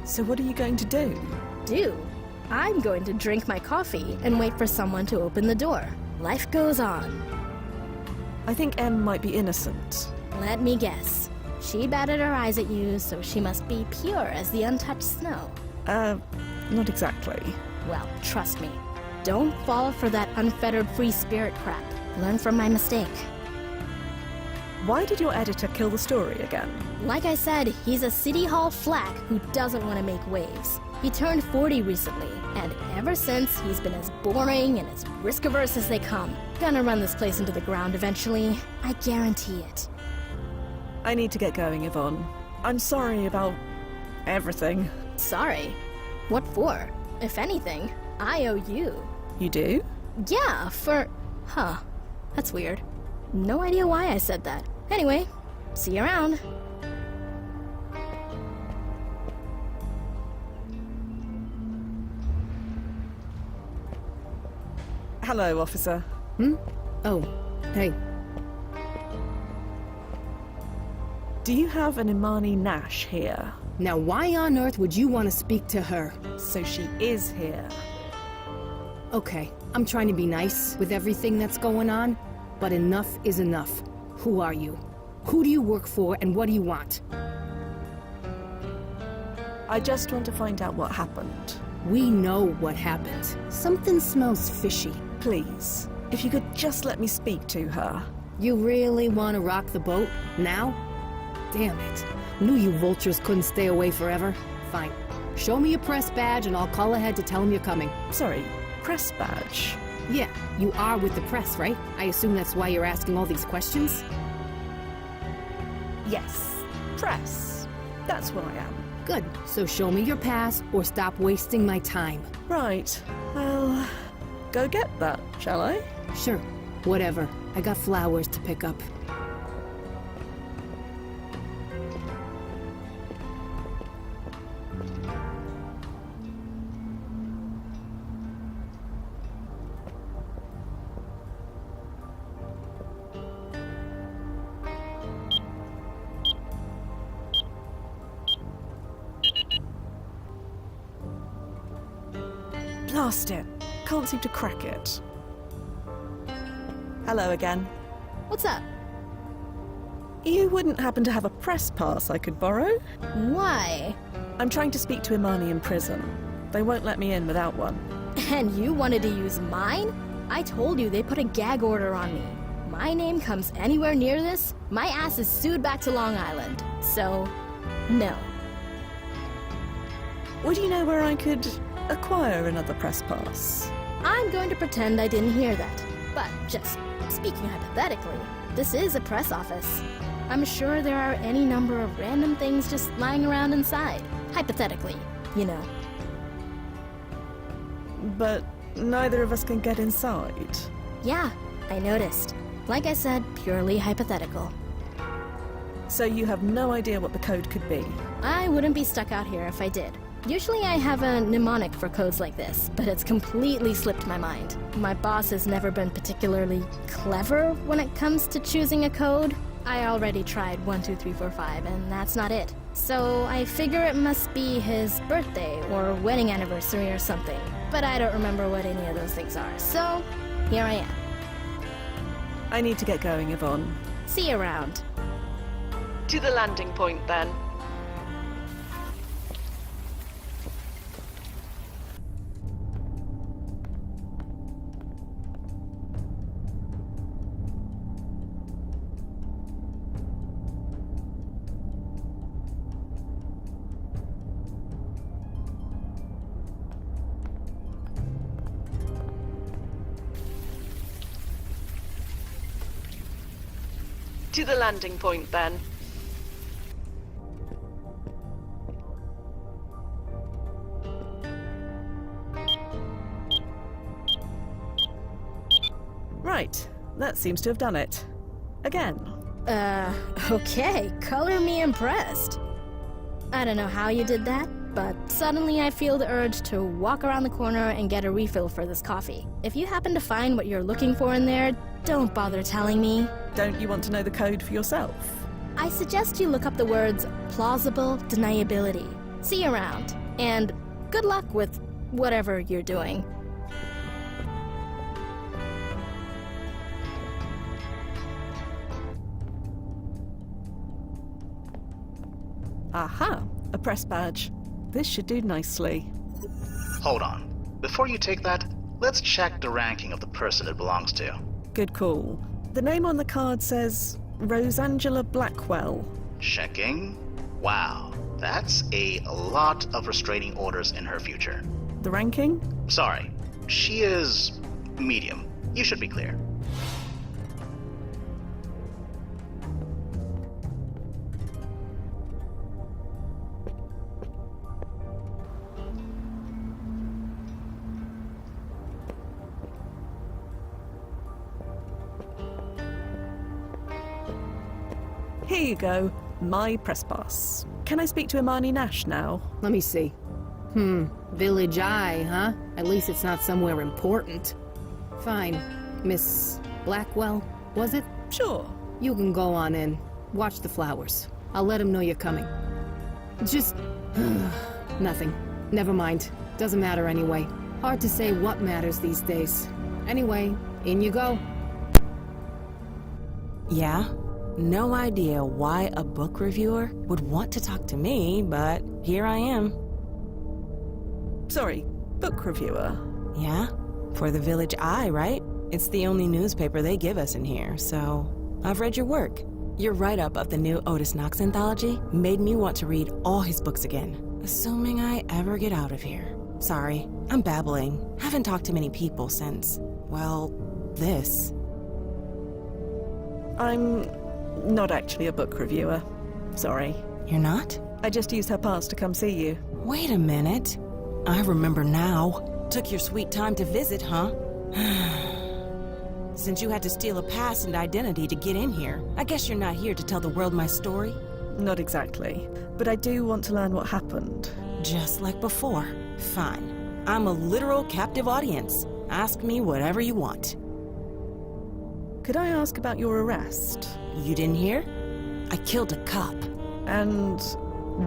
So what are you going to do? I'm going to drink my coffee and wait for someone to open the door. Life goes on. I think M might be innocent. Let me guess. She batted her eyes at you, so she must be pure as the untouched snow. Not exactly. Well, trust me. Don't fall for that unfettered free spirit crap. Learn from my mistake. Why did your editor kill the story again? Like I said, he's a City Hall flack who doesn't want to make waves. He turned 40 recently, and ever since, he's been as boring and as risk-averse as they come. Gonna run this place into the ground eventually. I guarantee it. I need to get going, Yvonne. I'm sorry about everything. Sorry? What for? If anything, I owe you. You do? Yeah, for... Huh. That's weird. No idea why I said that. Anyway, see you around. Hello, officer. Oh, hey. Do you have an Imani Nash here? Now why on earth would you want to speak to her? So she is here. Okay, I'm trying to be nice with everything that's going on, but enough is enough. Who are you? Who do you work for and what do you want? I just want to find out what happened. We know what happened. Something smells fishy. Please, if you could just let me speak to her. You really want to rock the boat? Now? Damn it. Knew you vultures couldn't stay away forever. Fine. Show me your press badge and I'll call ahead to tell him you're coming. Sorry, press badge? Yeah, you are with the press, right? I assume that's why you're asking all these questions? Yes, press. That's what I am. Good. So show me your pass or stop wasting my time. Right. Well, go get that, shall I? Sure. Whatever. I got flowers to pick up. Blast it. Can't seem to crack it. Hello again. What's up? You wouldn't happen to have a press pass I could borrow? Why? I'm trying to speak to Imani in prison. They won't let me in without one. And you wanted to use mine? I told you they put a gag order on me. My name comes anywhere near this, my ass is sued back to Long Island. So, no. Would you know where I could acquire another press pass? I'm going to pretend I didn't hear that. But just speaking hypothetically, this is a press office. I'm sure there are any number of random things just lying around inside. Hypothetically, you know. but neither of us can get inside. Yeah, I noticed. Like I said, purely hypothetical. So you have no idea what the code could be? I wouldn't be stuck out here if I did. Usually I have a mnemonic for codes like this, but it's completely slipped my mind. My boss has never been particularly clever when it comes to choosing a code. I already tried 1, 2, 3, 4, 5, and that's not it. So I figure it must be his birthday or wedding anniversary or something. But I don't remember what any of those things are, so here I am. I need to get going, Yvonne. See you around. To the landing point, then. To the landing point, then. Right, that seems to have done it. Again. Okay, color me impressed. I don't know how you did that, but suddenly I feel the urge to walk around the corner and get a refill for this coffee. If you happen to find what you're looking for in there, don't bother telling me. Don't you want to know the code for yourself? I suggest you look up the words plausible deniability. See you around, and good luck with whatever you're doing. Aha, a press badge. This should do nicely. Hold on. Before you take that, let's check the ranking of the person it belongs to. Good call. The name on the card says Rosangela Blackwell. Checking. Wow, that's a lot of restraining orders in her future. The ranking? Sorry, she is medium. You should be clear. Here you go, my press pass. Can I speak to Imani Nash now? Let me see. Village Eye, huh? At least it's not somewhere important. Fine. Miss Blackwell, was it? Sure. You can go on in. Watch the flowers. I'll let him know you're coming. Just... nothing. Never mind. Doesn't matter anyway. Hard to say what matters these days. Anyway, in you go. Yeah? No idea why a book reviewer would want to talk to me, but here I am. Sorry, book reviewer? Yeah? For the Village Eye, right? It's the only newspaper they give us in here, so I've read your work. Your write-up of the new Otis Knox anthology made me want to read all his books again, assuming I ever get out of here. Sorry, I'm babbling. Haven't talked to many people since, well, this. I'm not actually a book reviewer. Sorry. You're not? I just used her pass to come see you. Wait a minute. I remember now. Took your sweet time to visit, huh? Since you had to steal a pass and identity to get in here, I guess you're not here to tell the world my story? Not exactly, but I do want to learn what happened. Just like before. Fine. I'm a literal captive audience. Ask me whatever you want. Could I ask about your arrest? You didn't hear? I killed a cop. And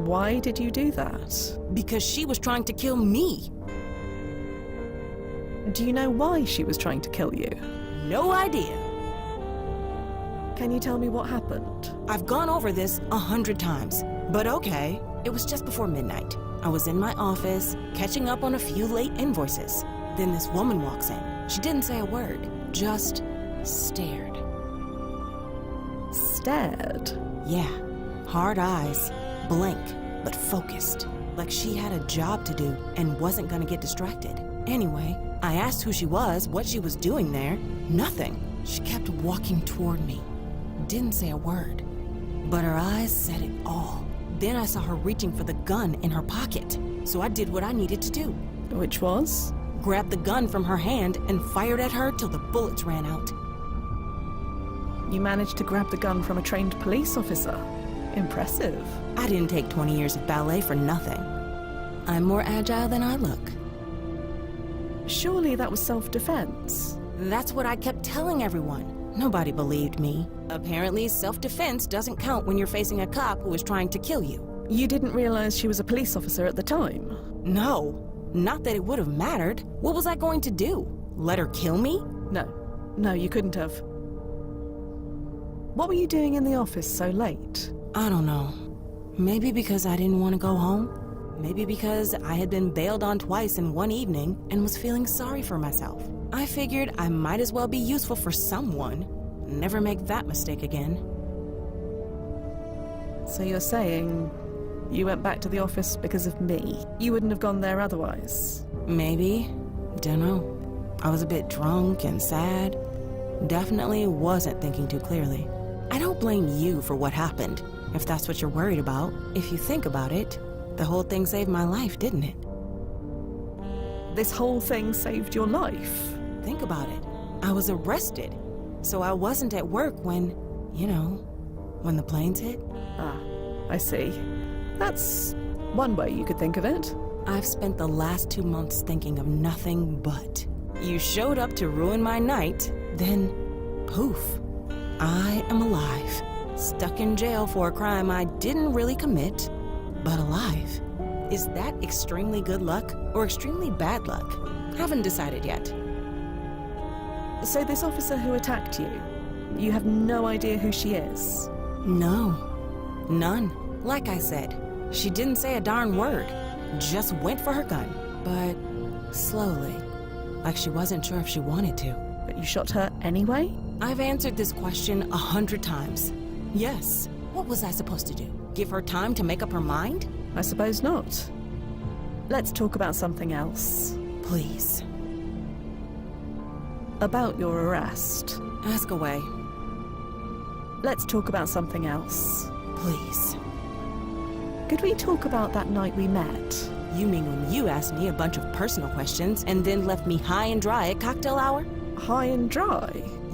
why did you do that? Because she was trying to kill me. Do you know why she was trying to kill you? No idea. Can you tell me what happened? I've gone over this 100 times, but okay. It was just before midnight. I was in my office, catching up on a few late invoices. Then this woman walks in. She didn't say a word, just stared. Stared? Yeah. Hard eyes, blank, but focused. Like she had a job to do and wasn't gonna get distracted. Anyway, I asked who she was, what she was doing there. Nothing. She kept walking toward me. Didn't say a word. But her eyes said it all. Then I saw her reaching for the gun in her pocket. So I did what I needed to do. Which was? grabbed the gun from her hand, and fired at her till the bullets ran out. You managed to grab the gun from a trained police officer. Impressive. I didn't take 20 years of ballet for nothing. I'm more agile than I look. Surely that was self-defense. That's what I kept telling everyone. Nobody believed me. Apparently, self-defense doesn't count when you're facing a cop who is trying to kill you. You didn't realize she was a police officer at the time? No. Not that it would have mattered. What was I going to do? Let her kill me? No, you couldn't have. What were you doing in the office so late? I don't know. Maybe because I didn't want to go home. Maybe because I had been bailed on twice in one evening and was feeling sorry for myself. I figured I might as well be useful for someone. Never make that mistake again. So you're saying you went back to the office because of me? You wouldn't have gone there otherwise? Maybe. Dunno. I was a bit drunk and sad. Definitely wasn't thinking too clearly. I don't blame you for what happened, if that's what you're worried about. If you think about it, the whole thing saved my life, didn't it? This whole thing saved your life? Think about it. I was arrested, so I wasn't at work when, when the planes hit. Ah, I see. That's one way you could think of it. I've spent the last 2 months thinking of nothing but. You showed up to ruin my night, then poof. I am alive. Stuck in jail for a crime I didn't really commit, but alive. Is that extremely good luck or extremely bad luck? Haven't decided yet. So this officer who attacked you, you have no idea who she is? No. None. Like I said, she didn't say a darn word. Just went for her gun. But slowly. Like she wasn't sure if she wanted to. But you shot her anyway? I've answered this question 100 times. Yes. What was I supposed to do? Give her time to make up her mind? I suppose not. Let's talk about something else. Please. About your arrest. Ask away. Let's talk about something else. Please. Could we talk about that night we met? You mean when you asked me a bunch of personal questions and then left me high and dry at cocktail hour? High and dry?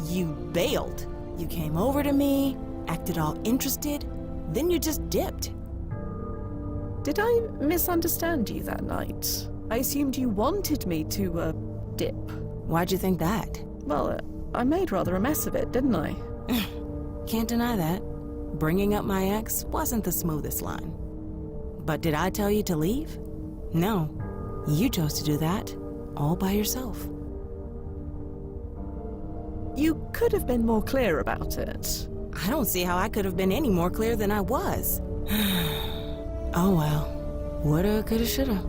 You bailed. You came over to me, acted all interested, then you just dipped. Did I misunderstand you that night? I assumed you wanted me to, dip. Why'd you think that? Well, I made rather a mess of it, didn't I? Can't deny that. Bringing up my ex wasn't the smoothest line. But did I tell you to leave? No. You chose to do that, all by yourself. You could have been more clear about it. I don't see how I could have been any more clear than I was. Oh well. Woulda, coulda, shoulda.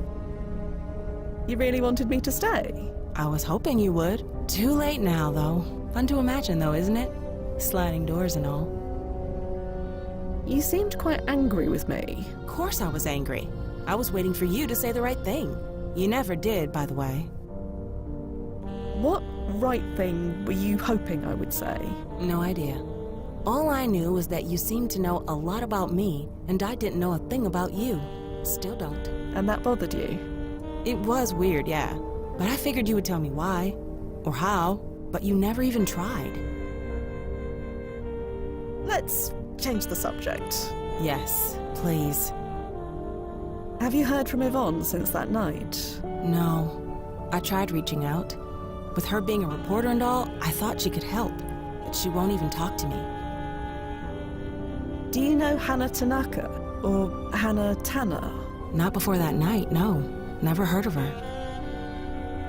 You really wanted me to stay? I was hoping you would. Too late now, though. Fun to imagine, though, isn't it? Sliding doors and all. You seemed quite angry with me. Of course I was angry. I was waiting for you to say the right thing. You never did, by the way. What right thing were you hoping I would say? No idea. All I knew was that you seemed to know a lot about me, and I didn't know a thing about you. Still don't. And that bothered you? It was weird, yeah. But I figured you would tell me why, or how, but you never even tried. Let's change the subject. Yes, please. Have you heard from Yvonne since that night? No. I tried reaching out. With her being a reporter and all, I thought she could help, but she won't even talk to me. Do you know Hannah Tanaka? Or Hannah Tanner? Not before that night, no. Never heard of her.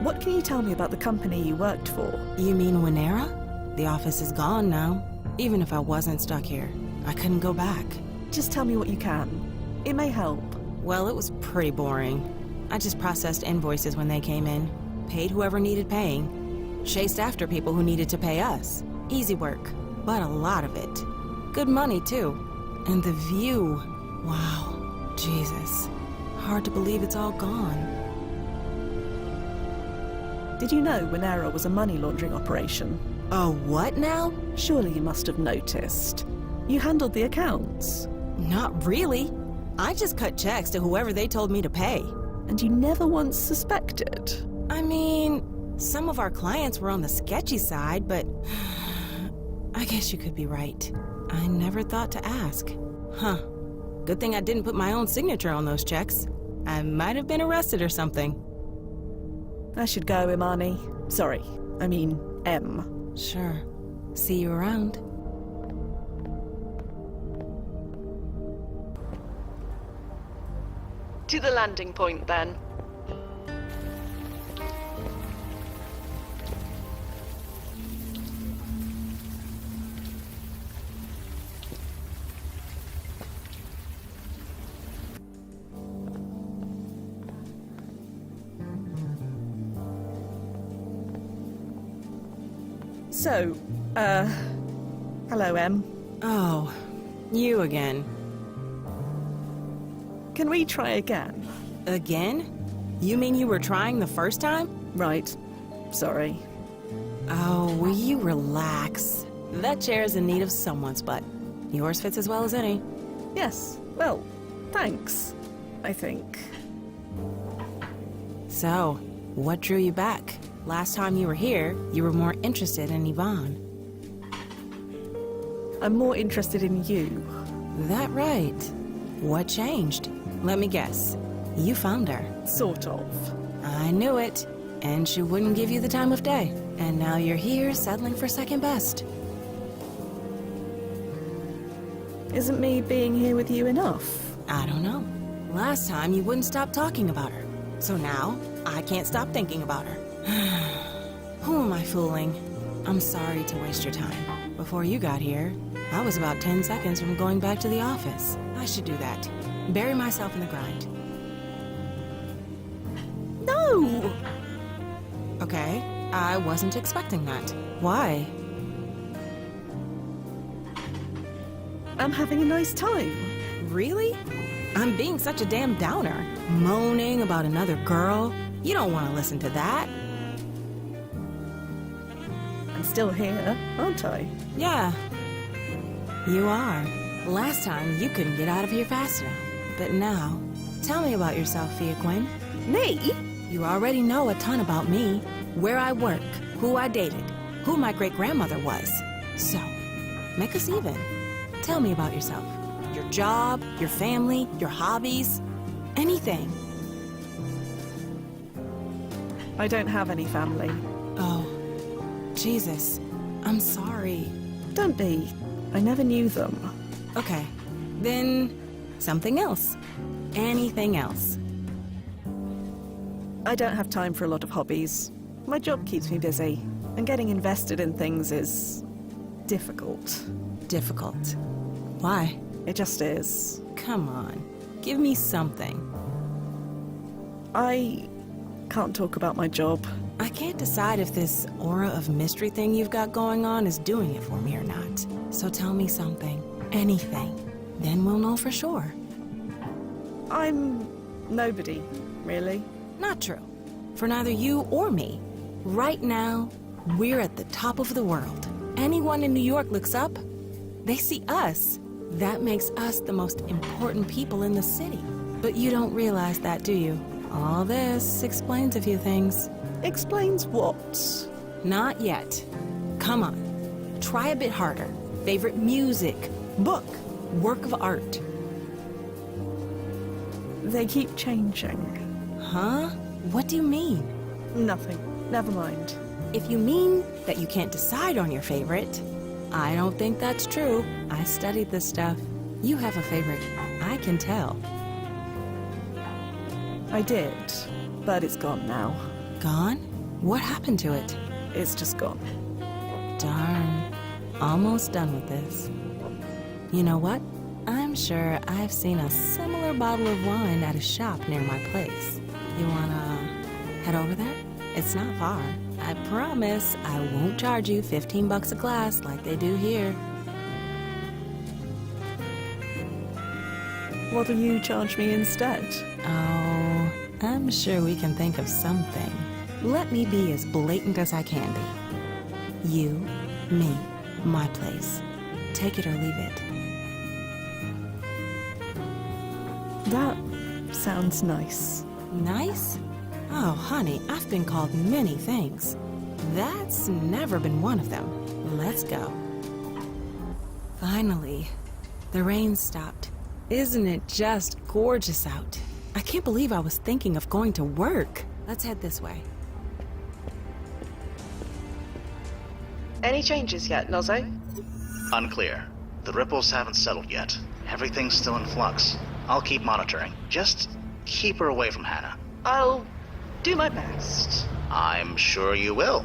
What can you tell me about the company you worked for? You mean Winera? The office is gone now. Even if I wasn't stuck here, I couldn't go back. Just tell me what you can. It may help. Well, it was pretty boring. I just processed invoices when they came in, paid whoever needed paying, chased after people who needed to pay us. Easy work, but a lot of it. Good money, too. And the view. Wow. Jesus. Hard to believe it's all gone. Did you know Winera was a money laundering operation? Oh, what now? Surely you must have noticed. You handled the accounts. Not really. I just cut checks to whoever they told me to pay. And you never once suspected? I mean, some of our clients were on the sketchy side, but I guess you could be right. I never thought to ask. Huh. Good thing I didn't put my own signature on those checks. I might have been arrested or something. I should go, Imani. Sorry, I mean M. Sure. See you around. To the landing point, then. So, hello, Em. Oh, you again. Can we try again? Again? You mean you were trying the first time? Right. Sorry. Oh, will you relax? That chair is in need of someone's butt. Yours fits as well as any. Yes. Well, thanks, I think. So, what drew you back? Last time you were here, you were more interested in Yvonne. I'm more interested in you. That right. What changed? Let me guess. You found her. Sort of. I knew it. And she wouldn't give you the time of day. And now you're here, settling for second best. Isn't me being here with you enough? I don't know. Last time you wouldn't stop talking about her. So now, I can't stop thinking about her. Who am I fooling? I'm sorry to waste your time. Before you got here, I was about 10 seconds from going back to the office. I should do that. Bury myself in the grind. No! Okay, I wasn't expecting that. Why? I'm having a nice time. Really? I'm being such a damn downer. Moaning about another girl. You don't want to listen to that. I'm still here, aren't I? Yeah. You are. Last time, you couldn't get out of here fast enough. But now, tell me about yourself, Fia Quinn. Me? You already know a ton about me. Where I work, who I dated, who my great-grandmother was. So, make us even. Tell me about yourself. Your job, your family, your hobbies. Anything. I don't have any family. Oh. Jesus. I'm sorry. Don't be. I never knew them. Okay. Then, something else. Anything else. I don't have time for a lot of hobbies. My job keeps me busy, and getting invested in things is difficult. Difficult. Why? It just is. Come on. Give me something. I can't talk about my job. I can't decide if this aura of mystery thing you've got going on is doing it for me or not. So tell me something. Anything. Then we'll know for sure. I'm nobody, really. Not true. For neither you or me. Right now, we're at the top of the world. Anyone in New York looks up, they see us. That makes us the most important people in the city. But you don't realize that, do you? All this explains a few things. Explains what? Not yet. Come on. Try a bit harder. Favorite music, book, work of art. They keep changing. Huh? What do you mean? Nothing. Never mind. If you mean that you can't decide on your favorite, I don't think that's true. I studied this stuff. You have a favorite. I can tell. I did, but it's gone now. Gone? What happened to it? It's just gone. Darn. Almost done with this. You know what? I'm sure I've seen a similar bottle of wine at a shop near my place. You wanna head over there? It's not far. I promise I won't charge you $15 a glass like they do here. What'll you charge me instead? Oh, I'm sure we can think of something. Let me be as blatant as I can be. You, me, my place. Take it or leave it. That sounds nice. Nice? Oh, honey, I've been called many things. That's never been one of them. Let's go. Finally, the rain stopped. Isn't it just gorgeous out? I can't believe I was thinking of going to work. Let's head this way. Any changes yet, Nozzo? Unclear. The ripples haven't settled yet. Everything's still in flux. I'll keep monitoring. Just keep her away from Hannah. I'll do my best. I'm sure you will.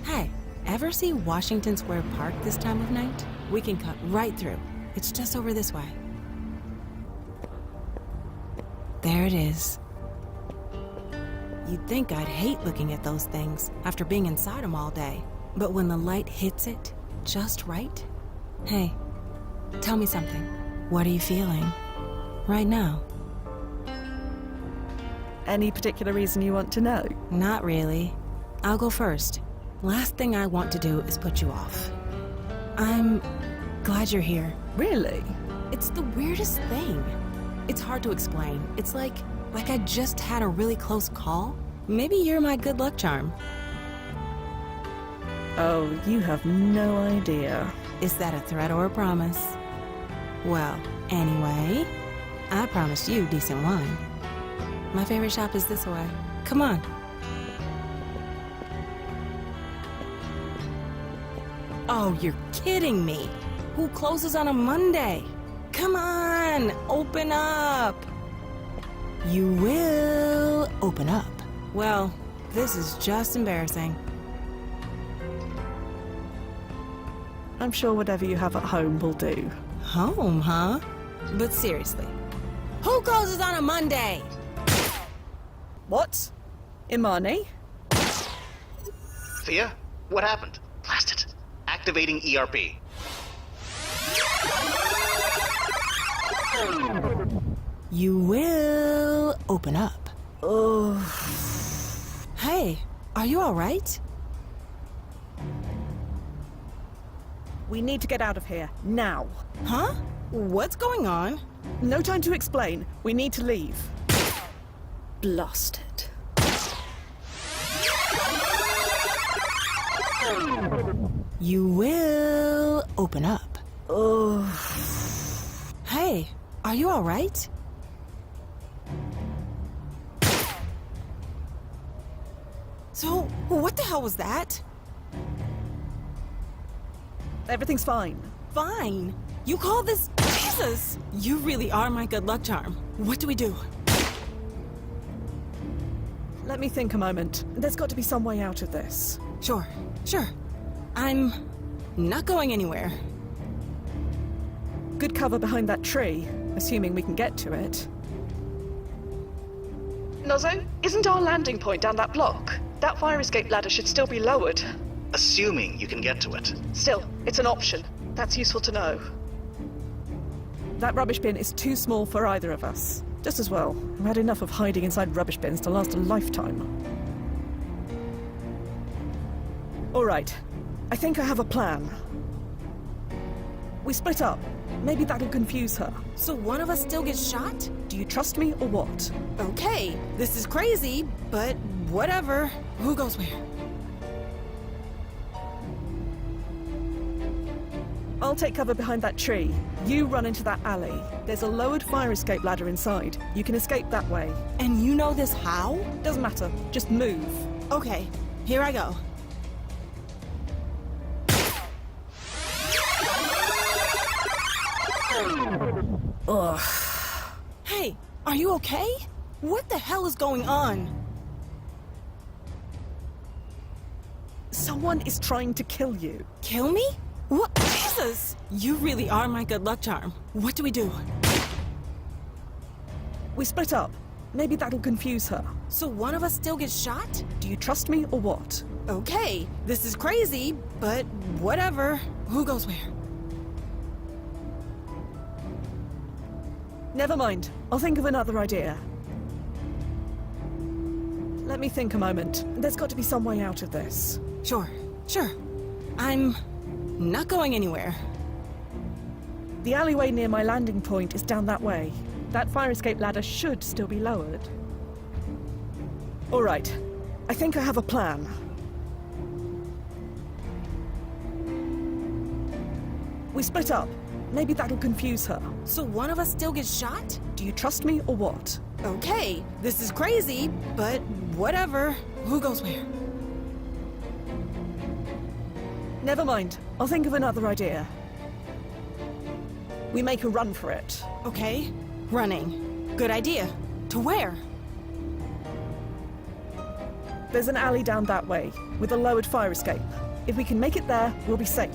Hey, ever see Washington Square Park this time of night? We can cut right through. It's just over this way. There it is. You'd think I'd hate looking at those things after being inside them all day. But when the light hits it just right... Hey, tell me something. What are you feeling right now? Any particular reason you want to know? Not really. I'll go first. Last thing I want to do is put you off. I'm glad you're here. Really? It's the weirdest thing. It's hard to explain. It's like I just had a really close call. Maybe you're my good luck charm. Oh, you have no idea. Is that a threat or a promise? Well, anyway, I promised you decent wine. My favorite shop is this way. Come on. Oh, you're kidding me. Who closes on a Monday? Come on, open up. You will open up. Well, this is just embarrassing. I'm sure whatever you have at home will do. Home, huh? But seriously, who closes on a Monday? What? Imani? Thea? What happened? Blast it. Activating ERP. You will open up. Oh. Hey, are you all right? We need to get out of here, now. Huh? What's going on? No time to explain. We need to leave. Blast it. You will open up. Oh. Hey, are you all right? So, what the hell was that? Everything's fine. Fine? You call this... Jesus! You really are my good luck charm. What do we do? Let me think a moment. There's got to be some way out of this. Sure. I'm not going anywhere. Good cover behind that tree, assuming we can get to it. Nozzo, isn't our landing point down that block? That fire escape ladder should still be lowered. Assuming you can get to it. Still, it's an option. That's useful to know. That rubbish bin is too small for either of us. Just as well. I've had enough of hiding inside rubbish bins to last a lifetime. All right. I think I have a plan. We split up. Maybe that'll confuse her. So one of us still gets shot? Do you trust me or what? Okay, this is crazy, but whatever. Who goes where? I'll take cover behind that tree. You run into that alley. There's a lowered fire escape ladder inside. You can escape that way. And you know this how? Doesn't matter. Just move. Okay, here I go. Ugh. Hey, are you okay? What the hell is going on? Someone is trying to kill you. Kill me? What? Jesus! You really are my good luck charm. What do we do? We split up. Maybe that'll confuse her. So one of us still gets shot? Do you trust me or what? Okay, this is crazy, but whatever. Who goes where? Never mind. I'll think of another idea. Let me think a moment. There's got to be some way out of this. Sure. I'm not going anywhere. The alleyway near my landing point is down that way. That fire escape ladder should still be lowered. All right. I think I have a plan. We split up. Maybe that'll confuse her. So one of us still gets shot? Do you trust me or what? Okay, this is crazy, but whatever. Who goes where? Never mind. I'll think of another idea. We make a run for it. Okay, running. Good idea. To where? There's an alley down that way, with a lowered fire escape. If we can make it there, we'll be safe.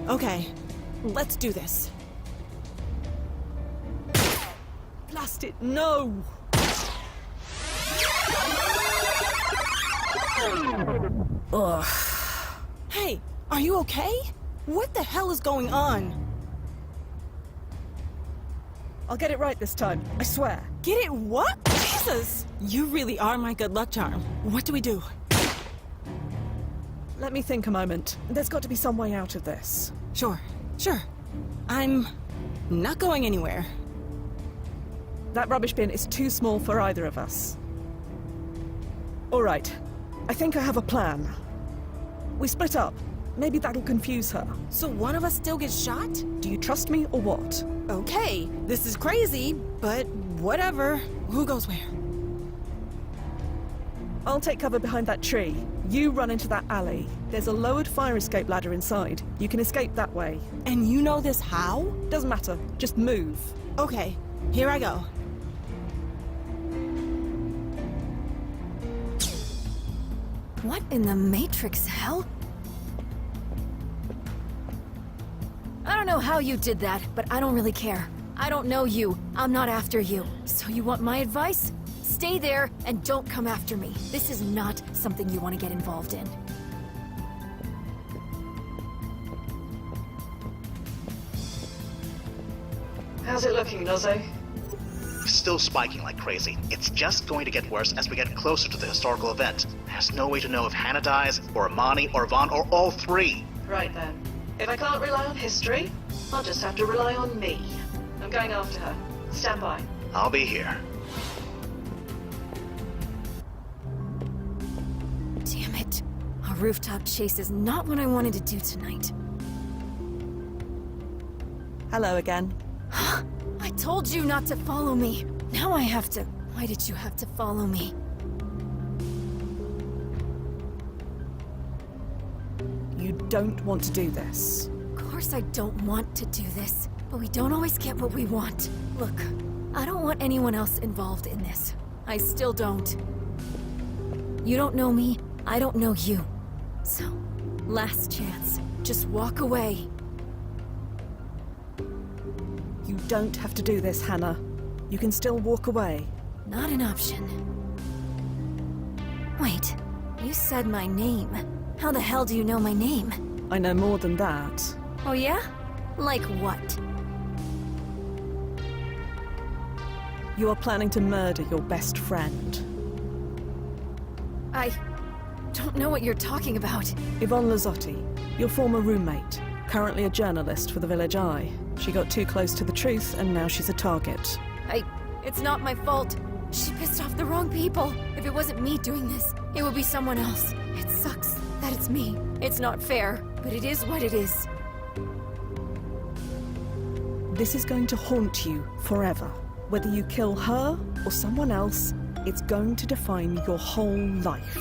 Okay, let's do this. Blast it, no! Ugh. Hey, are you okay? What the hell is going on? I'll get it right this time, I swear. Get it what? Jesus! You really are my good luck charm. What do we do? Let me think a moment. There's got to be some way out of this. Sure. I'm not going anywhere. That rubbish bin is too small for either of us. All right. I think I have a plan. We split up. Maybe that'll confuse her. So one of us still gets shot? Do you trust me or what? Okay, this is crazy, but whatever. Who goes where? I'll take cover behind that tree. You run into that alley. There's a lowered fire escape ladder inside. You can escape that way. And you know this how? Doesn't matter. Just move. Okay, here I go. What in the Matrix hell? I don't know how you did that, but I don't really care. I don't know you. I'm not after you. So you want my advice? Stay there and don't come after me. This is not something you want to get involved in. How's it looking, Nozzo? Still spiking like crazy. It's just going to get worse as we get closer to the historical event. There's no way to know if Hannah dies, or Amani, or Vaughn, or all three. Right then. If I can't rely on history, I'll just have to rely on me. I'm going after her. Stand by. I'll be here. Damn it. A rooftop chase is not what I wanted to do tonight. Hello again. I told you not to follow me. Now I have to. Why did you have to follow me? You don't want to do this. Of course I don't want to do this, but we don't always get what we want. Look, I don't want anyone else involved in this. I still don't. You don't know me, I don't know you. So, last chance. Just walk away. You don't have to do this, Hannah. You can still walk away. Not an option. Wait, you said my name. How the hell do you know my name? I know more than that. Oh yeah? Like what? You are planning to murder your best friend. I don't know what you're talking about. Yvonne Lazzotti, your former roommate, currently a journalist for the Village Eye. She got too close to the truth and now she's a target. It's not my fault. She pissed off the wrong people. If it wasn't me doing this, it would be someone else. It sucks that it's me. It's not fair, but it is what it is. This is going to haunt you forever. Whether you kill her or someone else, it's going to define your whole life.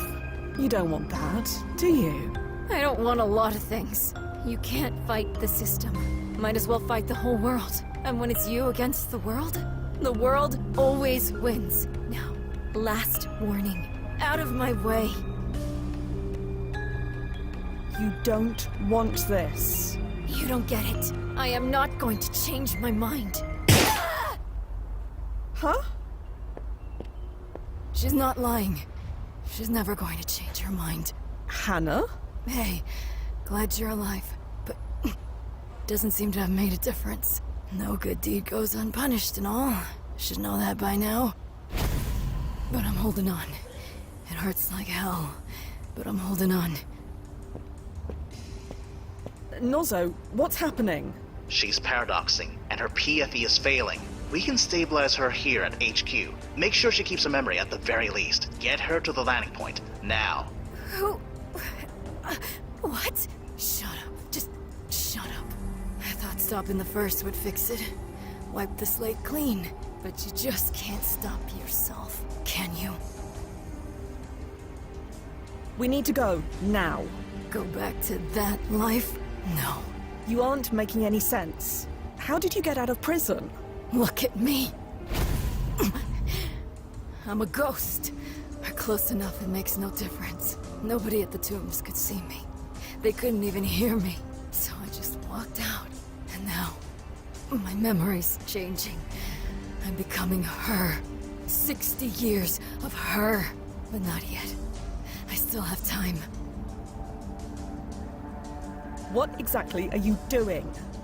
You don't want that, do you? I don't want a lot of things. You can't fight the system. Might as well fight the whole world. And when it's you against the world always wins. Now, last warning. Out of my way. You don't want this. You don't get it. I am not going to change my mind. Huh? She's not lying. She's never going to change her mind. Hannah? Hey, glad you're alive, but doesn't seem to have made a difference. No good deed goes unpunished and all. Should know that by now. But I'm holding on. It hurts like hell, but I'm holding on. Nozzo, what's happening? She's paradoxing, and her PFE is failing. We can stabilize her here at HQ. Make sure she keeps her memory at the very least. Get her to the landing point, now. Who? What? Shut up. Just shut up. I thought stopping the first would fix it. Wipe the slate clean. But you just can't stop yourself, can you? We need to go, now. Go back to that life? No. You aren't making any sense. How did you get out of prison? Look at me. I'm a ghost. Or close enough it makes no difference. Nobody at the tombs could see me. They couldn't even hear me. So I just walked out. And now, my memory's changing. I'm becoming her. 60 years of her. But not yet. I still have time. What exactly are you doing?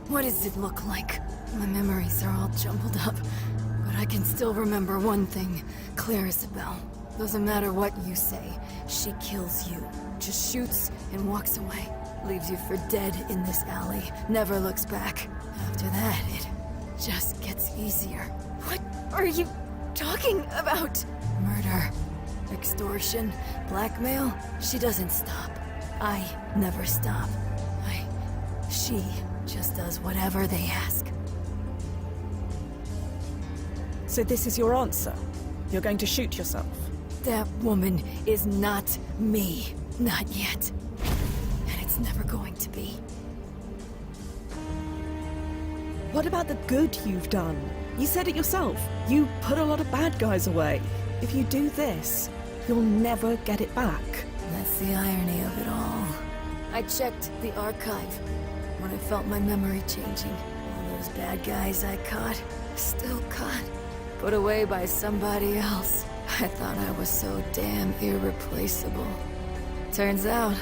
What does it look like? My memories are all jumbled up, but I can still remember one thing, clear as a bell. Doesn't matter what you say, she kills you. Just shoots and walks away. Leaves you for dead in this alley, never looks back. After that, it just gets easier. What are you talking about? Murder, extortion, blackmail. She doesn't stop. I never stop. She just does whatever they ask. So this is your answer? You're going to shoot yourself? That woman is not me. Not yet. And it's never going to be. What about the good you've done? You said it yourself. You put a lot of bad guys away. If you do this, you'll never get it back. That's the irony of it all. I checked the archive when I felt my memory changing. All those bad guys I caught, still caught, put away by somebody else. I thought I was so damn irreplaceable. Turns out,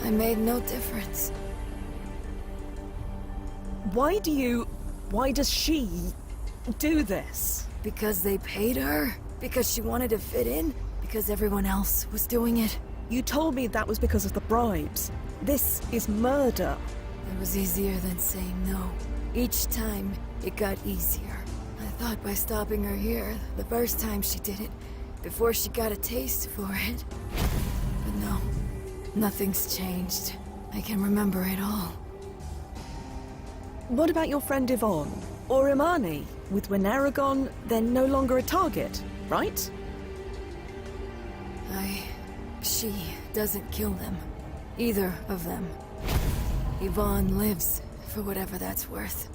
I made no difference. Why does she do this? Because they paid her? Because she wanted to fit in? Because everyone else was doing it? You told me that was because of the bribes. This is murder. It was easier than saying no. Each time, it got easier. I thought by stopping her here, the first time she did it, before she got a taste for it. But no, nothing's changed. I can remember it all. What about your friend Yvonne? Or Imani? With Winera gone, they're no longer a target, right? She doesn't kill them. Either of them. Yvonne lives, for whatever that's worth.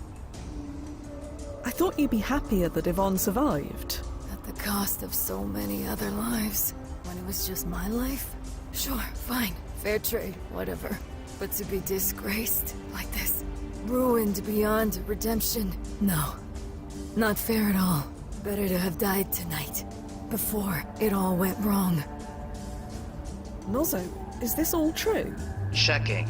I thought you'd be happier that Yvonne survived. At the cost of so many other lives. When it was just my life? Sure, fine. Fair trade, whatever. But to be disgraced like this, ruined beyond redemption, no. Not fair at all. Better to have died tonight, before it all went wrong. Nozo, is this all true? Checking.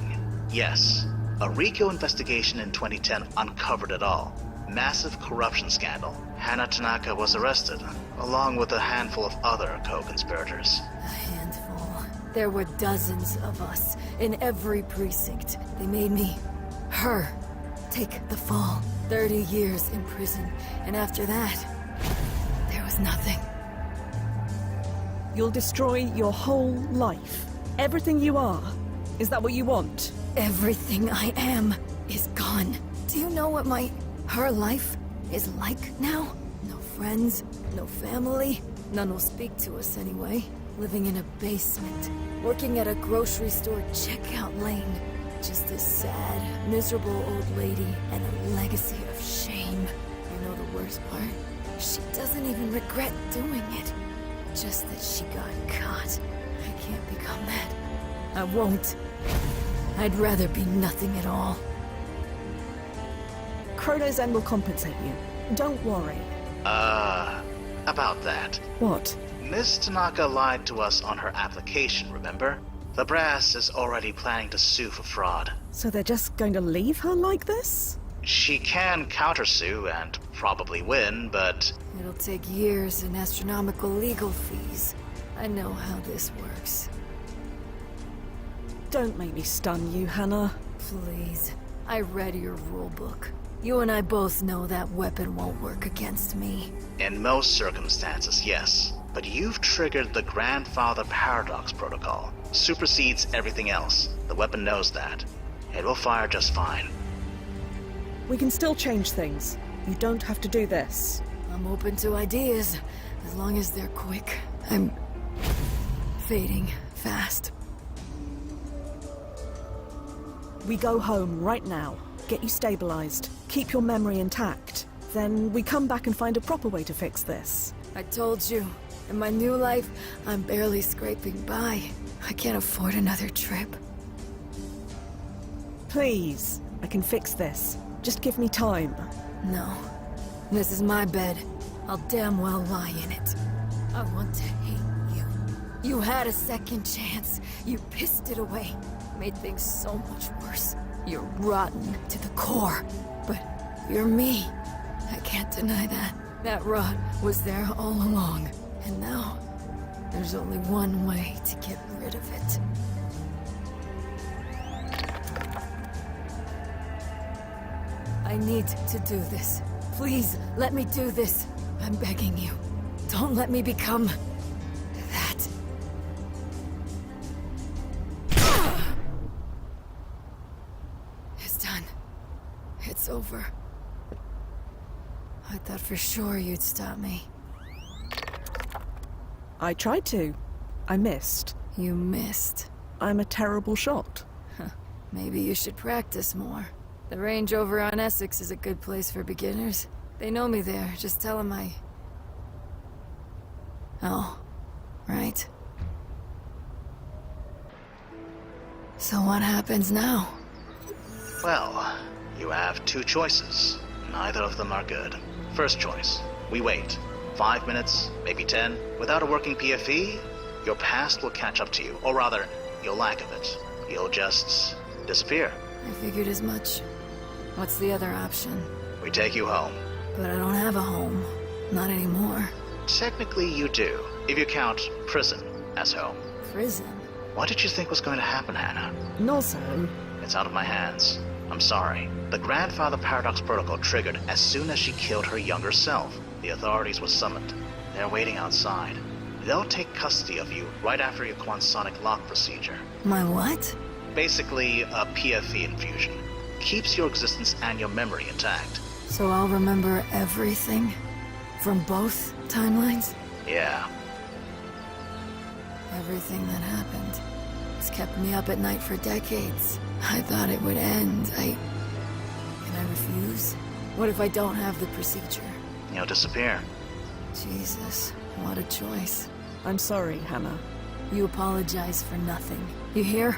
Yes. A RICO investigation in 2010 uncovered it all. Massive corruption scandal. Hana Tanaka was arrested, along with a handful of other co-conspirators. A handful. There were dozens of us, in every precinct. They made me, her, take the fall. 30 years in prison, and after that, there was nothing. You'll destroy your whole life. Everything you are. Is that what you want? Everything I am is gone. Do you know what her life is like now? No friends, no family. None will speak to us anyway. Living in a basement. Working at a grocery store checkout lane. Just a sad, miserable old lady and a legacy of shame. You know the worst part? She doesn't even regret doing it. Just that she got caught. I can't become that. I won't. I'd rather be nothing at all. Chrono's End will compensate you. Don't worry. About that. What? Miss Tanaka lied to us on her application, remember? The brass is already planning to sue for fraud. So they're just going to leave her like this? She can countersue and probably win, but... It'll take years and astronomical legal fees. I know how this works. Don't make me stun you, Hannah. Please. I read your rule book. You and I both know that weapon won't work against me. In most circumstances, yes. But you've triggered the Grandfather Paradox Protocol. Supersedes everything else. The weapon knows that. It will fire just fine. We can still change things. You don't have to do this. I'm open to ideas, as long as they're quick. I'm fading fast. We go home right now, get you stabilized, keep your memory intact. Then we come back and find a proper way to fix this. I told you, in my new life, I'm barely scraping by. I can't afford another trip. Please, I can fix this. Just give me time. No. This is my bed. I'll damn well lie in it. I want to hate you. You had a second chance. You pissed it away. Made things so much worse. You're rotten to the core. But you're me. I can't deny that. That rot was there all along. And now, there's only one way to get rid of it. I need to do this. Please, let me do this. I'm begging you. Don't let me become... that. It's done. It's over. I thought for sure you'd stop me. I tried to. I missed. You missed. I'm a terrible shot. Maybe you should practice more. The range over on Essex is a good place for beginners. They know me there. Just tell them I... Oh, right. So what happens now? Well, you have two choices. Neither of them are good. First choice, we wait. 5 minutes, maybe 10. Without a working PFE, your past will catch up to you. Or rather, your lack of it. You'll just disappear. I figured as much. What's the other option? We take you home. But I don't have a home. Not anymore. Technically, you do. If you count prison as home. Prison? What did you think was going to happen, Hannah? No, sir. It's out of my hands. I'm sorry. The Grandfather Paradox Protocol triggered as soon as she killed her younger self. The authorities were summoned. They're waiting outside. They'll take custody of you right after your quansonic lock procedure. My what? Basically, a PFE infusion. Keeps your existence and your memory intact. So I'll remember everything? From both timelines? Yeah. Everything that happened. It's kept me up at night for decades. I thought it would end. Can I refuse? What if I don't have the procedure? You'll disappear. Jesus, what a choice. I'm sorry, Hannah. You apologize for nothing. You hear?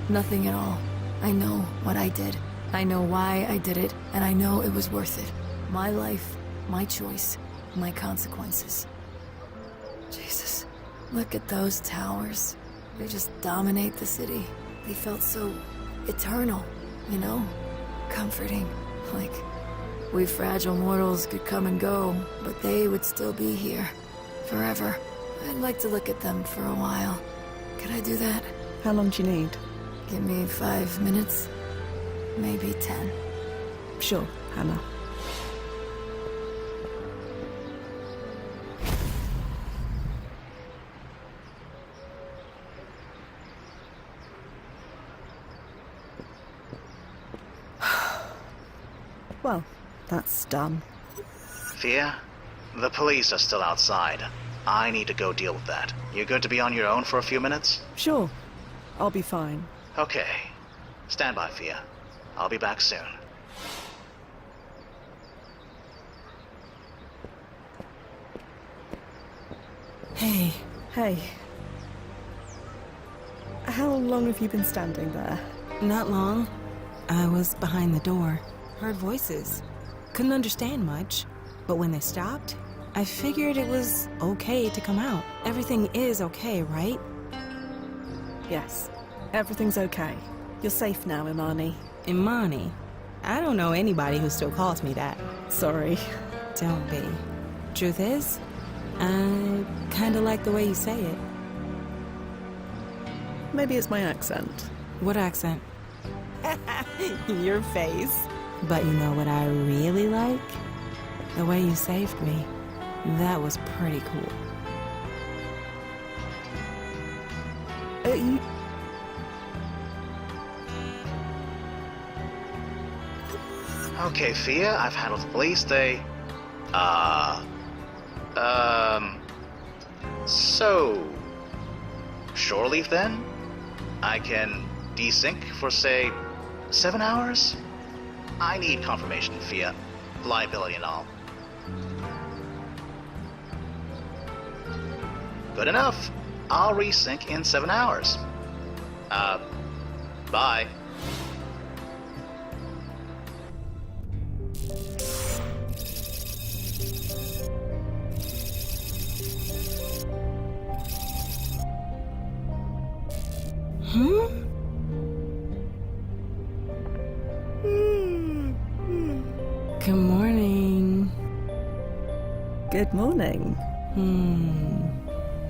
Nothing at all. I know what I did. I know why I did it, and I know it was worth it. My life, my choice, my consequences. Jesus, look at those towers. They just dominate the city. They felt so eternal, you know? Comforting. Like, we fragile mortals could come and go, but they would still be here. Forever. I'd like to look at them for a while. Could I do that? How long do you need? Give me 5 minutes. Maybe 10. Sure, Hannah. Well, that's done. Thea, the police are still outside. I need to go deal with that. You good to be on your own for a few minutes? Sure. I'll be fine. Okay. Stand by, Thea. I'll be back soon. Hey. Hey. How long have you been standing there? Not long. I was behind the door. Heard voices. Couldn't understand much. But when they stopped, I figured it was okay to come out. Everything is okay, right? Yes. Everything's okay. You're safe now, Imani. Imani? I don't know anybody who still calls me that. Sorry. Don't be. Truth is, I kinda like the way you say it. Maybe it's my accent. What accent? Your face. But you know what I really like? The way you saved me. That was pretty cool. Okay, Fia, I've handled the police. So, shore leave then? I can desync for, say, 7 hours? I need confirmation, Fia. Liability and all. Good enough. I'll resync in 7 hours. Bye. Good morning. Good morning.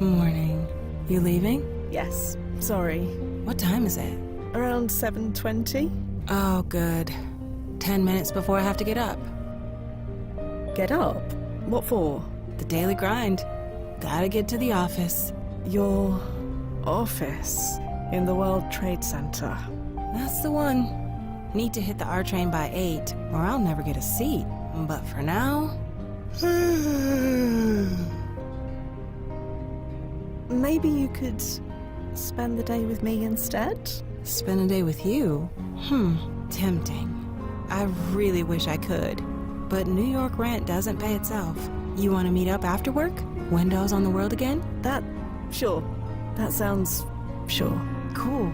Morning. You leaving? Yes. Sorry. What time is it? Around 7:20. Oh, good. 10 minutes before I have to get up. Get up? What for? The daily grind. Gotta get to the office. Your office in the World Trade Center. That's the one. Need to hit the R train by 8, or I'll never get a seat. But for now... Maybe you could spend the day with me instead? Spend a day with you? Tempting. I really wish I could. But New York rent doesn't pay itself. You want to meet up after work? Windows on the world again? Sure. That sounds... sure. Cool.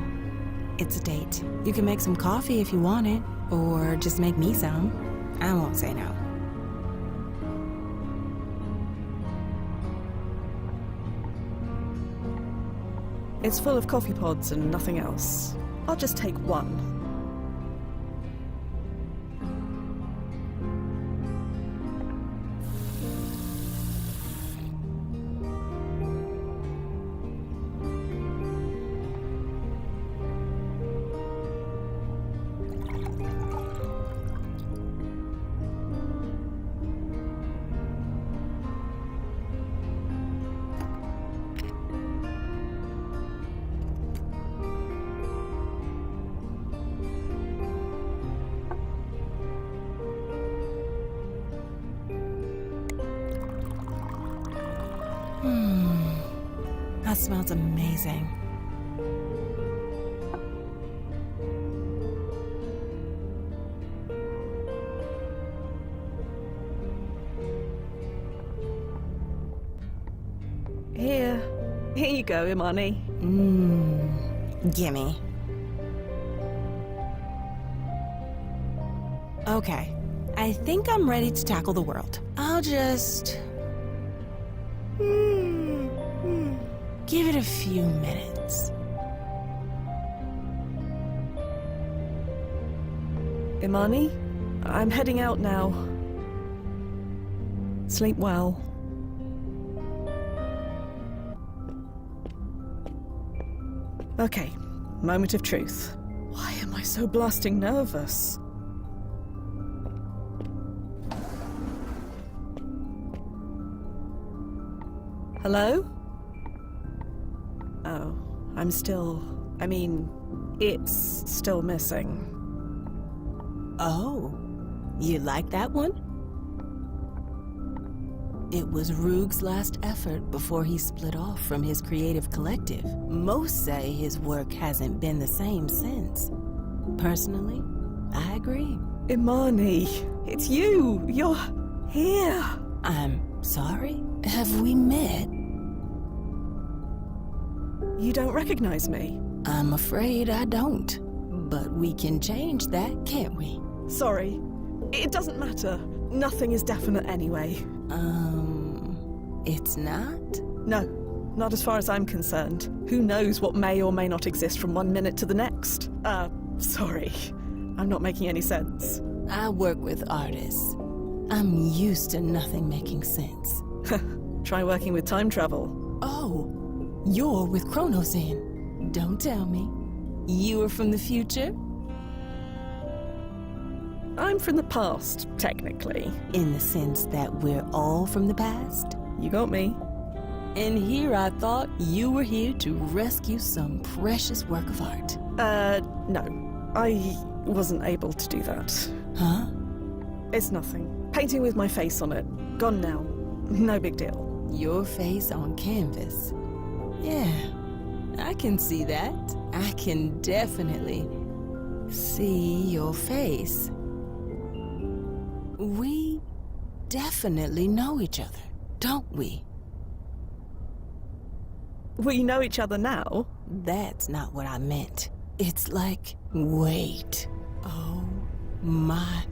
It's a date. You can make some coffee if you want it, or just make me some. I won't say no. It's full of coffee pods and nothing else. I'll just take one. That smells amazing. Here you go, Imani. Gimme. Okay, I think I'm ready to tackle the world. I'll just... give it a few minutes. Imani, I'm heading out now. Sleep well. Okay, moment of truth. Why am I so blasting nervous? Hello? Oh, it's still missing. Oh, you like that one? It was Roog's last effort before he split off from his creative collective. Most say his work hasn't been the same since. Personally, I agree. Imani, it's you! You're here! I'm sorry? Have we met? You don't recognize me? I'm afraid I don't. But we can change that, can't we? Sorry. It doesn't matter. Nothing is definite anyway. It's not? No, not as far as I'm concerned. Who knows what may or may not exist from one minute to the next? Sorry. I'm not making any sense. I work with artists. I'm used to nothing making sense. Try working with time travel. Oh, you're with Chronos in. Don't tell me. You are from the future? I'm from the past, technically. In the sense that we're all from the past? You got me. And here I thought you were here to rescue some precious work of art. No. I wasn't able to do that. Huh? It's nothing. Painting with my face on it. Gone now. No big deal. Your face on canvas. Yeah, I can see that. I can definitely see your face. We definitely know each other, don't we? We know each other now? That's not what I meant. It's like, wait. Oh my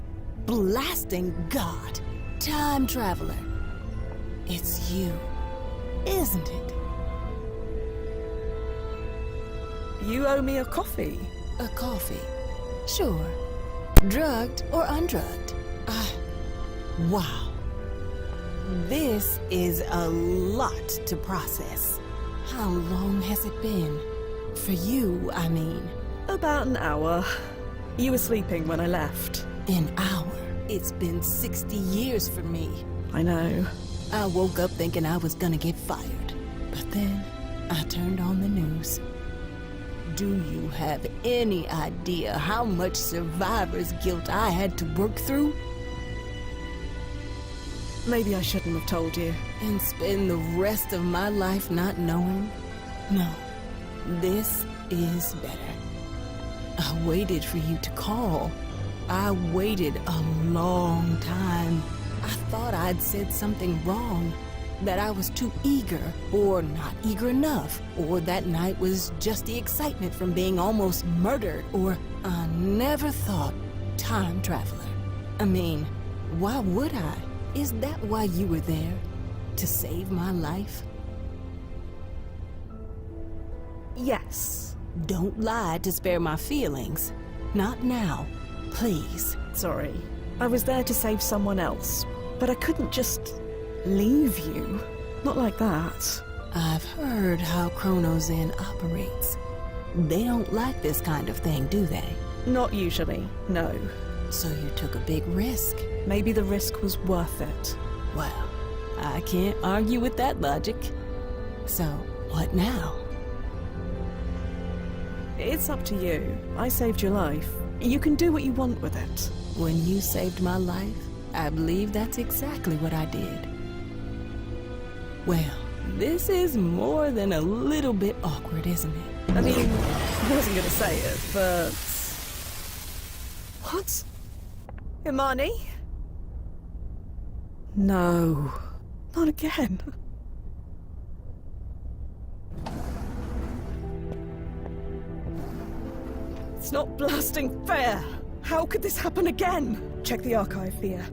blasting God. Time traveler. It's you, isn't it? You owe me a coffee. A coffee? Sure. Drugged or undrugged? Wow. This is a lot to process. How long has it been? For you, I mean. About an hour. You were sleeping when I left. An hour? It's been 60 years for me. I know. I woke up thinking I was gonna get fired. But then, I turned on the news. Do you have any idea how much survivor's guilt I had to work through? Maybe I shouldn't have told you. And spend the rest of my life not knowing? No. This is better. I waited for you to call. I waited a long time. I thought I'd said something wrong. That I was too eager, or not eager enough, or that night was just the excitement from being almost murdered, or I never thought time traveler. I mean, why would I? Is that why you were there? To save my life? Yes. Don't lie to spare my feelings. Not now. Please. Sorry. I was there to save someone else, but I couldn't just leave you. Not like that. I've heard how Chronozen operates. They don't like this kind of thing, do they? Not usually, no. So you took a big risk. Maybe the risk was worth it. Well, I can't argue with that logic. So, what now? It's up to you. I saved your life. You can do what you want with it. When you saved my life, I believe that's exactly what I did. Well, this is more than a little bit awkward, isn't it? I mean, I wasn't gonna say it, but... What? Imani? No. Not again. It's not blasting fair! How could this happen again? Check the archive, Thea.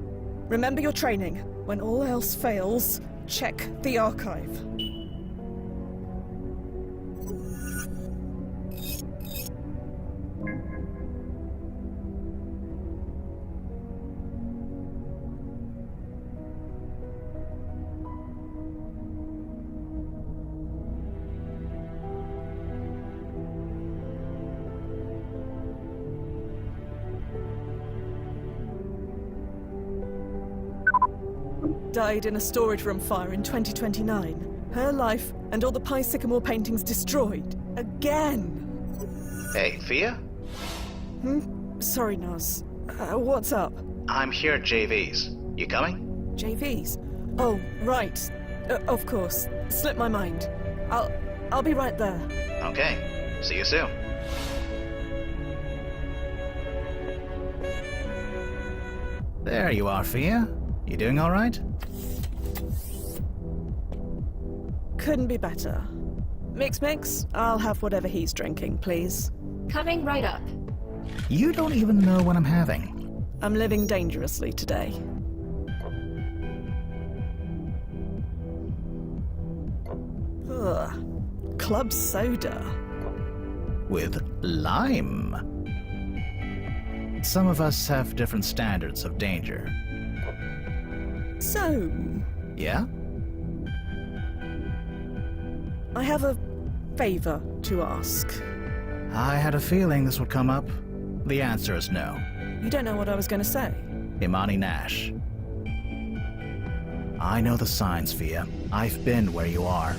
Remember your training. When all else fails, check the archive. Died in a storage room fire in 2029. Her life and all the Pie Sycamore paintings destroyed. Again! Hey, Thea? Sorry, Naz. What's up? I'm here at JV's. You coming? JV's? Oh, right. Of course. Slipped my mind. I'll be right there. Okay. See you soon. There you are, Thea. You doing all right? Couldn't be better. Mix, I'll have whatever he's drinking, please. Coming right up. You don't even know what I'm having. I'm living dangerously today. Ugh. Club soda. With lime. Some of us have different standards of danger. So... Yeah? I have a favor to ask. I had a feeling this would come up. The answer is no. You don't know what I was going to say. Imani Nash. I know the signs, Fia. I've been where you are.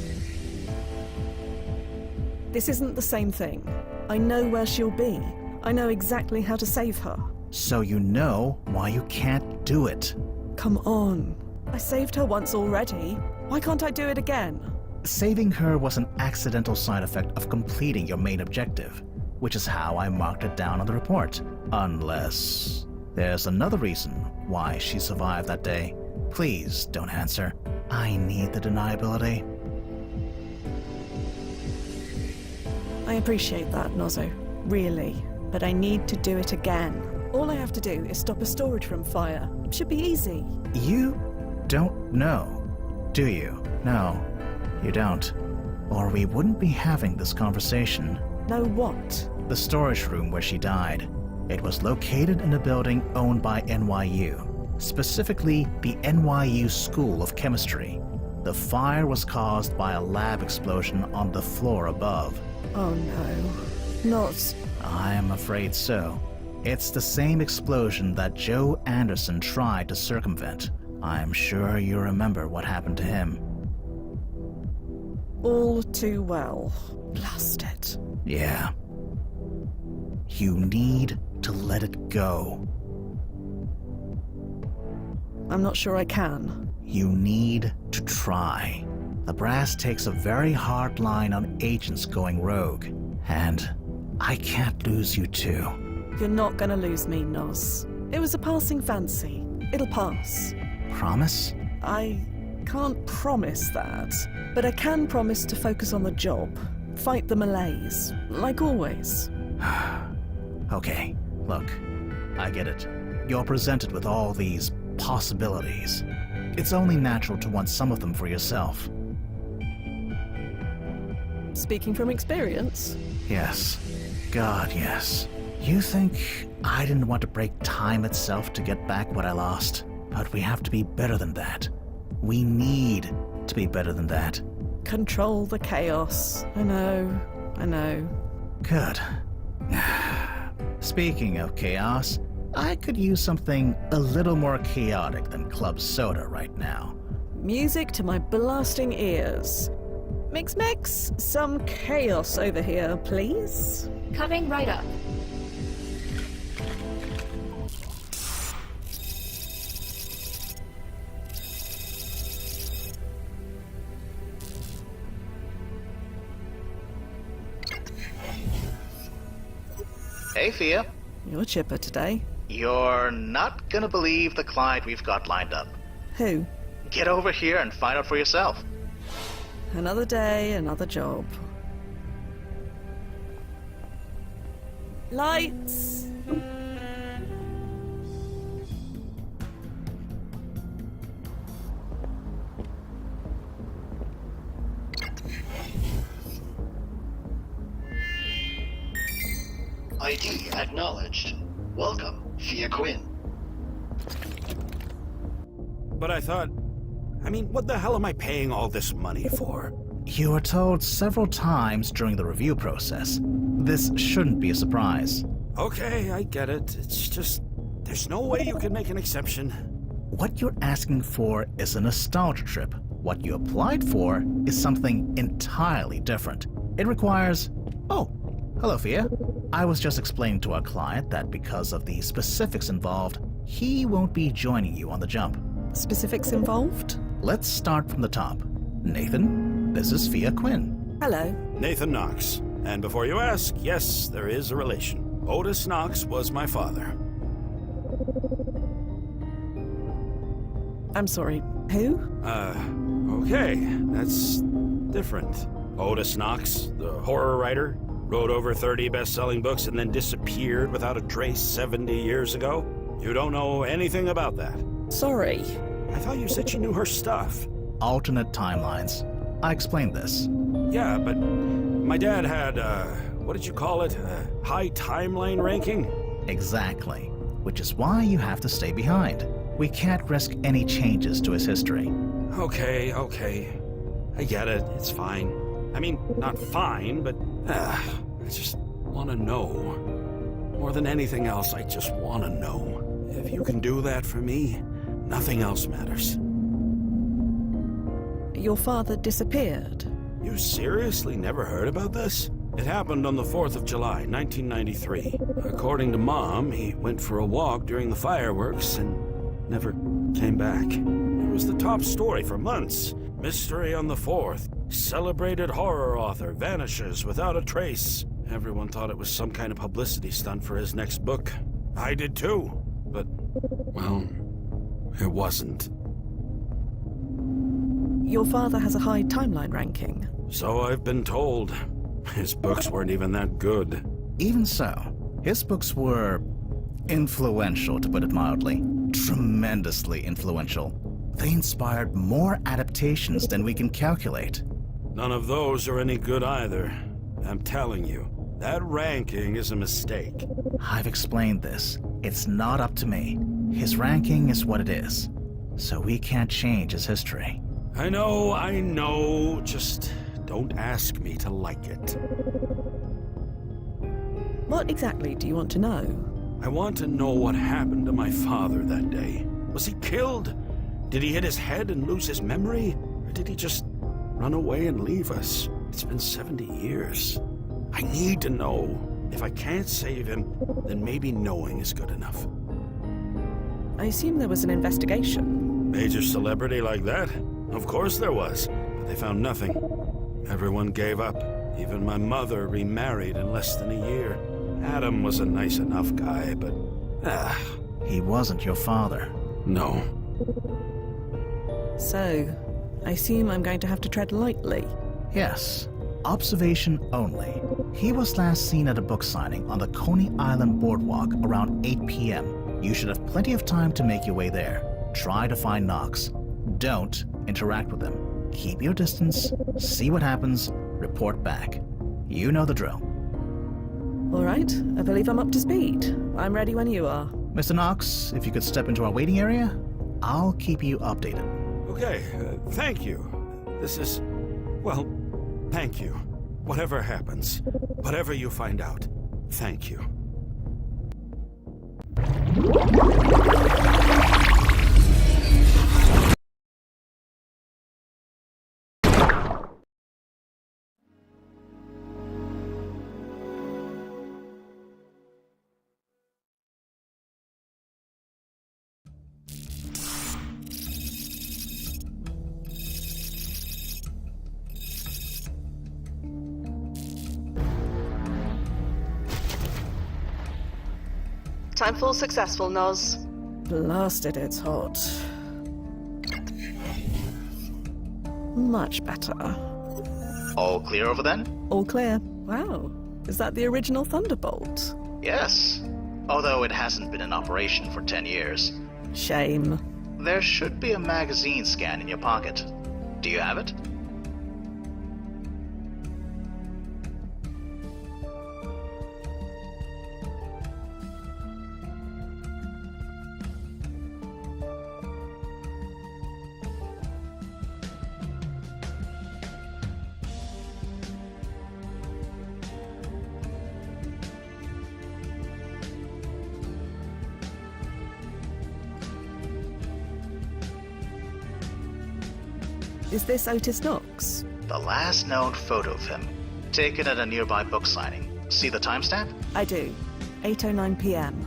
This isn't the same thing. I know where she'll be. I know exactly how to save her. So you know why you can't do it. Come on. I saved her once already. Why can't I do it again? Saving her was an accidental side effect of completing your main objective, which is how I marked it down on the report. Unless there's another reason why she survived that day. Please don't answer. I need the deniability. I appreciate that, Nozzo. Really. But I need to do it again. All I have to do is stop a storage room fire. It should be easy. You don't know, do you? No, you don't. Or we wouldn't be having this conversation. Know what? The storage room where she died. It was located in a building owned by NYU, specifically the NYU School of Chemistry. The fire was caused by a lab explosion on the floor above. Oh no. Not... I am afraid so. It's the same explosion that Joe Anderson tried to circumvent. I'm sure you remember what happened to him. All too well. Blast it. Yeah. You need to let it go. I'm not sure I can. You need to try. The brass takes a very hard line on agents going rogue, and I can't lose you too. You're not gonna lose me, Noz. It was a passing fancy. It'll pass. Promise? I can't promise that, but I can promise to focus on the job. Fight the malaise, like always. Okay, look, I get it. You're presented with all these possibilities. It's only natural to want some of them for yourself. Speaking from experience? Yes. God, yes. You think I didn't want to break time itself to get back what I lost? But we have to be better than that. We need to be better than that. Control the chaos. I know. Good. Speaking of chaos, I could use something a little more chaotic than club soda right now. Music to my blasting ears. Mix, some chaos over here, please. Coming right up. Hey, Fia. You're chipper today. You're not gonna believe the client we've got lined up. Who? Get over here and find out for yourself. Another day, another job. Lights! ID acknowledged. Welcome, Fia Quinn. But I thought... what the hell am I paying all this money for? You were told several times during the review process. This shouldn't be a surprise. Okay, I get it. It's just... there's no way you can make an exception. What you're asking for is a nostalgia trip. What you applied for is something entirely different. It requires... Oh, hello, Fia. I was just explaining to our client that because of the specifics involved, he won't be joining you on the jump. Specifics involved? Let's start from the top. Nathan, this is Fia Quinn. Hello. Nathan Knox. And before you ask, yes, there is a relation. Otis Knox was my father. I'm sorry, who? Okay, that's different. Otis Knox, the horror writer, wrote over 30 best-selling books and then disappeared without a trace 70 years ago. You don't know anything about that. Sorry. I thought you said you knew her stuff. Alternate timelines. I explained this. Yeah, but my dad had, what did you call it? High timeline ranking? Exactly. Which is why you have to stay behind. We can't risk any changes to his history. Okay. I get it. It's fine. Not fine, but I just want to know. More than anything else, I just want to know. If you can do that for me, nothing else matters. Your father disappeared. You seriously never heard about this? It happened on the 4th of July, 1993. According to Mom, he went for a walk during the fireworks and never came back. It was the top story for months. Mystery on the 4th. Celebrated horror author vanishes without a trace. Everyone thought it was some kind of publicity stunt for his next book. I did too. But, well, it wasn't. Your father has a high timeline ranking. So I've been told. His books weren't even that good. Even so, his books were influential, to put it mildly. Tremendously influential. They inspired more adaptations than we can calculate. None of those are any good either. I'm telling you, that ranking is a mistake. I've explained this. It's not up to me. His ranking is what it is. So we can't change his history. I know. Just don't ask me to like it. What exactly do you want to know? I want to know what happened to my father that day. Was he killed? Did he hit his head and lose his memory? Or did he just run away and leave us? It's been 70 years. I need to know. If I can't save him, then maybe knowing is good enough. I assume there was an investigation. Major celebrity like that? Of course there was, but they found nothing. Everyone gave up. Even my mother remarried in less than a year. Adam was a nice enough guy, but... He wasn't your father. No. So, I assume I'm going to have to tread lightly. Yes. Observation only. He was last seen at a book signing on the Coney Island boardwalk around 8 p.m. You should have plenty of time to make your way there. Try to find Knox. Don't interact with him. Keep your distance, see what happens, report back. You know the drill. All right, I believe I'm up to speed. I'm ready when you are. Mr. Knox, if you could step into our waiting area, I'll keep you updated. Okay, thank you. This is... well, thank you. Whatever happens, whatever you find out, thank you. Time full successful, Noz. Blasted, it's hot. Much better. All clear over then? All clear. Wow. Is that the original Thunderbolt? Yes. Although it hasn't been in operation for 10 years. Shame. There should be a magazine scan in your pocket. Do you have it? Is this Otis Knox? The last known photo of him, taken at a nearby book signing. See the timestamp? I do. 8:09 p.m.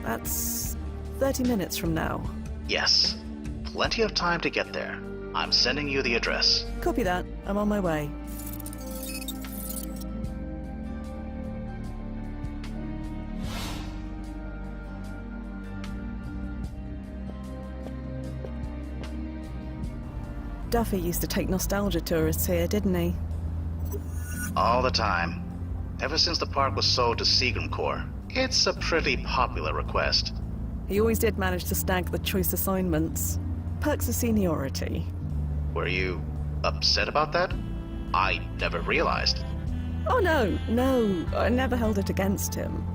That's 30 minutes from now. Yes. Plenty of time to get there. I'm sending you the address. Copy that. I'm on my way. Duffy used to take nostalgia tourists here, didn't he? All the time. Ever since the park was sold to Seagram Corps. It's a pretty popular request. He always did manage to snag the choice assignments. Perks of seniority. Were you upset about that? I never realized. Oh no, I never held it against him.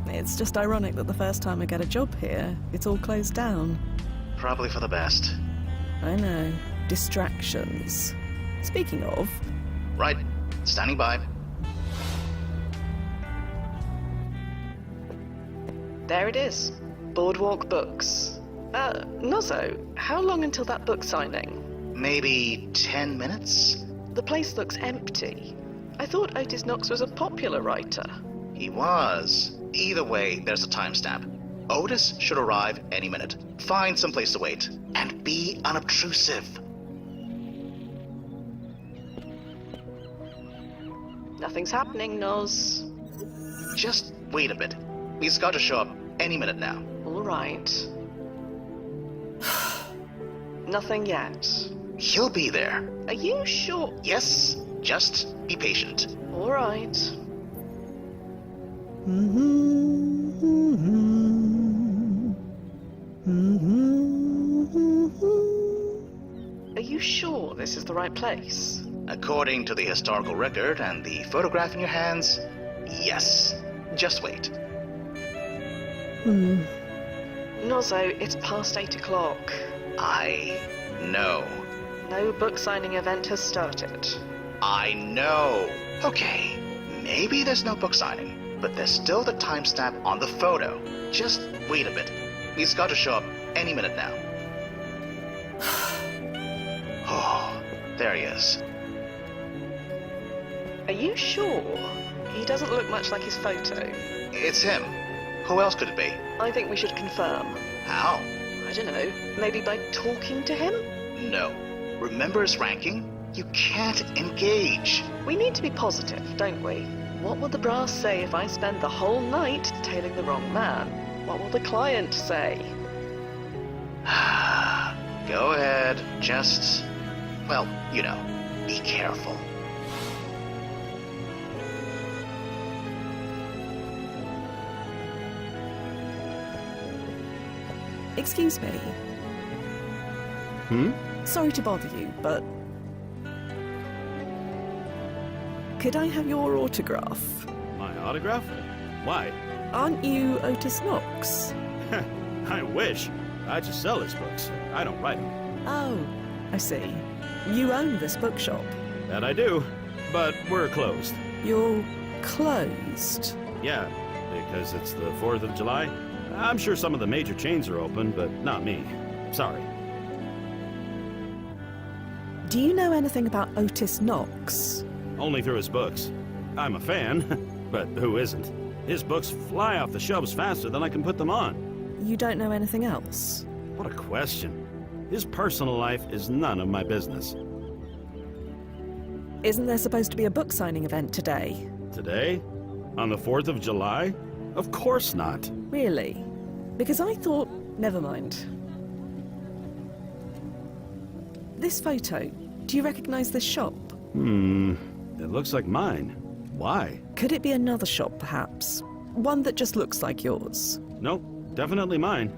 It's just ironic that the first time I get a job here, it's all closed down. Probably for the best. I know. Distractions. Speaking of... Right. Standing by. There it is. Boardwalk Books. Nozzo, how long until that book signing? Maybe 10 minutes? The place looks empty. I thought Otis Knox was a popular writer. He was. Either way, there's a timestamp. Otis should arrive any minute. Find some place to wait. And be unobtrusive. Nothing's happening, Noz. Just wait a bit. He's got to show up any minute now. All right. Nothing yet. He'll be there. Are you sure? Yes, just be patient. All right. Are you sure this is the right place? According to the historical record and the photograph in your hands, yes. Just wait. Nozzo, it's past 8 o'clock. I know. No book signing event has started. I know. Okay, maybe there's no book signing, but there's still the timestamp on the photo. Just wait a bit. He's got to show up any minute now. Oh, there he is. Are you sure? He doesn't look much like his photo. It's him. Who else could it be? I think we should confirm. How? I don't know. Maybe by talking to him? No. Remember his ranking? You can't engage. We need to be positive, don't we? What will the brass say if I spend the whole night detailing the wrong man? What will the client say? Go ahead. Just, well, you know, be careful. Excuse me. Sorry to bother you, but... could I have your autograph? My autograph? Why? Aren't you Otis Knox? I wish. I just sell his books. I don't write them. Oh, I see. You own this bookshop. That I do, but we're closed. You're closed? Yeah, because it's the 4th of July. I'm sure some of the major chains are open, but not me. Sorry. Do you know anything about Otis Knox? Only through his books. I'm a fan, but who isn't? His books fly off the shelves faster than I can put them on. You don't know anything else? What a question. His personal life is none of my business. Isn't there supposed to be a book signing event today? Today? On the 4th of July? Of course not. Really? Because I thought... never mind. This photo, do you recognize this shop? It looks like mine. Why? Could it be another shop, perhaps? One that just looks like yours? Nope, definitely mine.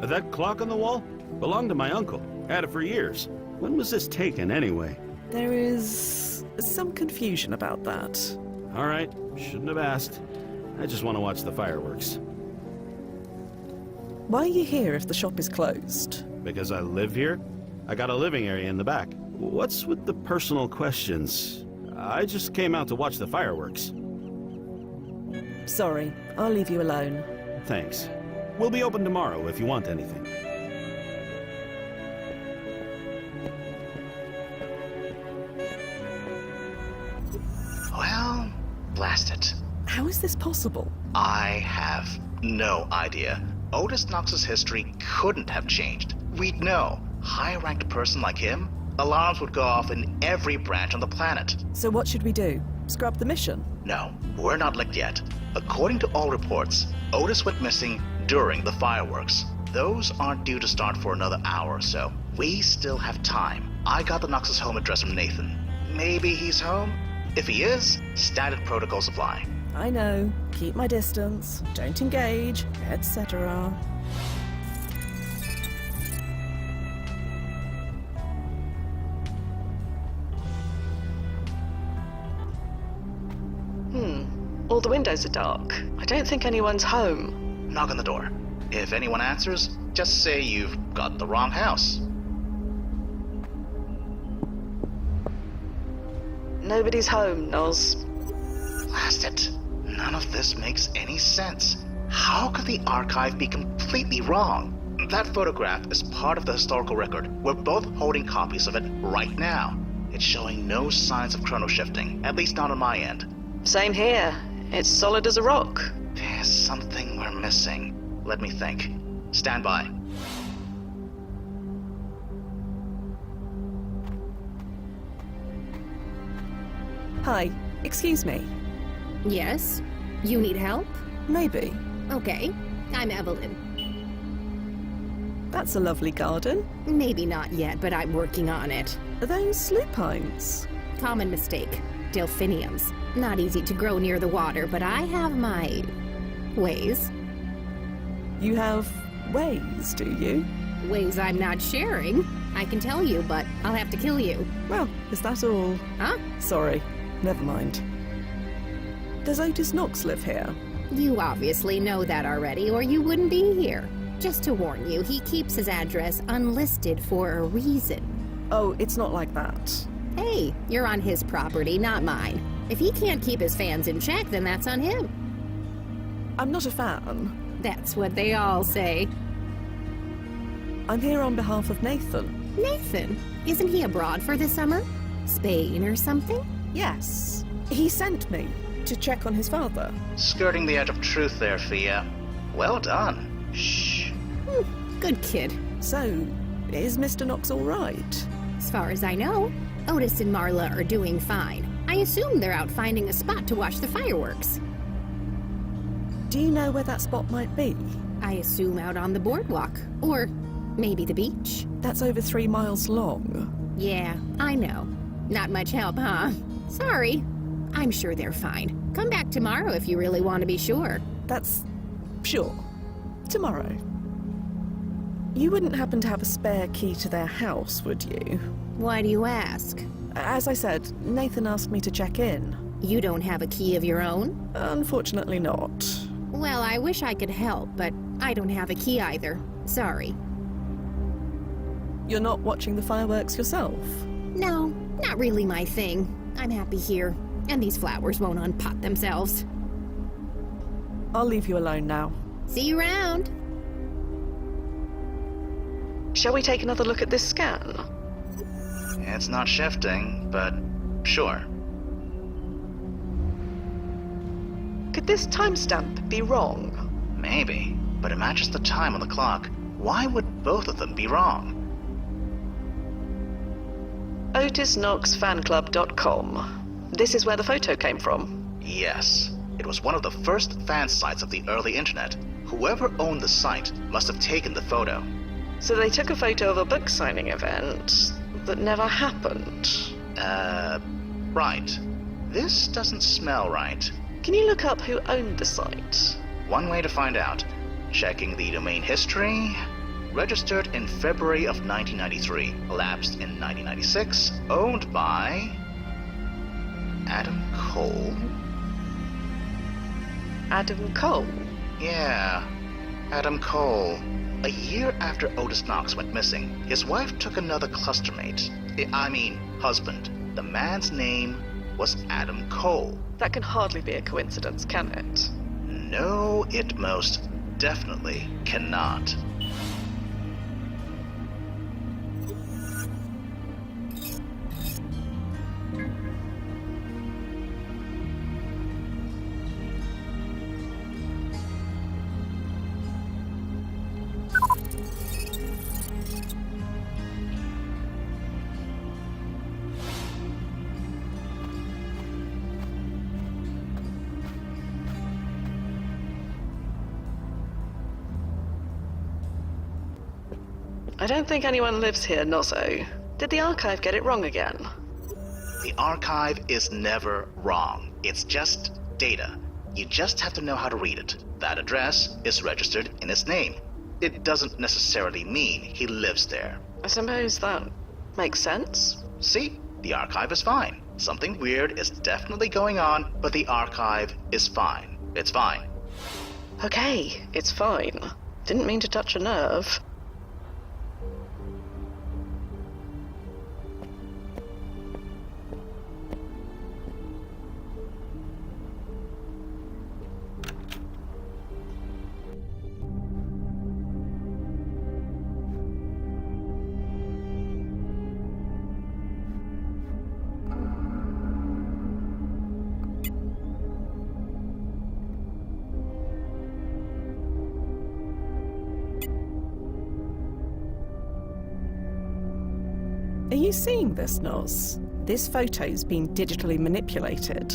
That clock on the wall belonged to my uncle. Had it for years. When was this taken, anyway? There is some confusion about that. All right, shouldn't have asked. I just want to watch the fireworks. Why are you here if the shop is closed? Because I live here? I got a living area in the back. What's with the personal questions? I just came out to watch the fireworks. Sorry, I'll leave you alone. Thanks. We'll be open tomorrow if you want anything. Well, blast it. How is this possible? I have no idea. Otis Knox's history couldn't have changed. We'd know. High-ranked person like him, alarms would go off in every branch on the planet. So what should we do? Scrub the mission? No, we're not licked yet. According to all reports, Otis went missing during the fireworks. Those aren't due to start for another hour or so. We still have time. I got the Knox's home address from Nathan. Maybe he's home? If he is, standard protocols apply. I know. Keep my distance, don't engage, etc. All the windows are dark. I don't think anyone's home. Knock on the door. If anyone answers, just say you've got the wrong house. Nobody's home, Noz. Blast it. None of this makes any sense. How could the archive be completely wrong? That photograph is part of the historical record. We're both holding copies of it right now. It's showing no signs of chrono shifting, at least not on my end. Same here. It's solid as a rock. There's something we're missing. Let me think. Stand by. Hi, excuse me. Yes? You need help? Maybe. Okay, I'm Evelyn. That's a lovely garden. Maybe not yet, but I'm working on it. Are those lupines? Common mistake. Delphiniums. Not easy to grow near the water, but I have my ways. You have ways, do you? Ways I'm not sharing. I can tell you, but I'll have to kill you. Well, is that all? Huh? Sorry, never mind. Does Otis Knox live here? You obviously know that already, or you wouldn't be here. Just to warn you, he keeps his address unlisted for a reason. Oh, it's not like that. Hey, you're on his property, not mine. If he can't keep his fans in check, then that's on him. I'm not a fan. That's what they all say. I'm here on behalf of Nathan. Nathan? Isn't he abroad for the summer? Spain or something? Yes. He sent me to check on his father. Skirting the edge of truth there, Fia. Well done. Shh. Good kid. So, is Mr. Knox all right? As far as I know, Otis and Marla are doing fine. I assume they're out finding a spot to watch the fireworks. Do you know where that spot might be? I assume out on the boardwalk. Or maybe the beach. That's over 3 miles long. Yeah, I know. Not much help, huh? Sorry. I'm sure they're fine. Come back tomorrow if you really want to be sure. That's... sure. Tomorrow. You wouldn't happen to have a spare key to their house, would you? Why do you ask? As I said, Nathan asked me to check in. You don't have a key of your own? Unfortunately not. Well, I wish I could help, but I don't have a key either. Sorry. You're not watching the fireworks yourself? No, not really my thing. I'm happy here, and these flowers won't unpot themselves. I'll leave you alone now. See you around. Shall we take another look at this scan? It's not shifting, but sure. Could this timestamp be wrong? Maybe, but it matches the time on the clock. Why would both of them be wrong? OtisKnoxFanClub.com. This is where the photo came from. Yes. It was one of the first fan sites of the early internet. Whoever owned the site must have taken the photo. So they took a photo of a book signing event that never happened. Right. This doesn't smell right. Can you look up who owned the site? One way to find out. Checking the domain history. Registered in February of 1993. Elapsed in 1996. Owned by... Adam Cole? Adam Cole? Yeah, Adam Cole. A year after Otis Knox went missing, his wife took another clustermate. Husband. The man's name was Adam Cole. That can hardly be a coincidence, can it? No, it most definitely cannot. I don't think anyone lives here, Nozzo. Did the archive get it wrong again? The archive is never wrong. It's just data. You just have to know how to read it. That address is registered in his name. It doesn't necessarily mean he lives there. I suppose that makes sense. See? The archive is fine. Something weird is definitely going on, but the archive is fine. It's fine. Okay, it's fine. Didn't mean to touch a nerve. Are you seeing this, Noz? This photo's been digitally manipulated.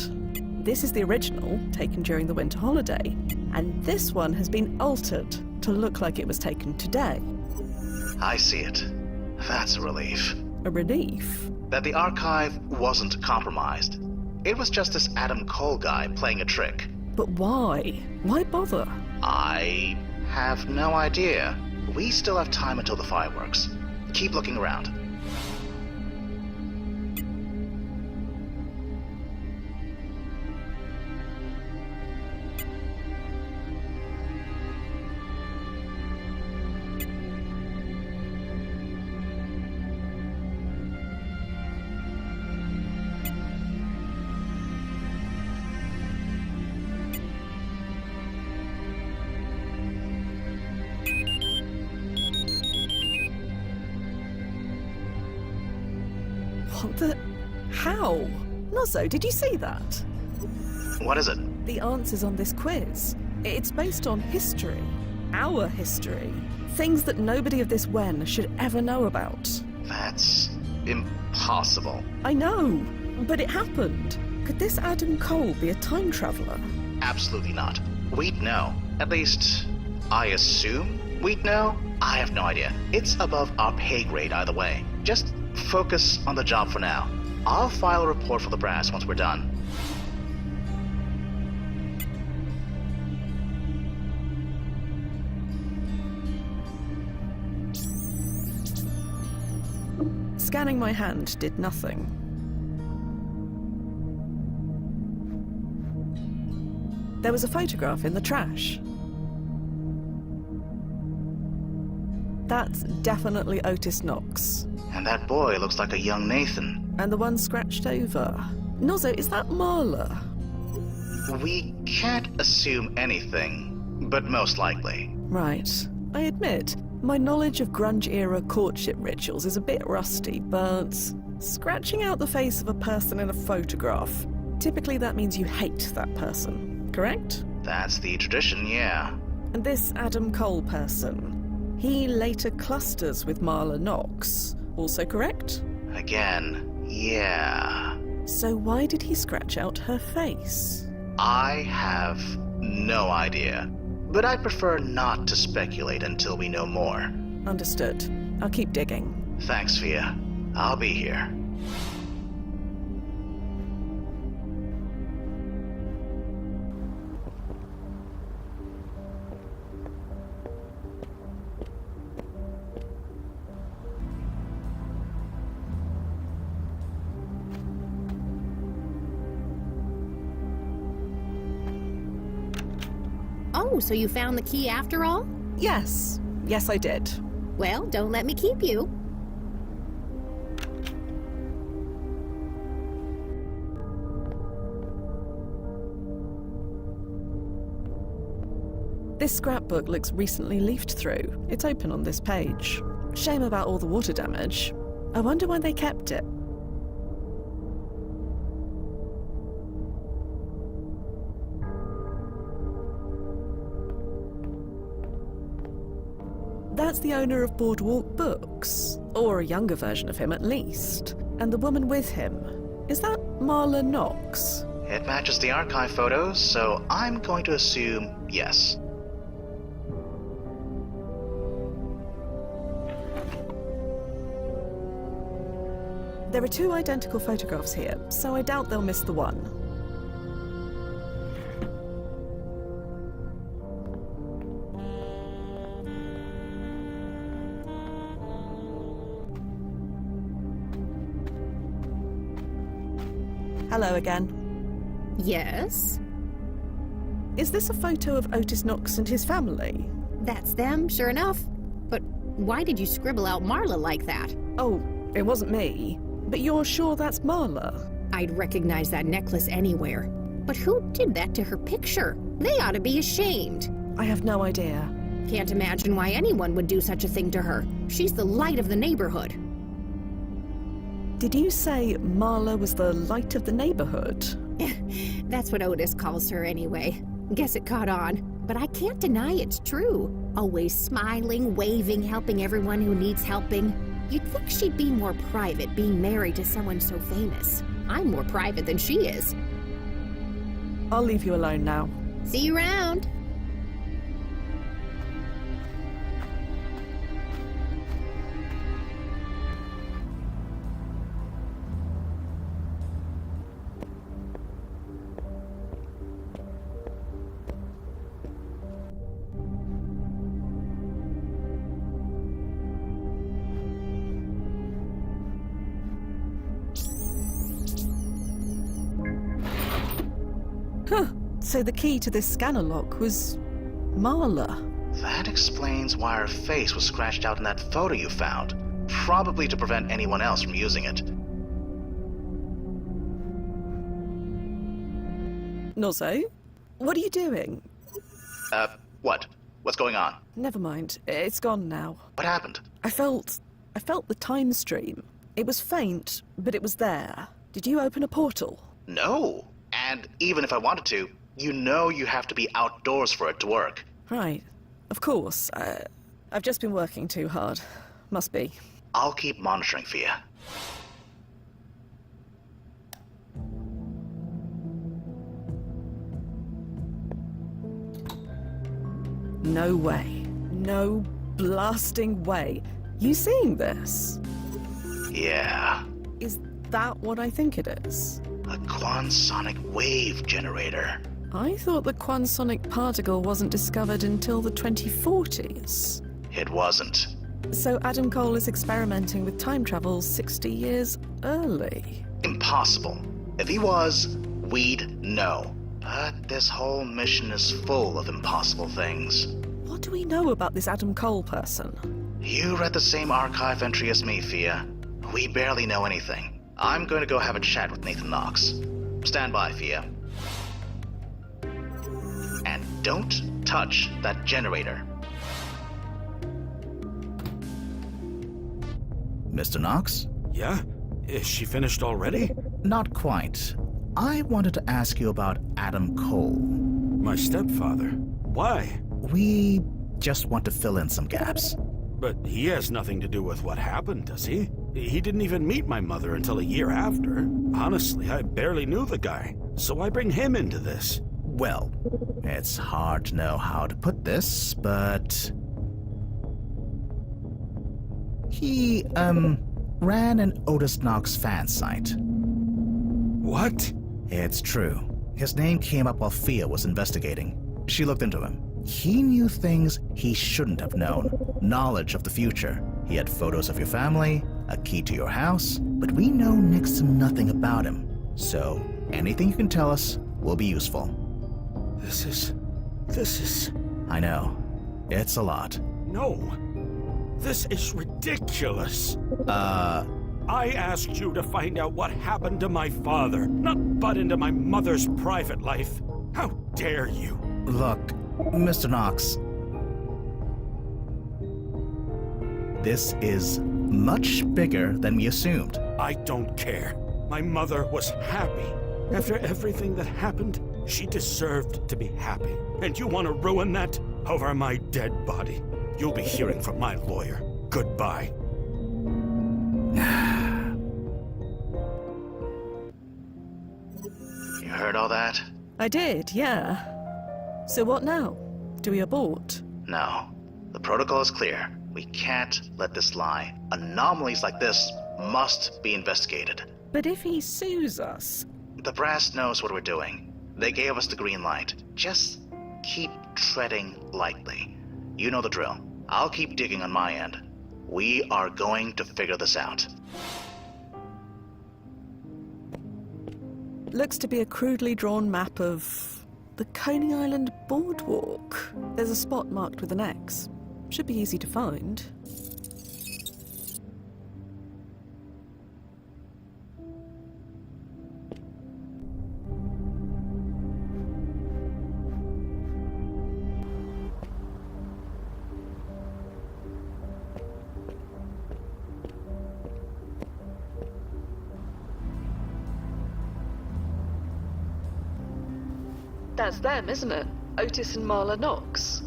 This is the original, taken during the winter holiday, and this one has been altered to look like it was taken today. I see it. That's a relief. A relief? That the archive wasn't compromised. It was just this Adam Cole guy playing a trick. But why? Why bother? I have no idea. We still have time until the fireworks. Keep looking around. What the... How? Nozzo, did you see that? What is it? The answers on this quiz. It's based on history. Our history. Things that nobody of this Wen should ever know about. That's impossible. I know, but it happened. Could this Adam Cole be a time traveler? Absolutely not. We'd know. At least, I assume we'd know? I have no idea. It's above our pay grade either way. Just focus on the job for now. I'll file a report for the brass once we're done. Scanning my hand did nothing. There was a photograph in the trash. That's definitely Otis Knox. And that boy looks like a young Nathan. And the one scratched over. Nozzo, is that Marla? We can't assume anything, but most likely. Right. I admit, my knowledge of grunge-era courtship rituals is a bit rusty, but scratching out the face of a person in a photograph, typically that means you hate that person, correct? That's the tradition, yeah. And this Adam Cole person, he later clusters with Marla Knox, also correct? Again, yeah. So why did he scratch out her face? I have no idea. But I'd prefer not to speculate until we know more. Understood. I'll keep digging. Thanks, Fia. I'll be here. Oh, so you found the key after all? Yes. Yes, I did. Well, don't let me keep you. This scrapbook looks recently leafed through. It's open on this page. Shame about all the water damage. I wonder why they kept it. That's the owner of Boardwalk Books, or a younger version of him at least. And the woman with him, is that Marla Knox? It matches the archive photos, so I'm going to assume yes. There are two identical photographs here, so I doubt they'll miss the one. Hello again. Yes? Is this a photo of Otis Knox and his family? That's them, sure enough. But why did you scribble out Marla like that? Oh, it wasn't me. But you're sure that's Marla? I'd recognize that necklace anywhere. But who did that to her picture? They ought to be ashamed. I have no idea. Can't imagine why anyone would do such a thing to her. She's the light of the neighborhood. Did you say Marla was the light of the neighborhood? That's what Otis calls her anyway. Guess it caught on. But I can't deny it's true. Always smiling, waving, helping everyone who needs helping. You'd think she'd be more private, being married to someone so famous. I'm more private than she is. I'll leave you alone now. See you around. Huh. So the key to this scanner lock was Marla. That explains why her face was scratched out in that photo you found. Probably to prevent anyone else from using it. Nozo, what are you doing? What? What's going on? Never mind. It's gone now. What happened? I felt the time stream. It was faint, but it was there. Did you open a portal? No. And even if I wanted to, you know you have to be outdoors for it to work. Right. Of course. I've just been working too hard. Must be. I'll keep monitoring for you. No way. No blasting way. You seeing this? Yeah. Is that what I think it is? A quantonic wave generator. I thought the quantonic particle wasn't discovered until the 2040s. It wasn't. So Adam Cole is experimenting with time travel 60 years early. Impossible. If he was, we'd know. But this whole mission is full of impossible things. What do we know about this Adam Cole person? You read the same archive entry as me, Fia. We barely know anything. I'm going to go have a chat with Nathan Knox. Stand by, Fia. And don't touch that generator. Mr. Knox? Yeah? Is she finished already? Not quite. I wanted to ask you about Adam Cole. My stepfather. Why? We just want to fill in some gaps. But he has nothing to do with what happened, does he? He didn't even meet my mother until a year after. Honestly, I barely knew the guy, so I bring him into this. Well, it's hard to know how to put this, but... he, ran an Otis Knox fan site. What? It's true. His name came up while Fia was investigating. She looked into him. He knew things he shouldn't have known. Knowledge of the future. He had photos of your family, a key to your house, but we know next to nothing about him. So, anything you can tell us will be useful. This is... I know. It's a lot. No. This is ridiculous. I asked you to find out what happened to my father, not butt into my mother's private life. How dare you? Look, Mr. Knox. This is much bigger than we assumed. I don't care. My mother was happy. After everything that happened, she deserved to be happy. And you want to ruin that over my dead body? You'll be hearing from my lawyer. Goodbye. You heard all that? I did, yeah. So what now? Do we abort? No. The protocol is clear. We can't let this lie. Anomalies like this must be investigated. But if he sues us... The brass knows what we're doing. They gave us the green light. Just keep treading lightly. You know the drill. I'll keep digging on my end. We are going to figure this out. Looks to be a crudely drawn map of the Coney Island boardwalk. There's a spot marked with an X. Should be easy to find. That's them, isn't it? Otis and Marla Knox.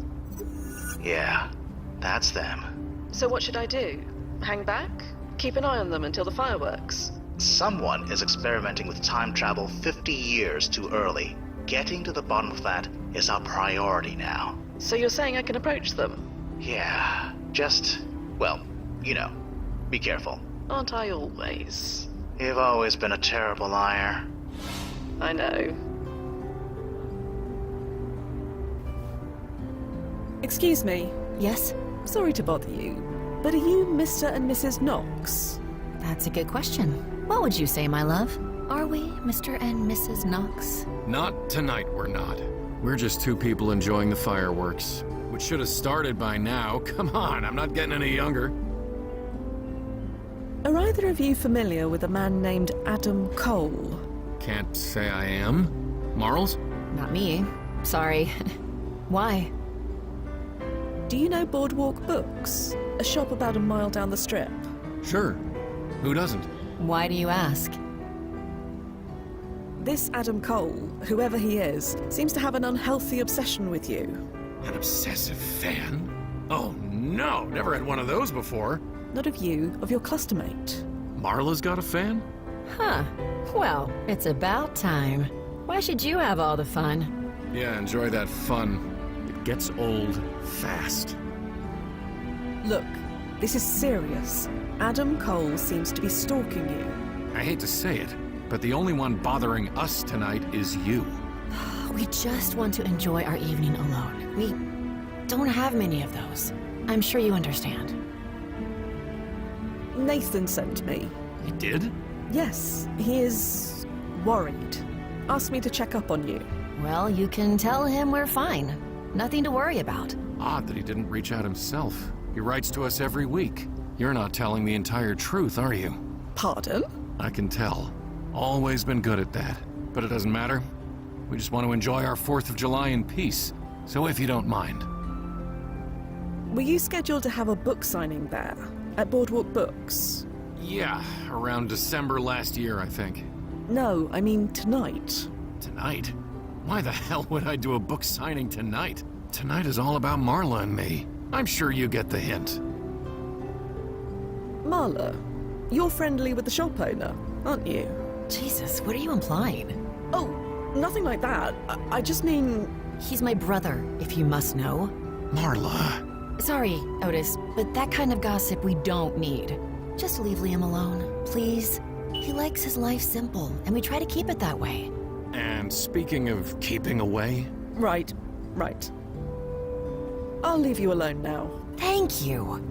Yeah, that's them. So what should I do? Hang back? keep an eye on them until the fireworks. Someone is experimenting with time travel 50 years too early. Getting to the bottom of that is our priority now. So you're saying I can approach them? Yeah, just, well, you know, be careful. Aren't I always? You've always been a terrible liar. I know. Excuse me. Yes? Sorry to bother you, but are you Mr. and Mrs. Knox? That's a good question. What would you say, my love? Are we Mr. and Mrs. Knox? Not tonight, we're not. We're just two people enjoying the fireworks, which should have started by now. Come on, I'm not getting any younger. Are either of you familiar with a man named Adam Cole? Can't say I am. Marles? Not me. Sorry. Why? Do you know Boardwalk Books? A shop about a mile down the strip. Sure. Who doesn't? Why do you ask? This Adam Cole, whoever he is, seems to have an unhealthy obsession with you. An obsessive fan? Oh no, never had one of those before. Not of you, of your clustermate. Marla's got a fan? Huh. Well, it's about time. Why should you have all the fun? Yeah, enjoy that fun. It gets old fast. Look, this is serious. Adam Cole seems to be stalking you. I hate to say it, but the only one bothering us tonight is you. We just want to enjoy our evening alone. We don't have many of those. I'm sure you understand. Nathan sent me. He did? Yes, he is worried. Asked me to check up on you. Well, you can tell him we're fine. Nothing to worry about. Odd that he didn't reach out himself. He writes to us every week. You're not telling the entire truth, are you? Pardon? I can tell. Always been good at that. But it doesn't matter. We just want to enjoy our 4th of July in peace. So if you don't mind. Were you scheduled to have a book signing there? At Boardwalk Books? Yeah, around December last year, I think. No, I mean tonight. Tonight? Why the hell would I do a book signing tonight? Tonight is all about Marla and me. I'm sure you get the hint. Marla, you're friendly with the shop owner, aren't you? Jesus, what are you implying? Oh, nothing like that. I just mean... He's my brother, if you must know. Marla. Sorry, Otis, but that kind of gossip we don't need. Just leave Liam alone, please. He likes his life simple, and we try to keep it that way. And speaking of keeping away... Right. I'll leave you alone now. Thank you.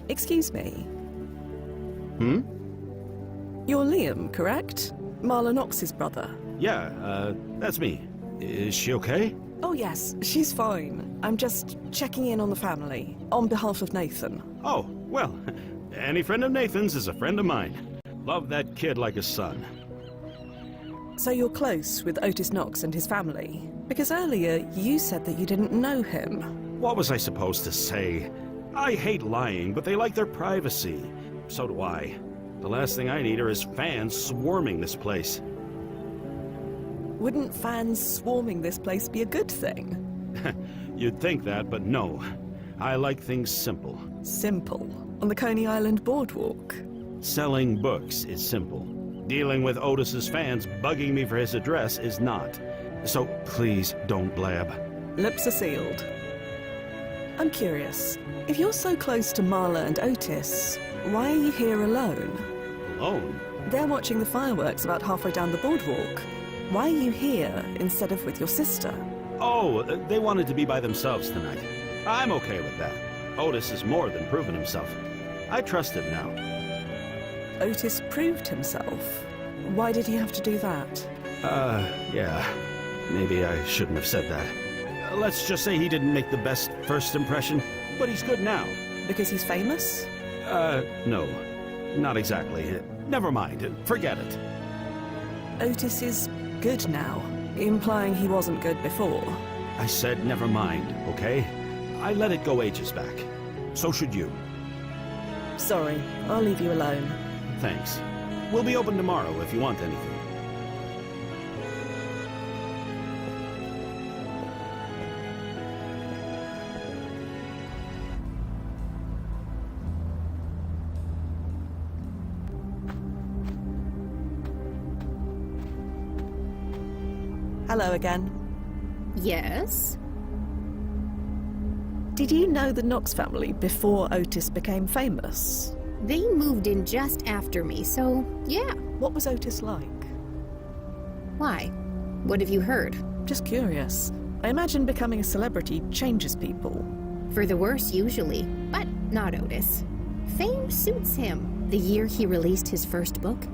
Excuse me. You're Liam, correct? Marla Knox's brother. Yeah, that's me. Is she okay? Oh yes, she's fine. I'm just checking in on the family, on behalf of Nathan. Oh, well, any friend of Nathan's is a friend of mine. Love that kid like a son. So you're close with Otis Knox and his family? Because earlier you said that you didn't know him. What was I supposed to say? I hate lying, but they like their privacy. So do I. The last thing I need are his fans swarming this place. Wouldn't fans swarming this place be a good thing? You'd think that, but no. I like things simple. Simple? On the Coney Island boardwalk? Selling books is simple. Dealing with Otis's fans bugging me for his address is not. So please don't blab. Lips are sealed. I'm curious. If you're so close to Marla and Otis, why are you here alone? Alone? They're watching the fireworks about halfway down the boardwalk. Why are you here instead of with your sister? Oh, they wanted to be by themselves tonight. I'm okay with that. Otis has more than proven himself. I trust him now. Otis proved himself? Why did he have to do that? Yeah. Maybe I shouldn't have said that. Let's just say he didn't make the best first impression, but he's good now. Because he's famous? No. Not exactly. Never mind. Forget it. Otis is good now, implying he wasn't good before. I said never mind, okay? I let it go ages back. So should you. Sorry, I'll leave you alone. Thanks. We'll be open tomorrow if you want anything. Hello again. Yes? Did you know the Knox family before Otis became famous? They moved in just after me, so yeah. What was Otis like? Why? What have you heard? Just curious. I imagine becoming a celebrity changes people. For the worse, usually, but not Otis. Fame suits him. The year he released his first book,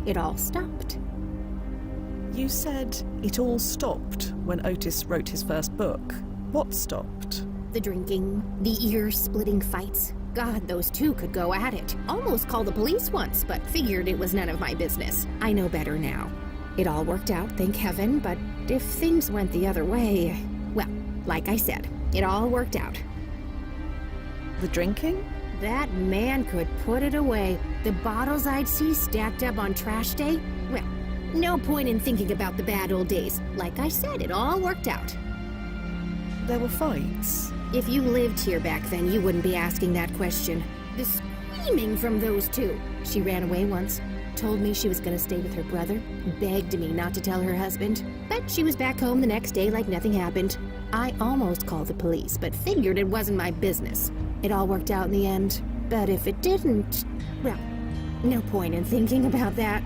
it all stopped. You said it all stopped when Otis wrote his first book. What stopped? The drinking, the ear-splitting fights. God, those two could go at it. Almost called the police once, but figured it was none of my business. I know better now. It all worked out, thank heaven, but if things went the other way... Well, like I said, it all worked out. The drinking? That man could put it away. The bottles I'd see stacked up on trash day? Well, no point in thinking about the bad old days. Like I said, it all worked out. There were fights? If you lived here back then, you wouldn't be asking that question. The screaming from those two. She ran away once, told me she was going to stay with her brother, begged me not to tell her husband, but she was back home the next day like nothing happened. I almost called the police, but figured it wasn't my business. It all worked out in the end, but if it didn't, well, no point in thinking about that.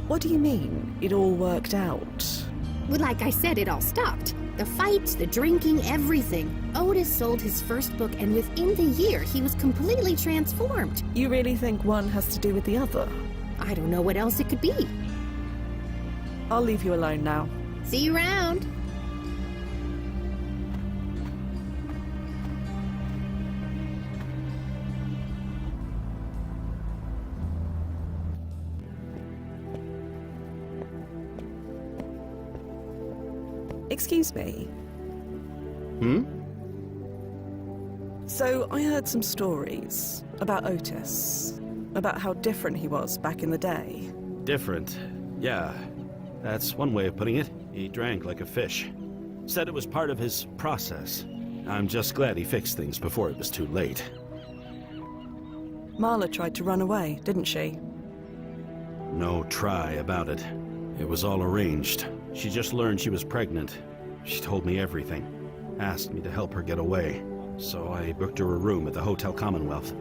What do you mean, it all worked out? Well, like I said, it all stopped. The fights, the drinking, everything. Otis sold his first book, and within the year, he was completely transformed. You really think one has to do with the other? I don't know what else it could be. I'll leave you alone now. See you around. Excuse me. So, I heard some stories about Otis, about how different he was back in the day. Different? Yeah, that's one way of putting it. He drank like a fish. Said it was part of his process. I'm just glad he fixed things before it was too late. Marla tried to run away, didn't she? No try about it. It was all arranged. She just learned she was pregnant. She told me everything. Asked me to help her get away. So I booked her a room at the Hotel Commonwealth.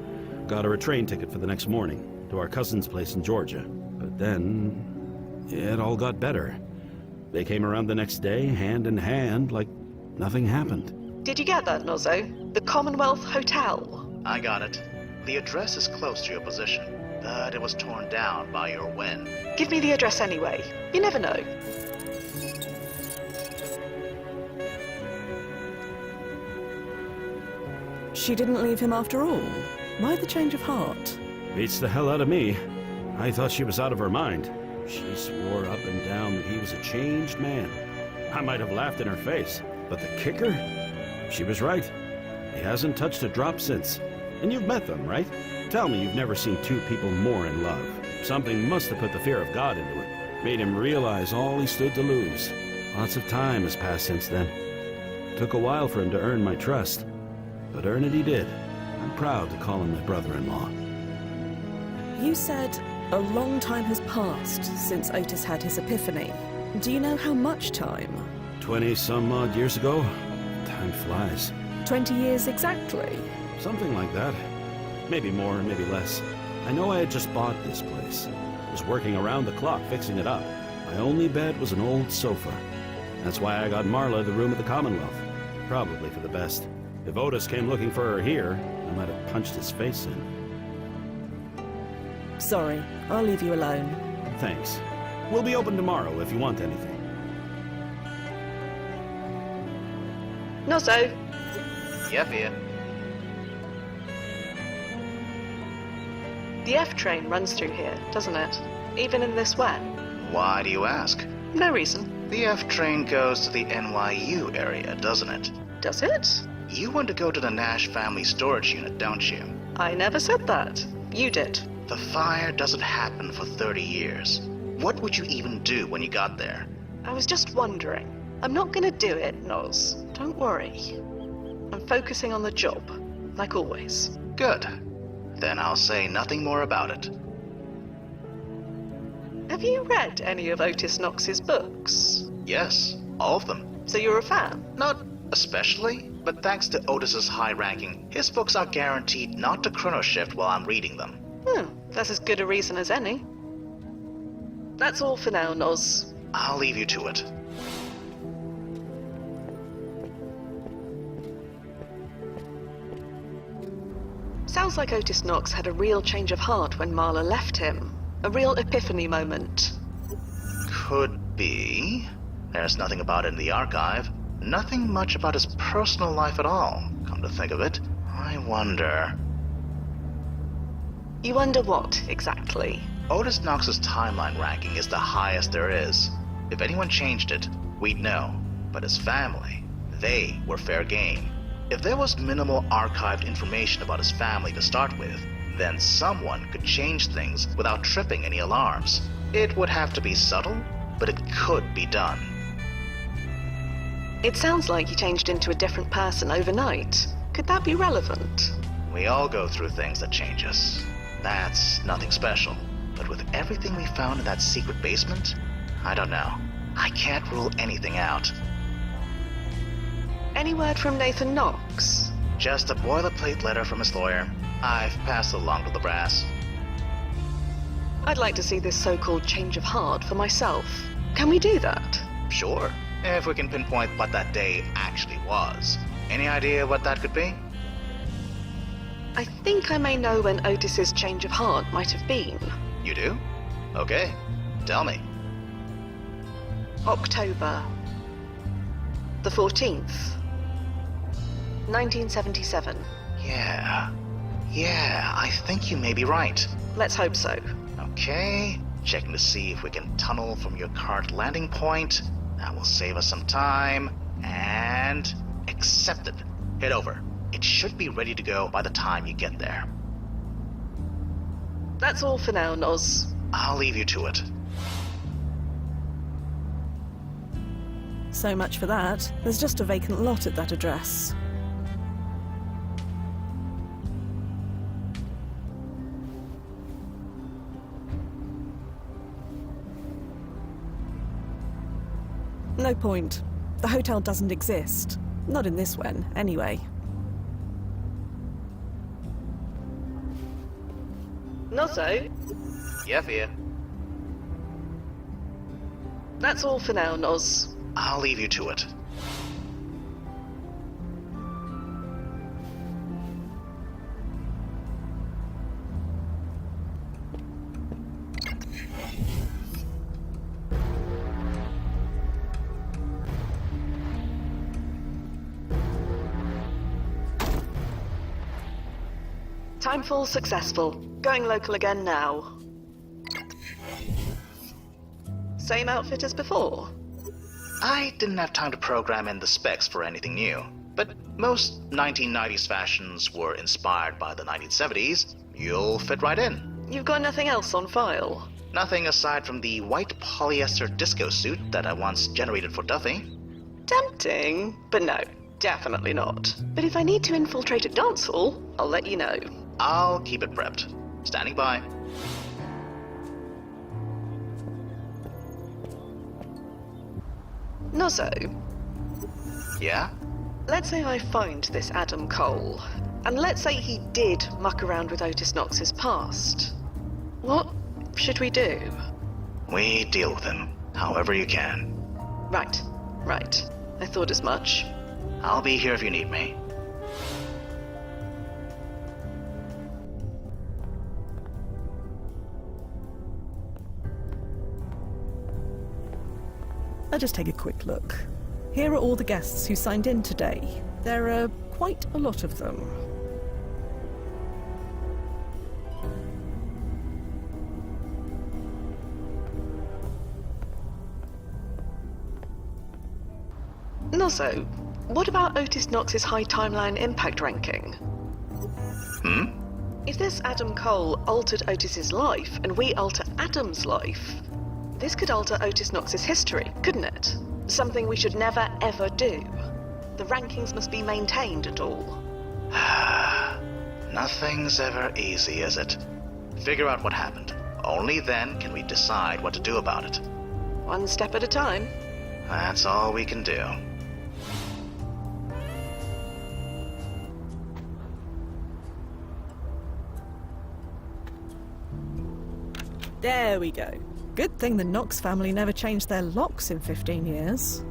Got her a train ticket for the next morning to our cousin's place in Georgia. But then it all got better. They came around the next day, hand in hand, like nothing happened. Did you get that, Nozzo? The Commonwealth Hotel? I got it. The address is close to your position, but it was torn down by your win. Give me the address anyway. You never know. She didn't leave him after all. Why the change of heart? Beats the hell out of me. I thought she was out of her mind. She swore up and down that he was a changed man. I might have laughed in her face, but the kicker? She was right. He hasn't touched a drop since. And you've met them, right? Tell me you've never seen two people more in love. Something must have put the fear of God into it. Made him realize all he stood to lose. Lots of time has passed since then. Took a while for him to earn my trust. But earn it he did. I'm proud to call him my brother-in-law. You said a long time has passed since Otis had his epiphany. Do you know how much time? 20-some-odd years ago? Time flies. 20 years exactly? Something like that. Maybe more, maybe less. I know I had just bought this place. Was working around the clock fixing it up. My only bed was an old sofa. That's why I got Marla the room at the Commonwealth. Probably for the best. If Otis came looking for her here, I might have punched his face in. Sorry, I'll leave you alone. Thanks. We'll be open tomorrow if you want anything. Nozzo. Yeah, Fia. The F train runs through here, doesn't it? Even in this wet? Why do you ask? No reason. The F train goes to the NYU area, doesn't it? Does it? You want to go to the Nash family storage unit, don't you? I never said that. You did. The fire doesn't happen for 30 years. What would you even do when you got there? I was just wondering. I'm not gonna do it, Noz. Don't worry. I'm focusing on the job, like always. Good. Then I'll say nothing more about it. Have you read any of Otis Knox's books? Yes, all of them. So you're a fan? Not especially, but thanks to Otis's high ranking, his books are guaranteed not to chronoshift while I'm reading them. That's as good a reason as any. That's all for now, Noz. I'll leave you to it. Sounds like Otis Knox had a real change of heart when Marla left him. A real epiphany moment. Could be. There's nothing about it in the archive. Nothing much about his personal life at all, come to think of it. I wonder... You wonder what, exactly? Otis Knox's timeline ranking is the highest there is. If anyone changed it, we'd know. But his family, they were fair game. If there was minimal archived information about his family to start with, then someone could change things without tripping any alarms. It would have to be subtle, but it could be done. It sounds like he changed into a different person overnight. Could that be relevant? We all go through things that change us. That's nothing special. But with everything we found in that secret basement, I don't know. I can't rule anything out. Any word from Nathan Knox? Just a boilerplate letter from his lawyer. I've passed it along to the brass. I'd like to see this so-called change of heart for myself. Can we do that? Sure, if we can pinpoint what that day actually was. Any idea what that could be? I think I may know when Otis's change of heart might have been. You do? Okay, tell me. October the 14th, 1977. Yeah, I think you may be right. Let's hope so. Okay, checking to see if we can tunnel from your current landing point. That will save us some time. And accepted. Head over. It should be ready to go by the time you get there. That's all for now, Noz. I'll leave you to it. So much for that. There's just a vacant lot at that address. No point. The hotel doesn't exist. Not in this one, anyway. Nozzo? Yeah, Fia. That's all for now, Noz. I'll leave you to it. Timefall successful. Going local again now. Same outfit as before? I didn't have time to program in the specs for anything new, but most 1990s fashions were inspired by the 1970s. You'll fit right in. You've got nothing else on file? Nothing aside from the white polyester disco suit that I once generated for Duffy. Tempting, but no, definitely not. But if I need to infiltrate a dance hall, I'll let you know. I'll keep it prepped. Standing by. Nozzo. Yeah? Let's say I find this Adam Cole, and let's say he did muck around with Otis Knox's past. What should we do? We deal with him, however you can. Right. I thought as much. I'll be here if you need me. I'll just take a quick look. Here are all the guests who signed in today. There are quite a lot of them. Nozzo, what about Otis Knox's high timeline impact ranking? If this Adam Cole altered Otis's life, and we alter Adam's life, this could alter Otis Knox's history, couldn't it? Something we should never, ever do. The rankings must be maintained and all. Nothing's ever easy, is it? Figure out what happened. Only then can we decide what to do about it. One step at a time. That's all we can do. There we go. Good thing the Knox family never changed their locks in 15 years.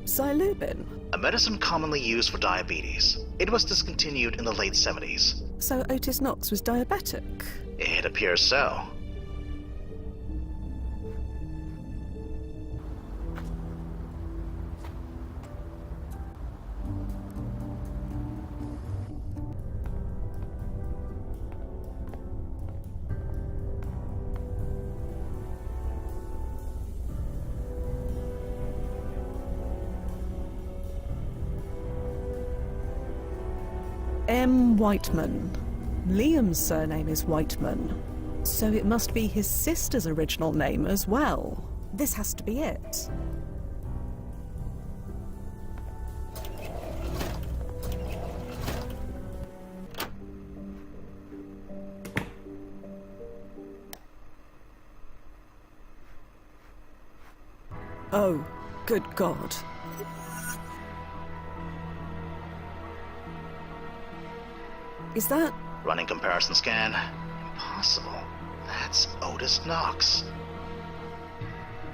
Psilocybin? A medicine commonly used for diabetes. It was discontinued in the late 70s. So Otis Knox was diabetic? It appears so. M. Whiteman. Liam's surname is Whiteman. So it must be his sister's original name as well. This has to be it. Oh, good God. Is that... Running comparison scan. Impossible. That's Otis Knox.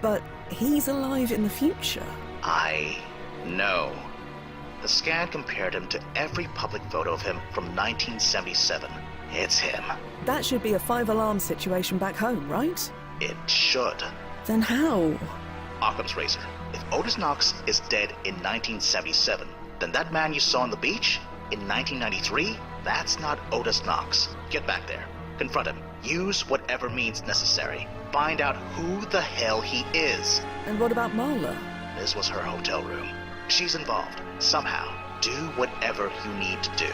But he's alive in the future. I know. The scan compared him to every public photo of him from 1977. It's him. That should be a 5-alarm situation back home, right? It should. Then how? Occam's razor. If Otis Knox is dead in 1977, then that man you saw on the beach in 1993, that's not Otis Knox. Get back there. Confront him. Use whatever means necessary. Find out who the hell he is. And what about Marla? This was her hotel room. She's involved. Somehow. Do whatever you need to do.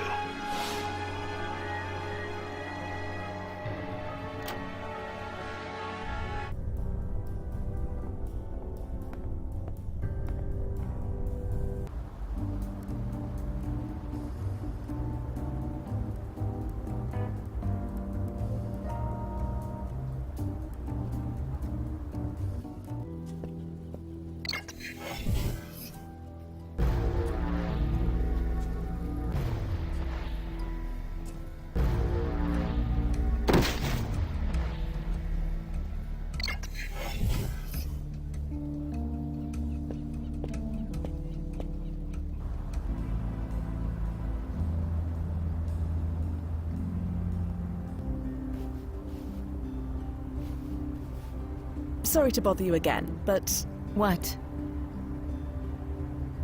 Sorry to bother you again, but... What?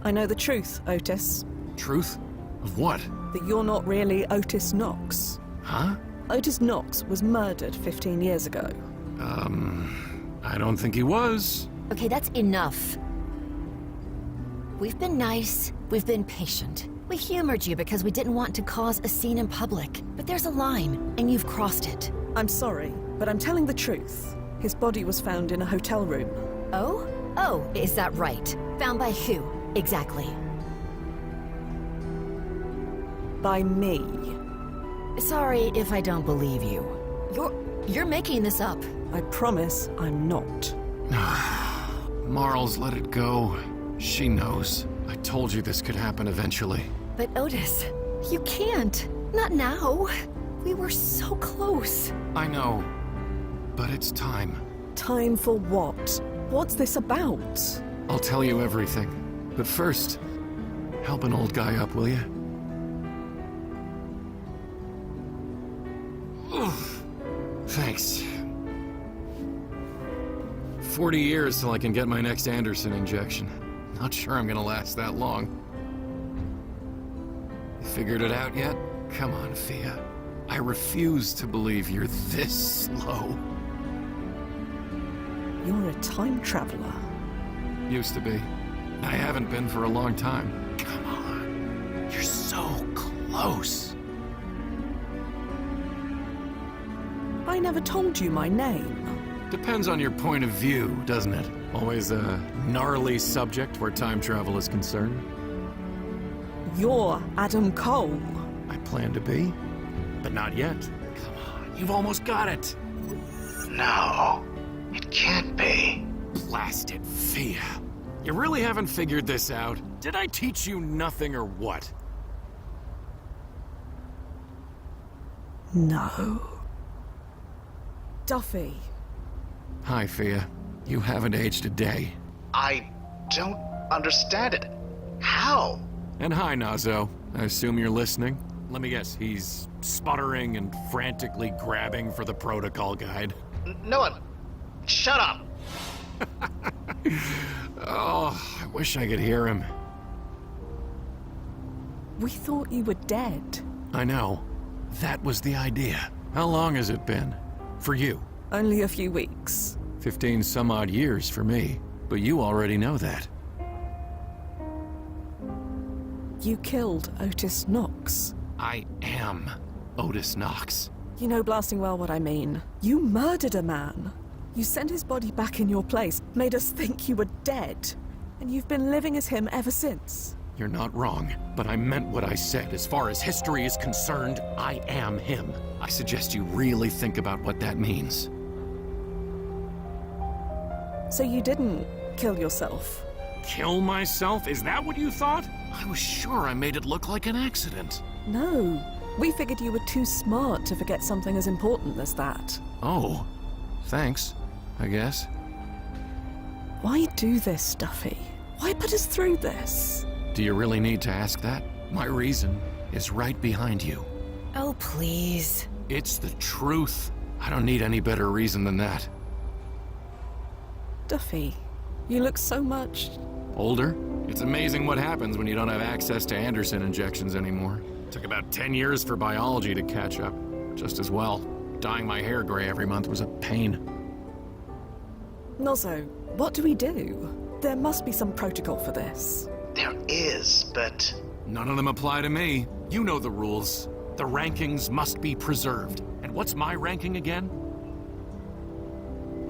I know the truth, Otis. Truth? Of what? That you're not really Otis Knox. Huh? Otis Knox was murdered 15 years ago. I don't think he was. Okay, that's enough. We've been nice, we've been patient. We humored you because we didn't want to cause a scene in public. But there's a line, and you've crossed it. I'm sorry, but I'm telling the truth. His body was found in a hotel room. Oh? Oh, is that right? Found by who, exactly? By me. Sorry if I don't believe you. You're making this up. I promise I'm not. Marl's let it go. She knows. I told you this could happen eventually. But Otis, you can't. Not now. We were so close. I know. But it's time. Time for what? What's this about? I'll tell you everything. But first, help an old guy up, will you? Oof. Thanks. 40 years till I can get my next Anderson injection. Not sure I'm gonna last that long. You figured it out yet? Come on, Fia. I refuse to believe you're this slow. You're a time traveler. Used to be. I haven't been for a long time. Come on. You're so close. I never told you my name. Depends on your point of view, doesn't it? Always a gnarly subject where time travel is concerned. You're Adam Cole. I plan to be, but not yet. Come on, you've almost got it. No, it can't be. Blast it, Fia. You really haven't figured this out? Did I teach you nothing or what? No. Duffy. Hi, Fia. You haven't aged a day. I don't understand it. How? And hi, Nazo. I assume you're listening? Let me guess, he's sputtering and frantically grabbing for the protocol guide. No one. Shut up. Oh, I wish I could hear him. We thought you were dead. I know. That was the idea. How long has it been? For you? Only a few weeks. 15 some odd years for me. But you already know that. You killed Otis Knox. I am Otis Knox. You know blasting well what I mean. You murdered a man. You sent his body back in your place, made us think you were dead. And you've been living as him ever since. You're not wrong, but I meant what I said. As far as history is concerned, I am him. I suggest you really think about what that means. So you didn't kill yourself? Kill myself? Is that what you thought? I was sure I made it look like an accident. No. We figured you were too smart to forget something as important as that. Oh. Thanks, I guess. Why do this, Duffy? Why put us through this? Do you really need to ask that? My reason is right behind you. Oh, please. It's the truth. I don't need any better reason than that. Duffy, you look so much... older? It's amazing what happens when you don't have access to Anderson injections anymore. Took about 10 years for biology to catch up. Just as well. Dyeing my hair gray every month was a pain. Nozzo, what do we do? There must be some protocol for this. There is, but... None of them apply to me. You know the rules. The rankings must be preserved. And what's my ranking again?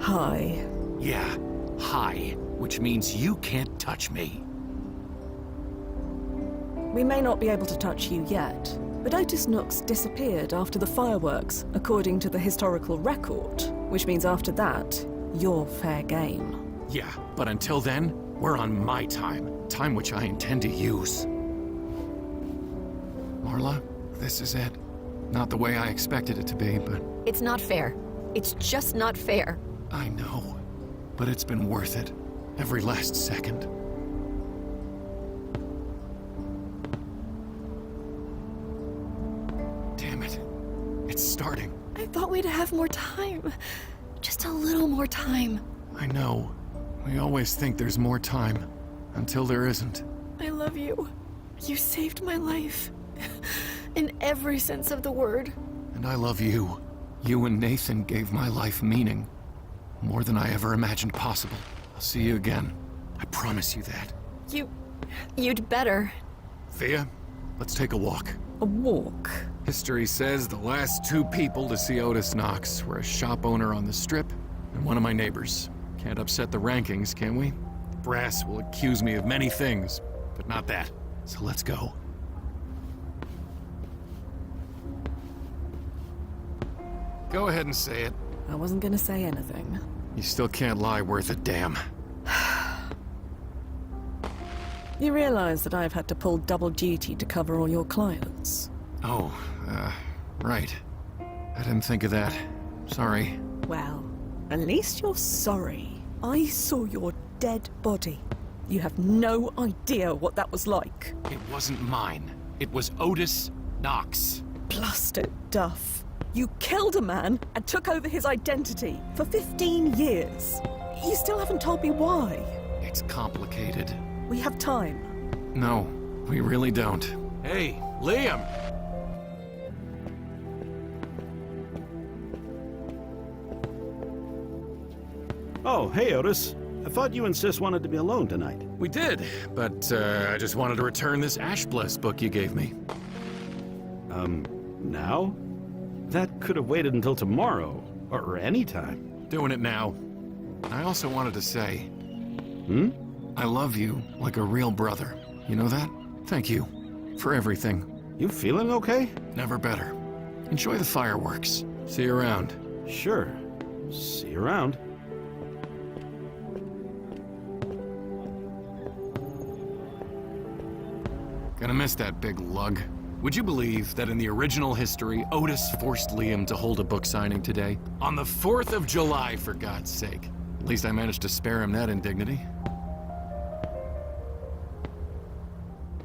High. Yeah, high. Which means you can't touch me. We may not be able to touch you yet, but Otis Knox disappeared after the fireworks, according to the historical record, which means after that, you're fair game. Yeah, but until then, we're on my time. Time which I intend to use. Marla, this is it. Not the way I expected it to be, but... It's not fair. It's just not fair. I know, but it's been worth it. Every last second. Damn it. It's starting. I thought we'd have more time. Just a little more time. I know. We always think there's more time. Until there isn't. I love you. You saved my life. In every sense of the word. And I love you. You and Nathan gave my life meaning. More than I ever imagined possible. I'll see you again. I promise you that. You'd better. Fia, let's take a walk. A walk? History says the last two people to see Otis Knox were a shop owner on the Strip and one of my neighbors. Can't upset the rankings, can we? The brass will accuse me of many things, but not that. So let's go. Go ahead and say it. I wasn't gonna say anything. You still can't lie worth a damn. You realize that I've had to pull double duty to cover all your clients? Oh, right. I didn't think of that. Sorry. Well, at least you're sorry. I saw your dead body. You have no idea what that was like. It wasn't mine. It was Otis Knox. Blasted Duff. You killed a man and took over his identity for 15 years. You still haven't told me why. It's complicated. We have time. No, we really don't. Hey, Liam! Oh, hey, Otis. I thought you and Sis wanted to be alone tonight. We did, but I just wanted to return this Ashbless book you gave me. Now? That could have waited until tomorrow, or any time. Doing it now. I also wanted to say... I love you like a real brother. You know that? Thank you for everything. You feeling okay? Never better. Enjoy the fireworks. See you around. Sure. See you around. Gonna miss that big lug. Would you believe that in the original history, Otis forced Liam to hold a book signing today? On the 4th of July, for God's sake. At least I managed to spare him that indignity.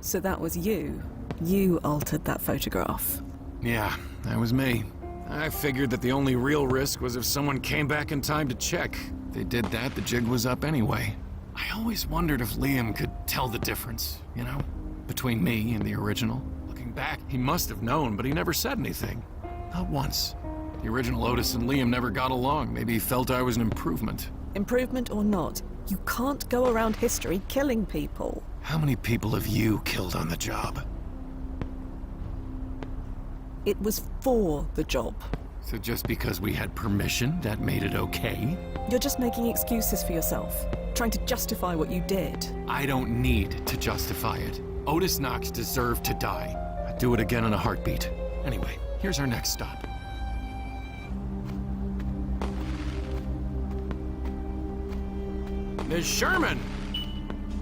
So that was you. You altered that photograph. Yeah, that was me. I figured that the only real risk was if someone came back in time to check. If they did that, the jig was up anyway. I always wondered if Liam could tell the difference, you know? Between me and the original. Looking back, he must have known, but he never said anything. Not once. The original Otis and Liam never got along. Maybe he felt I was an improvement. Improvement or not, you can't go around history killing people. How many people have you killed on the job? It was for the job. So just because we had permission, that made it okay? You're just making excuses for yourself, trying to justify what you did. I don't need to justify it. Otis Knox deserved to die. I'd do it again in a heartbeat. Anyway, here's our next stop. Ms. Sherman!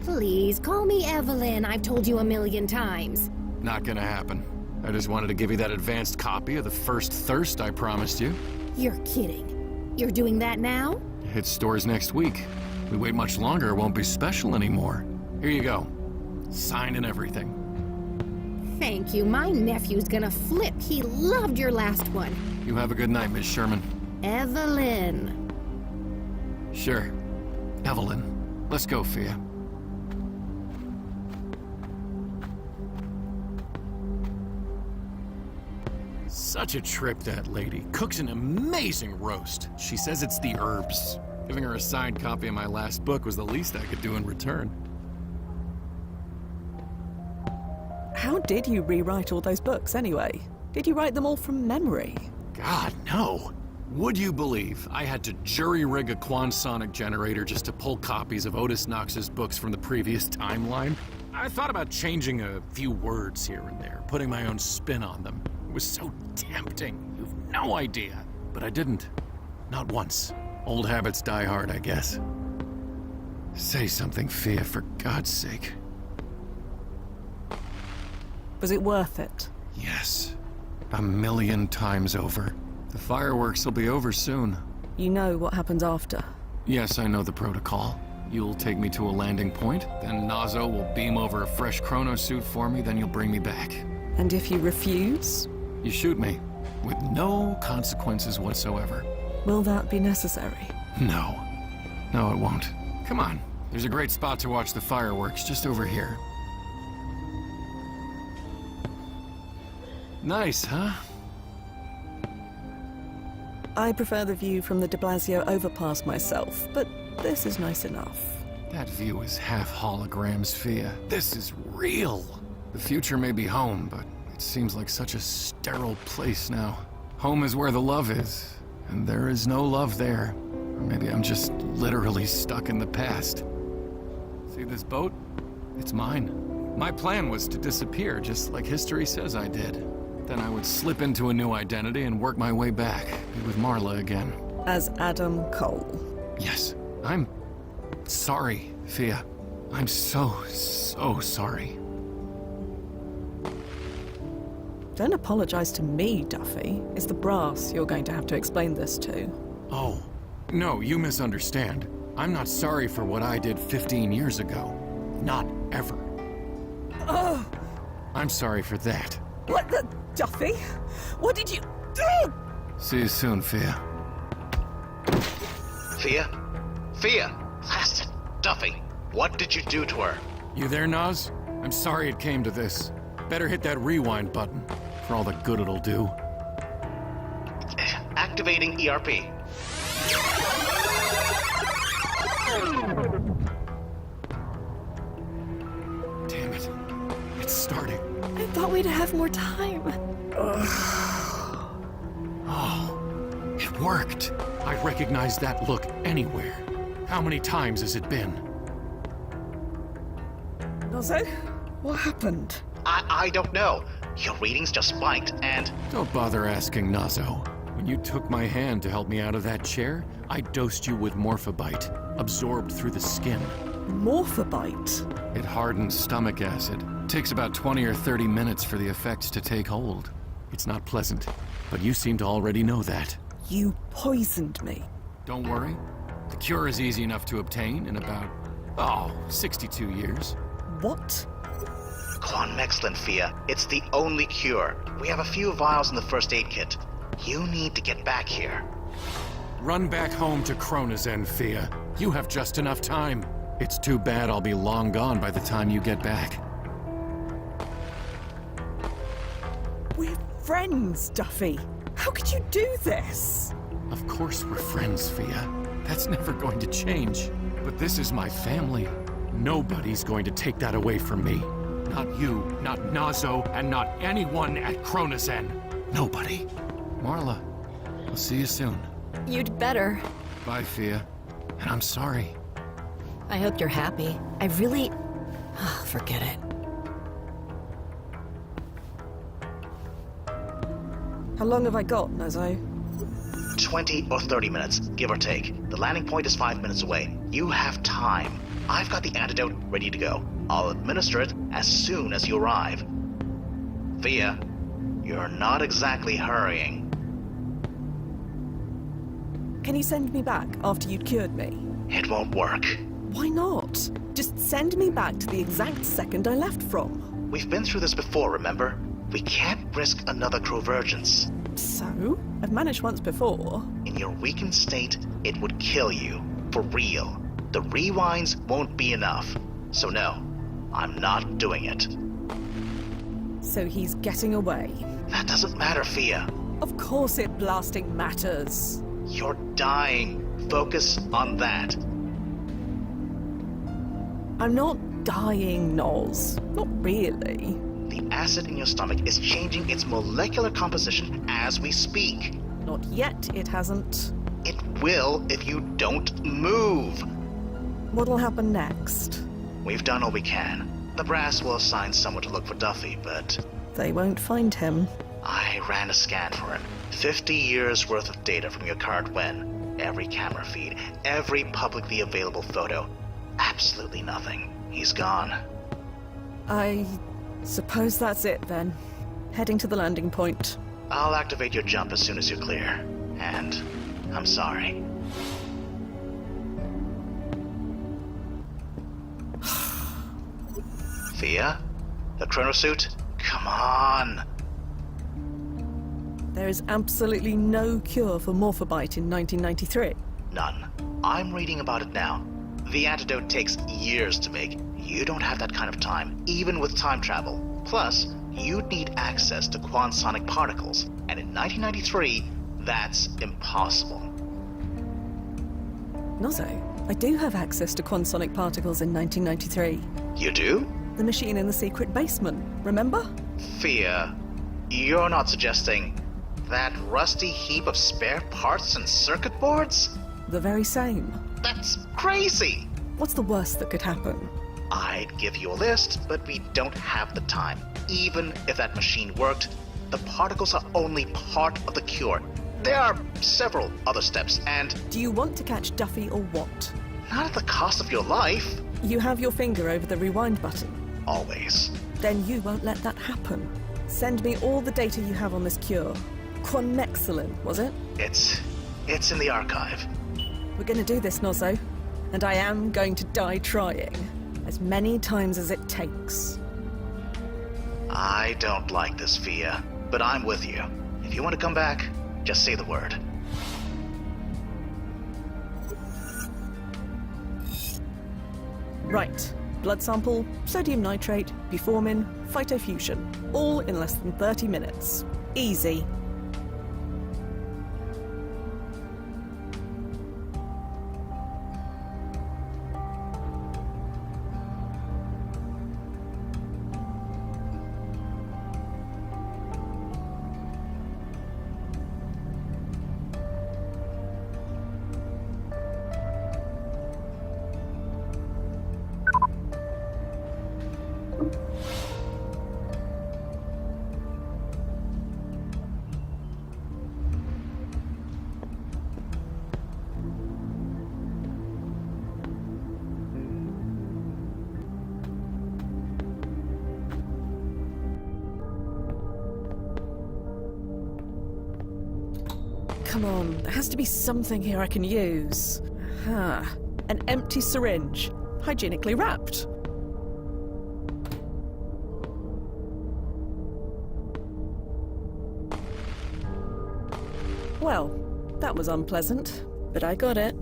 Please, call me Evelyn. I've told you a million times. Not gonna happen. I just wanted to give you that advanced copy of the first Thirst I promised you. You're kidding. You're doing that now? It hits stores next week. If we wait much longer, it won't be special anymore. Here you go. Sign and everything. Thank you. My nephew's gonna flip. He loved your last one. You have a good night, Miss Sherman. Evelyn. Sure. Evelyn. Let's go, Fia. Such a trip, that lady. Cooks an amazing roast. She says it's the herbs. Giving her a signed copy of my last book was the least I could do in return. How did you rewrite all those books, anyway? Did you write them all from memory? God, no. Would you believe I had to jury-rig a quantonic generator just to pull copies of Otis Knox's books from the previous timeline? I thought about changing a few words here and there, putting my own spin on them. It was so tempting. You've no idea. But I didn't. Not once. Old habits die hard, I guess. Say something, Fia, for God's sake. Was it worth it? Yes. 1,000,000 times over. The fireworks will be over soon. You know what happens after? Yes, I know the protocol. You'll take me to a landing point, then Nazo will beam over a fresh chrono suit for me, then you'll bring me back. And if you refuse? You shoot me, with no consequences whatsoever. Will that be necessary? No. No, it won't. Come on. There's a great spot to watch the fireworks just over here. Nice, huh? I prefer the view from the de Blasio overpass myself, but this is nice enough. That view is half holograms, Fia. This is real. The future may be home, but it seems like such a sterile place now. Home is where the love is, and there is no love there. Or maybe I'm just literally stuck in the past. See this boat? It's mine. My plan was to disappear, just like history says I did. Then I would slip into a new identity and work my way back, be with Marla again. As Adam Cole. Yes, I'm sorry, Fia. I'm so sorry. Don't apologize to me, Duffy. It's the brass you're going to have to explain this to. Oh, no, you misunderstand. I'm not sorry for what I did 15 years ago. Not ever. Oh! I'm sorry for that. What the... Duffy? What did you do? See you soon, Fia. Fia? Fia! Blasted! Duffy! What did you do to her? You there, Nas? I'm sorry it came to this. Better hit that rewind button, for all the good it'll do. Activating ERP. Damn it. It's starting. I thought we'd have more time. Oh, it worked. I recognize that look anywhere. How many times has it been? Nazo, what happened? I don't know. Your readings just spiked, and... Don't bother asking, Nazo. When you took my hand to help me out of that chair, I dosed you with Morphobite, absorbed through the skin. Morphobite? It hardens stomach acid. Takes about 20 or 30 minutes for the effects to take hold. It's not pleasant, but you seem to already know that. You poisoned me. Don't worry. The cure is easy enough to obtain in about, 62 years. What? Quanmexlin, Fia. It's the only cure. We have a few vials in the first aid kit. You need to get back here. Run back home to Kronazen, Fia. You have just enough time. It's too bad I'll be long gone by the time you get back. We're friends, Duffy. How could you do this? Of course we're friends, Fia. That's never going to change. But this is my family. Nobody's going to take that away from me. Not you, not Nazo, and not anyone at Kronazen. Nobody. Marla, I'll see you soon. You'd better. Bye, Fia. And I'm sorry. I hope you're happy. I really... forget it. How long have I got, Nazo? 20 or 30 minutes, give or take. The landing point is 5 minutes away. You have time. I've got the antidote ready to go. I'll administer it as soon as you arrive. Fia, you're not exactly hurrying. Can you send me back after you'd cured me? It won't work. Why not? Just send me back to the exact second I left from. We've been through this before, remember? We can't risk another Crovergence. So? I've managed once before. In your weakened state, it would kill you. For real. The rewinds won't be enough. So no, I'm not doing it. So he's getting away. That doesn't matter, Fia. Of course it blasting matters. You're dying. Focus on that. I'm not dying, Noz. Not really. The acid in your stomach is changing its molecular composition as we speak. Not yet, it hasn't. It will if you don't move. What'll happen next? We've done all we can. The brass will assign someone to look for Duffy, but... They won't find him. I ran a scan for him. 50 years worth of data from your current win. Every camera feed, every publicly available photo. Absolutely nothing. He's gone. I suppose that's it then. Heading to the landing point. I'll activate your jump as soon as you're clear. And I'm sorry. Fia? The chronosuit? Come on! There is absolutely no cure for Morphobite in 1993. None. I'm reading about it now. The antidote takes years to make. You don't have that kind of time, even with time travel. Plus, you'd need access to quantonic particles, and in 1993, that's impossible. Nozo, I do have access to quantonic particles in 1993. You do? The machine in the secret basement, remember? Fia, you're not suggesting that rusty heap of spare parts and circuit boards? The very same. That's crazy! What's the worst that could happen? I'd give you a list, but we don't have the time. Even if that machine worked, the particles are only part of the cure. There are several other steps, and... Do you want to catch Duffy or what? Not at the cost of your life. You have your finger over the rewind button. Always. Then you won't let that happen. Send me all the data you have on this cure. Quanmexlin, was it? It's in the archive. We're going to do this, Nozo. And I am going to die trying. As many times as it takes. I don't like this, Fia, but I'm with you. If you want to come back, just say the word. Right. Blood sample, sodium nitrate, buformin, phytofusion. All in less than 30 minutes. Easy. Come on, there has to be something here I can use. Aha. An empty syringe, hygienically wrapped. Well, that was unpleasant, but I got it.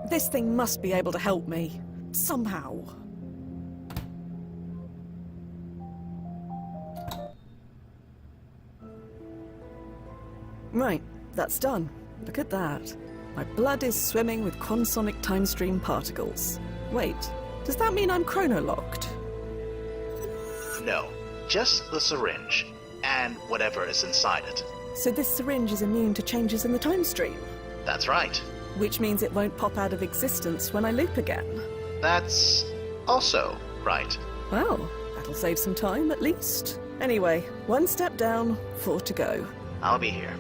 This thing must be able to help me. Somehow. Right, that's done. Look at that. My blood is swimming with consonic time stream particles. Wait, does that mean I'm chronolocked? No, just the syringe, and whatever is inside it. So this syringe is immune to changes in the time stream? That's right. Which means it won't pop out of existence when I loop again. That's also right. Well, that'll save some time at least. Anyway, one step down, 4 to go. I'll be here.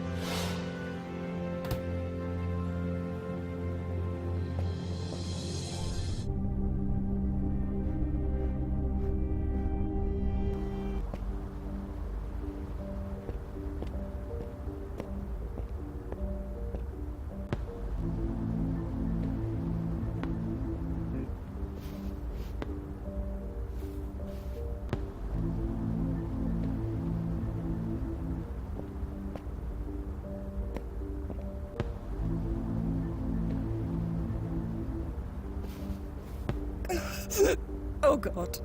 Oh god.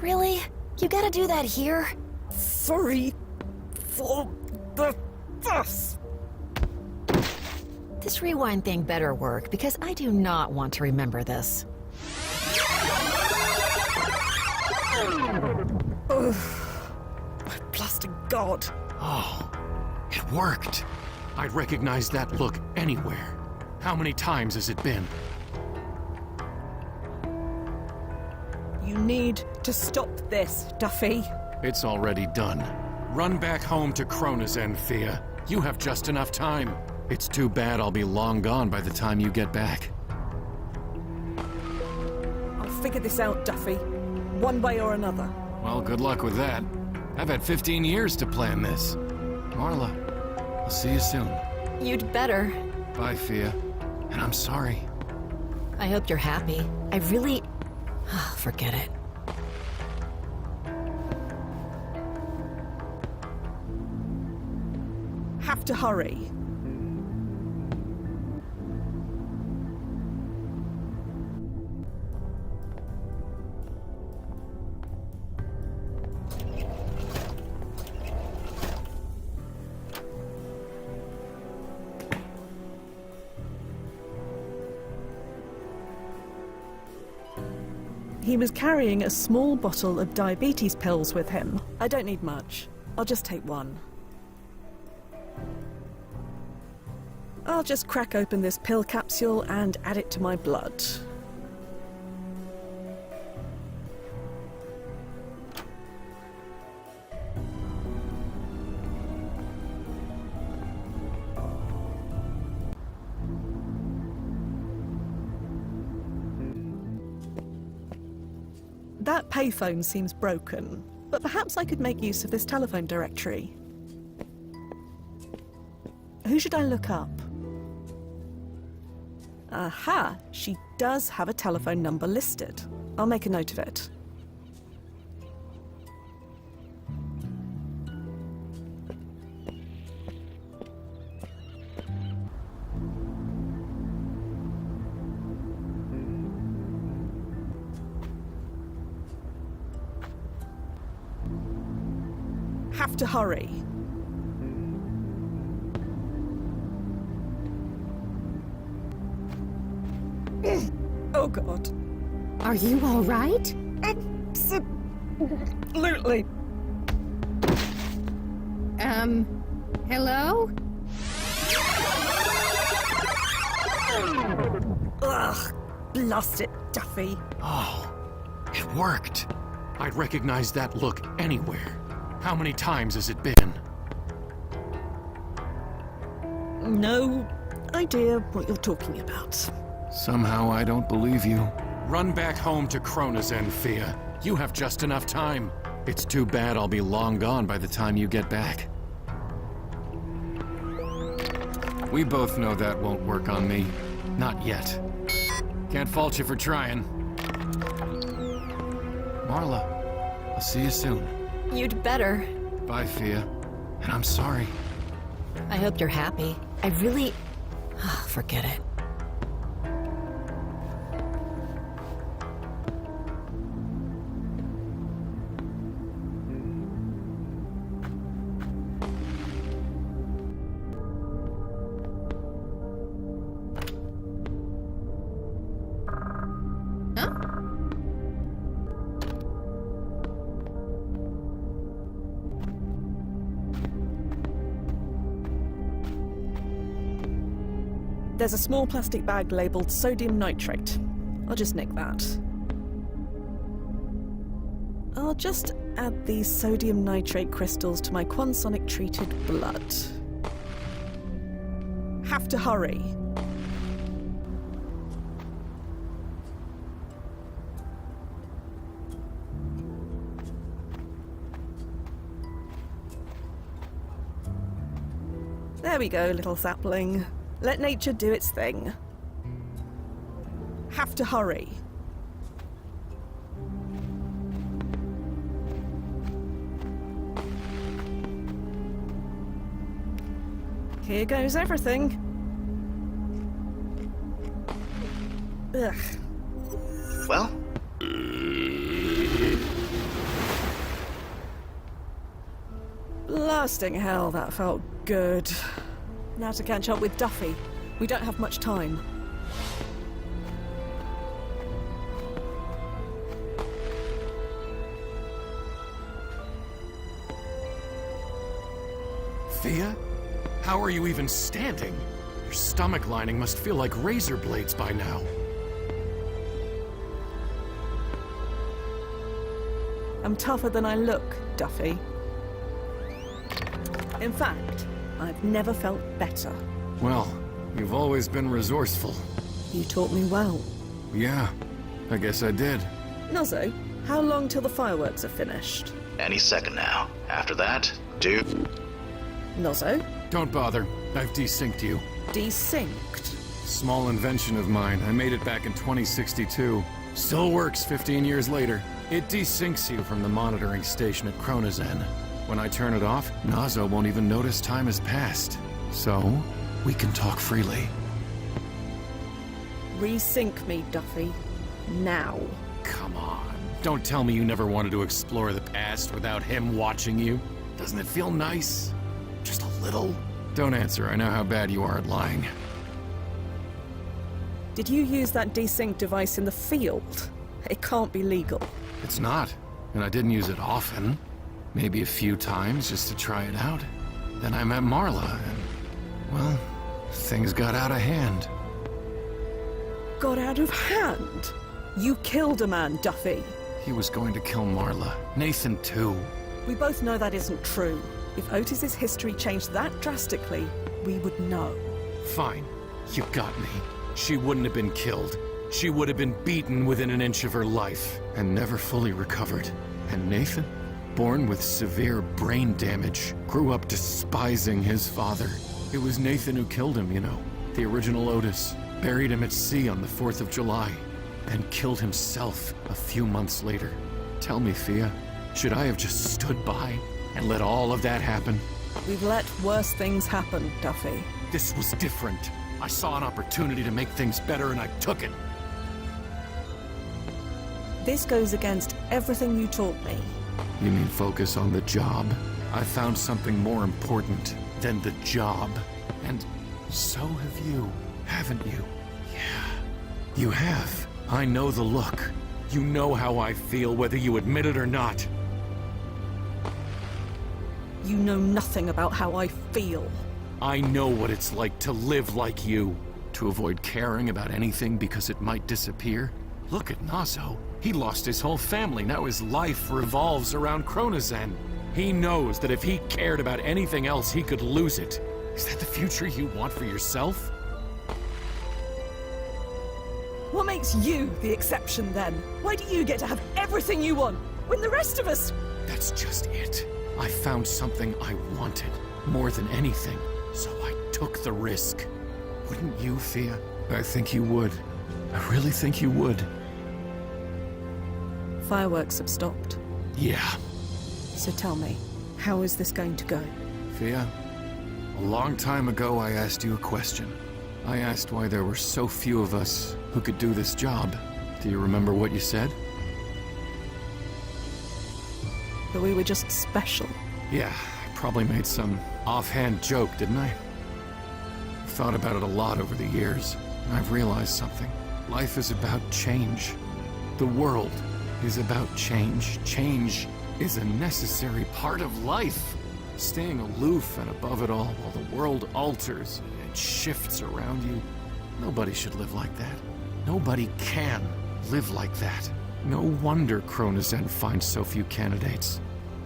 Really? You gotta do that here? Sorry for the fuss. This rewind thing better work, because I do not want to remember this. Ugh. My blasted god. Oh, it worked. I'd recognize that look anywhere. How many times has it been? You need to stop this, Duffy. It's already done. Run back home to Krona's End, Fia. You have just enough time. It's too bad I'll be long gone by the time you get back. I'll figure this out, Duffy. One way or another. Well, good luck with that. I've had 15 years to plan this. Marla, I'll see you soon. You'd better. Bye, Fia. And I'm sorry. I hope you're happy. I really... forget it. Have to hurry. He was carrying a small bottle of diabetes pills with him. I don't need much. I'll just take one. I'll just crack open this pill capsule and add it to my blood. That payphone seems broken, but perhaps I could make use of this telephone directory. Who should I look up? Aha! She does have a telephone number listed. I'll make a note of it. Have to hurry. Oh God. Are you all right? Absolutely. Hello? Ugh, blast it, Duffy. Oh, it worked. I'd recognize that look anywhere. How many times has it been? No idea what you're talking about. Somehow I don't believe you. Run back home to Kronazen, Fia. You have just enough time. It's too bad I'll be long gone by the time you get back. We both know that won't work on me. Not yet. Can't fault you for trying. Marla, I'll see you soon. You'd better. Bye, Fia. And I'm sorry. I hope you're happy. I really... forget it. There's a small plastic bag labelled sodium nitrate. I'll just nick that. I'll just add these sodium nitrate crystals to my quansonic treated blood. Have to hurry. There we go, little sapling. Let nature do its thing. Have to hurry. Here goes everything. Ugh. Well? Blasting hell, that felt good. Now to catch up with Duffy. We don't have much time. Fia? How are you even standing? Your stomach lining must feel like razor blades by now. I'm tougher than I look, Duffy. In fact, I've never felt better. Well, you've always been resourceful. You taught me well. Yeah, I guess I did. Nozzo, how long till the fireworks are finished? Any second now. After that, dude. Nozzo? Don't bother. I've desynced you. Desynced? Small invention of mine. I made it back in 2062. Still works 15 years later. It desyncs you from the monitoring station at Kronazen. When I turn it off, Nozzo won't even notice time has passed. So, we can talk freely. Resync me, Duffy. Now. Come on. Don't tell me you never wanted to explore the past without him watching you. Doesn't it feel nice? Just a little? Don't answer. I know how bad you are at lying. Did you use that desync device in the field? It can't be legal. It's not. And I didn't use it often. Maybe a few times just to try it out. Then I met Marla and, well, things got out of hand. Got out of hand? You killed a man, Duffy. He was going to kill Marla. Nathan, too. We both know that isn't true. If Otis's history changed that drastically, we would know. Fine. You got me. She wouldn't have been killed. She would have been beaten within an inch of her life and never fully recovered. And Nathan, born with severe brain damage, grew up despising his father. It was Nathan who killed him, you know. The original Otis. Buried him at sea on the 4th of July. And killed himself a few months later. Tell me, Fia, should I have just stood by and let all of that happen? We've let worse things happen, Duffy. This was different. I saw an opportunity to make things better and I took it. This goes against everything you taught me. You mean focus on the job? I found something more important than the job. And so have you, haven't you? Yeah, you have. I know the look. You know how I feel, whether you admit it or not. You know nothing about how I feel. I know what it's like to live like you. To avoid caring about anything because it might disappear. Look at Nazo. He lost his whole family. Now his life revolves around Chronozen. He knows that if he cared about anything else, he could lose it. Is that the future you want for yourself? What makes you the exception, then? Why do you get to have everything you want, when the rest of us... That's just it. I found something I wanted, more than anything, so I took the risk. Wouldn't you, Fia? I think you would. I really think you would. Fireworks have stopped. Yeah. So tell me, how is this going to go? Fia, a long time ago I asked you a question. I asked why there were so few of us who could do this job. Do you remember what you said? That we were just special. Yeah, I probably made some offhand joke, didn't I? I've thought about it a lot over the years, and I've realized something. Life is about change. The world is about change. Change is a necessary part of life. Staying aloof and above it all while the world alters and shifts around you. Nobody should live like that. Nobody can live like that. No wonder Chronozen finds so few candidates.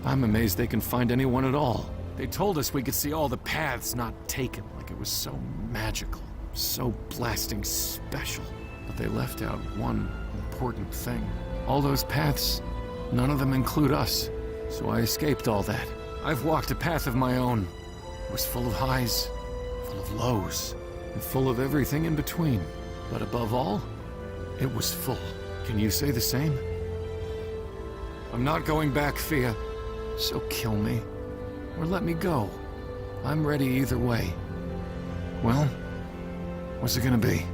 I'm amazed they can find anyone at all. They told us we could see all the paths not taken, like it was so magical, so blasting special. But they left out one important thing. All those paths, none of them include us. So I escaped all that. I've walked a path of my own. It was full of highs, full of lows, and full of everything in between. But above all, it was full. Can you say the same? I'm not going back, Fia. So kill me, or let me go. I'm ready either way. Well, what's it gonna be?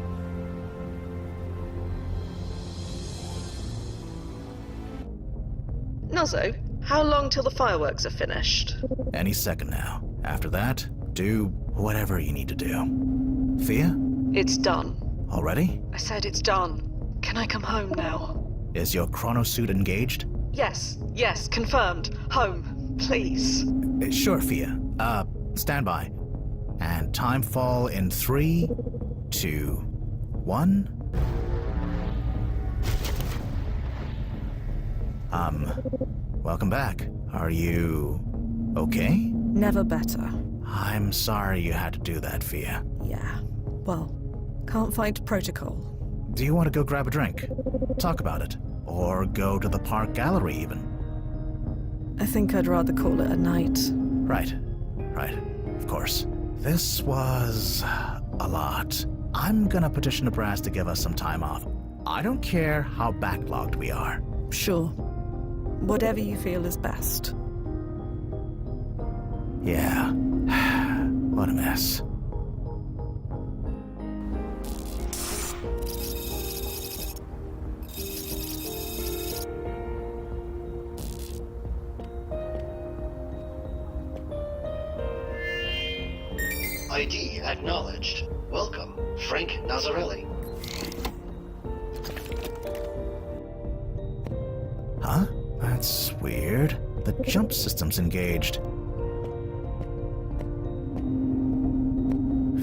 Nazo, how long till the fireworks are finished? Any second now. After that, do whatever you need to do. Fia? It's done. Already? I said it's done. Can I come home now? Is your chronosuit engaged? Yes, confirmed. Home, please. Sure, Fia. Stand by. And time fall in 3, 2, 1. Welcome back. Are you okay? Never better. I'm sorry you had to do that, Fia. Yeah. Well, can't find protocol. Do you want to go grab a drink? Talk about it. Or go to the park gallery, even. I think I'd rather call it a night. Right. Of course. This was a lot. I'm gonna petition the brass to give us some time off. I don't care how backlogged we are. Sure. Whatever you feel is best. Yeah. What a mess. ID acknowledged. Welcome, Frank Nazarelli. Huh? That's weird. The jump system's engaged.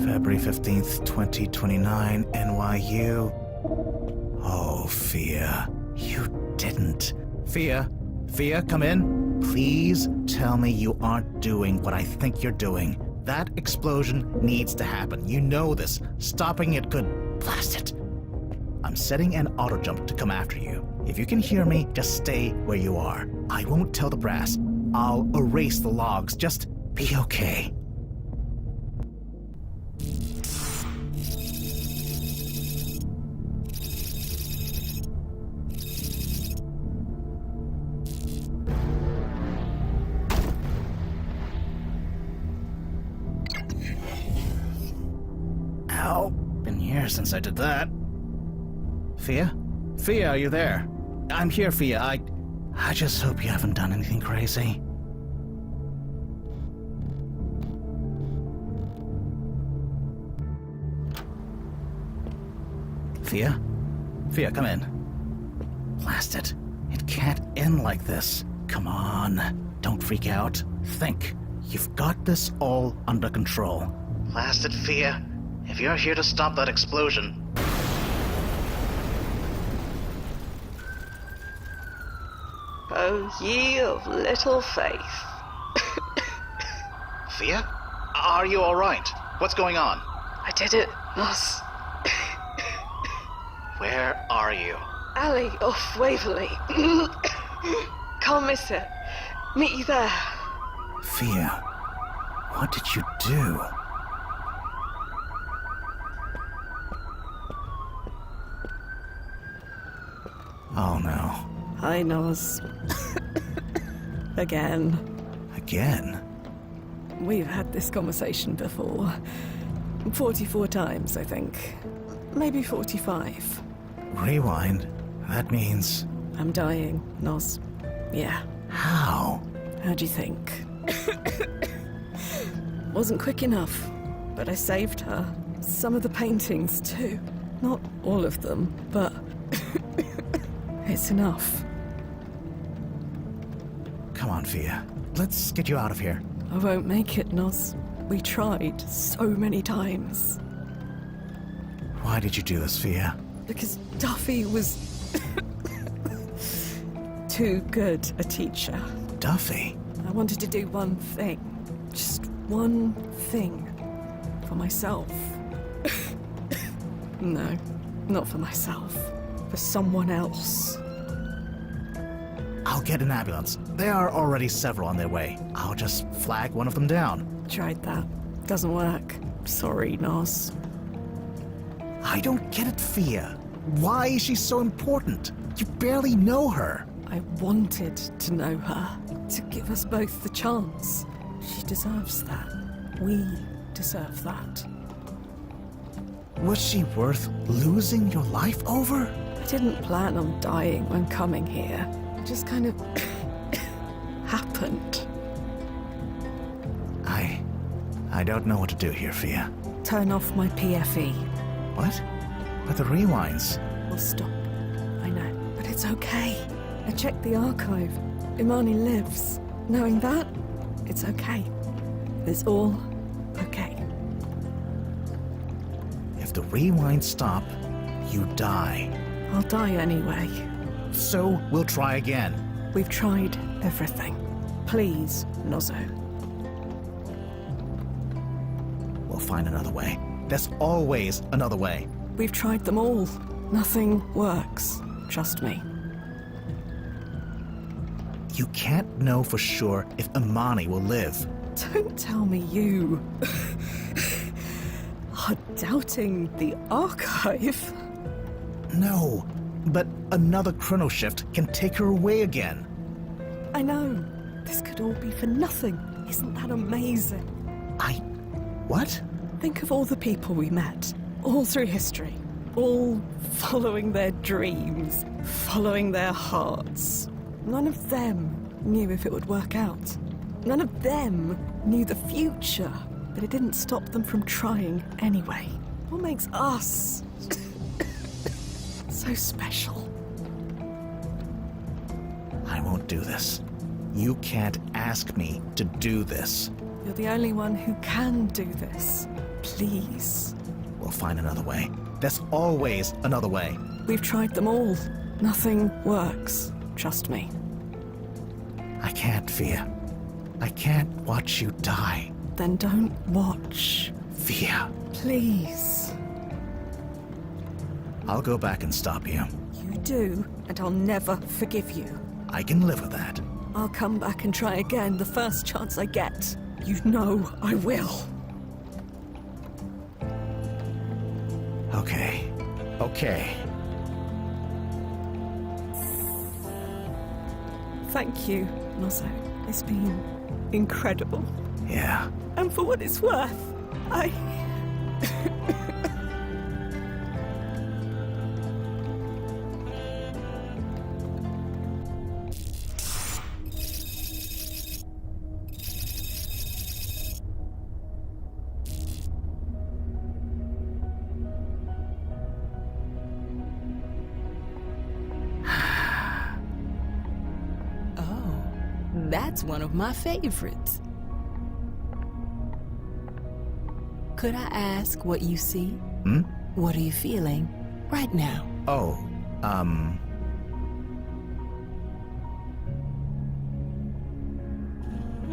February 15th, 2029, NYU. Oh, Fia. You didn't. Fia, come in. Please tell me you aren't doing what I think you're doing. That explosion needs to happen. You know this. Stopping it could blast it. I'm setting an auto jump to come after you. If you can hear me, just stay where you are. I won't tell the brass. I'll erase the logs. Just be okay. Ow. Been years since I did that. Fia? Fia, are you there? I'm here, Fia. I just hope you haven't done anything crazy. Fia? Fia, come in. Blast it. It can't end like this. Come on. Don't freak out. Think. You've got this all under control. Blast it, Fia. If you're here to stop that explosion... Oh, ye of little faith. Fia? Are you alright? What's going on? I did it, Moss. Where are you? Alley off Waverley. Can't miss it. Meet you there. Fia, what did you do? Oh no. Hi, Nos. Again. Again? We've had this conversation before. 44 times, I think. Maybe 45. Rewind? That means... I'm dying, Nos. Yeah. How? How'd you think? Wasn't quick enough, but I saved her. Some of the paintings, too. Not all of them, but... it's enough. Come on, Fia. Let's get you out of here. I won't make it, Nos. We tried so many times. Why did you do this, Fia? Because Duffy was... too good a teacher. Duffy? I wanted to do one thing. Just one thing. For myself. No, not for myself. For someone else. I'll get an ambulance. There are already several on their way. I'll just flag one of them down. Tried that. Doesn't work. Sorry, Nos. I don't get it, Fia. Why is she so important? You barely know her. I wanted to know her. To give us both the chance. She deserves that. We deserve that. Was she worth losing your life over? I didn't plan on dying when coming here. It just kind of happened. I don't know what to do here, Fia. Turn off my PFE. What? But the rewinds. We'll stop. I know. But it's okay. I checked the archive. Imani lives. Knowing that, it's okay. It's all okay. If the rewinds stop, you die. I'll die anyway. So we'll try again. We've tried everything. Please, Nozzo. We'll find another way. There's always another way. We've tried them all. Nothing works. Trust me. You can't know for sure if Imani will live. Don't tell me you are doubting the archive. No, but another chrono shift can take her away again. I know. This could all be for nothing. Isn't that amazing? What? Think of all the people we met, all through history, all following their dreams, following their hearts. None of them knew if it would work out. None of them knew the future, but it didn't stop them from trying anyway. What makes us so special? I won't do this. You can't ask me to do this. You're the only one who can do this. Please. We'll find another way. There's always another way. We've tried them all. Nothing works. Trust me. I can't, Fia. I can't watch you die. Then don't watch. Fia. Please. I'll go back and stop you. You do, and I'll never forgive you. I can live with that. I'll come back and try again the first chance I get. You know I will. Okay. Thank you, Nozzo. It's been incredible. Yeah. And for what it's worth, That's one of my favorites. Could I ask what you see? What are you feeling right now? Oh,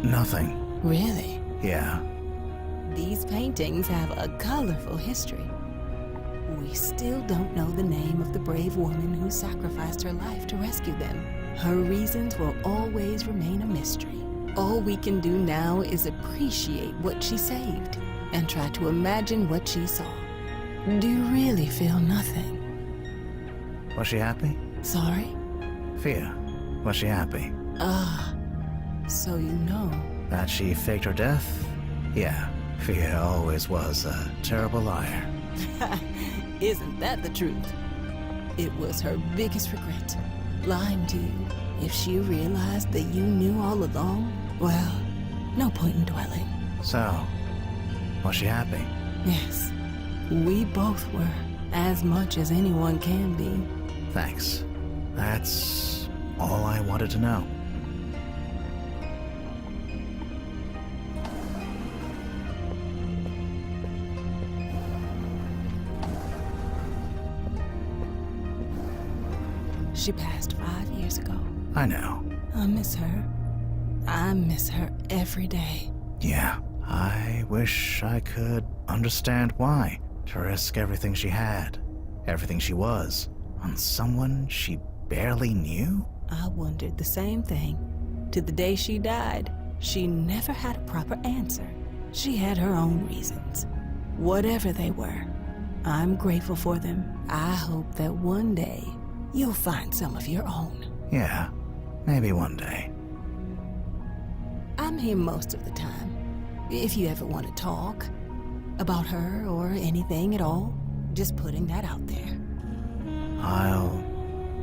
nothing. Really? Yeah. These paintings have a colorful history. We still don't know the name of the brave woman who sacrificed her life to rescue them. Her reasons will always remain a mystery. All we can do now is appreciate what she saved and try to imagine what she saw. Do you really feel nothing? Was she happy? Sorry? Fia, was she happy? So you know. That she faked her death? Yeah, Fia always was a terrible liar. Isn't that the truth? It was her biggest regret, lying to you. If she realized that you knew all along, well, no point in dwelling. So, was she happy? Yes, we both were, as much as anyone can be. Thanks. That's all I wanted to know. She passed 5 years ago. I know. I miss her. I miss her every day. Yeah, I wish I could understand why. To risk everything she had, everything she was, on someone she barely knew? I wondered the same thing. To the day she died, she never had a proper answer. She had her own reasons. Whatever they were, I'm grateful for them. I hope that one day you'll find some of your own. Yeah, maybe one day. I'm here most of the time. If you ever want to talk about her or anything at all, just putting that out there. I'll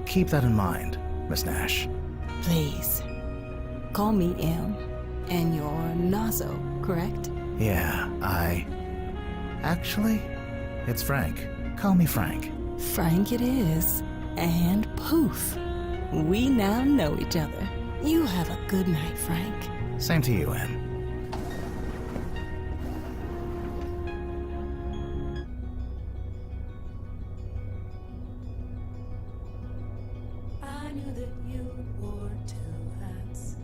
keep that in mind, Miss Nash. Please. Call me M. And you're Nozzo, correct? Yeah, Actually, it's Frank. Call me Frank. Frank it is. And poof. We now know each other. You have a good night, Frank. Same to you, Em. I knew that you wore two hats.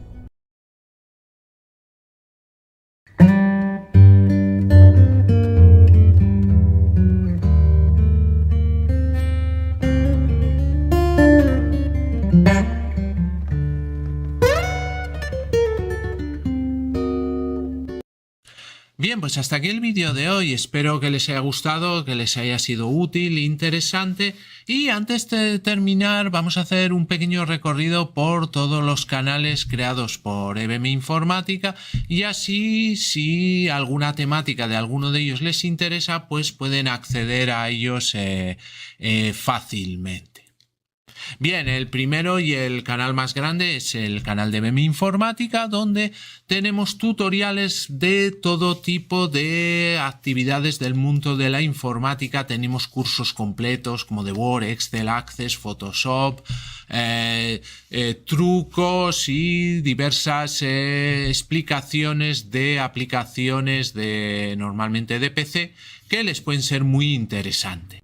Bien, pues hasta aquí el vídeo de hoy. Espero que les haya gustado, que les haya sido útil, interesante. Y antes de terminar, vamos a hacer un pequeño recorrido por todos los canales creados por EBM Informática. Y así, si alguna temática de alguno de ellos les interesa, pues pueden acceder a ellos fácilmente. Bien, el primero y el canal más grande es el canal de EBM Informática, donde tenemos tutoriales de todo tipo de actividades del mundo de la informática. Tenemos cursos completos como de Word, Excel, Access, Photoshop, trucos y diversas explicaciones de aplicaciones normalmente de PC que les pueden ser muy interesantes.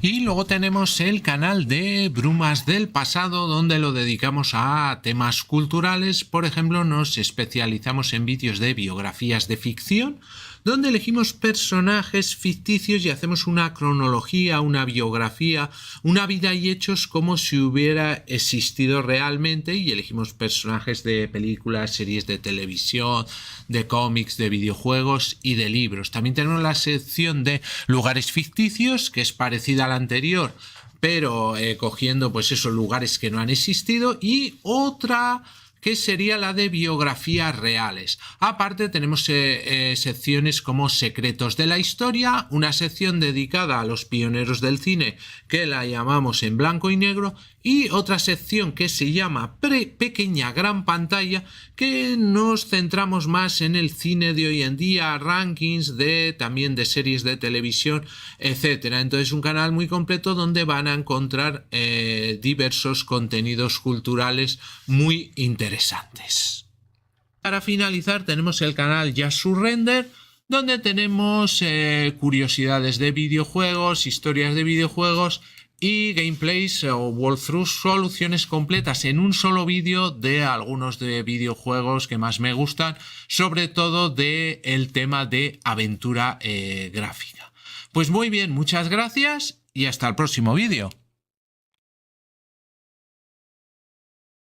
Y luego tenemos el canal de Brumas del Pasado, donde lo dedicamos a temas culturales. Por ejemplo, nos especializamos en vídeos de biografías de ficción, donde elegimos personajes ficticios y hacemos una cronología, una biografía, una vida y hechos como si hubiera existido realmente, y elegimos personajes de películas, series de televisión, de cómics, de videojuegos y de libros. También tenemos la sección de lugares ficticios, que es parecida a la anterior, pero cogiendo pues esos lugares que no han existido, y otra que sería la de biografías reales. Aparte tenemos secciones como secretos de la historia, una sección dedicada a los pioneros del cine que la llamamos en blanco y negro, y otra sección que se llama pequeña gran pantalla, que nos centramos más en el cine de hoy en día, rankings también de series de televisión, etcétera. Entonces un canal muy completo donde van a encontrar diversos contenidos culturales muy interesantes. Para finalizar tenemos el canal Just Surrender, donde tenemos curiosidades de videojuegos, historias de videojuegos y gameplays o walkthroughs, soluciones completas en un solo vídeo de algunos de videojuegos que más me gustan, sobre todo del tema de aventura gráfica. Pues muy bien, muchas gracias y hasta el próximo vídeo.